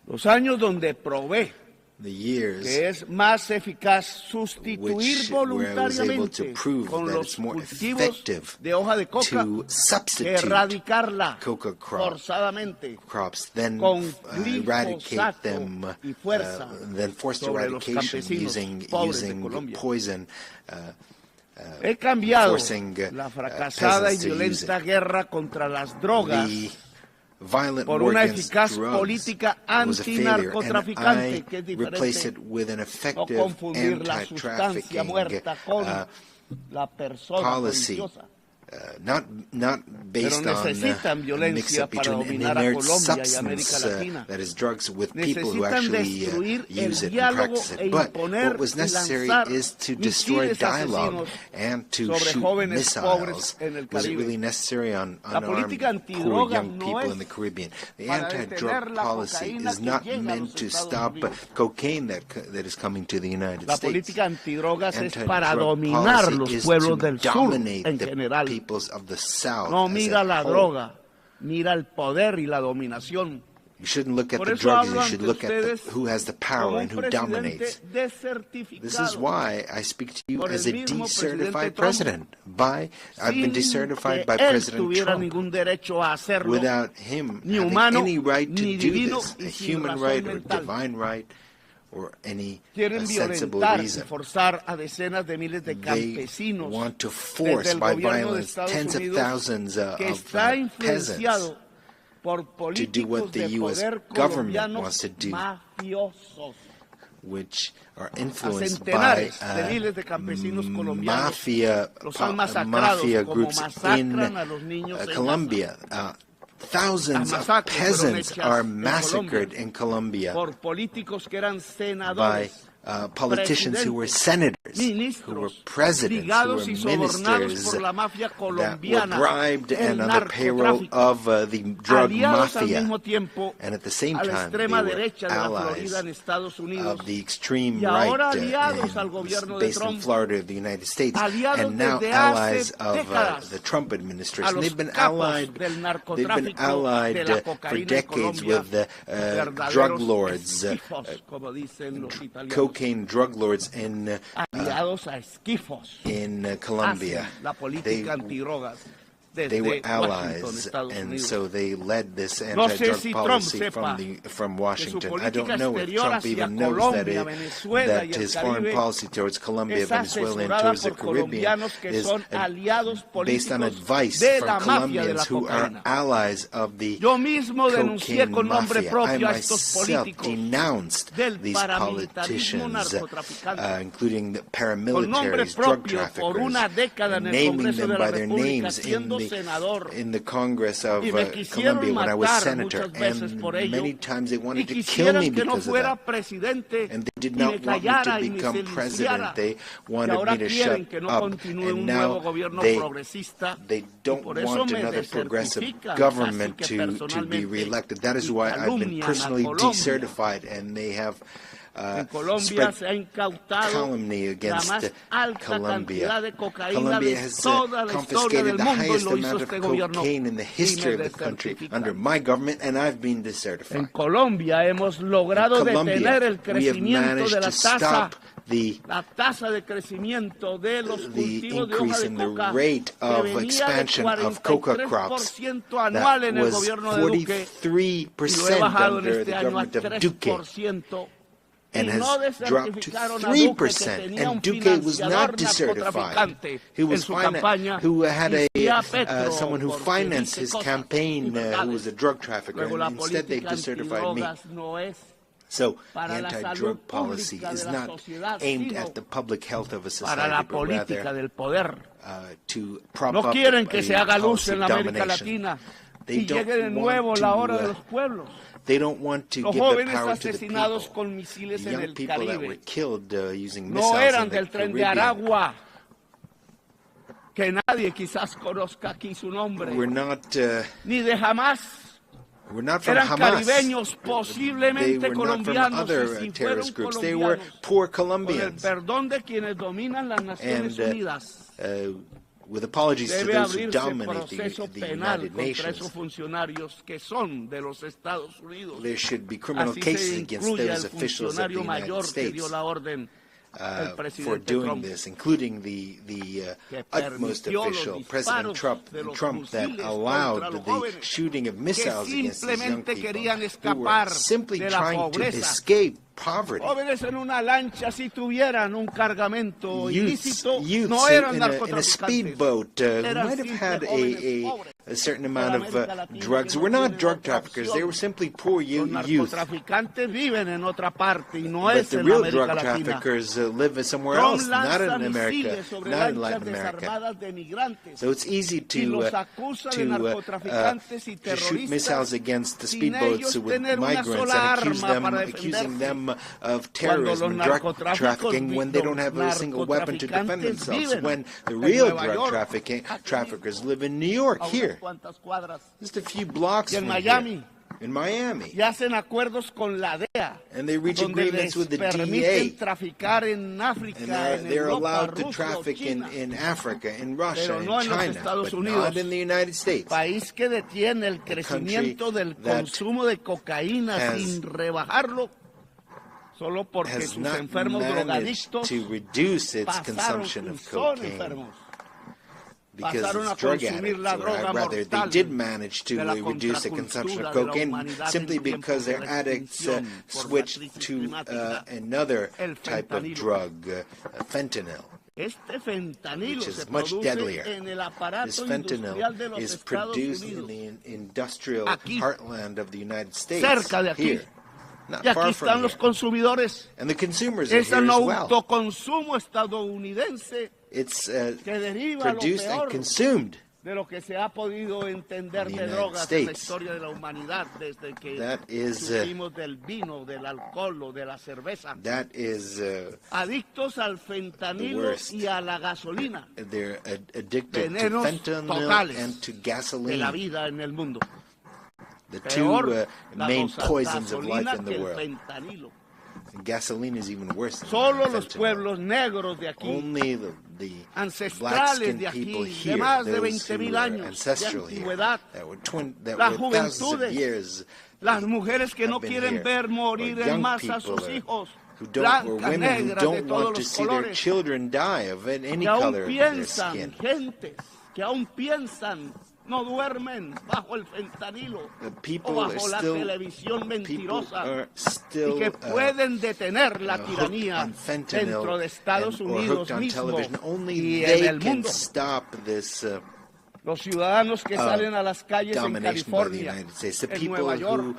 Los años donde probé que es más eficaz sustituir voluntariamente con los cultivos de hoja de coca que erradicarla forzadamente con glifosato y fuerza sobre los campesinos pobres de Colombia. He cambiado la fracasada y violenta guerra contra las drogas por una eficaz política antinarcotraficante, que es diferente. No confundir la sustancia muerta con la persona religiosa. Not based on mix up between an inert substance that is drugs with people who actually use it and practice it. But what was necessary is to destroy dialogue and to shoot missiles. Was it really necessary on unarmed poor young people in the Caribbean? The anti-drug policy is not meant to stop cocaine that is coming to the United States. La política antidrogas es para dominar los pueblos del sur en general. Of the South no mira la droga, mira el poder y la dominación. You shouldn't look at the drugs, you should look at who has the power and who dominates. This is why I speak to you as a decertified president. I've been decertified by President Trump. Without him having any right to do this, a human right or divine right, or any sensible reason. They want to force by violence tens of thousands of peasants to do what the U.S. government wants to do, which are influenced by mafia groups in Colombia. Thousands of peasants are massacred in Colombia by politicians who were senators, who were presidents, who were ministers that were bribed and on the payroll of the drug mafia. And at the same time, they were allies of the extreme right based in Florida of the United States, and now allies of the Trump administration. They've been allied for decades with drug lords, cocaine drug lords in Colombia. They were allies, and so they led this anti-drug policy from Washington. I don't know if Trump even knows that his foreign policy towards Colombia, Venezuela, and towards the Caribbean is based on advice from Colombians who are allies of the cocaine mafia. I myself denounced these politicians, including the paramilitaries, drug traffickers, naming them by their names in the Congress of Colombia when I was senator, and many times they wanted to kill me because of that. And they did not want me to become president. They wanted me to shut up. And now they don't want another progressive government to be reelected. That is why I've been personally decertified, and they have spread calumny against Colombia. Colombia has confiscated the highest amount of cocaine in the history of the country under my government, and I've been decertified. En Colombia hemos logrado detener el crecimiento de la tasa de crecimiento de los cultivos de hoja de coca, rate of expansion of coca crops that was 43% under the government of Duque, and has dropped to 3%. And Duque was not decertified. Who had someone who financed his campaign who was a drug trafficker, and instead they decertified me. So the anti-drug policy is not aimed at the public health of a society, but rather to prop up a policy of domination. They don't want They don't want to give the power to the people. Young people that were killed using missiles in the Caribbean. Que nadie quizás conozca aquí su nombre. We're not, ni de Hamas. We're not from Eran Hamas. Caribeños, posiblemente they were not from other terrorist groups. They were poor Colombians. Con el perdón de quienes dominan las Naciones Unidas. With apologies to those who dominate the United Nations, there should be criminal cases against those officials of the United States for doing this, including the utmost official, President Trump, that allowed the shooting of missiles against these young people who were simply trying to escape poverty. Jóvenes en una lancha, si tuvieran un cargamento ilícito, Youths no eran in a narcotraficantes. speedboat who might have had a certain amount of drugs were not drug traffickers. They were simply poor youth. Narcotraficantes viven en otra parte y no But es the en real América drug Latina. traffickers live somewhere else, not in Lanzan America, misiles sobre not in lanchas Latin America. desarmadas de migrantes So it's easy y los to acusa de narcotraficantes y to shoot missiles terroristas against the sin speedboats ellos with tener una migrants sola and arma accusing them of Cuando terrorism los and drug trafficking when they don't have a single weapon to defend themselves. When the real drug traffickers live in New York, here, just a few blocks from here. In Miami. Y hacen acuerdos con la DEA, and they reach agreements with the DEA. Traficar en África, and they're allowed to traffic in Africa, in Russia, in China, but not in the United States. País que detiene el crecimiento del consumo de cocaína sin rebajarlo, solo porque sus enfermos drogadictos to reduce its consumption of cocaine. Because it's drug addicts, or rather they did manage to reduce the consumption of cocaine simply because their addicts switched to another type of drug, fentanyl, which is much deadlier. This fentanyl is produced in the industrial heartland of the United States, here. Not y aquí far están from los here. consumidores. And the consumers are Es here el as well. autoconsumo estadounidense It's que deriva produced lo peor and consumed de lo que se ha podido entender de drogas en la historia de la humanidad desde que supimos del vino, del alcohol o de la cerveza. That is adictos al fentanilo y a la gasolina. They're addicted to Venenos fentanyl and to de gasoline. la vida en el mundo. The two main poisons of life in the world. And gasoline is even worse than Solo los pueblos negros de aquí, only the ancestrales de people aquí, here, de más de those 20,000 who are años de ancestral here, antigüedad, that were thousands of years, las mujeres que no quieren ver morir en masa a sus hijos, blancas, negras, de todos los colores, que aún piensan, no duermen bajo el fentanilo o bajo la televisión mentirosa y que pueden detener la tiranía dentro de Estados Unidos mismo y en el mundo. Los ciudadanos que salen a las calles en California, en Nueva York,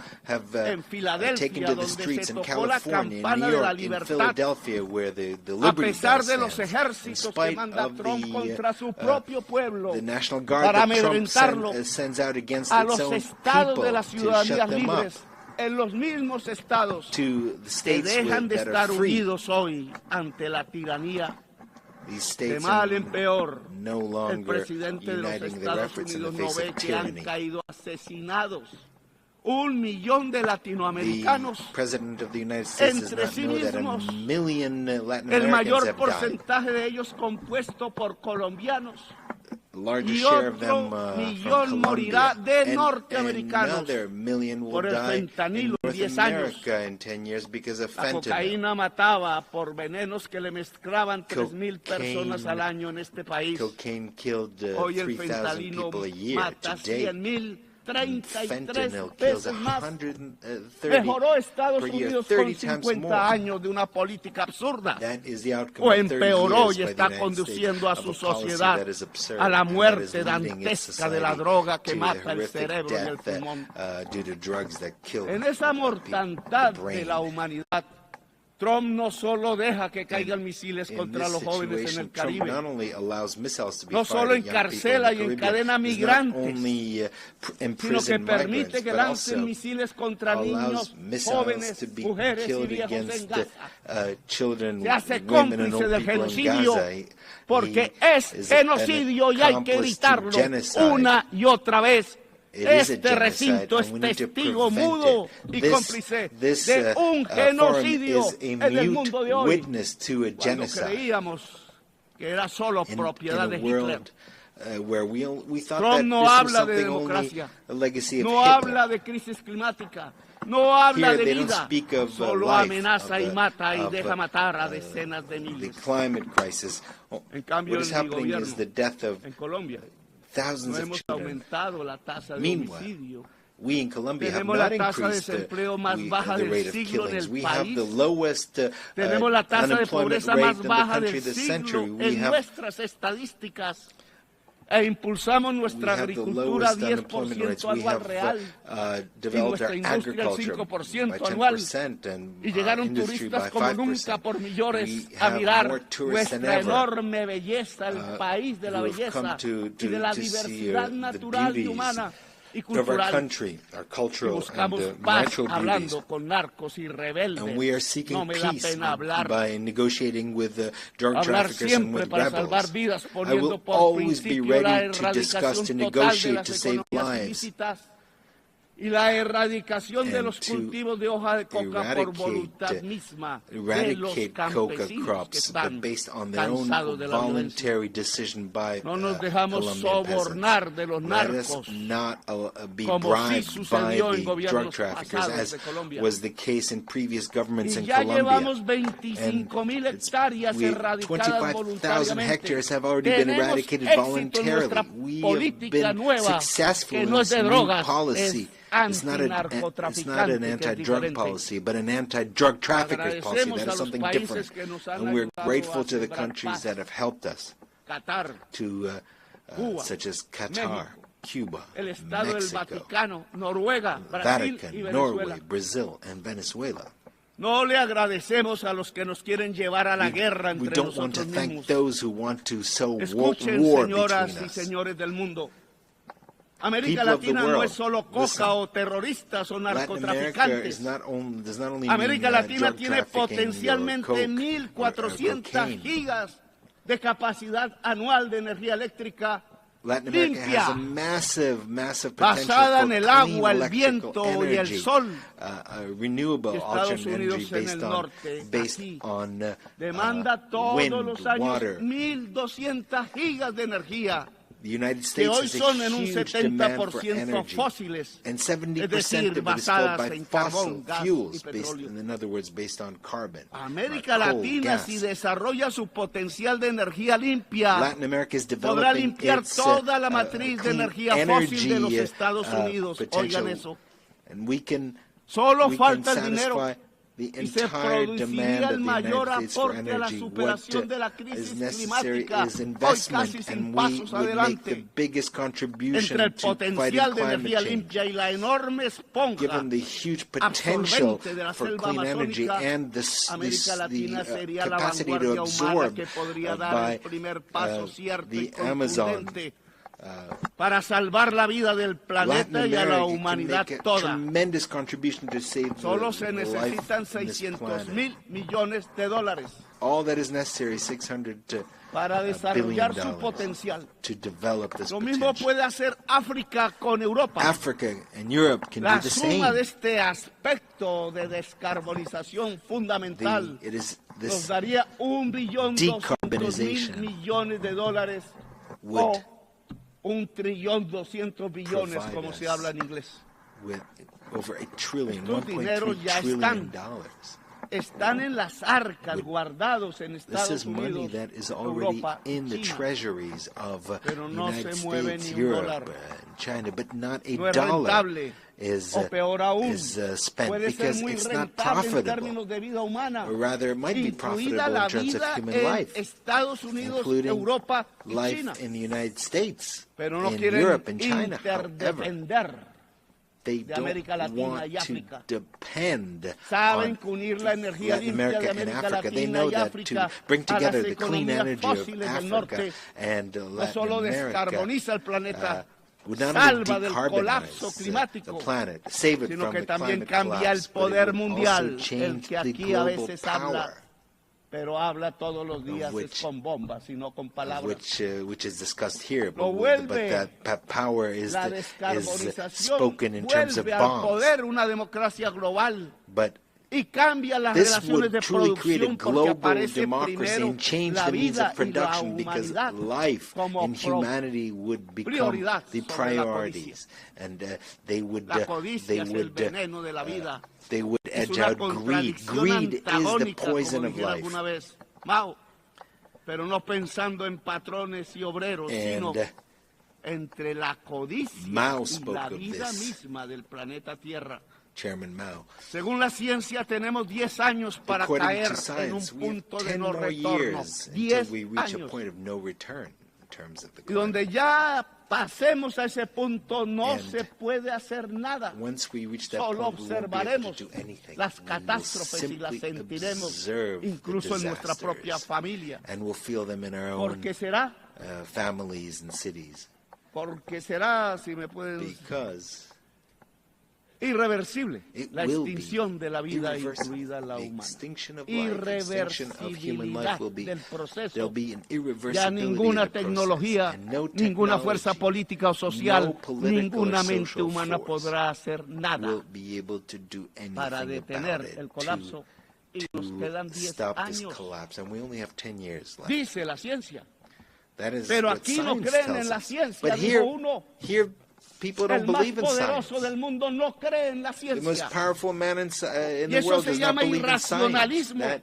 en Filadelfia, donde se tocó la campana de la libertad, a pesar de los ejércitos que manda Trump contra su propio pueblo para amedrentarlo a los estados de las ciudadanías libres, en los mismos estados que dejan de estar unidos hoy ante la tiranía. De mal en peor, el presidente de los Estados Unidos no ve que han caído asesinados 1 millón de latinoamericanos entre sí mismos, el mayor porcentaje de ellos compuesto por colombianos. Y otro millón morirá de norteamericanos por el fentanilo en 10 años. La cocaína mataba por venenos que le mezclaban 3,000 personas al año en este país. Hoy el fentanilo mata 100,000. 33 veces más. Mejoró Estados Unidos con 50 años de una política absurda. O empeoró y está conduciendo a su sociedad a la muerte dantesca de la droga que mata el cerebro y el pulmón. En esa mortandad de la humanidad, Trump no solo deja que caigan misiles contra los jóvenes en el Caribe, no solo encarcela y encadena migrantes, sino que permite que lancen misiles contra niños, jóvenes, mujeres y viejos en Gaza. Se hace cómplice del genocidio porque es genocidio y hay que evitarlo una y otra vez. Este recinto es testigo mudo y cómplice de un genocidio en el mundo de hoy, cuando creíamos que era solo propiedad de Hitler. Trump no habla de democracia, no habla de crisis climática, no habla de vida, solo amenaza y mata y deja matar a decenas de miles. En cambio, en mi gobierno, en Colombia, no hemos aumentado la tasa de homicidio we in Colombia have not increased the rate of killings. We have the lowest unemployment rate in the country this century. We have e impulsamos nuestra agricultura 10% anual real y nuestra industria al 5% anual y llegaron turistas como nunca por millones a mirar nuestra enorme belleza, el país de la belleza y de la diversidad natural y humana y cultural. Y buscamos paz hablando con narcos y rebeldes. No me da pena hablar siempre para salvar vidas, poniendo por principio la erradicación total de las economías ilícitas y la erradicación de los cultivos de hoja de coca por voluntad misma de los campesinos que están cansados de la violencia. No nos dejamos sobornar de los narcos, como sí sucedió en gobiernos pasados de Colombia. Y ya llevamos 25,000 hectáreas erradicadas voluntariamente. Tenemos éxito en nuestra política nueva, que no es de drogas, es It's not an anti-drug policy, but an anti-drug traffickers policy. That is something different. And we're grateful to the countries that have helped us, such as Qatar, Cuba, Mexico, Vatican, Norway, Brazil, and Venezuela. No le agradecemos a los que nos quieren llevar a la guerra entre nosotros mismos. We don't want to thank those who want to sow Escuchen, war señoras between y us. señores del mundo. América Latina no es solo coca o terroristas o narcotraficantes. América Latina tiene potencialmente 1.400 gigas de capacidad anual de energía eléctrica limpia, basada en el agua, el viento y el sol. Estados Unidos en el norte, aquí, demanda todos los años 1.200 gigas de energía. The United States que hoy son en un 70% fósiles, es decir, basadas en carbón, gas y petróleo. América Latina, si desarrolla su potencial de energía limpia, podrá limpiar toda la matriz de energía fósil de los Estados Unidos. Oigan eso. Solo falta el dinero. Y se produciría el mayor aporte a la superación de la crisis climática, hoy casi sin pasos adelante, entre el potencial de energía limpia y la enorme esponja absorbente de la selva amazónica. América Latina sería la vanguardia humana que podría dar el primer paso cierto y contundente para salvar la vida del planeta y a la humanidad toda. Solo se necesitan $600,000 millones para desarrollar su potencial. Lo mismo puede hacer África con Europa. La suma de este aspecto de descarbonización fundamental nos daría $1.2 billones o $1.2 trillion, como se habla en inglés. Estos dineros ya están en las arcas, guardados en Estados Unidos, Europa, China, pero no se mueve ni un dólar. No es rentable, o peor aún, puede ser muy rentable en términos de vida humana, incluida la vida en Estados Unidos, Europa y China. Pero no quieren interdepender de América Latina y África. Saben que unir la energía limpia de América Latina y África a las economías fósiles del norte no solo descarboniza el planeta, salva del colapso climático, sino que también cambia el poder mundial, el que aquí a veces habla, pero habla todos los días es con bombas y no con palabras. Lo vuelve, la descarbonización vuelve al poder una democracia global y cambia las relaciones de producción porque aparece primero la vida y la humanidad como prioridad sobre la codicia. La codicia es el veneno de la vida. Es una contradicción antagónica, como dijera alguna vez Mao, pero no pensando en patrones y obreros, sino entre la codicia y la vida misma del planeta Tierra. Chairman Mao. Según la ciencia, tenemos 10 años para caer en un punto de no retorno. 10 años. Y donde ya pasemos a ese punto, no se puede hacer nada. Solo observaremos las catástrofes y las sentiremos incluso en nuestra propia familia. Porque será, porque será, si me pueden... irreversible, la extinción de la vida, incluida la humana. Irreversibilidad del proceso. Ya ninguna tecnología, ninguna fuerza política o social, ninguna mente humana podrá hacer nada para detener el colapso. Y nos quedan 10 años. Dice la ciencia. Pero aquí no creen en la ciencia, dijo uno. People don't believe in science. El más poderoso del mundo no cree en la ciencia. The most powerful man in the world does not believe in science. That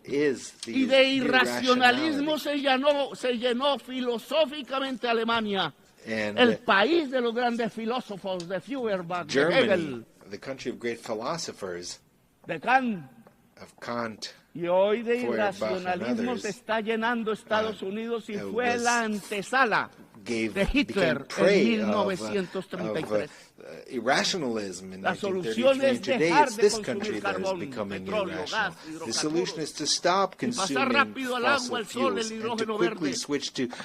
is the y de irracionalismo se llenó filosóficamente Alemania, el país de los grandes filósofos de Feuerbach, de Hegel, the country of great philosophers, de Kant. Of Kant. Y hoy de irracionalismo se está llenando Estados Unidos y fue la antesala de Hitler en 1933. La solución es dejar de consumir carbón, petróleo, gas, hidrocarburos, y pasar rápido al agua, al sol, el hidrógeno verde, los vientos.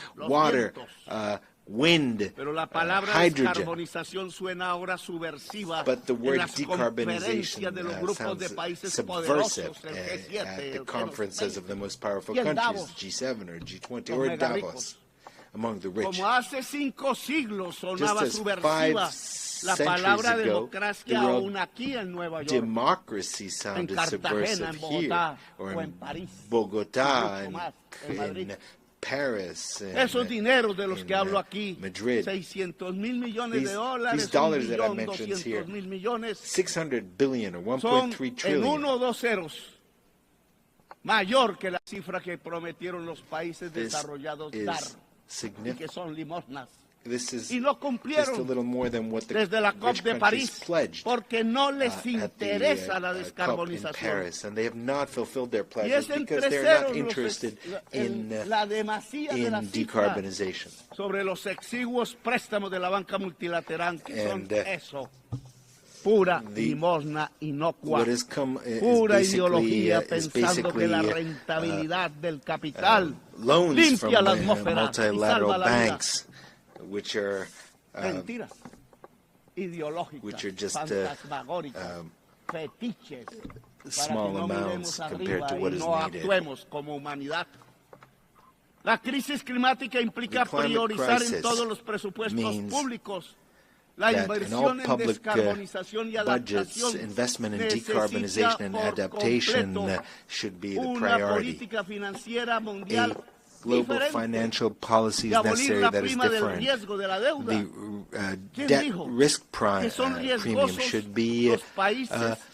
Wind, pero la palabra descarbonización suena ahora subversiva en las conferencias de los grupos de países poderosos, el G7, at the conferences of the most powerful countries, G7 or G20 or Davos, among the rich. Como hace 5 siglos sonaba subversiva la palabra democracia aún aquí en Nueva York, en Cartagena, en Bogotá o en París, en Madrid. Paris, esos dineros de los que hablo aquí, Madrid, $600 mil millones de dólares, $1.2 billion, $600 billion or 1.3 son trillion. En 1 o 2 ceros mayor que la cifra que prometieron los países desarrollados dar, y que son limosnas. Y no cumplieron desde la COP de París porque no les interesa la descarbonización. Y es entre ceros la demasía de la cifra sobre los exiguos préstamos de la banca multilateral que son eso. Pura limosna inocua, pura ideología pensando que la rentabilidad del capital limpia la atmósfera y salva la vida. Which are mentiras ideológicas, which are just fantasmagóricas, fetiches, small para que no amounts compared to what is no needed. Actuemos como humanidad. La crisis climática implica priorizar en todos los presupuestos públicos la inversión en descarbonización y adaptación. Investment in decarbonization and adaptation should be the priority. Una política financiera mundial global financial policies necessary that is different. The debt risk premium should be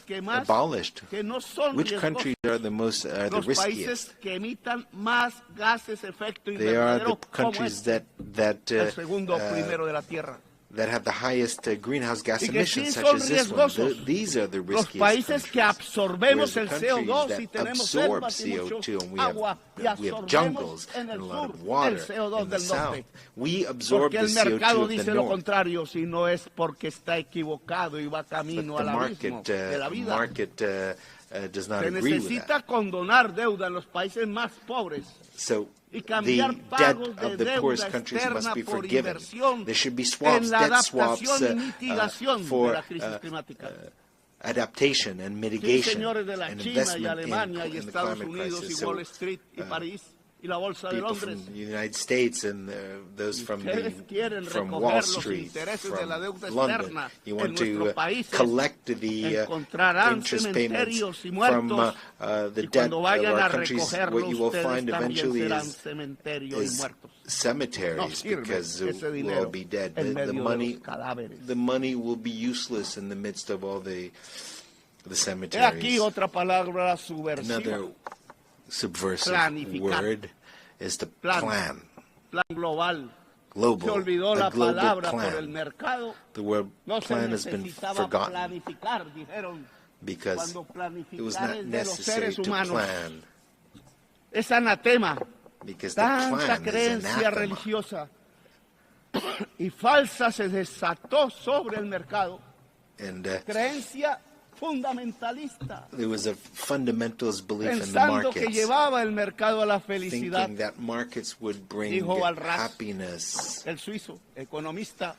abolished. Which countries are the riskiest? They are the countries that have the highest greenhouse gas emissions, such as this one. These are the riskiest countries. El CO2 y tenemos selvas y mucho agua y absorbemos en el sur el CO2 del norte. We absorb the CO2 of the north. Porque el mercado dice lo contrario, si no es porque está equivocado y va camino al abismo de la vida. Se necesita condonar deuda en los países más pobres. Y cambiar pagos de deuda externa por inversión en la adaptación y mitigación de la crisis climática. Adaptation and mitigation, señores de la and China investment y Alemania in y the Estados climate Unidos crisis. y Wall Street y París y la bolsa de People Londres. from the United States and those from Wall Street, from London. You want to collect the interest payments from the debt of our countries. What you will find eventually is cemeteries, because we'll all be dead. The money will be useless in the midst of all the cemeteries. Aquí otra palabra subversiva. Another subversive word is to plan. Plan global. global plan. The word plan has been forgotten because it was not necessary to plan. Es anatema. Because the plan is anathema. Religiosa y falsa se desató sobre el mercado. And creencia fundamentalista. There was a fundamentalist belief in the markets, que llevaba el mercado a la felicidad. Thinking that markets would bring happiness. El suizo economista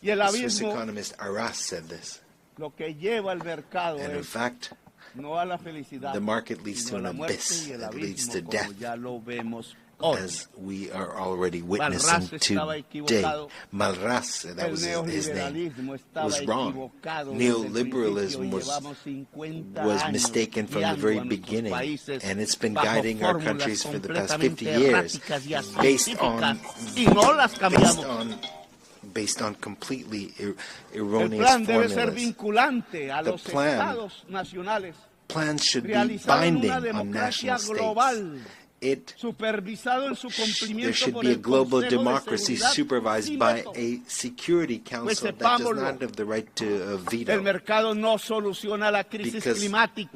y el abismo. The Swiss economist Arras said this. Lo que lleva el mercado and in fact, no a la felicidad, the market leads to an abyss. It leads to death, as we are already witnessing today. Malras, that was his name, was wrong. Neoliberalism was mistaken from the very beginning, and it's been guiding our countries for the past 50 years based on completely erroneous formulas. The plans should be binding on national states. There should be a global democracy supervised by a Security Council that does not have the right to veto. Because we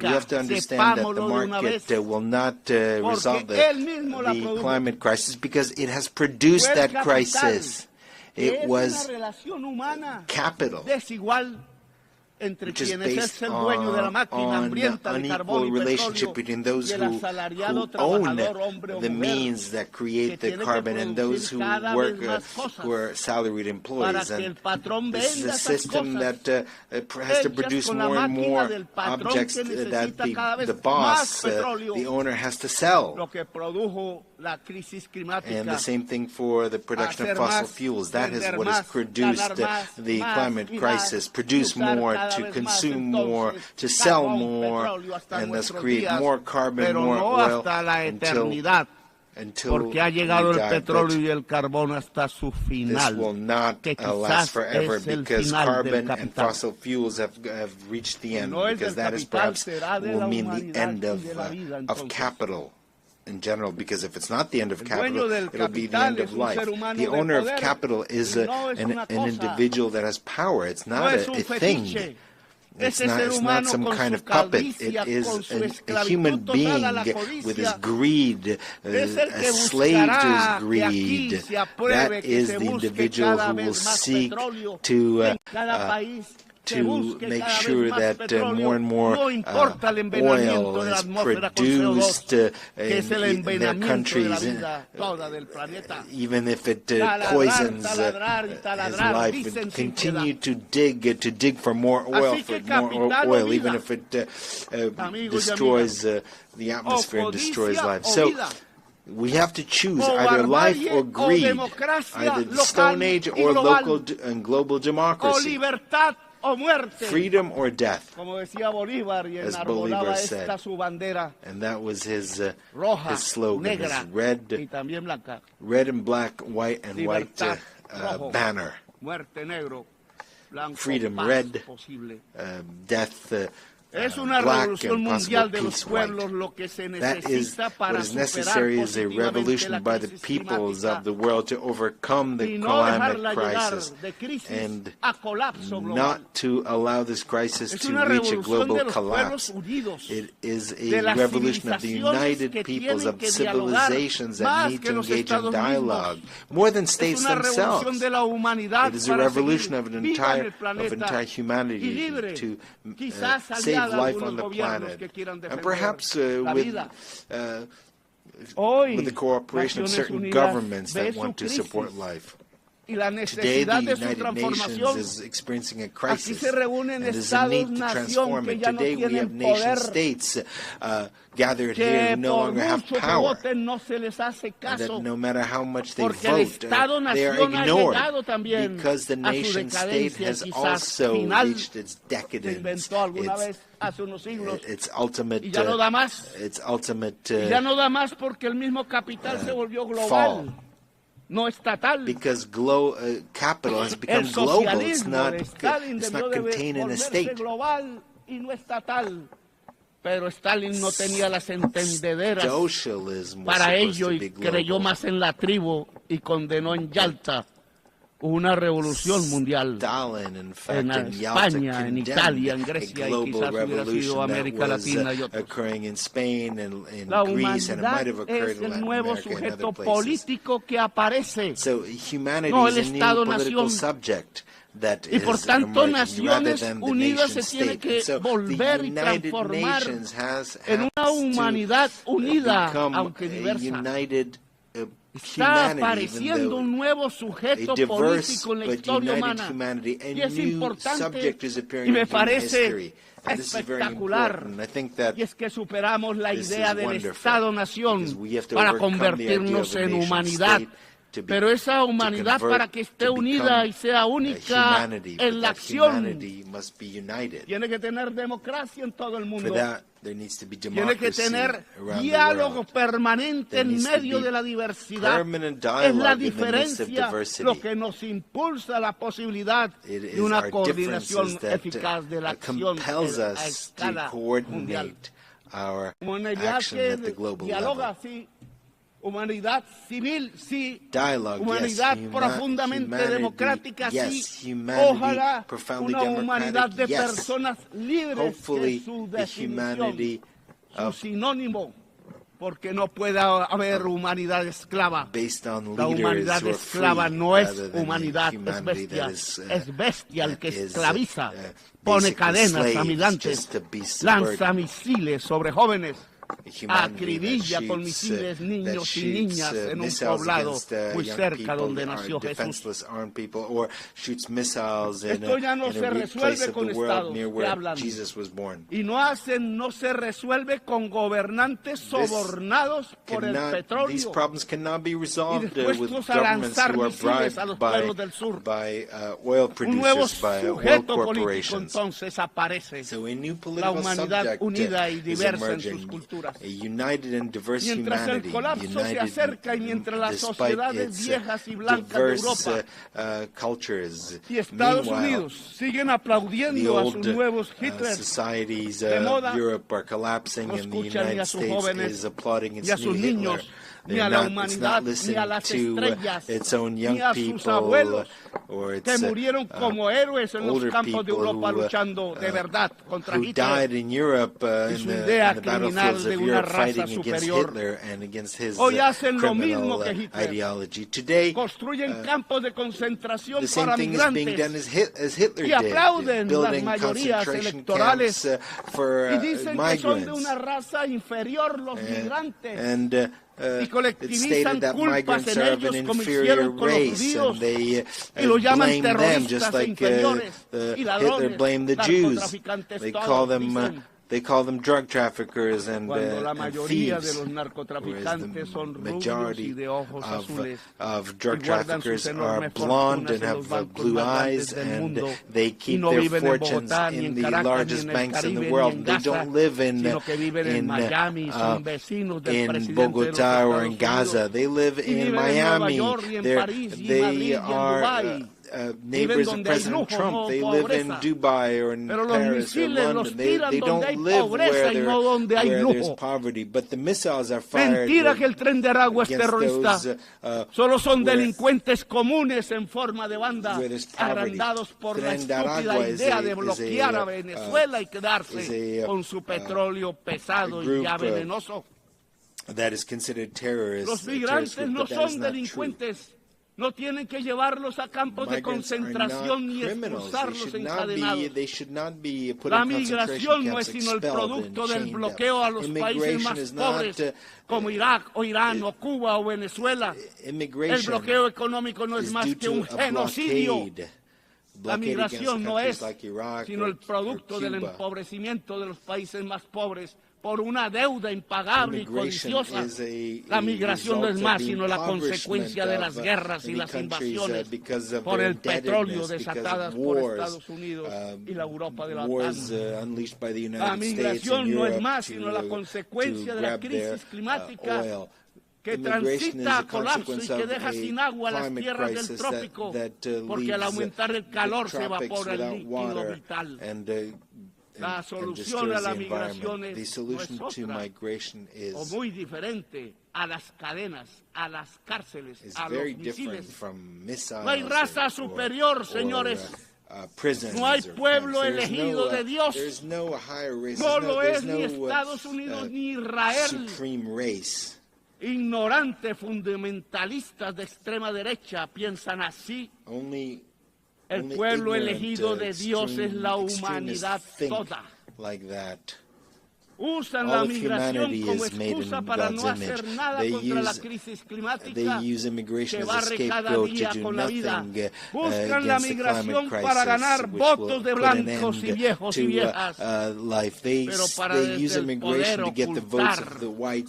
have to understand that the market will not resolve the climate crisis because it has produced that crisis. It was capital, which is based on the unequal relationship between those who own the means that create the carbon and those who work, who are salaried employees. And this is a system that has to produce more and more objects that the boss, the owner, has to sell. And the same thing for the production of fossil fuels. That is what has produced the climate crisis. Produce more, to consume more, to sell more, and thus create more carbon, more oil, until porque ha llegado el petróleo y el carbón hasta su final. This will not last forever because carbon and fossil fuels have reached the end, because that is perhaps will mean the end of capital in general, because if it's not the end of capital, it'll be the end of life. The owner of capital is an individual that has power. It's not a thing. It's not some kind of puppet. It is a human being with his greed, a slave to his greed. That is the individual who will seek to make sure that more and more oil is produced in their countries, even if it poisons his life, and continue to dig for more oil, even if it destroys the atmosphere and destroys life. So we have to choose either life or greed, either the Stone Age or local and global democracy. Freedom or death, as Bolivar said. And that was his slogan, his red and black, white and white banner. Freedom red, death black, and possible peace white. That is what is necessary, is a revolution by the peoples of the world to overcome the climate crisis and not to allow this crisis to reach a global collapse. It is a revolution of the united peoples of civilizations that need to engage in dialogue, more than states themselves. It is a revolution of entire humanity to save life on the planet, and perhaps with the cooperation of certain governments that want to support life. Today, the United Nations is experiencing a crisis, and there's a need to transform it. Today, we have nation-states gathered here who no longer have power, and that no matter how much they vote, they are ignored, because the nation-state has also reached its decadence, its ultimate fall. No estatal. Because capital has become global. It's not contained in a state. Pero Stalin no tenía las entendederas para ello y creyó más en la tribu y condenó en Yalta una revolución mundial en España, en Italia, en Grecia y quizás hubiera sido América Latina y otros. La humanidad es el nuevo sujeto político que aparece, no el Estado-nación. Y por tanto, Naciones Unidas se tiene que volver y transformar en una humanidad unida, aunque diversa. Está apareciendo un nuevo sujeto político en la historia humana y es importante y me parece espectacular, y es que superamos la idea del Estado-nación para convertirnos en humanidad. Pero esa humanidad, para que esté unida y sea única en la acción, tiene que tener democracia en todo el mundo. Tiene que tener diálogo permanente en medio de la diversidad. Es la diferencia lo que nos impulsa la posibilidad de una coordinación eficaz de la acción a escala mundial. Humanidad que dialoga, sí. Humanidad civil, sí. Humanidad profundamente democrática, sí. Ojalá una humanidad de personas libres, que es su definición, su sinónimo, porque no puede haber humanidad esclava. La humanidad esclava no es humanidad, es bestia. Es bestia el que esclaviza, pone cadenas a migrantes, lanza misiles sobre jóvenes, acribilla con misiles niños y niñas en un poblado muy cerca donde nació Jesús. Esto ya no se resuelve con estados que hablan, y no se resuelve con gobernantes sobornados por el petróleo y dispuestos a lanzar misiles a los pueblos del sur. Un nuevo sujeto político entonces aparece, la humanidad unida y diversa en sus culturas. Mientras el colapso se acerca y mientras las sociedades viejas y blancas de Europa y Estados Unidos siguen aplaudiendo a sus nuevos Hitler de moda, no escuchan ni a sus jóvenes, ni a sus niños, ni a la humanidad, ni a las estrellas, ni a sus abuelos, que murieron como héroes en los campos de Europa luchando de verdad contra Hitler y su idea criminal de una raza superior. Hoy hacen lo mismo que Hitler. Construyen campos de concentración para migrantes y aplauden las mayorías electorales y dicen que son de una raza inferior los migrantes. Y colectivizan culpas en ellos como hicieron con los judíos y lo llaman terroristas inferiores y ladrones, narcotraficantes, todos dicen. They call them drug traffickers and la mayoría thieves. de los narcotraficantes son rubios y de ojos azules, of drug traffickers are blonde and have blue eyes, and they keep their fortunes in the largest banks in the world. They don't live in Bogotá or in Gaza. They live in Miami. They are neighbors of President Trump. They live in Dubai or in Paris or London. They don't live where there's poverty, but the missiles are fired. Mentira que el tren de Aragua es terrorista. Solo son delincuentes comunes en forma de banda, agrandados por la estúpida idea de bloquear a Venezuela y quedarse con su petróleo pesado y ya venenoso. Los migrantes no son delincuentes. No tienen que llevarlos a campos de concentración ni expulsarlos encadenados. La migración no es sino el producto del bloqueo a los países más pobres, como Irak o Irán o Cuba o Venezuela. El bloqueo económico no es más que un genocidio. La migración no es sino el producto del empobrecimiento de los países más pobres por una deuda impagable y codiciosa. La migración no es más sino la consecuencia de las guerras y las invasiones por el petróleo desatadas por Estados Unidos y la Europa de la OTAN. La migración no es más sino la consecuencia de la crisis climática que transita a colapso y que deja sin agua las tierras del trópico, porque al aumentar el calor se evapora el líquido vital. La solución a la migración es o muy diferente a las cadenas, a las cárceles, a los misiles. No hay raza superior, señores. No hay pueblo elegido de Dios. No lo es ni Estados Unidos ni Israel. Ignorantes fundamentalistas de extrema derecha piensan así. El pueblo elegido de Dios es la humanidad toda. Usan la migración como excusa para no hacer nada contra la crisis climática que barre cada día con la vida. Buscan la migración para ganar votos de blancos y viejos y viejas, pero para desde el poder ocultar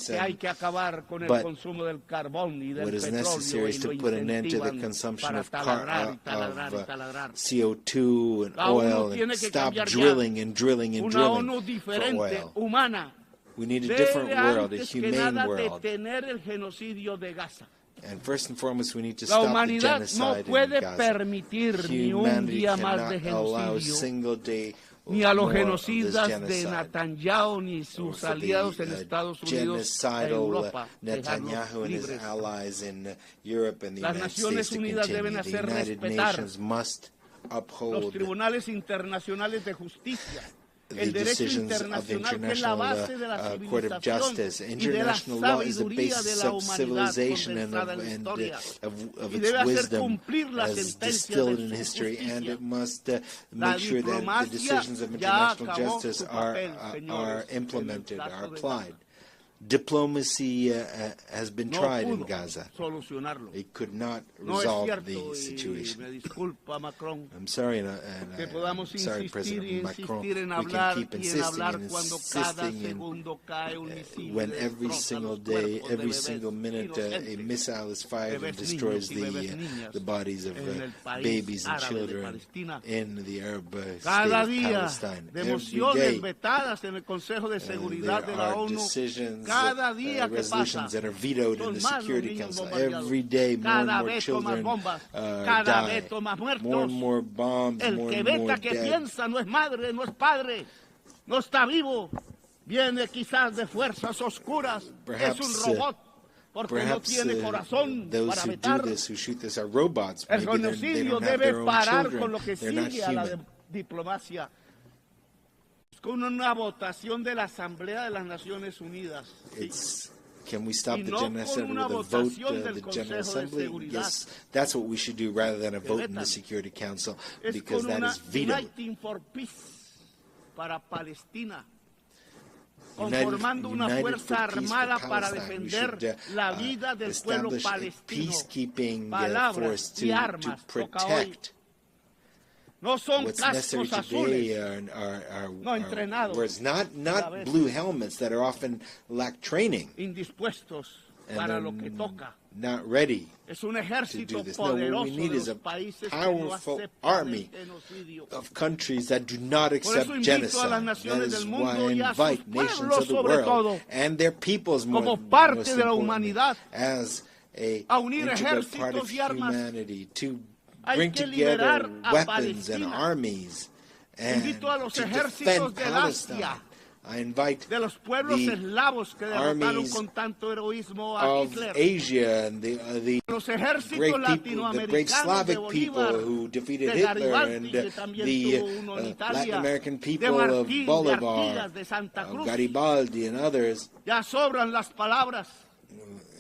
que hay que acabar con el consumo del carbón y del petróleo y lo incentivan para taladrar y taladrar y taladrar. CO2 and oil and stop drilling and drilling and drilling for oil. We need a different world, a humane world. And first and foremost, we need to stop the genocide in Gaza. Humanity cannot allow a single day ni a los genocidas de Netanyahu ni sus aliados en Estados Unidos e Europa. Netanyahu and his allies in Europe and the United States to continue. The United Nations must uphold los tribunales internacionales de justicia, the decisions of the International Court of Justice. International law is the basis of civilization and of its wisdom as distilled in history, and it must make sure that the decisions of international justice are implemented, are applied. Diplomacy has been tried in Gaza. It could not resolve the situation. I'm sorry, I'm sorry, President Macron. We can keep insisting and insisting, and when every single day, every single minute, a missile is fired and destroys the bodies of babies and children in the Arab state of Palestine. Every day, there are decisions, resolutions that are vetoed in the Security Council. Every day, more and more children die. More and more bombs, more and more dead. No es madre, no es padre, no está vivo. Viene quizás de fuerzas oscuras. Es un robot. Porque no tiene corazón para vetar. El genocidio debe parar con lo que sigue a la diplomacia. Con una votación de la Asamblea de las Naciones Unidas. Can we stop the genocide with a vote of the General Assembly? Yes, that's what we should do rather than a vote in the Security Council, because that is vetoed. Uniting for Peace para Palestina, conformando una fuerza armada para defender la vida del pueblo palestino. Palabras y armas toca hoy. No son cascos azules, no entrenados, not blue helmets that are often lack training, indispuestos para lo que toca. Not ready es un ejército to do this. No, what we need is a powerful army of countries that do not accept genocide. That is why I invite nations of the world and their peoples most importantly, as a integral part of humanity to bring together weapons and armies and to defend Palestine. I invite the armies of Asia and the great people, the great Slavic people who defeated Hitler, and the Latin American people of Bolivar, Garibaldi, and others.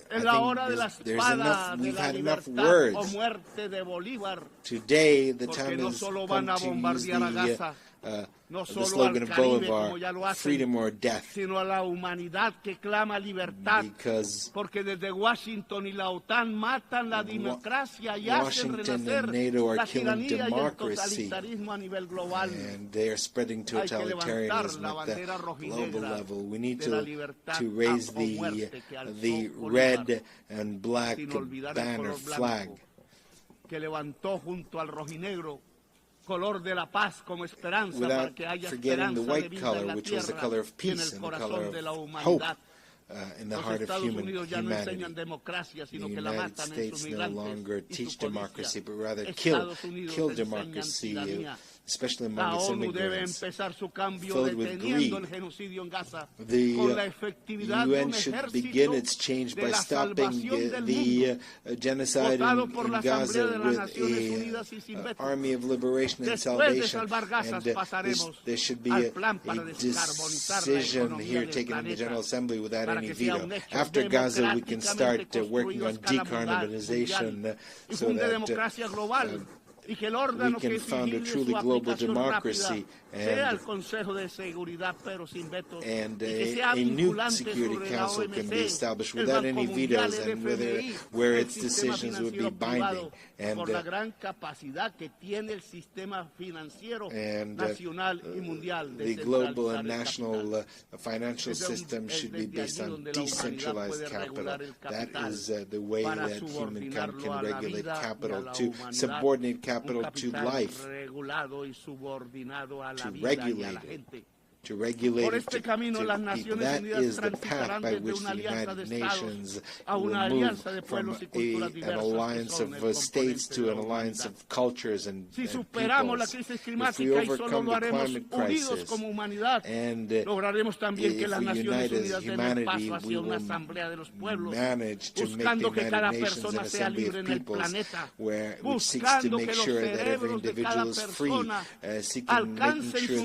En la hora de la espada, de la libertad o muerte de Bolívar, today the time has come to use the slogan of Bolivar, freedom or death, sino a la humanidad que clama libertad, porque desde Washington y la OTAN matan la democracia y hacen renacer la tiranía y el totalitarismo a nivel global. And they are spreading totalitarianism at the global level. We need to raise the red and black banner flag. Que levantó junto al rojinegro color de la paz como esperanza para que haya esperanza de vida en la tierra y en el corazón de la humanidad. Los Estados Unidos ya no enseñan democracia, sino que la matan en sus migrantes y su codicia. Estados Unidos enseñan tiranía especially among its immigrants, filled with greed. The UN should begin its change by stopping the genocide in Gaza with an army of liberation and salvation. And there should be a decision here taken in the General Assembly without any veto. After Gaza, we can start working on decarbonization so that we can found a truly global democracy and a new Security Council can be established without any vetoes and where its decisions would be binding. And the global and national financial system should be based on decentralized capital. That is the way that humankind can regulate capital, to subordinate capital to life, to regulate it. To regulate it to people. That is the path by which the United Nations will move from an alliance of states to an alliance of cultures and peoples. If we overcome the climate crisis and if we unite as humanity, we will manage to make the United Nations an assembly of peoples which seeks to make sure that every individual is free, seeking making sure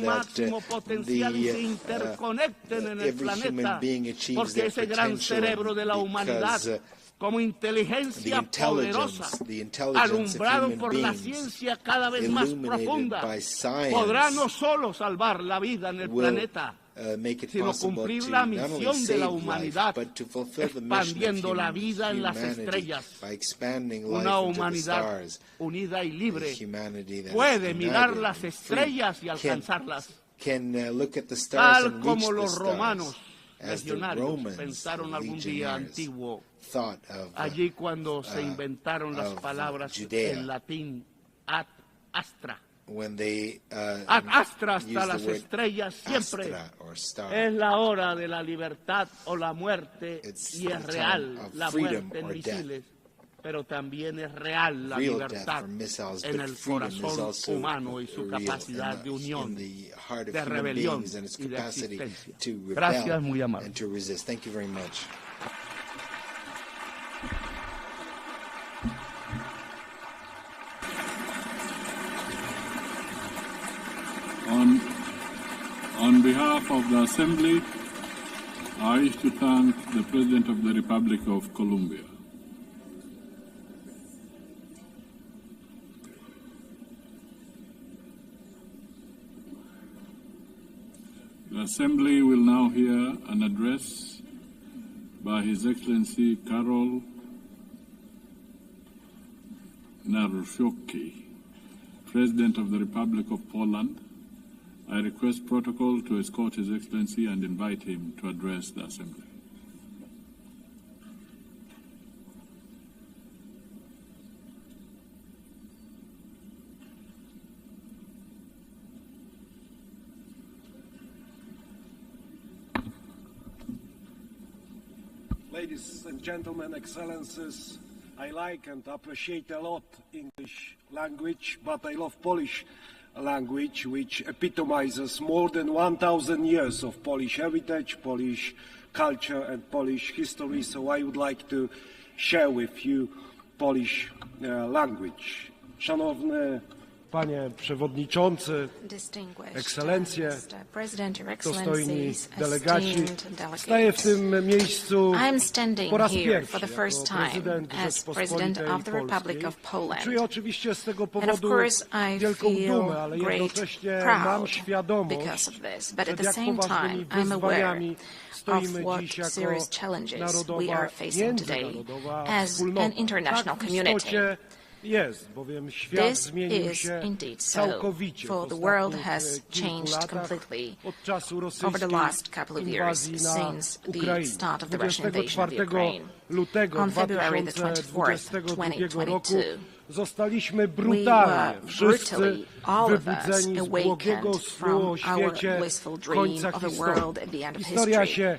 that every human being achieves their potential because como inteligencia poderosa, alumbrado por la ciencia cada vez más profunda, podrá no solo salvar la vida en el planeta, sino cumplir la misión de la humanidad, expandiendo la vida en las estrellas. Una humanidad unida y libre puede mirar las estrellas y alcanzarlas. Tal como los romanos legionarios pensaron algún día antiguo, allí cuando se inventaron las palabras en latín ad astra. Ad astra, hasta las estrellas, siempre es la hora de la libertad o la muerte, y es real la muerte en misiles, pero también es real la libertad en el corazón humano y su capacidad de unión, de rebelión y de existencia. Gracias, muy amable. On behalf of the Assembly, I wish to thank the President of the Republic of Colombia. The Assembly will now hear an address by His Excellency Karol Nawrocki, President of the Republic of Poland. I request protocol to escort His Excellency and invite him to address the Assembly. Ladies and gentlemen, Excellencies, I like and appreciate a lot English language, but I love Polish language, which epitomizes more than 1,000 years of Polish heritage, Polish culture and Polish history, so I would like to share with you Polish language. Szanowny Panie Przewodniczący, Ekscelencje, dostojni delegaci, staję w tym miejscu po raz pierwszy jako prezydent Rzeczypospolitej. Czuję oczywiście z tego powodu wielką dumę, ale jednocześnie mam świadomość, przed jak poważnymi wyzwaniami stoimy dziś jako narodowa, międzynarodowa wspólnota. Tak w istocie jest, bowiem świat zmienił się całkowicie for the world has changed completely over the last couple of years since the start of the Russian invasion of Ukraine. On February the 24th, 2022, zostaliśmy we brutalnie were wszyscy all of us wybudzeni z błogiego awakened snu o from our świecie blissful dream końca of a historii. world at the end of Historia history. się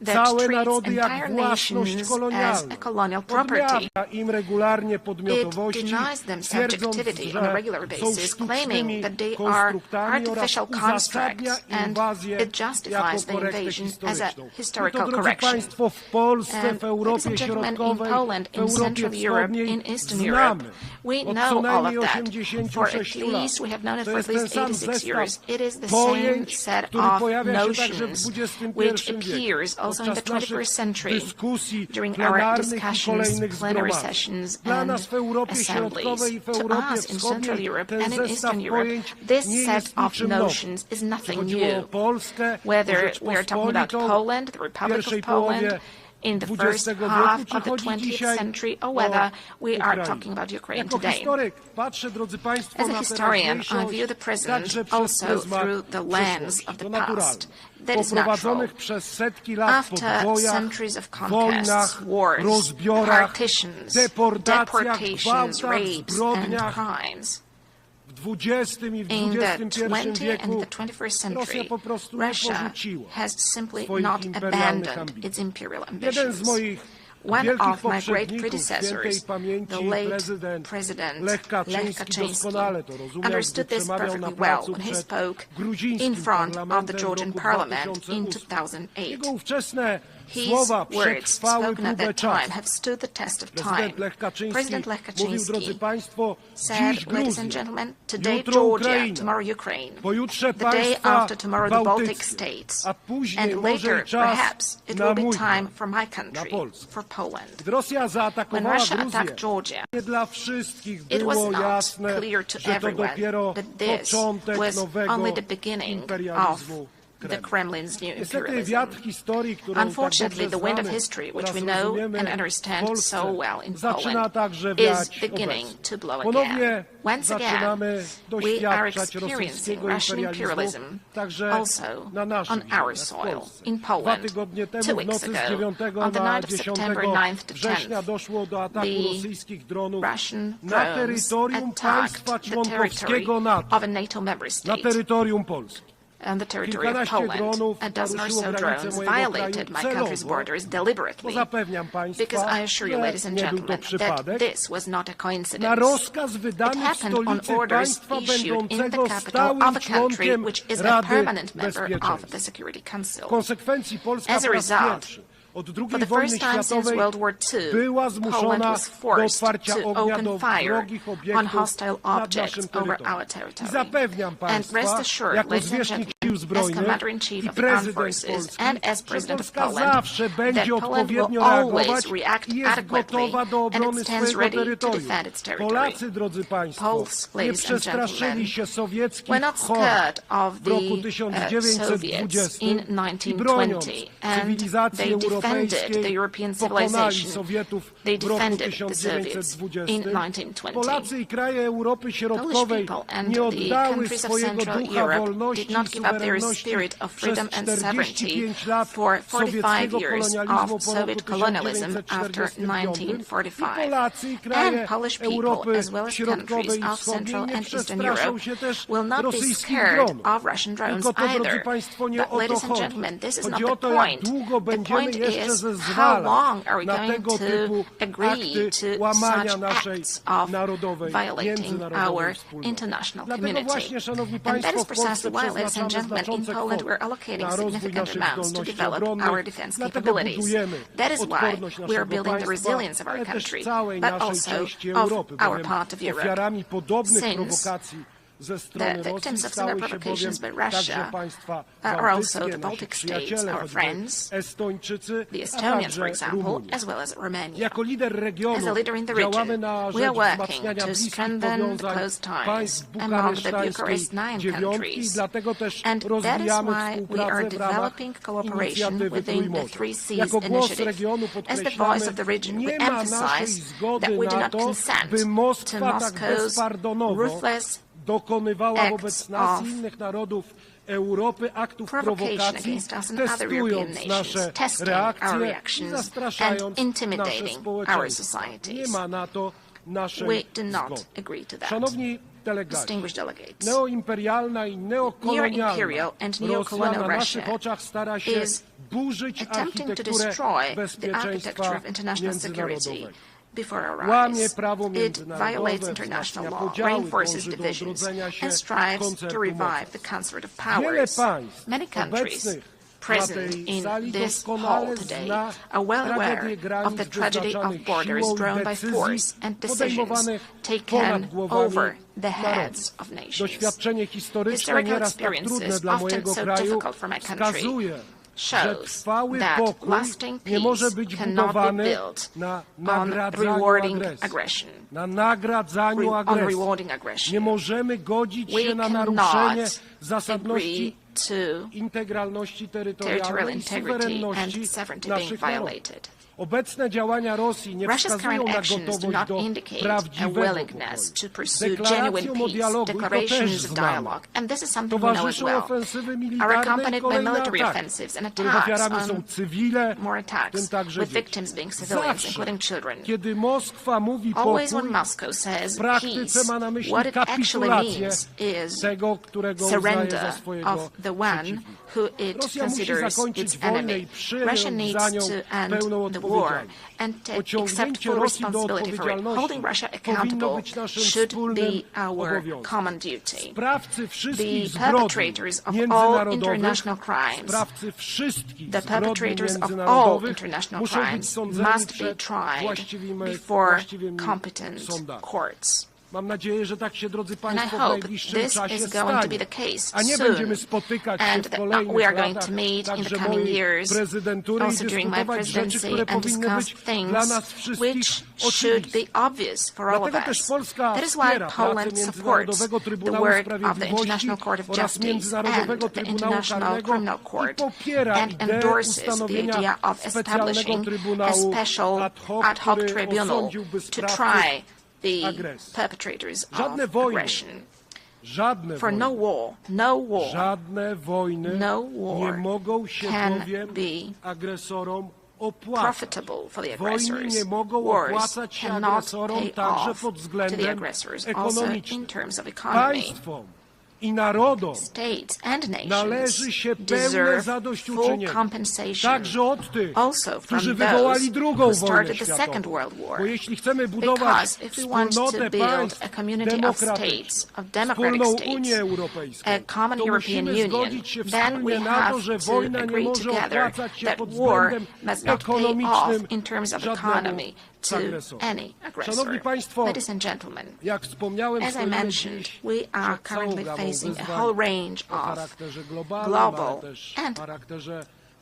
that treats entire nations as a colonial property. It denies them subjectivity on a regular basis, claiming that they are artificial constructs, and it justifies the invasion as a historical correction. And, ladies and gentlemen, in Poland, in Central Europe, in Eastern Europe, we know all of that. For at least, we have known it for at least 86 years. It is the same set of notions which appears also in the 21st century, during our discussions, plenary sessions, and assemblies. To us in Central Europe and in Eastern Europe, this set of notions is nothing new. Whether we are talking about Poland, the Republic of Poland, in the first half of the 20th century, or whether we are talking about Ukraine today. As a historian, I view the present also through the lens of the past. That is natural. After centuries of conquests, wars, partitions, deportations, rapes, and crimes, in the 20th and the 21st century, Russia has simply not abandoned its imperial ambitions. One of my great predecessors, the late President Lech Kaczynski, understood this perfectly well when he spoke in front of the Georgian parliament in 2008. His words, spoken at that time, have stood the test of time. President Lech Kaczynski said, ladies and gentlemen, today Georgia, tomorrow Ukraine, the day after tomorrow the Baltic states, and later, perhaps, it will be time for my country, for Poland. When Russia attacked Georgia, it was not clear to everyone that this was only the beginning of the Kremlin's new imperialism. Unfortunately, the wind of history, which we know and understand so well in Poland, is beginning to blow again. Once again, we are experiencing Russian imperialism also on our soil, in Poland. 2 weeks ago, on the night of September 9th to 10th, the Russian drones attacked the territory of a NATO member state and the territory of Poland. A dozen or so drones violated my country's borders deliberately, because I assure you, ladies and gentlemen, that this was not a coincidence. It happened on orders issued in the capital of a country which is a permanent member of the Security Council. As a result, for the first time since World War II, Poland was forced to open fire on hostile objects over our territory. And rest assured, ladies and gentlemen, as Commander-in-Chief of the Armed Forces and as President of Poland, that Poland will always react adequately and it stands ready to defend its territory. Poles, ladies and gentlemen, were not scared of the Soviets in 1920, and they defended the European civilization. They defended the Soviets in 1920. Polish people and the countries of Central Europe did not give up their spirit of freedom and sovereignty for 45 years of Soviet colonialism after 1945. And Polish people, as well as countries of Central and Eastern Europe, will not be scared of Russian drones either. But, ladies and gentlemen, this is not the point. The point is, how long are we going to agree to such acts of violating our international community? And that is precisely why, ladies and gentlemen, in Poland we're allocating significant amounts to develop our defense capabilities. That is why we are building the resilience of our country, but also of our part of Europe. Since the victims of similar provocations by Russia are also the Baltic states, our friends, the Estonians, for example, as well as Romania. As a leader in the region, we are working to strengthen the close ties among the Bucharest 9 countries, and that is why we are developing cooperation within the 3 Cs initiative. As the voice of the region, we emphasize that we do not consent to Moscow's ruthless acts of provocation against us and other European nations, testing our reactions and intimidating our societies. We do not agree to that. Distinguished delegates, neo-imperial and neo-colonial Russia is attempting to destroy the architecture of international security before our eyes. It violates international law, reinforces divisions, and strives to revive the concert of powers. Many countries present in this hall today are well aware of the tragedy of borders drawn by force and decisions taken over the heads of nations. Historical experiences, often so difficult for my country, shows that lasting peace cannot be built on rewarding aggression. Nie możemy godzić się na naruszenie zasadności integralności terytorialnej i suwerenności naszych narodów. Obecne działania Rosji nie wskazują na gotowość do prawdziwego pokoju. Deklaracjom o dialogu, i to też znamy, towarzyszą ofensywy militarne i kolejne ataki, których ofiarami są cywile, w tym także dzieci. Zawsze, kiedy Moskwa mówi pokój, w praktyce ma na myśli kapitulację tego, którego uznaje za swojego przeciwnika. Rosja musi zakończyć wojnę i przyjąć za nią pełną odpowiedzialność. Pociągnięcie Rosji do odpowiedzialności powinno być naszym wspólnym obowiązkiem. Sprawcy wszystkich zbrodni międzynarodowych, sprawcy wszystkich zbrodni międzynarodowych muszą być sądzeni przed właściwym sądem. Mam nadzieję, że tak się, drodzy Państwo, w najbliższym czasie stanie, a nie będziemy spotykać się w kolejnych latach, także mojej prezydentury, i dyskutować rzeczy, które powinny być dla nas wszystkich oczywiste. Dlatego też Polska wspiera pracę Międzynarodowego Trybunału Sprawiedliwości oraz Międzynarodowego Trybunału Karnego i popiera ideę ustanowienia specjalnego Trybunału ad hoc, który osądziłby sprawców perpetrators of aggression. For no war nie mogą się bowiem agresorom opłacać. Profitable for the aggressors. Wojny nie mogą opłacać się agresorom także pod względem ekonomicznym. Państwom i narodom należy się pełne zadośćuczynienie, także od tych, którzy wywołali II wojnę światową. Bo jeśli chcemy budować wspólnotę państw demokratycznych, wspólną Unię Europejską, to musimy zgodzić się wspólnie na to, że wojna nie może opłacać się pod względem ekonomicznym żadnemu any aggressor. Szanowni Państwo, ladies and gentlemen, jak wspomniałem, as I mentioned, we are currently facing a whole range of global and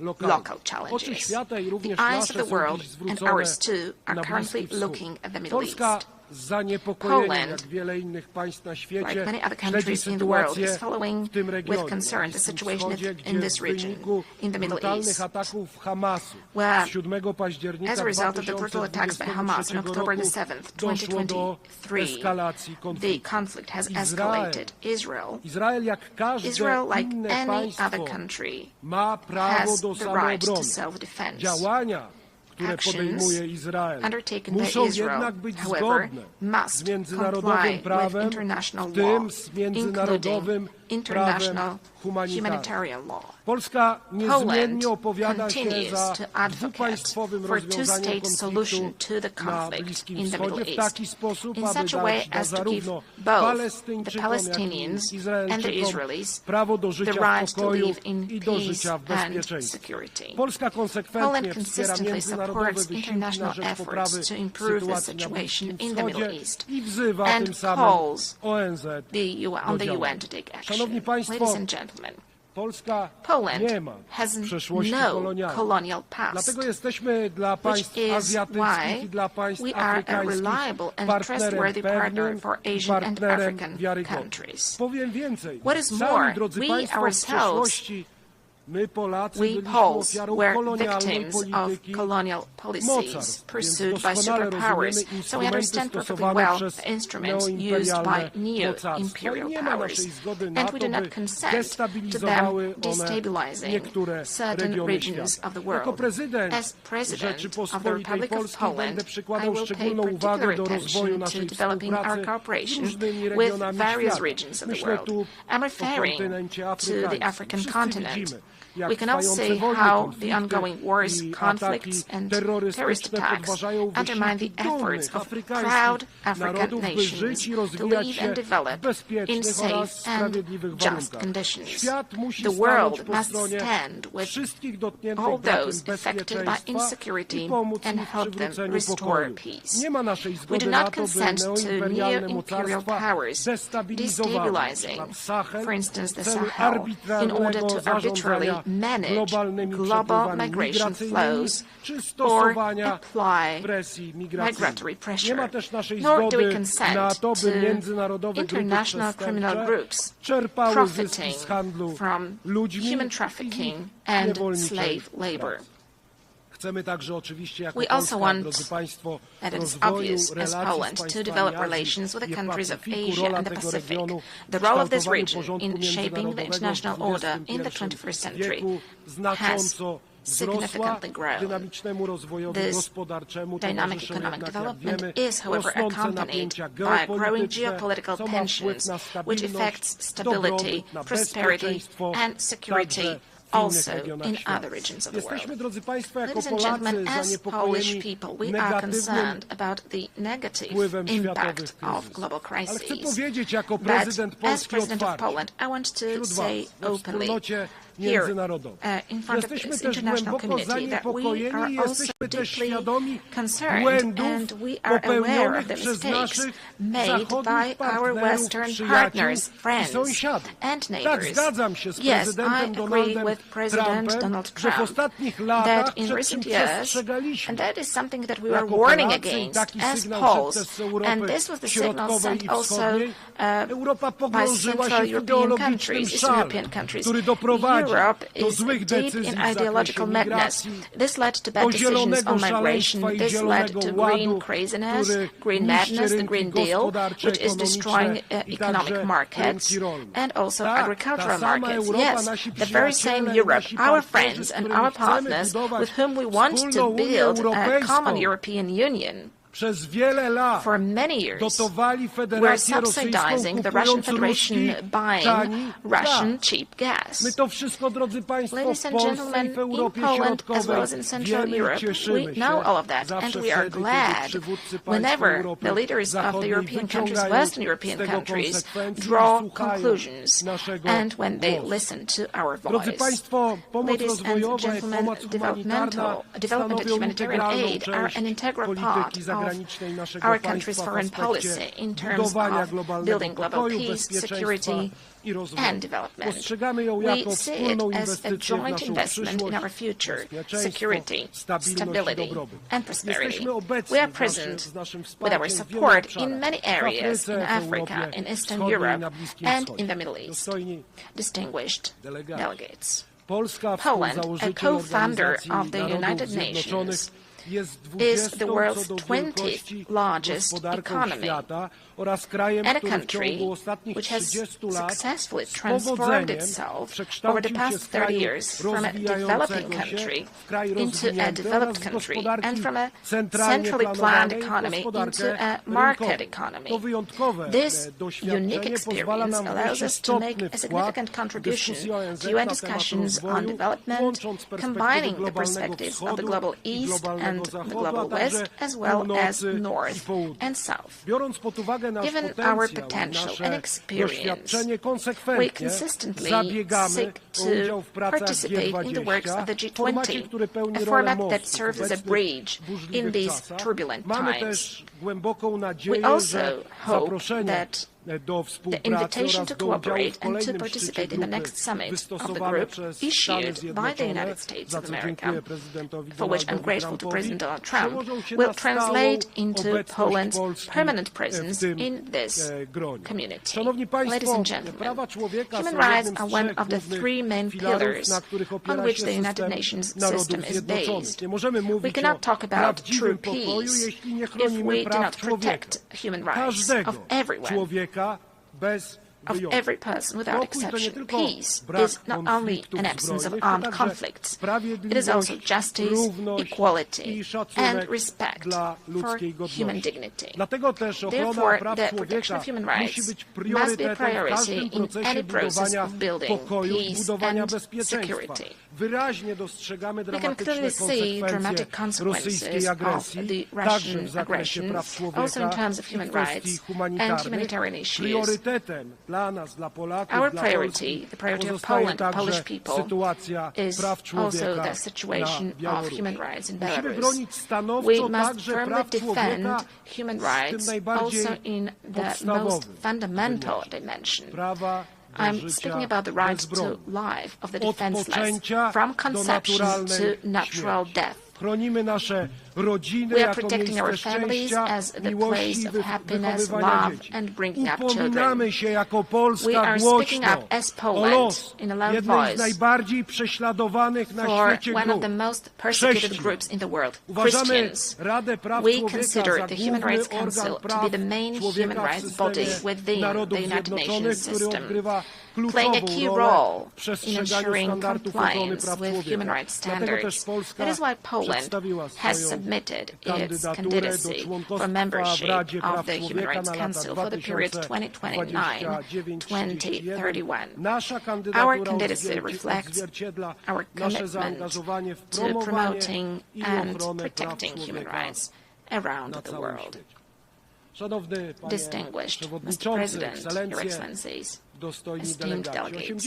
local challenges. The eyes of the world, and ours too, are currently looking at the Middle East. Poland, like many other countries in the world, is following with concern the situation in this region, in the Middle East, where, as a result of the brutal attacks by Hamas on October the 7th, 2023, the conflict has escalated. Israel, like any other country, has the right to self-defense. Actions undertaken by Israel, however, must comply with international law, including international humanitarian law. Poland continues to advocate for a two-state solution to the conflict in the Middle East in such a way as to give both the Palestinians and the Israelis the right to live in peace and security. Poland consistently supports international efforts to improve the situation in the Middle East and calls on the UN to take action. Ladies and gentlemen, Poland has no colonial past, which is why we are a reliable and trustworthy partner for Asian and African countries. What is more, we ourselves, we Poles were victims of colonial policies pursued by superpowers, so we understand perfectly well the instruments used by neo-imperial powers, and we do not consent to them destabilizing certain regions of the world. As President of the Republic of Poland, I will pay particular attention to developing our cooperation with various regions of the world. I'm referring to the African continent. We cannot say how the ongoing wars, conflicts, and terrorist attacks undermine the efforts of proud African nations to live and develop in safe and just conditions. The world must stand with all those affected by insecurity and help them restore peace. We do not consent to neo-imperial powers destabilizing, for instance, the Sahel, in order to arbitrarily manage global migration flows or apply migratory pressure, nor do we consent to international criminal groups profiting from human trafficking and slave labor. We also want, and it is obvious as Poland, to develop relations with the countries of Asia and the Pacific. The role of this region in shaping the international order in the 21st century has significantly grown. This dynamic economic development is, however, accompanied by growing geopolitical tensions, which affects stability, prosperity, and security also in other regions of the world. Ladies and gentlemen, as Polish people, we are concerned about the negative impact of global crises. But as President of Poland, I want to say openly here in front of this international community that we are also deeply concerned and we are aware of the mistakes made by our Western partners, friends and neighbors. Yes, I agree with President Donald Trump that in recent years, and that is something that we were warning against as Poles, and this was the signal sent also by Central European countries, Eastern European countries. Europe is deep in ideological madness. This led to bad decisions on migration. This led to green craziness, green madness, the Green Deal, which is destroying economic markets and also agricultural markets. Yes, the very same Europe, our friends and our partners with whom we want to build a common European Union. For many years, we're subsidizing the Russian Federation buying Russian cheap gas. Ladies and gentlemen, in Poland as well as in Central Europe, we know all of that, and we are glad whenever the leaders of the European countries, Western European countries, draw conclusions and when they listen to our voice. Ladies and gentlemen, development and humanitarian aid are an integral part of our country's foreign policy in terms of building global peace, security, and development. We see it as a joint investment in our future, security, stability, and prosperity. We are present with our support in many areas in Africa, in Eastern Europe, and in the Middle East. Distinguished delegates. Poland, a co-founder of the United Nations, is the world's 20th largest economy and a country which has successfully transformed itself over the past 30 years from a developing country into a developed country and from a centrally planned economy into a market economy. This unique experience allows us to make a significant contribution to UN discussions on development, combining the perspectives of the global East and the global West, as well as North and South. Given our potential and experience, we consistently seek to participate in the works of the G20, a format that serves as a bridge in these turbulent times. We also hope that the invitation to cooperate and to participate in the next summit of the group issued by the United States of America, for which I'm grateful to President Donald Trump, will translate into Poland's permanent presence in this community. Ladies and gentlemen, human rights are one of the three main pillars on which the United Nations system is based. We cannot talk about true peace if we do not protect human rights of everyone, of every person without exception. Peace is not only an absence of armed conflicts, it is also justice, equality, and respect for human dignity. Therefore, the protection of human rights must be a priority in any process of building peace and security. We can clearly see dramatic consequences of the Russian aggression, also in terms of human rights and humanitarian issues. Our priority, the priority of Poland, Polish people, is also the situation of human rights in Belarus. We must firmly defend human rights also in the most fundamental dimension, I'm speaking about the right to life of the defenseless, from conception to natural death. We are protecting our families as the place of happiness, love, and bringing up children. We are speaking up as Poland in a loud voice for one of the most persecuted groups in the world, Christians. We consider the Human Rights Council to be the main human rights body within the United Nations system, playing a key role in ensuring compliance with human rights standards. That is why Poland has submitted its candidacy for membership of the Human Rights Council for the period 2029-2031. Our candidacy reflects our commitment to promoting and protecting human rights around the world. Distinguished Mr. President, Your Excellencies, esteemed delegates,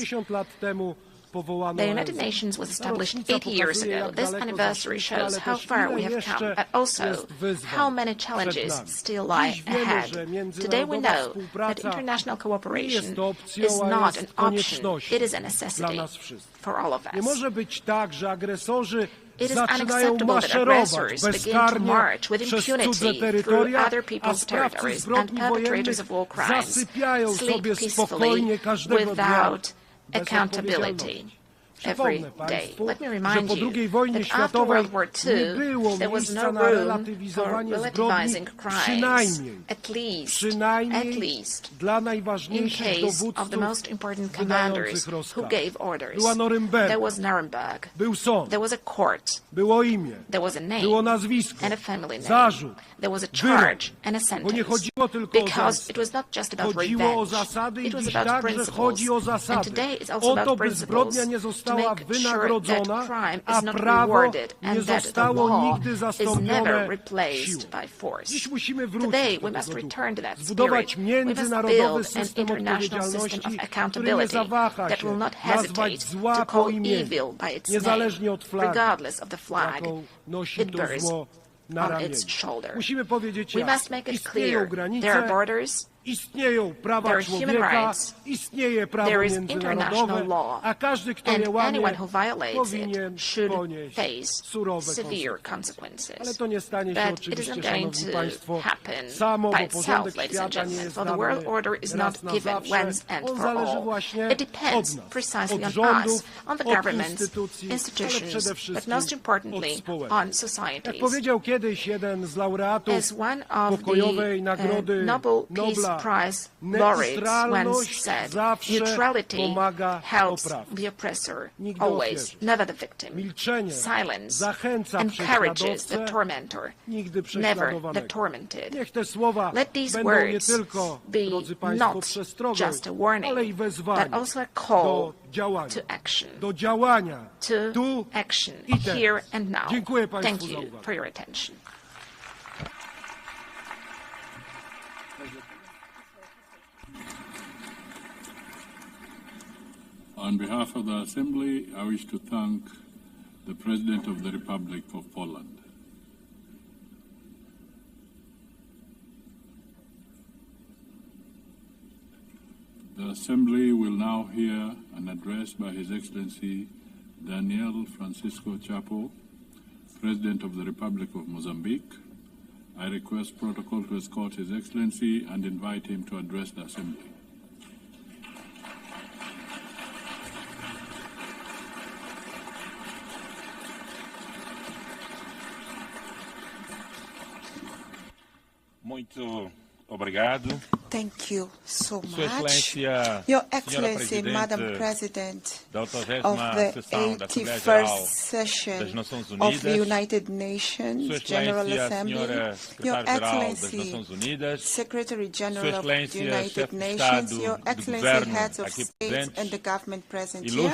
the United Nations was established 80 years ago. This anniversary shows how far we have come, but also how many challenges still lie ahead. Today we know that international cooperation is not an option, it is a necessity for all of us. It is unacceptable that aggressors begin to march with impunity through other people's territories and perpetrators of war crimes sleep peacefully without accountability every day. Let me remind you that after World War II, there was no room for relativizing crimes, at least in case of the most important commanders who gave orders. There was Nuremberg, there was a court, there was a name and a family name, there was a charge and a sentence, because it was not just about revenge, it was about principles, and today it's also about principles to make sure that crime is not rewarded and that the law is never replaced by force. Today, we must return to that spirit. We must build an international system of accountability that will not hesitate to call evil by its name, regardless of the flag it bears on its shoulder. We must make it clear there are borders, there are human rights, there is international law, and anyone who violates it should face severe consequences. But it is not going to happen by itself, ladies and gentlemen, for the world order is not given once and for all. It depends precisely on us, on the governments, institutions, but most importantly, on societies. As one of the Nobel Peace Prize laureates once said, neutrality helps the oppressor always, never the victim. Silence encourages the tormentor, never the tormented. Let these words be not just a warning, but also a call to action. To action here and now. Thank you for your attention. On behalf of the Assembly, I wish to thank the President of the Republic of Poland. The Assembly will now hear an address by His Excellency Daniel Francisco Chapo, President of the Republic of Mozambique. I request protocol to escort His Excellency and invite him to address the Assembly. Muito obrigado. Thank you so much. Your Excellency, Madam President of the 81st session of the United Nations General Assembly, Your Excellency, Secretary General of the United Nations, Your Excellency, Heads of State and the government present here,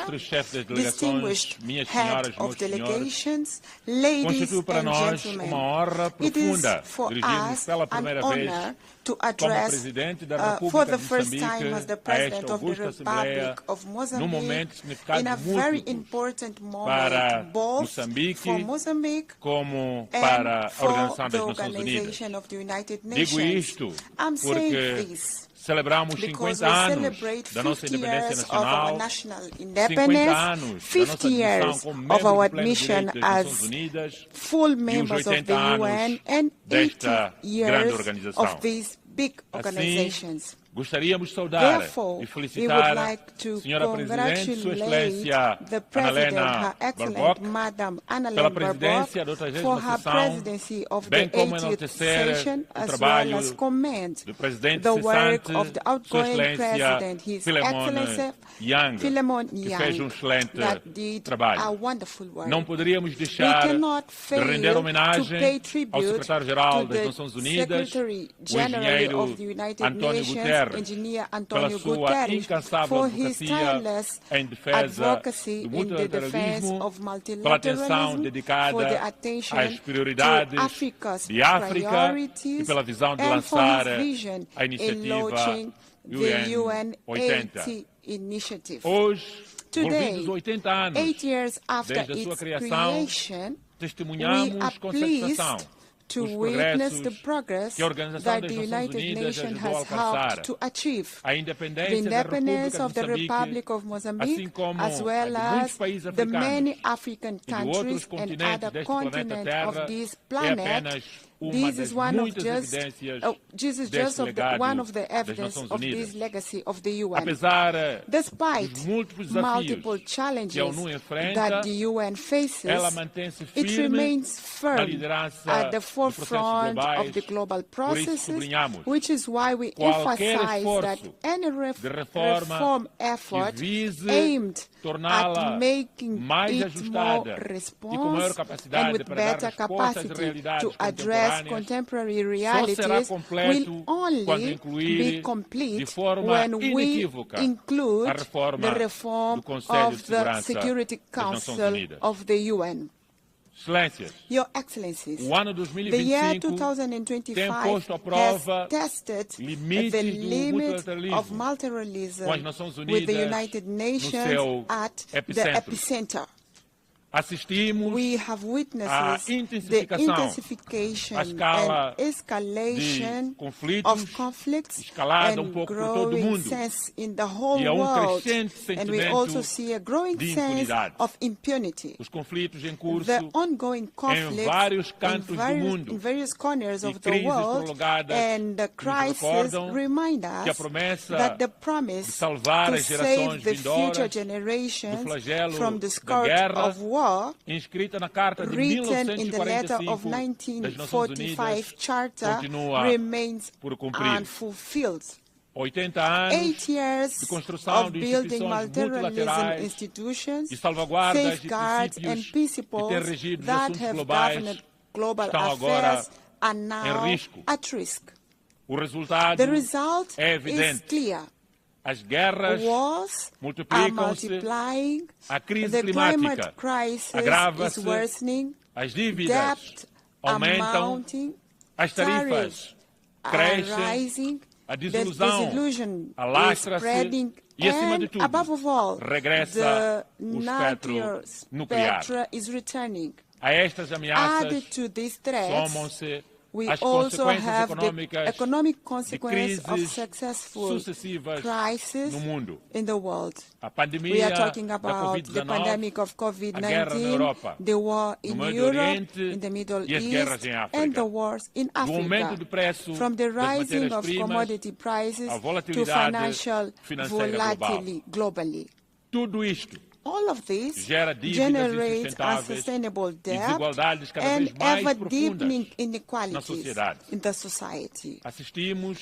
distinguished head of delegations, ladies and gentlemen, it is for us an honor to address for the first time as the President of the Republic of Mozambique in a very important moment, both for Mozambique and for the Organization of the United Nations. I'm saying this Celebramos 50 anos da nossa independência nacional, 50 anos da nossa admissão como membro do pleno direito das Nações Unidas e os 80 anos desta grande organização. Assim, gostaríamos de saudar e felicitar a Senhora Presidente, Sua Excelência Annalena Baerbock, pela presidência da 80ª sessão, bem como enaltecer o trabalho do Presidente cessante, Sua Excelência Beaumont, que fez um excelente trabalho. Não poderíamos deixar de render homenagem ao Secretário-Geral das Nações Unidas, o engenheiro António Guterres, pela sua incansável advocacia em defesa do multilateralismo, pela atenção dedicada às prioridades de África e pela visão de lançar a iniciativa UN 80. Hoje, envolvidos 80 anos desde a sua criação, testemunhamos com satisfação to witness the progress that the United Nations has helped to achieve. The independence of the Republic of Mozambique, as well as the many African countries and other continents of this planet. This is one of one of the evidence of this legacy of the UN. Despite multiple challenges that the UN faces, it remains firm at the forefront of the global processes, which is why we emphasize that any reform effort aimed at making it more responsive and with better capacity to address contemporary realities will only be complete when we include the reform of the Security Council of the UN. Your Excellencies, the year 2025 has tested the limit of multilateralism with the United Nations at the epicenter. We have witnessed the intensification and escalation of conflicts and growing sense in the whole world, and we also see a growing sense of impunity. The ongoing conflicts in various corners of the world and the crisis remind us that the promise to save the future generations from the scourge of war, written in the letter of 1945 Charter, remains unfulfilled. 8 years of building multilateralism institutions, safeguards and principles that have governed global affairs are now at risk. The result is clear. As guerras multiplicam-se, a crise climática agrava-se, as dívidas aumentam, as tarifas crescem, a desilusão alastra-se e, acima de tudo, regressa o espectro nuclear. A estas ameaças somam-se as consequências econômicas de crises sucessivas no mundo. A pandemia da Covid-19, a guerra na Europa, no Médio Oriente e as guerras em África, do aumento do preço das matérias-primas, a volatilidade financeira global. Tudo isto all of this generates unsustainable debt and ever-deepening inequalities in the society.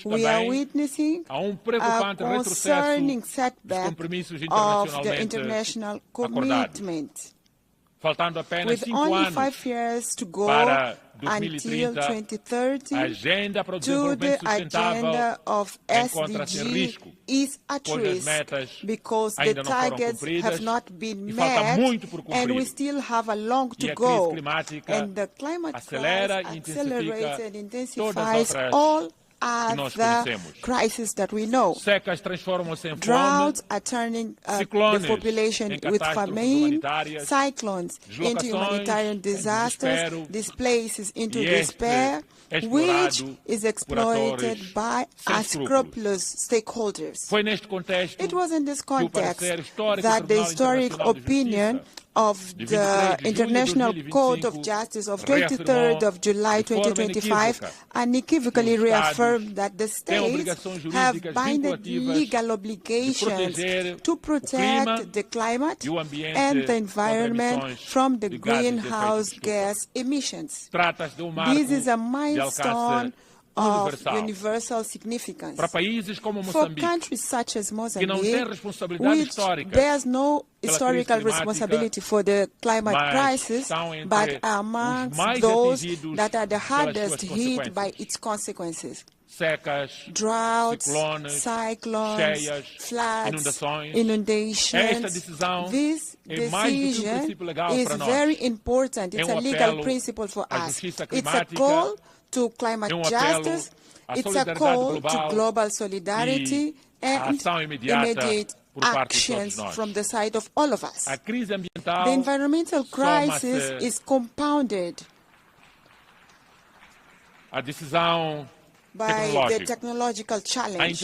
We are witnessing a concerning setback of the international commitment. With only 5 years to go until 2030, the agenda of SDG is at risk because the targets have not been met and we still have a long to go. And the climate crisis accelerates and intensifies all the crises that we know. Droughts are turning the population with famine, cyclones into humanitarian disasters, displaces into despair, which is exploited by unscrupulous stakeholders. It was in this context that the historic opinion of the International Court of Justice of 23rd of July 2025 unequivocally reaffirmed that the states have binding legal obligations to protect the climate and the environment from the greenhouse gas emissions. This is a milestone of universal significance. For countries such as Mozambique, which bears no historical responsibility for the climate crisis, but amongst those that are the hardest hit by its consequences. Droughts, cyclones, floods, inundations. This decision is very important. It's a legal principle for us. It's a call to climate justice, it's a call to global solidarity and immediate actions from the side of all of us. The environmental crisis is compounded by the technological challenge.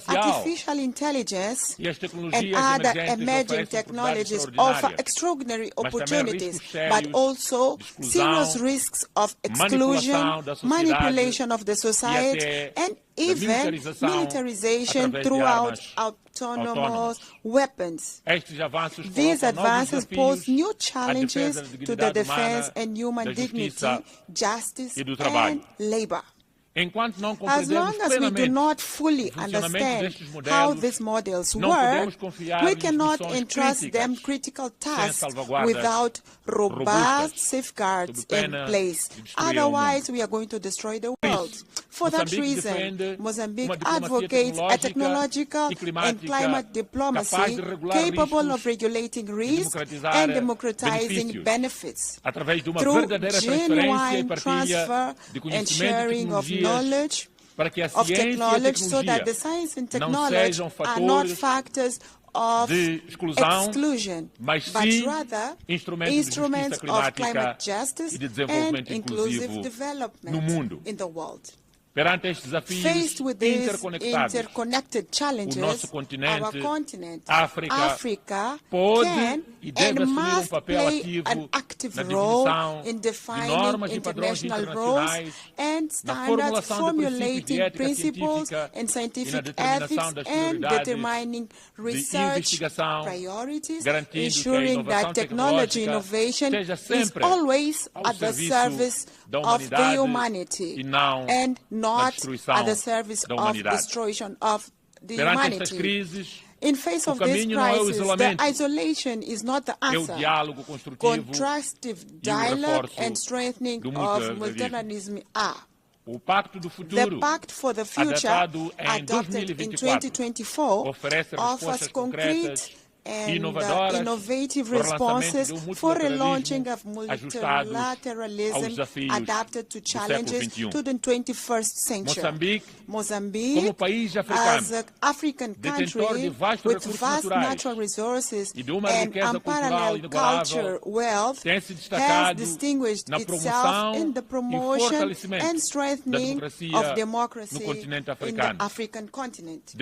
Artificial intelligence and other emerging technologies offer extraordinary opportunities, but also serious risks of exclusion, manipulation of the society, and even militarization throughout autonomous weapons. These advances pose new challenges to the defense and human dignity, justice, and labor. As long as we do not fully understand how these models work, we cannot entrust them critical tasks without robust safeguards in place. Otherwise, we are going to destroy the world. For that reason, Mozambique advocates a technological and climate diplomacy capable of regulating risk and democratizing benefits through genuine transfer and sharing of knowledge, of technology, so that the science and technology are not factors of exclusion, but rather instruments of climate justice and inclusive development in the world. Faced with these interconnected challenges, our continent, Africa, can and must play an active role in defining international rules and standards, formulating principles and scientific ethics, and determining research priorities, ensuring that technology innovation is always at the service of the humanity and not at the service of destruction of the humanity. In face of this crisis, the isolation is not the answer. Constructive dialogue and strengthening of multilateralism are. The Pact for the Future, adopted in 2024, offers concrete and innovative responses for a launching of multilateralism adapted to challenges to the 21st century. Mozambique, as an African country with vast natural resources and unparalleled culture wealth, has distinguished itself in the promotion and strengthening of democracy in the African continent.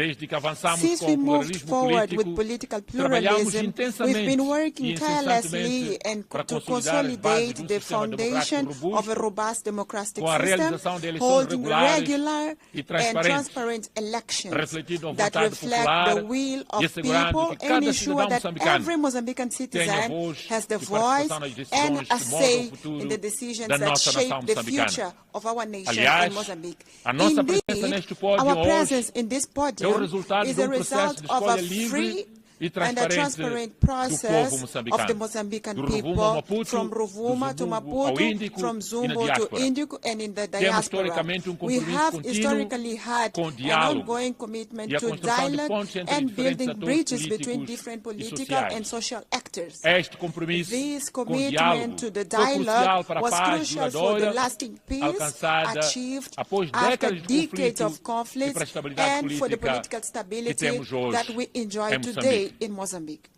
Since we moved forward with political pluralism, we've been working tirelessly and to consolidate the foundation of a robust democratic system, holding regular and transparent elections that reflect the will of people and ensure that every Mozambican citizen has the voice and a say in the decisions that shape the future of our nation in Mozambique. Indeed, our presence in this podium is a result of a free and a transparent process of the Mozambican people, from Rovuma to Maputo, from Zumbo to Indico, and in the diaspora. We have historically had an ongoing commitment to dialogue and building bridges between different political and social actors. This commitment to the dialogue was crucial for the lasting peace achieved after decades of conflict and for the political stability that we enjoy today country in Mozambique.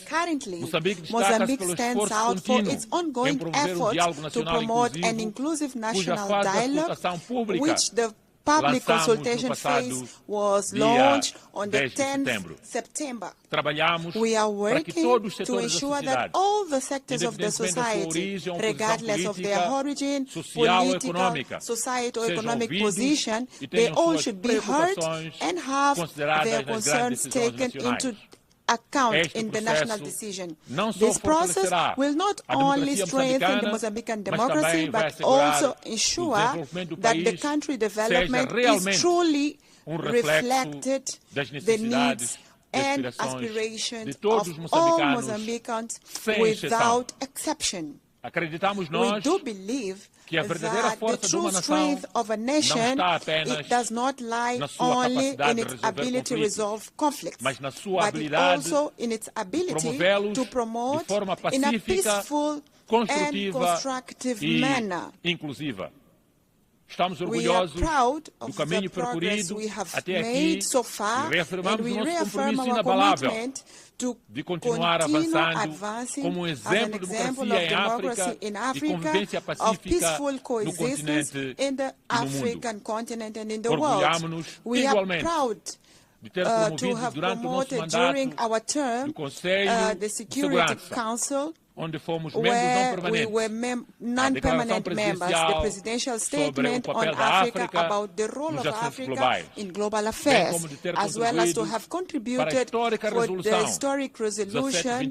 Currently, Mozambique stands out for its ongoing effort to promote an inclusive national dialogue, which the public consultation phase was launched on the 10th September. We are working to ensure that all the sectors of the society, regardless of their origin, political, societal, economic position, they all should be heard and have their concerns taken into account in the national decision. This process will not only strengthen the Mozambican democracy, but also ensure that the country development is truly reflected the needs and aspirations of all Mozambicans without exception. We do believe that the true strength of a nation, it does not lie only in its ability to resolve conflicts, but it also in its ability to promote in a peaceful and constructive manner. Estamos We are orgulhosos proud do of caminho the progress percorrido we have até made aqui so far, e and reafirmamos we o nosso reaffirm compromisso our inabalável commitment to de continuar continue avançando advancing como as an exemplo de example of democracia em democracy África in e Africa, convivência of pacífica peaceful no coexistence continente in the e no mundo. African continent and in the world. Orgulhamos We are igualmente proud de ter to promovido have durante o nosso promoted during mandato our term do Conselho the de Security Segurança, Council, onde fomos membros não where we permanentes. were A non-permanent declaração members, the presidencial presidential sobre o statement on papel da Africa África about the role nos of assuntos Africa globais, in global bem affairs, como de ter as well as to contribuído have para a contributed histórica for the resolução historic resolution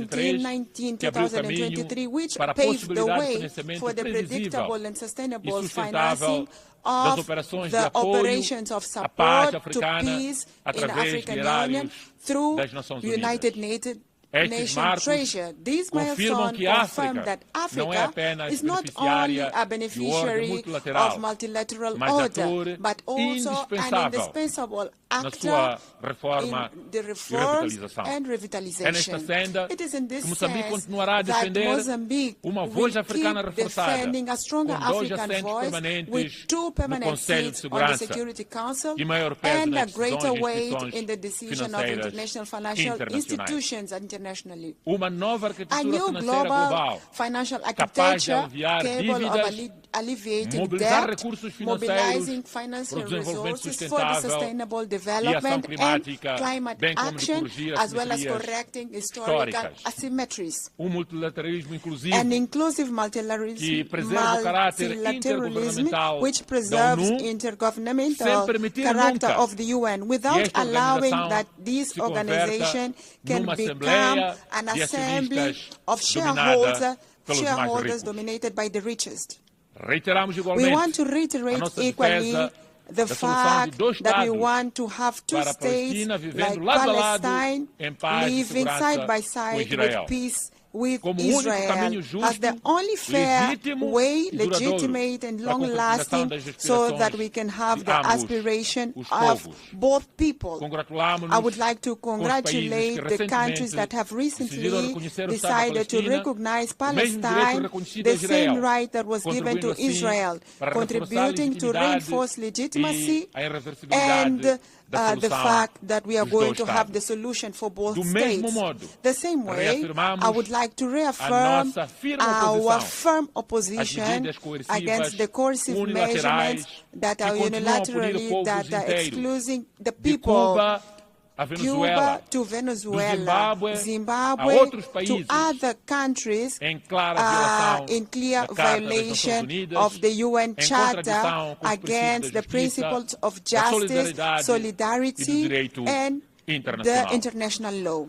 1729/2023, que abriu o caminho 1719-2023, which para a paved the possibilidade de way financiamento for the previsível predictable and e sustainable sustentável financing das of operações de the apoio operations of à paz support to africana peace in através de African erários Union through das Nações Unidas. United Nations Estes marcos treasure. These confirmam milestones que a confirm África that não é Africa apenas is not only beneficiária a de ordem beneficiary multilateral, of multilateral mas order, ator but also an indispensável indispensable na actor sua reforma in the e reforms revitalização. and É revitalization. nesta senda It is in this que Moçambique sense continuará a that defender Mozambique uma will voz keep africana reforçada, defending a stronger com 2 African assentos voice permanentes with 2 no permanent Conselho de seats on the Segurança Security Council e maior peso and a nas greater decisões e weight instituições in the decision of financeiras international financial internacionais. institutions internationally. Uma nova A arquitetura new financeira global global financial capaz de architecture aliviar capable of dívidas, alleviating mobilizar debt, recursos mobilizing financeiros financial para o desenvolvimento resources for the sustentável sustainable e development ação climática, and climate bem como de action, corrigir as as well as simetrias correcting historical históricas. asymmetries. Multilateralismo inclusivo An inclusive que preserva o caráter multilateralism intergovernamental which da preserves ONU, intergovernmental sem permitir character nunca of the UN, without esta allowing organização that this se converta organization can numa become assembleia an de assembly acionistas of dominada pelos mais shareholders ricos. dominated by the richest. Reiteramos We igualmente want to a reiterate nossa equally defesa the da solução de dois fact that we Estados want to have 2 para a states Palestina vivendo like lado a lado Palestine em paz e living segurança side by com side Israel. with peace with Como único Israel caminho justo, as the only fair legítimo way, e duradouro legitimate and para a long-lasting, concretização das so that aspirações we can have de the ambos aspiration os of povos. both people. Congratulamos-nos I would like to com os países congratulate que the countries that have decidiram recently reconhecer o Estado da decided to Palestina, recognize o mesmo direito Palestine, reconhecido the a Israel, same right that was given to contribuindo assim Israel, para reforçar a contributing to legitimidade reinforce legitimacy e a irreversibilidade and da the solução fact that we are dos going dois to have Estados. the solution for both Do mesmo states. modo, The same way, reafirmamos I would like to a reaffirm nossa firme our oposição firm às opposition medidas coercivas against the coercive unilaterais measurements that que are continuam a punir unilaterally povos that are inteiros, excluding the de people. Cuba a Venezuela, Cuba to Venezuela, do Zimbabwe a outros to países other countries em clara violação in clear da Carta das Nações violation Unidas, of the UN em Charter contradição com os against the princípios da principles of da justice, solidariedade solidarity, e do direito and internacional. the international law.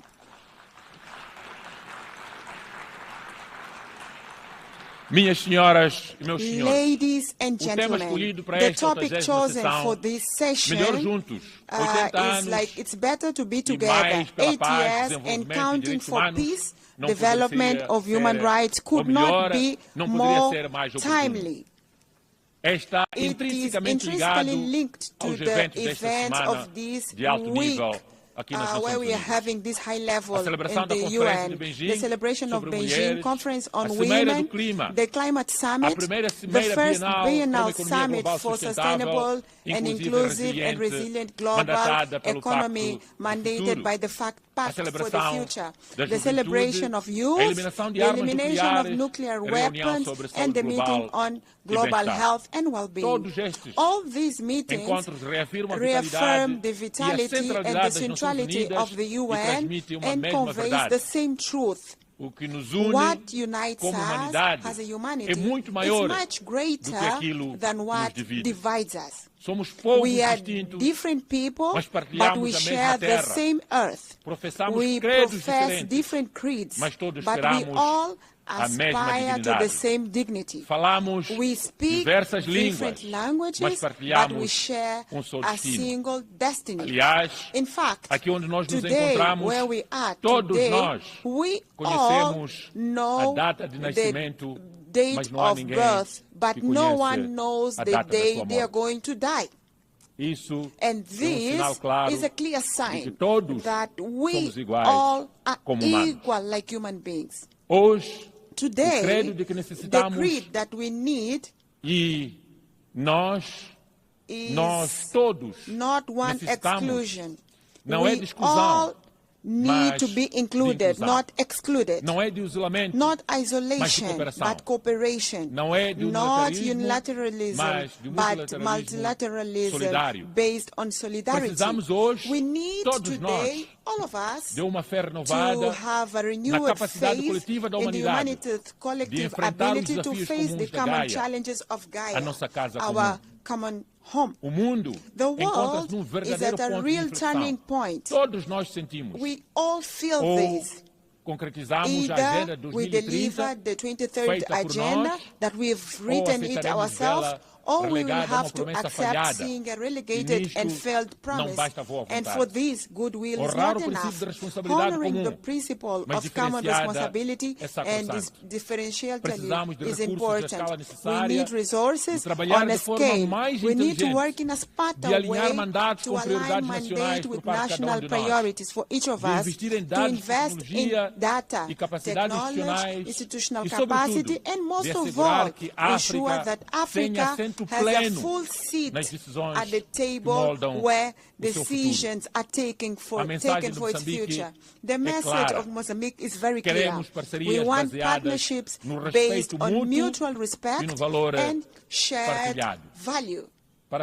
Minhas senhoras e meus senhores, Ladies and o tema gentlemen, escolhido para the esta topic 80ª chosen sessão, for this session melhor juntos, 80 is anos like it's better to be e together. mais pela 8 paz, years desenvolvimento and e counting direitos for humanos, peace, não development poderia of human ser, rights could ou melhor, not be não poderia more ser mais oportuno. timely. Está It is intrinsecamente ligado intrinsically linked to aos the eventos desta events semana of this de alto week nível where we are having this high level in the UN, the celebration of Beijing Conference on Women, the Climate Summit, the first biennial summit for sustainable and inclusive and resilient global economy mandated by the Pact for the Future, the celebration of youth, the elimination of nuclear weapons, and the meeting on global health and well-being. All these meetings reaffirm the vitality and the centrality of the UN and conveys the same truth. What unites us as a humanity is much greater than what divides us. We are different people, but we share the same earth. We profess different creeds, but we all aspire to the same dignity. We speak different languages, but we share a single destiny. In fact, today, where we are today, we all know the date of birth, but no one knows the day they are going to die. And this is a clear sign that we all are equal like human beings. Today, the creed that we need is not one exclusion. We all need to be included, not excluded. Not isolation, but cooperation. Not unilateralism, but multilateralism based on solidarity. We need today, all of us, to have a renewed faith in the humanity's collective ability to face the common challenges of Gaia, our common home. The world is at a real turning point. We all feel this. Either we deliver the 23rd agenda that we've written it ourselves, or we will have to accept seeing a relegated and failed promise. And for this, goodwill is not enough. Honoring the principle of common responsibility and differentiality is important. We need resources on a scale. We need to work in a smarter way to align mandate with national priorities for each of us, to invest in data, technology, institutional capacity, and most of all, ensure that Africa has a full seat at the table where decisions are taken for its future. The message of Mozambique is very clear. We want partnerships based on mutual respect and shared value. To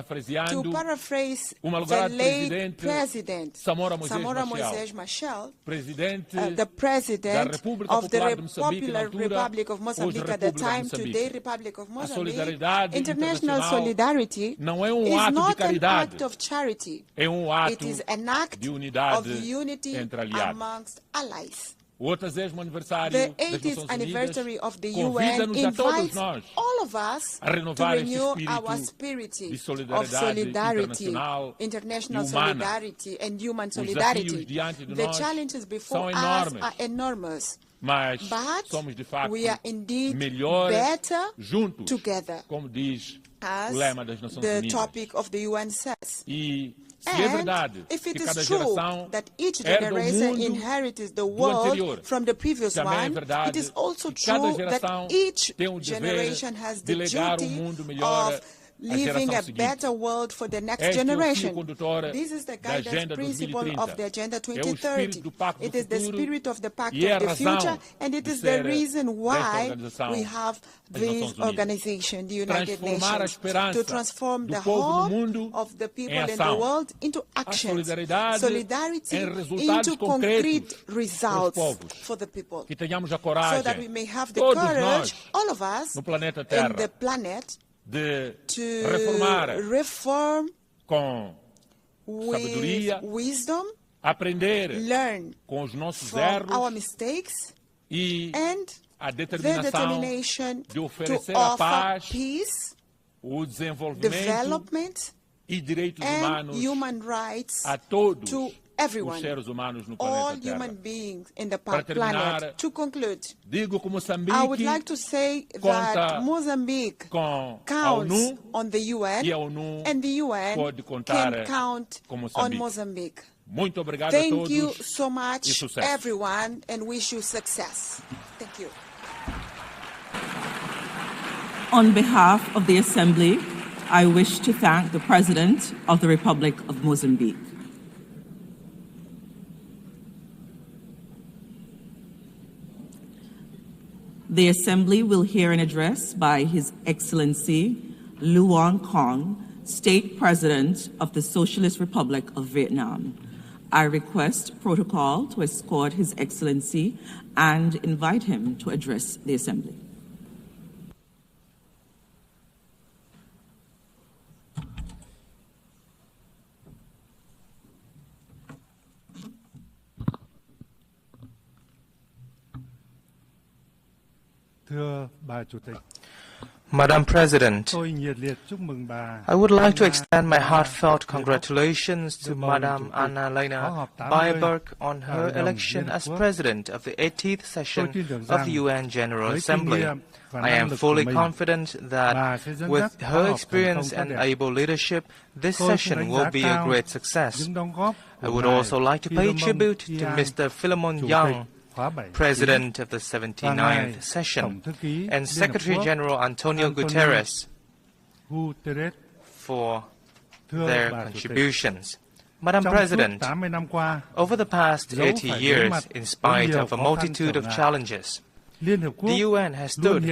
paraphrase the late President Samora Moisés Machel, the President of the Popular Republic of Mozambique at the time, today Republic of Mozambique, international solidarity is not an act of charity. It is an act of unity amongst allies. The 80th anniversary of the UN invites all of us to renew our spirit of solidarity, international solidarity, and human solidarity. The challenges before us are enormous, but we are indeed better together, as the topic of the UN says. And if it is true that each generation inherits the world from the previous one, it is also true that each generation has the duty of leaving a better world for the next generation. This is the guidance principle of the Agenda 2030. It is the spirit of the Pact of the Future, and it is the reason why we have this organization, the United Nations, to transform the hope of the people in the world into actions, solidarity into concrete results for the people, so that we may have the courage, all of us, in the planet, to reform with wisdom, learn from our mistakes, and the determination to offer peace, development, and human rights to everyone, all human beings in the planet. To conclude, I would like to say that Mozambique counts on the UN, and the UN can count on Mozambique. Muito obrigado Thank a todos. you so much, E sucesso. everyone, and wish you success. Thank you. On behalf of the Assembly, I wish to thank the President of the Republic of Mozambique. The Assembly will hear an address by His Excellency Luong Kong, State President of the Socialist Republic of Vietnam. I request protocol to escort His Excellency and invite him to address the Assembly. Madam President, I would like to extend my heartfelt congratulations to Madam Annalena Baerbock on her election as President of the 80th session of the UN General Assembly. I am fully confident that with her experience and able leadership, this session will be a great success. I would also like to pay tribute to Mr. Philemon Young, President of the 79th session, and Secretary General Antonio Guterres for their contributions. Madam President, over the past 80 years, in spite of a multitude of challenges, the UN has stood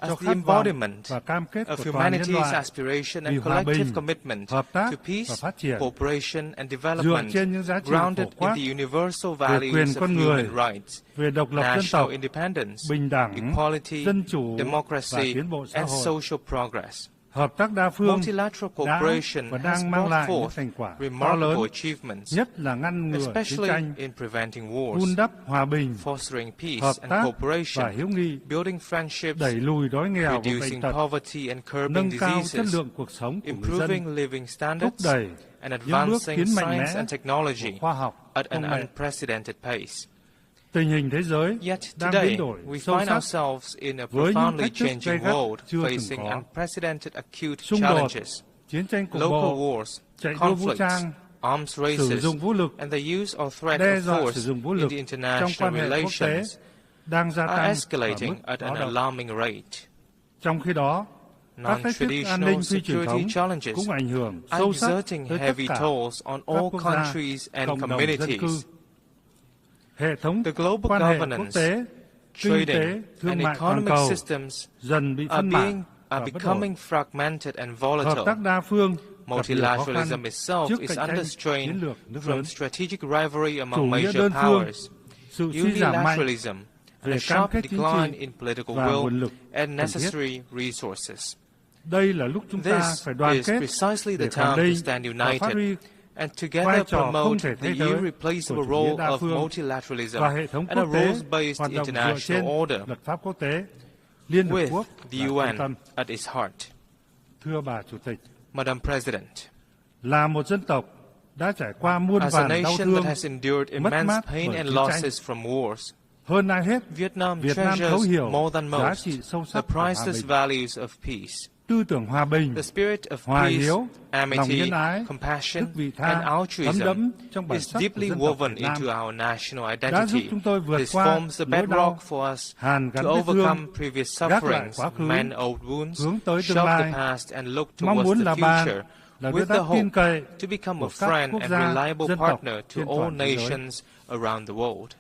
as the embodiment of humanity's aspiration and collective commitment to peace, cooperation and development, grounded in the universal values of human rights, national independence, equality, democracy and social progress. Multilateral cooperation has brought forth remarkable achievements, especially in preventing wars, fostering peace and cooperation, building friendships, reducing poverty and curbing diseases, improving living standards, and advancing science and technology at an unprecedented pace. Yet today, we find ourselves in a profoundly changing world, facing unprecedented acute challenges. Local wars, conflicts, arms races, and the use or threat of force in the international relations are escalating at an alarming rate. Non-traditional security challenges are exerting heavy tolls on all countries and communities. The global governance, trading, and economic systems are becoming fragmented and volatile. Multilateralism itself is under strain from strategic rivalry among major powers, unilateralism, and a sharp decline in political will and necessary resources. This is precisely the time to stand united and together promote the irreplaceable role of multilateralism and a rules-based international order with the UN at its heart. Madam President, as a nation that has endured immense pain and losses from wars, Vietnam treasures more than most the priceless values of peace. The spirit of peace, amity, compassion, and altruism is deeply woven into our national identity. This forms the bedrock for us to overcome previous sufferings, mend old wounds, shove the past, and look towards the future with the hope to become a friend and reliable partner to all nations around the world.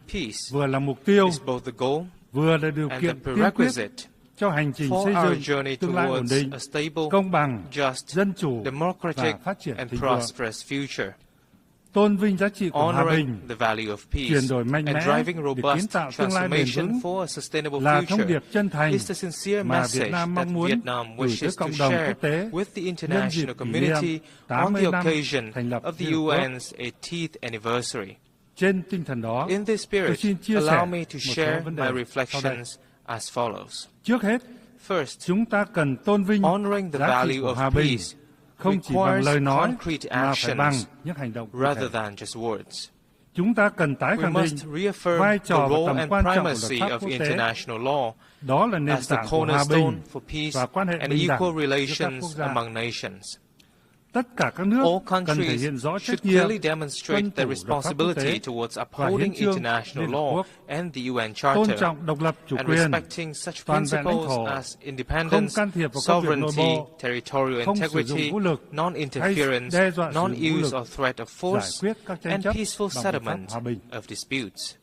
Peace is both the goal and the prerequisite for our journey towards a stable, just, democratic, and prosperous future. Honoring the value of peace and driving robust transformation for a sustainable future is the sincere message that Vietnam wishes to share with the international community on the occasion of the UN's 80th anniversary. In this spirit, allow me to share my reflections as follows. First, honoring the value of peace requires concrete actions rather than just words. We must reaffirm the role and primacy of international law as the cornerstone for peace and equal relations among nations. All countries should clearly demonstrate their responsibility towards upholding international law and the UN Charter, and respecting such principles as independence, sovereignty, territorial integrity, non-interference, non-use or threat of force, and peaceful settlement of disputes.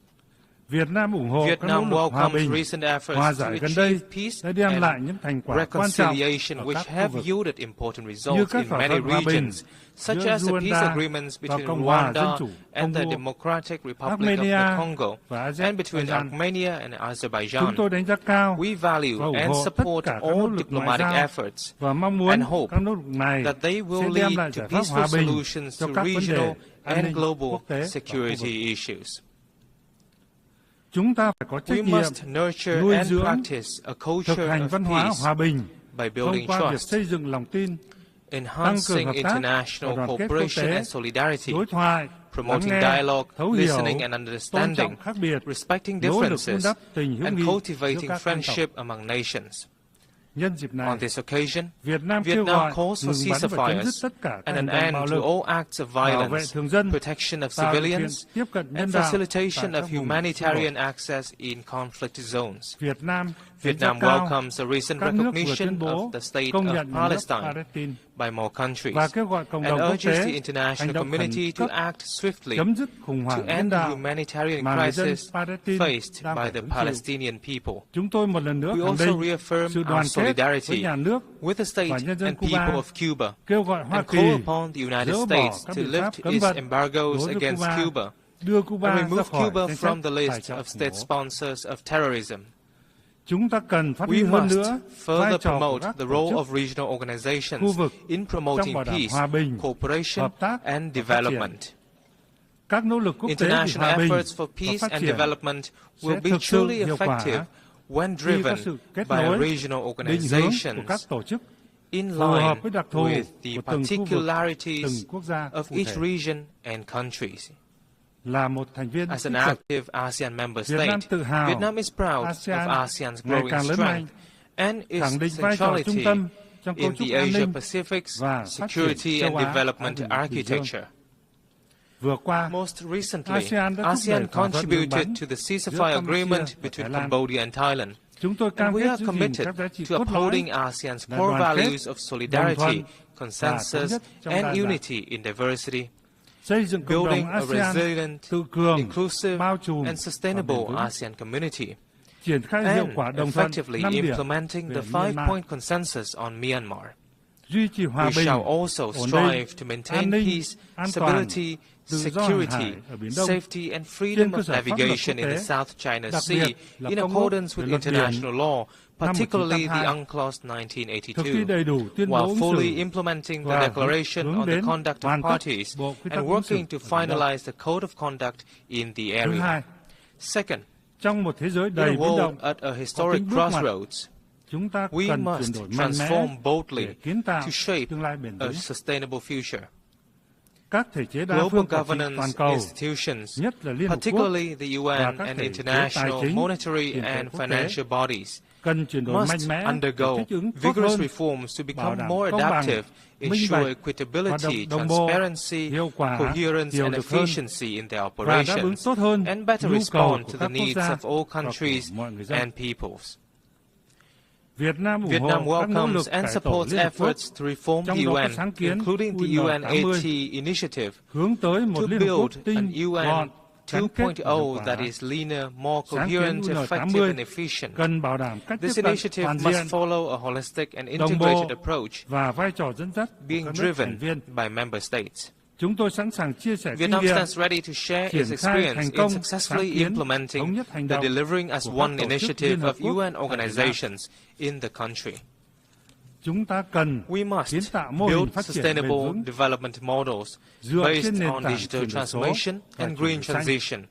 Vietnam welcomes recent efforts to achieve peace and reconciliation which have yielded important results in many regions, such as the peace agreements between Rwanda and the Democratic Republic of the Congo, and between Armenia and Azerbaijan. We value and support all diplomatic efforts and hope that they will lead to peaceful solutions to regional and global security issues. We must nurture and practice a culture of peace by building trust, enhancing international cooperation and solidarity, promoting dialogue, listening and understanding, respecting differences, and cultivating friendship among nations. On this occasion, Vietnam calls for ceasefires and an end to all acts of violence, protection of civilians, and facilitation of humanitarian access in conflict zones. Vietnam welcomes the recent recognition of the State of Palestine by more countries and urges the international community to act swiftly to end the humanitarian crisis faced by the Palestinian people. We also reaffirm our solidarity with the state and people of Cuba and call upon the United States to lift its embargoes against Cuba and remove Cuba from the list of state sponsors of terrorism. We must further promote the role of regional organizations in promoting peace, cooperation, and development. International efforts for peace and development will be truly effective when driven by regional organizations in line with the particularities of each region and countries. As an active ASEAN member state, Vietnam is proud of ASEAN's growing strength and its centrality in the Asia-Pacific's security and development architecture. Most recently, ASEAN contributed to the ceasefire agreement between Cambodia and Thailand, and we are committed to upholding ASEAN's core values of solidarity, consensus, and unity in diversity, building a resilient, inclusive, and sustainable ASEAN community, and effectively implementing the 5-point consensus on Myanmar. We shall also strive to maintain peace, stability, security, safety, and freedom of navigation in the South China Sea in accordance with international law, particularly the UNCLOS 1982, while fully implementing the Declaration on the Conduct of Parties and working to finalize the Code of Conduct in the area. Second, in a world at a historic crossroads, we must transform boldly to shape a sustainable future. Global governance institutions, particularly the UN and international monetary and financial bodies, must undergo vigorous reforms to become more adaptive, ensure equitability, transparency, coherence, and efficiency in their operations, and better respond to the needs of all countries and peoples. Vietnam welcomes and supports efforts to reform the UN, including the UNAT initiative, to build an UN 2.0 that is leaner, more coherent, effective, and efficient. This initiative must follow a holistic and integrated approach, being driven by member states. Vietnam stands ready to share its experience in successfully implementing the Delivering as One initiative of UN organizations in the country. We must build sustainable development models based on digital transformation and green transition,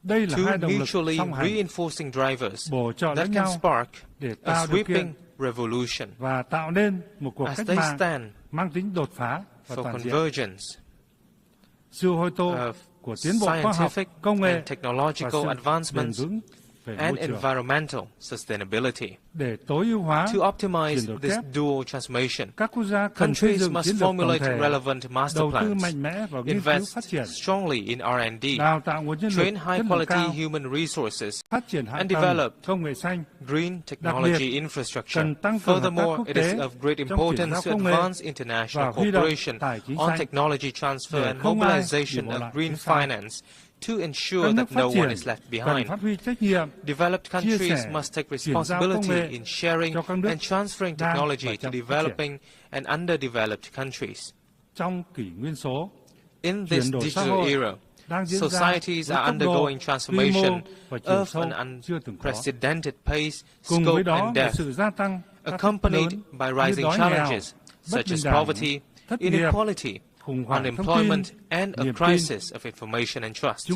two mutually reinforcing drivers that can spark a sweeping revolution as they stand for convergence of scientific and technological advancements and environmental sustainability. To optimize this dual transformation, countries must formulate relevant master plans, invest strongly in R&D, train high-quality human resources, and develop green technology infrastructure. Furthermore, it is of great importance to advance international cooperation on technology transfer and mobilization of green finance to ensure that no one is left behind. Developed countries must take responsibility in sharing and transferring technology to developing and underdeveloped countries. In this digital era, societies are undergoing transformation of an unprecedented pace, scope, and depth, accompanied by rising challenges such as poverty, inequality, unemployment, and a crisis of information and trust.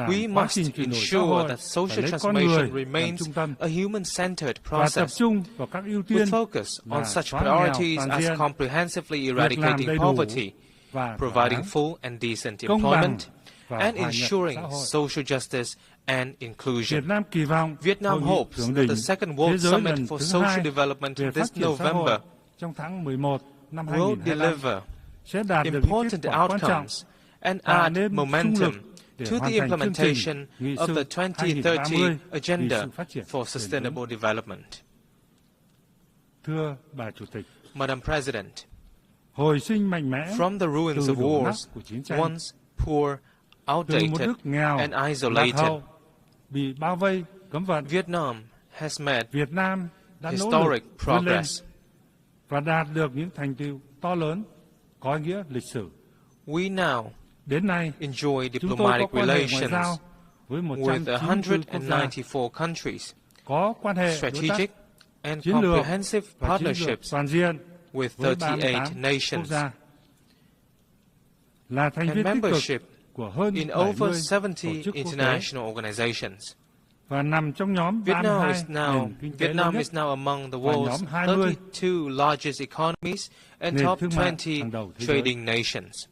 We must ensure that social transformation remains a human-centered process, with focus on such priorities as comprehensively eradicating poverty, providing full and decent employment, and ensuring social justice and inclusion. Vietnam hopes that the Second World Summit for Social Development this November will deliver important outcomes and add momentum to the implementation of the 2030 Agenda for Sustainable Development. Madam President, from the ruins of wars, once poor, outdated, and isolated, Vietnam has made historic progress. We now enjoy diplomatic relations with 194 countries, strategic and comprehensive partnerships with 38 nations, and membership in over 70 international organizations. Vietnam is now among the world's 32 largest economies and top 20 trading nations.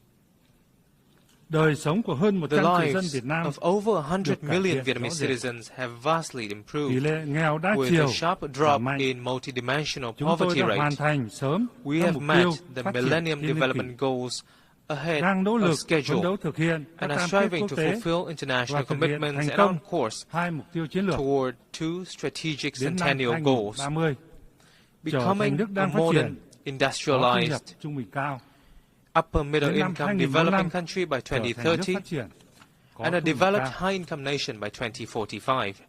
The lives of over 100 million Vietnamese citizens have vastly improved, with a sharp drop in multidimensional poverty rate. We have met the Millennium Development Goals ahead of schedule and are striving to fulfill international commitments and on course toward two strategic centennial goals: becoming a modern, industrialized, upper-middle-income developing country by 2030 and a developed high-income nation by 2045.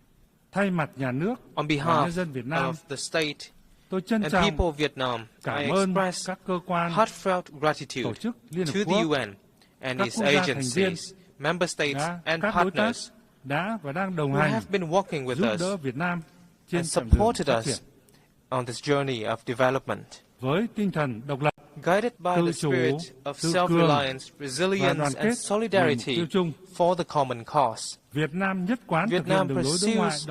On behalf of the state and people of Vietnam, I express heartfelt gratitude to the UN and its agencies, member states and partners who have been working with us and supported us on this journey of development. Guided by the spirit of self-reliance, resilience, and solidarity for the common cause, Vietnam pursues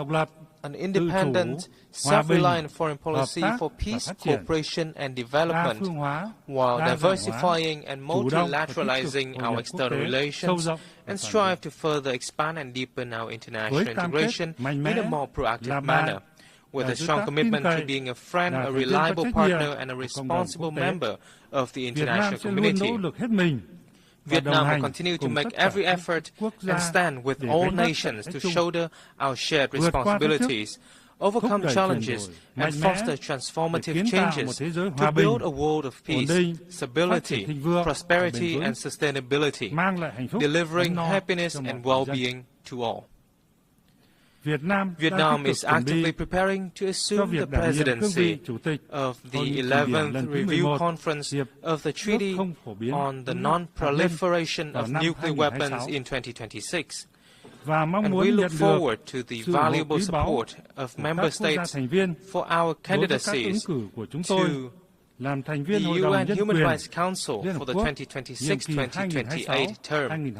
an independent, self-reliant foreign policy for peace, cooperation, and development, while diversifying and multilateralizing our external relations, and strive to further expand and deepen our international integration in a more proactive manner, with a strong commitment to being a friend, a reliable partner, and a responsible member of the international community. Vietnam will continue to make every effort and stand with all nations to shoulder our shared responsibilities, overcome challenges, and foster transformative changes to build a world of peace, stability, prosperity, and sustainability, delivering happiness and well-being to all. Vietnam is actively preparing to assume the presidency of the 11th Review Conference of the Treaty on the Non-Proliferation of Nuclear Weapons in 2026. And we look forward to the valuable support of member states for our candidacies to the UN Human Rights Council for the 2026-2028 term,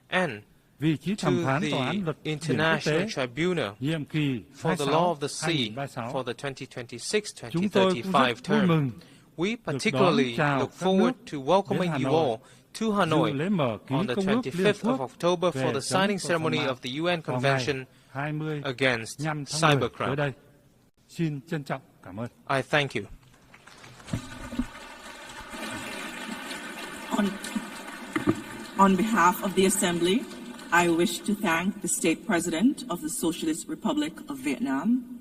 and to the International Tribunal for the Law of the Sea for the 2026-2035 term. We particularly look forward to welcoming you all to Hanoi on the 25th of October for the signing ceremony of the UN Convention against cybercrime. I thank you. On behalf of the Assembly, I wish to thank the State President of the Socialist Republic of Vietnam,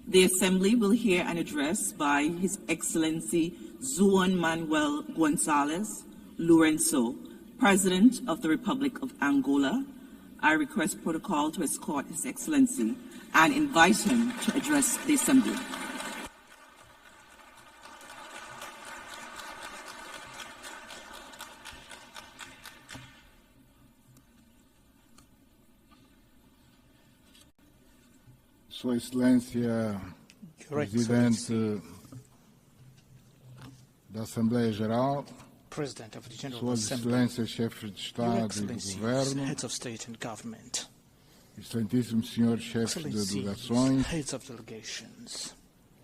the Assembly will hear an address by His Excellency Juan Manuel Gonzalez Lourenço, President of the Republic of Angola. I request protocol to escort His Excellency and invite him to address the Assembly. Sua Excelência, Presidente da Assembleia Geral, Suas Excelências, Chefes de Estado e de Governo, Excelentíssimos Senhores Chefes de Delegações,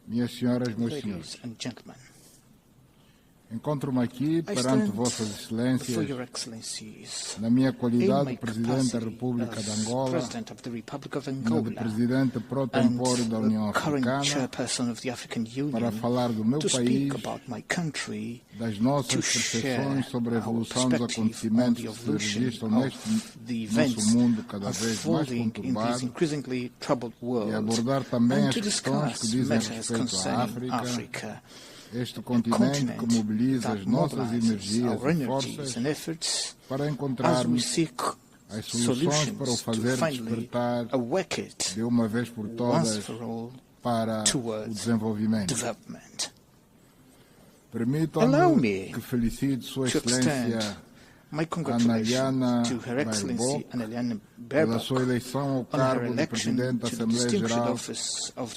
Minhas Senhoras, Meus Senhores, encontro-me aqui perante Vossas Excelências na minha qualidade de Presidente da República de Angola e de Presidente pro tempore da União Africana para falar do meu país, das nossas percepções sobre a evolução dos acontecimentos que se registram neste nosso mundo cada vez mais conturbado e abordar também as questões que dizem respeito à África, este continente que mobiliza as nossas energias e forças para encontrarmos as soluções para o fazer despertar de uma vez por todas para o desenvolvimento. Permitam-me que felicite Sua Excelência Annaliana pela sua eleição ao cargo de Presidente da Assembleia Geral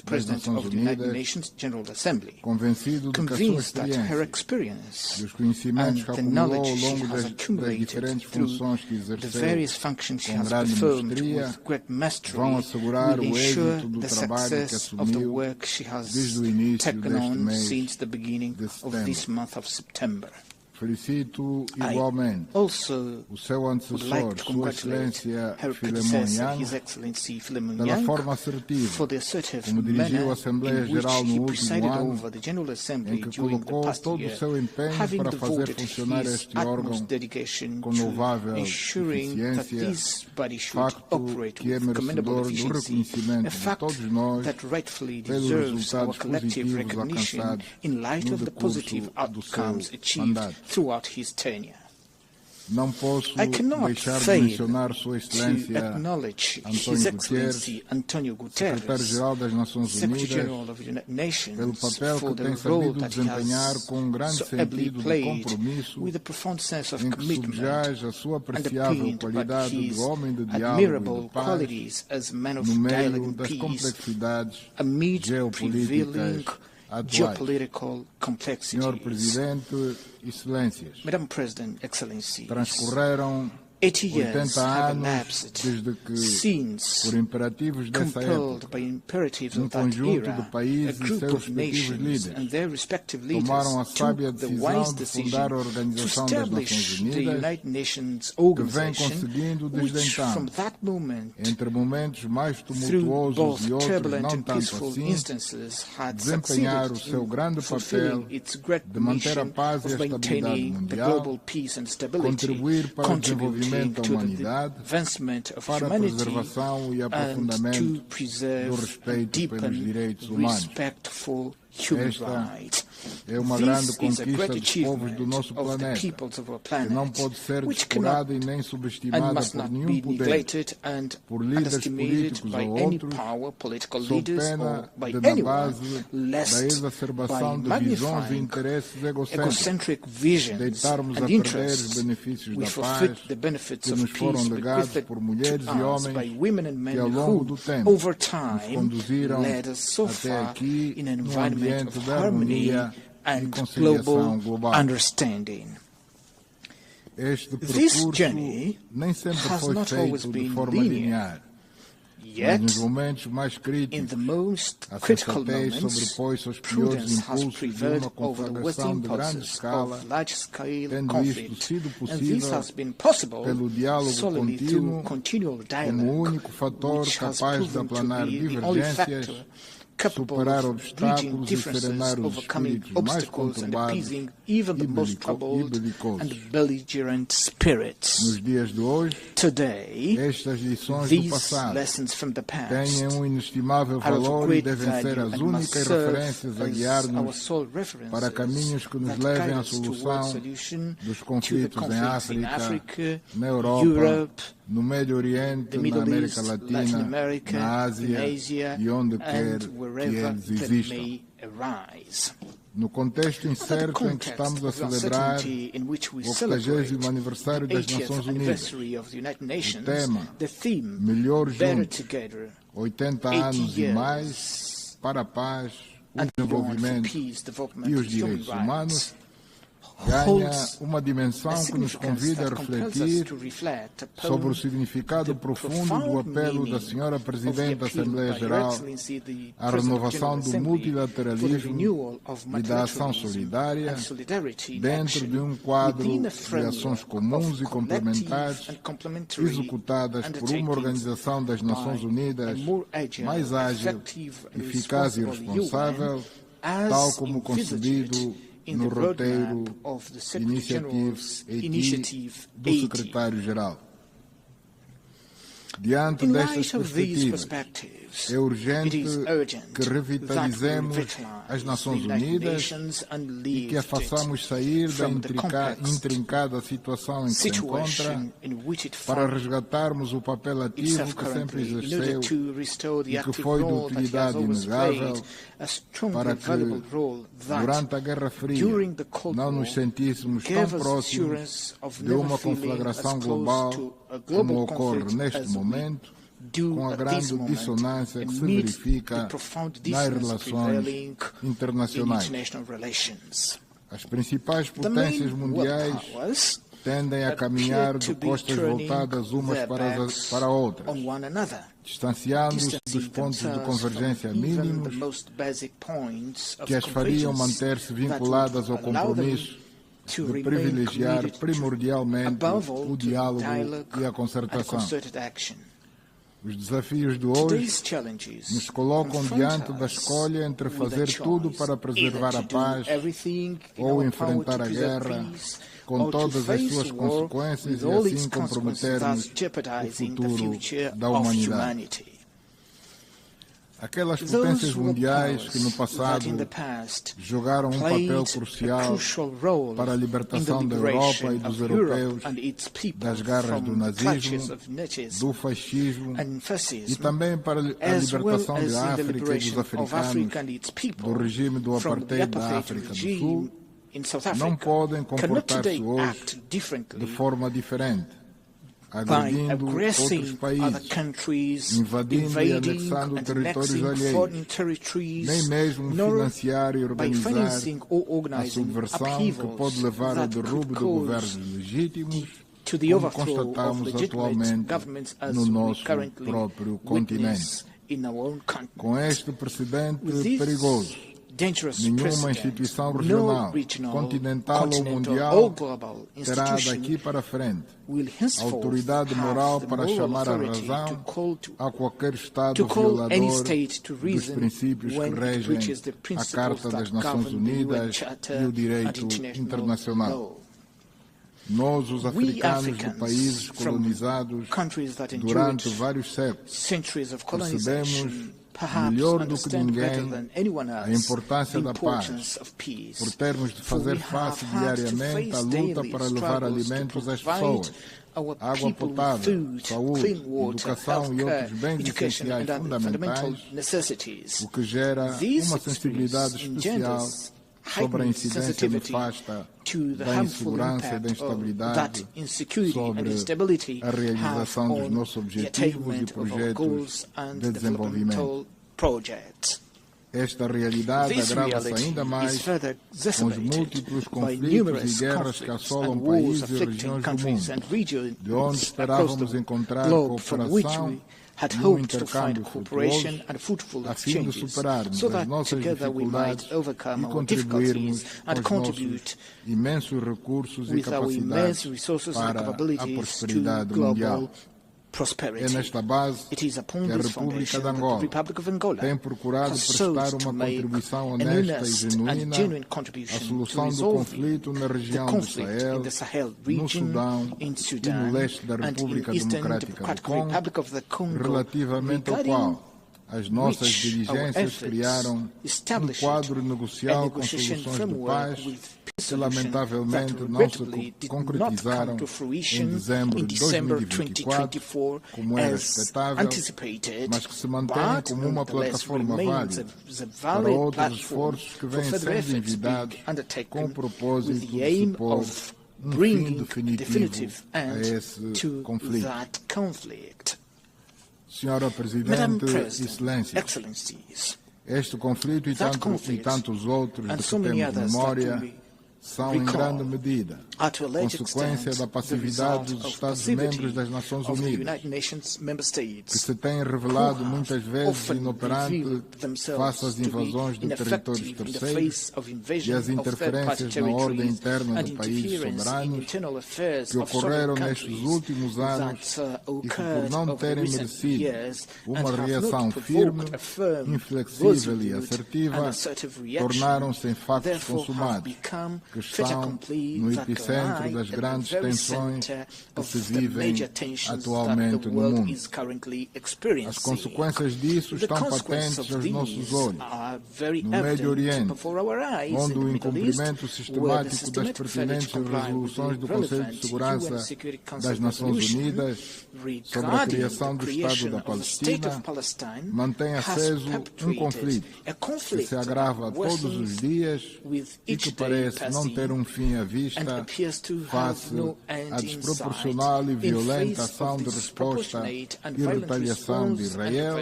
das Nações Unidas, convencido de que a sua experiência e os conhecimentos que acumulou ao longo das diferentes funções que exerceu com grande mestria vão assegurar o êxito do trabalho que assumiu desde o início deste mês de setembro. Felicito igualmente o seu antecessor, Sua Excelência Philemon Yang, pela forma assertiva como dirigiu a Assembleia Geral no último ano, em que colocou todo o seu empenho para fazer funcionar este órgão com louvável eficiência, facto que é merecedor do reconhecimento de todos nós pelos resultados positivos alcançados no decurso do seu mandato. Throughout his tenure. Não posso deixar de mencionar Sua Excelência António Guterres, Secretário-Geral das Nações Unidas, pelo papel que tem sabido desempenhar com um grande sentido de compromisso, em que subjaz a sua apreciável qualidade de homem de diálogo e de paz, no meio das complexidades geopolíticas atuais. Senhor Presidente, Excelências, transcorreram 80 anos desde que, por imperativos dessa época, um conjunto de países e seus respectivos líderes tomaram a sábia decisão de fundar a Organização das Nações Unidas, que vem conseguindo desde então, entre momentos mais tumultuosos e outros não tanto assim, desempenhar o seu grande papel de manter a paz e a estabilidade mundial, contribuir para o desenvolvimento da humanidade, para a preservação e aprofundamento do respeito pelos direitos humanos. Esta é uma grande conquista dos povos do nosso planeta, que não pode ser descurada e nem subestimada por nenhum poder, por líderes políticos ou outros, sob pena de, na base da exacerbação de visões e interesses egocêntricos, deitarmos a perder os benefícios da paz que nos foram legados por mulheres e homens que, ao longo do tempo, nos conduziram até aqui num ambiente de harmonia e conciliação global. Este percurso nem sempre foi feito de forma linear. Yet, in the most critical moments, prudence has prevailed over the worst impulses of large-scale conflict, and this has been possible solely through continual dialogue, which has proven to be the only factor capable of bridging differences, overcoming obstacles, and appeasing even the most troubled and belligerent spirits. Today, these lessons from the past are of great value and must serve as our sole references that guide us towards solution to the conflicts in Africa, Europe, no Médio Oriente, na América Latina, na Ásia e onde quer que eles existam. No contexto incerto em que estamos a celebrar o 80º aniversário das Nações Unidas, o tema Melhor Juntos, 80 anos e mais para a paz, o desenvolvimento e os direitos humanos, ganha uma dimensão que nos convida a refletir sobre o significado profundo do apelo da Senhora Presidente da Assembleia Geral à renovação do multilateralismo e da ação solidária dentro de um quadro de ações comuns e complementares executadas por uma Organização das Nações Unidas mais ágil, eficaz e responsável, tal como concebido no roteiro Initiative 80 do Secretário-Geral. Diante destas perspectivas, é urgente que revitalizemos as Nações Unidas e que a façamos sair da intrincada situação em que se encontra para resgatarmos o papel ativo que sempre exerceu e que foi de utilidade inegável para que, durante a Guerra Fria, não nos sentíssemos tão próximos de uma conflagração global como ocorre neste momento, com a grande dissonância que se verifica nas relações internacionais. As principais potências mundiais tendem a caminhar de costas voltadas umas para outras, distanciando-se dos pontos de convergência mínimos que as fariam manter-se vinculadas ao compromisso de privilegiar primordialmente o diálogo e a concertação. Os desafios de hoje nos colocam diante da escolha entre fazer tudo para preservar a paz ou enfrentar a guerra com todas as suas consequências e assim comprometermos o futuro da humanidade. Aquelas potências mundiais que no passado jogaram um papel crucial para a libertação da Europa e dos europeus das garras do nazismo, do fascismo e também para a libertação da África e dos africanos do regime do apartheid da África do Sul, não podem comportar-se hoje de forma diferente, agredindo outros países, invadindo e anexando territórios alheios, nem mesmo financiar e organizar a subversão que pode levar ao derrubo de governos legítimos, como constatamos atualmente no nosso próprio continente. Com este precedente perigoso, nenhuma instituição regional, continental ou mundial terá daqui para frente autoridade moral para chamar à razão a qualquer Estado violador dos princípios que regem a Carta das Nações Unidas e o direito internacional. Nós, os africanos de países colonizados durante vários séculos, percebemos melhor do que ninguém a importância da paz, por termos de fazer face diariamente à luta para levar alimentos às pessoas, água potável, saúde, educação e outros bens essenciais fundamentais, o que gera uma sensibilidade especial sobre a incidência nefasta da insegurança e da instabilidade sobre a realização dos nossos objetivos e projetos de desenvolvimento. Esta realidade agrava-se ainda mais com os múltiplos conflitos e guerras que assolam países e regiões do mundo, de onde esperávamos encontrar cooperação e intercâmbio frutuoso, a fim de superarmos as nossas dificuldades e contribuirmos com os nossos imensos recursos e capacidades para a prosperidade mundial. É nesta base que a República de Angola tem procurado prestar uma contribuição honesta e genuína à solução do conflito na região do Sahel, no Sudão e no leste da República Democrática do Congo, relativamente ao qual as nossas diligências criaram um quadro negocial com soluções de paz que lamentavelmente não se concretizaram em dezembro de 2024, como era expectável, mas que se mantêm como uma plataforma válida para outros esforços que vêm sendo envidados com o propósito de se pôr um fim definitivo a esse conflito. Senhora Presidente, Excelências, este conflito e tantos outros de que temos memória são, em grande medida, consequência da passividade dos Estados-membros das Nações Unidas, que se têm revelado muitas vezes inoperantes face às invasões de territórios terceiros e às interferências na ordem interna de países soberanos que ocorreram nestes últimos anos e que, por não terem merecido uma reação firme, inflexível e assertiva, tornaram-se em factos consumados, que estão no epicentro das grandes tensões que se vivem atualmente no mundo. As consequências disso estão patentes aos nossos olhos. No Médio Oriente, onde o incumprimento sistemático das pertinentes resoluções do Conselho de Segurança das Nações Unidas sobre a criação do Estado da Palestina mantém aceso um conflito que se agrava todos os dias e que parece não ter um fim à vista face à desproporcional e violenta ação de resposta e retaliação de Israel,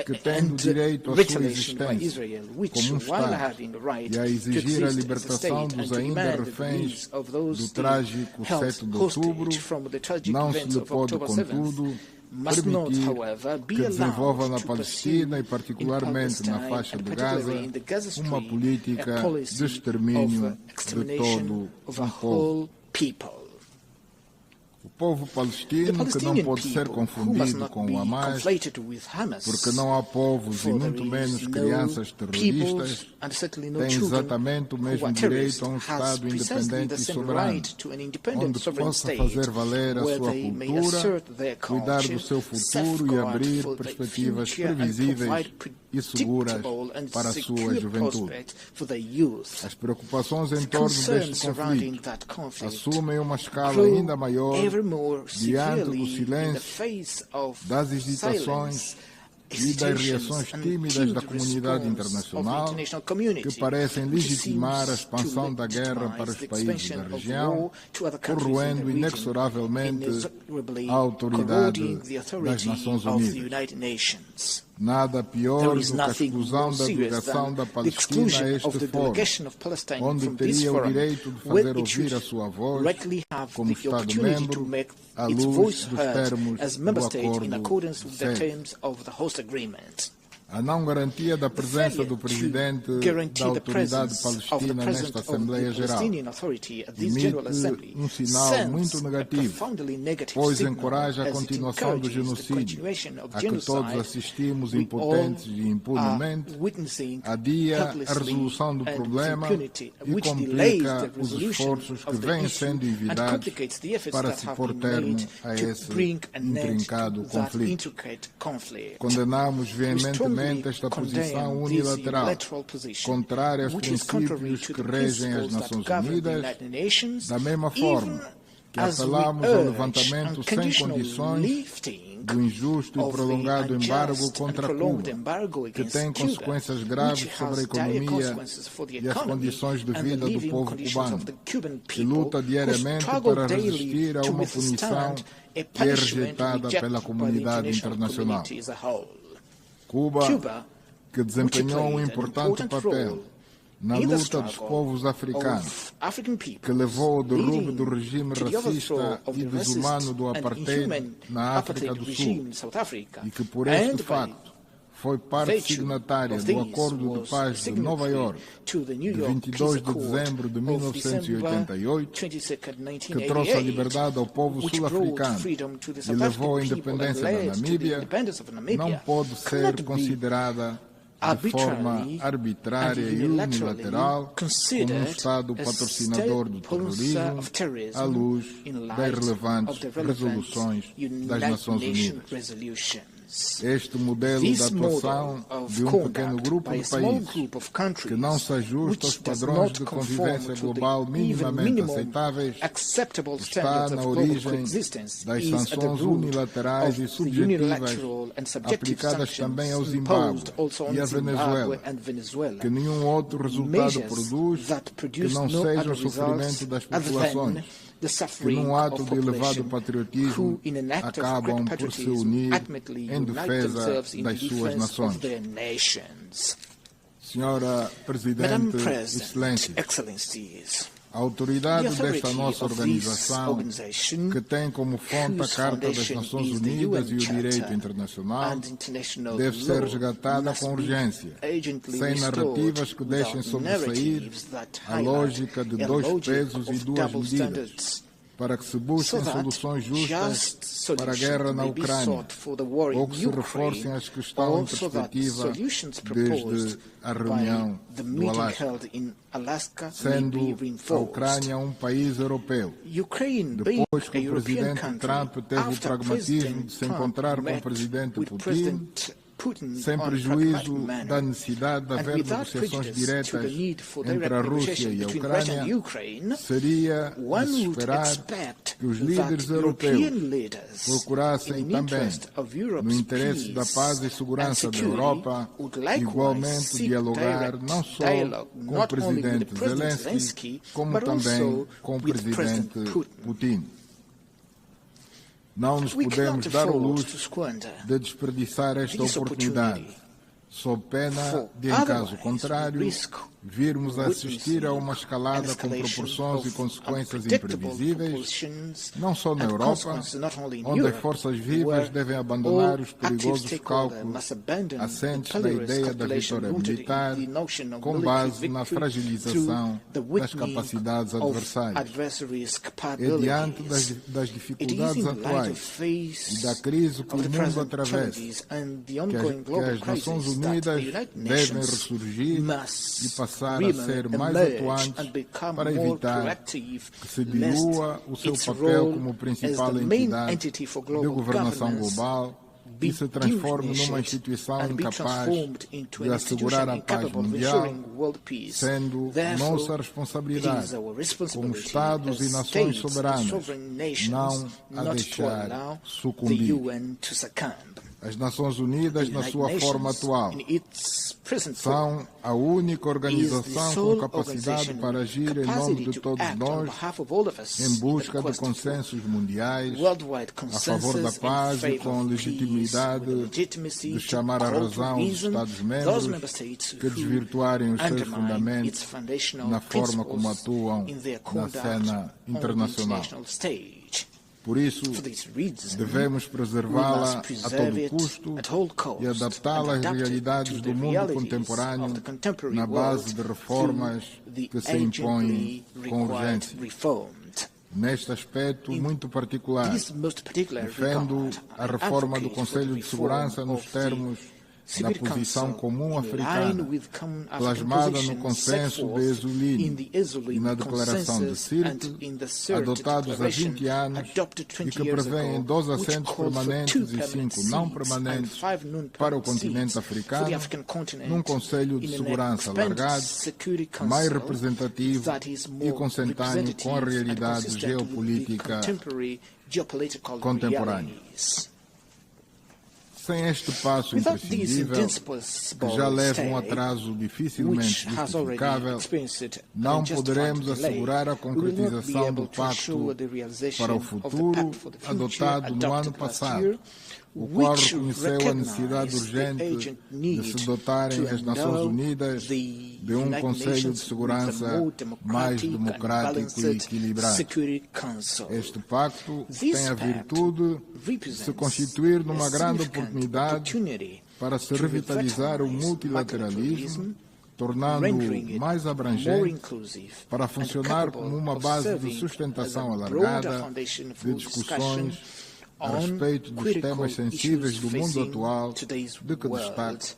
que tendo direito à sua existência como um Estado e a exigir a libertação dos ainda reféns do trágico 7 de outubro, não se lhe pode, contudo, permitir que desenvolva na Palestina e particularmente na faixa de Gaza uma política de extermínio de todo um povo. O povo palestino, que não pode ser confundido com o Hamas, porque não há povos e muito menos crianças terroristas, tem exatamente o mesmo direito a um Estado independente e soberano, onde possa fazer valer a sua cultura, cuidar do seu futuro e abrir perspectivas previsíveis e seguras para a sua juventude. As preocupações em torno deste conflito assumem uma escala ainda maior diante do silêncio, das hesitações e das reações tímidas da comunidade internacional, que parecem legitimar a expansão da guerra para os países da região, corroendo inexoravelmente a autoridade das Nações Unidas. Nada pior do que a exclusão da delegação da Palestina a este fórum, onde teria o direito de fazer ouvir a sua voz como Estado-membro à luz dos termos do acordo CED. A não garantia da presença do presidente da autoridade palestina nesta Assembleia Geral emite um sinal muito negativo, pois encoraja a continuação do genocídio a que todos assistimos impotentes e impunemente, adia a resolução do problema e complica os esforços que vêm sendo envidados para se pôr termo a esse intrincado conflito. Condenamos veementemente esta posição unilateral, contrária aos princípios que regem as Nações Unidas, da mesma forma que apelamos ao levantamento sem condições do injusto e prolongado embargo contra Cuba, que tem consequências graves sobre a economia e as condições de vida do povo cubano, que luta diariamente para resistir a uma punição que é rejeitada pela comunidade internacional. Cuba que desempenhou um importante papel na luta dos povos africanos, que levou ao derrube do regime racista e desumano do apartheid na África do Sul, e que por este facto foi parte signatária do Acordo de Paz de Nova Iorque de 22 de dezembro de 1988, que trouxe a liberdade ao povo sul-africano e levou à independência da Namíbia, não pode ser considerada de forma arbitrária e unilateral como um Estado patrocinador do terrorismo à luz das relevantes resoluções das Nações Unidas. Este modelo de atuação de um pequeno grupo de países que não se ajusta aos padrões de convivência global minimamente aceitáveis está na origem das sanções unilaterais e subjetivas aplicadas também ao Zimbábue e à Venezuela, que nenhum outro resultado produz que não seja o sofrimento das populações, que num ato de elevado patriotismo acabam por se unir em defesa das suas nações. Senhora Presidente, Excelências, a autoridade desta nossa organização, que tem como fonte a Carta das Nações Unidas e o direito internacional, deve ser resgatada com urgência, sem narrativas que deixem sobressair a lógica de dois pesos e duas medidas, para que se busquem soluções justas para a guerra na Ucrânia, ou que se reforcem as que estão em perspectiva desde a reunião do Alasca, sendo a Ucrânia um país europeu. Depois que o presidente Trump teve o pragmatismo de se encontrar com o presidente Putin, sem prejuízo da necessidade de haver negociações diretas entre a Rússia e a Ucrânia, seria de se esperar que os líderes europeus procurassem também, no interesse da paz e segurança da Europa, igualmente dialogar não só com o presidente Zelensky, como também com o presidente Putin. Não nos podemos dar o luxo de desperdiçar esta oportunidade, sob pena de, em caso contrário, virmos a assistir a uma escalada com proporções e consequências imprevisíveis, não só na Europa, onde as forças vivas devem abandonar os perigosos cálculos assentes da ideia da vitória militar, com base na fragilização das capacidades adversárias. E diante das dificuldades atuais e da crise que o mundo atravessa, que as Nações Unidas devem ressurgir e passar a ser mais atuantes para evitar que se dilua o seu papel como principal entidade de governação global e se transforme numa instituição incapaz de assegurar a paz mundial, sendo nossa responsabilidade como Estados e nações soberanas não a deixar sucumbir. As Nações Unidas, na sua forma atual, são a única organização com capacidade para agir em nome de todos nós, em busca de consensos mundiais, a favor da paz e com legitimidade de chamar à razão os Estados-membros que desvirtuarem os seus fundamentos na forma como atuam na cena internacional. Por isso, devemos preservá-la a todo custo e adaptá-la às realidades do mundo contemporâneo na base de reformas que se impõem com urgência. Neste aspecto muito particular, defendo a reforma do Conselho de Segurança nos termos da posição comum africana, plasmada no consenso de Esulini e na declaração de Sirte, adotados há 20 anos e que prevêem 12 assentos permanentes e 5 não permanentes para o continente africano, num Conselho de Segurança alargado, mais representativo e consentâneo com a realidade geopolítica contemporânea. Sem este passo imprescindível, que já leva um atraso dificilmente justificável, não poderemos assegurar a concretização do Pacto para o Futuro adotado no ano passado, o qual reconheceu a necessidade urgente de se dotarem as Nações Unidas de um Conselho de Segurança mais democrático e equilibrado. Este pacto tem a virtude de se constituir numa grande oportunidade para se revitalizar o multilateralismo, tornando-o mais abrangente, para funcionar como uma base de sustentação alargada de discussões a respeito dos temas sensíveis do mundo atual, de que destaque,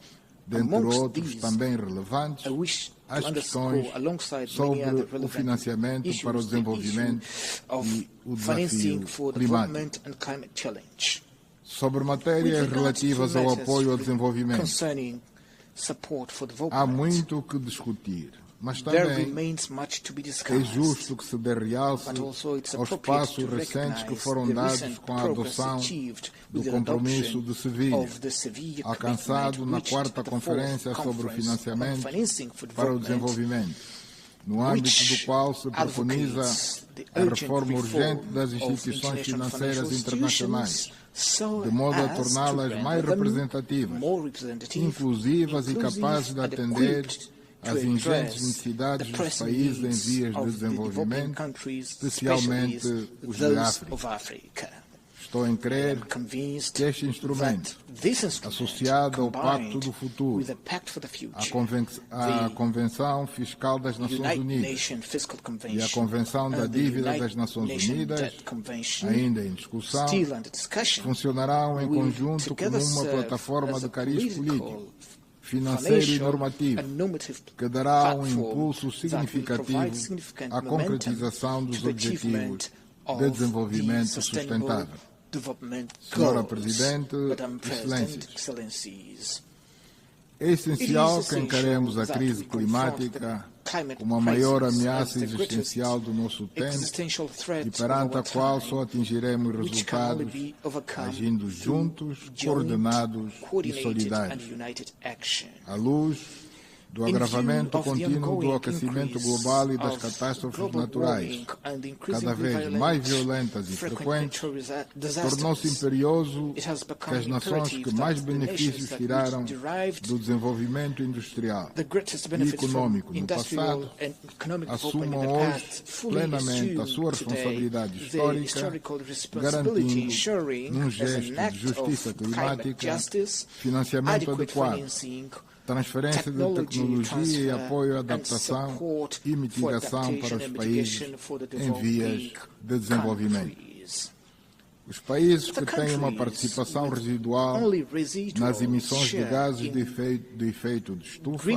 dentre outros também relevantes, as questões sobre o financiamento para o desenvolvimento e o desafio climático. Sobre matérias relativas ao apoio ao desenvolvimento, há muito o que discutir, mas também é justo que se dê realce aos passos recentes que foram dados com a adoção do compromisso de Sevilha, alcançado na 4ª Conferência sobre o Financiamento para o Desenvolvimento, no âmbito do qual se preconiza a reforma urgente das instituições financeiras internacionais, de modo a torná-las mais representativas, inclusivas e capazes de atender às ingentes necessidades dos países em vias de desenvolvimento, especialmente os de África. Estou em crer que este instrumento, associado ao Pacto do Futuro, à Convenção Fiscal das Nações Unidas e à Convenção da Dívida das Nações Unidas, ainda em discussão, funcionarão em conjunto como uma plataforma de cariz político, financeiro e normativo, que dará um impulso significativo à concretização dos objetivos de desenvolvimento sustentável. Senhora Presidente, Excelências, é essencial que encaremos a crise climática como a maior ameaça existencial do nosso tempo e perante a qual só atingiremos resultados agindo juntos, coordenados e solidários. À luz do agravamento contínuo do aquecimento global e das catástrofes naturais, cada vez mais violentas e frequentes, tornou-se imperioso que as nações que mais benefícios tiraram do desenvolvimento industrial e econômico no passado assumam hoje plenamente a sua responsabilidade histórica, garantindo, num gesto de justiça climática, financiamento adequado, transferência de tecnologia e apoio à adaptação e mitigação para os países em vias de desenvolvimento. Os países que têm uma participação residual nas emissões de gases de efeito de estufa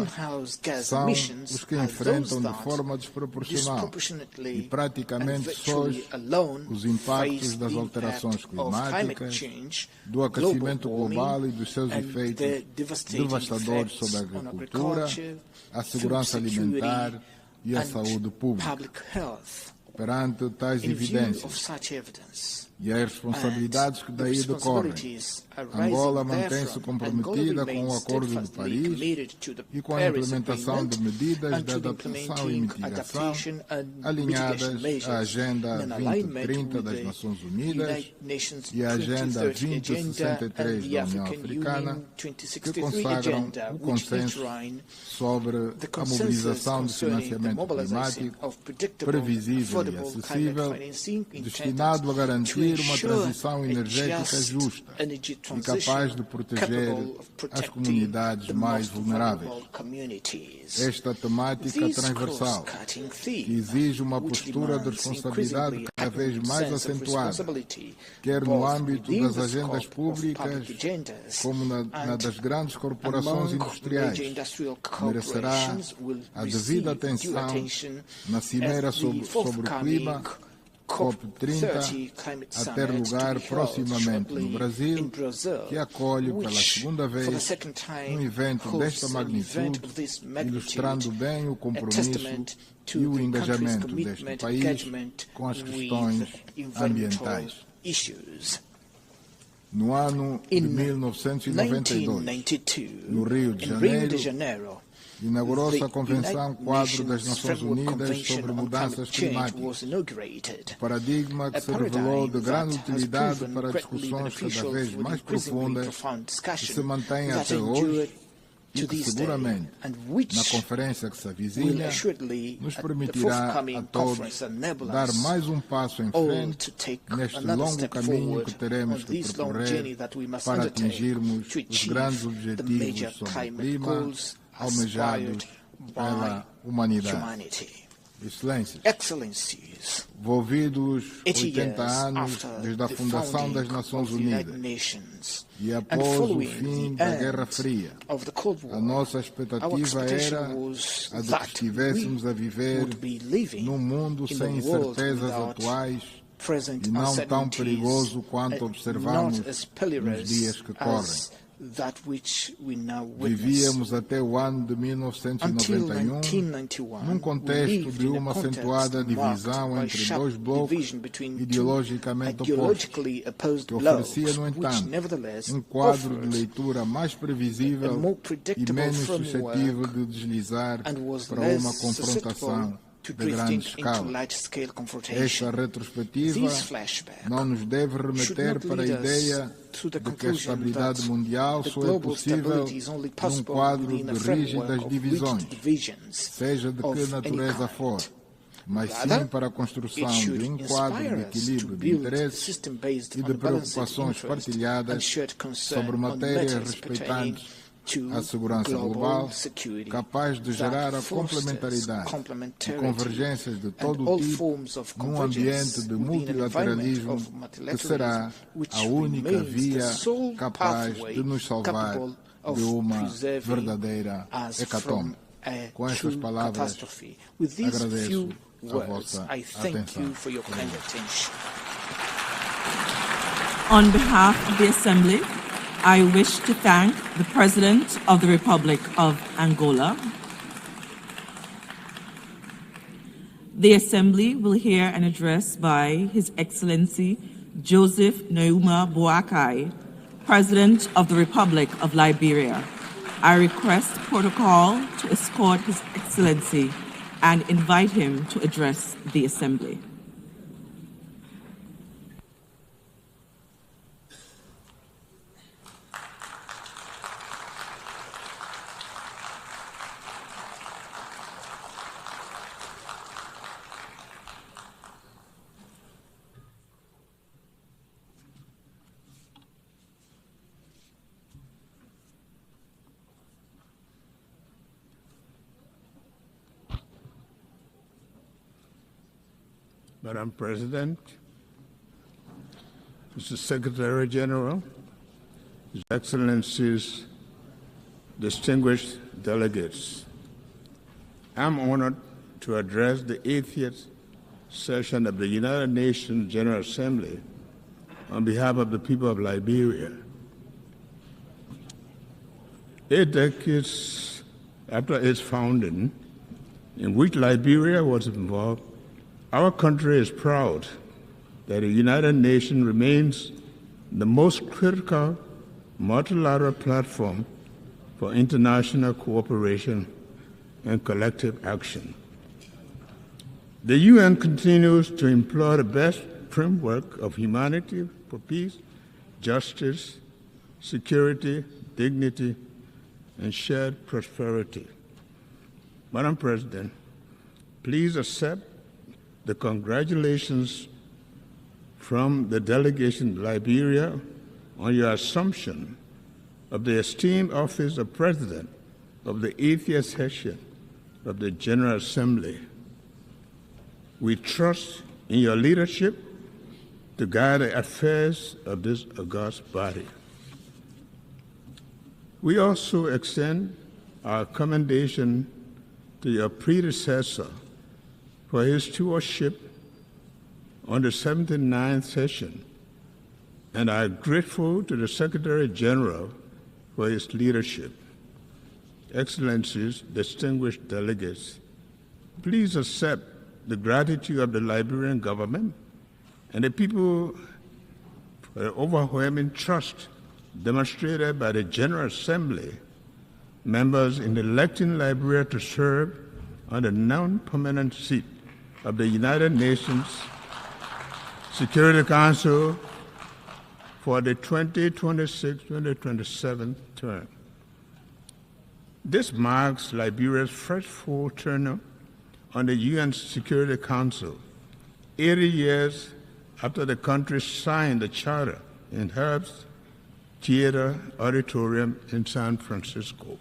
são os que enfrentam de forma desproporcional e praticamente sós os impactos das alterações climáticas, do aquecimento global e dos seus efeitos devastadores sobre a agricultura, a segurança alimentar e a saúde pública. Perante tais evidências e as responsabilidades que daí decorrem, Angola mantém-se comprometida com o Acordo de Paris e com a implementação de medidas de adaptação e mitigação alinhadas à Agenda 2030 das Nações Unidas e à Agenda 2063 da União Africana, que consagram o consenso sobre a mobilização de financiamento climático previsível e acessível, destinado a garantir uma transição energética justa e capaz de proteger as comunidades mais vulneráveis. Esta temática transversal, que exige uma postura de responsabilidade cada vez mais acentuada, quer no âmbito das agendas públicas, como na das grandes corporações industriais, merecerá a devida atenção na Cimeira sobre o Clima, COP30, a ter lugar proximamente no Brasil, que acolhe pela segunda vez um evento desta magnitude, ilustrando bem o compromisso e o engajamento deste país com as questões ambientais. No ano de 1992, no Rio de Janeiro, inaugurou-se a Convenção Quadro das Nações Unidas sobre Mudanças Climáticas, paradigma que se revelou de grande utilidade para discussões cada vez mais profundas que se mantêm até hoje e que seguramente, na conferência que se avizinha, nos permitirá a todos dar mais um passo em frente neste longo caminho que teremos que percorrer para atingirmos os grandes objetivos sobre o clima almejados pela humanidade. Excelências, envolvidos 80 anos desde a fundação das Nações Unidas e após o fim da Guerra Fria, a nossa expectativa era a de que estivéssemos a viver num mundo sem incertezas atuais e não tão perigoso quanto observamos nos dias que correm. Vivíamos até o ano de 1991 num contexto de uma acentuada divisão entre dois blocos ideologicamente opostos, que oferecia, no entanto, um quadro de leitura mais previsível e menos suscetível de deslizar para uma confrontação de grande escala. Esta retrospectiva não nos deve remeter para a ideia de que a estabilidade mundial só é possível num quadro de rígidas divisões, seja de que natureza for, mas sim para a construção de um quadro de equilíbrio de interesses e de preocupações partilhadas sobre matérias respeitantes a segurança global, capaz de gerar a complementaridade e convergências de todo o tipo num ambiente de multilateralismo que será a única via capaz de nos salvar de uma verdadeira hecatombe. Com estas palavras, agradeço a vossa atenção. On behalf of the Assembly, I wish to thank the President of the Republic of Angola. The Assembly will hear an address by His Excellency Joseph Nouma Boakai, President of the Republic of Liberia. I request protocol to escort His Excellency and invite him to address the Assembly. Madam President, Mr. Secretary General, His Excellencies, distinguished delegates, I'm honored to address the 80th session of the United Nations General Assembly on behalf of the people of Liberia. 8 decades after its founding, in which Liberia was involved, our country is proud that the United Nations remains the most critical multilateral platform for international cooperation and collective action. The UN continues to employ the best framework of humanity for peace, justice, security, dignity, and shared prosperity. Madam President, please accept the congratulations from the delegation to Liberia on your assumption of the esteemed office of President of the 80th session of the General Assembly. We trust in your leadership to guide the affairs of this august body. We also extend our commendation to your predecessor for his stewardship on the 79th session, and are grateful to the Secretary General for his leadership. Excellencies, distinguished delegates, please accept the gratitude of the Liberian government and the people for the overwhelming trust demonstrated by the General Assembly members in electing Liberia to serve on the non-permanent seat of the United Nations Security Council for the 2026-2027 term. This marks Liberia's first full tenure on the UN Security Council, 80 years after the country signed the charter in Herbst Theater Auditorium in San Francisco.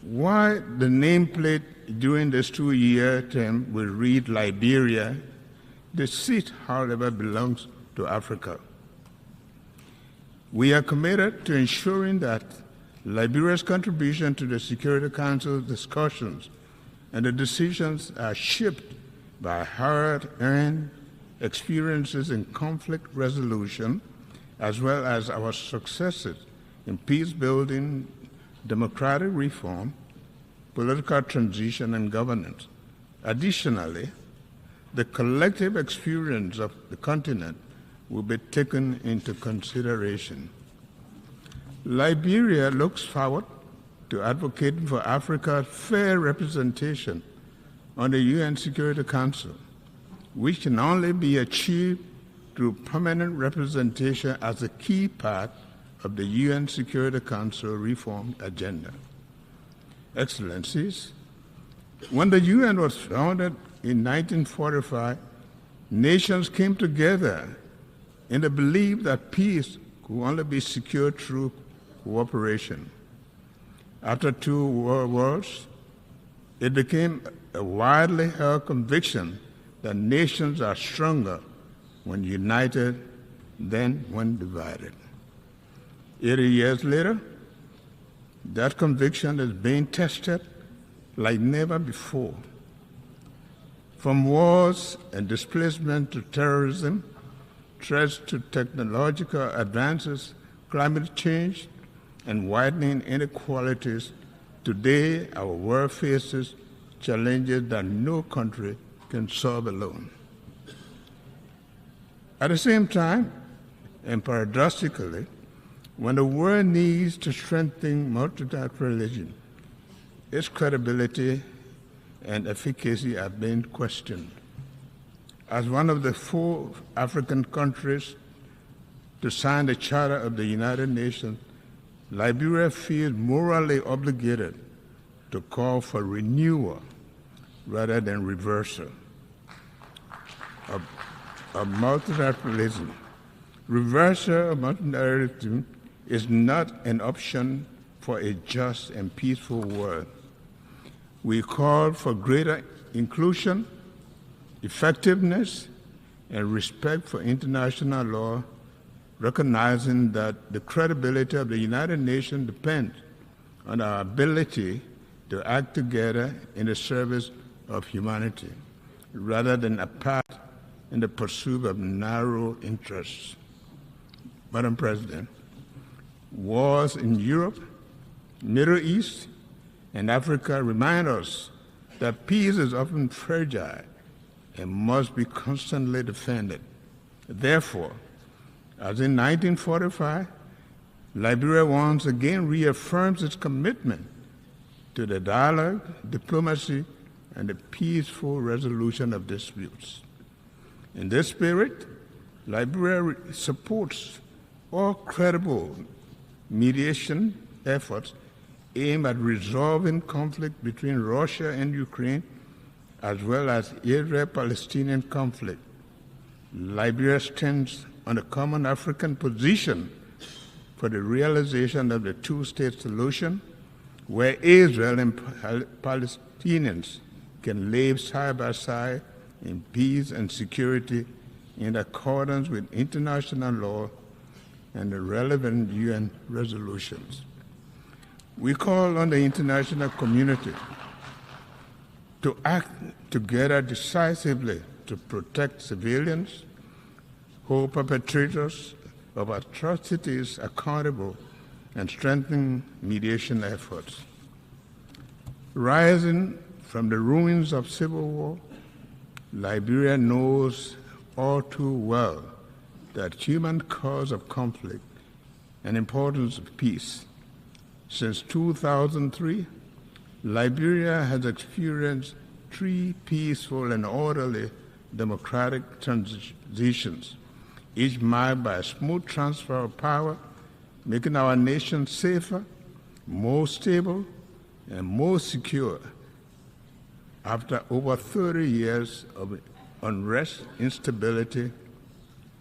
While the nameplate during this 2-year term will read Liberia, the seat, however, belongs to Africa. We are committed to ensuring that Liberia's contribution to the Security Council discussions and the decisions are shaped by hard-earned experiences in conflict resolution, as well as our successes in peace-building, democratic reform, political transition, and governance. Additionally, the collective experience of the continent will be taken into consideration. Liberia looks forward to advocating for Africa's fair representation on the UN Security Council, which can only be achieved through permanent representation as a key part of the UN Security Council reform agenda. Excellencies, when the UN was founded in 1945, nations came together in the belief that peace could only be secured through cooperation. After 2 world wars, it became a widely held conviction that nations are stronger when united than when divided. 80 years later, that conviction is being tested like never before. From wars and displacement to terrorism, threats to technological advances, climate change, and widening inequalities, today our world faces challenges that no country can solve alone. At the same time, and paradoxically, when the world needs to strengthen multilateralism, its credibility and efficacy are being questioned. As one of the 4 African countries to sign the Charter of the United Nations, Liberia feels morally obligated to call for renewal rather than reversal of multilateralism. Reversal of multilateralism is not an option for a just and peaceful world. We call for greater inclusion, effectiveness, and respect for international law, recognizing that the credibility of the United Nations depends on our ability to act together in the service of humanity, rather than apart in the pursuit of narrow interests. Madam President, wars in Europe, Middle East, and Africa remind us that peace is often fragile and must be constantly defended. Therefore, as in 1945, Liberia once again reaffirms its commitment to the dialogue, diplomacy, and the peaceful resolution of disputes. In this spirit, Liberia supports all credible mediation efforts aimed at resolving conflict between Russia and Ukraine, as well as Israel-Palestinian conflict. Liberia stands on a common African position for the realization of the 2-state solution, where Israel and Palestinians can live side by side in peace and security in accordance with international law and the relevant UN resolutions. We call on the international community to act together decisively to protect civilians, hold perpetrators of atrocities accountable, and strengthen mediation efforts. Rising from the ruins of civil war, Liberia knows all too well that human cause of conflict and importance of peace. Since 2003, Liberia has experienced 3 peaceful and orderly democratic transitions, each marked by a smooth transfer of power, making our nation safer, more stable, and more secure after over 30 years of unrest, instability,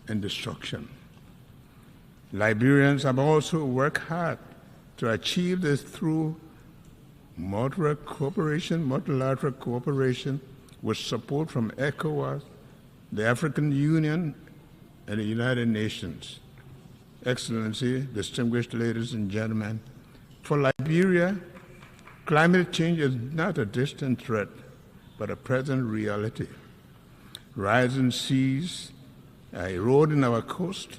and destruction. Liberians have also worked hard to achieve this through multilateral cooperation with support from ECOWAS, the African Union, and the United Nations. Excellency, distinguished ladies and gentlemen, for Liberia, climate change is not a distant threat, but a present reality. Rising seas are eroding our coast,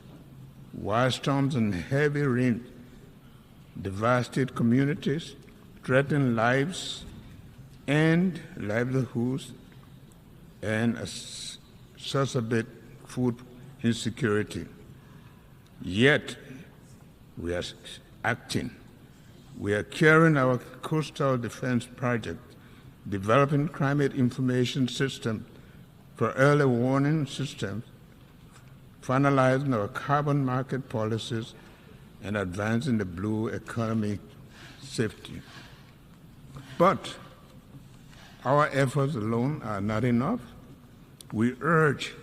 wildstorms and heavy rain devastate communities, threaten lives and livelihoods, and exacerbate food insecurity. Yet, we are acting. We are carrying our coastal defense project, developing climate information systems for early warning systems, finalizing our carbon market policies, and advancing the blue economy safety. But our efforts alone are not enough. We urge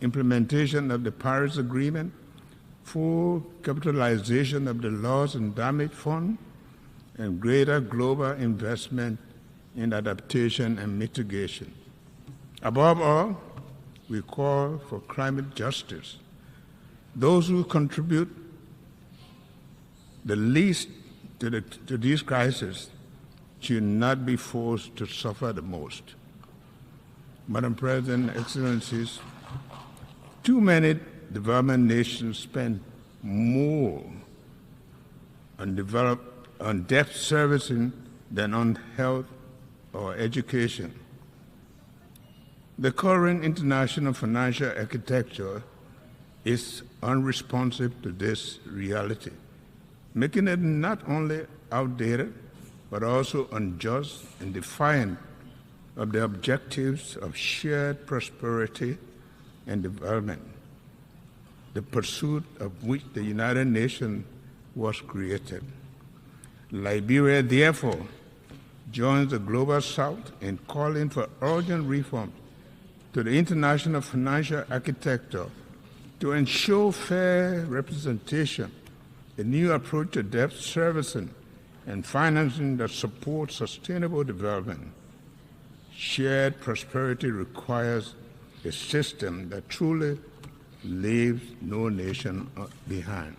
implementation of the Paris Agreement, full capitalization of the loss and damage fund, and greater global investment in adaptation and mitigation. Above all, we call for climate justice. Those who contribute the least to these crises should not be forced to suffer the most. Madam President, Excellencies, too many development nations spend more on debt servicing than on health or education. The current international financial architecture is unresponsive to this reality, making it not only outdated, but also unjust and defiant of the objectives of shared prosperity and development, the pursuit of which the United Nations was created. Liberia, therefore, joins the Global South in calling for urgent reforms to the international financial architecture to ensure fair representation, a new approach to debt servicing, and financing that supports sustainable development. Shared prosperity requires a system that truly leaves no nation behind.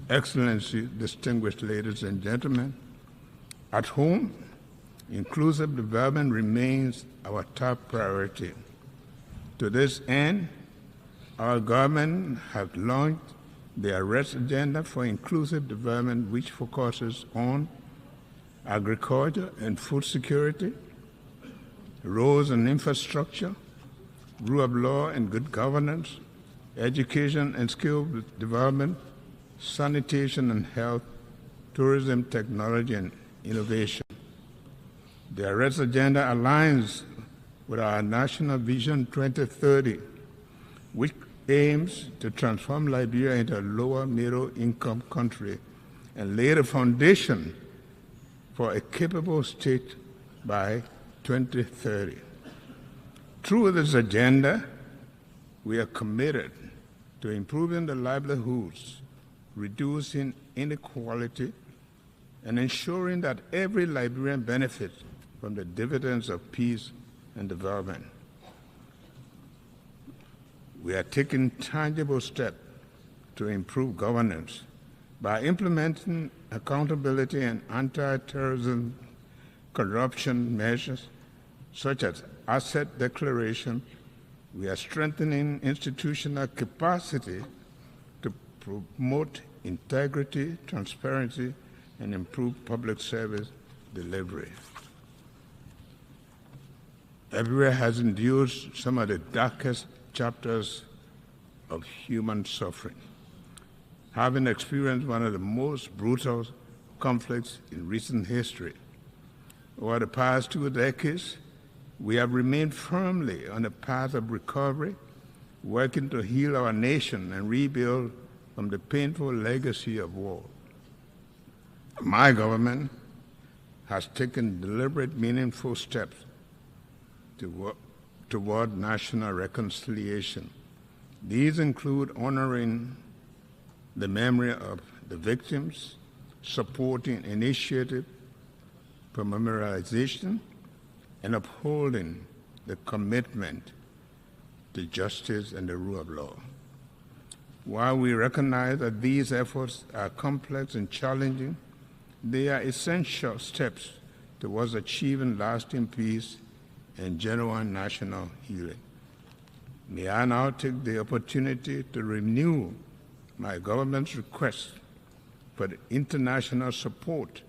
Excellency, distinguished ladies and gentlemen, at home, inclusive development remains our top priority. To this end, our government has launched the Arrest Agenda for Inclusive Development, which focuses on agriculture and food security, roads and infrastructure, rule of law and good governance, education and skill development, sanitation and health, tourism, technology, and innovation. The Arrest Agenda aligns with our National Vision 2030, which aims to transform Liberia into a lower middle-income country and lay the foundation for a capable state by 2030. Through this agenda, we are committed to improving the livelihoods, reducing inequality, and ensuring that every Liberian benefits from the dividends of peace and development. We are taking tangible steps to improve governance by implementing accountability and anti-terrorism corruption measures such as asset declaration. We are strengthening institutional capacity to promote integrity, transparency, and improve public service delivery. Liberia has endured some of the darkest chapters of human suffering, having experienced one of the most brutal conflicts in recent history. Over the past 2 decades, we have remained firmly on the path of recovery, working to heal our nation and rebuild from the painful legacy of war. My government has taken deliberate, meaningful steps toward national reconciliation. These include honoring the memory of the victims, supporting initiatives for memorialization, and upholding the commitment to justice and the rule of law. While we recognize that these efforts are complex and challenging, they are essential steps towards achieving lasting peace and genuine national healing. May I now take the opportunity to renew my government's request for the international support